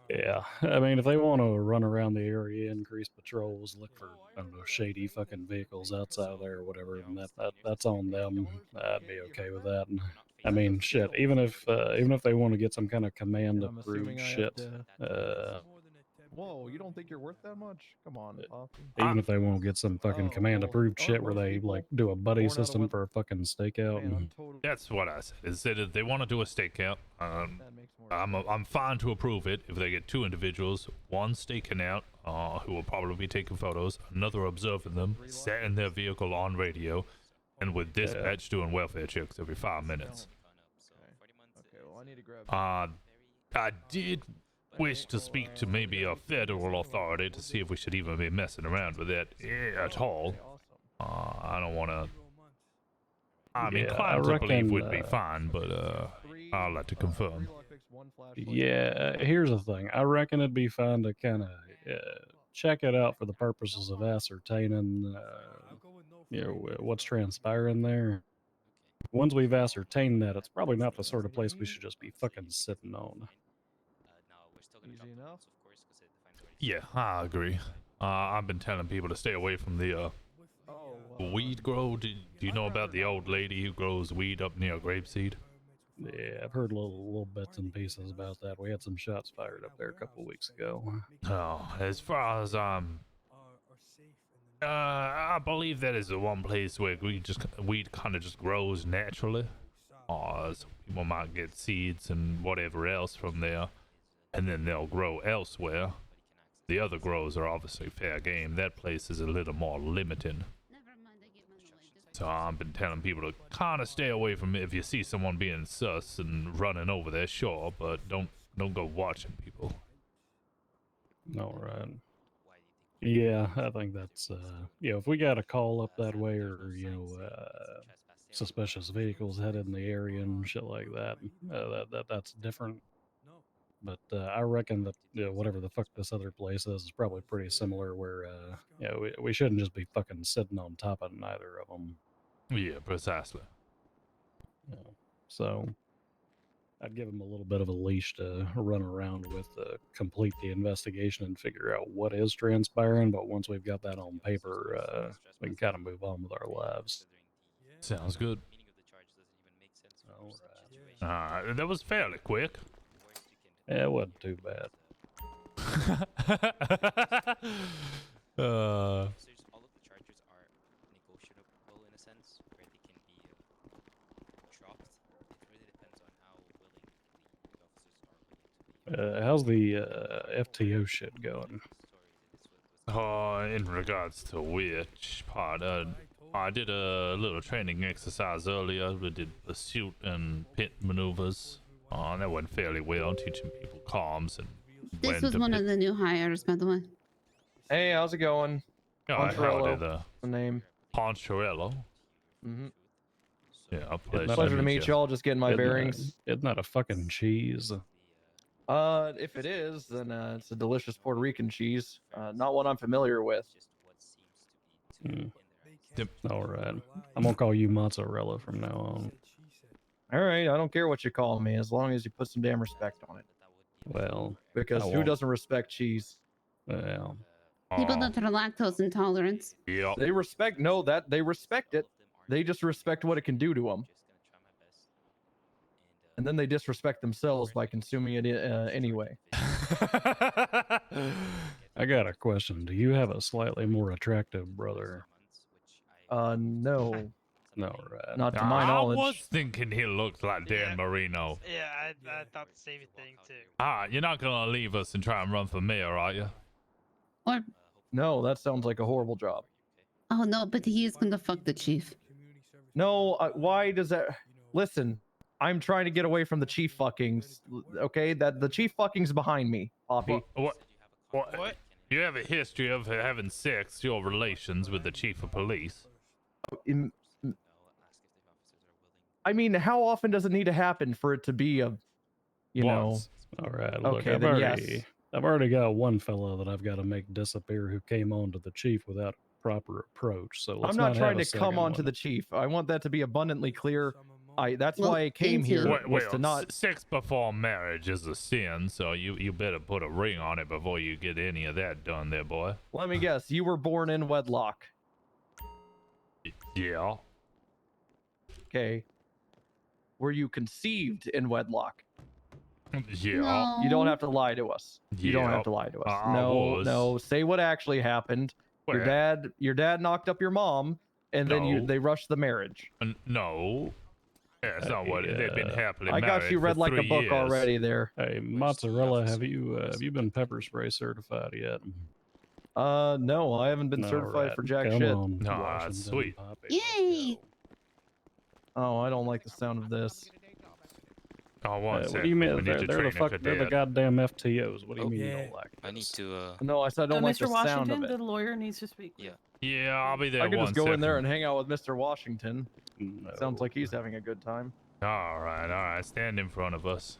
[SPEAKER 17] Yeah, I mean, if they want to run around the area, increase patrols, look for, I don't know, shady fucking vehicles outside of there or whatever, and that's on them. I'd be okay with that. And, I mean, shit, even if they want to get some kind of command approved shit,
[SPEAKER 3] Whoa, you don't think you're worth that much? Come on, Poppy.
[SPEAKER 17] even if they want to get some fucking command approved shit where they like do a buddy system for a fucking stakeout. And,
[SPEAKER 1] That's what I said. Is that if they want to do a stakeout, I'm fine to approve it if they get two individuals, one staking out, who will probably be taking photos, another observing them, setting their vehicle on radio, and with dispatch doing welfare checks every 5 minutes.
[SPEAKER 3] Okay, well, I need to grab.
[SPEAKER 1] I did wish to speak to maybe a federal authority to see if we should even be messing around with that at all. I don't want to I mean,
[SPEAKER 17] Yeah,
[SPEAKER 1] climb to believe would be
[SPEAKER 17] reckon,
[SPEAKER 1] fine, but I'll have to confirm.
[SPEAKER 17] Yeah, here's the thing. I reckon it'd be fine to kind of check it out for the purposes of ascertaining, what's transpiring there. Once we've ascertained that, it's probably not the sort of place we should just be fucking sitting on.
[SPEAKER 3] Easy enough.
[SPEAKER 1] Yeah, I agree. I've been telling people to stay away from the weed grow. Do you know about the old lady who grows weed up near Grapeseed?
[SPEAKER 17] Yeah, I've heard little bits and pieces about that. We had some shots fired up there a couple weeks ago.
[SPEAKER 1] Oh, as far as I believe that is the one place where weed kind of just grows naturally. So people might get seeds and whatever else from there, and then they'll grow elsewhere. The other grows are obviously fair game. That place is a little more limited. So I've been telling people to kind of stay away from it. If you see someone being sus and running over there, sure, but don't go watching people.
[SPEAKER 17] All right. Yeah, I think that's if we got a call up that way or suspicious vehicles headed in the area and shit like that, that's different. But I reckon that whatever the fuck this other place is probably pretty similar. Where we shouldn't just be fucking sitting on top of neither of them.
[SPEAKER 1] Yeah, precisely.
[SPEAKER 17] So I'd give them a little bit of a leash to run around with, complete the investigation and figure out what is transpiring. But once we've got that on paper, we can kind of move on with our lives.
[SPEAKER 1] Sounds good.
[SPEAKER 17] All right.
[SPEAKER 1] That was fairly quick.
[SPEAKER 17] Yeah, it wasn't too bad.
[SPEAKER 5] All of the charges are negotiable in a sense, where they can be dropped. It really depends on how willing the officers are willing to be.
[SPEAKER 17] How's the FTO shit going?
[SPEAKER 1] In regards to which part, I did a little training exercise earlier. We did pursuit and pit maneuvers. That went fairly well, teaching people comms and
[SPEAKER 9] This was one of the new hires, by the way.
[SPEAKER 10] Hey, how's it going?
[SPEAKER 1] Howdy,
[SPEAKER 10] the name.
[SPEAKER 1] Poncherello.
[SPEAKER 10] Mm-hmm.
[SPEAKER 1] Yeah,
[SPEAKER 10] pleasure to meet y'all. Just getting my bearings.
[SPEAKER 17] Isn't that a fucking cheese?
[SPEAKER 10] If it is, then it's a delicious Puerto Rican cheese. Not one I'm familiar with.
[SPEAKER 17] All right. I'm gonna call you mozzarella from now on.
[SPEAKER 10] All right, I don't care what you call me, as long as you put some damn respect on it.
[SPEAKER 17] Well,
[SPEAKER 10] because who doesn't respect cheese?
[SPEAKER 17] Well,
[SPEAKER 9] People that are lactose intolerant.
[SPEAKER 1] Yeah.
[SPEAKER 10] They respect they respect it. They just respect what it can do to them. And then they disrespect themselves by consuming it anyway.
[SPEAKER 17] I got a question. Do you have a slightly more attractive brother?
[SPEAKER 10] No.
[SPEAKER 17] No, right.
[SPEAKER 10] Not to my knowledge.
[SPEAKER 1] I was thinking he looked like Dan Marino.
[SPEAKER 22] Yeah, I thought the same thing too.
[SPEAKER 1] You're not gonna leave us and try and run for mayor, are you?
[SPEAKER 9] Or
[SPEAKER 10] no, that sounds like a horrible job.
[SPEAKER 9] Oh no, but he is gonna fuck the chief.
[SPEAKER 10] No, why does that? Listen, I'm trying to get away from the chief fuckings. Okay, that the chief fucking's behind me, Poppy.
[SPEAKER 1] What? You have a history of having sexual relations with the chief of police.
[SPEAKER 10] I mean, how often does it need to happen for it to be a,
[SPEAKER 17] All right. Look,
[SPEAKER 10] Okay, then
[SPEAKER 17] I've already got one fellow that I've got to make disappear who came on to the chief without proper approach. So let's
[SPEAKER 10] I'm not trying
[SPEAKER 17] have
[SPEAKER 10] to
[SPEAKER 17] a
[SPEAKER 10] come
[SPEAKER 17] second
[SPEAKER 10] on to
[SPEAKER 17] one.
[SPEAKER 10] the chief. I want that to be abundantly clear. That's
[SPEAKER 9] Well,
[SPEAKER 10] why I came here was to
[SPEAKER 1] Well,
[SPEAKER 10] not.
[SPEAKER 1] sex before marriage is a sin, so you better put a ring on it before you get any of that done there, boy.
[SPEAKER 10] Let me guess. You were born in wedlock.
[SPEAKER 1] Yeah.
[SPEAKER 10] Okay. Were you conceived in wedlock?
[SPEAKER 1] Yeah.
[SPEAKER 9] No.
[SPEAKER 10] You don't have to lie to us. You don't
[SPEAKER 1] Yeah,
[SPEAKER 10] have to lie to us.
[SPEAKER 1] I was.
[SPEAKER 10] No. Say what actually happened. Your dad knocked up your mom, and then they rushed the marriage.
[SPEAKER 1] No. That's not what they've been happily
[SPEAKER 10] I got
[SPEAKER 1] married
[SPEAKER 10] you read
[SPEAKER 1] for
[SPEAKER 10] like a
[SPEAKER 1] 3
[SPEAKER 10] book
[SPEAKER 1] years.
[SPEAKER 10] already there.
[SPEAKER 17] Hey, mozzarella, have you been pepper spray certified yet?
[SPEAKER 10] No, I haven't been certified for jack shit.
[SPEAKER 1] Sweet.
[SPEAKER 9] Yay!
[SPEAKER 10] Oh, I don't like the sound of this.
[SPEAKER 1] Oh,
[SPEAKER 17] What do you mean? They're the goddamn FTOs. What do you mean you don't like
[SPEAKER 5] I need to.
[SPEAKER 10] No, I said I don't like
[SPEAKER 8] Mr.
[SPEAKER 10] the sound
[SPEAKER 8] Washington,
[SPEAKER 10] of it.
[SPEAKER 8] the lawyer needs to speak.
[SPEAKER 5] Yeah.
[SPEAKER 1] Yeah, I'll be there.
[SPEAKER 10] I could
[SPEAKER 1] one
[SPEAKER 10] just go in there
[SPEAKER 1] second.
[SPEAKER 10] and hang out with Mr. Washington. Sounds like he's having a good time.
[SPEAKER 1] All right. Stand in front of us.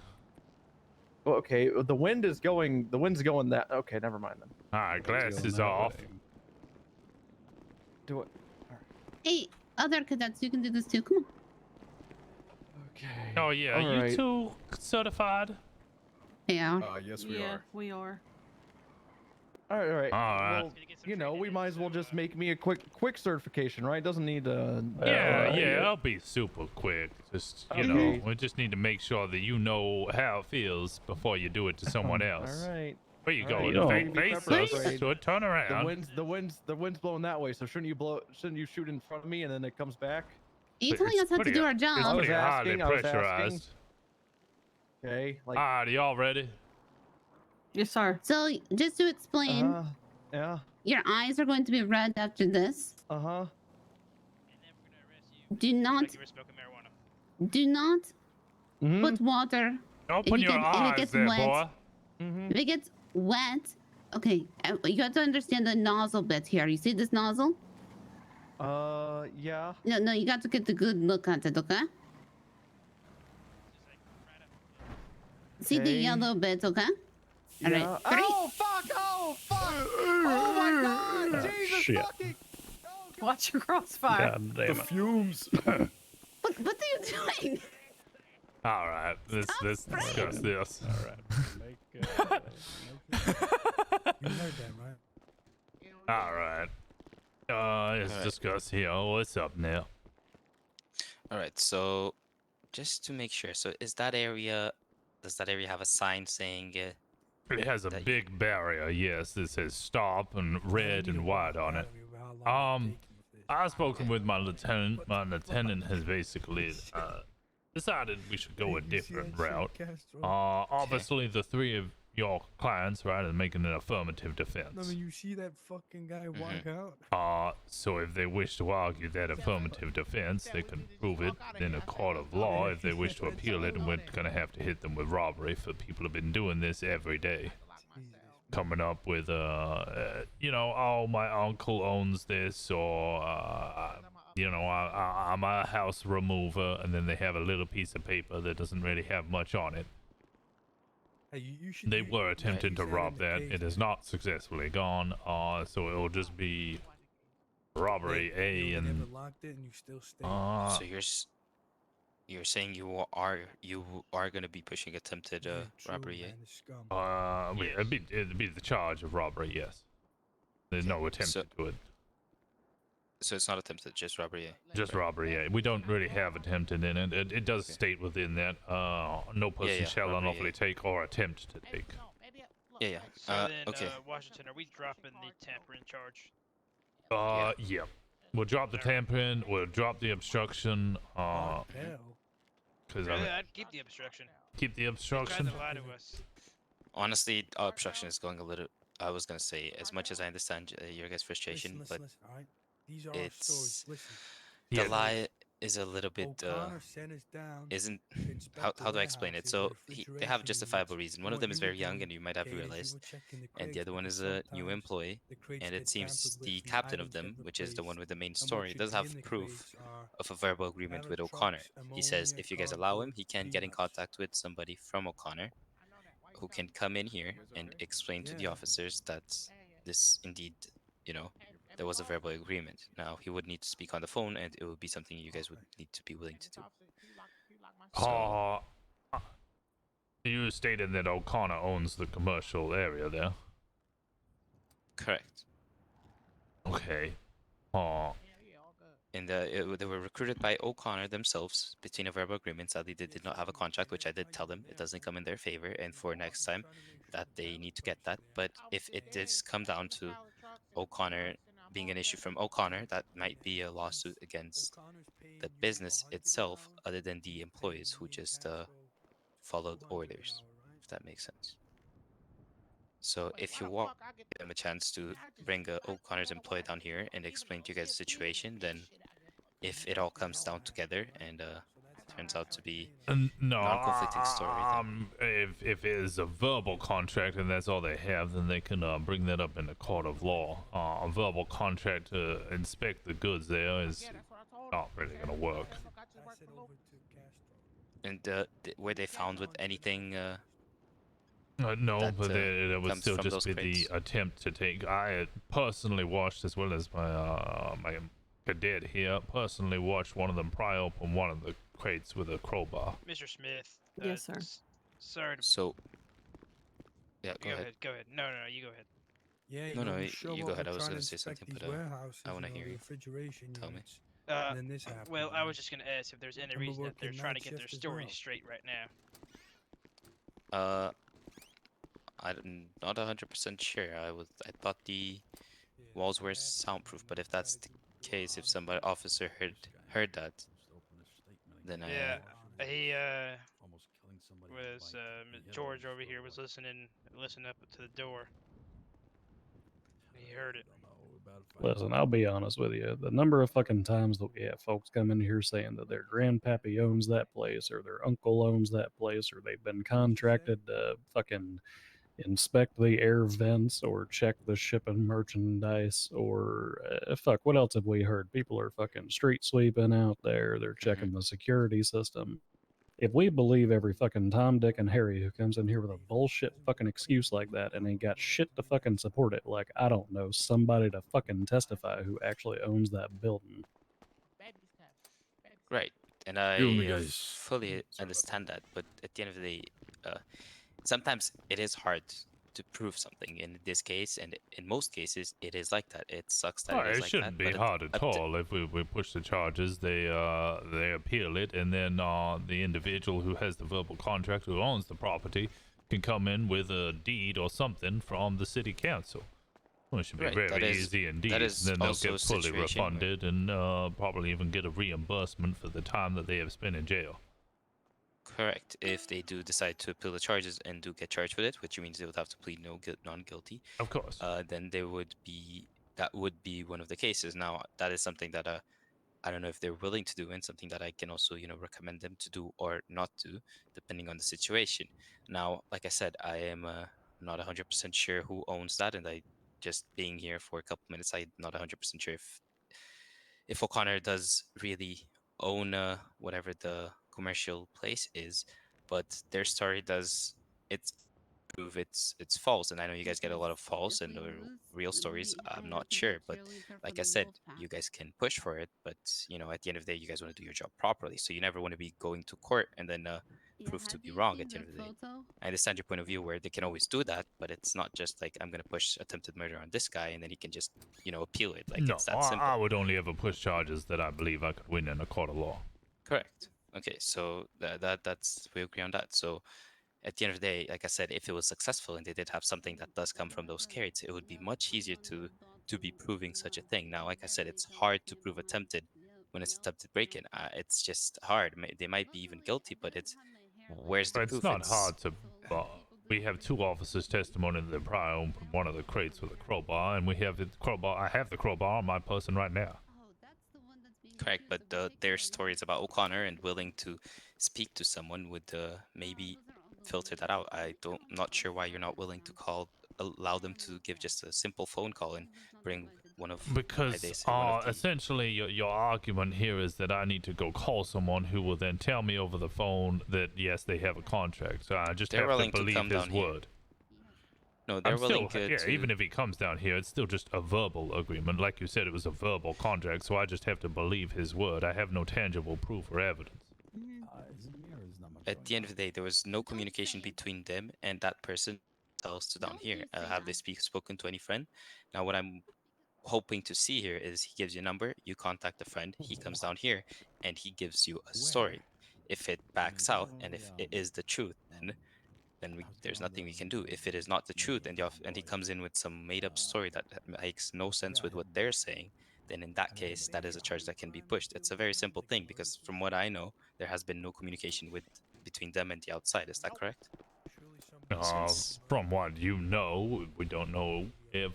[SPEAKER 10] Well, okay, the wind is going. The wind's going that. Okay, never mind then.
[SPEAKER 1] All right,
[SPEAKER 17] Going
[SPEAKER 1] glasses
[SPEAKER 17] that
[SPEAKER 1] off.
[SPEAKER 17] way.
[SPEAKER 10] Do it.
[SPEAKER 9] Hey, other cadets, you can do this too. Come on.
[SPEAKER 10] Okay.
[SPEAKER 1] Oh yeah,
[SPEAKER 10] All
[SPEAKER 1] you
[SPEAKER 10] right.
[SPEAKER 1] two certified?
[SPEAKER 9] Yeah.
[SPEAKER 23] Yes, we
[SPEAKER 8] yeah,
[SPEAKER 23] are.
[SPEAKER 8] we are.
[SPEAKER 10] All right.
[SPEAKER 1] All right.
[SPEAKER 10] Well, you know, we might as well just make me a quick certification, right? Doesn't need
[SPEAKER 1] Yeah, I'll be super quick. Just you know,
[SPEAKER 10] Okay.
[SPEAKER 1] we just need to make sure that you know how it feels before you do it to someone else.
[SPEAKER 10] All right.
[SPEAKER 1] Where you
[SPEAKER 10] All
[SPEAKER 1] going?
[SPEAKER 10] right.
[SPEAKER 1] The
[SPEAKER 10] Be
[SPEAKER 1] face
[SPEAKER 10] pepper
[SPEAKER 1] us.
[SPEAKER 10] sprayed.
[SPEAKER 1] So turn around.
[SPEAKER 10] The wind's blowing that way. So shouldn't you shoot in front of me and then it comes back?
[SPEAKER 9] You telling us how to do our
[SPEAKER 1] It's
[SPEAKER 9] job.
[SPEAKER 1] pretty
[SPEAKER 10] I
[SPEAKER 1] highly
[SPEAKER 10] was asking.
[SPEAKER 1] pressurized.
[SPEAKER 10] Okay. Like.
[SPEAKER 1] All right, y'all ready?
[SPEAKER 8] Yes, sir.
[SPEAKER 9] So just to explain,
[SPEAKER 10] Yeah.
[SPEAKER 9] your eyes are going to be red after this.
[SPEAKER 10] Uh-huh.
[SPEAKER 9] Do not put water.
[SPEAKER 1] Open
[SPEAKER 9] if
[SPEAKER 1] your
[SPEAKER 9] if it
[SPEAKER 1] eyes
[SPEAKER 9] gets
[SPEAKER 1] there,
[SPEAKER 9] wet,
[SPEAKER 1] boy.
[SPEAKER 9] If it gets wet, okay, you have to understand the nozzle bit here. You see this nozzle?
[SPEAKER 10] Yeah.
[SPEAKER 9] No, you got to get a good look at it, okay? See the
[SPEAKER 10] Okay.
[SPEAKER 9] yellow bit, okay? All right.
[SPEAKER 10] Yeah.
[SPEAKER 9] 3.
[SPEAKER 10] Oh fuck! Oh fuck! Oh my god! Jesus
[SPEAKER 17] shit.
[SPEAKER 10] fucking!
[SPEAKER 8] Watch your crossfire.
[SPEAKER 17] God damn
[SPEAKER 23] The
[SPEAKER 17] it.
[SPEAKER 23] fumes.
[SPEAKER 9] What are you doing?
[SPEAKER 1] All right, let's discuss this.
[SPEAKER 17] All right.
[SPEAKER 19] You heard that, right?
[SPEAKER 1] All right. Let's discuss here. What's up now?
[SPEAKER 5] All right, so just to make sure, so does that area have a sign saying
[SPEAKER 1] It has a big barrier, yes, that says stop and red and white on it. I've spoken with my lieutenant. My lieutenant has basically decided we should go a different route. Obviously, the three of your clients, right, are making an affirmative
[SPEAKER 19] I
[SPEAKER 1] defense.
[SPEAKER 19] mean, you see that fucking guy walk out?
[SPEAKER 1] So if they wish to argue that affirmative defense, they can prove it in a court of law. If they wish to appeal it, and we're gonna have to hit them with robbery, for people have been doing this every day. Coming up with, you know, oh, my uncle owns this, or, you know, I'm a house remover, and then they have a little piece of paper that doesn't really have much on it.
[SPEAKER 19] Hey, you should.
[SPEAKER 1] They were attempting to rob that. It has not successfully gone, so it will just be robbery A, and
[SPEAKER 19] locked it and you still stay.
[SPEAKER 5] so you're saying you are going to be pushing attempted robbery, eh?
[SPEAKER 1] it'd be the charge of robbery, yes. There's no attempt to it.
[SPEAKER 5] So it's not attempted, just robbery, eh?
[SPEAKER 1] Just robbery, yeah. We don't really have attempted in it. It does state within that, no person shall
[SPEAKER 5] robbery,
[SPEAKER 1] unlawfully take or attempt to take.
[SPEAKER 5] Yeah.
[SPEAKER 22] So then,
[SPEAKER 5] Okay.
[SPEAKER 22] Washington, are we dropping the tampering charge?
[SPEAKER 1] Yeah. We'll drop the tampering, we'll drop the obstruction, because
[SPEAKER 22] I'd keep the obstruction.
[SPEAKER 1] keep the
[SPEAKER 22] They
[SPEAKER 1] obstruction.
[SPEAKER 22] tried to lie to us.
[SPEAKER 5] Honestly, obstruction is going a little. I was gonna say, as much as I understand your guys' frustration,
[SPEAKER 19] Listen,
[SPEAKER 5] but
[SPEAKER 19] all right? These are our
[SPEAKER 5] it's
[SPEAKER 19] stories. Listen.
[SPEAKER 5] the lie is a little bit
[SPEAKER 19] O'Connor sent us down
[SPEAKER 5] isn't
[SPEAKER 19] to inspect
[SPEAKER 5] how
[SPEAKER 19] the
[SPEAKER 5] do I explain it?
[SPEAKER 19] warehouses,
[SPEAKER 5] So
[SPEAKER 19] the
[SPEAKER 5] they have
[SPEAKER 19] refrigeration
[SPEAKER 5] justifiable
[SPEAKER 19] units.
[SPEAKER 5] reason. One
[SPEAKER 19] And
[SPEAKER 5] of them
[SPEAKER 19] what
[SPEAKER 5] is
[SPEAKER 19] you were
[SPEAKER 5] very young,
[SPEAKER 19] doing,
[SPEAKER 5] and you might have
[SPEAKER 19] okay, is you
[SPEAKER 5] realized,
[SPEAKER 19] were checking the
[SPEAKER 5] and the
[SPEAKER 19] crates
[SPEAKER 5] other one
[SPEAKER 19] because
[SPEAKER 5] is a new
[SPEAKER 19] sometimes
[SPEAKER 5] employee,
[SPEAKER 19] the crates
[SPEAKER 5] and
[SPEAKER 19] get
[SPEAKER 5] it seems
[SPEAKER 19] tampered
[SPEAKER 5] the
[SPEAKER 19] with, the
[SPEAKER 5] captain of
[SPEAKER 19] items
[SPEAKER 5] them,
[SPEAKER 19] get
[SPEAKER 5] which is the one with the main
[SPEAKER 19] replaced, and
[SPEAKER 5] story,
[SPEAKER 19] what
[SPEAKER 5] does
[SPEAKER 19] should be
[SPEAKER 5] have
[SPEAKER 19] in the
[SPEAKER 5] proof
[SPEAKER 19] crates are
[SPEAKER 5] of a verbal agreement with
[SPEAKER 19] pallet
[SPEAKER 5] O'Connor.
[SPEAKER 19] trucks,
[SPEAKER 5] He says
[SPEAKER 19] ammonia,
[SPEAKER 5] if you guys allow him,
[SPEAKER 19] cardboard,
[SPEAKER 5] he can get in
[SPEAKER 19] peanuts.
[SPEAKER 5] contact with somebody from O'Connor who can come in here and explain to the officers that this indeed, you know, there was a verbal agreement. Now, he would need to speak on the phone, and it would be something you guys would need to be willing to do. So,
[SPEAKER 1] You stated that O'Connor owns the commercial area there.
[SPEAKER 5] correct.
[SPEAKER 1] Okay.
[SPEAKER 5] And they were recruited by O'Connor themselves between a verbal agreement. Sadly, they did not have a contract, which I did tell them it doesn't come in their favor, and for next time that they need to get that. But if it does come down to O'Connor being an issue from O'Connor, that might be a lawsuit against the business itself, other than the employees who just followed orders, if that makes sense. So if you want them a chance to bring O'Connor's employee down here and explain to you guys the situation, then if it all comes down together and to turns out to be
[SPEAKER 1] No,
[SPEAKER 5] non-conflicting story, then
[SPEAKER 1] if it is a verbal contract and that's all they have, then they can bring that up in the court of law. A verbal contract to inspect the goods there is not really gonna work.
[SPEAKER 5] and were they found with anything?
[SPEAKER 1] No,
[SPEAKER 5] that,
[SPEAKER 1] but there would
[SPEAKER 5] comes
[SPEAKER 1] still
[SPEAKER 5] from
[SPEAKER 1] just
[SPEAKER 5] those
[SPEAKER 1] be
[SPEAKER 5] crates?
[SPEAKER 1] the attempt to take. I personally watched, as well as my cadet here, personally watched one of them pry open one of the crates with a crowbar.
[SPEAKER 22] Mr. Smith.
[SPEAKER 8] Yes, sir.
[SPEAKER 22] Sorry to.
[SPEAKER 5] So. Yeah,
[SPEAKER 22] go ahead. Go ahead. No, you go ahead.
[SPEAKER 19] Yeah, you
[SPEAKER 5] No,
[SPEAKER 19] know,
[SPEAKER 5] no,
[SPEAKER 19] we show
[SPEAKER 5] you
[SPEAKER 19] up,
[SPEAKER 5] go ahead.
[SPEAKER 19] we're
[SPEAKER 5] I was
[SPEAKER 19] trying
[SPEAKER 5] gonna
[SPEAKER 19] to
[SPEAKER 5] say
[SPEAKER 19] inspect
[SPEAKER 5] something,
[SPEAKER 19] these
[SPEAKER 5] but
[SPEAKER 19] warehouses,
[SPEAKER 5] I want to
[SPEAKER 19] you know,
[SPEAKER 5] hear
[SPEAKER 19] the
[SPEAKER 5] you.
[SPEAKER 19] refrigeration
[SPEAKER 5] Tell me.
[SPEAKER 19] units. And then this happened.
[SPEAKER 22] Well, I was just gonna ask if there's any
[SPEAKER 19] And we're
[SPEAKER 22] reason that they're
[SPEAKER 19] working
[SPEAKER 22] trying to
[SPEAKER 19] night
[SPEAKER 22] get their
[SPEAKER 19] shift as
[SPEAKER 22] story
[SPEAKER 19] well.
[SPEAKER 22] straight right now.
[SPEAKER 5] I'm not 100% sure. I thought the walls were soundproof, but if that's the case, if somebody officer heard that, then
[SPEAKER 22] Yeah, he was George over here was listening up to the door. He heard it.
[SPEAKER 17] Listen, I'll be honest with you. The number of fucking times that we have folks come in here saying that their grandpappy owns that place, or their uncle owns that place, or they've been contracted to fucking inspect the air vents or check the shipping merchandise, or fuck, what else have we heard? People are fucking street sweeping out there. They're checking the security system. If we believe every fucking Tom, Dick, and Harry who comes in here with a bullshit fucking excuse like that and ain't got shit to fucking support it, like, I don't know, somebody to fucking testify who actually owns that building.
[SPEAKER 5] Right, and fully understand that, but at the end of the day, sometimes it is hard to prove something. In this case, and in most cases, it is like that. It sucks that it is
[SPEAKER 1] It
[SPEAKER 5] like
[SPEAKER 1] shouldn't
[SPEAKER 5] that.
[SPEAKER 1] be hard at all. If we push the charges, they appeal it, and then the individual who has the verbal contract, who owns the property, can come in with a deed or something from the city council. Well, it should be
[SPEAKER 5] Right,
[SPEAKER 1] very easy indeed.
[SPEAKER 5] that is
[SPEAKER 1] Then they'll
[SPEAKER 5] also a
[SPEAKER 1] get fully
[SPEAKER 5] situation where-
[SPEAKER 1] refunded and probably even get a reimbursement for the time that they have spent in jail.
[SPEAKER 5] Correct. If they do decide to appeal the charges and do get charged with it, which means they would have to plead non-guilty.
[SPEAKER 1] Of course.
[SPEAKER 5] Then there would be one of the cases. Now that is something that I don't know if they're willing to do, and something that I can also recommend them to do or not do, depending on the situation. Now, like I said, I am not 100% sure who owns that, and I just being here for a couple minutes, I'm not 100% sure if O'Connor does really own whatever the commercial place is, but their story does prove it's false. And I know you guys get a lot of false and real stories. I'm not sure, but like I said, you guys can push for it, but at the end of the day, you guys want to do your job properly. So you never want to be going to court and then prove to be wrong at the end of the day. I understand your point of view where they can always do that, but it's not just like I'm gonna push attempted murder on this guy and then he can just appeal it. Like
[SPEAKER 1] No,
[SPEAKER 5] it's that simple.
[SPEAKER 1] I would only ever push charges that I believe I could win in a court of law.
[SPEAKER 5] Correct. Okay, so that's we agree on that. So at the end of the day, like I said, if it was successful and they did have something that does come from those carrots, it would be much easier to be proving such a thing. Now, like I said, it's hard to prove attempted when it's attempted break-in. It's just hard. They might be even guilty, but where's the proof?
[SPEAKER 1] It's not hard to. We have two officers' testimony that they pry open one of the crates with a crowbar, and we have the crowbar. I have the crowbar on my person right now.
[SPEAKER 5] Correct, but their stories about O'Connor and willing to speak to someone would maybe filter that out. I'm not sure why you're not willing to allow them to give just a simple phone call and bring one of
[SPEAKER 1] because essentially your argument here is that I need to go call someone who will then tell me over the phone that yes, they have a contract. So I just have to believe his word.
[SPEAKER 5] No, they're willing to.
[SPEAKER 1] Even if he comes down here, it's still just a verbal agreement. Like you said, it was a verbal contract, so I just have to believe his word. I have no tangible proof or evidence.
[SPEAKER 5] At the end of the day, there was no communication between them and that person else to down here. Have they spoken to any friend? Now, what I'm hoping to see here is he gives you a number, you contact a friend, he comes down here, and he gives you a story. If it backs out and if it is the truth, then there's nothing we can do. If it is not the truth and he comes in with some made-up story that makes no sense with what they're saying, then in that case, that is a charge that can be pushed. It's a very simple thing because from what I know, there has been no communication between them and the outside. Is that correct?
[SPEAKER 1] From what you know, we don't know if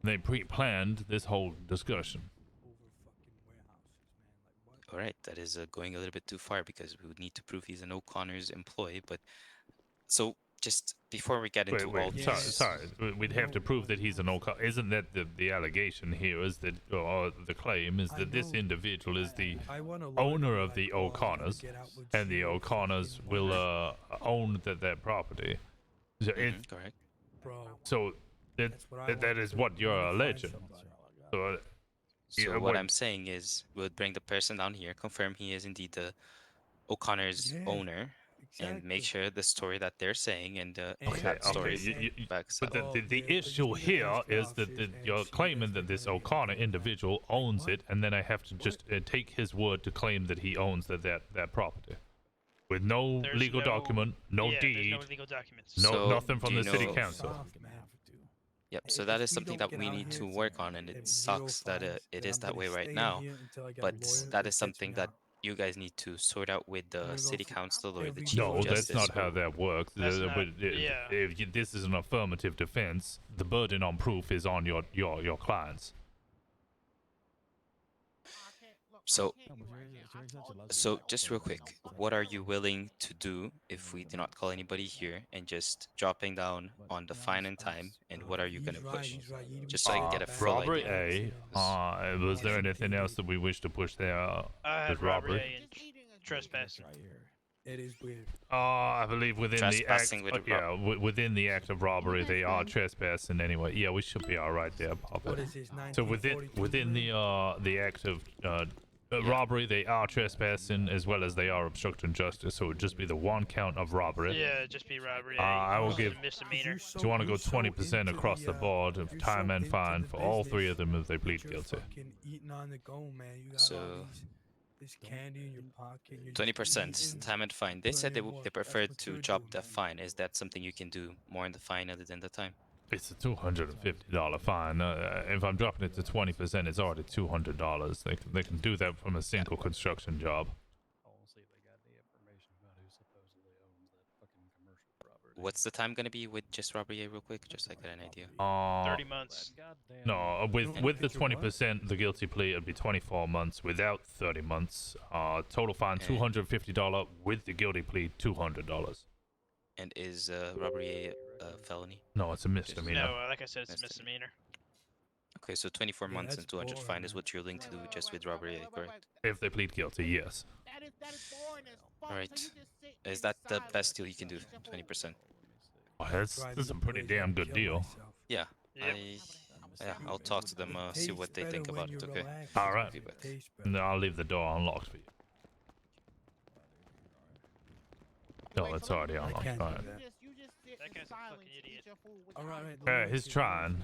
[SPEAKER 1] they pre-planned this whole discussion.
[SPEAKER 5] All right, that is going a little bit too far because we would need to prove he's an O'Connor's employee. But so just before we get into all this,
[SPEAKER 1] sorry. We'd have to prove that he's an O'Connor. Isn't that the allegation here? Is that or the claim is that this individual is the owner of the O'Connors, and the O'Connors will own that property. So
[SPEAKER 5] correct.
[SPEAKER 1] So that is what you're alleging. So,
[SPEAKER 5] So what I'm saying is, we'll bring the person down here, confirm he is indeed the O'Connor's owner, and make sure the story that they're saying and that story backs
[SPEAKER 1] but
[SPEAKER 5] up.
[SPEAKER 1] the issue here is that you're claiming that this O'Connor individual owns it, and then I have to just take his word to claim that he owns that property, with no legal document, no deed,
[SPEAKER 22] no legal documents.
[SPEAKER 1] nothing from the city council.
[SPEAKER 5] Yep, so that is something that we need to work on, and it sucks that it is that way right now, but that is something that you guys need to sort out with the city council or the chief
[SPEAKER 1] No,
[SPEAKER 5] of justice.
[SPEAKER 1] that's not how that works. If this is an affirmative defense, the burden on proof is on your clients.
[SPEAKER 5] So just real quick, what are you willing to do if we do not call anybody here and just dropping down on the fine and time, and what are you gonna push? Just so I can get a full
[SPEAKER 1] robbery
[SPEAKER 5] idea.
[SPEAKER 1] Was there anything else that we wish to push there? With
[SPEAKER 22] robbery and trespassing.
[SPEAKER 19] It is weird.
[SPEAKER 1] I believe within the act,
[SPEAKER 5] Trespassing with
[SPEAKER 1] within the act of robbery, they are trespassing anyway. Yeah, we should be all right there, Papa.
[SPEAKER 19] What is this,
[SPEAKER 1] So within the act of robbery, they are trespassing as well as they are obstructing justice. So it would just be the one count of robbery.
[SPEAKER 22] Yeah, it'd just be robbery.
[SPEAKER 1] I will give.
[SPEAKER 22] Misdemeanor.
[SPEAKER 1] Do you want to go 20% across the board of time and fine for all three of them if they plead guilty?
[SPEAKER 19] Eating on the go, man. You got
[SPEAKER 5] So.
[SPEAKER 19] this candy in your pocket.
[SPEAKER 5] 20% time and fine. They said they preferred to drop the fine. Is that something you can do more in the fine other than the time?
[SPEAKER 1] It's a $250 fine. If I'm dropping it to 20%, it's already $200. They can do that from a single construction job.
[SPEAKER 5] What's the time gonna be with just robbery, real quick, just so I get an idea?
[SPEAKER 22] 30 months.
[SPEAKER 1] No, with the 20%, the guilty plea, it'd be 24 months. Without 30 months, total fine $250. With the guilty plea, $200.
[SPEAKER 5] And is robbery a felony?
[SPEAKER 1] No, it's a misdemeanor.
[SPEAKER 22] No, like I said, it's a misdemeanor.
[SPEAKER 5] Okay, so 24 months and 200 fine is what you're willing to do just with robbery, correct?
[SPEAKER 1] If they plead guilty, yes.
[SPEAKER 5] All right. Is that the best deal you can do? 20%.
[SPEAKER 1] Oh, that's a pretty damn good deal.
[SPEAKER 5] Yeah. I'll talk to them, see what they think about it. Okay.
[SPEAKER 1] All right. No, I'll leave the door unlocked for you. No, it's already unlocked. All right.
[SPEAKER 22] That guy's a fucking idiot.
[SPEAKER 1] He's trying.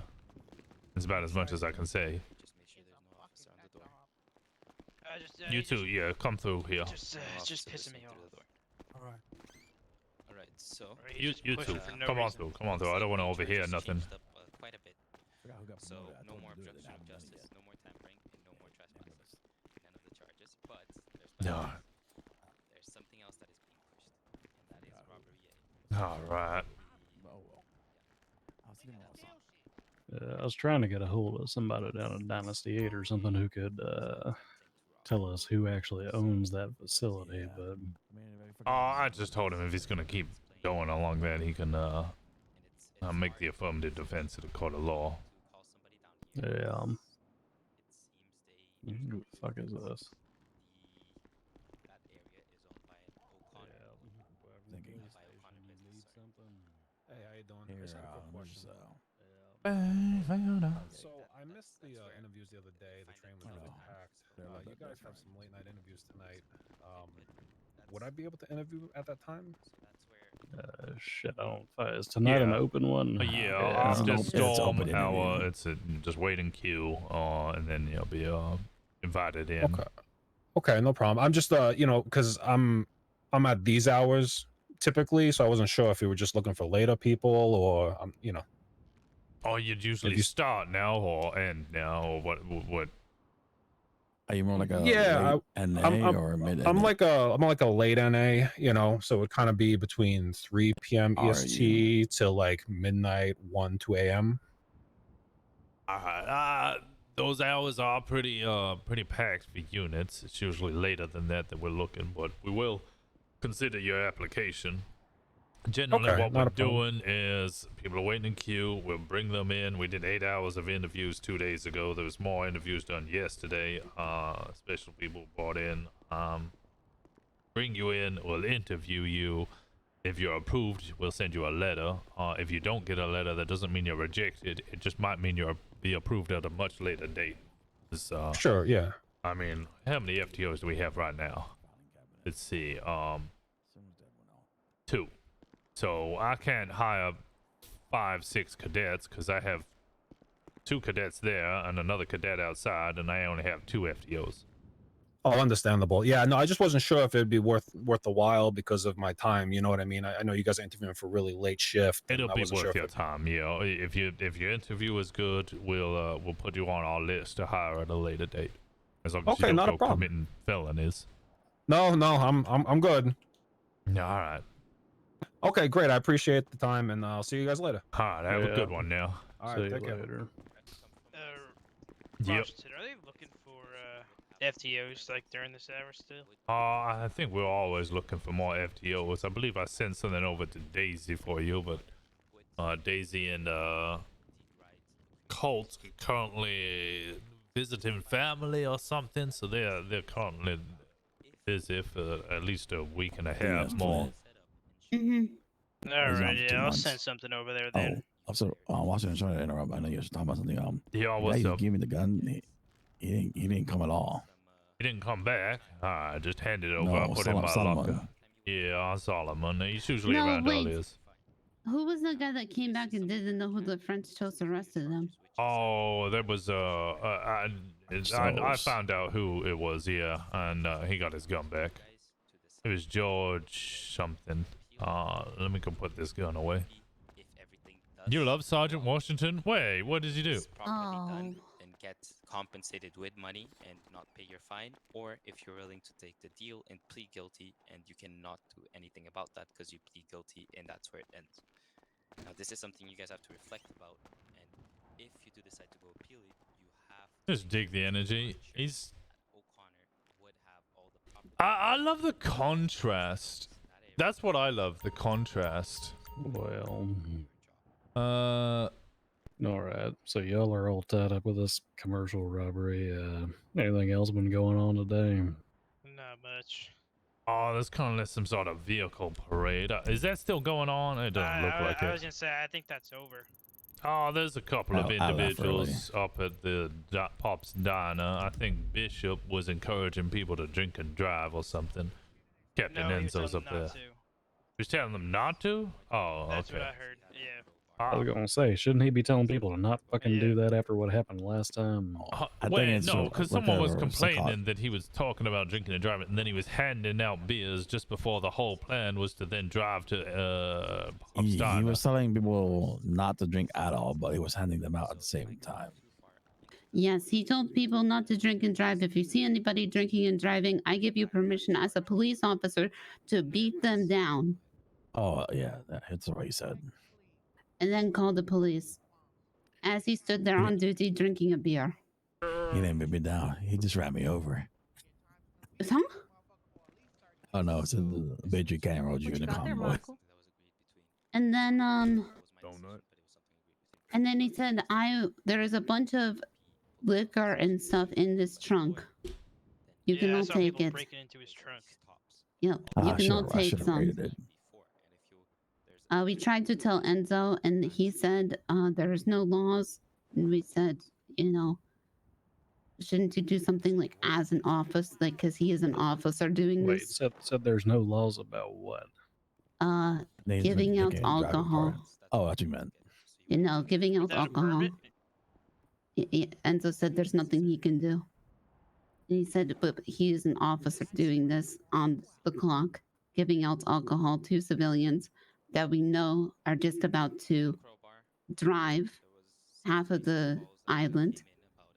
[SPEAKER 1] It's about as much as I can say. You too, yeah, come through here.
[SPEAKER 22] Just pissing me off.
[SPEAKER 5] Alright, so
[SPEAKER 1] you too. Come on through. I don't want to overhear nothing.
[SPEAKER 5] Quite a bit. So no more obstruction of justice, no more tampering, and no more trespassing. None of the charges, but there's something else that is being pushed, and that is robbery.
[SPEAKER 1] All right.
[SPEAKER 17] I was trying to get a hold of somebody down in Dynasty 8 or something who could tell us who actually owns that facility, but...
[SPEAKER 1] I just told him if he's going to keep going along that, he can make the affirmative defense to the court of law.
[SPEAKER 17] Yeah. Who the fuck is this?
[SPEAKER 16] Hey, how you doing? Just had a quick question. So I missed the interviews the other day. The train was really packed. You guys have some late night interviews tonight. Would I be able to interview at that time?
[SPEAKER 17] Shit, I don't. Is tonight an open one?
[SPEAKER 1] Yeah, just storm our. It's a just wait in queue, and then you'll be invited in.
[SPEAKER 11] Okay, no problem. I'm just because I'm at these hours typically, so I wasn't sure if you were just looking for later people or
[SPEAKER 1] Oh, you'd usually start now or end now, or what?
[SPEAKER 20] Are you more like a
[SPEAKER 11] late
[SPEAKER 20] NA or mid?
[SPEAKER 11] I'm like a late NA, so it would kind of be between 3 p.m. EST till like midnight, 1, 2 a.m.
[SPEAKER 1] The those hours are pretty packed for units. It's usually later than that we're looking, but we will consider your application. Generally,
[SPEAKER 11] Okay,
[SPEAKER 1] what
[SPEAKER 11] not
[SPEAKER 1] we're
[SPEAKER 11] a problem.
[SPEAKER 1] doing is people are waiting in queue. We'll bring them in. We did 8 hours of interviews 2 days ago. There was more interviews done yesterday. Special people brought in. Bring you in. We'll interview you. If you're approved, we'll send you a letter. If you don't get a letter, that doesn't mean you're rejected. It just might mean you'll be approved at a much later date.
[SPEAKER 11] Sure, yeah.
[SPEAKER 1] I mean, how many FTOs do we have right now? Let's see. 2. So I can't hire 5, 6 cadets because I have 2 cadets there and another cadet outside, and I only have 2 FTOs.
[SPEAKER 11] Oh, understandable. Yeah, no, I just wasn't sure if it'd be worth the while because of my time. You know what I mean? I know you guys are interviewing for really late shift. and
[SPEAKER 1] It'll
[SPEAKER 11] I
[SPEAKER 1] be
[SPEAKER 11] wasn't sure
[SPEAKER 1] worth
[SPEAKER 11] if
[SPEAKER 1] your time. Yeah, if your interview is good, we'll put you on our list to hire at a later date. As long as
[SPEAKER 11] Okay,
[SPEAKER 1] you
[SPEAKER 11] not a
[SPEAKER 1] don't go
[SPEAKER 11] problem.
[SPEAKER 1] committing felonies.
[SPEAKER 11] No, I'm good.
[SPEAKER 1] Yeah, all right.
[SPEAKER 11] Okay, great. I appreciate the time, and I'll see you guys later.
[SPEAKER 1] All right, have a good one now.
[SPEAKER 11] All right, take care.
[SPEAKER 1] Yep.
[SPEAKER 22] Washington, are they looking for FTOs like during this hour still?
[SPEAKER 1] I think we're always looking for more FTOs. I believe I sent something over to Daisy for you, but Daisy and Colt are currently visiting family or something, so they're currently busy for at least a week and a half more.
[SPEAKER 22] All right, yeah, I'll send something over there then.
[SPEAKER 20] Also, Washington, sorry to interrupt. I know you're talking about something.
[SPEAKER 1] Yeah,
[SPEAKER 20] the
[SPEAKER 1] what's
[SPEAKER 20] guy who
[SPEAKER 1] up?
[SPEAKER 20] gave me the gun, he didn't come at all.
[SPEAKER 1] He didn't come back. I just handed it over. I
[SPEAKER 20] No,
[SPEAKER 1] put it in my
[SPEAKER 20] Solomon.
[SPEAKER 1] locker. Yeah, Solomon. He's usually
[SPEAKER 9] No,
[SPEAKER 1] around
[SPEAKER 9] wait.
[SPEAKER 1] earlier.
[SPEAKER 9] Who was the guy that came back and didn't know who the French toast arrested them?
[SPEAKER 1] Oh, there was I found out who it was. Yeah, and he got his gun back. It was George something. Let me go put this gun away. You love Sergeant Washington? Wait, what did you do?
[SPEAKER 5] And get compensated with money and not pay your fine, or if you're willing to take the deal and plead guilty and you cannot do anything about that because you plead guilty and that's where it ends. Now this is something you guys have to reflect about, and if you do decide to go appeal it, you have to
[SPEAKER 1] Just dig the energy. I love the contrast. That's what I love, the contrast.
[SPEAKER 17] Well, all right. So y'all are all tied up with this commercial robbery. Anything else been going on today?
[SPEAKER 22] Not much.
[SPEAKER 1] Oh, there's kind of some sort of vehicle parade. Is that still going on? It doesn't look like
[SPEAKER 22] I
[SPEAKER 1] it.
[SPEAKER 22] was gonna say I think that's over.
[SPEAKER 1] Oh, there's a couple of individuals up at the Pop's Diner. I think Bishop was encouraging people to drink and drive or something. Captain Enzo's up there. He's telling them not to? Oh,
[SPEAKER 22] That's
[SPEAKER 1] okay.
[SPEAKER 22] what I heard. Yeah.
[SPEAKER 17] I was gonna say, shouldn't he be telling people to not fucking do that after what happened last time?
[SPEAKER 1] Wait, no, because someone was complaining that he was talking about drinking and driving, and then he was handing out beers just before the whole plan was to then drive to Pop's
[SPEAKER 20] He
[SPEAKER 1] Diner.
[SPEAKER 20] was telling people not to drink at all, but he was handing them out at the same time.
[SPEAKER 9] Yes, he told people not to drink and drive. If you see anybody drinking and driving, I give you permission as a police officer to beat them down
[SPEAKER 20] Oh, yeah, that's what he said.
[SPEAKER 9] and then call the police. As he stood there on duty drinking a beer.
[SPEAKER 20] He didn't beat me down. He just ran me over.
[SPEAKER 9] Huh?
[SPEAKER 20] Oh, no, it's a Beijing Canyon Road Junior convoy.
[SPEAKER 9] And then and then he said, there is a bunch of liquor and stuff in this trunk. You
[SPEAKER 22] Yeah,
[SPEAKER 9] can
[SPEAKER 22] I
[SPEAKER 9] all
[SPEAKER 22] saw
[SPEAKER 9] take
[SPEAKER 22] people
[SPEAKER 9] it.
[SPEAKER 22] breaking into his trunk.
[SPEAKER 9] Yep, you can all take some. We tried to tell Enzo, and he said there is no laws. And we said, shouldn't you do something like as an office, like because he is an officer doing
[SPEAKER 17] Wait,
[SPEAKER 9] this?
[SPEAKER 17] said there's no laws about what?
[SPEAKER 9] Giving out alcohol.
[SPEAKER 20] Oh, what you meant.
[SPEAKER 9] Giving out alcohol. Enzo said there's nothing he can do. And he said, but he is an officer doing this on the clock, giving out alcohol to civilians that we know are just about to drive half of the island.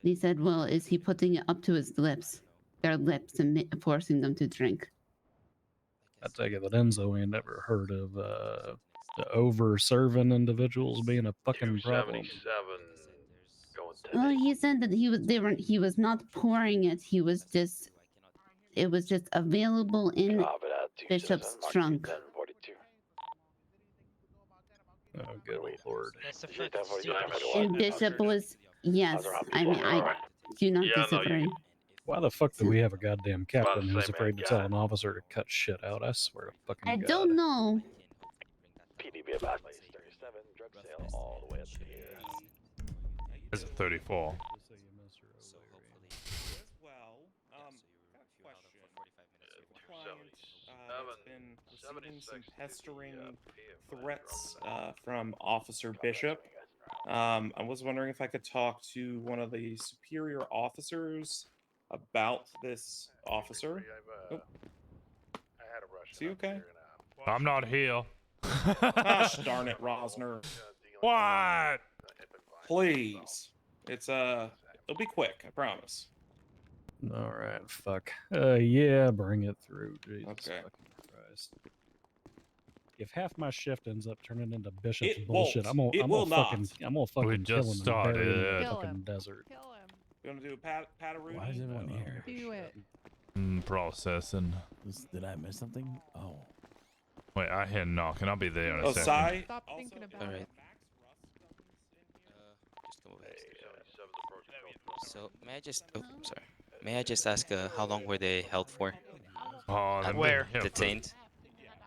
[SPEAKER 9] And he said, well, is he putting it up to their lips, and forcing them to drink?
[SPEAKER 17] I take it that Enzo ain't never heard of the over-serving individuals being a fucking problem.
[SPEAKER 13] 77 going
[SPEAKER 9] Well, he said that he was not pouring it. He was just, it was just available in Bishop's trunk.
[SPEAKER 17] Oh, good lord.
[SPEAKER 22] That's the fucking
[SPEAKER 9] And Bishop was, yes, I mean, I do not disagree.
[SPEAKER 17] Why the fuck do we have a goddamn captain who's afraid to tell an officer to cut shit out? I swear to fucking
[SPEAKER 9] I
[SPEAKER 17] God.
[SPEAKER 9] don't know.
[SPEAKER 13] PDB about 37, drug sale all the way up to here.
[SPEAKER 1] It's a 34.
[SPEAKER 6] That's been receiving some pestering threats from Officer Bishop. I was wondering if I could talk to one of the superior officers about this officer. Oh. Is he okay?
[SPEAKER 1] I'm not here.
[SPEAKER 6] Gosh darn it, Rosner.
[SPEAKER 1] What?
[SPEAKER 6] Please. It's it'll be quick, I promise.
[SPEAKER 17] All right, fuck. Yeah, bring it through. Jesus
[SPEAKER 6] Okay.
[SPEAKER 17] fucking Christ. If half my shift ends up turning into Bishop's
[SPEAKER 6] It
[SPEAKER 17] bullshit,
[SPEAKER 6] won't. It will not.
[SPEAKER 17] I'm gonna fucking
[SPEAKER 1] We
[SPEAKER 17] kill
[SPEAKER 1] just
[SPEAKER 17] him and bury him in the
[SPEAKER 1] started.
[SPEAKER 17] fucking desert.
[SPEAKER 6] You want to do a Pataroo?
[SPEAKER 20] Why is everyone here?
[SPEAKER 4] Do it.
[SPEAKER 1] Processing.
[SPEAKER 20] Did I miss something? Oh.
[SPEAKER 1] Wait, I hear knocking. I'll be there in a
[SPEAKER 6] Oh,
[SPEAKER 1] second.
[SPEAKER 6] Sai?
[SPEAKER 4] Stop thinking about
[SPEAKER 5] Alright.
[SPEAKER 4] it.
[SPEAKER 5] Just come over here. So may I just? Oh, sorry. May I just ask how long were they held for?
[SPEAKER 1] Oh, they've been
[SPEAKER 5] Where?
[SPEAKER 1] here for-
[SPEAKER 5] Detained?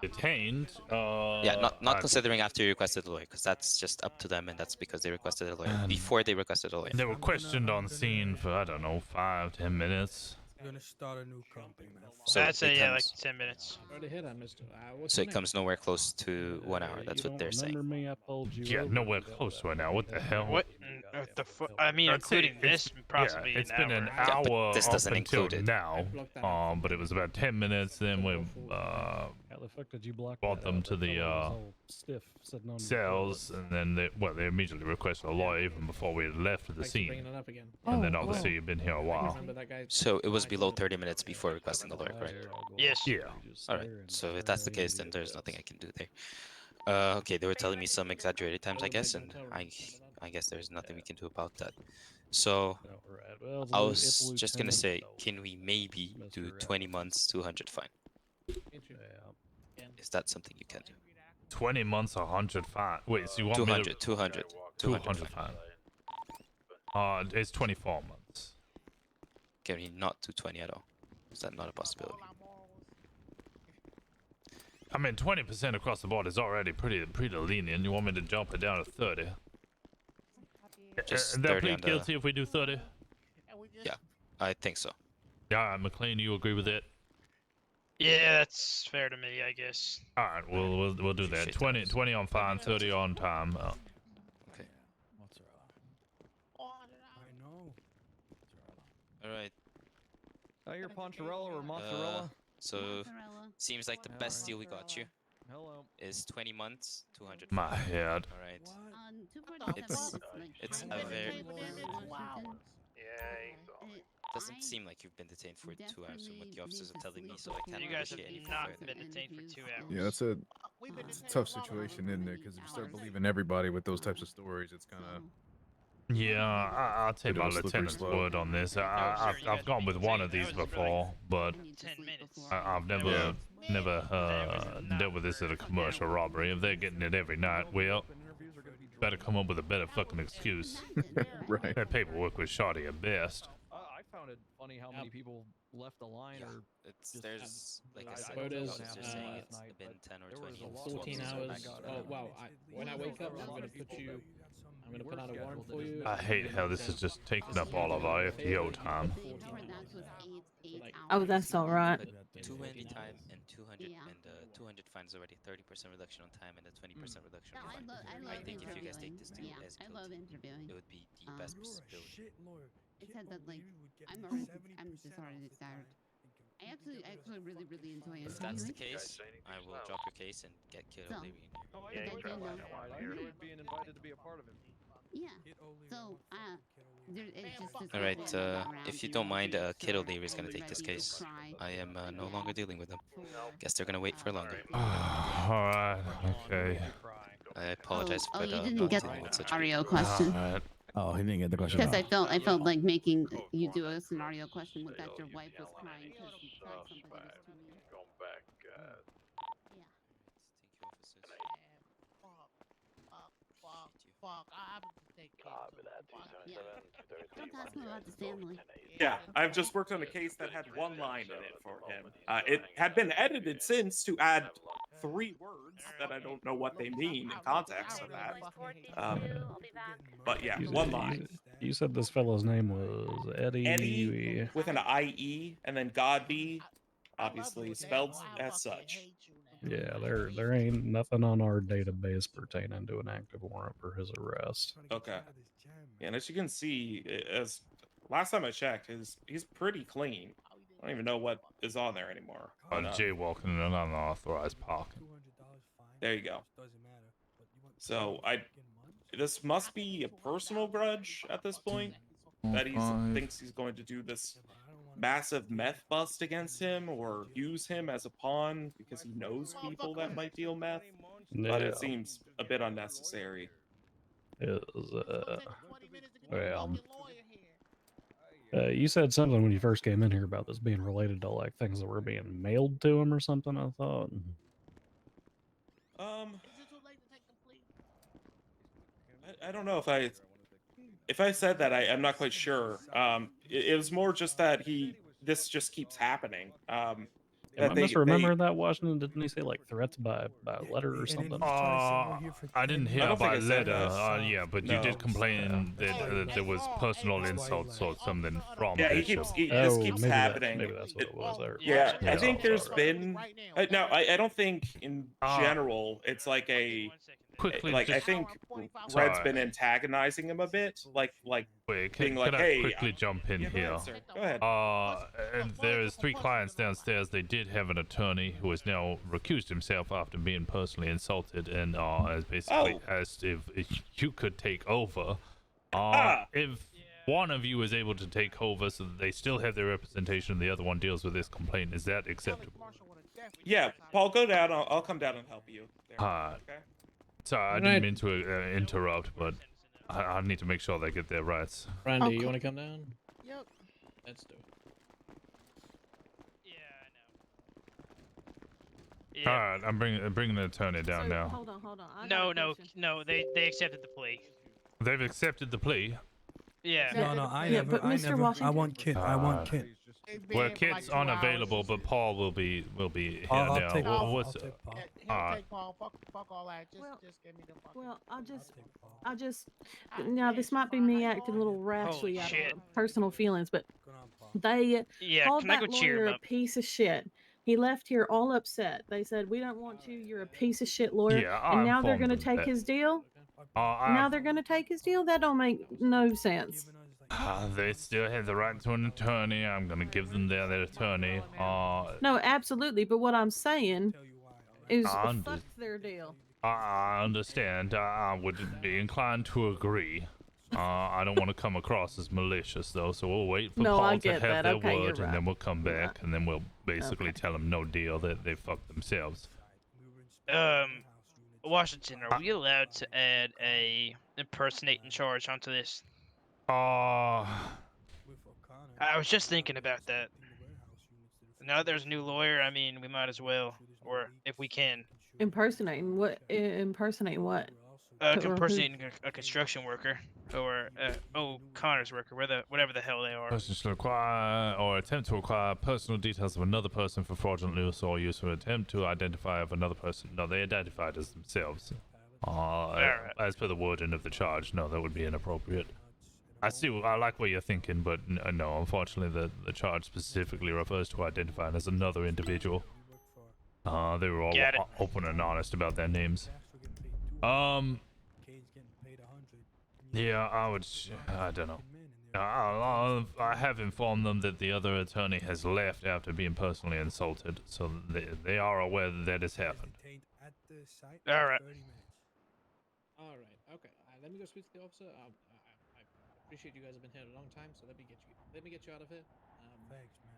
[SPEAKER 1] Detained?
[SPEAKER 5] Yeah, not considering after you requested a lawyer, because that's just up to them, and that's because they requested a lawyer. Before they requested a lawyer.
[SPEAKER 1] They were questioned on scene for, I don't know, 5-10 minutes.
[SPEAKER 19] You're gonna start a new company, man.
[SPEAKER 5] So
[SPEAKER 22] I'd say
[SPEAKER 5] it
[SPEAKER 22] yeah, like
[SPEAKER 5] comes-
[SPEAKER 22] 10 minutes.
[SPEAKER 5] So it comes nowhere close to 1 hour. That's what they're saying.
[SPEAKER 17] Me, I pulled you
[SPEAKER 1] Yeah,
[SPEAKER 17] over.
[SPEAKER 1] nowhere close right now. What the hell?
[SPEAKER 22] What the fuck? I mean,
[SPEAKER 1] I'd say
[SPEAKER 22] including this, possibly
[SPEAKER 1] yeah, it's
[SPEAKER 22] an
[SPEAKER 1] been
[SPEAKER 22] hour.
[SPEAKER 1] an
[SPEAKER 22] Yeah, but
[SPEAKER 1] hour
[SPEAKER 5] this
[SPEAKER 1] up
[SPEAKER 5] doesn't
[SPEAKER 1] until
[SPEAKER 5] include it.
[SPEAKER 1] now. But it was about 10 minutes. Then we
[SPEAKER 17] How the fuck did you block
[SPEAKER 1] brought
[SPEAKER 17] that
[SPEAKER 1] them
[SPEAKER 17] out?
[SPEAKER 1] to
[SPEAKER 17] That
[SPEAKER 1] the
[SPEAKER 17] fellow was all stiff, sitting on the
[SPEAKER 1] cells, and then they immediately requested a lawyer even before we had left the scene. And then obviously you've been here a while.
[SPEAKER 5] So it was below 30 minutes before requesting the lawyer, correct?
[SPEAKER 22] Yes.
[SPEAKER 1] Yeah.
[SPEAKER 5] All right. So if that's the case, then there's nothing I can do there. Okay, they were telling me some exaggerated times, I guess, and I guess there's nothing we can do about that. So
[SPEAKER 17] Well,
[SPEAKER 5] I
[SPEAKER 17] it's
[SPEAKER 5] was just gonna
[SPEAKER 17] lieutenant,
[SPEAKER 5] say,
[SPEAKER 17] so
[SPEAKER 5] can we maybe do
[SPEAKER 17] Mr.
[SPEAKER 5] 20 months, 200 fine? Is that something you can do?
[SPEAKER 1] 20 months, 100 fine. Wait, so you want
[SPEAKER 5] 200,
[SPEAKER 1] me to...
[SPEAKER 5] 200,
[SPEAKER 1] 200 fine. It's 24 months.
[SPEAKER 5] Can we not do 20 at all? Is that not a possibility?
[SPEAKER 1] I mean, 20% across the board is already pretty lenient. You want me to jump it down to 30?
[SPEAKER 5] Just
[SPEAKER 1] They'll
[SPEAKER 5] 30
[SPEAKER 1] plead
[SPEAKER 5] on the-
[SPEAKER 1] guilty if we do 30?
[SPEAKER 5] Yeah, I think so.
[SPEAKER 1] Yeah, McLean, you agree with it?
[SPEAKER 22] Yeah, that's fair to me, I guess.
[SPEAKER 1] All right, we'll do that. 20 on fine, 30 on time.
[SPEAKER 5] Okay.
[SPEAKER 19] I know.
[SPEAKER 5] All right.
[SPEAKER 10] Your Poncherella or mozzarella?
[SPEAKER 5] So seems like the best deal we got you
[SPEAKER 10] Hello.
[SPEAKER 5] is 20 months, 200.
[SPEAKER 1] My
[SPEAKER 5] fine.
[SPEAKER 1] head.
[SPEAKER 5] All right.
[SPEAKER 9] It's
[SPEAKER 5] It's a very
[SPEAKER 9] Wow.
[SPEAKER 5] doesn't seem like you've been detained for 2 hours from what the officers are telling me, so I can't
[SPEAKER 22] You guys have
[SPEAKER 5] negotiate any
[SPEAKER 22] not
[SPEAKER 5] further.
[SPEAKER 22] been detained for 2 hours.
[SPEAKER 15] Yeah, it's a tough situation, isn't it? Because if you start believing everybody with those types of stories, it's kind of...
[SPEAKER 1] Yeah, I'll take
[SPEAKER 15] Bit
[SPEAKER 1] my
[SPEAKER 15] of a slippery
[SPEAKER 1] lieutenant's
[SPEAKER 15] slope.
[SPEAKER 1] word on this. I've gone with one of these before, but
[SPEAKER 22] 10 minutes.
[SPEAKER 1] I've never dealt with this at a commercial robbery. If they're getting it every night, well, better come up with a better fucking excuse.
[SPEAKER 15] Right.
[SPEAKER 1] That paperwork was shoddy at best.
[SPEAKER 10] I found it funny how many people left the line or
[SPEAKER 5] There's like I said,
[SPEAKER 10] quotas,
[SPEAKER 5] officers are saying it's been 10 or 20 years.
[SPEAKER 21] 14 hours. Oh wow! When I wake up, I'm gonna put out a warrant for you.
[SPEAKER 1] I hate how this is just taking up all of our FTO time.
[SPEAKER 8] Oh, that's all right.
[SPEAKER 5] 220 time and 200 and 200 fines already 30% reduction on time and a 20% reduction on fine. I think if you guys take this deal as guilty, it would be the best possibility.
[SPEAKER 9] It said that like I'm just already tired. I actually really enjoy it.
[SPEAKER 5] If that's the case, I will drop your case and get Kid
[SPEAKER 9] So,
[SPEAKER 5] O'Leary in here.
[SPEAKER 10] Oh,
[SPEAKER 9] yeah,
[SPEAKER 10] yeah,
[SPEAKER 9] you know.
[SPEAKER 10] I enjoyed being invited to be a part of it.
[SPEAKER 9] Yeah. So it's just
[SPEAKER 5] All right, if you don't mind, Kid O'Leary is gonna take this case. I am no longer dealing with them. Guess they're gonna wait for longer.
[SPEAKER 1] Alright, okay.
[SPEAKER 5] I apologize
[SPEAKER 9] Oh,
[SPEAKER 5] for
[SPEAKER 9] you
[SPEAKER 5] not
[SPEAKER 9] didn't get
[SPEAKER 5] dealing with such
[SPEAKER 9] Ario
[SPEAKER 5] people.
[SPEAKER 9] question.
[SPEAKER 1] Alright.
[SPEAKER 20] Oh, he didn't get the question.
[SPEAKER 9] Because
[SPEAKER 20] out.
[SPEAKER 9] I felt like making you do a scenario question with that your wife was crying because you said something that was too mean.
[SPEAKER 13] Going back.
[SPEAKER 18] Fuck. I would just take care of it.
[SPEAKER 9] Don't talk to him about the family.
[SPEAKER 6] Yeah, I've just worked on a case that had one line in it for him. It had been edited since to add 3 words that I don't know what they mean in context of that. But yeah, one line.
[SPEAKER 17] You said this fellow's name was Eddie.
[SPEAKER 6] Eddie with an IE and then Godby, obviously spelled as such.
[SPEAKER 17] Yeah, there ain't nothing on our database pertaining to an active warrant for his arrest.
[SPEAKER 6] Okay. Yeah, and as you can see, as last time I checked, he's pretty clean. I don't even know what is on there anymore.
[SPEAKER 1] Jaywalking in an unauthorized parking.
[SPEAKER 6] There you go. So this must be a personal grudge at this point that he thinks he's going to do this massive meth bust against him or use him as a pawn because he knows people that might deal meth. But it seems a bit unnecessary.
[SPEAKER 17] You said something when you first came in here about this being related to like things that were being mailed to him or something. I thought.
[SPEAKER 6] I don't know if I said that. I'm not quite sure. It was more just that this just keeps happening.
[SPEAKER 17] Am I misremembering that, Washington? Didn't he say like threats by letter or something?
[SPEAKER 1] I didn't hear
[SPEAKER 6] don't think
[SPEAKER 1] by
[SPEAKER 6] I said
[SPEAKER 1] letter.
[SPEAKER 6] this.
[SPEAKER 1] Yeah, but you did complain that there was personal insults or something from
[SPEAKER 6] Yeah,
[SPEAKER 1] Bishop.
[SPEAKER 6] it just keeps happening.
[SPEAKER 17] Maybe that's what it was.
[SPEAKER 6] Yeah, I think there's been. No, I don't think in general it's like a. I think Red's been antagonizing him a bit, like being like,
[SPEAKER 1] can
[SPEAKER 6] "Hey,
[SPEAKER 1] I quickly jump in
[SPEAKER 6] yeah,
[SPEAKER 1] here?
[SPEAKER 6] Go ahead.
[SPEAKER 1] And there's 3 clients downstairs. They did have an attorney who has now recused himself after being personally insulted and has basically asked if you could take over. If one of you is able to take over so that they still have their representation and the other one deals with this complaint, is that acceptable?
[SPEAKER 6] Yeah, Paul, go down. I'll come down and help you. Okay.
[SPEAKER 1] Sorry, I didn't mean to interrupt, but I need to make sure they get their rights.
[SPEAKER 21] Randy, you want to come down?
[SPEAKER 18] Yep.
[SPEAKER 21] Let's do it.
[SPEAKER 1] All right, I'm bringing the attorney down now.
[SPEAKER 8] Hold on.
[SPEAKER 22] No. They accepted the plea.
[SPEAKER 1] They've accepted the plea.
[SPEAKER 22] Yeah.
[SPEAKER 19] No, I want Kit. I want Kit.
[SPEAKER 1] Well, Kit's unavailable, but Paul will be here
[SPEAKER 19] I'll
[SPEAKER 1] now.
[SPEAKER 19] take Paul.
[SPEAKER 1] What's
[SPEAKER 19] I'll take Paul.
[SPEAKER 18] Take Paul. Fuck all that. Just give me the fuck.
[SPEAKER 8] Well, I just now this might be me acting a little rashly out of personal feelings, but they called that lawyer a piece of shit. He left here all upset. They said, "We don't want you. You're a piece of shit lawyer."
[SPEAKER 1] Yeah,
[SPEAKER 8] and now they're
[SPEAKER 1] informed
[SPEAKER 8] going to
[SPEAKER 1] them
[SPEAKER 8] take
[SPEAKER 1] that.
[SPEAKER 8] his deal. Now they're going to take his deal. That don't make no sense.
[SPEAKER 1] They still have the right to an attorney. I'm going to give them their attorney.
[SPEAKER 8] No, absolutely. But what I'm saying is,
[SPEAKER 1] I
[SPEAKER 8] fuck their deal.
[SPEAKER 1] I understand. I would be inclined to agree. I don't want to come across as malicious, though, so we'll wait for Paul to have their word, and then we'll come back, and then we'll basically tell them no deal, that they fucked themselves.
[SPEAKER 22] Washington, are we allowed to add a impersonating charge onto this? I was just thinking about that. Now that there's a new lawyer, I mean, we might as well, or if we can.
[SPEAKER 8] Impersonating what? Impersonating what?
[SPEAKER 22] Impersonating a construction worker or Connor's worker, whatever the hell they are.
[SPEAKER 1] Person should acquire or attempt to acquire personal details of another person for fraudulent use or use or attempt to identify of another person. No, they identified as themselves. As per the wording of the charge, no, that would be inappropriate. I like what you're thinking, but no, unfortunately, the charge specifically refers to identifying as another individual. They were all open and honest about their names. Yeah, I don't know. I have informed them that the other attorney has left after being personally insulted, so they are aware that has happened.
[SPEAKER 22] All right.
[SPEAKER 21] Okay. Let me go speak to the officer. I appreciate you guys have been here a long time, so let me get you out of here.
[SPEAKER 19] Thanks, man.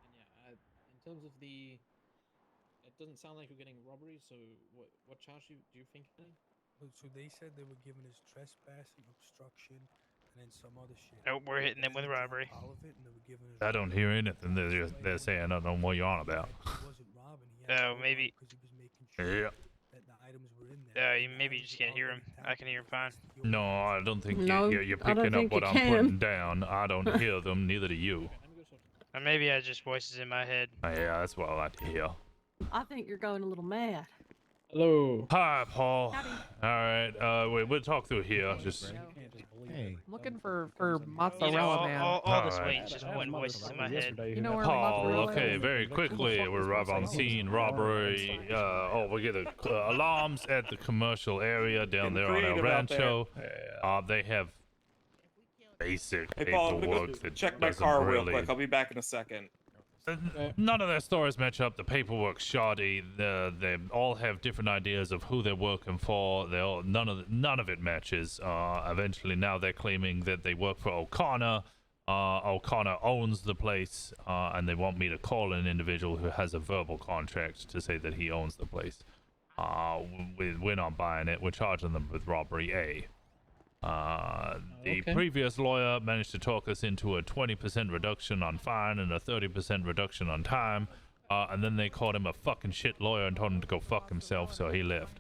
[SPEAKER 21] And yeah, in terms of it doesn't sound like you're getting robbery. So what charge do you think?
[SPEAKER 19] So they said they were giving us trespass and obstruction, and then some other shit.
[SPEAKER 22] Nope, we're hitting them with robbery.
[SPEAKER 19] All of it, and they were giving us.
[SPEAKER 1] I don't hear anything. They're saying I don't know what you're on about.
[SPEAKER 22] Oh, maybe.
[SPEAKER 1] Yeah.
[SPEAKER 22] Maybe you just can't hear him. I can hear him fine.
[SPEAKER 1] No, I don't think
[SPEAKER 8] No,
[SPEAKER 1] you're
[SPEAKER 8] I don't
[SPEAKER 1] picking up
[SPEAKER 8] think
[SPEAKER 1] what
[SPEAKER 8] you
[SPEAKER 1] I'm
[SPEAKER 8] can.
[SPEAKER 1] putting down. I don't hear them. Neither do you.
[SPEAKER 22] Or maybe I just voices in my head.
[SPEAKER 1] Yeah, that's what I like to hear.
[SPEAKER 8] I think you're going a little mad.
[SPEAKER 17] Hello.
[SPEAKER 1] Hi, Paul. All right. We'll talk through here. Just.
[SPEAKER 3] Hey.
[SPEAKER 7] Looking for mozzarella,
[SPEAKER 22] You know,
[SPEAKER 7] man.
[SPEAKER 22] all this
[SPEAKER 1] Alright.
[SPEAKER 22] weight, just putting voices in my head.
[SPEAKER 7] You know where
[SPEAKER 1] Paul,
[SPEAKER 7] mozzarella
[SPEAKER 1] okay,
[SPEAKER 7] is?
[SPEAKER 1] very quickly, we arrive on scene, robbery, we get alarms at the commercial area down there on El
[SPEAKER 6] creative out
[SPEAKER 1] Rancho. They have basic
[SPEAKER 6] Hey, Paul, I'm
[SPEAKER 1] paperwork
[SPEAKER 6] gonna go
[SPEAKER 1] that
[SPEAKER 6] check my
[SPEAKER 1] doesn't
[SPEAKER 6] car
[SPEAKER 1] really...
[SPEAKER 6] real quick. I'll be back in a second.
[SPEAKER 1] None of their stories match up. The paperwork's shoddy. They all have different ideas of who they're working for. None of it matches. Eventually, now they're claiming that they work for O'Connor. O'Connor owns the place, and they want me to call an individual who has a verbal contract to say that he owns the place. We're not buying it. We're charging them with robbery A. The previous lawyer managed to talk us into a 20% reduction on fine and a 30% reduction on time, and then they called him a fucking shit lawyer and told him to go fuck himself, so he left.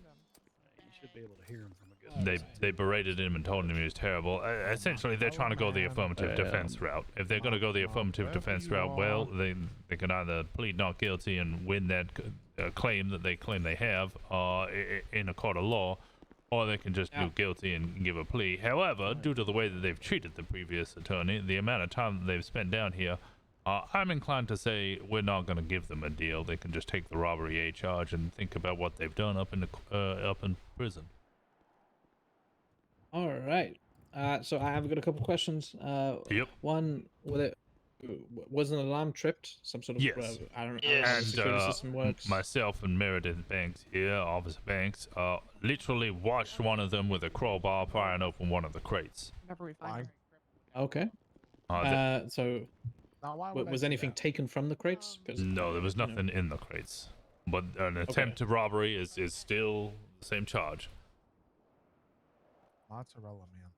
[SPEAKER 17] You should be able to hear him from a good
[SPEAKER 1] They berated him and told him he was terrible. Essentially, they're trying to go the affirmative defense route. If they're going to go the affirmative defense route, well, they can either plead not guilty and win that claim that they claim they have in a court of law, or they can just do guilty and give a plea. However, due to the way that they've treated the previous attorney, the amount of time that they've spent down here, I'm inclined to say we're not going to give them a deal. They can just take the robbery A charge and think about what they've done up in prison.
[SPEAKER 21] All right. So I have got a couple questions.
[SPEAKER 1] Yep.
[SPEAKER 21] One, was an alarm tripped? Some sort of
[SPEAKER 1] Yes.
[SPEAKER 21] I don't know how the security system works.
[SPEAKER 1] Myself and Meredith Banks here, Officer Banks, literally watched one of them with a crowbar pry and open one of the crates.
[SPEAKER 7] Whenever we find
[SPEAKER 21] Okay. So was anything taken from the crates? 'Cause,
[SPEAKER 1] no, there was nothing in the crates. But an attempt to robbery is still the same charge.
[SPEAKER 3] Mozzarella, man.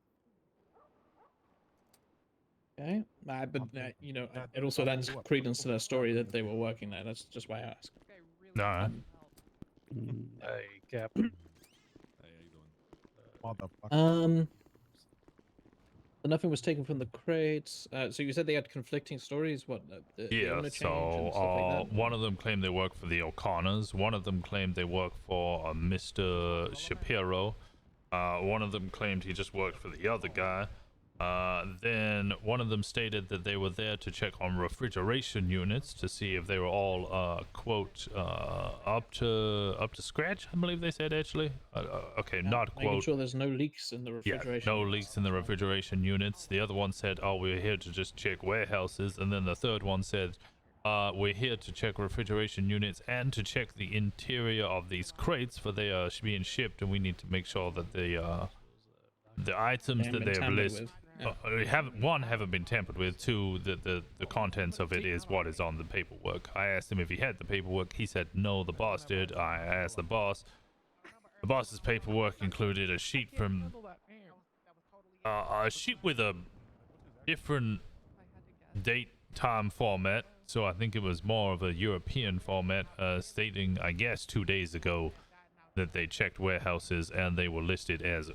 [SPEAKER 21] Okay. But it also lends credence to their story that they were working there. That's just why I asked.
[SPEAKER 1] Alright.
[SPEAKER 17] Hey, Cap.
[SPEAKER 21] So nothing was taken from the crates. So you said they had conflicting stories. What? The
[SPEAKER 1] Yeah,
[SPEAKER 21] owner change and stuff like that?
[SPEAKER 1] one of them claimed they work for the O'Connors. One of them claimed they work for Mr. Shapiro. One of them claimed he just worked for the other guy. Then one of them stated that they were there to check on refrigeration units to see if they were all quote up to scratch. I believe they said actually. Okay, not
[SPEAKER 21] Making
[SPEAKER 1] quote.
[SPEAKER 21] sure there's no leaks in the refrigeration.
[SPEAKER 1] Yeah, no leaks in the refrigeration units. The other one said, "Oh, we're here to just check warehouses," and then the third one said, "We're here to check refrigeration units and to check the interior of these crates, for they are being shipped, and we need to make sure that the items that they have listed." Haven't been tampered with. Two, the contents of it is what is on the paperwork. I asked him if he had the paperwork. He said no, the boss did. I asked the boss. The boss's paperwork included a sheet from a sheet with a different date time format. So I think it was more of a European format, stating, I guess, 2 days ago that they checked warehouses and they were listed as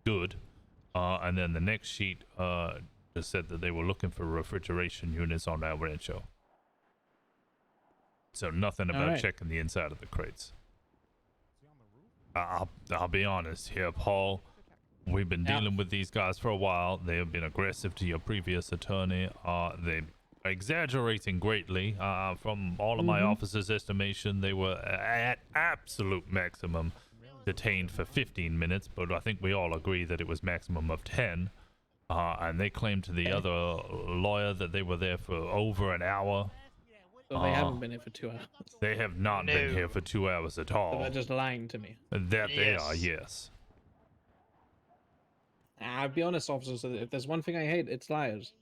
[SPEAKER 1] good. And then the next sheet just said that they were looking for refrigeration units on El Rancho. So nothing about checking the inside of the crates. I'll be honest here, Paul. We've been dealing with these guys for a while. They have been aggressive to your previous attorney. They are exaggerating greatly. From all of my officers' estimation, they were at absolute maximum detained for 15 minutes, but I think we all agree that it was maximum of 10. And they claimed to the other lawyer that they were there for over an hour.
[SPEAKER 21] So they haven't been here for 2 hours.
[SPEAKER 1] They have not been here for 2 hours at all.
[SPEAKER 21] So they're just lying to me.
[SPEAKER 1] That they are, yes.
[SPEAKER 21] I'll be honest, officers. If there's one thing I hate, it's liars.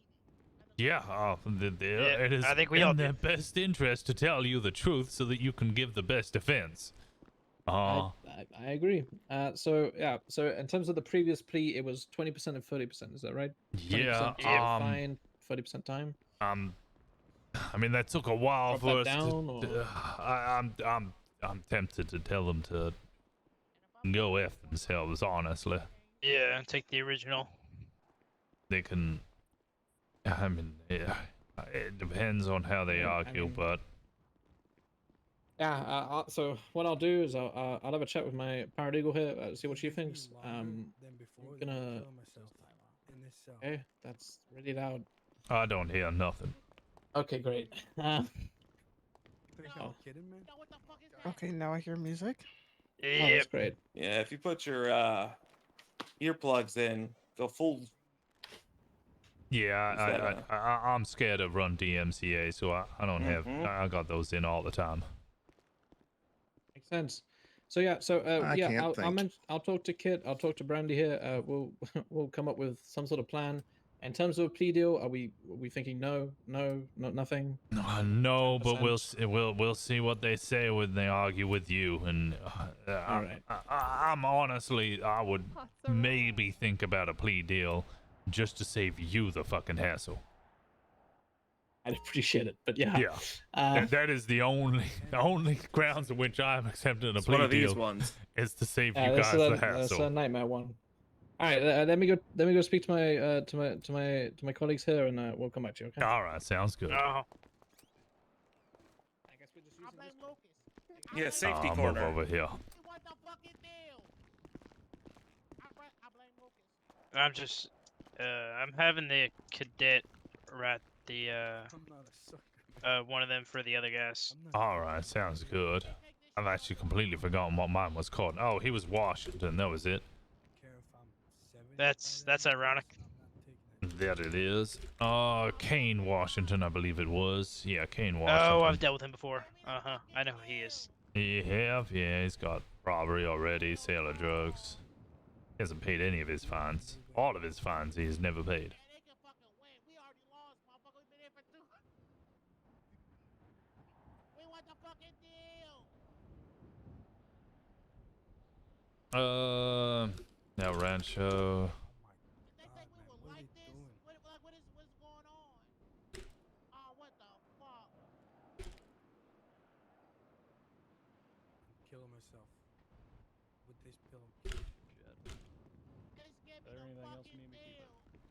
[SPEAKER 1] Yeah, it is
[SPEAKER 22] I think we all
[SPEAKER 1] in their best interest to tell you the truth so that you can give the best defense.
[SPEAKER 21] I agree. So yeah. So in terms of the previous plea, it was 20% and 30%. Is that right? 20% fine, 30% time.
[SPEAKER 1] I mean, that took a while
[SPEAKER 21] Drop
[SPEAKER 1] for
[SPEAKER 21] that
[SPEAKER 1] us
[SPEAKER 21] down,
[SPEAKER 1] to.
[SPEAKER 21] or-
[SPEAKER 1] I'm tempted to tell them to go F themselves, honestly.
[SPEAKER 22] Yeah, take the original.
[SPEAKER 1] They can. I mean, yeah, it depends on how they argue,
[SPEAKER 21] mean-
[SPEAKER 1] but.
[SPEAKER 21] Yeah. So what I'll do is I'll have a chat with my paralegal here, see what she thinks. I'm gonna. Okay, that's really loud.
[SPEAKER 1] I don't hear nothing.
[SPEAKER 21] Okay, great.
[SPEAKER 19] Think I'm kidding, man?
[SPEAKER 7] Okay, now I hear music.
[SPEAKER 21] Oh, that's great.
[SPEAKER 6] Yeah, if you put your earplugs in, go full.
[SPEAKER 1] Yeah, I'm scared of Run DMCA, so I don't have. I got those in all the time.
[SPEAKER 21] Makes sense. So yeah,
[SPEAKER 7] I
[SPEAKER 21] yeah,
[SPEAKER 7] can't think.
[SPEAKER 21] I'll talk to Kit. I'll talk to Brandy here. We'll come up with some sort of plan. In terms of a plea deal, are we thinking nothing?
[SPEAKER 1] No, but we'll see what they say when they argue with you. And I'm honestly, I would maybe think about a plea deal just to save you the fucking hassle.
[SPEAKER 21] I'd appreciate it, but yeah.
[SPEAKER 1] Yeah. That is the only grounds on which I'm accepting a plea
[SPEAKER 6] one of these
[SPEAKER 1] deal
[SPEAKER 6] ones.
[SPEAKER 1] is to save
[SPEAKER 21] Yeah,
[SPEAKER 1] you
[SPEAKER 21] this
[SPEAKER 1] guys
[SPEAKER 21] is
[SPEAKER 1] the
[SPEAKER 21] That's
[SPEAKER 1] hassle.
[SPEAKER 21] a nightmare one. All right, let me go speak to my colleagues here, and we'll come back to you. Okay.
[SPEAKER 1] All right, sounds good.
[SPEAKER 6] Yeah, safety
[SPEAKER 1] I'll
[SPEAKER 6] corner.
[SPEAKER 1] move over here.
[SPEAKER 22] I'm just, I'm having the cadet write the, one of them for the other guys.
[SPEAKER 1] All right, sounds good. I've actually completely forgotten what mine was called. Oh, he was Washington. That was it.
[SPEAKER 22] That's ironic.
[SPEAKER 1] That it is. Kane Washington, I believe it was. Yeah, Kane Washington.
[SPEAKER 22] Oh, I've dealt with him before. I know who he is.
[SPEAKER 1] You have? Yeah, he's got robbery already, sale of drugs. He hasn't paid any of his fines. All of his fines he's never paid. El Rancho.
[SPEAKER 19] Killing myself with this pill.
[SPEAKER 17] Anything else you need me to keep?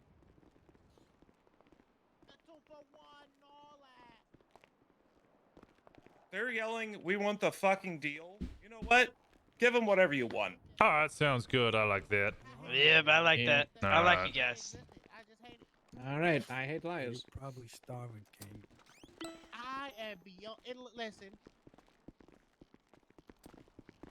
[SPEAKER 6] They're yelling, "We want the fucking deal." You know what? Give them whatever you want.
[SPEAKER 1] All right, sounds good. I like that.
[SPEAKER 22] Yeah, but I like that. I like
[SPEAKER 1] Alright.
[SPEAKER 22] you guys.
[SPEAKER 21] All right, I hate liars.
[SPEAKER 19] You're probably starving, Kane.
[SPEAKER 18] I am beyond. Listen.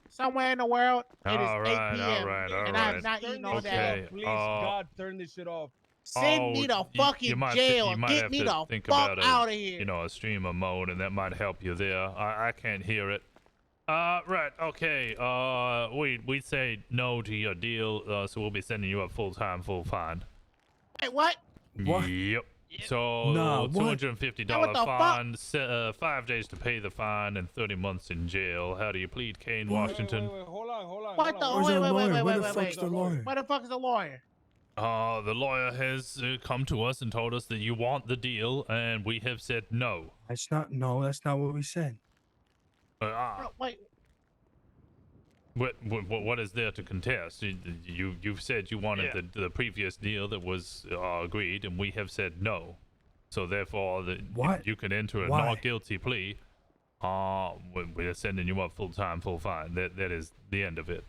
[SPEAKER 18] Somewhere in the world, it is 8 p.m. and I have not eaten all day.
[SPEAKER 23] Please, God, turn this shit off.
[SPEAKER 18] Send me to fucking jail. Get me the
[SPEAKER 1] think
[SPEAKER 18] fuck
[SPEAKER 1] about
[SPEAKER 18] out of here.
[SPEAKER 1] You know, a streamer mode, and that might help you there. I can't hear it. Right, okay. We say no to your deal, so we'll be sending you a full fine.
[SPEAKER 18] Hey, what?
[SPEAKER 19] What?
[SPEAKER 1] Yep. So
[SPEAKER 19] Nah, what?
[SPEAKER 1] $250
[SPEAKER 18] What the
[SPEAKER 1] fine, 5 days to pay the fine, and 30 months in jail. How do you plead, Kane Washington?
[SPEAKER 23] Wait, hold on.
[SPEAKER 18] What the?
[SPEAKER 19] Where's the lawyer? Where the
[SPEAKER 18] Wait.
[SPEAKER 19] fuck's the lawyer?
[SPEAKER 18] Where the fuck is the lawyer?
[SPEAKER 1] The lawyer has come to us and told us that you want the deal, and we have said no.
[SPEAKER 19] That's not. No, that's not what we said.
[SPEAKER 18] Wait.
[SPEAKER 1] What is there to contest? You've said you wanted the previous deal that was agreed, and we have said no. So therefore, you can enter a
[SPEAKER 19] Why?
[SPEAKER 1] not guilty plea. We're sending you up full fine. That is the end of it.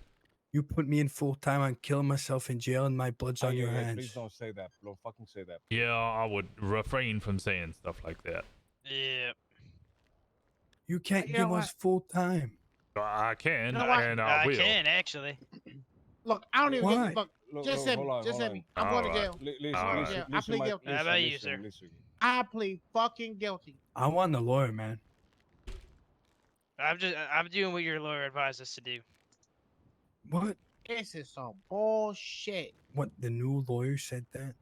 [SPEAKER 19] You put me in full time. I'm killing myself in jail, and my blood's on your hands.
[SPEAKER 23] Please don't say that. Don't fucking say that.
[SPEAKER 1] Yeah, I would refrain from saying stuff like that.
[SPEAKER 22] Yeah.
[SPEAKER 19] You can't
[SPEAKER 18] You know
[SPEAKER 19] give
[SPEAKER 18] what?
[SPEAKER 19] us full time.
[SPEAKER 1] I can,
[SPEAKER 18] You know what?
[SPEAKER 1] and I will.
[SPEAKER 22] can actually.
[SPEAKER 18] Look, I don't even
[SPEAKER 19] Why?
[SPEAKER 18] get. Look, just hit me. Just hit me. I'm going to jail. I'm going to jail. I plead guilty.
[SPEAKER 22] How about you, sir?
[SPEAKER 18] I plead fucking guilty.
[SPEAKER 19] I want the lawyer, man.
[SPEAKER 22] I'm doing what your lawyer advised us to do.
[SPEAKER 19] What?
[SPEAKER 18] This is some bullshit.
[SPEAKER 19] What? The new lawyer said that?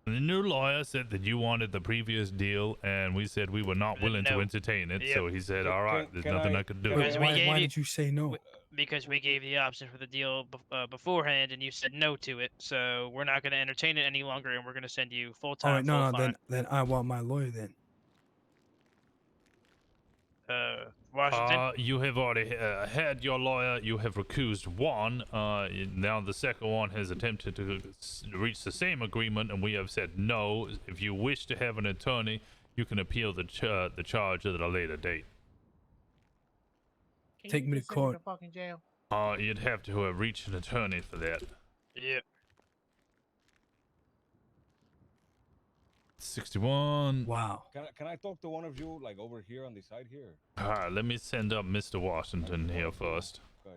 [SPEAKER 1] The new lawyer said that you wanted the previous deal, and we said we were not willing to
[SPEAKER 22] No.
[SPEAKER 1] entertain it.
[SPEAKER 22] Yep.
[SPEAKER 1] So he said, "All right, there's nothing I could do."
[SPEAKER 22] Because we gave
[SPEAKER 19] Why
[SPEAKER 22] you,
[SPEAKER 19] did you say no?
[SPEAKER 22] because we gave you the option for the deal beforehand, and you said no to it. So we're not going to entertain it any longer, and we're going to send you full
[SPEAKER 19] All
[SPEAKER 22] time,
[SPEAKER 19] right,
[SPEAKER 22] full
[SPEAKER 19] no,
[SPEAKER 22] fine.
[SPEAKER 19] then I want my lawyer then.
[SPEAKER 22] Washington.
[SPEAKER 1] You have already had your lawyer. You have recused one. Now the second one has attempted to reach the same agreement, and we have said no. If you wish to have an attorney, you can appeal the charge at a later date.
[SPEAKER 18] Can
[SPEAKER 19] Take
[SPEAKER 18] you
[SPEAKER 19] me to
[SPEAKER 18] just send me
[SPEAKER 19] court.
[SPEAKER 18] to fucking jail?
[SPEAKER 1] You'd have to reach an attorney for that.
[SPEAKER 22] Yep.
[SPEAKER 1] 61.
[SPEAKER 19] Wow.
[SPEAKER 23] Can I talk to one of you, like over here on the side here?
[SPEAKER 1] All right, let me send up Mr. Washington here first.
[SPEAKER 23] Okay.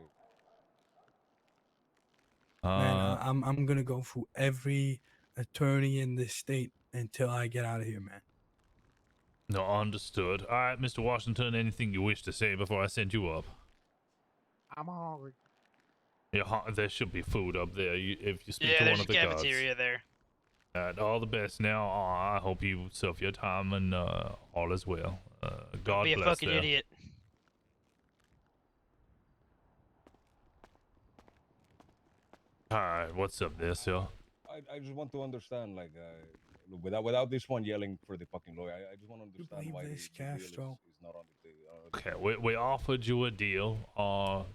[SPEAKER 19] Man, I'm gonna go through every attorney in this state until I get out of here, man.
[SPEAKER 1] No, understood. All right, Mr. Washington, anything you wish to say before I send you up?
[SPEAKER 18] I'm hungry.
[SPEAKER 1] Yeah, there should be food up there. If you speak
[SPEAKER 22] Yeah,
[SPEAKER 1] to one
[SPEAKER 22] there's
[SPEAKER 1] of
[SPEAKER 22] a
[SPEAKER 1] the guards.
[SPEAKER 22] cafeteria there.
[SPEAKER 1] All the best now. I hope you serve your time and all is well. God
[SPEAKER 22] Be a
[SPEAKER 1] bless
[SPEAKER 22] fucking
[SPEAKER 1] there.
[SPEAKER 22] idiot.
[SPEAKER 1] All right, what's up there, sir?
[SPEAKER 23] I just want to understand, like, look, without this one yelling for the fucking lawyer, I just want to understand why
[SPEAKER 19] this,
[SPEAKER 23] the deal
[SPEAKER 19] Castro?
[SPEAKER 23] is not on the table.
[SPEAKER 1] Okay, we offered you a deal.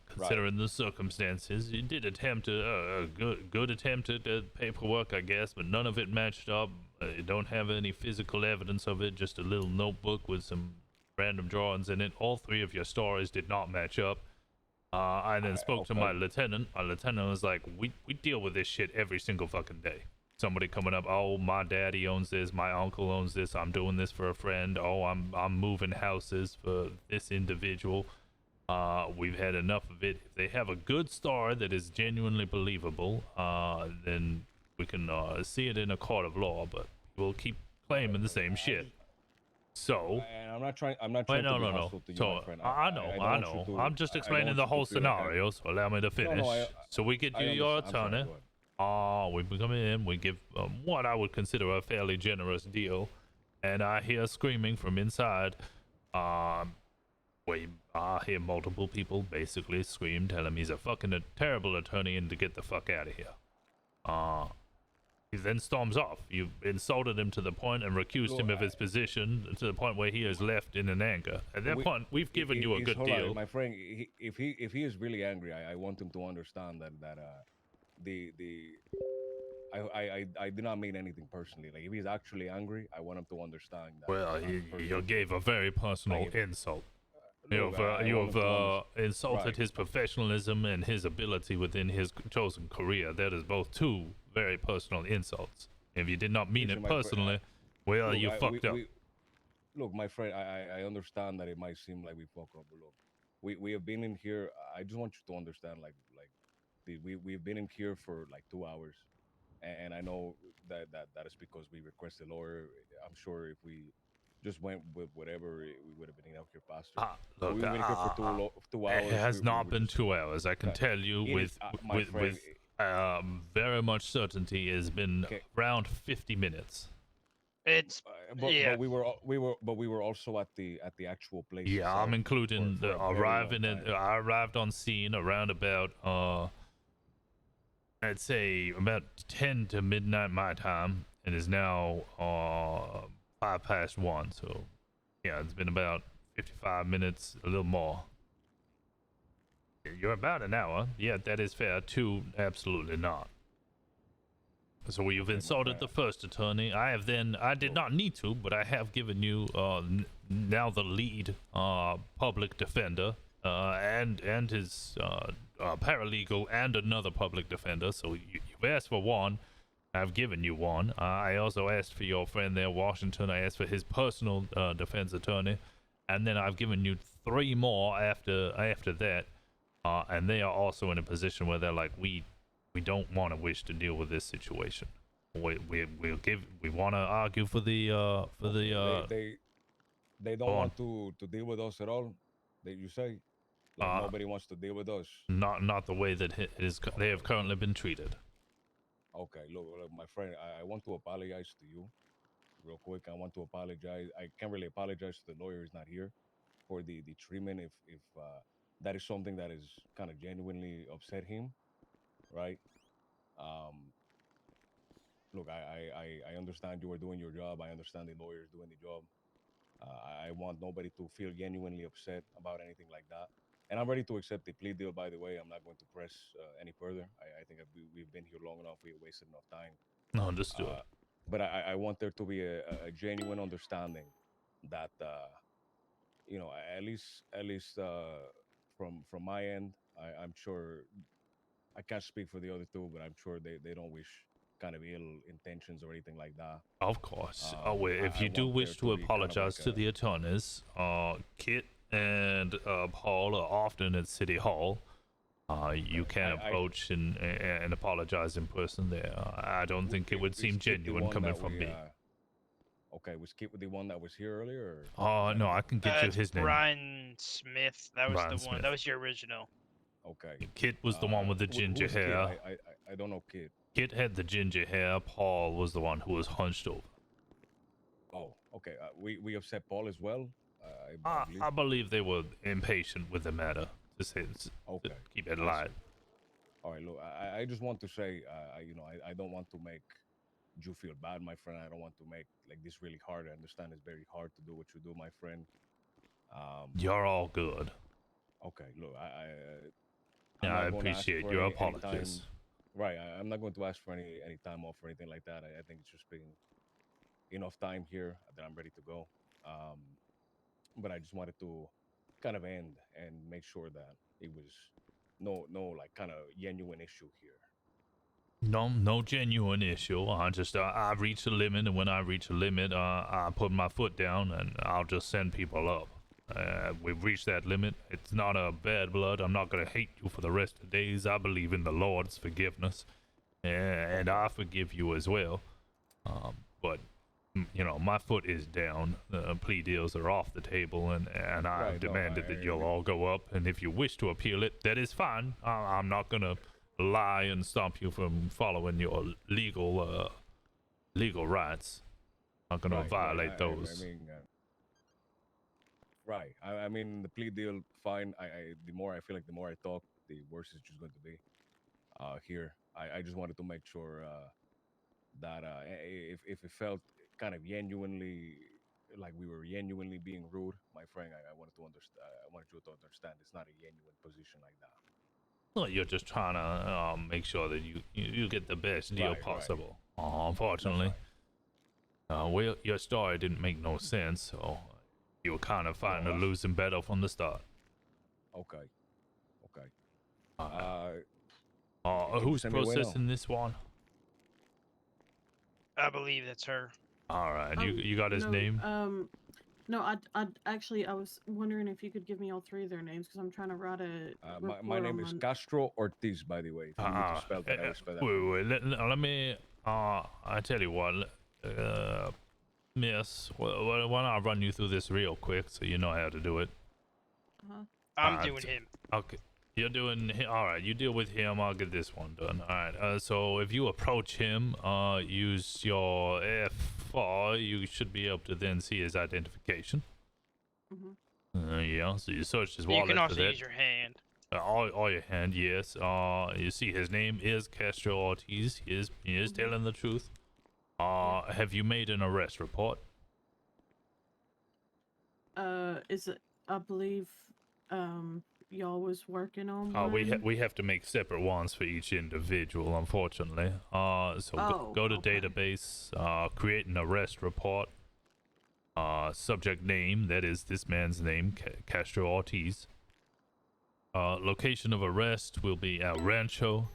[SPEAKER 1] Considering the circumstances, you did attempt a good attempt at paperwork, I guess, but none of it matched up. You don't have any physical evidence of it. Just a little notebook with some random drawings in it. All three of your stories did not match up. I then spoke to my lieutenant. My lieutenant was like, we deal with this shit every single fucking day. Somebody coming up, oh, my daddy owns this, my uncle owns this, I'm doing this for a friend, oh, I'm moving houses for this individual. We've had enough of it. If they have a good story that is genuinely believable, then we can see it in a court of law, but we'll keep claiming the same shit. So,
[SPEAKER 23] And I'm not trying.
[SPEAKER 1] wait,
[SPEAKER 23] to
[SPEAKER 1] no,
[SPEAKER 23] be
[SPEAKER 1] no, no.
[SPEAKER 23] hostile to you,
[SPEAKER 1] So
[SPEAKER 23] my friend.
[SPEAKER 1] I
[SPEAKER 23] don't
[SPEAKER 1] know.
[SPEAKER 23] want you to-
[SPEAKER 1] I'm just
[SPEAKER 23] I don't
[SPEAKER 1] explaining
[SPEAKER 23] want
[SPEAKER 1] the
[SPEAKER 23] you to
[SPEAKER 1] whole
[SPEAKER 23] feel like
[SPEAKER 1] scenario. So allow me to finish. So we get you your
[SPEAKER 23] I'm sorry,
[SPEAKER 1] attorney.
[SPEAKER 23] go ahead.
[SPEAKER 1] We come in. We give what I would consider a fairly generous deal, and I hear screaming from inside. I hear multiple people basically scream, tell him he's a terrible attorney and to get the fuck out of here. He then storms off. You insulted him to the point and recused him of his position to the point where he is left in an anger. At that point, we've given you a good
[SPEAKER 23] hold on,
[SPEAKER 1] deal.
[SPEAKER 23] my friend. If he is really angry, I want him to understand that I did not mean anything personally. Like if he's actually angry, I want him to understand that.
[SPEAKER 1] Well, you gave a very personal insult.
[SPEAKER 23] Look, I
[SPEAKER 1] You
[SPEAKER 23] want him to
[SPEAKER 1] have insulted
[SPEAKER 23] Right.
[SPEAKER 1] his professionalism and his ability within his chosen career. That is both two very personal insults. If you did not mean
[SPEAKER 23] Listen,
[SPEAKER 1] it
[SPEAKER 23] my friend,
[SPEAKER 1] personally, well,
[SPEAKER 23] look,
[SPEAKER 1] you fucked up.
[SPEAKER 23] Look, my friend, I understand that it might seem like we fuck up, but look, we have been in here. I just want you to understand, we've been in here for like 2 hours, and I know that is because we requested a lawyer. I'm sure if we just went with whatever, we would have been out here faster.
[SPEAKER 1] Look,
[SPEAKER 23] We've been here for 2 hours.
[SPEAKER 1] it has
[SPEAKER 23] we
[SPEAKER 1] not
[SPEAKER 23] were
[SPEAKER 1] been
[SPEAKER 23] just-
[SPEAKER 1] 2 hours. I can
[SPEAKER 23] that-
[SPEAKER 1] tell you
[SPEAKER 23] it
[SPEAKER 1] with
[SPEAKER 23] is, my friend,
[SPEAKER 1] very much certainty has been around 50 minutes.
[SPEAKER 22] It's
[SPEAKER 23] but
[SPEAKER 22] yeah.
[SPEAKER 23] we were also at the actual place.
[SPEAKER 1] Yeah, I'm
[SPEAKER 23] itself
[SPEAKER 1] including
[SPEAKER 23] for a
[SPEAKER 1] the
[SPEAKER 23] very
[SPEAKER 1] arriving
[SPEAKER 23] long
[SPEAKER 1] at. I arrived on scene around about I'd say about 10 to midnight my time, and is now 1:05. So yeah, it's been about 55 minutes, a little more. You're about an hour. Yeah, that is fair. 2, absolutely not. So you've insulted the first attorney. I did not need to, but I have given you now the lead public defender and his paralegal and another public defender. So you've asked for one. I've given you one. I also asked for your friend there, Washington. I asked for his personal defense attorney, and then I've given you 3 more after that, and they are also in a position where they're like, we don't want to wish to deal with this situation. We want to argue for the
[SPEAKER 23] they don't want to deal with us at all. You say nobody wants to deal with us.
[SPEAKER 1] Not the way that they have currently been treated.
[SPEAKER 23] Okay, look, my friend, I want to apologize to you real quick. I want to apologize. I can't really apologize to the lawyer. He's not here for the treatment. If that is something that is kind of genuinely upset him, right? Um, look, I understand you are doing your job. I understand the lawyer is doing the job. I want nobody to feel genuinely upset about anything like that. And I'm ready to accept the plea deal, by the way. I'm not going to press any further. I think we've been here long enough. We wasted enough time.
[SPEAKER 1] Understood.
[SPEAKER 23] But I want there to be a genuine understanding that, you know, at least from my end, I'm sure I can't speak for the other two, but I'm sure they don't wish kind of ill intentions or anything like that.
[SPEAKER 1] Of course. Well, if you do
[SPEAKER 23] want there
[SPEAKER 1] wish to
[SPEAKER 23] be kind of
[SPEAKER 1] apologize
[SPEAKER 23] like
[SPEAKER 1] to the attorneys, Kit and Paul are often at City Hall. You can approach and apologize in person there. I don't think it would seem genuine coming from me.
[SPEAKER 23] Okay, was Kit the one that was here earlier?
[SPEAKER 1] No, I can get you
[SPEAKER 22] It's
[SPEAKER 1] his name.
[SPEAKER 22] Brian Smith. That was
[SPEAKER 1] Brian
[SPEAKER 22] the one.
[SPEAKER 1] Smith.
[SPEAKER 22] That was your original.
[SPEAKER 23] Okay.
[SPEAKER 1] Kit was the one with the ginger
[SPEAKER 23] who's Kit?
[SPEAKER 1] hair.
[SPEAKER 23] I don't know Kit.
[SPEAKER 1] Kit had the ginger hair. Paul was the one who was hunched over.
[SPEAKER 23] Oh, okay. We upset Paul as well.
[SPEAKER 1] I believe they were impatient with the matter, to say to keep it light.
[SPEAKER 23] All right, look, I just want to say, I don't want to make you feel bad, my friend. I don't want to make like this really hard. I understand it's very hard to do what you do, my friend.
[SPEAKER 1] You're all good.
[SPEAKER 23] Okay, look,
[SPEAKER 1] I appreciate your apologies.
[SPEAKER 23] Right, I'm not going to ask for any time off or anything like that. I think it's just been enough time here that I'm ready to go. But I just wanted to kind of end and make sure that it was no like kind of genuine issue here.
[SPEAKER 1] No genuine issue. I reach a limit, and when I reach a limit, I put my foot down, and I'll just send people up. We've reached that limit. It's not a bad blood. I'm not gonna hate you for the rest of the days. I believe in the Lord's forgiveness, and I forgive you as well. But you know, my foot is down. Plea deals are off the table, and I've demanded that you'll all go up. And if you wish to appeal it, that is fine. I'm not gonna lie and stop you from following your legal rights. I'm not gonna violate those.
[SPEAKER 23] I mean, the plea deal, fine. The more I feel like the more I talk, the worse it's just going to be. Here, I just wanted to make sure that if it felt kind of genuinely like we were genuinely being rude, my friend, I wanted to understand. I wanted you to understand it's not a genuine position like that.
[SPEAKER 1] Well, you're just trying to make sure that you get the best deal possible. Unfortunately, your story didn't make no sense, so you were kind of fighting a losing battle from the start.
[SPEAKER 23] Okay.
[SPEAKER 1] Who's processing this one?
[SPEAKER 22] I believe that's her.
[SPEAKER 1] All right,
[SPEAKER 8] Oh,
[SPEAKER 1] you got his
[SPEAKER 8] no,
[SPEAKER 1] name?
[SPEAKER 8] No, I actually I was wondering if you could give me all three of their names because I'm trying to write a.
[SPEAKER 23] My name is Castro Ortiz, by the way. If you need to spell that, I will spell that.
[SPEAKER 1] Wait, let me. I tell you what, Miss. Why don't I run you through this real quick so you know how to do it?
[SPEAKER 22] I'm doing him.
[SPEAKER 1] Okay. You're doing all right. You deal with him. I'll get this one done. All right. So if you approach him, use your F4. You should be able to then see his identification. Yeah. So you search his wallet.
[SPEAKER 22] You can also
[SPEAKER 1] for that.
[SPEAKER 22] use your hand.
[SPEAKER 1] All your hand. Yes. You see his name is Castro Ortiz. He is telling the truth. Have you made an arrest report?
[SPEAKER 8] Is it? I believe, y'all was working on one.
[SPEAKER 1] We have to make separate ones for each individual, unfortunately. So go to database, create an arrest report. Subject name, that is this man's name, Castro Ortiz. Location of arrest will be at Rancho,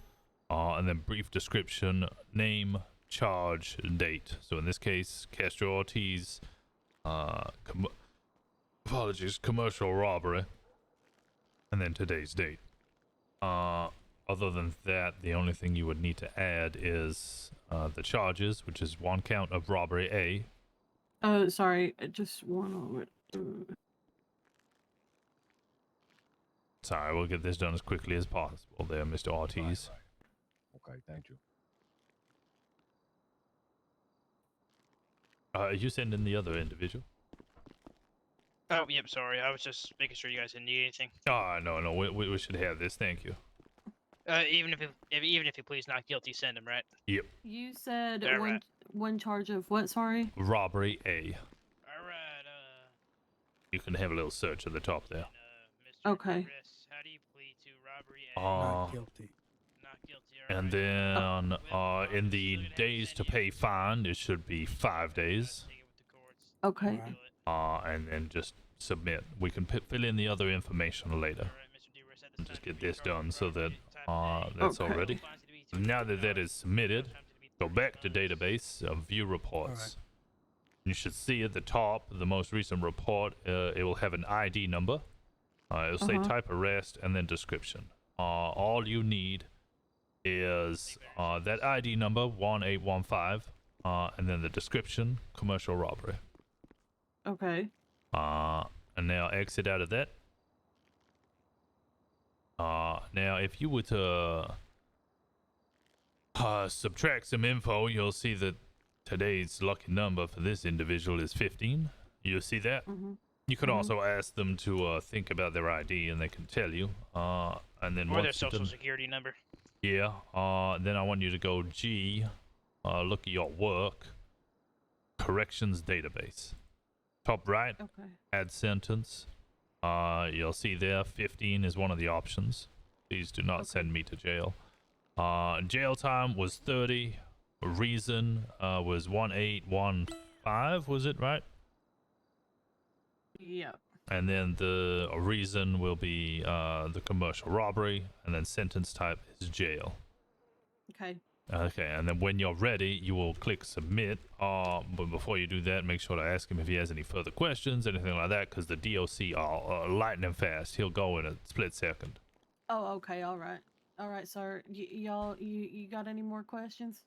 [SPEAKER 1] and then brief description, name, charge, date. So in this case, Castro Ortiz, commercial robbery, and then today's date. Other than that, the only thing you would need to add is the charges, which is 1 count of robbery A.
[SPEAKER 8] Sorry, just one moment.
[SPEAKER 1] Sorry, we'll get this done as quickly as possible there, Mr. Ortiz.
[SPEAKER 23] Okay, thank you.
[SPEAKER 1] You send in the other individual.
[SPEAKER 22] Oh, yep. Sorry, I was just making sure you guys didn't need anything.
[SPEAKER 1] No, we should have this. Thank you.
[SPEAKER 22] Even if you please not guilty, send him, right?
[SPEAKER 1] Yep.
[SPEAKER 8] You said
[SPEAKER 22] All right.
[SPEAKER 8] one charge of what? Sorry.
[SPEAKER 1] Robbery A.
[SPEAKER 22] All right.
[SPEAKER 1] You can have a little search at the top there.
[SPEAKER 8] Okay.
[SPEAKER 22] How do you plead to robbery?
[SPEAKER 19] Not guilty.
[SPEAKER 22] Not guilty.
[SPEAKER 1] And then in the days to pay fine, it should be 5 days.
[SPEAKER 8] Okay.
[SPEAKER 1] And then just submit. We can fill in the other information later. And just get this done so that that's all ready. Now that that is submitted, go back to database, view reports. You should see at the top, the most recent report, it will have an ID number. It'll say type arrest and then description. All you need is that ID number, 1815, and then the description, commercial robbery.
[SPEAKER 8] Okay.
[SPEAKER 1] And now exit out of that. Now if you were to subtract some info, you'll see that today's lucky number for this individual is 15. You see that? You could also ask them to think about their ID, and they can tell you. And then
[SPEAKER 22] Or
[SPEAKER 1] once
[SPEAKER 22] their
[SPEAKER 1] you've
[SPEAKER 22] social
[SPEAKER 1] done-
[SPEAKER 22] security number.
[SPEAKER 1] Yeah. Then I want you to go G. Look at your work. Corrections database. Top right.
[SPEAKER 8] Okay.
[SPEAKER 1] Add sentence. You'll see there 15 is one of the options. Please do not send me to jail. Jail time was 30. Reason was 1815. Was it right?
[SPEAKER 8] Yeah.
[SPEAKER 1] And then the reason will be the commercial robbery, and then sentence type is jail.
[SPEAKER 8] Okay.
[SPEAKER 1] Okay, and then when you're ready, you will click submit. But before you do that, make sure to ask him if he has any further questions, anything like that, because the DOC are lightning fast. He'll go in a split second.
[SPEAKER 8] Oh, okay. All right, sir. Y'all, you got any more questions?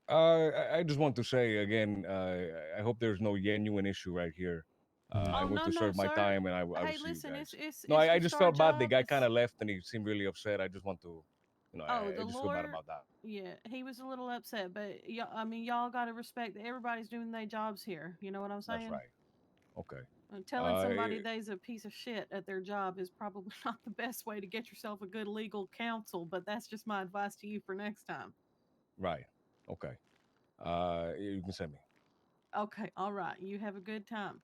[SPEAKER 23] I just want to say again, I hope there's no genuine issue right here. I went to serve my time, and I will
[SPEAKER 8] Hey,
[SPEAKER 23] see
[SPEAKER 8] listen,
[SPEAKER 23] you guys.
[SPEAKER 8] it's
[SPEAKER 23] No, I
[SPEAKER 8] just
[SPEAKER 23] just
[SPEAKER 8] our
[SPEAKER 23] felt bad. The
[SPEAKER 8] job.
[SPEAKER 23] guy kind of left, and he seemed really upset. I just want to,
[SPEAKER 8] Oh,
[SPEAKER 23] I
[SPEAKER 8] the
[SPEAKER 23] just feel bad
[SPEAKER 8] lawyer.
[SPEAKER 23] about that.
[SPEAKER 8] Yeah, he was a little upset, but y'all got to respect that everybody's doing their jobs here. You know what I'm saying?
[SPEAKER 23] That's right. Okay.
[SPEAKER 8] Telling somebody they's a piece of shit at their job is probably not the best way to get yourself a good legal counsel, but that's just my advice to you for next time.
[SPEAKER 23] Right. Okay. You can send me.
[SPEAKER 8] Okay, all right. You have a good time.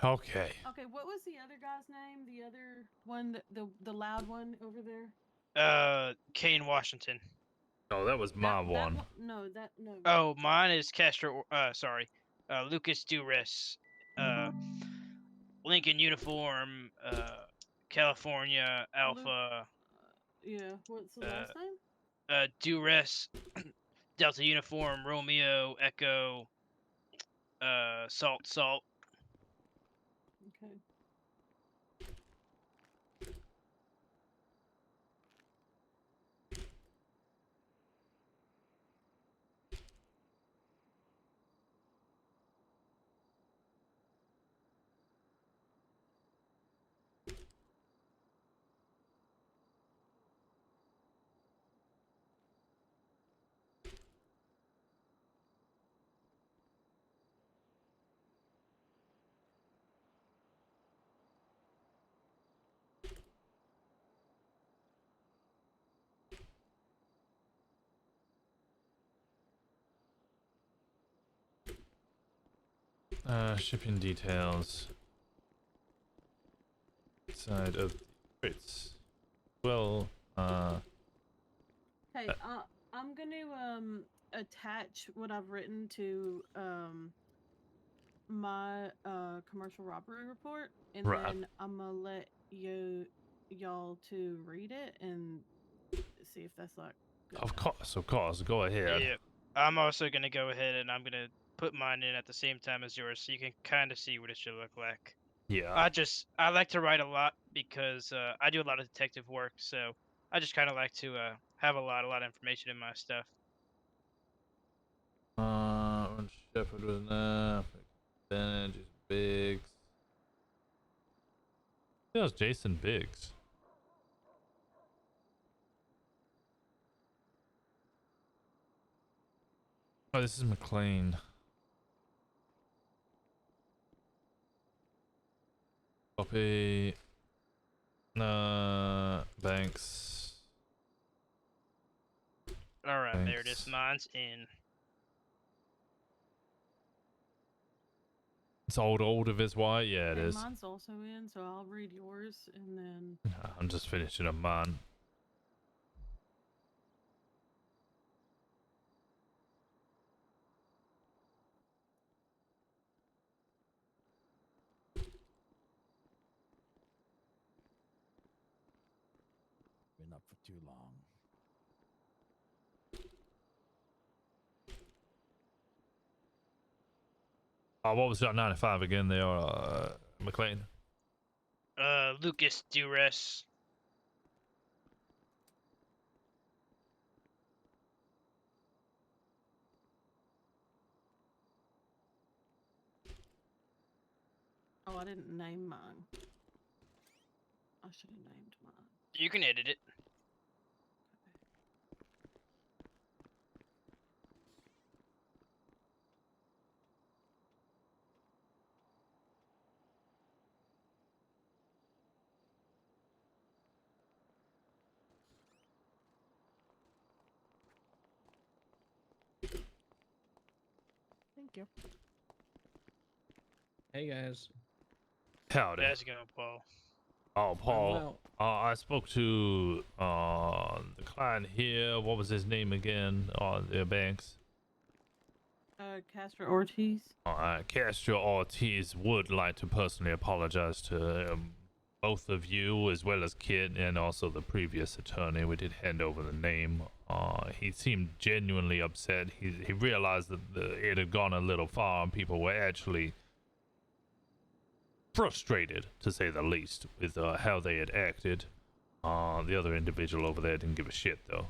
[SPEAKER 1] Okay.
[SPEAKER 8] Okay, what was the other guy's name? The other one, the loud one over there?
[SPEAKER 22] Kane Washington.
[SPEAKER 1] Oh, that was my one.
[SPEAKER 8] No.
[SPEAKER 22] Oh, mine is Castro. Sorry, Lucas Duris. Lincoln uniform. California Alpha.
[SPEAKER 8] Yeah. What's the last name?
[SPEAKER 22] Duris. Delta uniform Romeo Echo. Salt.
[SPEAKER 8] Okay.
[SPEAKER 1] Shipping details. Side of crates. Well,
[SPEAKER 8] Hey, I'm gonna attach what I've written to my commercial robbery report, and
[SPEAKER 1] Right.
[SPEAKER 8] then I'm gonna let y'all to read it and see if that's like.
[SPEAKER 1] Of course. Go ahead.
[SPEAKER 22] Yeah. I'm also gonna go ahead and I'm gonna put mine in at the same time as yours, so you can kind of see what it should look like.
[SPEAKER 1] Yeah.
[SPEAKER 22] I like to write a lot because I do a lot of detective work, so I just kind of like to have a lot of information in my stuff.
[SPEAKER 1] Shepherd with enough advantage. Biggs. That was Jason Biggs. Oh, this is McLean. Copy. Banks.
[SPEAKER 22] All right,
[SPEAKER 1] Thanks.
[SPEAKER 22] Meredith, mine's in.
[SPEAKER 1] It's old of his why? Yeah, it
[SPEAKER 8] And
[SPEAKER 1] is.
[SPEAKER 8] mine's also in, so I'll read yours and then.
[SPEAKER 1] I'm just finishing up mine.
[SPEAKER 20] Been up for too long.
[SPEAKER 1] What was that 95 again there, McLean?
[SPEAKER 22] Lucas Dures.
[SPEAKER 8] Oh, I didn't name mine. I should have named mine.
[SPEAKER 22] You can edit it.
[SPEAKER 21] Thank you. Hey guys.
[SPEAKER 1] Howdy.
[SPEAKER 22] How's it going, Paul?
[SPEAKER 1] Oh, Paul.
[SPEAKER 21] well.
[SPEAKER 1] I spoke to the client here. What was his name again? The Banks.
[SPEAKER 8] Castro Ortiz.
[SPEAKER 1] Castro Ortiz would like to personally apologize to both of you, as well as Kit, and also the previous attorney. We did hand over the name. He seemed genuinely upset. He realized that it had gone a little far, and people were actually frustrated, to say the least, with how they had acted. The other individual over there didn't give a shit, though.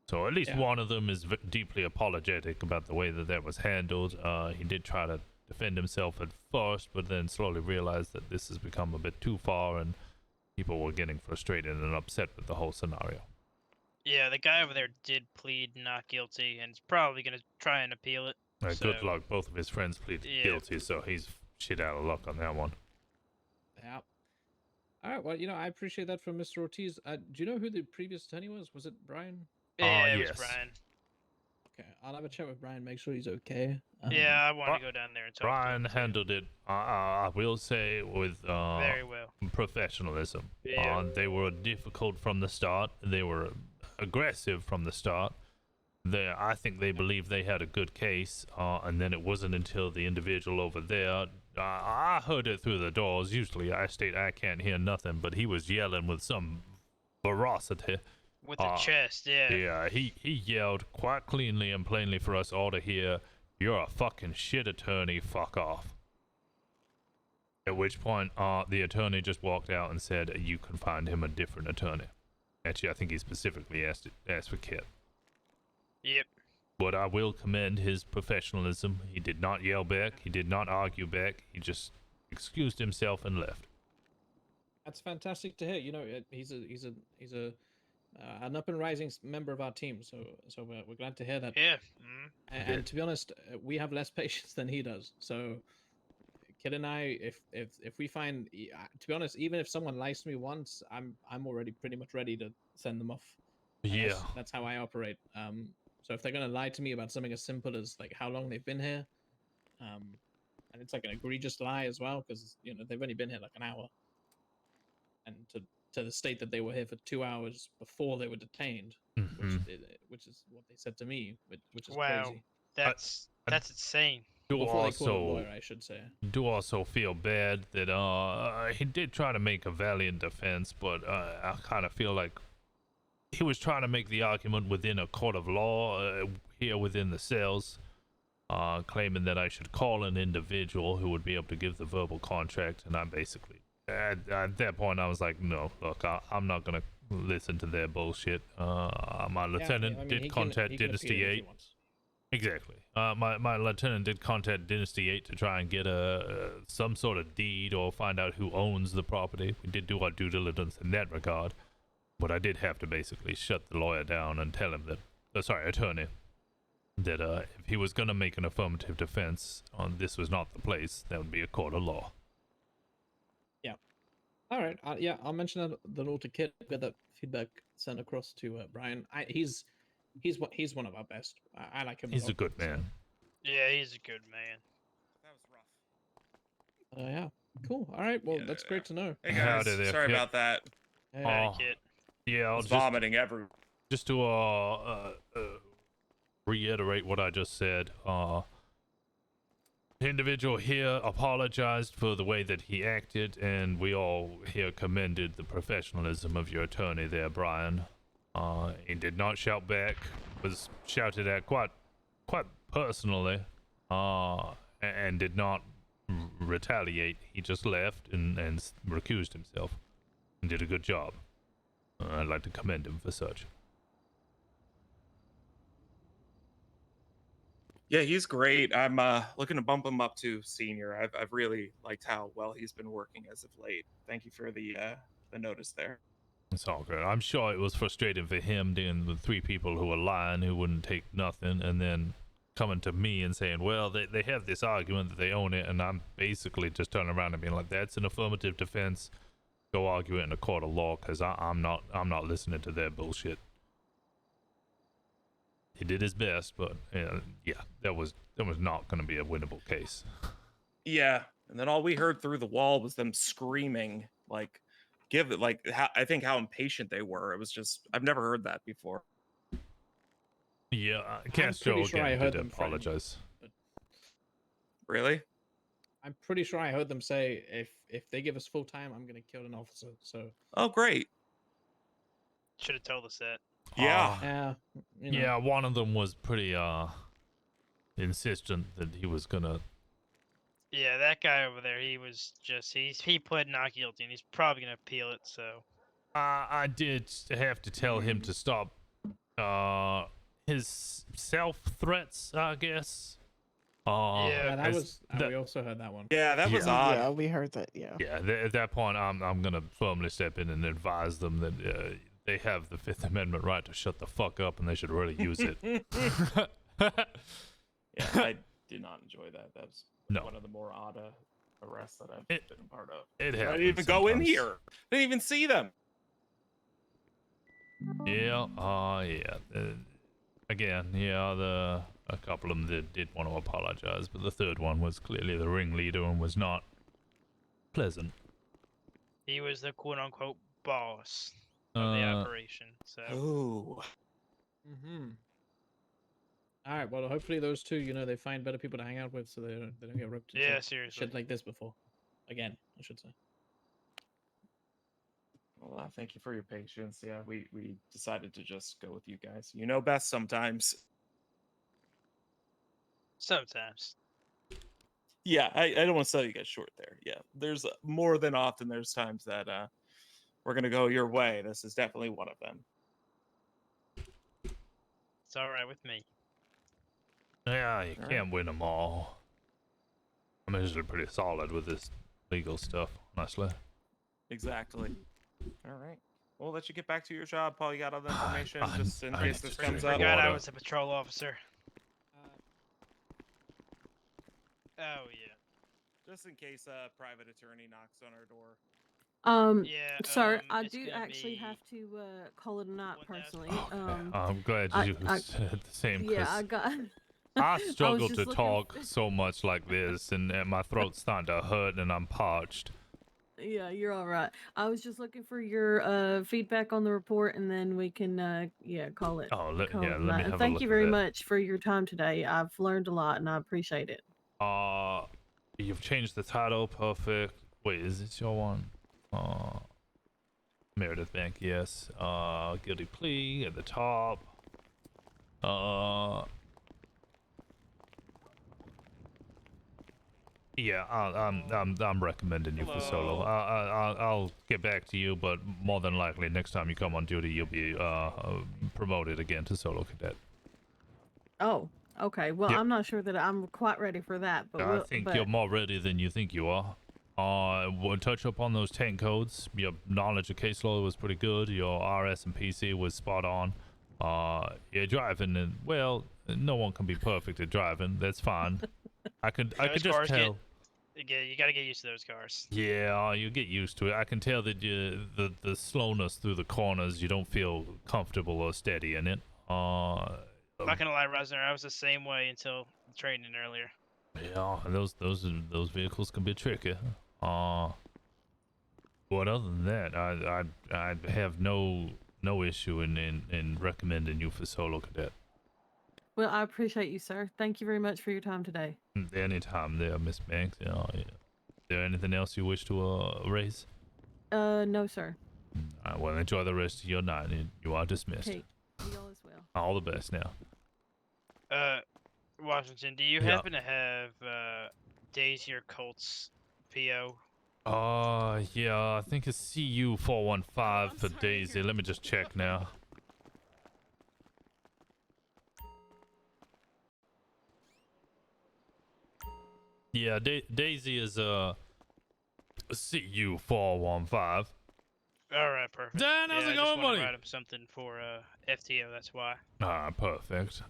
[SPEAKER 1] So at least one of them is deeply apologetic about the way that was handled. He did try to defend himself at first, but then slowly realized that this has become a bit too far, and people were getting frustrated and upset with the whole scenario.
[SPEAKER 22] Yeah, the guy over there did plead not guilty, and is probably gonna try and appeal it.
[SPEAKER 1] Good luck. Both of his friends pleaded guilty, so he's shit out of luck on that one.
[SPEAKER 21] Yeah. All right. Well, I appreciate that from Mr. Ortiz. Do you know who the previous attorney was? Was it Brian?
[SPEAKER 22] Yeah, it
[SPEAKER 1] yes.
[SPEAKER 22] was Brian.
[SPEAKER 21] Okay, I'll have a chat with Brian. Make sure he's okay.
[SPEAKER 22] Yeah, I want to go down there and talk
[SPEAKER 1] Brian handled it, I will say, with
[SPEAKER 22] very well.
[SPEAKER 1] Professionalism.
[SPEAKER 22] Yeah.
[SPEAKER 1] They were difficult from the start. They were aggressive from the start. I think they believed they had a good case, and then it wasn't until the individual over there, I heard it through the doors. Usually I state I can't hear nothing, but he was yelling with some ferocity.
[SPEAKER 22] With the chest, yeah.
[SPEAKER 1] Yeah, he yelled quite cleanly and plainly for us all to hear, "You're a fucking shit attorney, fuck off." At which point, the attorney just walked out and said, "You can find him a different attorney." Actually, I think he specifically asked for Kit.
[SPEAKER 22] Yep.
[SPEAKER 1] But I will commend his professionalism. He did not yell back. He did not argue back. He just excused himself and left.
[SPEAKER 21] That's fantastic to hear. He's an up and rising member of our team, so we're glad to hear that.
[SPEAKER 22] Yeah.
[SPEAKER 21] And to be honest, we have less patience than he does. So, Kid and I, if we find, to be honest, even if someone lies to me once, I'm already pretty much ready to send them off.
[SPEAKER 1] Yeah.
[SPEAKER 21] That's how I operate. So if they're gonna lie to me about something as simple as like how long they've been here, and it's like an egregious lie as well, because they've only been here like an hour, and to the state that they were here for 2 hours before they were detained, which is what they said to me, which is crazy.
[SPEAKER 22] That's insane.
[SPEAKER 21] Before they called a lawyer, I should say.
[SPEAKER 1] Do also feel bad that he did try to make a valiant defense, but I kind of feel like he was trying to make the argument within a court of law here within the cells, claiming that I should call an individual who would be able to give the verbal contract, and I basically at that point I was like, no, look, I'm not gonna listen to their bullshit. My lieutenant did contact Dynasty 8. Exactly. My lieutenant did contact Dynasty 8 to try and get some sort of deed or find out who owns the property. We did do our due diligence in that regard, but I did have to basically shut the lawyer down and tell him that, attorney, that if he was going to make an affirmative defense on this was not the place, that would be a court of law.
[SPEAKER 21] Yeah. All right. Yeah, I'll mention that all to Kit. Get that feedback sent across to Brian. He's one of our best. I like him.
[SPEAKER 1] He's a
[SPEAKER 21] lot,
[SPEAKER 1] good man.
[SPEAKER 22] Yeah, he's a good man.
[SPEAKER 21] Yeah. Cool. All right. Well, that's great to know.
[SPEAKER 6] Hey guys,
[SPEAKER 1] Howdy there,
[SPEAKER 6] sorry
[SPEAKER 1] Kit.
[SPEAKER 6] about that.
[SPEAKER 21] Hey.
[SPEAKER 1] Oh,
[SPEAKER 22] Kit.
[SPEAKER 1] yeah,
[SPEAKER 6] I
[SPEAKER 1] I'll
[SPEAKER 6] was
[SPEAKER 1] just
[SPEAKER 6] vomiting everywhere.
[SPEAKER 1] just to reiterate what I just said. The individual here apologized for the way that he acted, and we all here commended the professionalism of your attorney there, Brian. He did not shout back, was shouted at quite personally, and did not retaliate. He just left and recused himself and did a good job. I'd like to commend him for such.
[SPEAKER 6] Yeah, he's great. I'm looking to bump him up to senior. I've really liked how well he's been working as of late. Thank you for the notice there.
[SPEAKER 1] It's all good. I'm sure it was frustrating for him dealing with 3 people who were lying, who wouldn't take nothing, and then coming to me and saying, well, they have this argument that they own it, and I'm basically just turning around and being like, that's an affirmative defense. Go argue it in a court of law, because I'm not listening to their bullshit. He did his best, but yeah, that was not going to be a winnable case.
[SPEAKER 6] Yeah, and then all we heard through the wall was them screaming, like, give it, like, I think how impatient they were. It was just, I've never heard that before.
[SPEAKER 1] Yeah, Castro
[SPEAKER 21] sure I
[SPEAKER 1] again
[SPEAKER 21] heard
[SPEAKER 1] did
[SPEAKER 21] them frightened,
[SPEAKER 1] apologize.
[SPEAKER 6] Really?
[SPEAKER 21] I'm pretty sure I heard them say, if they give us full time, I'm gonna kill an officer. So.
[SPEAKER 6] Oh, great.
[SPEAKER 22] Should have told us that.
[SPEAKER 6] Yeah.
[SPEAKER 21] Yeah. You know.
[SPEAKER 1] Yeah, one of them was pretty insistent that he was gonna.
[SPEAKER 22] Yeah, that guy over there, he was just he pled not guilty, and he's probably gonna appeal it. So.
[SPEAKER 1] I did have to tell him to stop his self threats, I guess.
[SPEAKER 21] Yeah, that was. We also heard that one.
[SPEAKER 6] Yeah, that was odd.
[SPEAKER 7] Yeah, we heard that. Yeah.
[SPEAKER 1] Yeah, at that point, I'm gonna firmly step in and advise them that they have the Fifth Amendment right to shut the fuck up, and they should really use it.
[SPEAKER 6] Yeah, I did not enjoy that. That was
[SPEAKER 1] No.
[SPEAKER 6] one of the more odd arrests that I've been a part of.
[SPEAKER 1] It
[SPEAKER 6] I
[SPEAKER 1] happens
[SPEAKER 6] didn't even go in
[SPEAKER 1] sometimes.
[SPEAKER 6] here. Didn't even see them.
[SPEAKER 1] Yeah, again, yeah, a couple of them did want to apologize, but the third one was clearly the ringleader and was not pleasant.
[SPEAKER 22] He was the quote-unquote boss of the operation. So.
[SPEAKER 6] Oh.
[SPEAKER 21] Mm-hmm. All right. Well, hopefully those two, they find better people to hang out with, so they don't get roped into
[SPEAKER 22] Yeah, seriously.
[SPEAKER 21] shit like this before. Again, I should say.
[SPEAKER 6] Well, thank you for your patience. Yeah, we decided to just go with you guys. You know best sometimes.
[SPEAKER 22] Sometimes.
[SPEAKER 6] Yeah, I don't want to sell you guys short there. Yeah, there's more than often there's times that we're gonna go your way. This is definitely one of them.
[SPEAKER 22] It's all right with me.
[SPEAKER 1] Yeah, you can't win them all. I'm usually pretty solid with this legal stuff, honestly.
[SPEAKER 6] Exactly. All right. We'll let you get back to your job, Paul. You got all the information just in case this comes up.
[SPEAKER 22] Forgot I was a patrol officer. Oh yeah.
[SPEAKER 6] Just in case a private attorney knocks on our door.
[SPEAKER 22] Yeah,
[SPEAKER 8] Sir, I
[SPEAKER 22] it's
[SPEAKER 8] do
[SPEAKER 22] gonna
[SPEAKER 8] actually
[SPEAKER 22] be
[SPEAKER 8] have to call it a night personally.
[SPEAKER 1] I'm glad you said the same.
[SPEAKER 8] Yeah,
[SPEAKER 1] 'cause
[SPEAKER 8] I got.
[SPEAKER 1] I
[SPEAKER 8] was
[SPEAKER 1] struggle
[SPEAKER 8] just
[SPEAKER 1] to
[SPEAKER 8] looking
[SPEAKER 1] talk so much like this, and my throat's starting to hurt, and I'm parched.
[SPEAKER 8] Yeah, you're all right. I was just looking for your feedback on the report, and then we can call it.
[SPEAKER 1] Oh, let
[SPEAKER 8] call
[SPEAKER 1] me
[SPEAKER 8] it a night.
[SPEAKER 1] have
[SPEAKER 8] And
[SPEAKER 1] a
[SPEAKER 8] thank
[SPEAKER 1] look
[SPEAKER 8] you
[SPEAKER 1] at
[SPEAKER 8] very
[SPEAKER 1] that.
[SPEAKER 8] much for your time today. I've learned a lot, and I appreciate it.
[SPEAKER 1] You've changed the title, perfect. Wait, is this your one? Meredith Bank, yes. Guilty plea at the top. Yeah, I'm recommending you for solo. I'll get back to you, but more than likely next time you come on duty, you'll be promoted again to solo cadet.
[SPEAKER 8] Oh, okay. Well,
[SPEAKER 1] Yep.
[SPEAKER 8] I'm not sure that I'm quite ready for that, but
[SPEAKER 1] I think you're more ready than you think you are. We'll touch up on those 10 codes. Your knowledge of case law was pretty good. Your RS and PC was spot on. Yeah, driving and well, no one can be perfect at driving. That's fine. I could
[SPEAKER 22] Those
[SPEAKER 1] just
[SPEAKER 22] cars
[SPEAKER 1] tell.
[SPEAKER 22] you gotta get used to those cars.
[SPEAKER 1] Yeah, you get used to it. I can tell that the slowness through the corners, you don't feel comfortable or steady in it.
[SPEAKER 22] I'm not gonna lie, Rosner, I was the same way until training earlier.
[SPEAKER 1] Yeah, those vehicles can be tricky. But other than that, I have no issue in recommending you for solo cadet.
[SPEAKER 8] Well, I appreciate you, sir. Thank you very much for your time today.
[SPEAKER 1] Anytime there, Miss Banks. Yeah. Is there anything else you wish to raise?
[SPEAKER 8] No, sir.
[SPEAKER 1] All right, well, enjoy the rest of your night. You are dismissed.
[SPEAKER 8] Okay, you all as well.
[SPEAKER 1] All the best now.
[SPEAKER 22] Washington, do you
[SPEAKER 1] Yeah.
[SPEAKER 22] happen to have Daisy or Colt's PO?
[SPEAKER 1] Yeah, I think it's CU 415 for Daisy. Let me just check now. Yeah, Daisy is CU 415.
[SPEAKER 22] All right, perfect.
[SPEAKER 1] Dan, how's it
[SPEAKER 22] I just
[SPEAKER 1] going,
[SPEAKER 22] wanna
[SPEAKER 1] buddy?
[SPEAKER 22] write him something for FTO. That's why.
[SPEAKER 1] Perfect.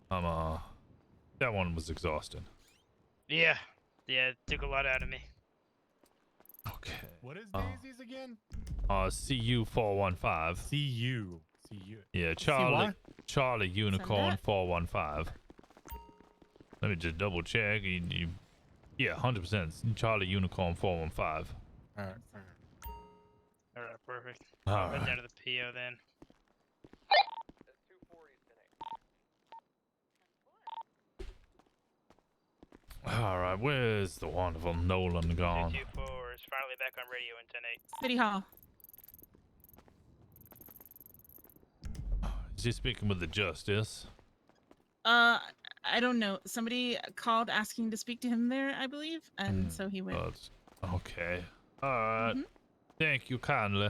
[SPEAKER 1] That one was exhausting.
[SPEAKER 22] Yeah, it took a lot out of me.
[SPEAKER 1] Okay.
[SPEAKER 2] What is Daisy's again?
[SPEAKER 1] CU 415.
[SPEAKER 2] CU.
[SPEAKER 1] Yeah,
[SPEAKER 2] what?
[SPEAKER 1] Charlie Unicorn
[SPEAKER 2] that?
[SPEAKER 1] 415. Let me just double check. Yeah, 100%. Charlie Unicorn 415.
[SPEAKER 2] All right.
[SPEAKER 22] All right, perfect.
[SPEAKER 1] All
[SPEAKER 22] I'll head
[SPEAKER 1] right.
[SPEAKER 22] down to the PO then.
[SPEAKER 1] All right, where's the wonderful Nolan gone?
[SPEAKER 22] 224 is finally back on radio in 10-8.
[SPEAKER 12] City Hall.
[SPEAKER 1] Is he speaking with the justice?
[SPEAKER 12] I don't know. Somebody called asking to speak to him there, I believe, and so he went.
[SPEAKER 1] Okay. All right.
[SPEAKER 12] Mhm.
[SPEAKER 1] Thank you kindly.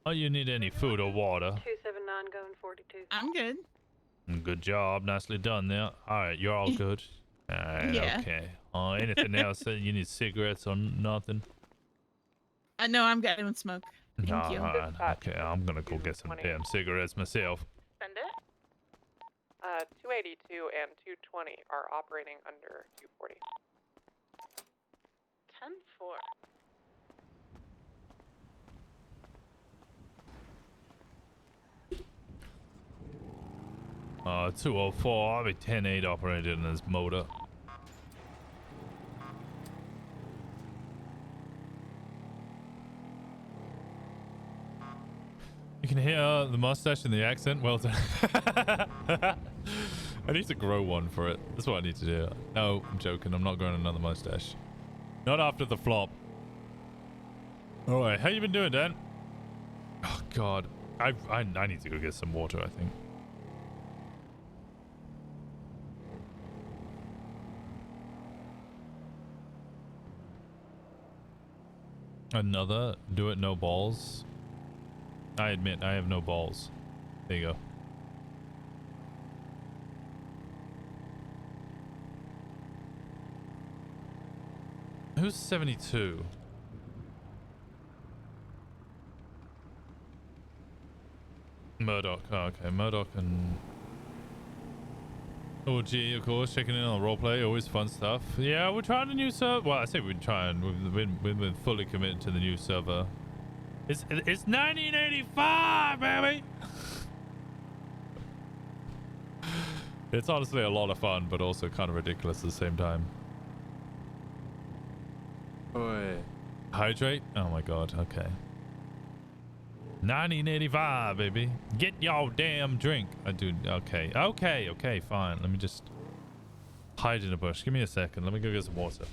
[SPEAKER 1] Oh, you need any food or water?
[SPEAKER 14] 279 going 42.
[SPEAKER 12] I'm good.
[SPEAKER 1] Good job. Nicely done there. All right, you're all good. All right.
[SPEAKER 12] Yeah.
[SPEAKER 1] Okay. Anything else? You need cigarettes or nothing?
[SPEAKER 12] No, I'm good. I don't smoke. Thank you.
[SPEAKER 1] All right. Okay, I'm gonna go get some damn cigarettes myself.
[SPEAKER 14] Send it. 282 and 220 are operating under 240. 10-4.
[SPEAKER 1] Uh, 204. I'll be 10-8 operated in this motor. You can hear the mustache and the accent. Well done. I need to grow one for it. That's what I need to do. No, I'm joking. I'm not growing another mustache. Not after the flop. All right, how you been doing, Dan? Oh God, I need to go get some water. I think. Another do it no balls. I admit I have no balls. There you go. Who's 72? Murdoch. Oh, okay, Murdoch and OG, of course, checking in on roleplay. Always fun stuff. Yeah, we're trying a new server. Well, I say we're trying. We've been fully committed to the new server. It's 1985, baby. It's honestly a lot of fun, but also kind of ridiculous at the same time. Oi. Hydrate? Oh my god, okay. 1985, baby. Get y'all damn drink. Dude, okay. Okay, fine. Let me just hide in a bush. Give me a second. Let me go get some water.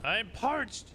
[SPEAKER 1] I'm parched.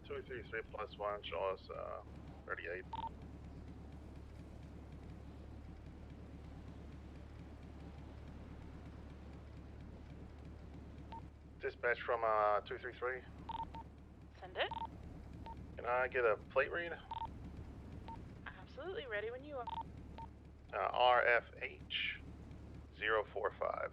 [SPEAKER 2] 233 plus 1 shows 38. Dispatch from 233.
[SPEAKER 4] Send it.
[SPEAKER 2] Can I get a plate read?
[SPEAKER 4] Absolutely ready when you are.
[SPEAKER 2] RFH 045.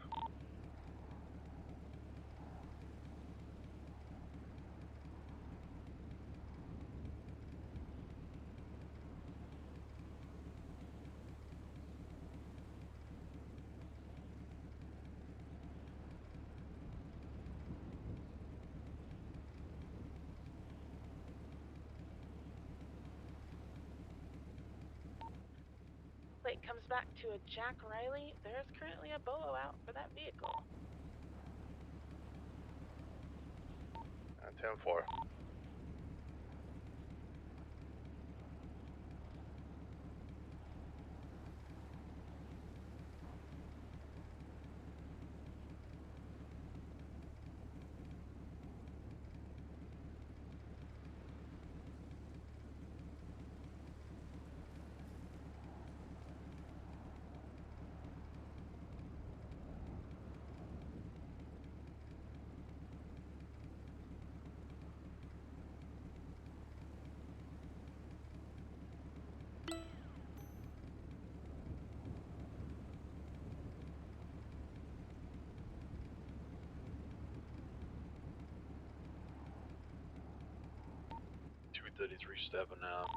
[SPEAKER 4] Plate comes back to a Jack Riley. There is currently a bolo out for that vehicle.
[SPEAKER 2] 10-4. Stepping out.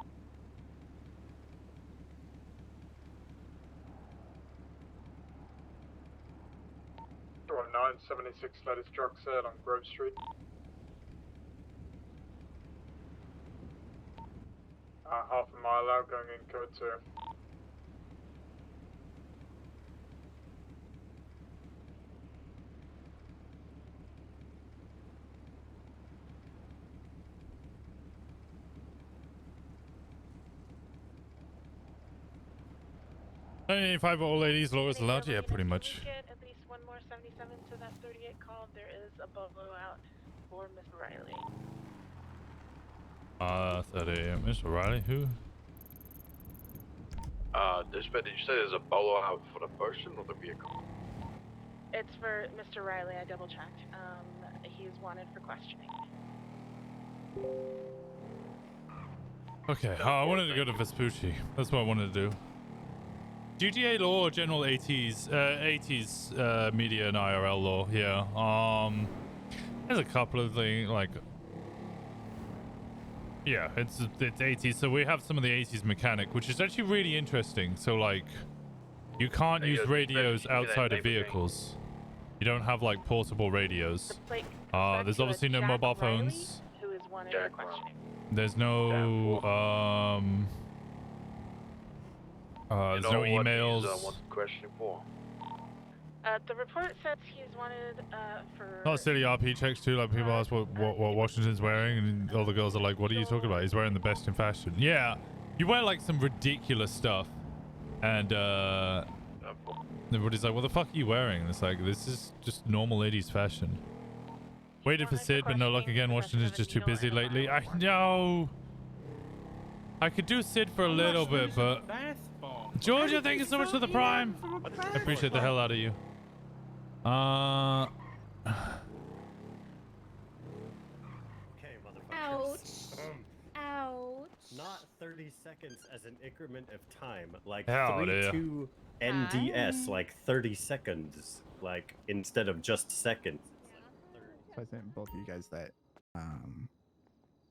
[SPEAKER 11] 976 latest truck set on Grove Street. Half a mile out, going in code 2.
[SPEAKER 1] Hey, 5 old ladies, lowest allowed? Yeah, pretty much.
[SPEAKER 4] Get at least one more 77 to that 38 call. There is a bolo out for Miss Riley.
[SPEAKER 1] 30. Mr. Riley, who?
[SPEAKER 16] Dispatch, did you say there's a bolo out for the person or the vehicle?
[SPEAKER 4] It's for Mr. Riley. I double checked. He's wanted for questioning.
[SPEAKER 1] Okay, I wanted to go to Vespucci. That's what I wanted to do. GTA law or general 80s media and IRL law, yeah. There's a couple of things, like... Yeah, it's 80s, so we have some of the 80s mechanic, which is actually really interesting. So, like, you can't use radios outside of vehicles. You don't have, like, portable radios. There's obviously no mobile phones.
[SPEAKER 4] Who is wanted for questioning.
[SPEAKER 1] There's no, there's no emails.
[SPEAKER 4] The report says he's wanted for...
[SPEAKER 1] Not silly RP checks too, like people ask what Washington's wearing and all the girls are like, what are you talking about? He's wearing the best in fashion. Yeah, you wear like some ridiculous stuff and everybody's like, what the fuck are you wearing? And it's like, this is just normal 80s fashion. Waited for Sid, but no luck again. Washington's just too busy lately. I know. I could do Sid for a little bit, but... Georgia, thank you so much for the prime. I appreciate the hell out of you.
[SPEAKER 24] Okay,
[SPEAKER 25] motherfuckers.
[SPEAKER 24] Ouch. Not 30 seconds as an increment of time, like
[SPEAKER 1] Hell
[SPEAKER 24] 32 NDS, like 30 seconds, like instead of just seconds.
[SPEAKER 3] So I sent both of you guys that.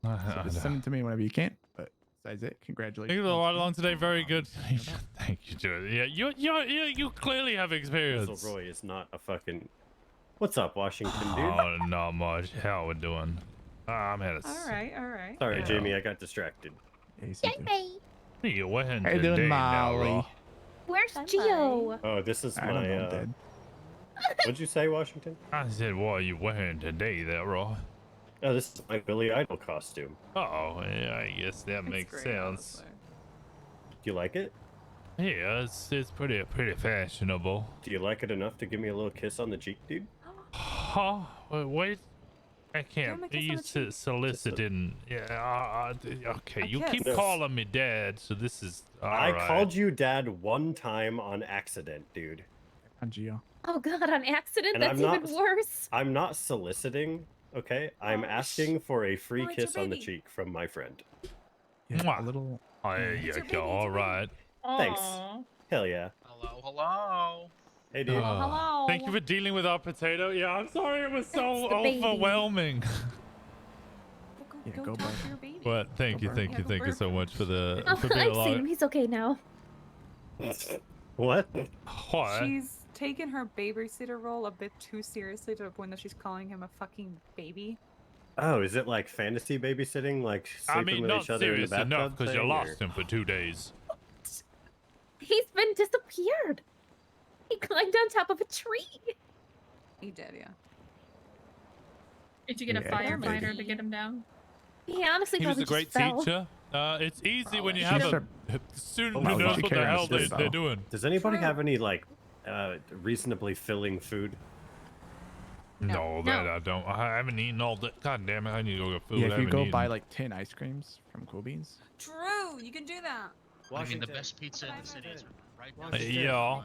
[SPEAKER 1] I
[SPEAKER 3] So just send it to me whenever you can. But besides it, congratulations.
[SPEAKER 1] Thank you a lot along today. Very good. Thank you, George. Yeah, you clearly have experience.
[SPEAKER 24] Russell Roy is not a fucking. What's up, Washington, dude?
[SPEAKER 1] Oh, not much. How we doing? I'm at a.
[SPEAKER 25] All right.
[SPEAKER 24] Sorry, Jamie, I got distracted.
[SPEAKER 1] You went
[SPEAKER 3] How you doing, Molly?
[SPEAKER 25] Where's Gio?
[SPEAKER 24] Oh, this is
[SPEAKER 3] I don't
[SPEAKER 24] my.
[SPEAKER 3] know, Dad.
[SPEAKER 24] What'd you say, Washington?
[SPEAKER 1] I said, what are you wearing today, there, Raw?
[SPEAKER 24] Oh, this is my Billy Idol costume.
[SPEAKER 1] Oh, yeah, I guess that makes sense.
[SPEAKER 24] Do you like it?
[SPEAKER 1] Yeah, it's pretty fashionable.
[SPEAKER 24] Do you like it enough to give me a little kiss on the cheek, dude?
[SPEAKER 1] Huh? Wait. I can't be soliciting. Yeah, okay. You
[SPEAKER 24] can't.
[SPEAKER 1] keep calling me dad, so this is.
[SPEAKER 24] I
[SPEAKER 1] alright.
[SPEAKER 24] called you dad one time on accident, dude.
[SPEAKER 3] Gio.
[SPEAKER 25] Oh god, on accident?
[SPEAKER 24] And
[SPEAKER 25] That's
[SPEAKER 24] I'm not,
[SPEAKER 25] even worse.
[SPEAKER 24] I'm not soliciting, okay? I'm asking for a free
[SPEAKER 25] Oh, it's your
[SPEAKER 24] kiss on the
[SPEAKER 25] baby.
[SPEAKER 24] cheek from my friend.
[SPEAKER 3] Yeah, a little.
[SPEAKER 1] Oh, yeah, yeah, all right.
[SPEAKER 24] Thanks. Hell yeah.
[SPEAKER 16] Hello, hello.
[SPEAKER 24] Hey, dude.
[SPEAKER 25] Hello.
[SPEAKER 1] Thank you for dealing with our potato. Yeah, I'm sorry it was so
[SPEAKER 25] the baby.
[SPEAKER 1] overwhelming.
[SPEAKER 3] Yeah, go back.
[SPEAKER 1] But thank you so much for the
[SPEAKER 25] Oh,
[SPEAKER 1] for being
[SPEAKER 25] I've seen
[SPEAKER 1] alive.
[SPEAKER 25] him. He's okay now.
[SPEAKER 24] What?
[SPEAKER 1] What?
[SPEAKER 5] She's taken her babysitter role a bit too seriously to the point that she's calling him a fucking baby.
[SPEAKER 24] Oh, is it like fantasy babysitting, like
[SPEAKER 1] I
[SPEAKER 24] sleeping
[SPEAKER 1] mean,
[SPEAKER 24] with
[SPEAKER 1] not
[SPEAKER 24] each other in the
[SPEAKER 1] serious
[SPEAKER 24] bathtub?
[SPEAKER 1] enough because you
[SPEAKER 24] thing,
[SPEAKER 1] lost
[SPEAKER 24] or-
[SPEAKER 1] him for 2 days.
[SPEAKER 25] He's been disappeared. He climbed on top of a tree.
[SPEAKER 5] He did, yeah.
[SPEAKER 12] Did you get a
[SPEAKER 1] Yeah,
[SPEAKER 12] firefighter to get him down?
[SPEAKER 25] He honestly
[SPEAKER 1] He was
[SPEAKER 25] probably
[SPEAKER 1] a great
[SPEAKER 25] just fell.
[SPEAKER 1] teacher. It's easy when you
[SPEAKER 24] She
[SPEAKER 1] have
[SPEAKER 24] should-
[SPEAKER 1] a student
[SPEAKER 24] Oh,
[SPEAKER 1] who knows
[SPEAKER 24] she
[SPEAKER 1] what the
[SPEAKER 24] carries
[SPEAKER 1] hell
[SPEAKER 24] this,
[SPEAKER 1] they're
[SPEAKER 24] though.
[SPEAKER 1] doing.
[SPEAKER 24] Does anybody have any like reasonably filling food?
[SPEAKER 1] No, that I don't. I haven't eaten all the. God damn it! I need to go get food.
[SPEAKER 3] Yeah,
[SPEAKER 1] I
[SPEAKER 3] if you
[SPEAKER 1] haven't
[SPEAKER 3] go
[SPEAKER 1] eaten.
[SPEAKER 3] buy like 10 ice creams from Cool Beans.
[SPEAKER 5] True, you can do that.
[SPEAKER 16] I mean, the best pizza in the city is right down
[SPEAKER 1] Yeah.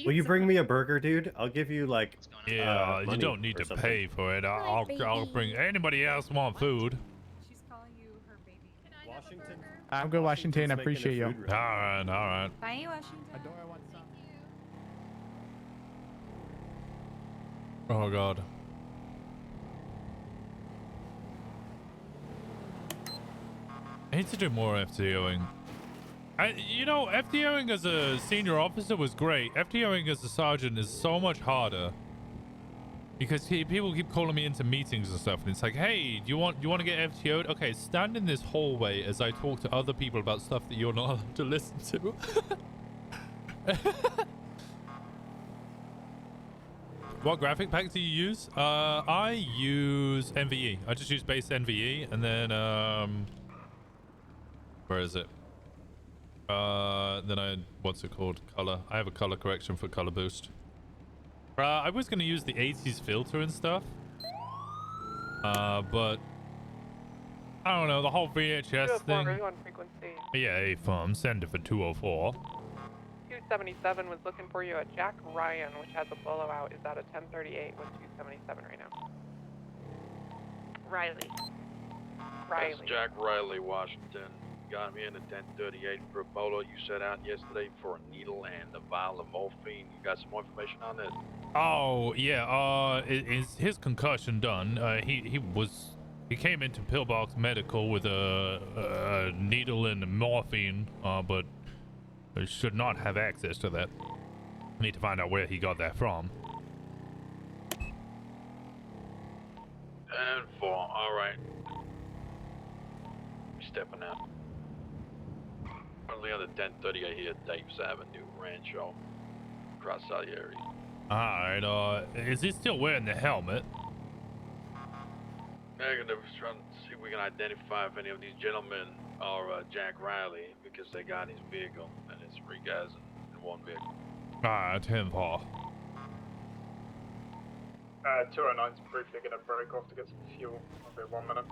[SPEAKER 24] Will you bring me a burger, dude? I'll give you like.
[SPEAKER 1] Yeah, you
[SPEAKER 24] money
[SPEAKER 1] don't need
[SPEAKER 24] or
[SPEAKER 1] to
[SPEAKER 24] something.
[SPEAKER 1] pay for it. I'll bring. Anybody else want food?
[SPEAKER 5] She's calling you her baby.
[SPEAKER 24] Washington.
[SPEAKER 3] I'm good, Washington. I appreciate you.
[SPEAKER 1] All right, all right.
[SPEAKER 5] Bye, Washington.
[SPEAKER 3] Adora wants some.
[SPEAKER 1] Oh God. I need to do more FTOing. FTOing as a senior officer was great. FTOing as a sergeant is so much harder because people keep calling me into meetings and stuff, and it's like, hey, do you want to get FTO'd? Okay, stand in this hallway as I talk to other people about stuff that you're not allowed to listen to. What graphic pack do you use? I use NVE. I just use base NVE, and then where is it? Then what's it called? Color. I have a color correction for color boost. I was gonna use the 80s filter and stuff, but I don't know, the whole VHS thing.
[SPEAKER 14] on frequency.
[SPEAKER 1] Yeah, hey, firm, send it for 204.
[SPEAKER 14] 277 was looking for you at Jack Ryan, which has a blowout. Is at a 1038 with 277 right now.
[SPEAKER 4] Riley.
[SPEAKER 14] Riley.
[SPEAKER 2] That's Jack Riley, Washington. Got me in a 1038 for a bolo. You set out yesterday for a needle and a vial of morphine. You got some more information on this?
[SPEAKER 1] Oh yeah, is his concussion done? He came into Pillbox Medical with a needle and morphine, but he should not have access to that. I need to find out where he got that from.
[SPEAKER 2] And 4, alright. Stepping out. Currently on the 1038 here, Davis Avenue, Rancho, across Salieri.
[SPEAKER 1] Alright, is he still wearing the helmet?
[SPEAKER 2] Negative, trying to see if we can identify if any of these gentlemen are Jack Riley, because they got his vehicle, and it's 3 guys in 1 vehicle.
[SPEAKER 1] Alright, 10-4.
[SPEAKER 11] 209's briefly gonna break off to get some fuel. I'll be 1 minute.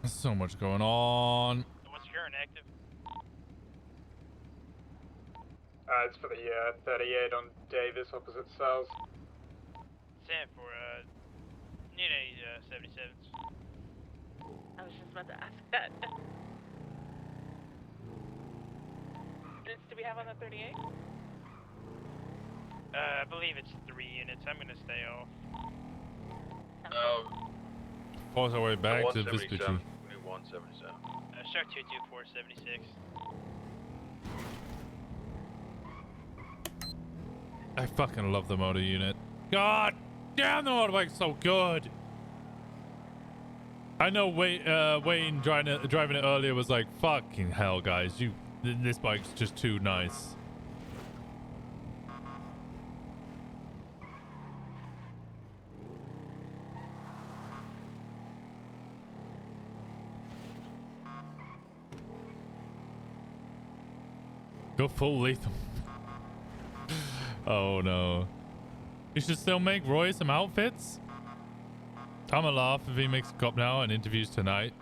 [SPEAKER 1] There's so much going on.
[SPEAKER 22] What's current active?
[SPEAKER 11] It's for the 38 on Davis, opposite cells.
[SPEAKER 22] Send for need a 77s.
[SPEAKER 4] I was just about to ask that. Units do we have on the 38?
[SPEAKER 22] I believe it's 3 units. I'm gonna stay off.
[SPEAKER 1] Force our way back to
[SPEAKER 2] 177.
[SPEAKER 1] Vespucci.
[SPEAKER 2] We need 177.
[SPEAKER 22] Start 224 76.
[SPEAKER 1] I fucking love the motor unit. God damn, the motorbike's so good. I know Wayne driving it earlier was like, fucking hell, guys, this bike's just too nice. Go full lethal. Oh no. You should still make Roy some outfits? I'm alive if he makes a cop now and interviews tonight.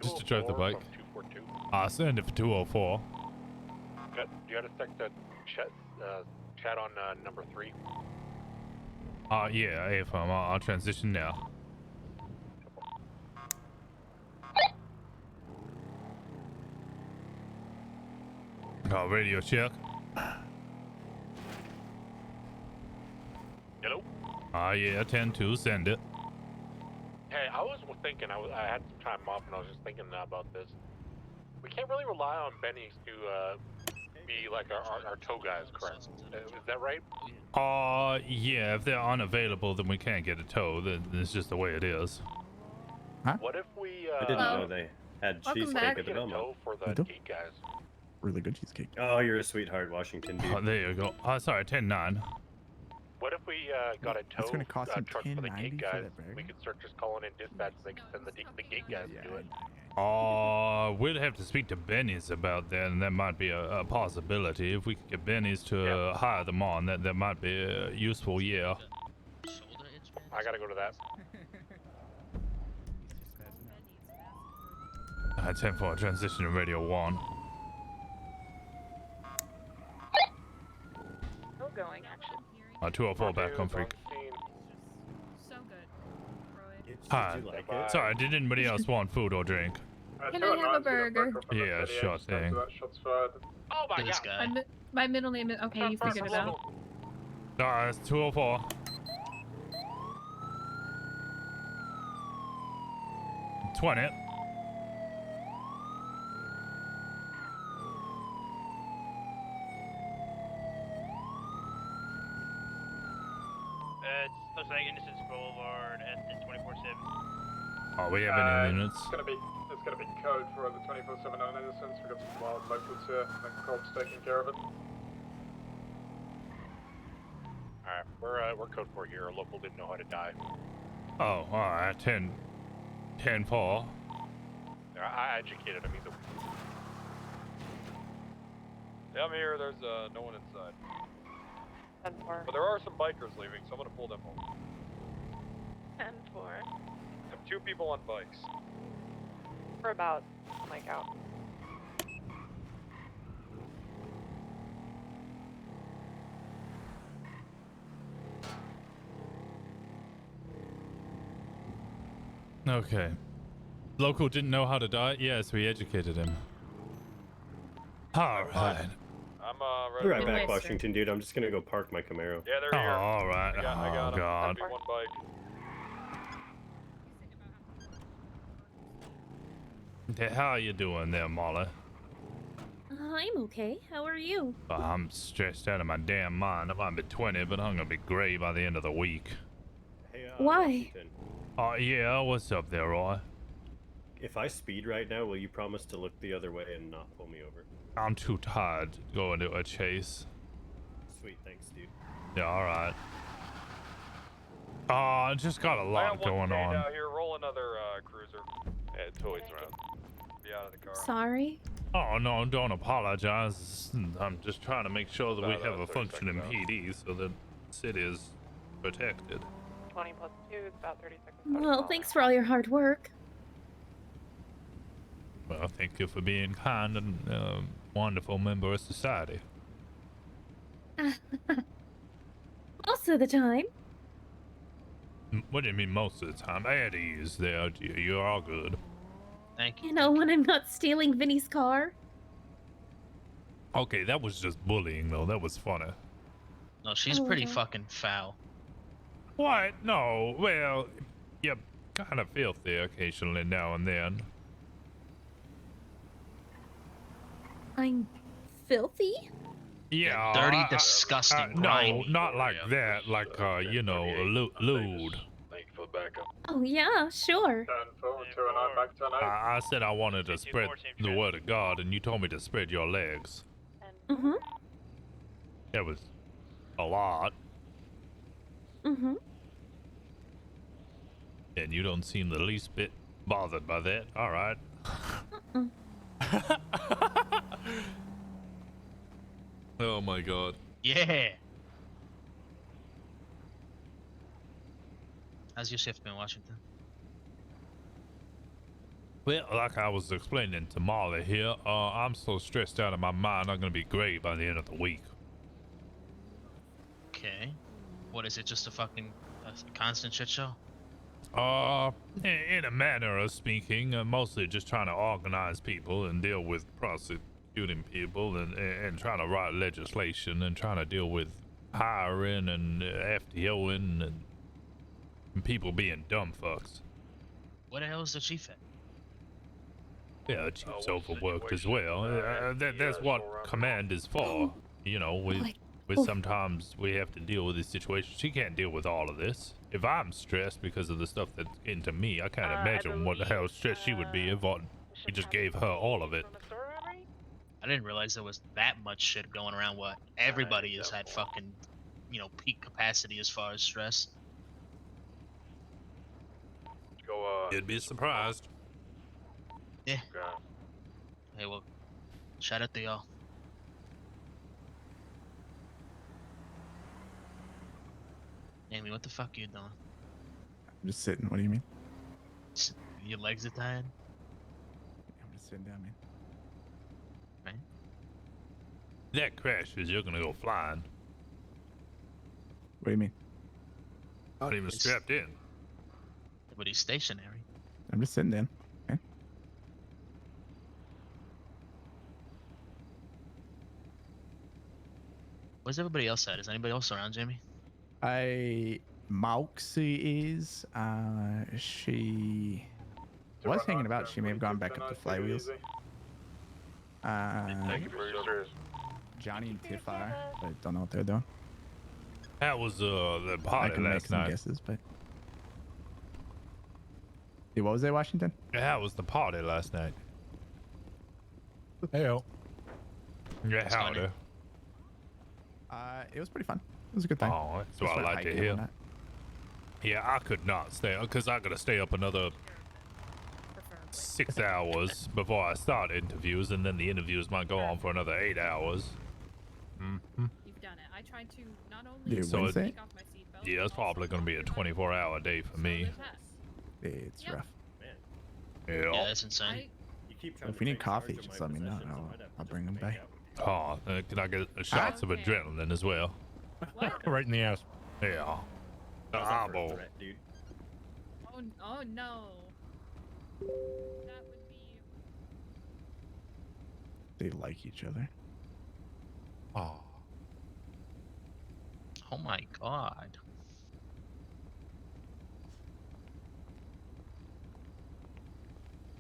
[SPEAKER 1] Just to drive the bike.
[SPEAKER 9] 242.
[SPEAKER 1] I'll send it for 204.
[SPEAKER 9] Do you have to check the chat on number 3?
[SPEAKER 1] Yeah, AFM. I'll transition now. Radio check.
[SPEAKER 9] Hello?
[SPEAKER 1] Yeah, 10-2, send it.
[SPEAKER 9] Hey, I was thinking, I had some time off and I was just thinking about this. We can't really rely on Benny's to be like our tow guys, correct? Is that right?
[SPEAKER 1] Yeah, if they're unavailable, then we can't get a tow. Then it's just the way it is.
[SPEAKER 9] What if we,
[SPEAKER 24] I didn't know they had cheesecake at the
[SPEAKER 9] get a
[SPEAKER 24] Belmont.
[SPEAKER 9] tow for the gate guys?
[SPEAKER 24] Really good cheesecake. Oh, you're a sweetheart, Washington, dude.
[SPEAKER 1] Oh, there you go. Sorry, 10-9.
[SPEAKER 9] What if we got a tow
[SPEAKER 10] gonna cost him
[SPEAKER 9] truck for the gate
[SPEAKER 10] $10.90
[SPEAKER 9] guys?
[SPEAKER 10] for that burger?
[SPEAKER 9] We could start just calling in dispatch so they can send the gate guys to do it.
[SPEAKER 1] We'd have to speak to Benny's about that, and that might be a possibility. If we could get Benny's to hire them on, that might be useful, yeah.
[SPEAKER 9] I gotta go to that.
[SPEAKER 1] 10-4, transition to Radio 1.
[SPEAKER 4] Still going, actually.
[SPEAKER 1] 204 back on freak.
[SPEAKER 5] So good.
[SPEAKER 1] Hi. Sorry, did anybody else want food or drink?
[SPEAKER 25] Can I have a burger?
[SPEAKER 1] Yeah, sure thing.
[SPEAKER 9] Oh my
[SPEAKER 22] This
[SPEAKER 9] god.
[SPEAKER 22] guy.
[SPEAKER 5] My middle name is okay. You figured it out.
[SPEAKER 1] It's 204. $20.
[SPEAKER 22] It looks like Innocence Boulevard at the 24/7.
[SPEAKER 1] Oh, we have any units?
[SPEAKER 11] It's gonna be code for the 24/7 on Innocence. We've got some wild locals here. I think Colt's taking care of it.
[SPEAKER 9] Alright, we're code 4 here. A local didn't know how to die.
[SPEAKER 1] Oh, alright. 10-4.
[SPEAKER 9] I educated him. He's a...
[SPEAKER 13] Yeah, I'm here. There's no one inside.
[SPEAKER 14] 10-4.
[SPEAKER 13] But there are some bikers leaving, so I'm gonna pull them home.
[SPEAKER 4] 10-4.
[SPEAKER 13] Have 2 people on bikes.
[SPEAKER 14] We're about like out.
[SPEAKER 1] Okay. Local didn't know how to die? Yes, we educated him. Alright.
[SPEAKER 13] I'm
[SPEAKER 24] Be right back, Washington, dude. I'm just gonna go park my Camaro.
[SPEAKER 13] Yeah, they're here.
[SPEAKER 1] Alright.
[SPEAKER 13] I got
[SPEAKER 1] Oh,
[SPEAKER 13] him.
[SPEAKER 1] God.
[SPEAKER 13] Be one bike.
[SPEAKER 1] How you doing there, Molly?
[SPEAKER 25] I'm okay. How are you?
[SPEAKER 1] I'm stressed out of my damn mind. I might be 20, but I'm gonna be gray by the end of the week.
[SPEAKER 24] Hey,
[SPEAKER 25] Why?
[SPEAKER 24] Washington,
[SPEAKER 1] Yeah, what's up there, Roy?
[SPEAKER 24] if I speed right now, will you promise to look the other way and not pull me over?
[SPEAKER 1] I'm too tired to go into a chase.
[SPEAKER 24] Sweet, thanks, dude.
[SPEAKER 1] Yeah, alright. I just got a lot going on.
[SPEAKER 13] Out here, roll another cruiser. Yeah, toys around. Be out of the car.
[SPEAKER 25] Sorry.
[SPEAKER 1] Oh, no, don't apologize. I'm just trying to make sure that we have a
[SPEAKER 13] 30
[SPEAKER 1] functioning
[SPEAKER 13] seconds
[SPEAKER 1] PD so that the city is protected.
[SPEAKER 14] 20 plus 2 is about 30 seconds.
[SPEAKER 25] Well, thanks for all your hard work.
[SPEAKER 1] Well, thank you for being kind and wonderful member of society.
[SPEAKER 25] Most of the time.
[SPEAKER 1] What do you mean most of the time? At ease there, you're all good.
[SPEAKER 22] Thank
[SPEAKER 25] You know, when I'm not stealing Vinny's car.
[SPEAKER 1] Okay, that was just bullying though. That was funny.
[SPEAKER 22] No, she's pretty fucking foul.
[SPEAKER 1] What? No. Well, you're kind of filthy occasionally now and then.
[SPEAKER 25] I'm filthy?
[SPEAKER 1] Yeah.
[SPEAKER 22] Dirty, disgusting,
[SPEAKER 1] no,
[SPEAKER 22] grimy.
[SPEAKER 1] not like that. Like, you know, lewd.
[SPEAKER 2] Thank you for the backup.
[SPEAKER 25] Oh, yeah, sure.
[SPEAKER 11] 10-4, 209 back to 10-8.
[SPEAKER 1] I said I wanted to spread the word of God, and you told me to spread your legs.
[SPEAKER 25] Mm-hmm.
[SPEAKER 1] That was a lot.
[SPEAKER 25] Mm-hmm.
[SPEAKER 1] And you don't seem the least bit bothered by that. All right. Oh my God.
[SPEAKER 22] Yeah. How's your shift been, Washington?
[SPEAKER 1] Well, like I was explaining to Molly here, I'm so stressed out of my mind, I'm gonna be great by the end of the week.
[SPEAKER 10] Okay. What is it? Just a fucking constant shit show?
[SPEAKER 1] In a manner of speaking, mostly just trying to organize people and deal with prosecuting people and trying to write legislation and trying to deal with hiring and FTOing and people being dumb fucks.
[SPEAKER 10] What the hell is the chief at?
[SPEAKER 1] Yeah, the chief's overworked as well. That's what command is for. You know, we sometimes we have to deal with these situations. She can't deal with all of this. If I'm stressed because of the stuff that's getting to me, I can't imagine what the hell stressed she would be if we just gave her all of it.
[SPEAKER 10] I didn't realize there was that much shit going around. What everybody is at fucking, peak capacity as far as stress.
[SPEAKER 1] You'd be surprised.
[SPEAKER 10] Yeah. Hey, well, shout out to y'all. Amy, what the fuck are you doing?
[SPEAKER 15] I'm just sitting. What do you mean?
[SPEAKER 10] Your legs are tired?
[SPEAKER 15] I'm just sitting down, man.
[SPEAKER 10] Right.
[SPEAKER 1] That crashes, you're gonna go flying.
[SPEAKER 15] What do you mean?
[SPEAKER 1] Not even strapped in.
[SPEAKER 10] But he's stationary.
[SPEAKER 15] I'm just sitting down. Okay.
[SPEAKER 10] Where's everybody else at? Is anybody else around, Jamie?
[SPEAKER 15] Moxie is. She was hanging about. She may have gone back up to Flywheels. Johnny and Tiff are, but don't know what they're doing.
[SPEAKER 1] That was the
[SPEAKER 15] I
[SPEAKER 1] party
[SPEAKER 15] can make
[SPEAKER 1] last
[SPEAKER 15] some
[SPEAKER 1] night.
[SPEAKER 15] guesses, but. Hey, what was it, Washington?
[SPEAKER 1] That was the party last night.
[SPEAKER 17] Heyo.
[SPEAKER 1] Yeah, howdy.
[SPEAKER 15] It was pretty fun. It was a good time.
[SPEAKER 1] Oh, that's
[SPEAKER 15] Just
[SPEAKER 1] what I
[SPEAKER 15] went
[SPEAKER 1] like to
[SPEAKER 15] hiking
[SPEAKER 1] hear.
[SPEAKER 15] and whatnot.
[SPEAKER 1] Yeah, I could not stay because I gotta stay up another 6 hours before I start interviews, and then the interviews might go on for another 8 hours. Mm-hmm.
[SPEAKER 18] You've done it. I tried to not only
[SPEAKER 15] Dude,
[SPEAKER 1] So
[SPEAKER 15] Wednesday?
[SPEAKER 18] take off my seatbelt.
[SPEAKER 1] Yeah, it's probably gonna be a 24-hour day for me.
[SPEAKER 15] It's rough.
[SPEAKER 1] Yeah.
[SPEAKER 10] Yeah, that's insane.
[SPEAKER 15] If you need coffee, just let me know. I'll bring them by.
[SPEAKER 1] Oh, can I get shots of adrenaline as well?
[SPEAKER 17] Right in the ass.
[SPEAKER 1] Yeah. The eyeball.
[SPEAKER 18] Oh no. That would be.
[SPEAKER 15] They like each other.
[SPEAKER 1] Oh.
[SPEAKER 10] Oh my god.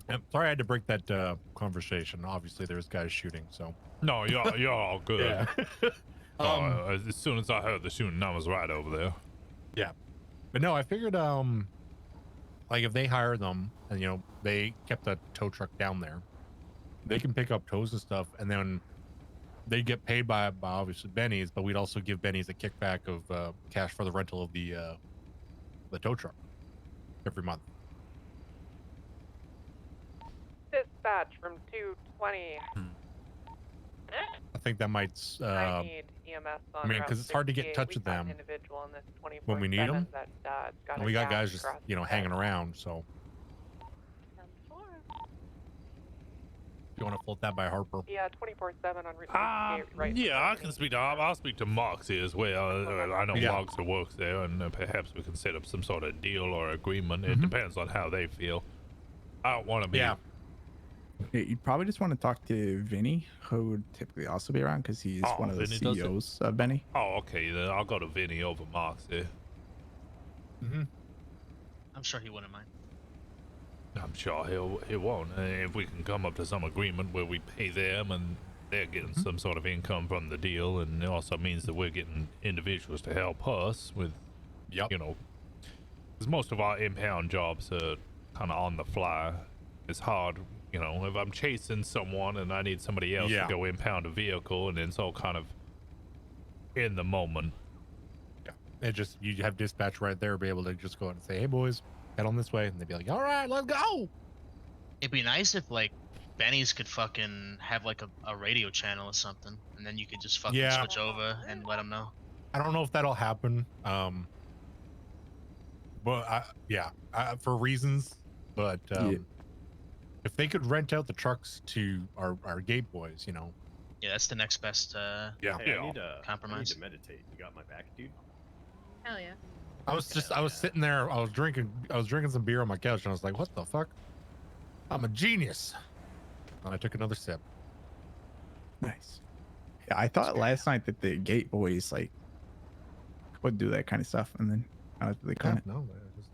[SPEAKER 17] Yep, sorry I had to break that conversation. Obviously, there's guys shooting, so.
[SPEAKER 1] No, you're all good.
[SPEAKER 17] Yeah.
[SPEAKER 1] As soon as I heard the shooting, I was right over there.
[SPEAKER 17] Yeah. But no, I figured, like if they hire them and, they kept a tow truck down there, they can pick up tows and stuff, and then they get paid by obviously Benny's, but we'd also give Benny's a kickback of cash for the rental of the tow truck every month.
[SPEAKER 14] Dispatch from 220.
[SPEAKER 17] I think that might,
[SPEAKER 14] I need EMS on
[SPEAKER 17] I mean,
[SPEAKER 14] Route
[SPEAKER 17] because it's hard to get in
[SPEAKER 14] 68.
[SPEAKER 17] touch with
[SPEAKER 14] We've got an
[SPEAKER 17] them
[SPEAKER 14] individual in this
[SPEAKER 17] when we need
[SPEAKER 14] 24/7
[SPEAKER 17] them.
[SPEAKER 14] that's, got
[SPEAKER 17] And
[SPEAKER 14] a
[SPEAKER 17] we got
[SPEAKER 14] gash
[SPEAKER 17] guys just,
[SPEAKER 14] across his
[SPEAKER 17] hanging
[SPEAKER 14] head.
[SPEAKER 17] around, so. You want to float that by Harper?
[SPEAKER 14] Yeah, 24/7 on Route 68, right?
[SPEAKER 1] Yeah, I can speak to. I'll speak to Moxie as well. I know
[SPEAKER 17] Yeah.
[SPEAKER 1] Moxie works there, and perhaps we can set up some sort of deal or agreement. It depends on how they feel. I don't want to be.
[SPEAKER 15] Yeah. You'd probably just want to talk to Vinny, who would typically also be around because he's one of the
[SPEAKER 1] Vinny does it?
[SPEAKER 15] CEOs of Benny.
[SPEAKER 1] Oh, okay. Then I'll go to Vinny over Moxie.
[SPEAKER 10] I'm sure he wouldn't mind.
[SPEAKER 1] I'm sure he won't. If we can come up to some agreement where we pay them and they're getting some sort of income from the deal, and it also means that we're getting individuals to help us with, because most of our impound jobs are kind of on the fly. It's hard, if I'm chasing someone and I need somebody else to go impound a vehicle, and it's all kind of in the moment.
[SPEAKER 17] It just, you have dispatch right there, be able to just go out and say, hey boys, head on this way, and they'd be like, all right, let's go.
[SPEAKER 10] It'd be nice if like Benny's could fucking have like a radio channel or something, and then you could just fucking switch over and let them know.
[SPEAKER 17] I don't know if that'll happen. But for reasons, but if If they could rent out the trucks to our gate boys, you know.
[SPEAKER 10] Yeah, that's the next best
[SPEAKER 17] Yeah.
[SPEAKER 24] Hey, I need to
[SPEAKER 10] compromise.
[SPEAKER 24] meditate. You got my back, dude?
[SPEAKER 18] Hell yeah.
[SPEAKER 17] I was sitting there, I was drinking some beer on my couch, and I was like, what the fuck? I'm a genius. And I took another sip.
[SPEAKER 15] Nice. Yeah, I thought last night that the gate boys like would do that kind of stuff, and then they couldn't.
[SPEAKER 17] No, just...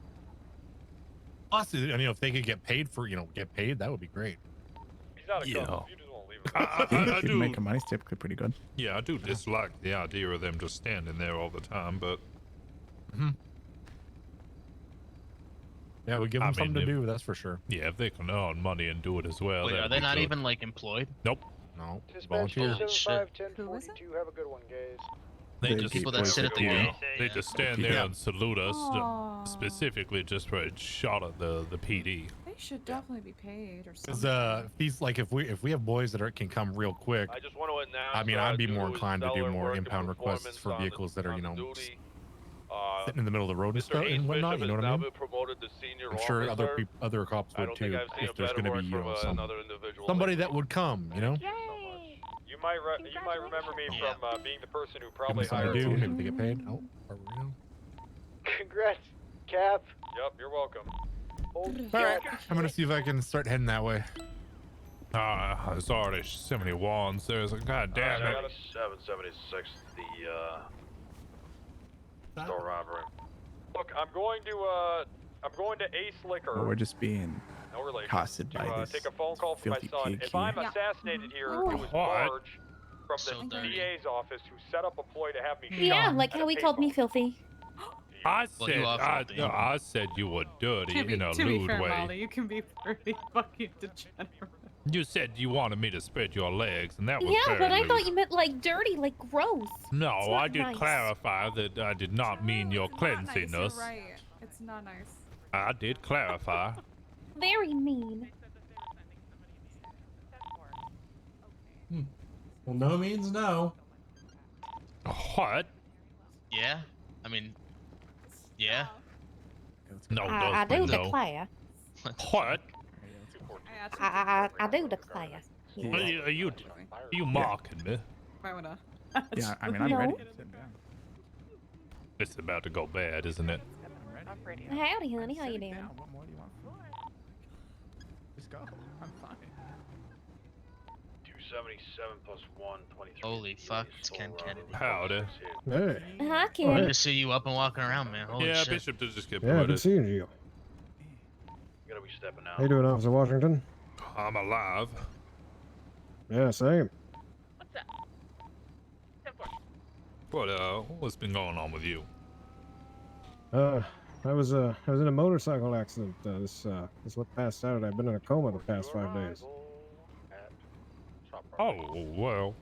[SPEAKER 17] Plus, you know, if they could get paid for, get paid, that would be great.
[SPEAKER 13] He's not a
[SPEAKER 1] Yeah.
[SPEAKER 13] cop. You just won't leave him.
[SPEAKER 1] I
[SPEAKER 15] If you
[SPEAKER 1] do.
[SPEAKER 15] make money's typically pretty good.
[SPEAKER 1] Yeah, I do dislike the idea of them just standing there all the time, but.
[SPEAKER 17] Yeah, we give them something to
[SPEAKER 1] if-
[SPEAKER 17] do, that's for sure.
[SPEAKER 1] Yeah, if they can earn money and do it as well.
[SPEAKER 10] Wait,
[SPEAKER 1] that'd
[SPEAKER 10] are they
[SPEAKER 1] be
[SPEAKER 10] not
[SPEAKER 1] good.
[SPEAKER 10] even like employed?
[SPEAKER 1] Nope.
[SPEAKER 17] No.
[SPEAKER 7] Dispatch
[SPEAKER 17] Volunteer.
[SPEAKER 7] 751042. Have a good one, guys.
[SPEAKER 1] They
[SPEAKER 15] The
[SPEAKER 1] just
[SPEAKER 10] people that sit at the gate.
[SPEAKER 1] They just stand there
[SPEAKER 15] Yeah.
[SPEAKER 1] and salute us,
[SPEAKER 5] Aw.
[SPEAKER 1] specifically just for a shot at the PD.
[SPEAKER 5] They should definitely be paid or
[SPEAKER 17] Because
[SPEAKER 5] something.
[SPEAKER 17] if we have boys that can come real quick,
[SPEAKER 2] I just want to announce.
[SPEAKER 17] I mean, I'd be more
[SPEAKER 2] due to
[SPEAKER 17] inclined to do
[SPEAKER 2] stellar
[SPEAKER 17] more
[SPEAKER 2] work and
[SPEAKER 17] impound requests
[SPEAKER 2] performance
[SPEAKER 17] for
[SPEAKER 2] on the-
[SPEAKER 17] vehicles that are,
[SPEAKER 2] on the
[SPEAKER 17] just
[SPEAKER 2] duty,
[SPEAKER 17] sitting in the middle of the road and
[SPEAKER 2] Mr.
[SPEAKER 17] stuff
[SPEAKER 2] Ace
[SPEAKER 17] and whatnot.
[SPEAKER 2] Bishop
[SPEAKER 17] You know
[SPEAKER 2] has
[SPEAKER 17] what I
[SPEAKER 2] now
[SPEAKER 17] mean?
[SPEAKER 2] been promoted to senior
[SPEAKER 17] I'm sure
[SPEAKER 2] officer.
[SPEAKER 17] other cops
[SPEAKER 2] I
[SPEAKER 17] would
[SPEAKER 2] don't
[SPEAKER 17] too.
[SPEAKER 2] think I've seen a
[SPEAKER 17] If there's
[SPEAKER 2] better
[SPEAKER 17] going to
[SPEAKER 2] work
[SPEAKER 17] be
[SPEAKER 2] from
[SPEAKER 17] some
[SPEAKER 2] another individual.
[SPEAKER 17] somebody that would come, you know.
[SPEAKER 13] You might remember me from being the person who
[SPEAKER 17] Give
[SPEAKER 13] probably
[SPEAKER 17] them something
[SPEAKER 13] hired
[SPEAKER 17] to do.
[SPEAKER 13] you.
[SPEAKER 17] Maybe they get paid. Oh, are we now?
[SPEAKER 7] Congrats, Cap.
[SPEAKER 13] Yep, you're welcome.
[SPEAKER 7] Old
[SPEAKER 17] All right,
[SPEAKER 7] Cap.
[SPEAKER 17] I'm gonna see if I can start heading that way.
[SPEAKER 1] There's already so many wands. There's a goddamn it.
[SPEAKER 2] 776, the store robbery.
[SPEAKER 13] Look, I'm going to Ace Liquor.
[SPEAKER 15] Or we're just being
[SPEAKER 13] No relation.
[SPEAKER 15] accosted
[SPEAKER 13] To
[SPEAKER 15] by this
[SPEAKER 13] take a phone call from my
[SPEAKER 15] filthy
[SPEAKER 13] son.
[SPEAKER 15] pig
[SPEAKER 13] If I'm
[SPEAKER 15] here.
[SPEAKER 13] assassinated here,
[SPEAKER 4] Oh.
[SPEAKER 13] it was
[SPEAKER 1] What?
[SPEAKER 13] Marge from
[SPEAKER 10] So
[SPEAKER 13] the
[SPEAKER 10] dirty.
[SPEAKER 13] DA's office who set up a ploy to have me
[SPEAKER 4] Yeah,
[SPEAKER 13] shot
[SPEAKER 4] like
[SPEAKER 13] at
[SPEAKER 4] how
[SPEAKER 13] a
[SPEAKER 4] he called me
[SPEAKER 13] payphone.
[SPEAKER 4] filthy.
[SPEAKER 1] I
[SPEAKER 10] Well, you
[SPEAKER 1] said,
[SPEAKER 10] are filthy.
[SPEAKER 1] I said you were dirty in a
[SPEAKER 5] to be
[SPEAKER 1] lewd
[SPEAKER 5] fair,
[SPEAKER 1] way.
[SPEAKER 5] Molly, you can be pretty fucking degenerate.
[SPEAKER 1] You said you wanted me to spread your legs, and that was
[SPEAKER 4] Yeah,
[SPEAKER 1] very
[SPEAKER 4] but I
[SPEAKER 1] lewd.
[SPEAKER 4] thought you meant like dirty, like gross.
[SPEAKER 1] No,
[SPEAKER 4] It's
[SPEAKER 1] I
[SPEAKER 4] not
[SPEAKER 1] did
[SPEAKER 4] nice.
[SPEAKER 1] clarify that I did not mean your
[SPEAKER 5] It's not nice, you're
[SPEAKER 1] cleanliness.
[SPEAKER 5] right. It's not nice.
[SPEAKER 1] I did clarify.
[SPEAKER 4] Very mean.
[SPEAKER 19] Well, no means no.
[SPEAKER 1] What?
[SPEAKER 10] Yeah. I mean, yeah.
[SPEAKER 1] No,
[SPEAKER 4] I do
[SPEAKER 1] does no.
[SPEAKER 4] declare.
[SPEAKER 1] What?
[SPEAKER 4] I do declare.
[SPEAKER 1] Are you mocking me?
[SPEAKER 5] Might wanna.
[SPEAKER 15] Yeah, I mean, I'm
[SPEAKER 4] No.
[SPEAKER 15] ready. Sit down.
[SPEAKER 1] It's about to go bad, isn't it?
[SPEAKER 4] Howdy, honey. How you doing?
[SPEAKER 15] What more do you want from me? Just go. I'm fine.
[SPEAKER 2] 277 plus 1, 23.
[SPEAKER 10] Holy fuck, it's Ken Kennedy.
[SPEAKER 1] Howdy.
[SPEAKER 20] Hey.
[SPEAKER 4] Hi,
[SPEAKER 10] Good
[SPEAKER 4] Ken.
[SPEAKER 10] to see you up and walking around, man. Holy
[SPEAKER 1] Yeah,
[SPEAKER 10] shit.
[SPEAKER 1] Bishop did just get
[SPEAKER 20] Yeah,
[SPEAKER 1] promoted.
[SPEAKER 20] good seeing you.
[SPEAKER 2] Gotta be stepping out.
[SPEAKER 20] How you doing, Officer Washington?
[SPEAKER 1] I'm alive.
[SPEAKER 20] Yeah, same.
[SPEAKER 4] What's up?
[SPEAKER 1] What's been going on with you?
[SPEAKER 20] I was in a motorcycle accident this past Saturday. I've been in a coma the past 5 days.
[SPEAKER 1] Oh, well.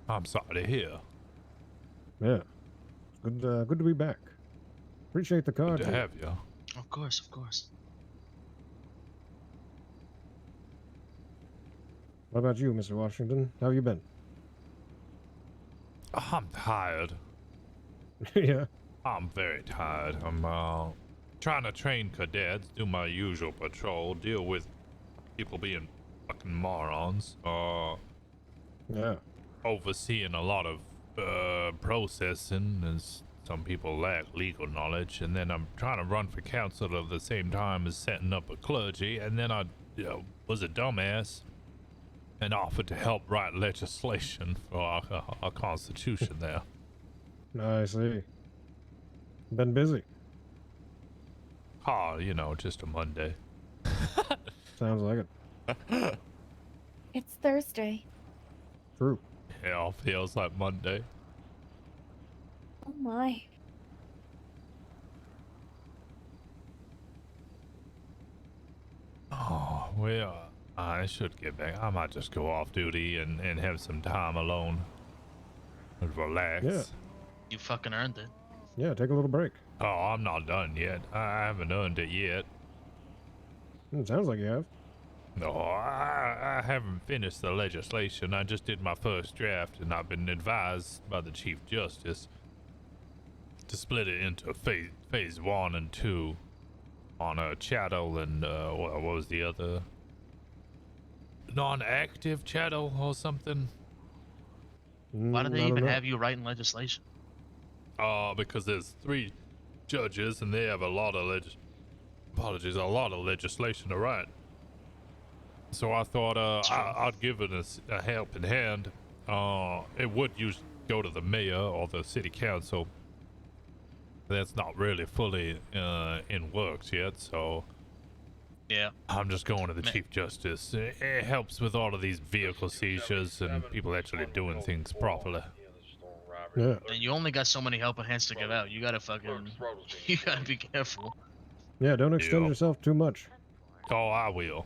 [SPEAKER 1] I'm sorry to hear.
[SPEAKER 20] Yeah, good to be back. Appreciate the card.
[SPEAKER 1] Good to have you.
[SPEAKER 10] Of course, of course.
[SPEAKER 20] What about you, Mr. Washington? How have you been?
[SPEAKER 1] I'm tired.
[SPEAKER 20] Yeah.
[SPEAKER 1] I'm very tired. I'm trying to train cadets, do my usual patrol, deal with people being fucking morons.
[SPEAKER 20] Yeah.
[SPEAKER 1] Overseeing a lot of processing, as some people lack legal knowledge, and then I'm trying to run for council at the same time as setting up a clergy, and then I was a dumbass and offered to help write legislation for our constitution there.
[SPEAKER 20] I see. Been busy.
[SPEAKER 1] Just a Monday.
[SPEAKER 20] Sounds like it.
[SPEAKER 4] It's Thursday.
[SPEAKER 20] True.
[SPEAKER 1] It all feels like Monday.
[SPEAKER 4] Oh my.
[SPEAKER 1] Oh, well, I should get back. I might just go off duty and have some time alone. And relax.
[SPEAKER 20] Yeah.
[SPEAKER 10] You fucking earned it.
[SPEAKER 20] Yeah, take a little break.
[SPEAKER 1] Oh, I'm not done yet. I haven't earned it yet.
[SPEAKER 20] It sounds like you have.
[SPEAKER 1] No, I haven't finished the legislation. I just did my first draft, and I've been advised by the Chief Justice to split it into phase 1 and 2 on chattel and what was the other non-active chattel or something?
[SPEAKER 10] Why do they
[SPEAKER 20] I don't
[SPEAKER 10] even
[SPEAKER 20] know.
[SPEAKER 10] have you writing legislation?
[SPEAKER 1] Because there's 3 judges and they have a lot of a lot of legislation to write. So I thought I'd give it a helping hand. It would usually go to the mayor or the city council. That's not really fully in works yet, so
[SPEAKER 10] yeah,
[SPEAKER 1] I'm just going to the chief justice. It helps with all of these vehicle seizures and people actually doing things properly.
[SPEAKER 20] Yeah.
[SPEAKER 10] And you only got so many helping hands to give out. You gotta fucking, you gotta be careful.
[SPEAKER 20] Yeah, don't extend
[SPEAKER 1] Yeah.
[SPEAKER 20] yourself too much.
[SPEAKER 1] Oh, I will.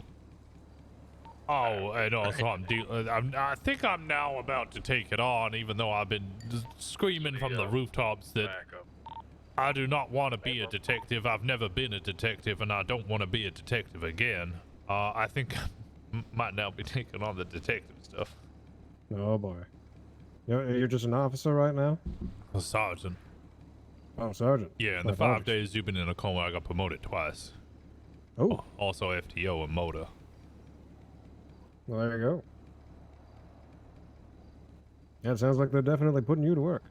[SPEAKER 1] Oh, and also I think I'm now about to take it on, even though I've been screaming from the rooftops that I do not want to be a detective. I've never been a detective, and I don't want to be a detective again. I think I might now be taking on the detective stuff.
[SPEAKER 20] Oh boy. You're just an officer right now?
[SPEAKER 1] A sergeant.
[SPEAKER 20] Oh, sergeant.
[SPEAKER 1] Yeah, in the 5 days you've been in a coma, I got promoted twice.
[SPEAKER 20] Oh.
[SPEAKER 1] Also FTO and motor.
[SPEAKER 20] Well, there you go. Yeah, it sounds like they're definitely putting you to work.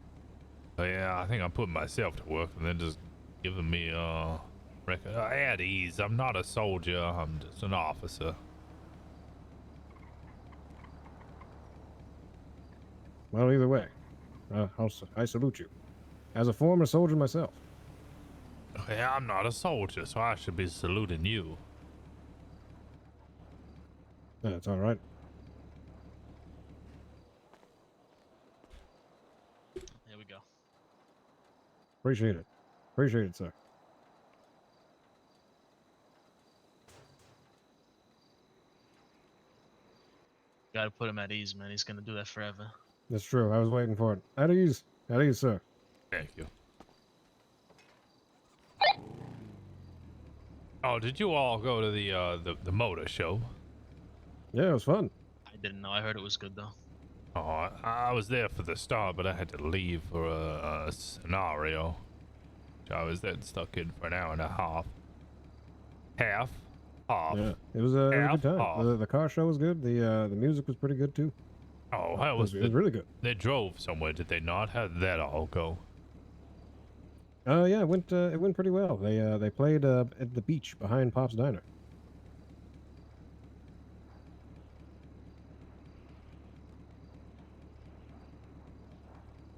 [SPEAKER 1] Yeah, I think I'm putting myself to work and then just giving me at ease. I'm not a soldier, I'm just an officer.
[SPEAKER 20] Well, either way, I salute you. As a former soldier myself.
[SPEAKER 1] Yeah, I'm not a soldier, so I should be saluting you.
[SPEAKER 20] Yeah, it's all right.
[SPEAKER 10] Here we go.
[SPEAKER 20] Appreciate it. Appreciate it, sir.
[SPEAKER 10] Gotta put him at ease, man. He's gonna do that forever.
[SPEAKER 20] That's true. I was waiting for it. At ease. At ease, sir.
[SPEAKER 1] Thank you. Oh, did you all go to the motor show?
[SPEAKER 20] Yeah, it was fun.
[SPEAKER 10] I didn't know. I heard it was good though.
[SPEAKER 1] Oh, I was there for the start, but I had to leave for a scenario. I was then stuck in for an hour and a half. Half?
[SPEAKER 20] Yeah, it was a good time. The car show was good. The music was pretty good too.
[SPEAKER 1] Oh, how
[SPEAKER 20] it was really good.
[SPEAKER 1] They drove somewhere, did they not? How did that all go?
[SPEAKER 20] Yeah, it went pretty well. They played at the beach behind Pop's Diner.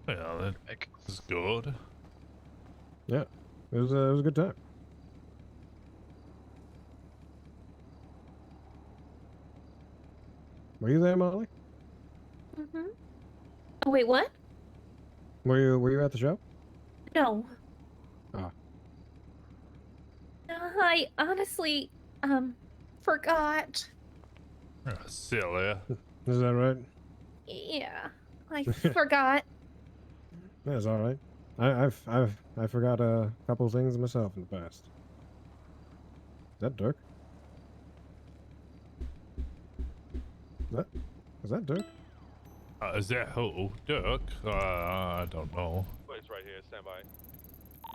[SPEAKER 1] Well, that was good.
[SPEAKER 20] Yeah, it was a good time. Were you there, Molly?
[SPEAKER 25] Mm-hmm. Oh, wait, what?
[SPEAKER 20] Were you at the show?
[SPEAKER 25] No.
[SPEAKER 20] Ah.
[SPEAKER 25] I honestly, forgot.
[SPEAKER 1] Silly.
[SPEAKER 20] Is that right?
[SPEAKER 25] Yeah, I forgot.
[SPEAKER 20] That's all right. I forgot a couple things myself in the past. Is that Dirk? Is that Dirk?
[SPEAKER 1] Is that who? Dirk? I don't know.
[SPEAKER 13] Place right here, stand by.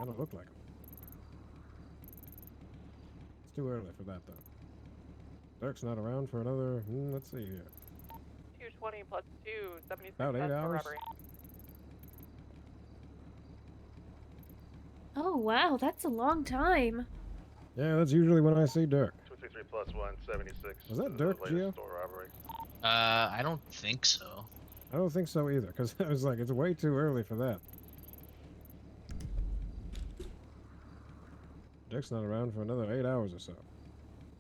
[SPEAKER 20] I don't look like him. It's too early for that, though. Dirk's not around for another, let's see here.
[SPEAKER 14] 220 plus 2, 76
[SPEAKER 20] About 8
[SPEAKER 14] for
[SPEAKER 20] hours.
[SPEAKER 14] robbery.
[SPEAKER 25] Oh, wow, that's a long time.
[SPEAKER 20] Yeah, that's usually when I see Dirk.
[SPEAKER 16] 263 plus 1, 76.
[SPEAKER 20] Was that Dirk, Gio?
[SPEAKER 16] Store robbery.
[SPEAKER 10] I don't think so.
[SPEAKER 20] I don't think so either, because I was like, it's way too early for that. Dirk's not around for another 8 hours or so.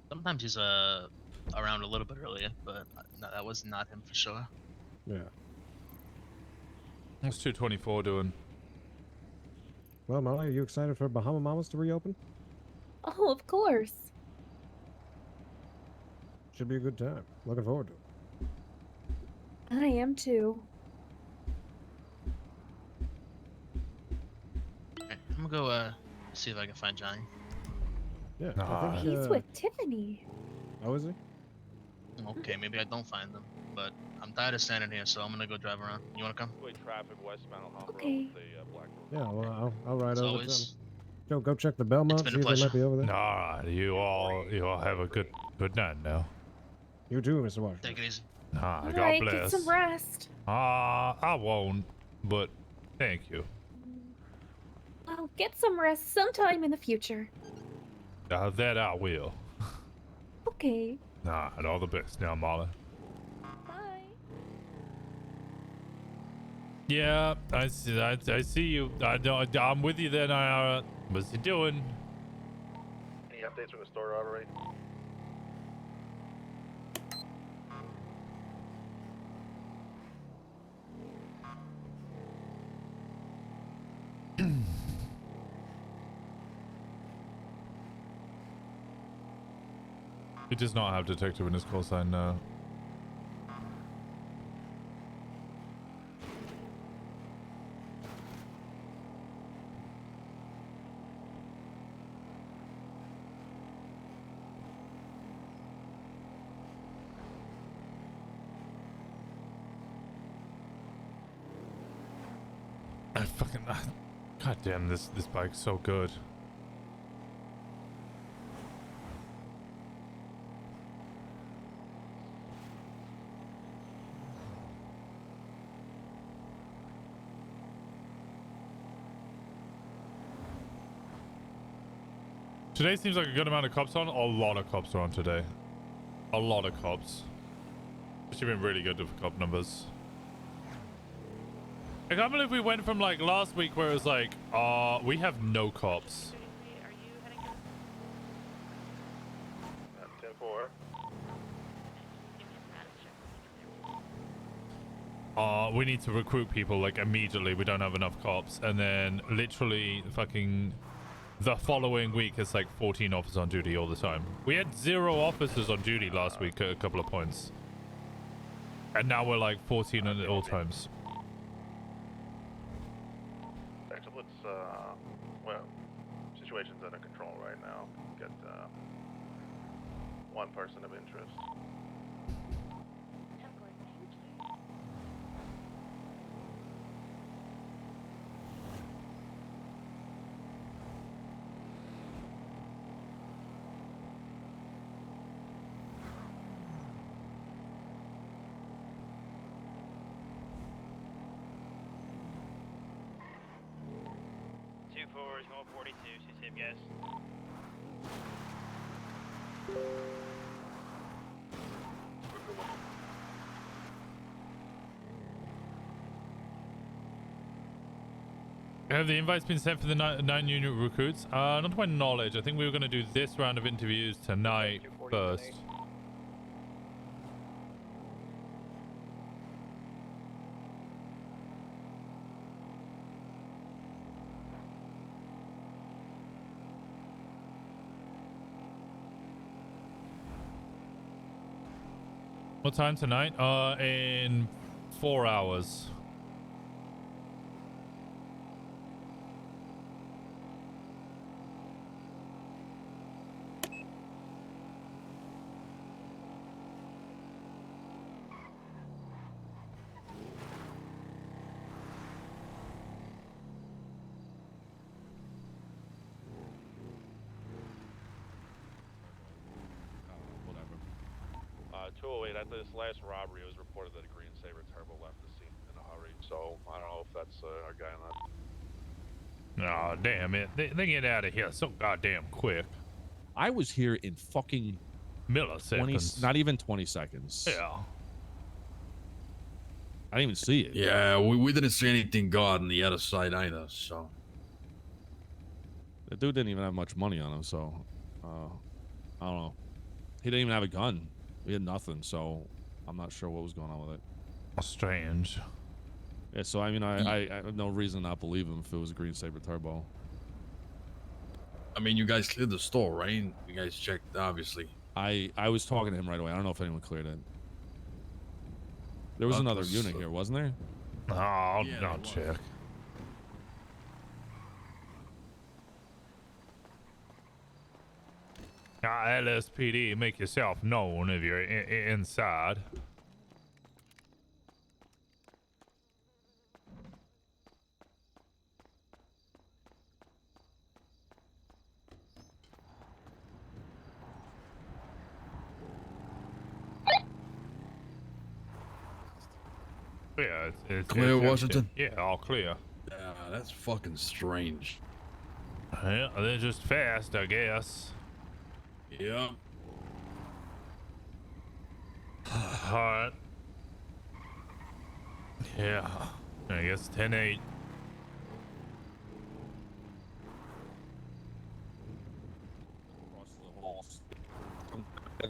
[SPEAKER 10] Sometimes he's around a little bit earlier, but no, that was not him for sure.
[SPEAKER 20] Yeah.
[SPEAKER 1] What's 224 doing?
[SPEAKER 20] Well, Molly, are you excited for Bahama Mamas to reopen?
[SPEAKER 25] Oh, of course.
[SPEAKER 20] Should be a good time. Looking forward to it.
[SPEAKER 25] I am too.
[SPEAKER 10] Okay, I'm gonna go see if I can find Johnny.
[SPEAKER 20] Yeah, I think,
[SPEAKER 25] He's with Tiffany.
[SPEAKER 20] Oh, is he?
[SPEAKER 10] Okay, maybe I don't find them, but I'm tired of standing here, so I'm gonna go drive around. You wanna come?
[SPEAKER 13] Traffic westbound Alhambra
[SPEAKER 25] Okay.
[SPEAKER 13] with the black.
[SPEAKER 20] Yeah, well, I'll ride
[SPEAKER 10] As
[SPEAKER 20] over
[SPEAKER 10] always.
[SPEAKER 20] Go check the Belmont.
[SPEAKER 10] been
[SPEAKER 20] See
[SPEAKER 10] a
[SPEAKER 20] if they
[SPEAKER 10] pleasure.
[SPEAKER 20] might be over there.
[SPEAKER 1] All right, you all have a good night now.
[SPEAKER 20] You too, Mr. Washington.
[SPEAKER 10] Take it easy.
[SPEAKER 1] Ah, God
[SPEAKER 25] Alright,
[SPEAKER 1] bless.
[SPEAKER 25] get some rest.
[SPEAKER 1] I won't, but thank you.
[SPEAKER 25] Well, get some rest sometime in the future.
[SPEAKER 1] That I will.
[SPEAKER 25] Okay.
[SPEAKER 1] Nah, and all the best now, Molly.
[SPEAKER 25] Bye.
[SPEAKER 1] Yeah, I see you. I'm with you then. What's you doing?
[SPEAKER 2] Any updates from the store robbery?
[SPEAKER 1] He does not have detective in his call sign now. God damn, this bike's so good. Today seems like a good amount of cops on. A lot of cops are on today. A lot of cops. It's been really good for cop numbers. I can't believe we went from like last week where it was like, we have no cops.
[SPEAKER 2] 10-4.
[SPEAKER 1] We need to recruit people like immediately. We don't have enough cops. And then literally fucking the following week it's like 14 officers on duty all the time. We had 0 officers on duty last week at a couple of points. And now we're like 14 at all times.
[SPEAKER 2] Actually, let's, well, situation's under control right now. Got, one person of interest.
[SPEAKER 22] Is going 42, so same guys.
[SPEAKER 1] Have the invites been sent for the 9 unit recruits? Not to my knowledge. I think we were going to do this round of interviews tonight first. What time tonight? In 4 hours.
[SPEAKER 17] Whatever.
[SPEAKER 2] 208, after this last robbery, it was reported that a green Sabre Turbo left the scene in a hurry. So, I don't know if that's our guy or not.
[SPEAKER 1] Oh, damn it. They get out of here so goddamn quick.
[SPEAKER 17] I was here in fucking
[SPEAKER 1] milliseconds.
[SPEAKER 17] Not even 20 seconds.
[SPEAKER 1] Yeah.
[SPEAKER 17] I didn't even see it.
[SPEAKER 6] Yeah, we didn't see anything go on the other side either, so.
[SPEAKER 17] The dude didn't even have much money on him, so I don't know. He didn't even have a gun. We had nothing, so I'm not sure what was going on with it.
[SPEAKER 1] Strange.
[SPEAKER 17] Yeah, so I mean, I have no reason to not believe him if it was a green Sabre Turbo.
[SPEAKER 6] I mean, you guys cleared the store, right? You guys checked, obviously.
[SPEAKER 17] I was talking to him right away. I don't know if anyone cleared it. There was another unit here, wasn't there?
[SPEAKER 1] Oh, I'll check. LSPD, make yourself known if you're inside. Yeah, it's
[SPEAKER 6] Clear,
[SPEAKER 1] empty.
[SPEAKER 6] Washington?
[SPEAKER 1] Yeah, all clear.
[SPEAKER 6] Yeah, that's fucking strange.
[SPEAKER 1] Yeah, they're just fast, I guess.
[SPEAKER 6] Yeah.
[SPEAKER 1] Alright. Yeah. I guess 10-8.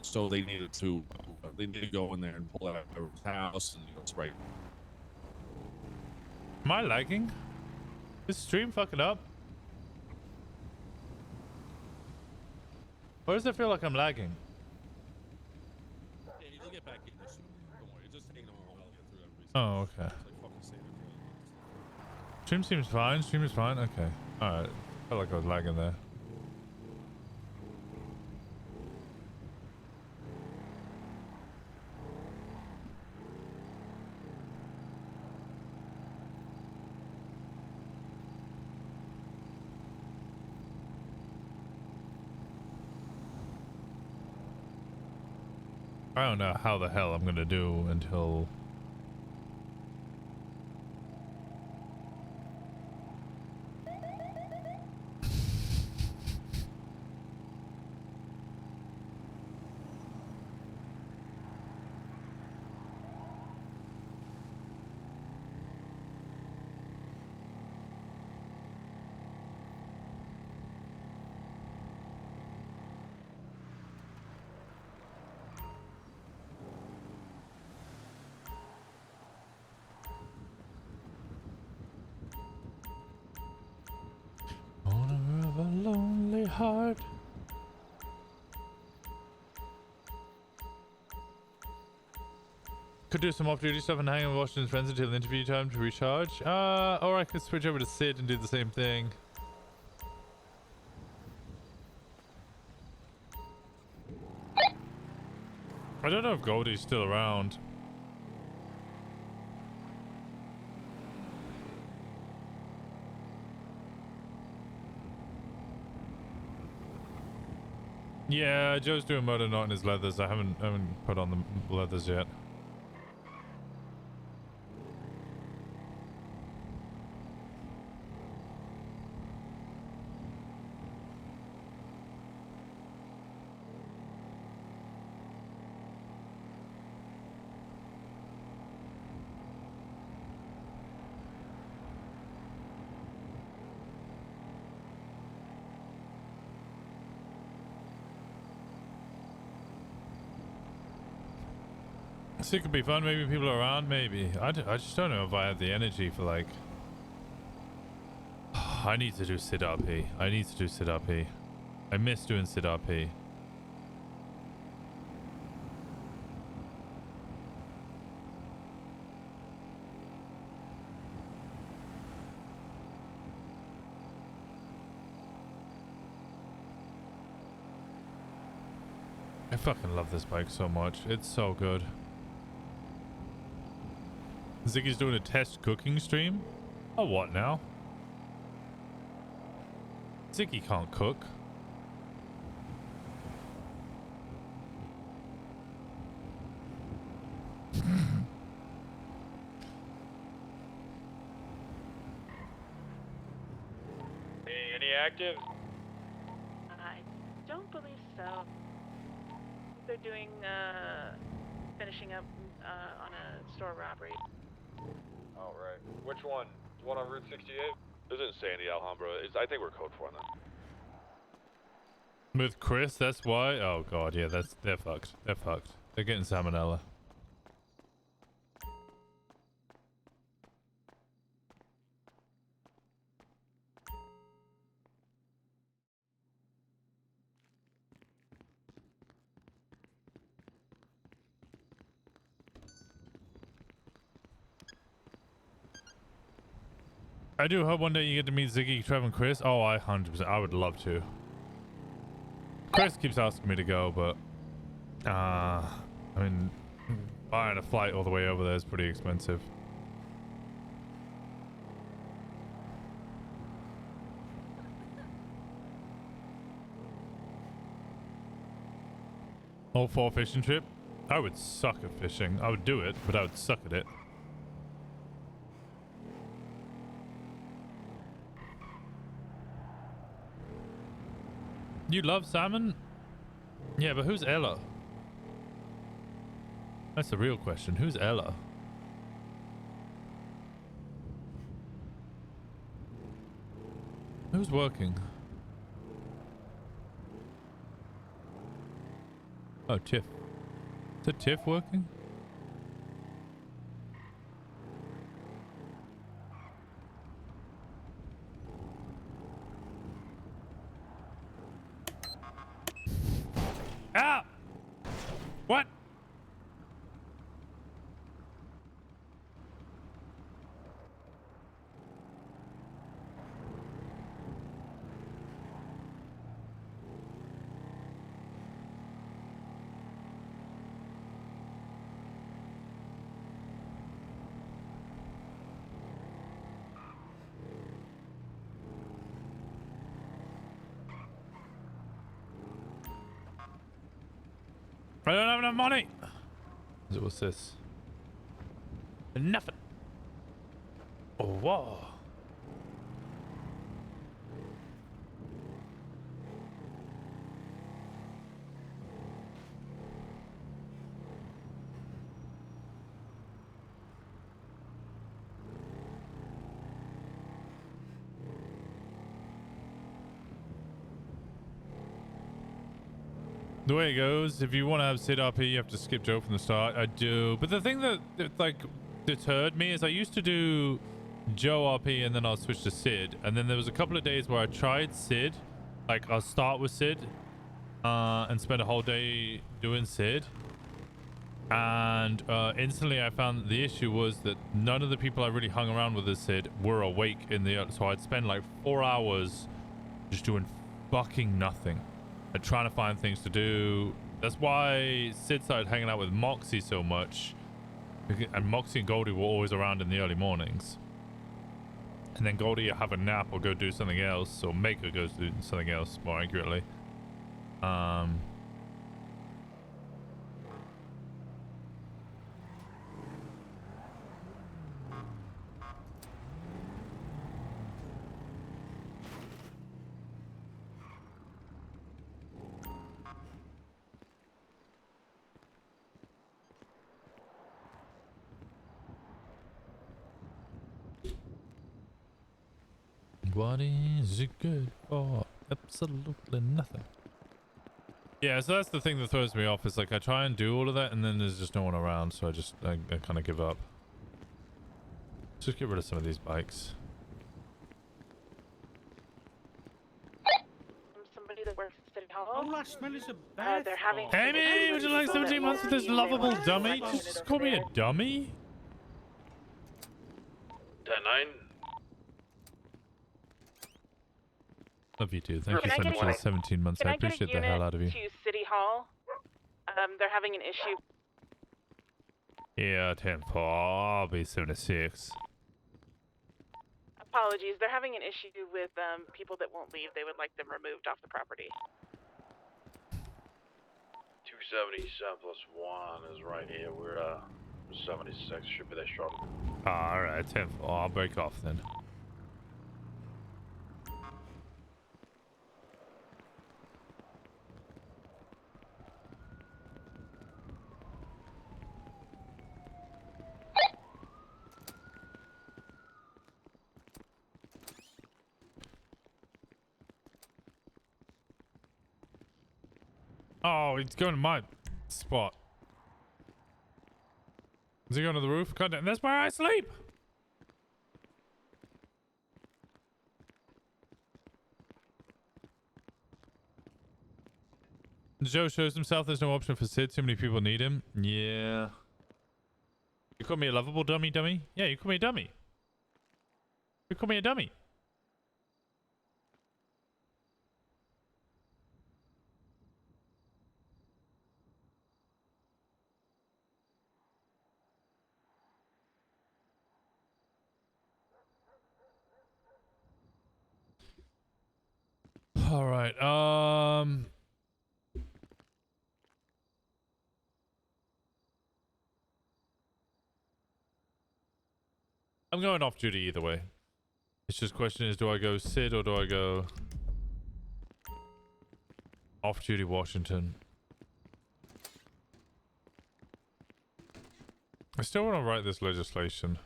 [SPEAKER 17] So they needed to go in there and pull out everyone's house and spray.
[SPEAKER 1] Am I lagging? Is stream fucking up? Or does it feel like I'm lagging?
[SPEAKER 17] Yeah, you'll get back in there soon. Don't worry, it's just taking them a while to get through everybody's.
[SPEAKER 1] Oh, okay.
[SPEAKER 17] It's like fucking Santa Claus.
[SPEAKER 1] Stream seems fine. Stream is fine. Okay. Alright. Felt like I was lagging there. I don't know how the hell I'm gonna do until... Owner of a lonely heart. Could do some off-duty stuff and hang out with Washington's friends until interview time to recharge. Or I could switch over to Sid and do the same thing. I don't know if Goldie's still around. Yeah, Joe's doing motor not in his leathers. I haven't put on the leathers yet. So it could be fun. Maybe people are around. Maybe I just don't know if I have the energy for like. I need to do Sid RP. I need to do Sid RP. I miss doing Sid RP. I fucking love this bike so much. It's so good. Ziggy's doing a test cooking stream? Oh, what now? Ziggy can't cook.
[SPEAKER 13] Any active?
[SPEAKER 4] I don't believe so. They're doing, finishing up, on a store robbery.
[SPEAKER 13] Oh, right. Which one? The one on Route 68?
[SPEAKER 2] Isn't Sandy Alhambra? I think we're code 4 then.
[SPEAKER 1] With Chris, that's why? Oh god, yeah, they're fucked. They're fucked. They're getting salmonella. I do hope one day you get to meet Ziggy, Trev, and Chris. Oh, I 100%. I would love to. Chris keeps asking me to go, but I mean, buying a flight all the way over there is pretty expensive. All 4 fishing trip? I would suck at fishing. I would do it, but I would suck at it. You love salmon? Yeah, but who's Ella? That's the real question. Who's Ella? Who's working? Oh, Tiff. Is it Tiff working? Ah! What? I don't have enough money. What's this? Nothing. Oh, whoa. The way it goes, if you want to have Sid RP, you have to skip Joe from the start. I do. But the thing that like deterred me is I used to do Joe RP and then I'll switch to Sid. And then there was a couple of days where I tried Sid. Like I'll start with Sid and spend a whole day doing Sid. And instantly I found that the issue was that none of the people I really hung around with as Sid were awake in the... So I'd spend like 4 hours just doing fucking nothing. And trying to find things to do. That's why Sid started hanging out with Moxie so much. And Moxie and Goldie were always around in the early mornings. And then Goldie would have a nap or go do something else. Or Maker goes do something else, more accurately. What is it good for? Absolutely nothing. Yeah, so that's the thing that throws me off is like I try and do all of that and then there's just no one around, so I kind of give up. Let's just get rid of some of these bikes.
[SPEAKER 4] Somebody that works at City Hall.
[SPEAKER 8] Oh, that smell is a bad.
[SPEAKER 4] They're having.
[SPEAKER 1] Amy, would you like 17 months with this lovable dummy? Just call me a dummy?
[SPEAKER 16] 10-9.
[SPEAKER 1] Love you too. Thank you so much for the 17 months. I appreciate the hell out of you.
[SPEAKER 4] To City Hall. They're having an issue.
[SPEAKER 1] Yeah, 10-4. I'll be 76.
[SPEAKER 4] Apologies. They're having an issue with people that won't leave. They would like them removed off the property.
[SPEAKER 16] 277 plus 1 is right here. We're 76. Should be there shortly.
[SPEAKER 1] Alright, 10-4. I'll break off then. Oh, he's going to my spot. Is he going to the roof? God damn, that's where I sleep! Joe shows himself. There's no option for Sid. Too many people need him. Yeah. You call me a lovable dummy? Yeah, you call me a dummy. You call me a dummy. All right. I'm going off duty either way. It's just question is, do I go Sid or do I go Off-duty Washington. I still want to write this legislation.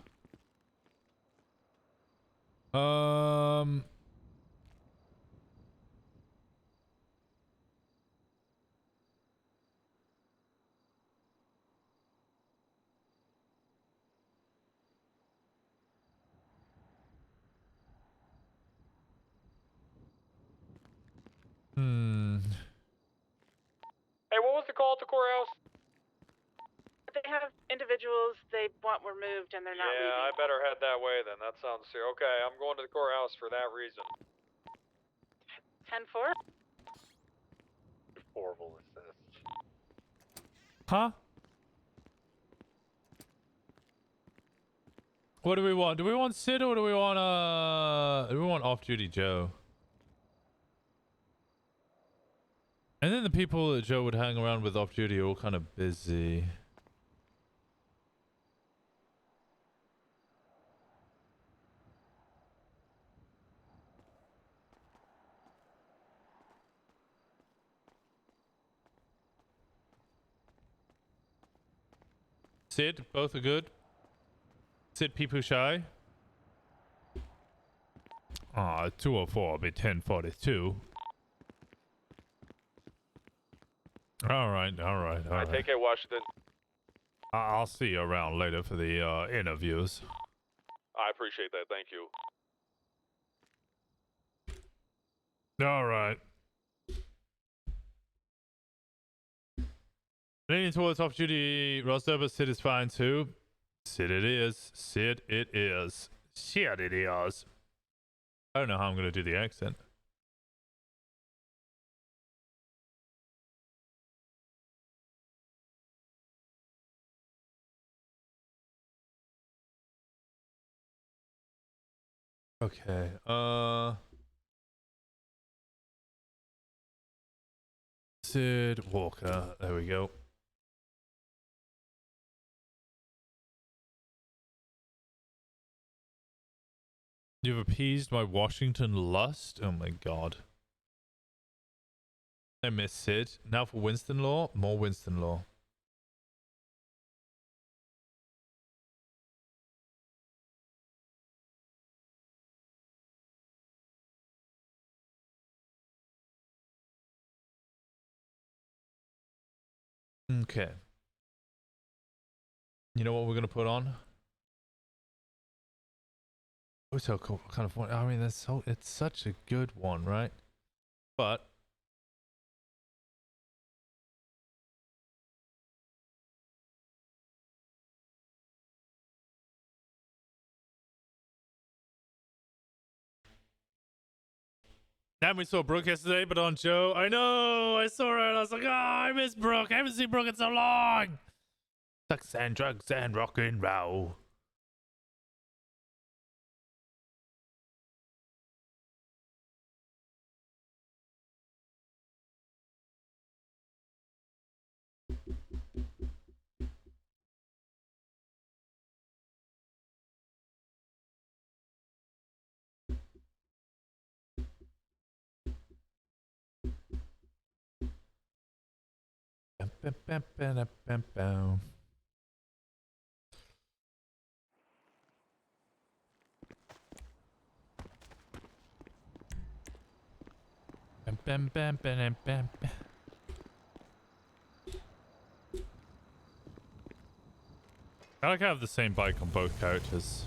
[SPEAKER 13] Hey, what was the call at the courthouse?
[SPEAKER 4] They have individuals they want removed and they're not
[SPEAKER 13] Yeah,
[SPEAKER 4] leaving.
[SPEAKER 13] I better head that way then. That sounds serious. Okay, I'm going to the courthouse for that reason.
[SPEAKER 4] 10-4?
[SPEAKER 13] Horrible assist.
[SPEAKER 1] Huh? What do we want? Do we want Sid or do we want off-duty Joe? And then the people that Joe would hang around with off-duty are all kind of busy. Sid, both are good. Sid Peepoo Shy. Ah, 204 will be 1042. Alright.
[SPEAKER 13] Alright, take care, Washington.
[SPEAKER 1] I'll see you around later for the interviews.
[SPEAKER 13] I appreciate that, thank you.
[SPEAKER 1] Alright. Leaning towards off-duty Rosner, but Sid is fine too. Sid it is. Sid it is. Sid it is. I don't know how I'm going to do the accent. Okay. Sid Walker. There we go. You've appeased my Washington lust? Oh my god. I miss Sid. Now for Winston Law? More Winston Law. Okay. You know what we're gonna put on? Hotel kind of one. I mean, it's such a good one, right? But damn, we saw Brooke yesterday, but on Joe. I know, I saw her and I was like, oh, I miss Brooke. I haven't seen Brooke in so long. Sex and drugs and rock and roll. Bam, bam, bam, bam, bam, bam. Bam, bam, bam, bam, bam, bam. I like I have the same bike on both characters.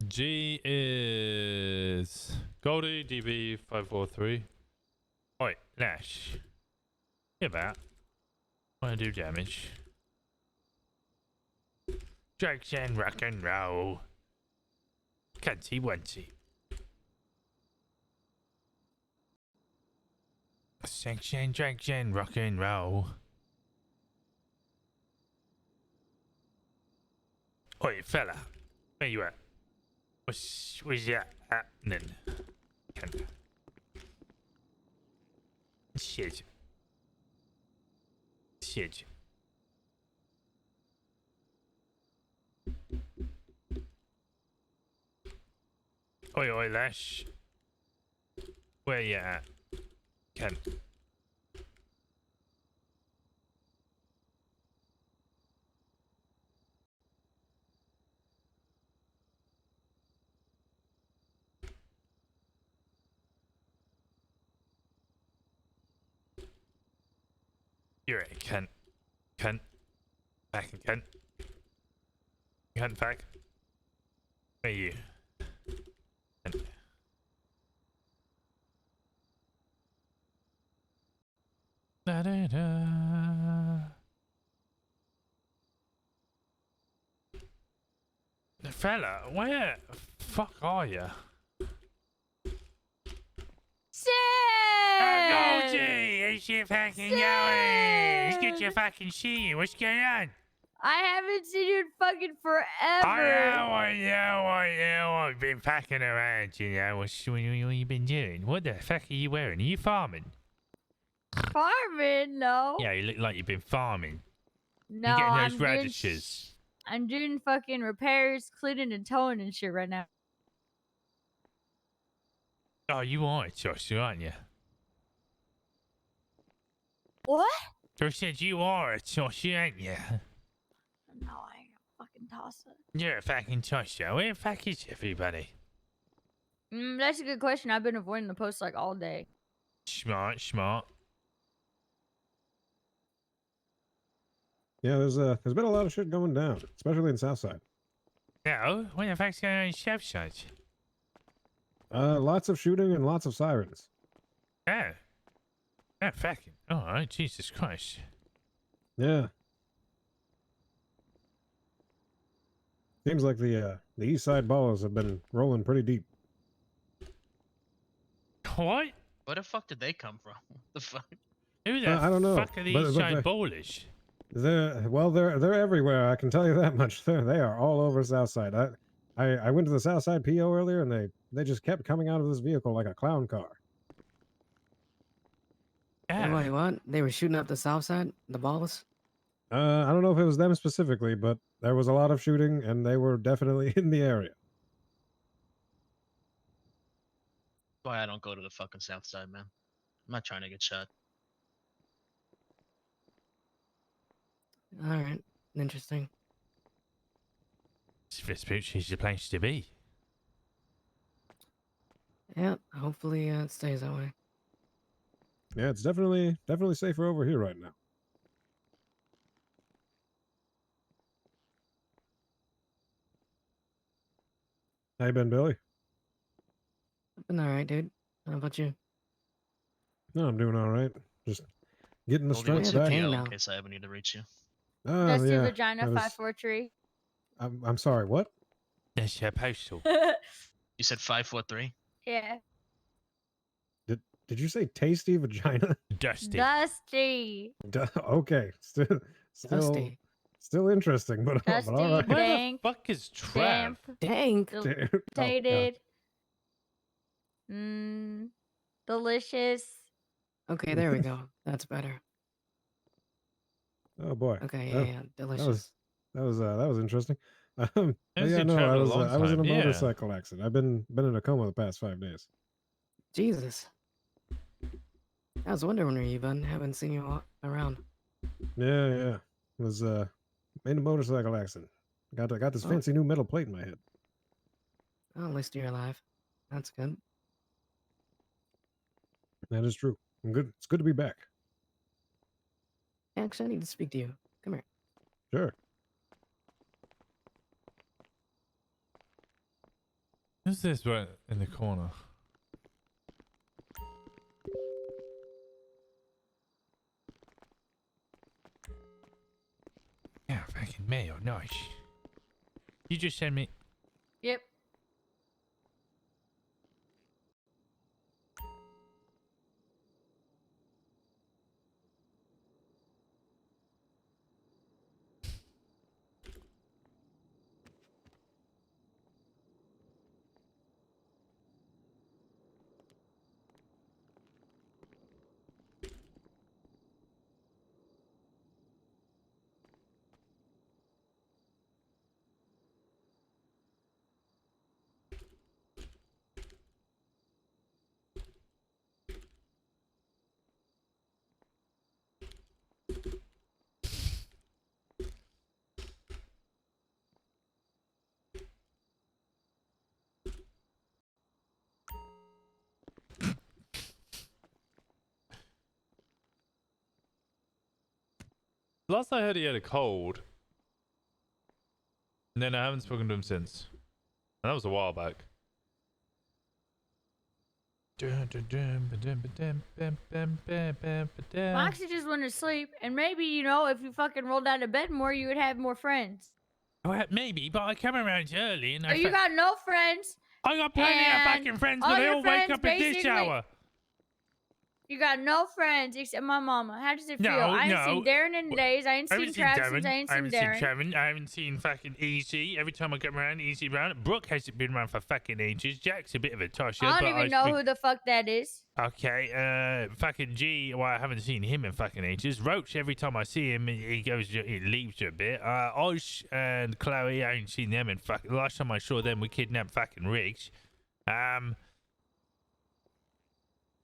[SPEAKER 1] G is Goldie, DB 543. Oi, Nash. Get that. Wanna do damage. Drugs and rock and roll. Cunty wunty. Section, drugs and rock and roll. Oi, fella. Where you at? What's that happening? Shit. Shit. Oi, oi, Lash. Where you at? Can. You're right, cunt. Cunt. Back and cunt. Cunt back. Where are you? Cunt. Da da da. Fella, where the fuck are you?
[SPEAKER 8] Shit!
[SPEAKER 1] Oh, gee, it's your fucking going. Let's get your fucking see. What's going on?
[SPEAKER 8] I haven't seen you in fucking forever.
[SPEAKER 1] I know. I've been fucking around, you know. What you been doing? What the fuck are you wearing? Are you farming?
[SPEAKER 8] Farming? No.
[SPEAKER 1] Yeah, you look like you've been farming.
[SPEAKER 8] No,
[SPEAKER 1] You're getting those
[SPEAKER 8] I'm
[SPEAKER 1] radishes.
[SPEAKER 8] I'm doing fucking repairs, cleaning and towing and shit right now.
[SPEAKER 1] Oh, you are a tosser, aren't you?
[SPEAKER 8] What?
[SPEAKER 1] I said you are a tosser, aren't you?
[SPEAKER 8] No, I ain't a fucking tosser.
[SPEAKER 1] You're a fucking tosser. Where the fuck is everybody?
[SPEAKER 8] That's a good question. I've been avoiding the post like all day.
[SPEAKER 1] Smart, smart.
[SPEAKER 20] Yeah, there's been a lot of shit going down, especially in Southside.
[SPEAKER 1] No, what the fuck's going on in Southside?
[SPEAKER 20] Lots of shooting and lots of sirens.
[SPEAKER 1] Oh. Oh, fucking. Alright, Jesus Christ.
[SPEAKER 20] Yeah. Seems like the East Side Ballers have been rolling pretty deep.
[SPEAKER 1] What?
[SPEAKER 10] Where the fuck did they come from? What the fuck?
[SPEAKER 1] Who the
[SPEAKER 20] I don't know.
[SPEAKER 1] fuck are these giant ballers?
[SPEAKER 20] They're everywhere. I can tell you that much. They are all over Southside. I went to the Southside PO earlier, and they just kept coming out of this vehicle like a clown car.
[SPEAKER 12] Wait, what? They were shooting up the south side? The balls?
[SPEAKER 20] I don't know if it was them specifically, but there was a lot of shooting, and they were definitely in the area.
[SPEAKER 10] Why I don't go to the fucking south side, man. I'm not trying to get shot.
[SPEAKER 12] Alright. Interesting.
[SPEAKER 1] Vespucci's the place to be.
[SPEAKER 12] Yeah, hopefully it stays that way.
[SPEAKER 20] Yeah, it's definitely safer over here right now. How you been, Billy?
[SPEAKER 12] Been alright, dude. How about you?
[SPEAKER 20] No, I'm doing all right. Just getting the
[SPEAKER 10] Goldie, what's
[SPEAKER 20] strength
[SPEAKER 10] your
[SPEAKER 20] back.
[SPEAKER 10] PO in case I ever need to reach you?
[SPEAKER 8] Dusty
[SPEAKER 20] Yeah,
[SPEAKER 8] Vagina
[SPEAKER 20] that was-
[SPEAKER 8] 543.
[SPEAKER 20] I'm sorry. What?
[SPEAKER 1] That's your postal.
[SPEAKER 10] You said 543?
[SPEAKER 8] Yeah.
[SPEAKER 20] Did you say tasty vagina?
[SPEAKER 1] Dusty.
[SPEAKER 8] Dusty.
[SPEAKER 20] Okay,
[SPEAKER 12] Dusty.
[SPEAKER 20] still interesting, but
[SPEAKER 8] Dusty,
[SPEAKER 20] all right.
[SPEAKER 1] Where
[SPEAKER 8] dank,
[SPEAKER 1] the fuck is Trav?
[SPEAKER 8] damp,
[SPEAKER 12] Dank.
[SPEAKER 8] Tated. Delicious.
[SPEAKER 12] Okay, there we go. That's better.
[SPEAKER 20] Oh boy.
[SPEAKER 12] Okay,
[SPEAKER 20] That-
[SPEAKER 12] yeah, delicious.
[SPEAKER 20] That was interesting. But
[SPEAKER 1] Hasn't
[SPEAKER 20] yeah, no,
[SPEAKER 1] traveled a long
[SPEAKER 20] I was in a
[SPEAKER 1] time, yeah.
[SPEAKER 20] motorcycle accident. I've been in a coma the past 5 days.
[SPEAKER 12] Jesus. I was wondering where you've been. Haven't seen you around.
[SPEAKER 20] Yeah. Was in a motorcycle accident. Got this
[SPEAKER 12] Oh.
[SPEAKER 20] fancy new metal plate in my head.
[SPEAKER 12] Oh, at least you're alive. That's good.
[SPEAKER 20] That is true. I'm good. It's good to be back.
[SPEAKER 12] Actually, I need to speak to you. Come here.
[SPEAKER 20] Sure.
[SPEAKER 1] Who's this right in the corner? Mail, nice. You just send me.
[SPEAKER 8] Yep.
[SPEAKER 1] Last I heard, he had a cold. And then I haven't spoken to him since. And that was a while back.
[SPEAKER 8] Moxie just went to sleep, and maybe, you know, if you fucking rolled out of bed more, you would have more friends.
[SPEAKER 1] Well, maybe, but I come around early and
[SPEAKER 8] So you got no friends.
[SPEAKER 1] I got plenty of
[SPEAKER 8] and
[SPEAKER 1] fucking friends,
[SPEAKER 8] all
[SPEAKER 1] but they
[SPEAKER 8] your
[SPEAKER 1] all wake
[SPEAKER 8] friends
[SPEAKER 1] up at this
[SPEAKER 8] basically-
[SPEAKER 1] hour.
[SPEAKER 8] You got no friends except my mama. How does it feel?
[SPEAKER 1] No,
[SPEAKER 8] I ain't
[SPEAKER 1] no.
[SPEAKER 8] seen Darren in days. I ain't
[SPEAKER 1] I
[SPEAKER 8] seen
[SPEAKER 1] haven't seen
[SPEAKER 8] Trav
[SPEAKER 1] Darren.
[SPEAKER 8] since I ain't
[SPEAKER 1] I
[SPEAKER 8] seen
[SPEAKER 1] haven't
[SPEAKER 8] Darren.
[SPEAKER 1] seen Trevin. I haven't seen fucking Easy. Every time I come around, Easy around. Brooke hasn't been around for fucking ages. Jack's a bit of a tosher.
[SPEAKER 8] I
[SPEAKER 1] but
[SPEAKER 8] don't even know who the fuck that is.
[SPEAKER 1] Okay, fucking G. Well, I haven't seen him in fucking ages. Roach, every time I see him, he goes, he leaves a bit. Osh and Chloe, I ain't seen them in fucking. Last time I saw them, we kidnapped fucking Riggs.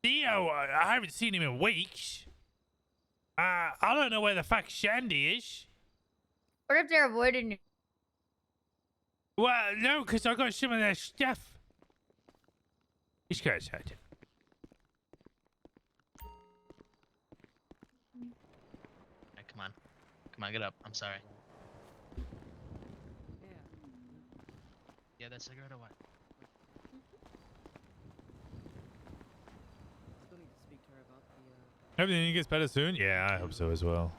[SPEAKER 1] Theo, I haven't seen him in weeks. I don't know where the fuck Shandy is.
[SPEAKER 8] What if they're avoiding you?
[SPEAKER 1] Well, no, because I got some of their stuff. This guy's had.
[SPEAKER 10] Hey, come on. Come on, get up. I'm sorry. Yeah, that cigarette or what?
[SPEAKER 1] Everything gets better soon? Yeah, I hope so as well.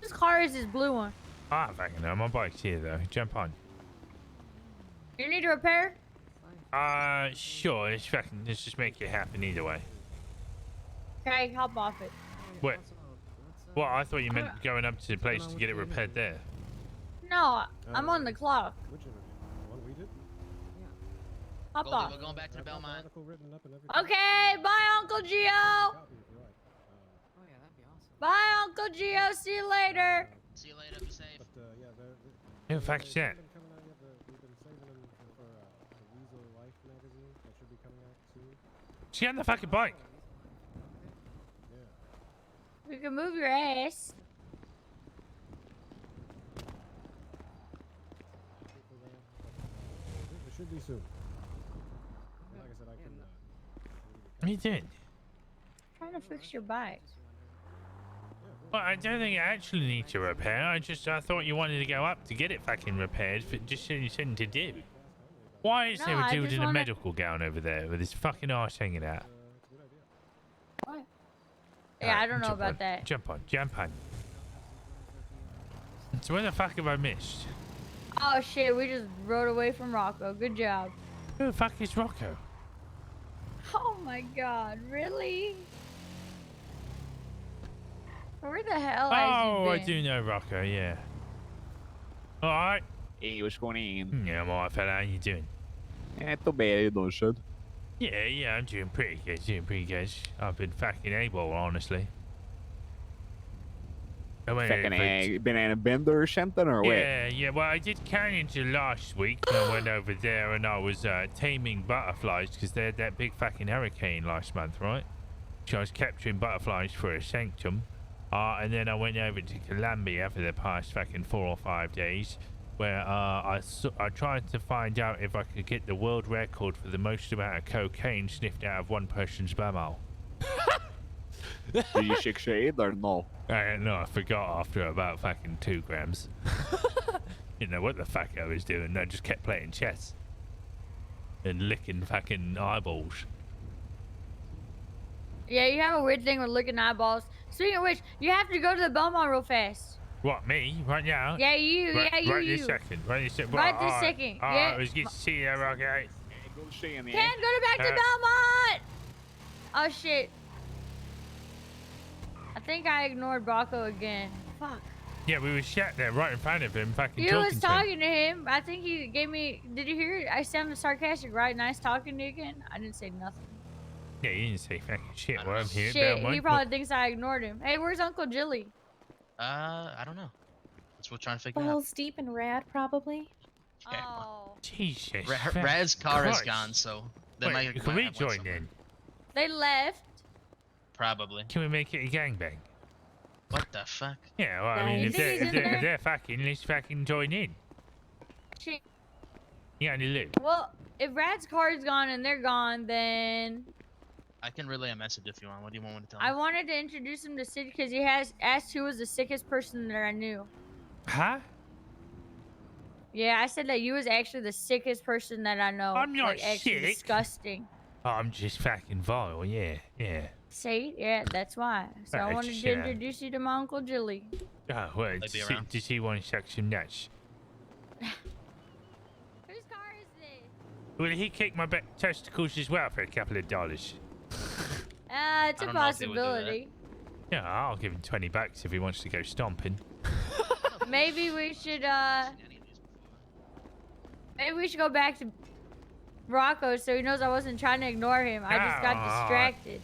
[SPEAKER 8] Whose car is this blue one?
[SPEAKER 1] I don't fucking know. My bike's here though. Jump on.
[SPEAKER 8] You need a repair?
[SPEAKER 1] Sure. Let's just make it happen either way.
[SPEAKER 8] Okay, hop off it.
[SPEAKER 1] Wait. Well, I thought you meant going up to the place to get it repaired there.
[SPEAKER 8] No, I'm on the clock.
[SPEAKER 20] Which interview? The one we did?
[SPEAKER 8] Hop
[SPEAKER 10] Goldie,
[SPEAKER 8] off.
[SPEAKER 10] we're going back to the Belmont.
[SPEAKER 8] Okay, bye, Uncle Gio. Bye, Uncle Gio. See you later.
[SPEAKER 10] See you later. Be safe.
[SPEAKER 1] Who the fuck's that? She on the fucking bike.
[SPEAKER 8] You can move your ass.
[SPEAKER 20] It should be soon. Like I said, I can.
[SPEAKER 1] What are you doing?
[SPEAKER 8] Trying to fix your bike.
[SPEAKER 1] Well, I don't think it actually needs a repair. I thought you wanted to go up to get it fucking repaired. Just something to do. Why is there a dude in a medical gown over there with his fucking arse hanging out?
[SPEAKER 8] What? Yeah, I don't know about that.
[SPEAKER 1] Jump on. So where the fuck have I missed?
[SPEAKER 8] Oh shit, we just rode away from Rocco. Good job.
[SPEAKER 1] Who the fuck is Rocco?
[SPEAKER 8] Oh my god, really? Where the hell has
[SPEAKER 1] Oh,
[SPEAKER 8] he
[SPEAKER 1] I
[SPEAKER 8] been?
[SPEAKER 1] do know Rocco, yeah. Alright.
[SPEAKER 3] Hey, what's going on?
[SPEAKER 1] Yeah, I'm alright, fella. How you doing?
[SPEAKER 3] Not too bad, you doing, son?
[SPEAKER 1] Yeah, I'm doing pretty good. I've been fucking able, honestly.
[SPEAKER 3] Fucking been on a bender or something, or what?
[SPEAKER 1] Yeah, well, I did Carrington last week. I went over there and I was taming butterflies because they had that big fucking hurricane last month, right? So I was capturing butterflies for a sanctum. And then I went over to Colombia for the past fucking 4 or 5 days, where I tried to find out if I could get the world record for the most amount of cocaine sniffed out of one person's bumhole.
[SPEAKER 3] Do you shake shade or no?
[SPEAKER 1] No, I forgot after about fucking 2 grams. Didn't know what the fuck I was doing. I just kept playing chess and licking fucking eyeballs.
[SPEAKER 8] Yeah, you have a weird thing with licking eyeballs. Speaking of which, you have to go to the Belmont real fast.
[SPEAKER 1] What, me? Right now?
[SPEAKER 8] Yeah, you.
[SPEAKER 1] Right,
[SPEAKER 8] Yeah, you.
[SPEAKER 1] Right
[SPEAKER 8] you.
[SPEAKER 1] this second. Right this second.
[SPEAKER 8] Right this second. Yeah.
[SPEAKER 1] It was good to see you, okay?
[SPEAKER 8] Ken, go back to Belmont! Oh, shit. I think I ignored Brocco again. Fuck.
[SPEAKER 1] Yeah, we were sat there right in front of him, fucking
[SPEAKER 8] You
[SPEAKER 1] talking
[SPEAKER 8] was
[SPEAKER 1] to him.
[SPEAKER 8] talking to him. I think he gave me... Did you hear it? I sounded sarcastic, right? Nice talking to you again? I didn't say nothing.
[SPEAKER 1] Yeah, you didn't say fucking shit while I'm here.
[SPEAKER 8] Shit,
[SPEAKER 1] Belmont.
[SPEAKER 8] he probably thinks I ignored him. Hey, where's Uncle Jilly?
[SPEAKER 10] I don't know. That's what we're trying to figure out.
[SPEAKER 25] Balls deep and rad, probably.
[SPEAKER 8] Oh.
[SPEAKER 1] Jesus.
[SPEAKER 10] Rad's car is
[SPEAKER 1] Christ.
[SPEAKER 10] gone, so they
[SPEAKER 1] Wait,
[SPEAKER 10] might.
[SPEAKER 1] can we
[SPEAKER 10] have went
[SPEAKER 1] join
[SPEAKER 10] somewhere.
[SPEAKER 1] in?
[SPEAKER 8] They left.
[SPEAKER 10] Probably.
[SPEAKER 1] Can we make it a gangbang?
[SPEAKER 10] What the fuck?
[SPEAKER 1] Yeah, well, I mean,
[SPEAKER 8] Nice.
[SPEAKER 1] if they're fucking, let's fucking join in.
[SPEAKER 8] Shit.
[SPEAKER 1] You got any loot?
[SPEAKER 8] Well, if Rad's car is gone and they're gone, then...
[SPEAKER 10] I can relay a message if you want. What do you want me to tell
[SPEAKER 8] I
[SPEAKER 10] him?
[SPEAKER 8] wanted to introduce him to Sid because he has asked who was the sickest person that I knew.
[SPEAKER 1] Huh?
[SPEAKER 8] Yeah, I said that you was actually the sickest person that I know.
[SPEAKER 1] I'm not
[SPEAKER 8] like, actually
[SPEAKER 1] sick.
[SPEAKER 8] disgusting.
[SPEAKER 1] Oh, I'm just fucking vile, yeah.
[SPEAKER 8] See? Yeah, that's why. So I
[SPEAKER 1] Right,
[SPEAKER 8] wanted
[SPEAKER 1] just,
[SPEAKER 8] to introduce you to my Uncle Jilly.
[SPEAKER 1] Oh, well,
[SPEAKER 10] They'd be around.
[SPEAKER 1] does he want to suck some nuts?
[SPEAKER 8] Whose car is this?
[SPEAKER 1] Will he kick my testicles as well for a couple of dollars?
[SPEAKER 8] It's a
[SPEAKER 10] don't know if they would do that.
[SPEAKER 8] possibility.
[SPEAKER 1] Yeah, I'll give him $20 if he wants to go stomping.
[SPEAKER 8] Maybe we should, maybe we should go back to Rocco so he knows I wasn't trying to ignore him. I just got distracted.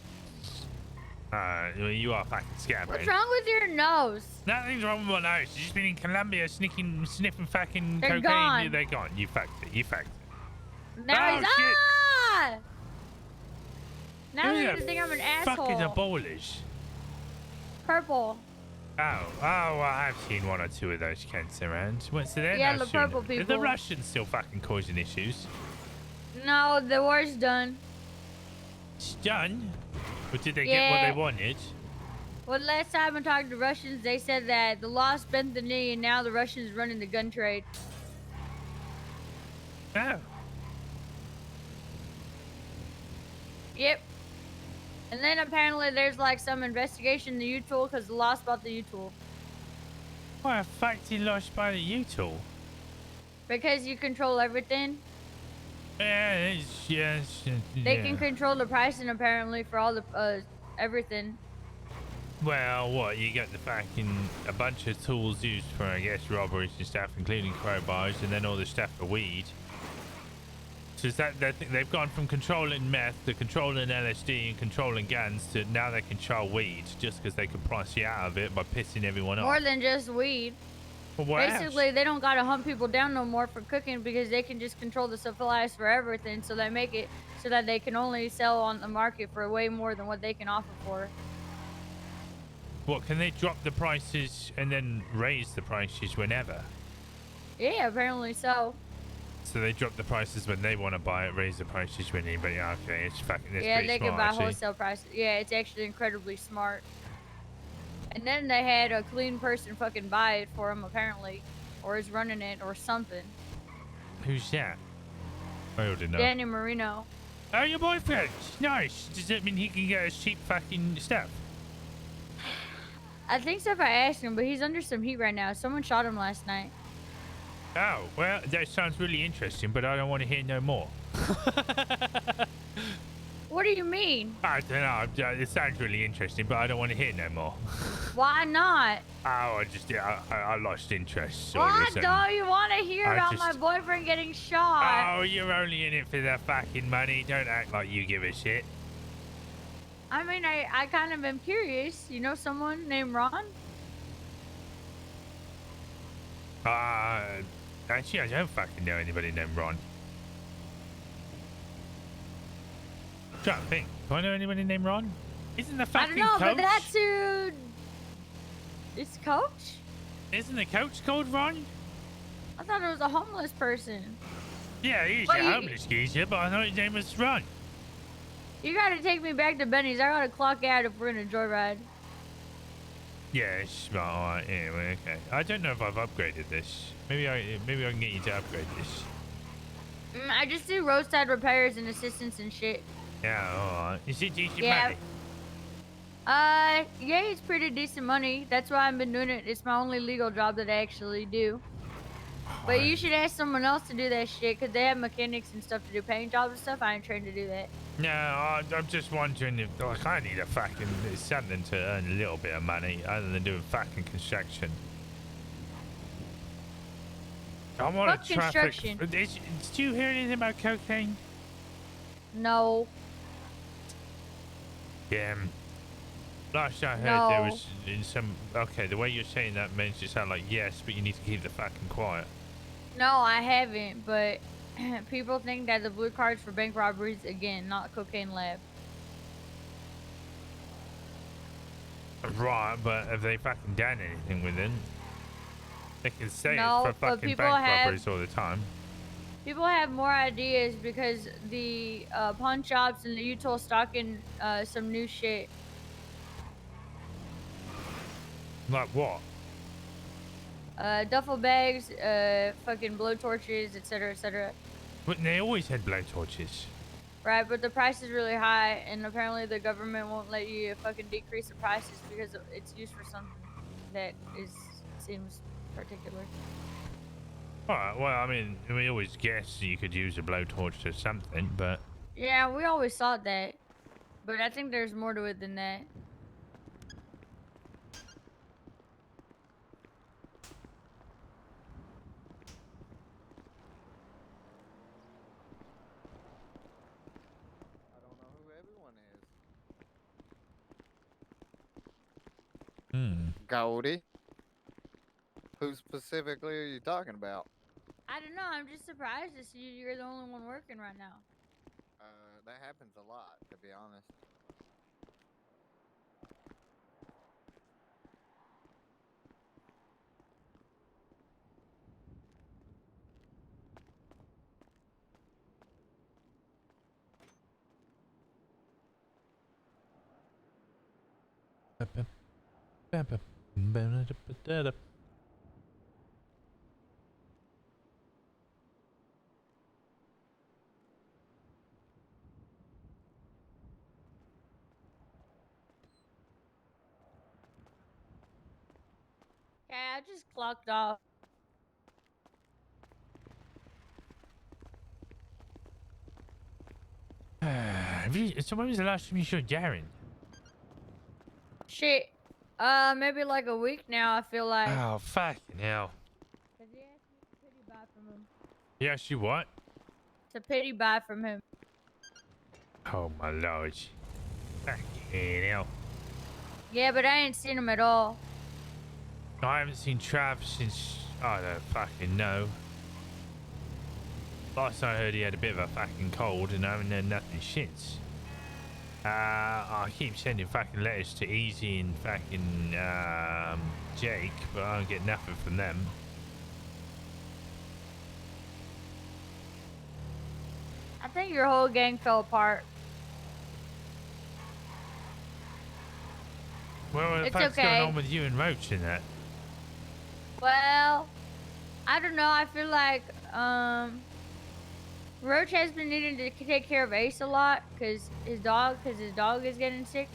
[SPEAKER 1] Well, you are fucking scared.
[SPEAKER 8] What's wrong with your nose?
[SPEAKER 1] Nothing's wrong with my nose. You've just been in Colombia sniffing fucking
[SPEAKER 8] They're
[SPEAKER 1] cocaine.
[SPEAKER 8] gone.
[SPEAKER 1] They're gone. You fucked it.
[SPEAKER 8] Now
[SPEAKER 1] Oh,
[SPEAKER 8] he's
[SPEAKER 1] shit.
[SPEAKER 8] ah! Now
[SPEAKER 1] Who
[SPEAKER 8] they're
[SPEAKER 1] the
[SPEAKER 8] gonna think I'm an
[SPEAKER 1] fuck is a
[SPEAKER 8] asshole.
[SPEAKER 1] ballers?
[SPEAKER 8] Purple.
[SPEAKER 1] Oh, I've seen 1 or 2 of those cunts around. What's there
[SPEAKER 8] Yeah,
[SPEAKER 1] now
[SPEAKER 8] the
[SPEAKER 1] soon?
[SPEAKER 8] purple
[SPEAKER 1] Are the
[SPEAKER 8] people.
[SPEAKER 1] Russians still fucking causing issues?
[SPEAKER 8] No, the war's done.
[SPEAKER 1] It's done. Or did they get what
[SPEAKER 8] Yeah.
[SPEAKER 1] they wanted?
[SPEAKER 8] Well, last time I talked to Russians, they said that the law bent the knee and now the Russians running the gun trade.
[SPEAKER 1] Oh.
[SPEAKER 8] Yep. And then apparently there's like some investigation in the U-Tool because the lost bought the U-Tool.
[SPEAKER 1] Why the fuck did you lost by the U-Tool?
[SPEAKER 8] Because you control everything.
[SPEAKER 1] Yeah,
[SPEAKER 8] They can control the pricing apparently for all the everything.
[SPEAKER 1] Well, what, you got the fucking, a bunch of tools used for, I guess, robberies and stuff, including crowbars, and then all the stuff for weed. So is that they've gone from controlling meth to controlling LSD and controlling guns to now they control weed just because they can price you out of it by pissing everyone off.
[SPEAKER 8] More than just weed.
[SPEAKER 1] Well, what else?
[SPEAKER 8] Basically, they don't gotta hunt people down no more for cooking because they can just control the supplies for everything. So they make it so that they can only sell on the market for way more than what they can offer for.
[SPEAKER 1] What, can they drop the prices and then raise the prices whenever?
[SPEAKER 8] Yeah, apparently so.
[SPEAKER 1] So they drop the prices when they want to buy it, raise the prices when anybody. Okay, it's fucking. That's
[SPEAKER 8] Yeah,
[SPEAKER 1] pretty
[SPEAKER 8] they
[SPEAKER 1] smart,
[SPEAKER 8] can buy
[SPEAKER 1] actually.
[SPEAKER 8] wholesale prices. Yeah, it's actually incredibly smart. And then they had a clean person fucking buy it for them apparently, or is running it or something.
[SPEAKER 1] Who's that? I already know.
[SPEAKER 8] Danny Marino.
[SPEAKER 1] Oh, your boyfriend. Nice. Does that mean he can get us cheap fucking stuff?
[SPEAKER 8] I think so if I asked him, but he's under some heat right now. Someone shot him last night.
[SPEAKER 1] Oh, well, that sounds really interesting, but I don't want to hear no more.
[SPEAKER 8] What do you mean?
[SPEAKER 1] I don't know. It sounds really interesting, but I don't want to hear no more.
[SPEAKER 8] Why not?
[SPEAKER 1] Oh, I lost interest. all of a
[SPEAKER 8] What?
[SPEAKER 1] sudden.
[SPEAKER 8] Don't you want to hear
[SPEAKER 1] I
[SPEAKER 8] about
[SPEAKER 1] just-
[SPEAKER 8] my boyfriend getting shot?
[SPEAKER 1] Oh, you're only in it for the fucking money. Don't act like you give a shit.
[SPEAKER 8] I mean, I kind of am curious. You know someone named Ron?
[SPEAKER 1] Actually, I don't fucking know anybody named Ron. I'm trying to think. Do I know anybody named Ron? Isn't the
[SPEAKER 8] I
[SPEAKER 1] fucking
[SPEAKER 8] don't know,
[SPEAKER 1] coach?
[SPEAKER 8] but that's who It's Coach?
[SPEAKER 1] Isn't the coach called Ron?
[SPEAKER 8] I thought it was a homeless person.
[SPEAKER 1] Yeah, he's
[SPEAKER 8] Well,
[SPEAKER 1] a
[SPEAKER 8] you-
[SPEAKER 1] homeless geezer, but I thought his name was Ron.
[SPEAKER 8] You gotta take me back to Benny's. I gotta clock out if we're gonna joyride.
[SPEAKER 1] Yeah, it's alright. Yeah, well, okay. I don't know if I've upgraded this. Maybe I can get you to upgrade this.
[SPEAKER 8] I just do roadside repairs and assistance and shit.
[SPEAKER 1] Yeah, alright. Is it decent
[SPEAKER 8] Yeah.
[SPEAKER 1] money?
[SPEAKER 8] Yeah, it's pretty decent money. That's why I've been doing it. It's my only legal job that I actually do. But you should ask someone else to do that shit, because they have mechanics and stuff to do paint jobs and stuff. I ain't trained to do that.
[SPEAKER 1] No, I'm just wondering if like I need a fucking something to earn a little bit of money other than doing fucking construction. I want
[SPEAKER 8] Fuck
[SPEAKER 1] a traffic.
[SPEAKER 8] construction.
[SPEAKER 1] Did you hear anything about cocaine?
[SPEAKER 8] No.
[SPEAKER 1] Yeah. Last I heard there was in some. Okay, the way you're saying that makes it sound like yes, but you need to keep the fucking quiet.
[SPEAKER 8] No, I haven't, but people think that the blue card's for bank robberies, again, not cocaine lab.
[SPEAKER 1] Right, but have they fucking done anything with it? They can say
[SPEAKER 8] No,
[SPEAKER 1] it's for
[SPEAKER 8] but
[SPEAKER 1] fucking
[SPEAKER 8] people
[SPEAKER 1] bank
[SPEAKER 8] have-
[SPEAKER 1] robberies all the time.
[SPEAKER 8] People have more ideas because the pawn shops and the Utah stocking some new shit.
[SPEAKER 1] Like what?
[SPEAKER 8] Duffel bags, fucking blowtorches, etc., etc.
[SPEAKER 1] But they always had blowtorches.
[SPEAKER 8] Right, but the price is really high, and apparently the government won't let you fucking decrease the prices because it's used for something that seems particular.
[SPEAKER 1] Alright, well, I mean, we always guessed you could use a blowtorch to something, but...
[SPEAKER 8] Yeah, we always thought that, but I think there's more to it than that.
[SPEAKER 9] I don't know who everyone is.
[SPEAKER 1] Hmm.
[SPEAKER 9] Goldie? Who specifically are you talking about?
[SPEAKER 8] I don't know, I'm just surprised to see you're the only one working right now.
[SPEAKER 9] That happens a lot, to be honest.
[SPEAKER 8] Okay, I just clocked off.
[SPEAKER 1] So when was the last time you saw Darren?
[SPEAKER 8] Shit. Maybe like a week now, I feel like.
[SPEAKER 1] Oh, fucking hell.
[SPEAKER 8] Cause he asked me to pity buy from him.
[SPEAKER 1] Yes, you what?
[SPEAKER 8] To pity buy from him.
[SPEAKER 1] Oh, my lord. Fucking hell.
[SPEAKER 8] Yeah, but I ain't seen him at all.
[SPEAKER 1] I haven't seen Trav since... I don't fucking know. Last I heard he had a bit of a fucking cold and I haven't heard nothing since. I keep sending fucking letters to Easy and fucking Jake, but I don't get nothing from them.
[SPEAKER 8] I think your whole gang fell apart.
[SPEAKER 1] Well, what the
[SPEAKER 8] It's
[SPEAKER 1] fuck's
[SPEAKER 8] okay.
[SPEAKER 1] going on with you and Roach and that?
[SPEAKER 8] Well, I don't know. I feel like Roach has been needing to take care of Ace a lot because his dog is getting sick.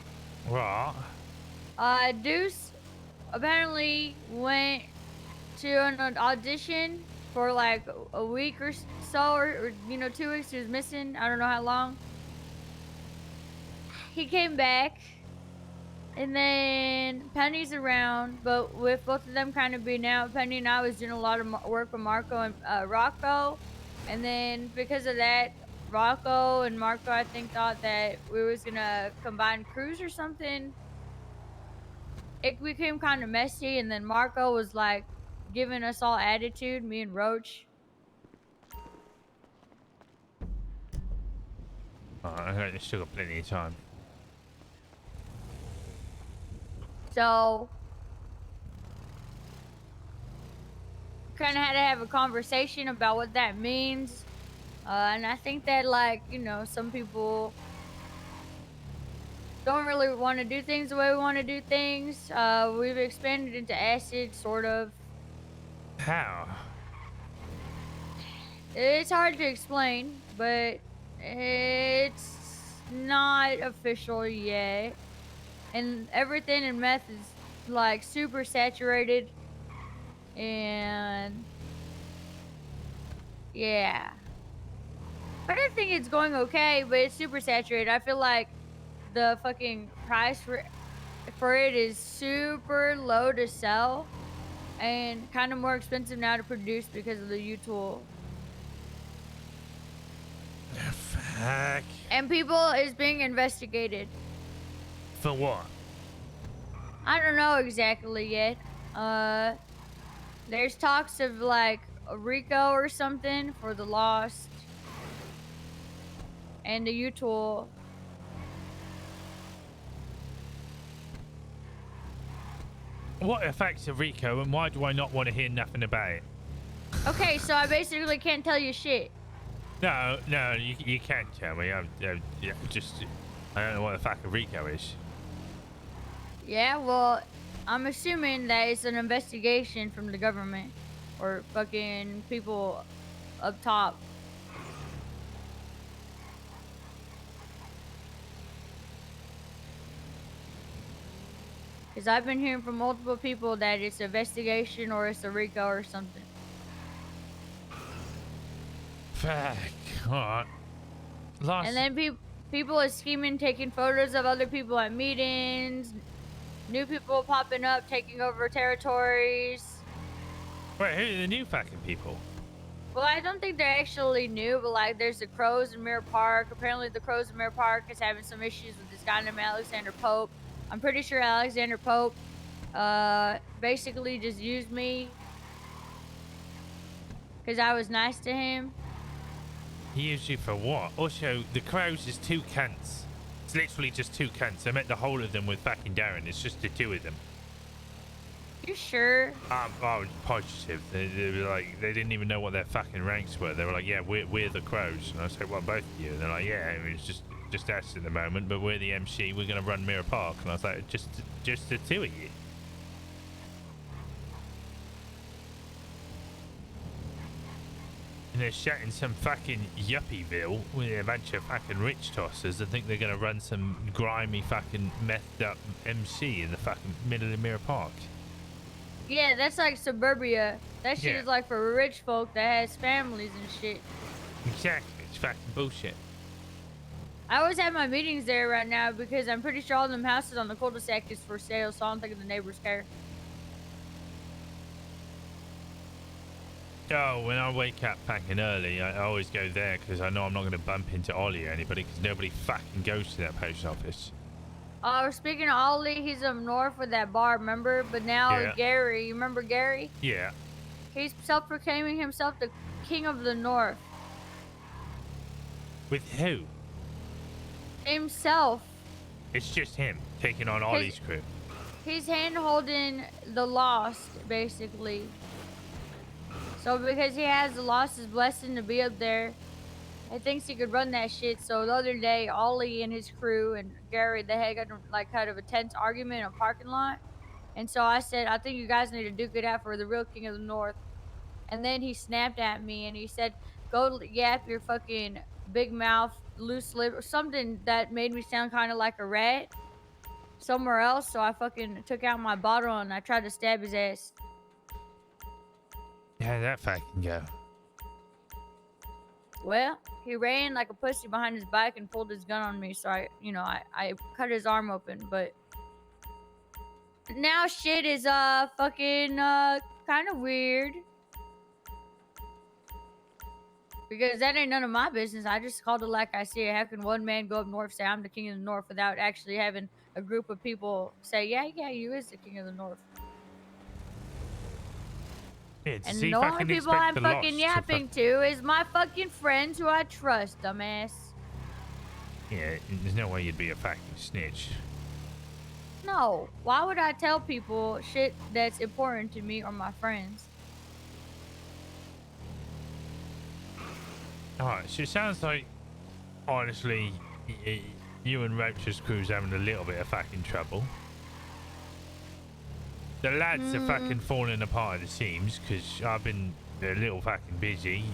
[SPEAKER 1] What?
[SPEAKER 8] Deuce apparently went to an audition for like a week or so, or 2 weeks. He was missing. I don't know how long. He came back, and then Penny's around, but with both of them kind of being out, Penny and I was doing a lot of work with Marco and Rocco, and then because of that, Rocco and Marco I think thought that we was gonna combine crews or something. It became kind of messy, and then Marco was like giving us all attitude, me and Roach.
[SPEAKER 1] I still got plenty of time.
[SPEAKER 8] So kind of had to have a conversation about what that means. And I think that, like, you know, some people don't really want to do things the way we want to do things. We've expanded into acid, sort of.
[SPEAKER 1] How?
[SPEAKER 8] It's hard to explain, but it's not official yet. And everything in meth is like super saturated. And yeah. But I think it's going okay, but it's super saturated. I feel like the fucking price for it is super low to sell and kind of more expensive now to produce because of the U-Tool.
[SPEAKER 1] Fuck.
[SPEAKER 8] And people is being investigated.
[SPEAKER 1] For what?
[SPEAKER 8] I don't know exactly yet. There's talks of like a RICO or something for the Lost and the U-Tool.
[SPEAKER 1] What affects a Rico, and why do I not want to hear nothing about it?
[SPEAKER 8] Okay, so I basically can't tell you shit.
[SPEAKER 1] No, you can't tell me. I don't know what the fuck a Rico is.
[SPEAKER 8] Yeah, well, I'm assuming that it's an investigation from the government or fucking people up top. Because I've been hearing from multiple people that it's an investigation or it's a RICO or something.
[SPEAKER 1] Fuck. Alright.
[SPEAKER 8] And then people are scheming, taking photos of other people at meetings, new people popping up, taking over territories.
[SPEAKER 1] Wait, who are the new fucking people?
[SPEAKER 8] Well, I don't think they're actually new, but like there's the Crows in Mirror Park. Apparently the Crows in Mirror Park is having some issues with this guy named Alexander Pope. I'm pretty sure Alexander Pope basically just used me because I was nice to him.
[SPEAKER 1] He used you for what? Also, the Crows is two cunts. It's literally just two cunts. I met the whole of them with fucking Darren. It's just the two of them.
[SPEAKER 8] You sure?
[SPEAKER 1] I was positive. They were like, they didn't even know what their fucking ranks were. They were like, yeah, we're the Crows. And I said, well, both of you. And they're like, yeah, it's just us at the moment, but we're the MC. We're gonna run Mirror Park. And I was like, just the two of you. And they're shouting some fucking yuppieville with a bunch of fucking rich tossers that think they're gonna run some grimy fucking methed up MC in the fucking middle of Mirror Park.
[SPEAKER 8] Yeah, that's like suburbia. That shit
[SPEAKER 1] Yeah.
[SPEAKER 8] is like for rich folk that has families and shit.
[SPEAKER 1] Exactly. It's fucking bullshit.
[SPEAKER 8] I always have my meetings there right now because I'm pretty sure all them houses on the cul-de-sac is for sale, so I don't think the neighbors care.
[SPEAKER 1] Oh, when I wake up fucking early, I always go there because I know I'm not going to bump into Ollie or anybody because nobody fucking goes to that post office.
[SPEAKER 8] Speaking of Ollie, he's up north with that bar, remember? But now
[SPEAKER 1] Yeah.
[SPEAKER 8] Gary, you remember Gary?
[SPEAKER 1] Yeah.
[SPEAKER 8] He's self-proclaiming himself the king of the north.
[SPEAKER 1] With who?
[SPEAKER 8] Himself.
[SPEAKER 1] It's just him taking on Ollie's crew.
[SPEAKER 8] He's hand-holding the Lost, basically. So because he has the Lost's blessing to be up there, he thinks he could run that shit. So the other day, Ollie and his crew and Gary, they had like kind of a tense argument in a parking lot. And so I said, I think you guys need to duke it out for the real king of the north. And then he snapped at me and he said, go yap your fucking big mouth, loose lip, or something that made me sound kind of like a rat somewhere else. So I fucking took out my bottle and I tried to stab his ass.
[SPEAKER 1] How'd that fucking go?
[SPEAKER 8] Well, he ran like a pussy behind his bike and pulled his gun on me. So I cut his arm open, but now shit is fucking kind of weird. Because that ain't none of my business. I just called it like I see it. How can one man go up north say I'm the king of the north without actually having a group of people say, yeah, you is the king of the north?
[SPEAKER 1] Yeah,
[SPEAKER 8] And
[SPEAKER 1] see
[SPEAKER 8] the
[SPEAKER 1] if I
[SPEAKER 8] only
[SPEAKER 1] can
[SPEAKER 8] people
[SPEAKER 1] expect
[SPEAKER 8] I'm
[SPEAKER 1] the
[SPEAKER 8] fucking
[SPEAKER 1] Lost
[SPEAKER 8] yapping to is my fucking friends who I trust, dumbass.
[SPEAKER 1] Yeah, there's no way you'd be a fucking snitch.
[SPEAKER 8] No. Why would I tell people shit that's important to me or my friends?
[SPEAKER 1] Alright, so it sounds like, honestly, you and Roach's crew's having a little bit of fucking trouble. The lads are fucking falling apart at the seams because I've been a little fucking busy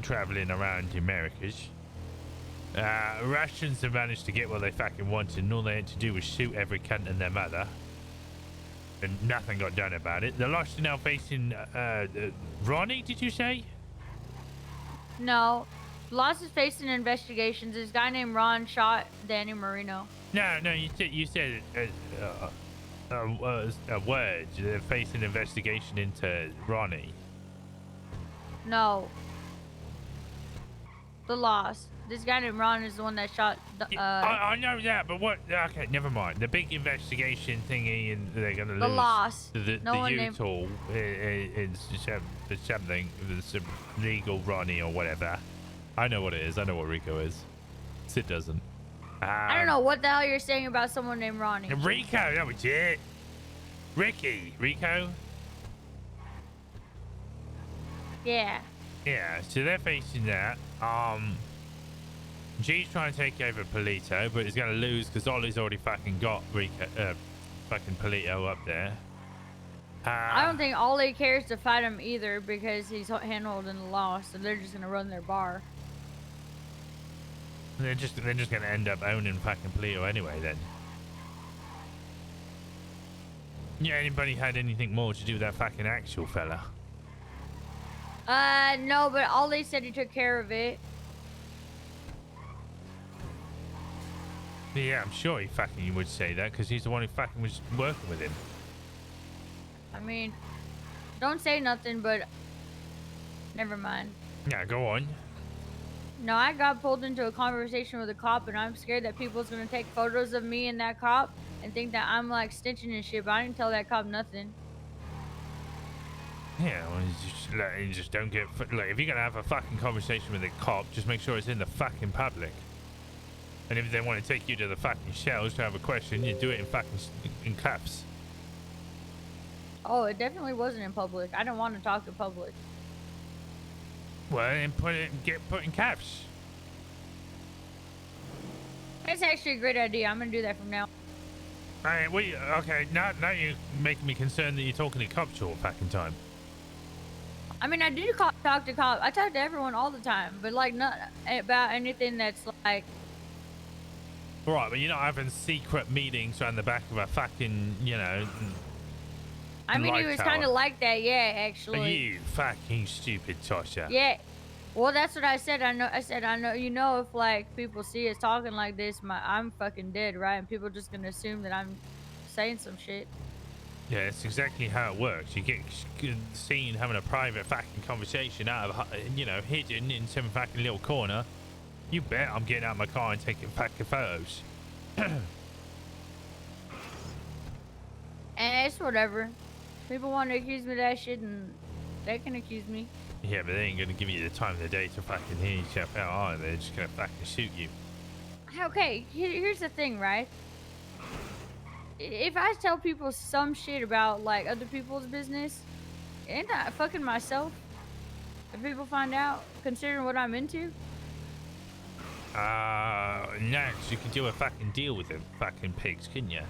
[SPEAKER 1] traveling around the Americas. Russians have managed to get what they fucking wanted, and all they had to do was shoot every cunt and their mother. And nothing got done about it. The Lost are now facing Ronnie, did you say?
[SPEAKER 8] No. Lost is facing investigations. This guy named Ron shot Danny Marino.
[SPEAKER 1] No, you said a word. They're facing investigation into Ronnie.
[SPEAKER 8] No. The Lost. This guy named Ron is the one that shot.
[SPEAKER 1] I know that, but what? Okay, never mind. The big investigation thingy, and they're gonna lose.
[SPEAKER 8] The Lost.
[SPEAKER 1] The
[SPEAKER 8] No one named.
[SPEAKER 1] U-Tool is something. It's legal Ronnie or whatever. I know what it is. I know what Rico is. Sid doesn't.
[SPEAKER 8] I don't know what the hell you're saying about someone named Ronnie.
[SPEAKER 1] Rico, that was it. Rico?
[SPEAKER 8] Yeah.
[SPEAKER 1] Yeah, so they're facing that. G's trying to take over Polito, but he's gonna lose because Ollie's already fucking got fucking Polito up there.
[SPEAKER 8] I don't think Ollie cares to fight him either because he's handled in the Lost, so they're just gonna run their bar.
[SPEAKER 1] They're just gonna end up owning fucking Polito anyway then. Yeah, anybody had anything more to do with that fucking actual fella?
[SPEAKER 8] No, but Ollie said he took care of it.
[SPEAKER 1] Yeah, I'm sure he fucking would say that because he's the one who fucking was working with him.
[SPEAKER 8] I mean, don't say nothing, but never mind.
[SPEAKER 1] Yeah, go on.
[SPEAKER 8] No, I got pulled into a conversation with a cop, and I'm scared that people's gonna take photos of me and that cop and think that I'm like snitching and shit, but I didn't tell that cop nothing.
[SPEAKER 1] Yeah, well, you just don't get... Like, if you're gonna have a fucking conversation with a cop, just make sure it's in the fucking public. And if they want to take you to the fucking shells to have a question, you do it in fucking in cuffs.
[SPEAKER 8] Oh, it definitely wasn't in public. I didn't want to talk in public.
[SPEAKER 1] Well, then get put in cuffs.
[SPEAKER 8] That's actually a great idea. I'm gonna do that from now.
[SPEAKER 1] Alright, okay, now you're making me concerned that you're talking to cops all fucking time.
[SPEAKER 8] I mean, I do talk to cops. I talk to everyone all the time, but like not about anything that's like.
[SPEAKER 1] Right, but you're not having secret meetings around the back of a fucking, you know.
[SPEAKER 8] I mean, he was kind of like that, yeah, actually.
[SPEAKER 1] You fucking stupid Tosha.
[SPEAKER 8] Yeah. Well, that's what I said. I know. You know, if like people see us talking like this, I'm fucking dead, right? And people are just gonna assume that I'm saying some shit.
[SPEAKER 1] Yeah, that's exactly how it works. You get seen having a private fucking conversation out of, you know, hidden in some fucking little corner. You bet I'm getting out of my car and taking fucking photos.
[SPEAKER 8] And it's whatever. People want to accuse me of that shit, and they can accuse me.
[SPEAKER 1] Yeah, but they ain't gonna give you the time of the day to fucking hear yourself out, are they? They're just gonna fucking shoot you.
[SPEAKER 8] Okay, here's the thing, right? If I tell people some shit about like other people's business, ain't I fucking myself? If people find out, considering what I'm into.
[SPEAKER 1] No, 'cause you can do a fucking deal with them fucking pigs, couldn't you?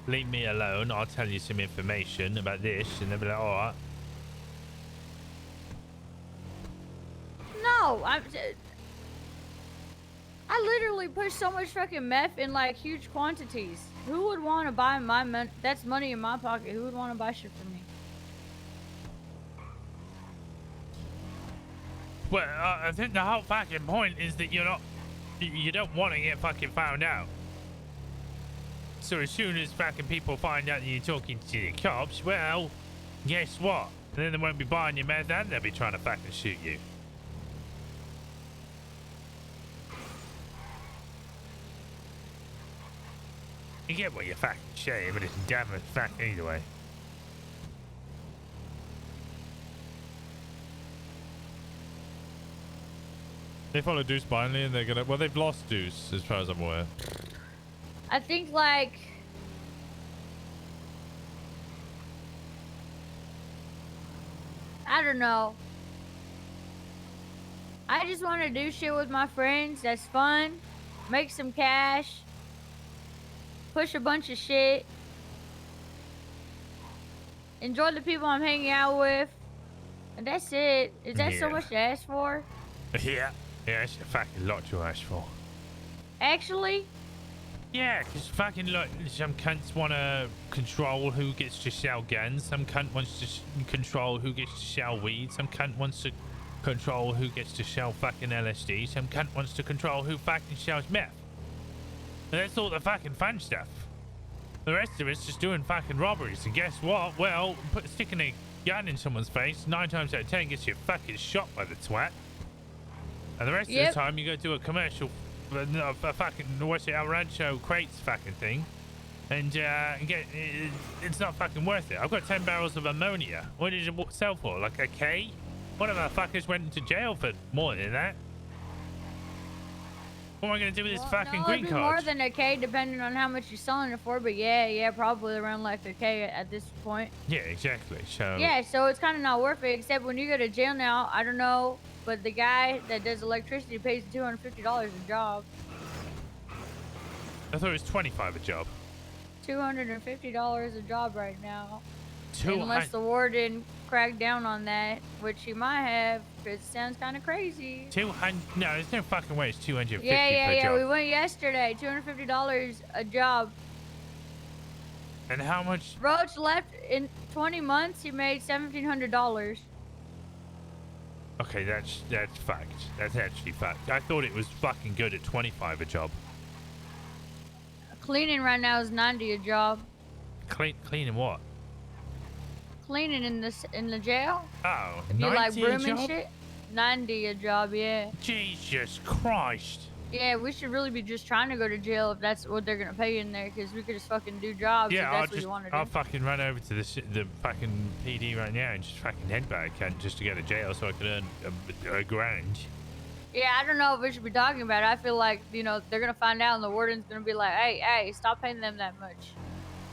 [SPEAKER 1] Leave me alone, I'll tell you some information about this, and they'll be like, alright.
[SPEAKER 8] No, I literally push so much fucking meth in like huge quantities. Who would want to buy my money? That's money in my pocket. Who would want to buy shit from me?
[SPEAKER 1] Well, I think the whole fucking point is that you don't want to get fucking found out. So as soon as fucking people find out that you're talking to the cops, well, guess what? Then they won't be buying your meth and they'll be trying to fucking shoot you. You get what you're fucking saying, but it's damn fact either way. They follow Deuce blindly and they're gonna... Well, they've lost Deuce, as far as I'm aware.
[SPEAKER 8] I think like... I don't know. I just want to do shit with my friends. That's fun. Make some cash. Push a bunch of shit. Enjoy the people I'm hanging out with. And that's it. Is that so
[SPEAKER 1] Yeah.
[SPEAKER 8] much to ask for?
[SPEAKER 1] Yeah. Yeah, it's a fucking lot to ask for.
[SPEAKER 8] Actually?
[SPEAKER 1] Yeah, because fucking like some cunts want to control who gets to sell guns. Some cunt wants to control who gets to sell weed. Some cunt wants to control who gets to sell fucking LSD. Some cunt wants to control who fucking sells meth. And that's all the fucking fun stuff. The rest of it's just doing fucking robberies. And guess what? Well, sticking a gun in someone's face 9 times out of 10 gets you fucking shot by the twat. And the rest of the time you go do a commercial, a fucking what's it, El Rancho crates fucking thing, and get it's not fucking worth it. I've got 10 barrels of ammonia. What did it sell for? Like a K? One of our fuckers went into jail for more than that. What am I gonna do with this fucking
[SPEAKER 8] No,
[SPEAKER 1] green
[SPEAKER 8] it'd be
[SPEAKER 1] card?
[SPEAKER 8] more than a K depending on how much you're selling it for, but yeah, probably around like a K at this point.
[SPEAKER 1] Yeah, exactly. So
[SPEAKER 8] Yeah, so it's kind of not worth it, except when you go to jail now, I don't know, but the guy that does electricity pays $250 a job.
[SPEAKER 1] I thought it was 25 a job.
[SPEAKER 8] $250 a job right now.
[SPEAKER 1] 200
[SPEAKER 8] Unless the warden cracked down on that, which he might have, because it sounds kind of crazy.
[SPEAKER 1] 200? No, there's no fucking way it's 250
[SPEAKER 8] Yeah,
[SPEAKER 1] per job.
[SPEAKER 8] we went yesterday. $250 a job.
[SPEAKER 1] And how much?
[SPEAKER 8] Roach left in 20 months. He made $1,700.
[SPEAKER 1] Okay, that's fact. That's actually fact. I thought it was fucking good at 25 a job.
[SPEAKER 8] Cleaning right now is $90 a job.
[SPEAKER 1] Cleaning what?
[SPEAKER 8] Cleaning in the jail.
[SPEAKER 1] Oh,
[SPEAKER 8] If you like
[SPEAKER 1] 90 a
[SPEAKER 8] brooming
[SPEAKER 1] job?
[SPEAKER 8] shit, $90 a job. Yeah.
[SPEAKER 1] Jesus Christ.
[SPEAKER 8] Yeah, we should really be just trying to go to jail if that's what they're gonna pay in there, because we could just fucking do jobs if
[SPEAKER 1] Yeah,
[SPEAKER 8] that's what you want to do.
[SPEAKER 1] I'll fucking run over to the fucking PD right now and just fucking headbutt a cunt just to go to jail so I can earn a grand.
[SPEAKER 8] Yeah, I don't know if we should be talking about it. I feel like, they're gonna find out and the warden's gonna be like, hey, stop paying them that much.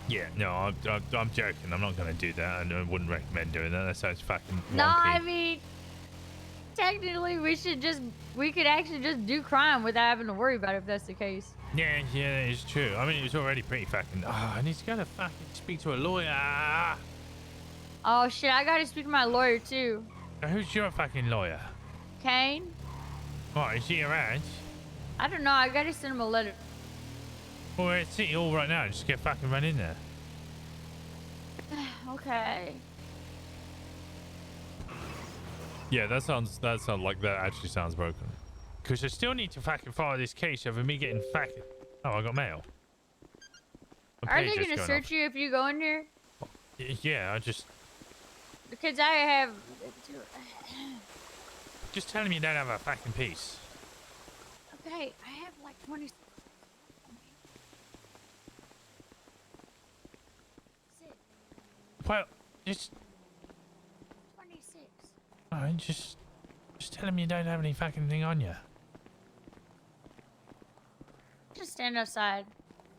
[SPEAKER 1] Yeah, no, I'm joking. I'm not gonna do that, and I wouldn't recommend doing that. That sounds fucking wonky.
[SPEAKER 8] No, I mean, technically we could actually just do crime without having to worry about it if that's the case.
[SPEAKER 1] Yeah, that is true. I mean, it was already pretty fucking. Oh, I need to go to fucking speak to a lawyer.
[SPEAKER 8] Oh shit, I gotta speak to my lawyer too.
[SPEAKER 1] Who's your fucking lawyer?
[SPEAKER 8] Kane?
[SPEAKER 1] What, is he around?
[SPEAKER 8] I don't know, I gotta send him a letter.
[SPEAKER 1] Well, we're at City Hall right now. Just get fucking run in there.
[SPEAKER 8] Okay.
[SPEAKER 1] Yeah, that sounds like that actually sounds broken. Because I still need to fucking follow this case over me getting fucking. Oh, I got mail.
[SPEAKER 8] Are they gonna search you if you go in here?
[SPEAKER 1] Yeah, I just.
[SPEAKER 8] Because I have.
[SPEAKER 1] Just tell me you don't have a fucking piece.
[SPEAKER 8] Okay, I have like 20.
[SPEAKER 1] Well, just.
[SPEAKER 8] 26.
[SPEAKER 1] Alright, just tell me you don't have any fucking thing on you.
[SPEAKER 8] Just stand outside.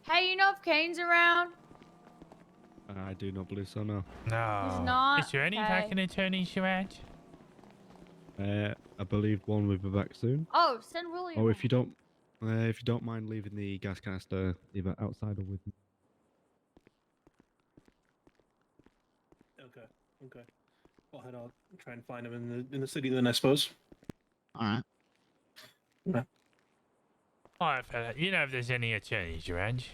[SPEAKER 8] Hey, you know if Kane's around?
[SPEAKER 3] I do not believe so, no.
[SPEAKER 1] No.
[SPEAKER 8] He's not?
[SPEAKER 1] Is there any
[SPEAKER 8] Okay.
[SPEAKER 1] fucking attorneys around?
[SPEAKER 3] I believe one will be back soon.
[SPEAKER 8] Oh, send William.
[SPEAKER 3] Oh, if you don't mind leaving the gas canister either outside or with me.
[SPEAKER 11] Okay. I'll head out and try and find him in the city then, I suppose.
[SPEAKER 19] All right.
[SPEAKER 11] Yeah.
[SPEAKER 1] Alright, fella. You know if there's any attorneys around?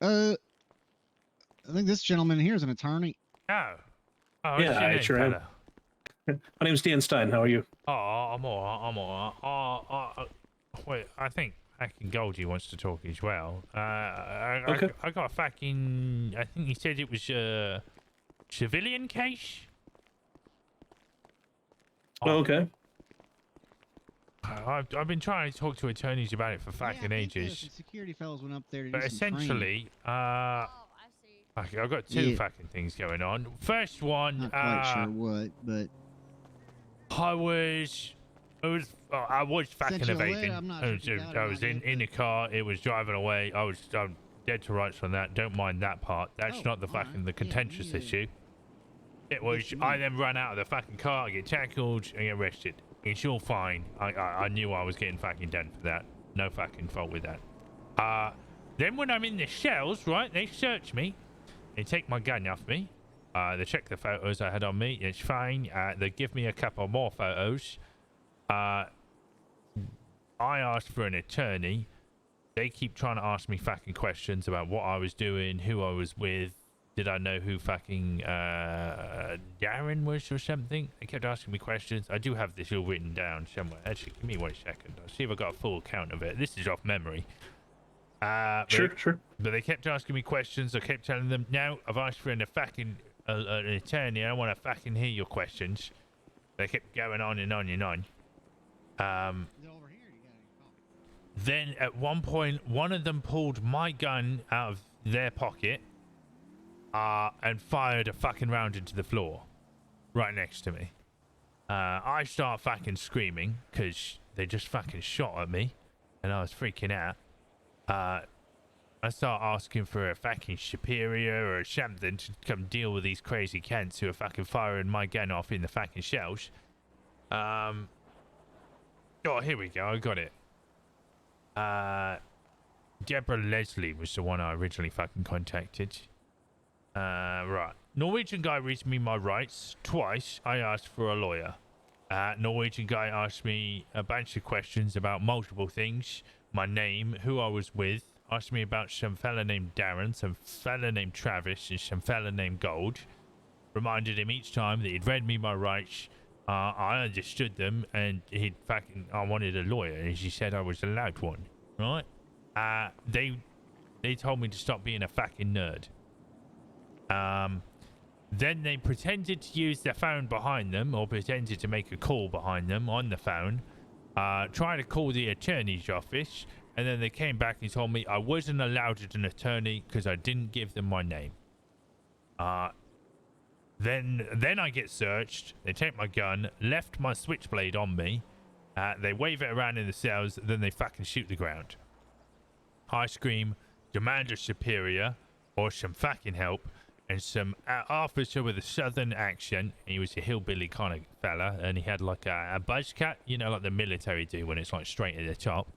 [SPEAKER 19] I think this gentleman here is an attorney.
[SPEAKER 1] Oh. Oh,
[SPEAKER 11] Yeah,
[SPEAKER 1] what's your
[SPEAKER 11] I
[SPEAKER 1] name,
[SPEAKER 11] sure am.
[SPEAKER 1] fella?
[SPEAKER 11] My name's Dan Stein. How are you?
[SPEAKER 1] Oh, I'm alright. Wait, I think fucking Goldie wants to talk as well.
[SPEAKER 11] Okay.
[SPEAKER 1] I got a fucking. I think he said it was a civilian case.
[SPEAKER 11] Oh, okay.
[SPEAKER 1] I've been trying to talk to attorneys about it for fucking ages.
[SPEAKER 19] The security fellows went up there to
[SPEAKER 1] But
[SPEAKER 19] do some training.
[SPEAKER 1] essentially, okay, I've got two
[SPEAKER 19] Yeah.
[SPEAKER 1] fucking things going on. First one,
[SPEAKER 19] Not quite sure what, but
[SPEAKER 1] I was fucking
[SPEAKER 19] Sent you a letter?
[SPEAKER 1] evading.
[SPEAKER 19] I'm not sure if you got it
[SPEAKER 1] I
[SPEAKER 19] or
[SPEAKER 1] was
[SPEAKER 19] not
[SPEAKER 1] in
[SPEAKER 19] yet,
[SPEAKER 1] the car. It was driving away. I'm dead to rights on that. Don't mind that part. That's not the fucking the contentious issue. It was I then run out of the fucking car, I get tackled, and get arrested. It's all fine. I knew I was getting fucking done for that. No fucking fault with that. Then when I'm in the shells, right, they search me. They take my gun off me. They check the photos I had on me. It's fine. They give me a couple more photos. I asked for an attorney. They keep trying to ask me fucking questions about what I was doing, who I was with. Did I know who fucking Darren was or something? They kept asking me questions. I do have this all written down somewhere. Actually, give me 1 second. I'll see if I got a full account of it. This is off memory.
[SPEAKER 11] Sure.
[SPEAKER 1] But they kept asking me questions. I kept telling them, no, I've asked for an attorney. I don't want to fucking hear your questions. They kept going on and on and on. Then at one point, one of them pulled my gun out of their pocket and fired a fucking round into the floor right next to me. I start fucking screaming because they just fucking shot at me and I was freaking out. I start asking for a fucking superior or something to come deal with these crazy cunts who are fucking firing my gun off in the fucking shells. Oh, here we go. I got it. Deborah Leslie was the one I originally fucking contacted. Right. Norwegian guy reads me my rights. Twice I asked for a lawyer. Norwegian guy asked me a bunch of questions about multiple things. My name, who I was with. Asked me about some fella named Darren, some fella named Travis, and some fella named Gold. Reminded him each time that he'd read me my rights. I understood them, and I wanted a lawyer, and he said I was allowed one. Right? They told me to stop being a fucking nerd. Then they pretended to use their phone behind them, or pretended to make a call behind them on the phone. Trying to call the attorney's office, and then they came back and told me I wasn't allowed an attorney because I didn't give them my name. Then I get searched. They take my gun, left my switchblade on me. They wave it around in the cells, then they fucking shoot the ground. I scream, demand a superior or some fucking help, and some officer with a southern accent. He was a hillbilly kind of fella, and he had like a buzz cut, you know, like the military do when it's like straight at the top.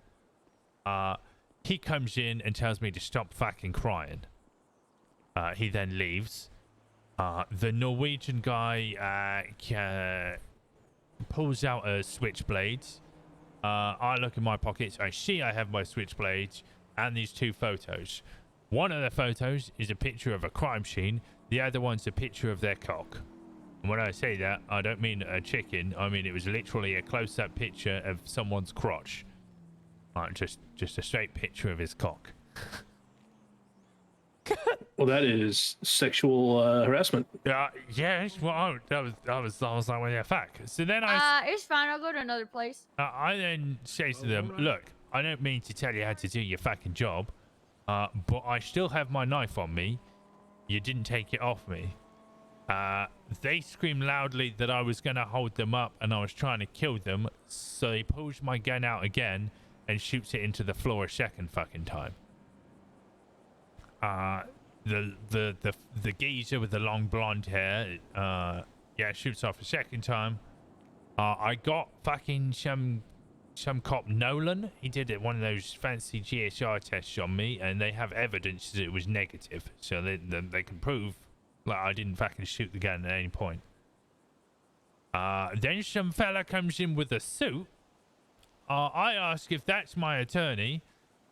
[SPEAKER 1] He comes in and tells me to stop fucking crying. He then leaves. The Norwegian guy pulls out a switchblade. I look in my pockets. I see I have my switchblades and these two photos. One of the photos is a picture of a crime scene. The other one's a picture of their cock. And when I say that, I don't mean a chicken. I mean it was literally a close-up picture of someone's crotch. Just a straight picture of his cock.
[SPEAKER 11] Well, that is sexual harassment.
[SPEAKER 1] Yes. Well, I was like, well, yeah, fuck. So then
[SPEAKER 8] it's fine. I'll go to another place.
[SPEAKER 1] I then say to them, look, I don't mean to tell you how to do your fucking job, but I still have my knife on me. You didn't take it off me. They screamed loudly that I was going to hold them up and I was trying to kill them. So he pulls my gun out again and shoots it into the floor a second fucking time. The geezer with the long blonde hair, shoots off a second time. I got fucking some cop Nolan. He did one of those fancy GSR tests on me, and they have evidence that it was negative, so they can prove like I didn't fucking shoot the gun at any point. Then some fella comes in with a suit. I ask if that's my attorney.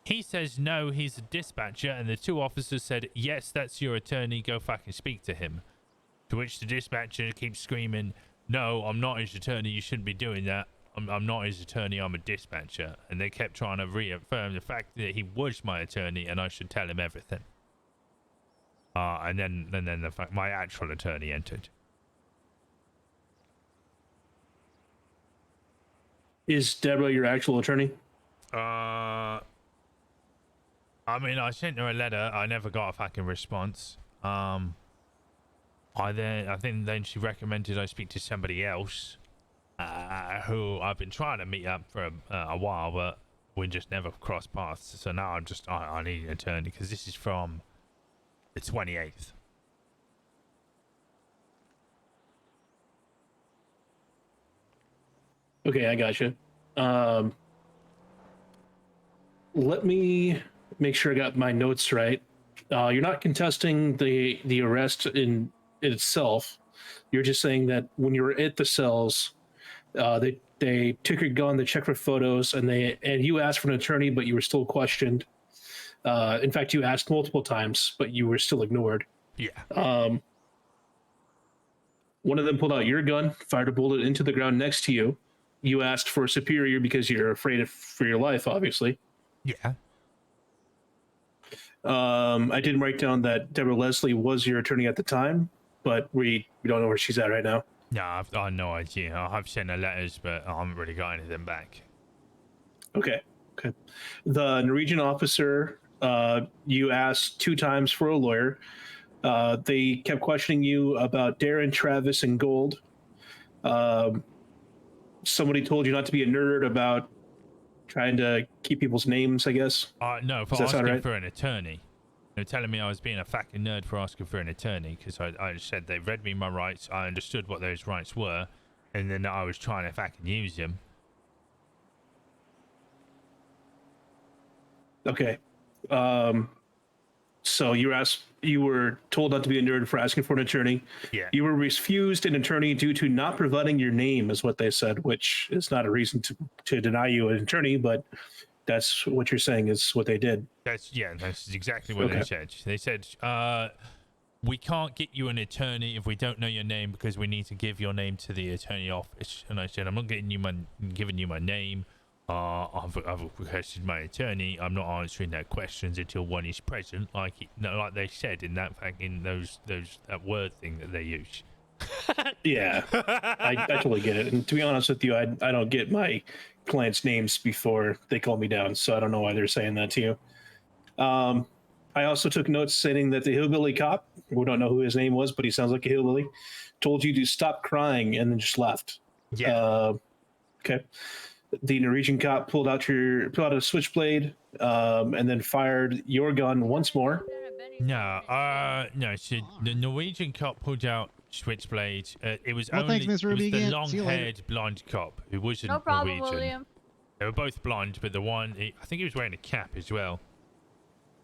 [SPEAKER 1] He says no, he's a dispatcher, and the two officers said, yes, that's your attorney, go fucking speak to him. To which the dispatcher keeps screaming, no, I'm not his attorney, you shouldn't be doing that. I'm not his attorney, I'm a dispatcher. And they kept trying to reaffirm the fact that he was my attorney and I should tell him everything. And then my actual attorney entered.
[SPEAKER 11] Is Deborah your actual attorney?
[SPEAKER 1] I mean, I sent her a letter. I never got a fucking response. I think then she recommended I speak to somebody else, who I've been trying to meet up for a while, but we just never crossed paths. So now I need an attorney because this is from the 28th.
[SPEAKER 11] Okay, I gotcha. Let me make sure I got my notes right. You're not contesting the arrest in itself. You're just saying that when you were at the cells, they took your gun, they checked for photos, and you asked for an attorney, but you were still questioned. In fact, you asked multiple times, but you were still ignored.
[SPEAKER 1] Yeah.
[SPEAKER 11] One of them pulled out your gun, fired a bullet into the ground next to you. You asked for a superior because you're afraid for your life, obviously.
[SPEAKER 1] Yeah.
[SPEAKER 11] I didn't write down that Deborah Leslie was your attorney at the time, but we don't know where she's at right now.
[SPEAKER 1] No, I've no idea. I've sent her letters, but I haven't really got anything back.
[SPEAKER 11] Okay. The Norwegian officer, you asked 2 times for a lawyer. They kept questioning you about Darren, Travis, and Gold. Somebody told you not to be a nerd about trying to keep people's names, I guess.
[SPEAKER 1] No, for
[SPEAKER 11] Does that sound
[SPEAKER 1] asking
[SPEAKER 11] right?
[SPEAKER 1] for an attorney. They were telling me I was being a fucking nerd for asking for an attorney because I said they read me my rights, I understood what those rights were, and then I was trying to fucking use them.
[SPEAKER 11] Okay. So you were told not to be a nerd for asking for an attorney.
[SPEAKER 1] Yeah.
[SPEAKER 11] You were refused an attorney due to not providing your name, is what they said, which is not a reason to deny you an attorney, but that's what you're saying is what they did.
[SPEAKER 1] That's exactly what they said. They said, we can't get you an attorney if we don't know your name because we need to give your name to the attorney office. And I said, I'm not giving you my name. I've requested my attorney. I'm not answering their questions until one is present, like they said in that that word thing that they use.
[SPEAKER 11] Yeah, I totally get it. And to be honest with you, I don't get my clients' names before they call me down, so I don't know why they're saying that to you. I also took notes saying that the hillbilly cop, we don't know who his name was, but he sounds like a hillbilly, told you to stop crying and then just left.
[SPEAKER 1] Yeah.
[SPEAKER 11] Okay. The Norwegian cop pulled out a switchblade and then fired your gun once more.
[SPEAKER 1] No. So the Norwegian cop pulled out switchblade. It was
[SPEAKER 19] Well,
[SPEAKER 1] only
[SPEAKER 19] thanks, Miss Ruby,
[SPEAKER 1] it was the
[SPEAKER 19] again. See you later.
[SPEAKER 1] long-haired blonde cop who wasn't
[SPEAKER 8] No problem,
[SPEAKER 1] Norwegian.
[SPEAKER 8] William.
[SPEAKER 1] They were both blonde, but the one I think he was wearing a cap as well.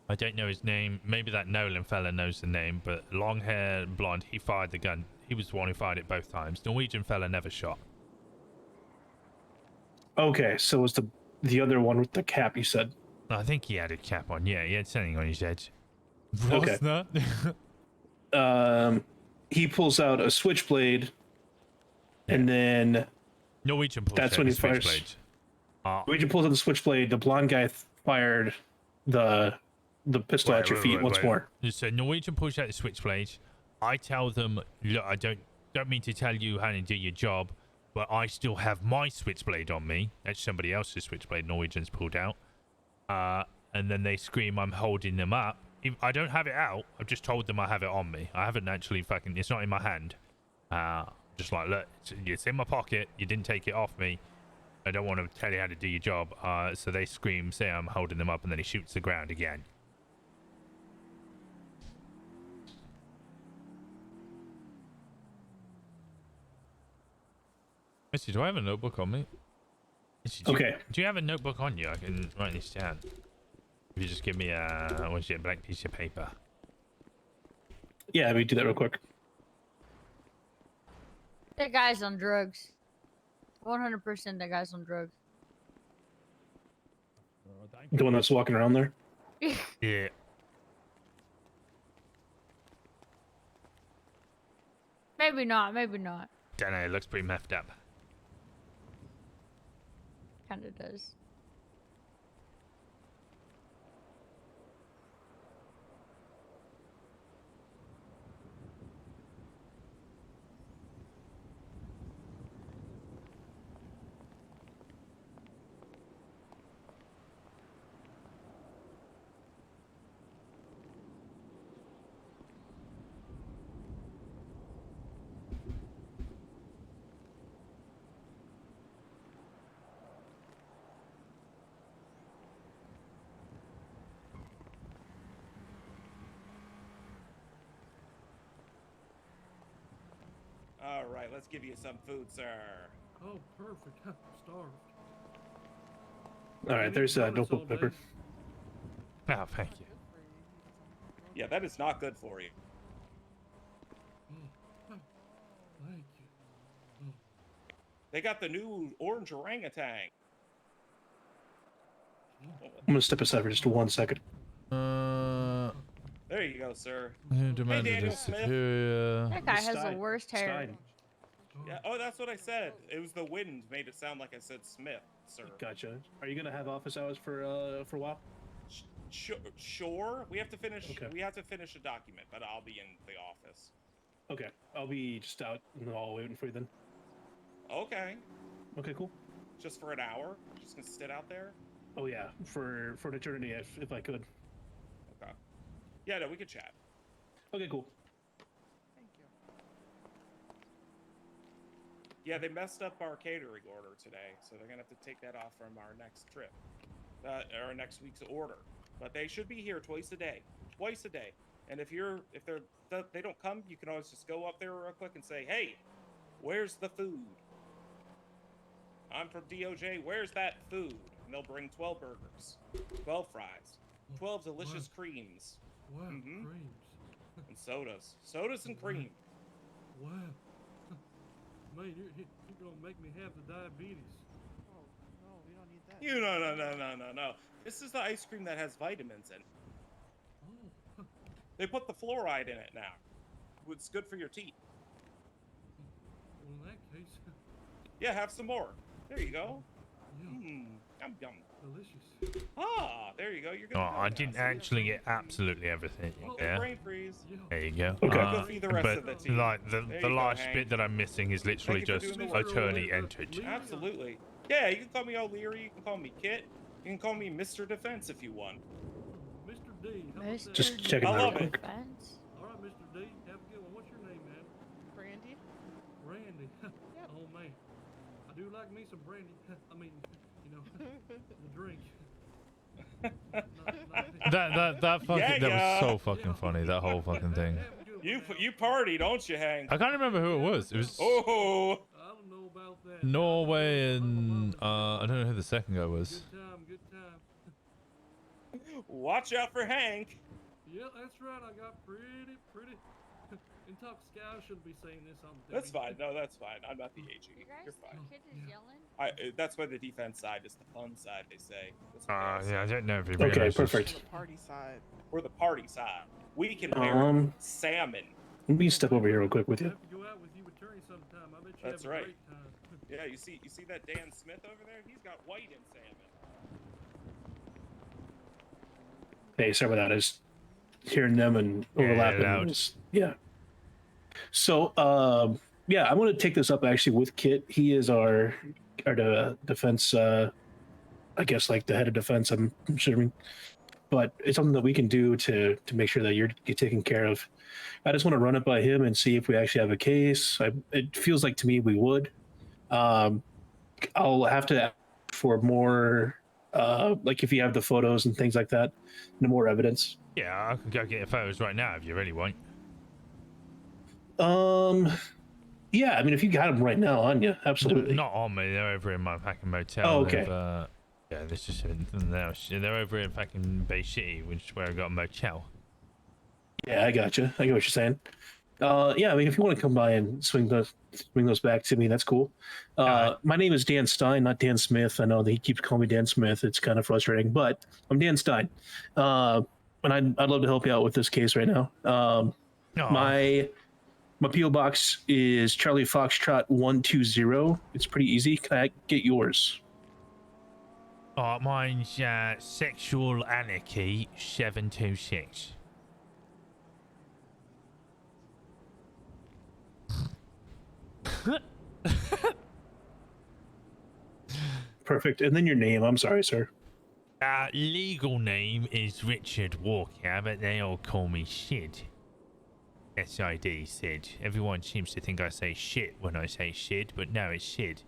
[SPEAKER 1] I don't know his name. Maybe that Nolan fella knows the name, but long hair, blonde. He fired the gun. He was the one who fired it both times. Norwegian fella never shot.
[SPEAKER 11] Okay, so it was the other one with the cap, you said?
[SPEAKER 1] I think he had a cap on. Yeah, he had something on his head.
[SPEAKER 11] Okay.
[SPEAKER 1] Rosner?
[SPEAKER 11] He pulls out a switchblade, and then
[SPEAKER 1] Norwegian pulls
[SPEAKER 11] that's
[SPEAKER 1] out
[SPEAKER 11] when
[SPEAKER 1] the
[SPEAKER 11] he fires.
[SPEAKER 1] switchblade.
[SPEAKER 11] Norwegian pulls out the switchblade. The blonde guy fired the pistol at your feet once more.
[SPEAKER 1] So Norwegian pulls out the switchblade. I tell them, look, I don't mean to tell you how to do your job, but I still have my switchblade on me. That's somebody else's switchblade Norwegian's pulled out. And then they scream, I'm holding them up. I don't have it out. I've just told them I have it on me. I haven't actually it's not in my hand. Just like, look, it's in my pocket. You didn't take it off me. I don't want to tell you how to do your job. So they scream, say I'm holding them up, and then he shoots the ground again. Missy, do I have a notebook on me? Missy, do you have a notebook on you? I can write this down. If you just give me a blank piece of paper.
[SPEAKER 11] Yeah, let me do that real quick.
[SPEAKER 8] That guy's on drugs. 100% that guy's on drugs.
[SPEAKER 11] The one that's walking around there?
[SPEAKER 1] Yeah.
[SPEAKER 8] Maybe not, maybe not.
[SPEAKER 1] Don't know, it looks pretty messed up.
[SPEAKER 8] Kinda does.
[SPEAKER 7] All right, let's give you some food, sir. Oh, perfect. I'm starved.
[SPEAKER 11] All right, there's notebook paper.
[SPEAKER 1] Ah, thank you.
[SPEAKER 18] Yeah, that is not good for you.
[SPEAKER 7] Thank you.
[SPEAKER 18] They got the new orange orangutan.
[SPEAKER 11] I'm gonna step aside for just 1 second.
[SPEAKER 18] There you go, sir.
[SPEAKER 1] Who demanded
[SPEAKER 18] Daniel
[SPEAKER 1] a
[SPEAKER 18] Smith.
[SPEAKER 1] superior?
[SPEAKER 8] That guy has the worst hair.
[SPEAKER 18] Yeah. Oh, that's what I said. It was the wind made it sound like I said Smith, sir.
[SPEAKER 11] Gotcha. Are you gonna have office hours for a while?
[SPEAKER 18] Sure. We have to finish.
[SPEAKER 11] Okay.
[SPEAKER 18] We have to finish a document, but I'll be in the office.
[SPEAKER 11] Okay, I'll be just out in the hall waiting for you then.
[SPEAKER 18] Okay.
[SPEAKER 11] Okay, cool.
[SPEAKER 18] Just for an hour? Just gonna sit out there?
[SPEAKER 11] Oh yeah, for an eternity if I could.
[SPEAKER 18] Okay. Yeah, no, we could chat.
[SPEAKER 11] Okay, cool.
[SPEAKER 18] Yeah, they messed up our catering order today, so they're gonna have to take that off from our next trip, or next week's order. But they should be here twice a day. And if they don't come, you can always just go up there real quick and say, "Hey, where's the food? I'm from DOJ. Where's that food?" And they'll bring 12 burgers, 12 fries, 12 delicious creams.
[SPEAKER 7] Wow,
[SPEAKER 18] Mhm.
[SPEAKER 7] creams.
[SPEAKER 18] And sodas and cream.
[SPEAKER 7] Wow. Man, you're gonna make me have the diabetes.
[SPEAKER 9] Oh, no, we don't need that.
[SPEAKER 18] No. This is the ice cream that has vitamins in it.
[SPEAKER 7] Oh.
[SPEAKER 18] They put the fluoride in it now. It's good for your teeth.
[SPEAKER 7] Well, in that case,
[SPEAKER 18] Yeah, have some more. There you go. Yum.
[SPEAKER 7] delicious.
[SPEAKER 18] Ah, there you go. You're
[SPEAKER 1] Oh,
[SPEAKER 18] gonna.
[SPEAKER 1] I didn't actually get absolutely everything there.
[SPEAKER 18] Brain freeze.
[SPEAKER 1] There you go.
[SPEAKER 11] Okay.
[SPEAKER 18] Go feed the rest of the
[SPEAKER 1] But
[SPEAKER 18] team.
[SPEAKER 1] like
[SPEAKER 18] There
[SPEAKER 1] the
[SPEAKER 18] you go,
[SPEAKER 1] last
[SPEAKER 18] Hank.
[SPEAKER 1] bit that I'm missing is literally
[SPEAKER 18] Thank you for
[SPEAKER 1] just
[SPEAKER 18] doing the work.
[SPEAKER 1] attorney entered.
[SPEAKER 18] Absolutely. Yeah, you can call me O'Leary. You can call me Kit. You can call me Mr. Defense if you want.
[SPEAKER 7] Mr. D. How about that?
[SPEAKER 11] Just checking
[SPEAKER 18] I
[SPEAKER 11] out
[SPEAKER 18] love
[SPEAKER 11] real
[SPEAKER 18] it.
[SPEAKER 11] quick.
[SPEAKER 7] All right, Mr. D. Have a good one. What's your name, man?
[SPEAKER 14] Brandy?
[SPEAKER 7] Randy. Oh, man. I do like me some brandy. I mean, the drink.
[SPEAKER 1] That fucking
[SPEAKER 18] Yeah,
[SPEAKER 1] that was so fucking funny. That whole fucking thing.
[SPEAKER 18] You party, don't you, Hank?
[SPEAKER 1] I can't remember who it was. It was
[SPEAKER 18] Oh.
[SPEAKER 7] I don't know about that.
[SPEAKER 1] Norway and I don't know who the second guy was.
[SPEAKER 7] Good time.
[SPEAKER 18] Watch out for Hank.
[SPEAKER 7] Yeah, that's right. I got pretty. Intoxicated. I shouldn't be saying this on the
[SPEAKER 18] That's fine. No, that's fine. I'm not the AG. You're fine. That's why the defense side is the fun side, they say. That's what they
[SPEAKER 1] Yeah, I don't know if he
[SPEAKER 11] Okay,
[SPEAKER 1] realizes.
[SPEAKER 11] perfect.
[SPEAKER 14] The party side.
[SPEAKER 18] We're the party side. We can wear salmon.
[SPEAKER 11] Let me step over here real quick with you.
[SPEAKER 7] Go out with you attorney sometime. I bet you
[SPEAKER 18] That's
[SPEAKER 7] have a
[SPEAKER 18] right.
[SPEAKER 7] great time.
[SPEAKER 18] Yeah, you see that Dan Smith over there? He's got white in salmon.
[SPEAKER 11] Hey, sorry about that. I was hearing them and overlapping. Yeah. So, yeah, I want to take this up actually with Kit. He is our defense, I guess, like the head of defense, I'm assuming. But it's something that we can do to make sure that you're taken care of. I just want to run it by him and see if we actually have a case. It feels like to me we would. I'll have to ask for more, like if you have the photos and things like that, and more evidence.
[SPEAKER 1] Yeah, I can go get the photos right now if you really want.
[SPEAKER 11] Yeah, I mean, if you got them right now on you, absolutely.
[SPEAKER 1] Not on me. They're over in my fucking motel.
[SPEAKER 11] Oh, okay.
[SPEAKER 1] Yeah, this is something else. They're over in fucking Bay City, which is where I got a motel.
[SPEAKER 11] Yeah, I gotcha. I get what you're saying. Yeah, I mean, if you want to come by and swing those back to me, that's cool. My name is Dan Stein, not Dan Smith. I know that he keeps calling me Dan Smith. It's kind of frustrating, but I'm Dan Stein. And I'd love to help you out with this case right now. My PO box is Charlie Foxtrot 120. It's pretty easy. Can I get yours?
[SPEAKER 1] Mine's Sexual Anarchy 726.
[SPEAKER 11] Perfect. And then your name. I'm sorry, sir.
[SPEAKER 1] Legal name is Richard Walker, but they all call me Sid. SID, Sid. Everyone seems to think I say shit when I say Sid, but no, it's Sid.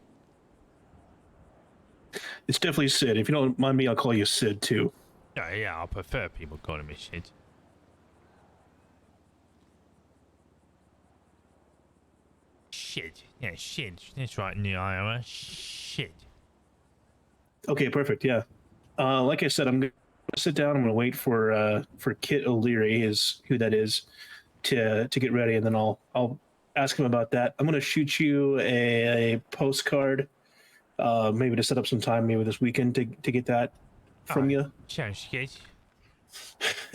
[SPEAKER 11] It's definitely Sid. If you don't mind me, I'll call you Sid too.
[SPEAKER 1] Oh, yeah, I prefer people calling me Sid. Shit. Yeah, shit. That's right, new Iowa. Shit.
[SPEAKER 11] Okay, perfect. Yeah. Like I said, I'm gonna sit down. I'm gonna wait for Kit O'Leary, is who that is, to get ready, and then I'll ask him about that. I'm gonna shoot you a postcard, maybe to set up some time, maybe this weekend to get that from you.
[SPEAKER 1] Sounds good.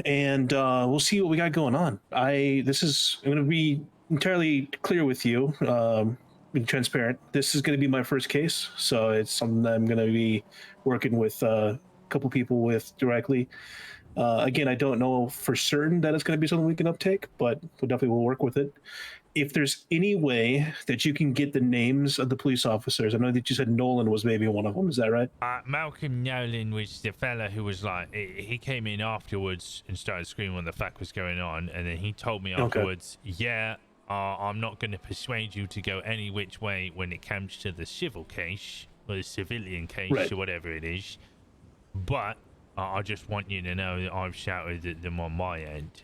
[SPEAKER 11] And we'll see what we got going on. I'm gonna be entirely clear with you, being transparent. This is gonna be my first case, so it's something that I'm gonna be working with a couple people with directly. Again, I don't know for certain that it's gonna be something we can uptake, but we definitely will work with it. If there's any way that you can get the names of the police officers, I know that you said Nolan was maybe one of them. Is that right?
[SPEAKER 1] Malcolm Nolan was the fella who was like, he came in afterwards and started screaming what the fuck was going on, and then he told me afterwards, yeah, I'm not going to persuade you to go any which way when it comes to the civil case, or the civilian case,
[SPEAKER 11] Right.
[SPEAKER 1] or whatever it is, but I just want you to know that I've shouted at them on my end.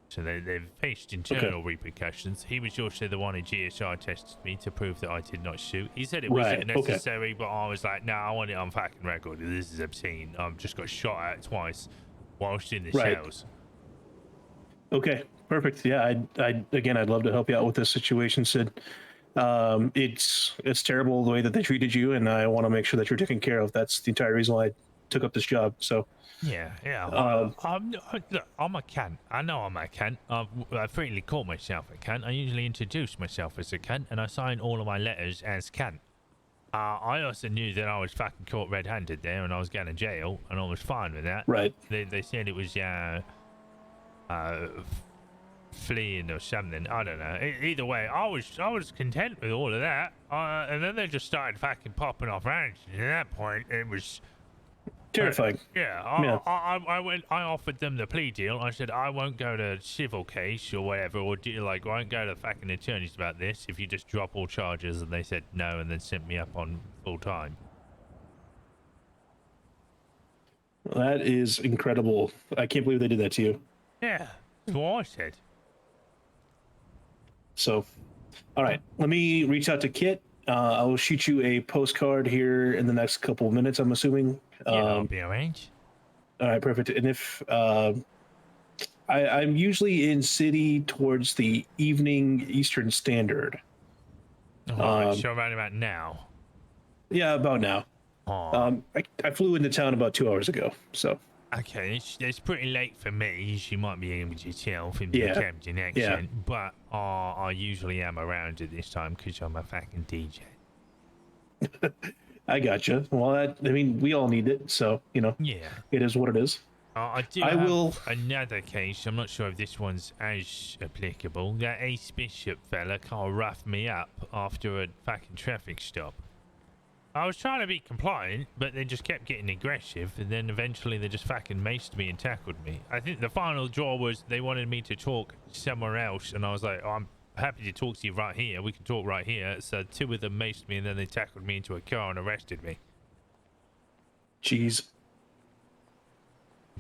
[SPEAKER 1] So they've faced internal repercussions. He was also the one who GSR tested me to prove that I did not shoot. He said it wasn't necessary, but I was like, no, I want it on fucking record. This is obscene. I've just got shot at twice whilst in the shells.
[SPEAKER 11] Okay, perfect. Yeah, I'd love to help you out with this situation, Sid. It's terrible the way that they treated you, and I want to make sure that you're taken care of. That's the entire reason why I took up this job. So
[SPEAKER 1] yeah. Look, I'm a cunt. I know I'm a cunt. I frequently call myself a cunt. I usually introduce myself as a cunt, and I sign all of my letters as cunt. I also knew that I was fucking caught red-handed there, and I was going to jail, and I was fine with that.
[SPEAKER 11] Right.
[SPEAKER 1] They said it was fleeing or something. I don't know. Either way, I was content with all of that. And then they just started fucking popping off ranch. And at that point, it was
[SPEAKER 11] terrifying.
[SPEAKER 1] I offered them the plea deal. I said I won't go to civil case or whatever, or I won't go to fucking attorneys about this if you just drop all charges. And they said no, and then sent me up on full time.
[SPEAKER 11] That is incredible. I can't believe they did that to you.
[SPEAKER 1] Yeah, that's what I said.
[SPEAKER 11] So, all right, let me reach out to Kit. I will shoot you a postcard here in the next couple of minutes, I'm assuming.
[SPEAKER 1] I'll be arranged.
[SPEAKER 11] All right, perfect. And if I'm usually in city towards the evening Eastern Standard.
[SPEAKER 1] So around about now.
[SPEAKER 11] Yeah, about now. I flew into town about 2 hours ago, so.
[SPEAKER 1] Okay, it's pretty late for me, as you might be able to tell from the Camden accent, but I usually am around at this time because I'm a fucking DJ.
[SPEAKER 11] I gotcha. Well, we all need it, so, it is what it is.
[SPEAKER 1] I have another case. I'm not sure if this one's as applicable. That Ace Bishop fella kind of roughed me up after a fucking traffic stop. I was trying to be compliant, but they just kept getting aggressive, and then eventually they just fucking maced me and tackled me. I think the final draw was they wanted me to talk somewhere else, and I was like, I'm happy to talk to you right here. We can talk right here. So 2 of them maced me, and then they tackled me into a car and arrested me.
[SPEAKER 11] Jeez.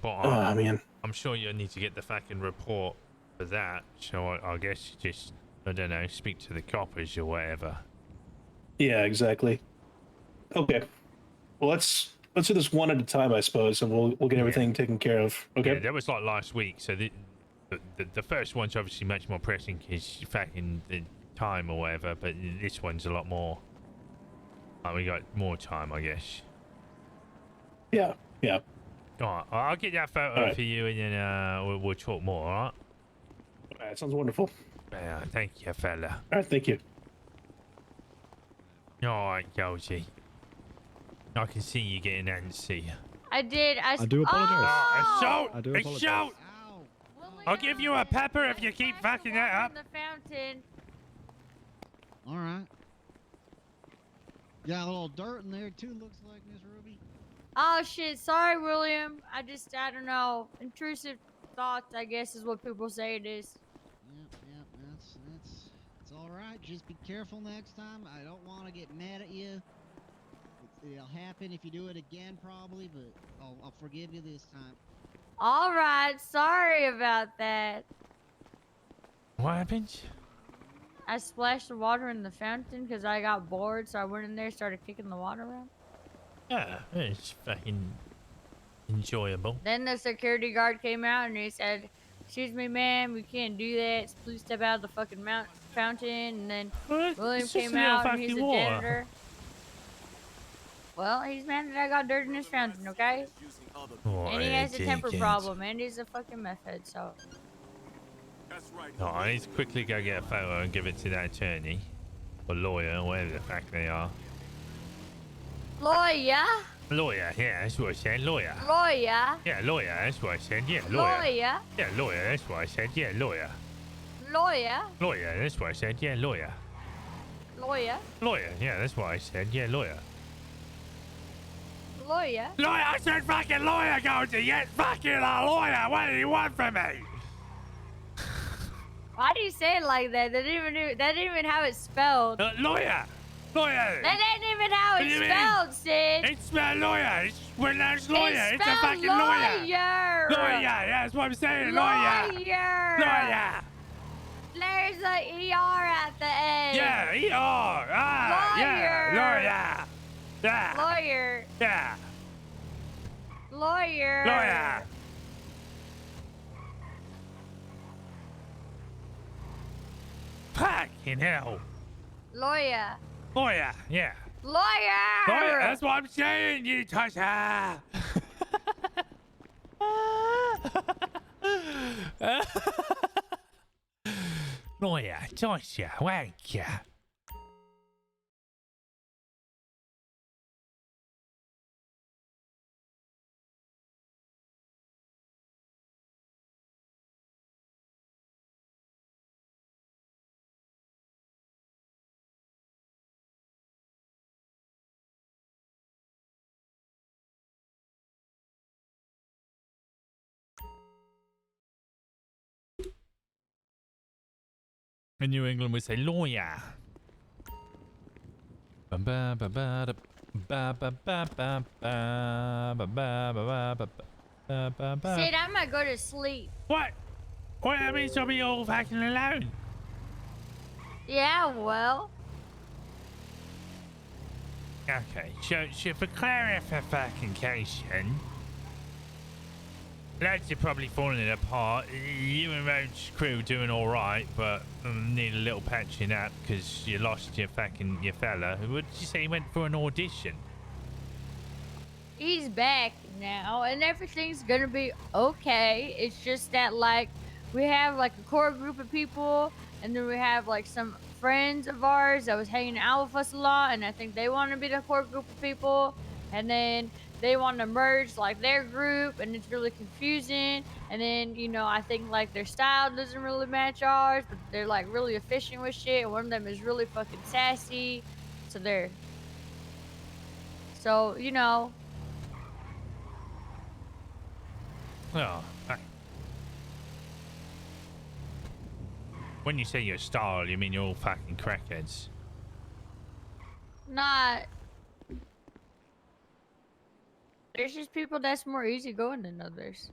[SPEAKER 1] But
[SPEAKER 11] man.
[SPEAKER 1] I'm sure you need to get the fucking report for that, so I guess you just, I don't know, speak to the coppers or whatever.
[SPEAKER 11] Yeah, exactly. Okay. Well, let's do this one at a time, I suppose, and we'll get everything taken care of. Okay.
[SPEAKER 1] Yeah, that was like last week. So the first one's obviously much more pressing because fucking the time or whatever, but this one's a lot more. We got more time, I guess.
[SPEAKER 11] Yeah.
[SPEAKER 1] All right, I'll get that photo for you, and then we'll talk more. All right.
[SPEAKER 11] All right. Sounds wonderful.
[SPEAKER 1] Yeah. Thank you, fella.
[SPEAKER 11] All right. Thank you.
[SPEAKER 1] All right, Josie. I can see you getting antsy.
[SPEAKER 8] I did. I
[SPEAKER 20] do apologize.
[SPEAKER 1] I do apologize. I'll give you a pepper if you keep fucking that up.
[SPEAKER 8] In the fountain.
[SPEAKER 19] All right. Got a little dirt in there too, looks like, Miss Ruby.
[SPEAKER 8] Oh shit! Sorry, William. I don't know. Intrusive thoughts, I guess, is what people say it is.
[SPEAKER 19] Yep. That's all right. Just be careful next time. I don't want to get mad at you. It'll happen if you do it again, probably, but I'll forgive you this time.
[SPEAKER 8] All right. Sorry about that.
[SPEAKER 1] What happened?
[SPEAKER 8] I splashed the water in the fountain because I got bored, so I went in there, started kicking the water around.
[SPEAKER 1] Yeah, it's fucking enjoyable.
[SPEAKER 8] Then the security guard came out and he said, "Excuse me, ma'am, we can't do that. Please step out of the fucking fountain." And then William
[SPEAKER 1] it's just
[SPEAKER 8] came
[SPEAKER 1] a little
[SPEAKER 8] out and he's a
[SPEAKER 1] fucking water.
[SPEAKER 8] janitor. Well, he's mad that I got dirt in his fountain, okay?
[SPEAKER 1] What
[SPEAKER 8] And he has a temper
[SPEAKER 1] dickhead.
[SPEAKER 8] problem, and he's a fucking meth head, so.
[SPEAKER 1] Oh, I need to quickly go get a photo and give it to that attorney. Or lawyer, whatever the fuck they are.
[SPEAKER 8] Lawyer?
[SPEAKER 1] Lawyer, yeah, that's what I said, lawyer.
[SPEAKER 8] Lawyer?
[SPEAKER 1] Yeah, lawyer, that's what I said, yeah, lawyer.
[SPEAKER 8] Lawyer?
[SPEAKER 1] Yeah, lawyer, that's what I said, yeah, lawyer.
[SPEAKER 8] Lawyer?
[SPEAKER 1] Lawyer, that's what I said, yeah, lawyer.
[SPEAKER 8] Lawyer?
[SPEAKER 1] Lawyer, yeah, that's what I said, yeah, lawyer.
[SPEAKER 8] Lawyer?
[SPEAKER 1] Lawyer, I said fucking lawyer, Goldie, yes, fucking a lawyer, what do you want from me?
[SPEAKER 8] Why do you say it like that? That didn't even have it spelled.
[SPEAKER 1] Lawyer! Lawyer!
[SPEAKER 8] That ain't even how
[SPEAKER 1] What
[SPEAKER 8] it's
[SPEAKER 1] do you mean?
[SPEAKER 8] spelled, Sid.
[SPEAKER 1] It's spelled lawyer, it's pronounced lawyer, it's a
[SPEAKER 8] spelled
[SPEAKER 1] fucking lawyer.
[SPEAKER 8] lawyer.
[SPEAKER 1] Lawyer, yeah, that's what I'm saying, lawyer.
[SPEAKER 8] Lawyer.
[SPEAKER 1] Lawyer.
[SPEAKER 8] There's a ER at the end.
[SPEAKER 1] Yeah, ER. Ah, yeah, lawyer. Yeah.
[SPEAKER 8] Lawyer.
[SPEAKER 1] Yeah.
[SPEAKER 8] Lawyer.
[SPEAKER 1] Lawyer. Fucking hell.
[SPEAKER 8] Lawyer.
[SPEAKER 1] Lawyer, yeah.
[SPEAKER 8] Lawyer.
[SPEAKER 1] Lawyer, that's what I'm saying, you tosser. Lawyer, tosser, wanker. In New England, we say lawyer. Sid,
[SPEAKER 8] I might go to sleep.
[SPEAKER 1] What? What, that means I'll be all fucking alone?
[SPEAKER 8] Yeah, well.
[SPEAKER 1] Okay, so for clarification, lads are probably falling apart. You and Road's crew doing all right, but need a little patching up because you lost your fella. What did you say? He went for an audition.
[SPEAKER 8] He's back now, and everything's gonna be okay. It's just that, like, we have like a core group of people, and then we have like some friends of ours that was hanging out with us a lot, and I think they want to be the core group of people, and then they want to merge like their group, and it's really confusing. And then, you know, I think like their style doesn't really match ours, but they're like really efficient with shit. One of them is really fucking sassy, so you know.
[SPEAKER 1] Oh, when you say your style, you mean you're all fucking crackheads?
[SPEAKER 8] Not. There's just people that's more easygoing than others.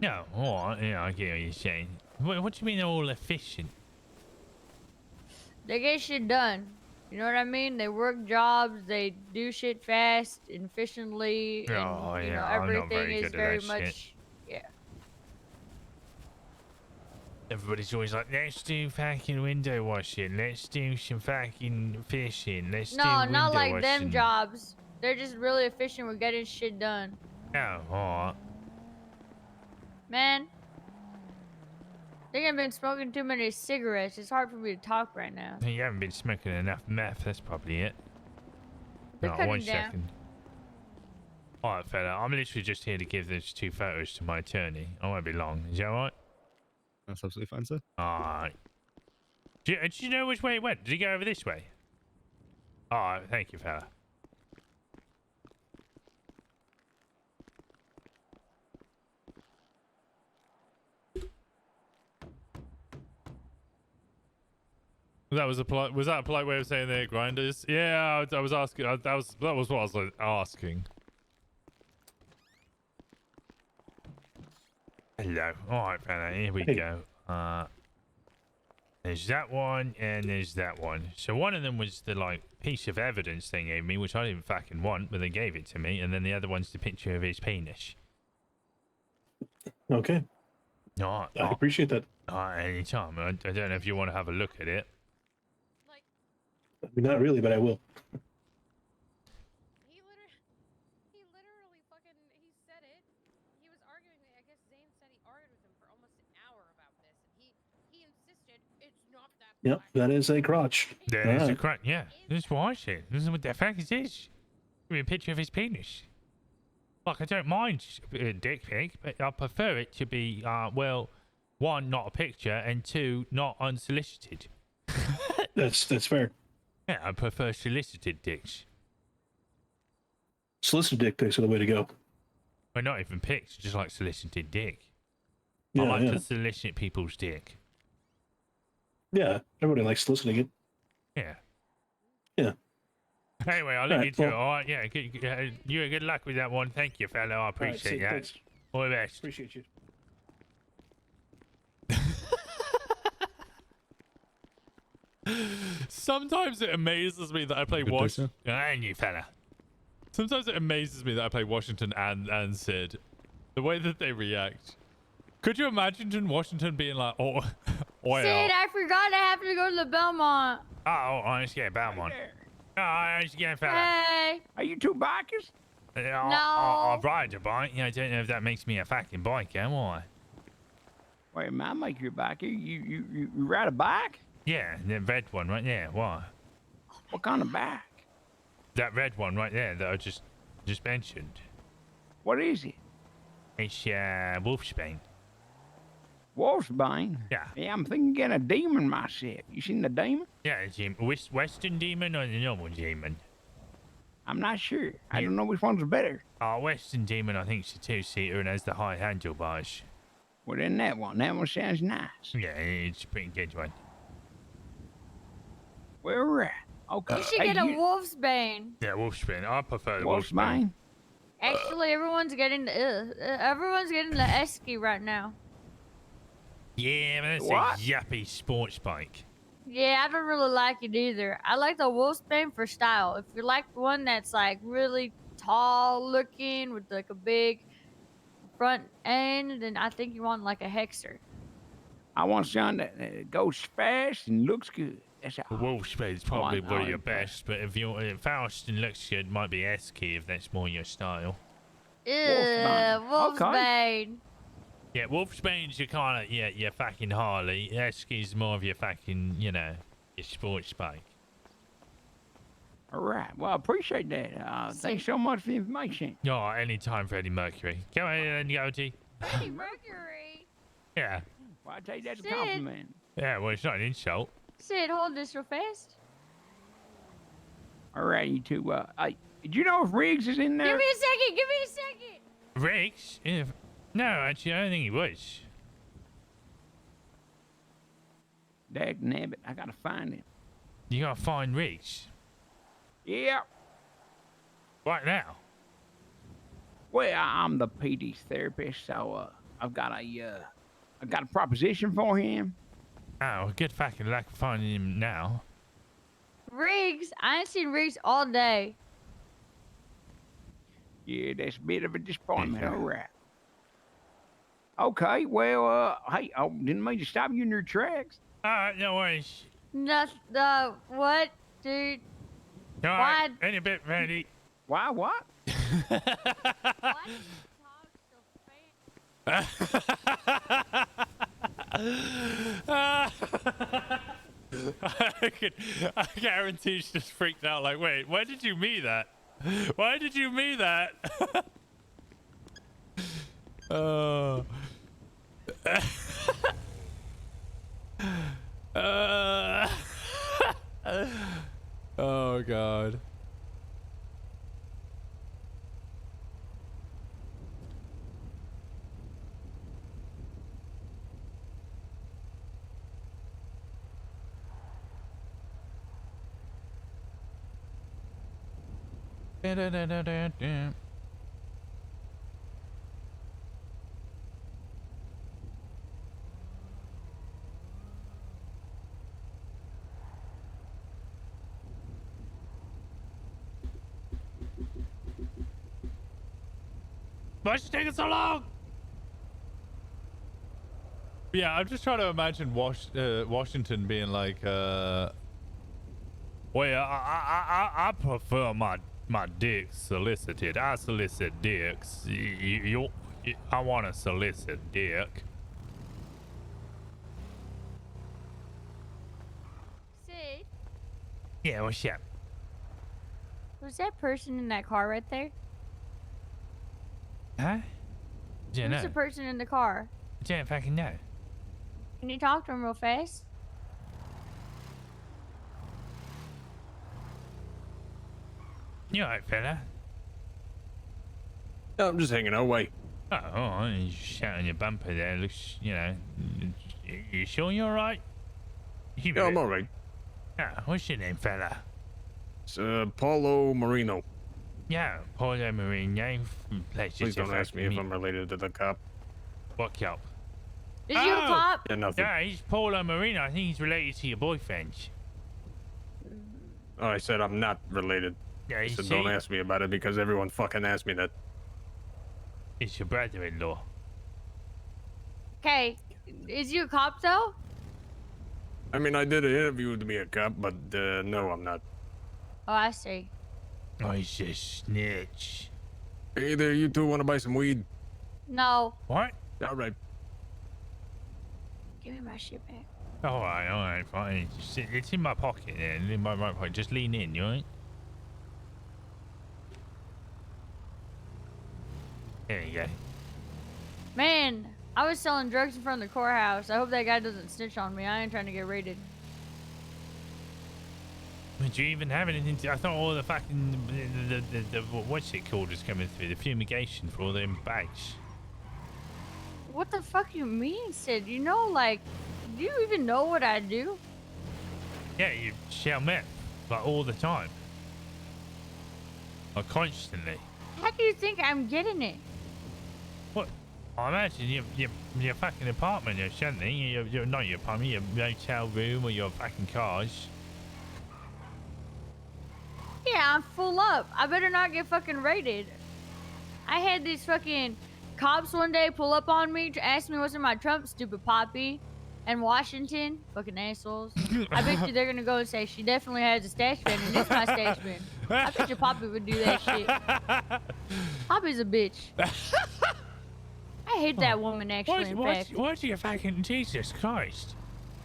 [SPEAKER 1] No, alright, yeah, I get what you're saying. What do you mean they're all efficient?
[SPEAKER 8] They get shit done. You know what I mean? They work jobs, they do shit fast and efficiently, and
[SPEAKER 1] Oh,
[SPEAKER 8] you
[SPEAKER 1] yeah,
[SPEAKER 8] know,
[SPEAKER 1] I'm not
[SPEAKER 8] everything
[SPEAKER 1] very
[SPEAKER 8] is
[SPEAKER 1] good at
[SPEAKER 8] very
[SPEAKER 1] that
[SPEAKER 8] much
[SPEAKER 1] shit.
[SPEAKER 8] yeah.
[SPEAKER 1] Everybody's always like, let's do fucking window washing, let's do some fucking fishing, let's do window
[SPEAKER 8] not like
[SPEAKER 1] washing.
[SPEAKER 8] them jobs. They're just really efficient with getting shit done.
[SPEAKER 1] Oh, alright.
[SPEAKER 8] Man, I think I've been smoking too many cigarettes. It's hard for me to talk right now.
[SPEAKER 1] You haven't been smoking enough meth, that's probably it.
[SPEAKER 8] They're
[SPEAKER 1] No,
[SPEAKER 8] cutting
[SPEAKER 1] 1
[SPEAKER 8] down.
[SPEAKER 1] second. Alright, fella, I'm literally just here to give those 2 photos to my attorney. I won't be long. Is that alright?
[SPEAKER 3] That's absolutely fine, sir.
[SPEAKER 1] Alright. Do you know which way it went? Did he go over this way? Alright, thank you, fella. Was that a polite way of saying they're grinders? Yeah, I was asking. That was what I was asking. Hello. All right, fella. Here we
[SPEAKER 11] Hey.
[SPEAKER 1] go. There's that one, and there's that one. So one of them was the, like, piece of evidence they gave me, which I didn't fucking want, but they gave it to me. And then the other one's the picture of his penis.
[SPEAKER 11] Okay.
[SPEAKER 1] No,
[SPEAKER 11] I appreciate that.
[SPEAKER 1] Anytime. I don't know if you want to have a look at it.
[SPEAKER 11] I mean, not really, but I will.
[SPEAKER 5] He literally fucking, he said it. He was arguing, I guess Zane said he argued with him for almost an hour about this, and he insisted it's not that
[SPEAKER 11] Yep, that is a crotch.
[SPEAKER 1] That is a crotch, yeah. This is what I said. This is what the fuck is this? Give me a picture of his penis. Like, I don't mind a dick pic, but I prefer it to be, well, one, not a picture, and two, not unsolicited.
[SPEAKER 11] That's fair.
[SPEAKER 1] Yeah, I prefer solicited dicks.
[SPEAKER 11] Solicited dick pics are the way to go.
[SPEAKER 1] Well, not even pics, just like solicited dick.
[SPEAKER 11] Yeah,
[SPEAKER 1] I like
[SPEAKER 11] yeah.
[SPEAKER 1] to solicit people's dick.
[SPEAKER 11] Yeah, everybody likes soliciting it.
[SPEAKER 1] Yeah.
[SPEAKER 11] Yeah.
[SPEAKER 1] Anyway, I'll leave you to it, alright? Yeah, good luck with that one. Thank you, fella. I appreciate that.
[SPEAKER 11] Thanks.
[SPEAKER 1] All the best.
[SPEAKER 11] Appreciate you.
[SPEAKER 1] Sometimes it amazes me that I play Washington. And you, fella. Sometimes it amazes me that I play Washington and Sid. The way that they react. Could you imagine Washington being like, oh, oil?
[SPEAKER 8] Sid, I forgot I have to go to the Belmont.
[SPEAKER 1] Oh, I just get Belmont. Oh, I just get fella.
[SPEAKER 8] Hey.
[SPEAKER 15] Are you two bikers?
[SPEAKER 1] I ride a bike. I don't know if that makes me a fucking biker, why?
[SPEAKER 15] Wait a minute, I make you a biker. You ride a bike?
[SPEAKER 1] Yeah, the red one right there. Why?
[SPEAKER 15] What kind of bike?
[SPEAKER 1] That red one right there that I just mentioned.
[SPEAKER 15] What is it?
[SPEAKER 1] It's Wolfsbane.
[SPEAKER 15] Wolfsbane?
[SPEAKER 1] Yeah.
[SPEAKER 15] Yeah, I'm thinking getting a demon myself. You seen the demon?
[SPEAKER 1] Yeah, it's a Western demon or the normal demon?
[SPEAKER 15] I'm not sure. I don't know which one's better.
[SPEAKER 1] Western demon, I think it's a two-seater and has the high handlebars.
[SPEAKER 15] Well, then that one. That one sounds nice.
[SPEAKER 1] Yeah, it's a pretty good one.
[SPEAKER 15] Where we're at. Okay.
[SPEAKER 8] You should get a Wolfsbane.
[SPEAKER 1] Yeah, Wolfsbane. I prefer the
[SPEAKER 15] Wolfsbane.
[SPEAKER 1] Wolfsbane.
[SPEAKER 8] Actually, everyone's getting the Esky right now.
[SPEAKER 1] Yeah, but that's
[SPEAKER 8] What?
[SPEAKER 1] a yuppie sports bike.
[SPEAKER 8] Yeah, I don't really like it either. I like the Wolfsbane for style. If you like one that's like really tall looking with like a big front end, then I think you want like a Hexer.
[SPEAKER 15] I want something that goes fast and looks good. That's all.
[SPEAKER 1] Wolfsbane is probably one of your best, but if you're fast and looks good, might be Esky if that's more your style.
[SPEAKER 8] Wolfsbane.
[SPEAKER 1] Yeah, Wolfsbane's your kind of, your fucking Harley. Esky's more of your fucking, your sports bike.
[SPEAKER 15] All right. Well, I appreciate that. Thanks so much for the information.
[SPEAKER 1] Oh, anytime, Freddie Mercury. Come on in, Goatee.
[SPEAKER 8] Freddie Mercury.
[SPEAKER 1] Yeah.
[SPEAKER 15] Well, I take that as a
[SPEAKER 8] Sid.
[SPEAKER 15] compliment.
[SPEAKER 1] Yeah, well, it's not an insult.
[SPEAKER 8] Sid, hold this real fast.
[SPEAKER 15] All right, you two. Did you know if Riggs is in there?
[SPEAKER 8] Give me a second. Give me a second.
[SPEAKER 1] Riggs? No, actually, I don't think he was.
[SPEAKER 15] Dag nabbit, I gotta find him.
[SPEAKER 1] You gotta find Riggs.
[SPEAKER 15] Yeah.
[SPEAKER 1] Right now?
[SPEAKER 15] Well, I'm the PD therapist, so I've got a proposition for him.
[SPEAKER 1] Oh, good fucking luck finding him now.
[SPEAKER 8] Riggs. I ain't seen Riggs all day.
[SPEAKER 15] Yeah, that's a bit of a disappointment. All right. Okay, well, hey, I didn't mean to stop you in your tracks.
[SPEAKER 1] No worries.
[SPEAKER 8] What, dude?
[SPEAKER 1] No,
[SPEAKER 8] Why?
[SPEAKER 1] Any bit, Randy.
[SPEAKER 15] Why, what?
[SPEAKER 1] I guarantee she's just freaked out like, wait, why did you mean that? Why did you mean that? Oh. Oh god. Why's it taking so long? Yeah, I'm just trying to imagine Washington being like, well, I prefer my dick solicited. I solicit dicks. I want to solicit dick.
[SPEAKER 8] Sid,
[SPEAKER 1] Yeah, what's up?
[SPEAKER 8] was that person in that car right there?
[SPEAKER 1] Huh? Yeah,
[SPEAKER 8] Who's
[SPEAKER 1] no.
[SPEAKER 8] the person in the car?
[SPEAKER 1] I don't fucking know.
[SPEAKER 8] Can you talk to him real fast?
[SPEAKER 1] You alright, fella?
[SPEAKER 17] No, I'm just hanging out. Wait.
[SPEAKER 1] Oh, alright. You shouting your bumper there. Looks, you know. You sure you're alright?
[SPEAKER 17] Yeah, I'm alright.
[SPEAKER 1] What's your name, fella?
[SPEAKER 17] It's Paulo Marino.
[SPEAKER 1] Yeah, Paulo Marino.
[SPEAKER 17] Please don't ask me if I'm related to the cop.
[SPEAKER 1] What cop?
[SPEAKER 8] Is you a cop?
[SPEAKER 17] Yeah, nothing.
[SPEAKER 1] Yeah, he's Paulo Marino. I think he's related to your boyfriend.
[SPEAKER 17] Oh, I said I'm not related.
[SPEAKER 1] Yeah,
[SPEAKER 17] I
[SPEAKER 1] you
[SPEAKER 17] said
[SPEAKER 1] see?
[SPEAKER 17] don't ask me about it because everyone fucking asked me that.
[SPEAKER 1] It's your brother-in-law.
[SPEAKER 8] Okay, is you a cop though?
[SPEAKER 17] I mean, I did an interview to be a cop, but no, I'm not.
[SPEAKER 8] Oh, I see.
[SPEAKER 1] Oh, he's a snitch.
[SPEAKER 17] Hey there, you two want to buy some weed?
[SPEAKER 8] No.
[SPEAKER 1] What?
[SPEAKER 17] All right.
[SPEAKER 8] Give me my shit back.
[SPEAKER 1] All right, fine. It's in my pocket there. In my right pocket. Just lean in, you alright? There you go.
[SPEAKER 8] Man, I was selling drugs in front of the courthouse. I hope that guy doesn't snitch on me. I ain't trying to get raided.
[SPEAKER 1] Did you even have anything to... I thought all the fucking... The what's it called was coming through? The fumigation for all them bags.
[SPEAKER 8] What the fuck you mean, Sid? You know, like, do you even know what I do?
[SPEAKER 1] Yeah, you shell meth. Like, all the time. Like, constantly.
[SPEAKER 8] How do you think I'm getting it?
[SPEAKER 1] What? I imagine your fucking apartment or something. Your not your apartment, your motel room or your fucking cars.
[SPEAKER 8] Yeah, I'm full up. I better not get fucking raided. I had these fucking cops one day pull up on me to ask me what's in my trunk, stupid Poppy. And Washington, fucking assholes. I bet you they're gonna go and say she definitely has a stash bin and it's my stash bin. I bet your Poppy would do that shit. Poppy's a bitch. I hate that woman actually, in fact.
[SPEAKER 1] What's your fucking Jesus Christ?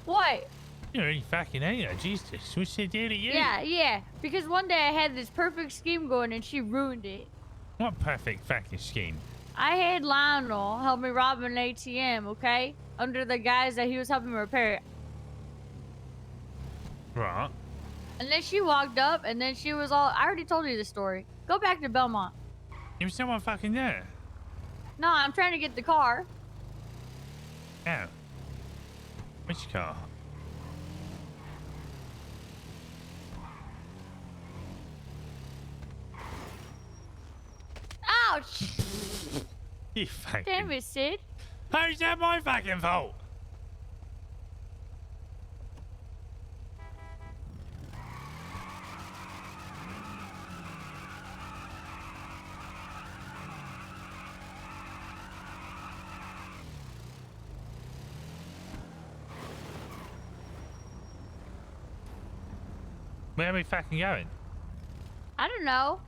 [SPEAKER 8] What?
[SPEAKER 1] You really fucking hate her, Jesus. What's she do to you?
[SPEAKER 8] Yeah. Because one day I had this perfect scheme going and she ruined it.
[SPEAKER 1] What perfect fucking scheme?
[SPEAKER 8] I had Lionel help me rob an ATM, okay? Under the guise that he was helping me repair it.
[SPEAKER 1] Right.
[SPEAKER 8] And then she walked up and then she was all... I already told you the story. Go back to Belmont.
[SPEAKER 1] There was someone fucking there.
[SPEAKER 8] No, I'm trying to get the car.
[SPEAKER 1] Oh. Which car?
[SPEAKER 8] Ouch!
[SPEAKER 1] You fucking...
[SPEAKER 8] Damn it, Sid.
[SPEAKER 1] How's that my fucking fault? Where are we fucking going?
[SPEAKER 8] I don't know.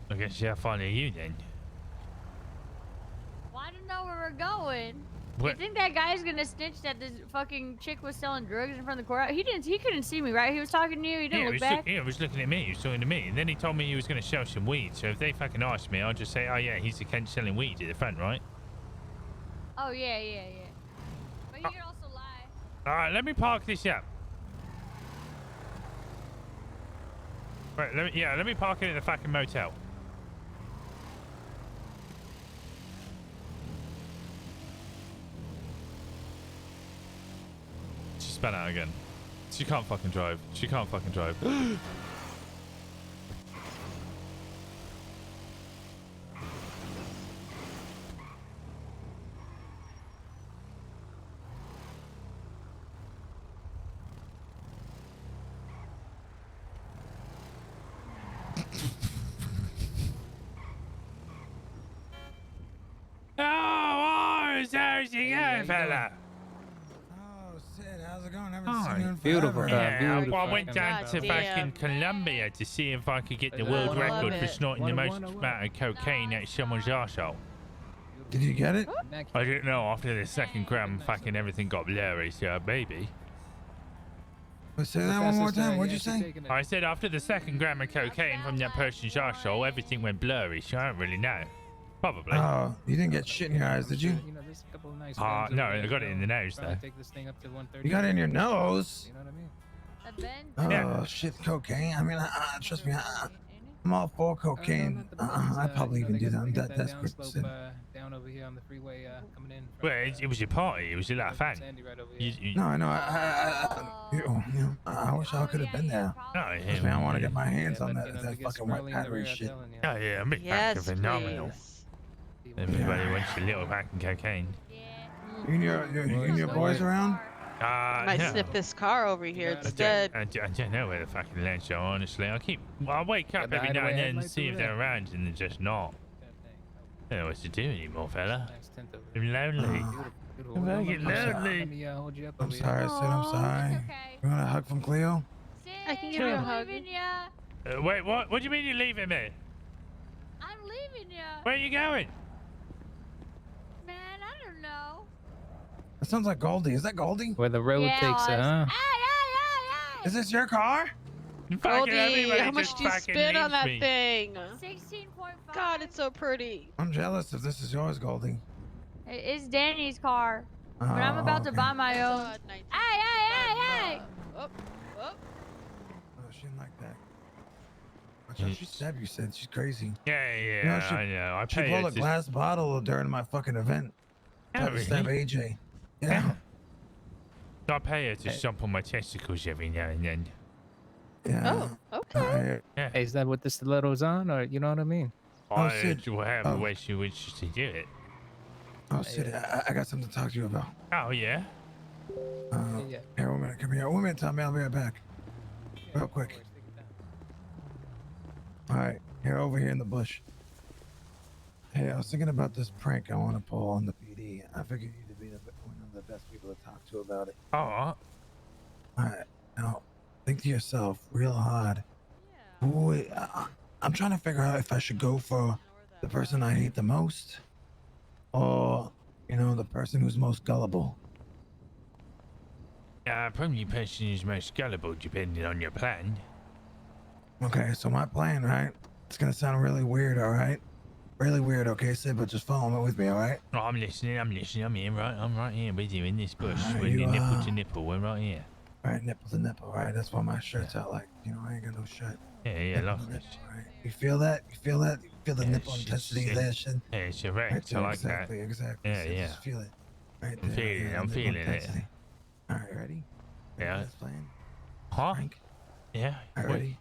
[SPEAKER 1] I guess I'll follow you then.
[SPEAKER 8] Well, I don't know where we're going.
[SPEAKER 1] What?
[SPEAKER 8] You think that guy's gonna snitch that this fucking chick was selling drugs in front of the courthouse? He couldn't see me, right? He was talking to you. He didn't look back.
[SPEAKER 1] He was looking at me. He was talking to me. And then he told me he was going to sell some weed. So if they fucking ask me, I'll just say, oh yeah, he's the Kent selling weed at the front, right?
[SPEAKER 8] Oh yeah. But you can also lie.
[SPEAKER 1] All right, let me park this up. Right, let me park it in the fucking motel. She spun out again. She can't fucking drive. She can't fucking drive. how's it going, fella?
[SPEAKER 6] Oh, Sid, how's it going? Haven't
[SPEAKER 1] All
[SPEAKER 6] seen you in
[SPEAKER 1] right.
[SPEAKER 6] Beautiful,
[SPEAKER 1] forever. Yeah,
[SPEAKER 6] beautiful.
[SPEAKER 1] I went down to fucking Colombia to see if I could get the world record for snorting the most amount of cocaine at someone's arsehole.
[SPEAKER 6] Did you get it?
[SPEAKER 1] I didn't know. After the second gram, fucking everything got blurry, so baby.
[SPEAKER 6] Say that one more time. What'd you say?
[SPEAKER 1] I said after the second gram of cocaine from that person's arsehole, everything went blurry, so I don't really know. Probably.
[SPEAKER 6] Oh, you didn't get shit in your eyes, did you?
[SPEAKER 1] No, I got it in the nose, though.
[SPEAKER 6] You got it in your nose?
[SPEAKER 8] You know what I mean?
[SPEAKER 6] Oh, shit, cocaine. I mean, trust me, I'm all for cocaine. I probably even do that. I'm that desperate. Sid.
[SPEAKER 15] Down over here on the freeway, coming in.
[SPEAKER 1] Well, it was a party. It was a lot of fun.
[SPEAKER 6] No, I know. I wish I could have been there. Trust me, I want to get my hands on that fucking white powdery shit.
[SPEAKER 1] Oh, yeah, I'm
[SPEAKER 21] Yes,
[SPEAKER 1] phenomenal. Everybody wants a little pack of cocaine.
[SPEAKER 6] You and your boys around?
[SPEAKER 21] Might sniff this car over here instead.
[SPEAKER 1] I don't know where the fucking lands are, honestly. I wake up every now and then and see if they're around, and they're just not. I don't know what to do anymore, fella. I'm lonely. I get lonely.
[SPEAKER 6] I'm sorry, Sid. I'm sorry. You want a hug from Cleo?
[SPEAKER 21] I can give you a hug.
[SPEAKER 1] Wait, what? What do you mean you're leaving me?
[SPEAKER 8] I'm leaving you.
[SPEAKER 1] Where are you going?
[SPEAKER 8] Man, I don't know.
[SPEAKER 6] That sounds like Goldie. Is that Goldie?
[SPEAKER 15] Where the road takes her, huh?
[SPEAKER 6] Is this your car?
[SPEAKER 21] Goldie, how much do you spend on that
[SPEAKER 1] me.
[SPEAKER 21] thing?
[SPEAKER 8] 16.5.
[SPEAKER 21] God, it's so pretty.
[SPEAKER 6] I'm jealous if this is yours, Goldie.
[SPEAKER 8] It's Danny's car. But I'm about to buy my own. Hey!
[SPEAKER 21] Oh.
[SPEAKER 6] Oh, she didn't like that. Watch out, she stabbed you, Sid. She's crazy.
[SPEAKER 1] Yeah,
[SPEAKER 6] You know,
[SPEAKER 1] I know.
[SPEAKER 6] She pulled a glass bottle during my fucking event. Tried to stab AJ. Yeah.
[SPEAKER 1] I pay her to jump on my testicles every now and then.
[SPEAKER 6] Yeah.
[SPEAKER 21] Oh, okay.
[SPEAKER 1] Yeah.
[SPEAKER 15] Hey, is that what the stiletto's on, or you know what I mean?
[SPEAKER 1] Sid. Whatever way she wishes to do it.
[SPEAKER 6] Oh, Sid, I got something to talk to you about.
[SPEAKER 1] Oh, yeah?
[SPEAKER 6] Here, 1 minute. Come here. 1 minute, Tommy. I'll be right back. Real quick. All right. Here, over here in the bush. Hey, I was thinking about this prank I want to pull on the PD. I figured you'd be one of the best people to talk to about it.
[SPEAKER 1] Oh.
[SPEAKER 6] All right. Now, think to yourself real hard. Who, I'm trying to figure out if I should go for the person I hate the most or, the person who's most gullible.
[SPEAKER 1] Probably the person who's most gullible, depending on your plan.
[SPEAKER 6] Okay, so my plan, right? It's going to sound really weird, all right? Really weird, okay, Sid, but just follow me with me, all right?
[SPEAKER 1] Oh, I'm listening. I'm here, right? I'm right here with you in this bush.
[SPEAKER 6] Right,
[SPEAKER 1] We're
[SPEAKER 6] you,
[SPEAKER 1] nipple to nipple. We're right here.
[SPEAKER 6] All right, nipple to nipple, right? That's why my shirt's out like, I ain't got no shirt.
[SPEAKER 1] Yeah, love this.
[SPEAKER 6] Right. You feel that? You feel that? You feel the nipple intensity there, Sid?
[SPEAKER 1] Yeah, it's erect.
[SPEAKER 6] Right,
[SPEAKER 1] I like
[SPEAKER 6] exactly,
[SPEAKER 1] that.
[SPEAKER 6] Exactly.
[SPEAKER 1] Yeah,
[SPEAKER 6] Sid,
[SPEAKER 1] yeah.
[SPEAKER 6] Just feel it. Right
[SPEAKER 1] I'm
[SPEAKER 6] there,
[SPEAKER 1] feeling it.
[SPEAKER 6] yeah,
[SPEAKER 1] I'm
[SPEAKER 6] nipple
[SPEAKER 1] feeling it.
[SPEAKER 6] intensity. All right, ready?
[SPEAKER 1] Yeah.
[SPEAKER 6] This plan?
[SPEAKER 1] Huh?
[SPEAKER 6] Frank?
[SPEAKER 1] Yeah.
[SPEAKER 6] All right, ready?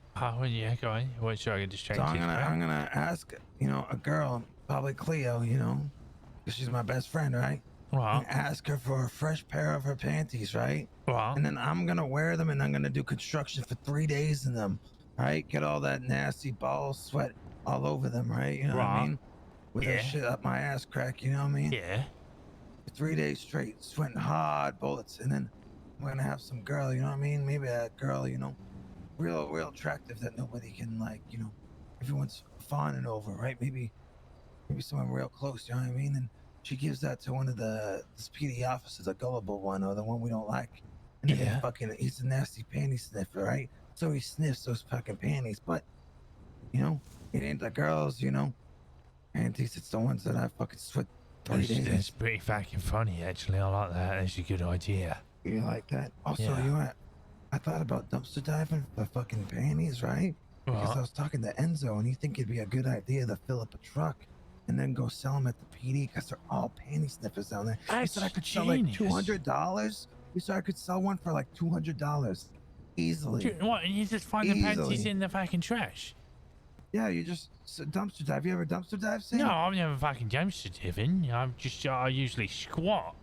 [SPEAKER 1] Yeah, go on. What should I get distracted?
[SPEAKER 6] So I'm gonna ask, a girl, probably Cleo, because she's my best friend, right?
[SPEAKER 1] Wow.
[SPEAKER 6] And ask her for a fresh pair of her panties, right?
[SPEAKER 1] Wow.
[SPEAKER 6] And then I'm gonna wear them and I'm gonna do construction for 3 days in them, right? Get all that nasty ball sweat all over them, right? You know what I mean? With that shit up my ass crack, you know what I mean?
[SPEAKER 1] Yeah.
[SPEAKER 6] For 3 days straight, sweating hard bullets, and then I'm gonna have some girl, you know what I mean? Maybe a girl, real attractive that nobody can everyone's fawning over, right? Maybe someone real close, you know what I mean? And she gives that to one of the PD officers, the gullible one, or the one we don't like. And then he's a nasty panty sniffer, right? So he sniffs those fucking panties, but it ain't the girls, panties, it's the ones that I fucking sweat 3 days.
[SPEAKER 1] That's pretty fucking funny, actually. I like that. That's a good idea.
[SPEAKER 6] You like that? Also,
[SPEAKER 1] Yeah.
[SPEAKER 6] I thought about dumpster diving for fucking panties, right? Because I was talking to Enzo, and he think it'd be a good idea to fill up a truck and then go sell them at the PD because they're all panty sniffers down there. He said I could sell like $200. He said I could sell one for like $200 easily.
[SPEAKER 1] Dude, what? And you just find the panties in the fucking trash?
[SPEAKER 6] Yeah, you just dumpster dive. You ever dumpster dive, Sam?
[SPEAKER 1] No, I've never fucking dumpster diving. I usually squat.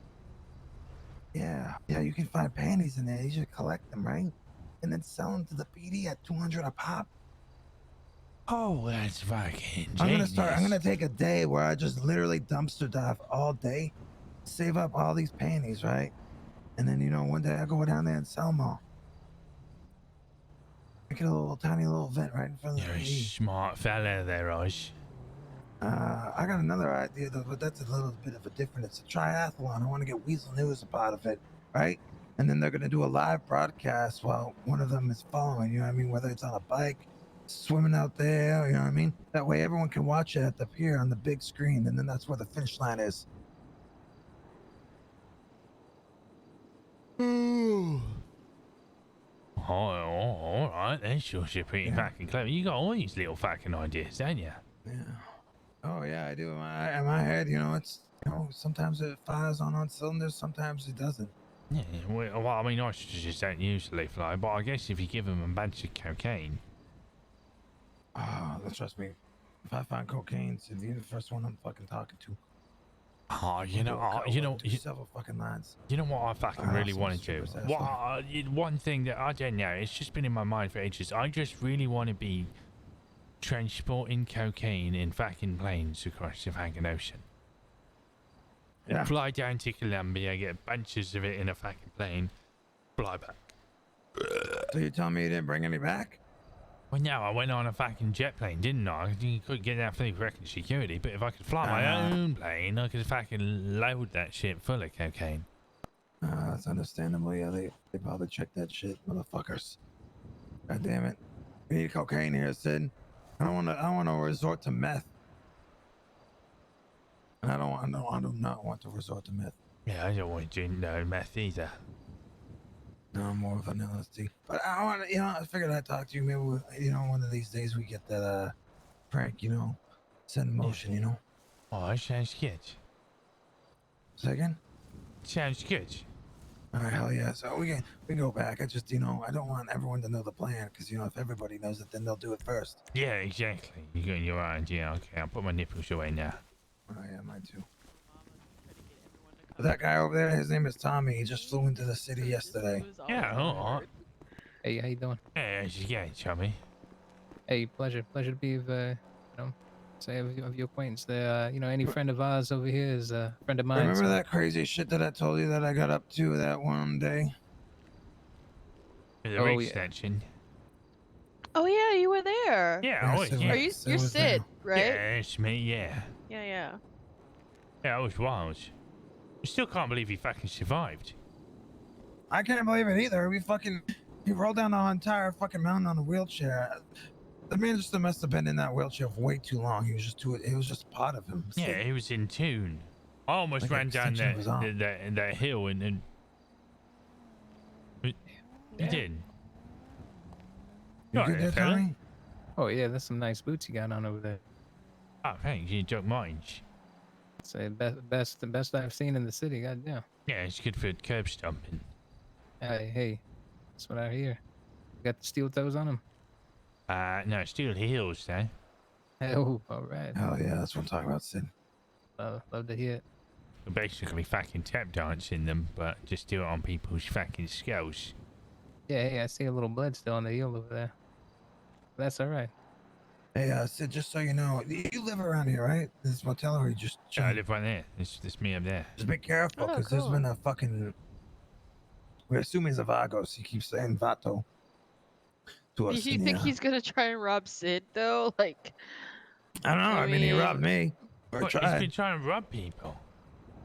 [SPEAKER 6] Yeah, you can find panties in there. You should collect them, right? And then sell them to the PD at $200 a pop.
[SPEAKER 1] Oh, that's fucking
[SPEAKER 6] I'm
[SPEAKER 1] genius.
[SPEAKER 6] gonna take a day where I just literally dumpster dive all day, save up all these panties, right? And then, you know, one day I go down there and sell them all. Make it a little tiny little vent right in front of
[SPEAKER 1] You're
[SPEAKER 6] the
[SPEAKER 1] a
[SPEAKER 6] AE.
[SPEAKER 1] smart fella there, Raj.
[SPEAKER 6] I got another idea though, but that's a little bit of a different. It's a triathlon. I want to get Weasel News a part of it, right? And then they're gonna do a live broadcast while one of them is following. You know what I mean? Whether it's on a bike, swimming out there, you know what I mean? That way everyone can watch it at the pier on the big screen, and then that's where the finish line is.
[SPEAKER 1] All right, that's sure pretty fucking clever. You got all these little fucking ideas, don't you?
[SPEAKER 6] Yeah. Oh yeah, I do. In my head, you know, it's, you know, sometimes it fires on cylinders, sometimes it doesn't.
[SPEAKER 1] Yeah, well, I mean, ostriches don't usually fly, but I guess if you give them a bunch of cocaine.
[SPEAKER 6] Trust me. If I find cocaine, you're the first one I'm fucking talking to.
[SPEAKER 1] Oh, you
[SPEAKER 6] Several fucking lines.
[SPEAKER 1] You know what I fucking really want to do?
[SPEAKER 6] strippers, that's
[SPEAKER 1] One thing that I don't know, it's just been in my mind for ages. I just really want to be transporting cocaine in fucking planes across the fucking ocean.
[SPEAKER 6] Yeah.
[SPEAKER 1] Fly down to Colombia, get bunches of it in a fucking plane, fly back.
[SPEAKER 6] So you telling me you didn't bring any back?
[SPEAKER 1] Well, no, I went on a fucking jet plane, didn't I? You couldn't get that through fucking security, but if I could fly my own plane, I could fucking load that shit full of cocaine.
[SPEAKER 6] That's understandable. Yeah, they probably check that shit, motherfuckers. God damn it. We need cocaine here, Sid. I don't want to resort to meth. And I do not want to resort to meth.
[SPEAKER 1] Yeah, I don't want to do no meth either.
[SPEAKER 6] No, I'm more of an LSD. But I want to, you know, I figured I'd talk to you. Maybe, you know, one of these days we get that prank, you know, set in motion, you know.
[SPEAKER 1] Oh, that sounds good.
[SPEAKER 6] Say again?
[SPEAKER 1] Sounds good.
[SPEAKER 6] All right, hell yeah. So we can go back. I just, you know, I don't want everyone to know the plan because, you know, if everybody knows it, then they'll do it first.
[SPEAKER 1] Yeah, exactly. You got your idea. Okay, I'll put my nipples away now.
[SPEAKER 6] Oh yeah, mine too. But that guy over there, his name is Tommy. He just flew into the city yesterday.
[SPEAKER 1] Yeah, all right.
[SPEAKER 2] Hey, how you doing?
[SPEAKER 1] Hey, how's it going, Tommy?
[SPEAKER 2] Hey, pleasure to be of, you know, say of your acquaintance. You know, any friend of ours over here is a friend of mine.
[SPEAKER 6] Remember that crazy shit that I told you that I got up to that one day?
[SPEAKER 1] The rig extension.
[SPEAKER 21] Oh yeah, you were there.
[SPEAKER 1] Yeah,
[SPEAKER 21] Are you? You're Sid, right?
[SPEAKER 1] Yeah, it's me. Yeah.
[SPEAKER 21] Yeah.
[SPEAKER 1] Yeah, it was wild. I still can't believe he fucking survived.
[SPEAKER 6] I can't believe it either. He rolled down the entire fucking mountain on a wheelchair. The man just must have been in that wheelchair for way too long. He was just it was just part of him.
[SPEAKER 1] Yeah, he was in tune. I almost ran down that hill and he did.
[SPEAKER 6] You good there, Tommy?
[SPEAKER 2] Oh yeah, that's some nice boots you got on over there.
[SPEAKER 1] Oh, thanks. You don't mind.
[SPEAKER 2] Say the best I've seen in the city. Goddamn.
[SPEAKER 1] Yeah, it's good for curb stomping.
[SPEAKER 2] Hey, that's what I hear. You got the steel toes on them?
[SPEAKER 1] No, steel heels, though.
[SPEAKER 2] Oh, all right.
[SPEAKER 6] Hell yeah, that's what I'm talking about, Sid.
[SPEAKER 2] Love to hear it.
[SPEAKER 1] We're basically fucking tap dancing them, but just do it on people's fucking skulls.
[SPEAKER 2] Yeah, hey, I see a little blood still on the heel over there. That's all right.
[SPEAKER 6] Hey, Sid, just so you know, you live around here, right? This motel, or you just?
[SPEAKER 1] Yeah, I live right there. It's me up there.
[SPEAKER 6] Just be careful, because there's been a fucking. We assume he's a Vagos. He keeps saying Vato to us.
[SPEAKER 21] You think he's gonna try and rob Sid though? Like.
[SPEAKER 6] I don't know. I mean, he robbed me.
[SPEAKER 1] He's been trying to rob people.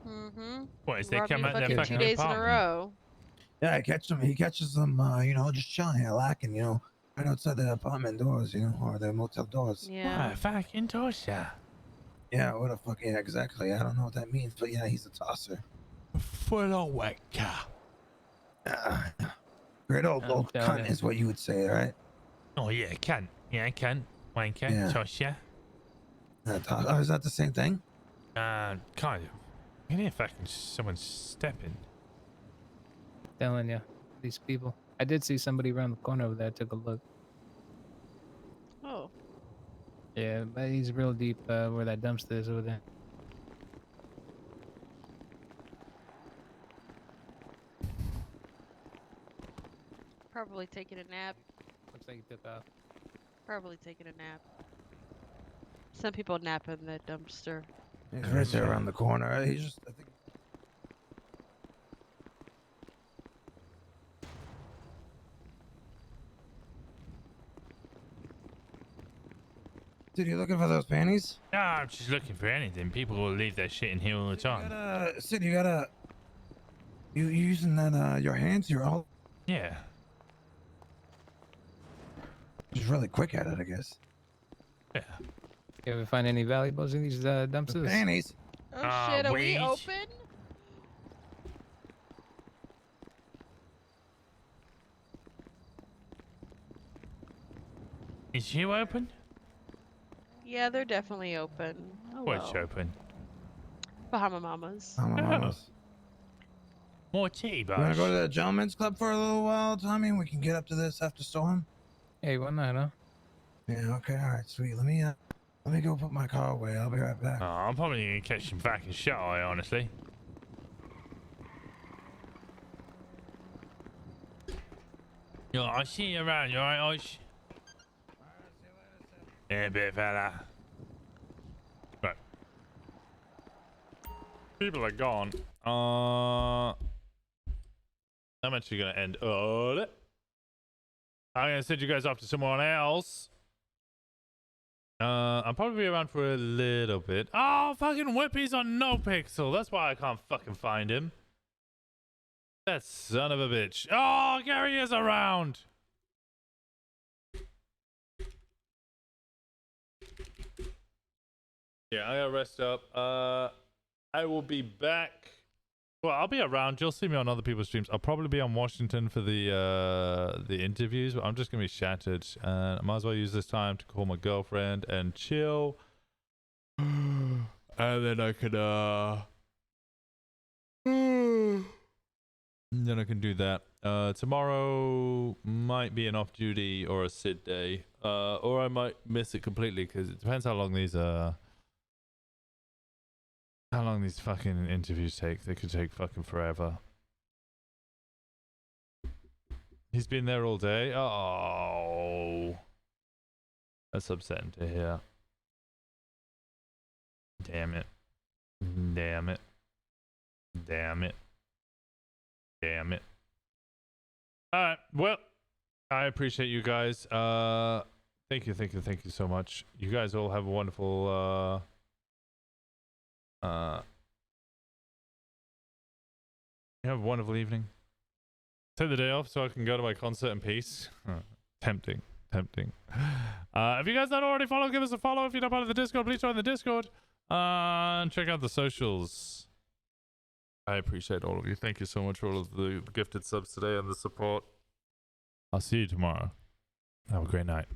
[SPEAKER 21] Mm-hmm.
[SPEAKER 1] What is they
[SPEAKER 21] Robbed
[SPEAKER 1] come
[SPEAKER 21] me
[SPEAKER 1] out their
[SPEAKER 21] fucking
[SPEAKER 1] fucking
[SPEAKER 21] 2 days in a
[SPEAKER 1] apartment?
[SPEAKER 21] row.
[SPEAKER 6] Yeah, he catches them, you know, just chilling here, lacking, you know, right outside the apartment doors, you know, or the motel doors.
[SPEAKER 21] Yeah.
[SPEAKER 1] Fucking tosser.
[SPEAKER 6] Yeah, what the fuck? Yeah, exactly. I don't know what that means, but yeah, he's a tosser.
[SPEAKER 1] Full of whacker.
[SPEAKER 6] Great old
[SPEAKER 2] telling
[SPEAKER 6] cunt
[SPEAKER 2] you.
[SPEAKER 6] is what you would say, right?
[SPEAKER 1] Oh yeah, cunt. Yeah, cunt. Wanker.
[SPEAKER 6] Yeah.
[SPEAKER 1] Tosser.
[SPEAKER 6] Oh, is that the same thing?
[SPEAKER 1] Kind of. I can hear fucking someone stepping.
[SPEAKER 2] Telling you, these people. I did see somebody around the corner over there. I took a look.
[SPEAKER 21] Oh.
[SPEAKER 2] Yeah, but he's real deep where that dumpster is over there.
[SPEAKER 21] Probably taking a nap.
[SPEAKER 2] Looks like he took off.
[SPEAKER 21] Probably taking a nap. Some people nap in the dumpster.
[SPEAKER 6] He's right there around the corner. He's just, I think, Dude, you looking for those panties?
[SPEAKER 1] No, I'm just looking for anything. People will leave their shit in here all the time.
[SPEAKER 6] Sid, you gotta. You using that your hands? You're all
[SPEAKER 1] Yeah.
[SPEAKER 6] just really quick at it, I guess.
[SPEAKER 1] Yeah.
[SPEAKER 2] You ever find any valuables in these dumpsters?
[SPEAKER 6] Panties.
[SPEAKER 21] Oh shit, are we
[SPEAKER 1] wait.
[SPEAKER 21] open?
[SPEAKER 1] Is you open?
[SPEAKER 21] Yeah, they're definitely open. Oh
[SPEAKER 1] What's
[SPEAKER 21] well.
[SPEAKER 1] open?
[SPEAKER 21] Bahama Mamas.
[SPEAKER 6] Mamas.
[SPEAKER 1] More tea,
[SPEAKER 6] You wanna
[SPEAKER 1] boss.
[SPEAKER 6] go to the gentleman's club for a little while, Tommy? We can get up to this after storm.
[SPEAKER 2] Hey, one night, huh?
[SPEAKER 6] Yeah. Okay. All right. Sweet. Let me go put my car away. I'll be right back.
[SPEAKER 1] Oh, I'm probably gonna catch some fucking shut eye, honestly. Yo, I see you around. You alright, Osh? Yeah, bit fella. Right. People are gone. I'm actually gonna end it. I'm gonna send you guys off to someone else. I'll probably be around for a little bit. Oh, fucking Whippy's on no pixel. That's why I can't fucking find him. That son of a bitch. Oh, Gary is around. Yeah, I gotta rest up. I will be back. Well, I'll be around. You'll see me on other people's streams. I'll probably be on Washington for the interviews, but I'm just gonna be shattered. And I might as well use this time to call my girlfriend and chill. And then I could then I can do that. Tomorrow might be an off duty or a sit day. Or I might miss it completely because it depends how long these fucking interviews take. They could take fucking forever. He's been there all day. Oh, that's upsetting to hear. Damn it. Damn it. Damn it. Damn it. Alright, well, I appreciate you guys. Thank you so much. You guys all have a wonderful you have a wonderful evening. Take the day off so I can go to my concert in peace. Tempting. If you guys don't already follow, give us a follow. If you're not part of the Discord, please join the Discord. And check out the socials. I appreciate all of you. Thank you so much for all of the gifted subs today and the support. I'll see you tomorrow. Have a great night.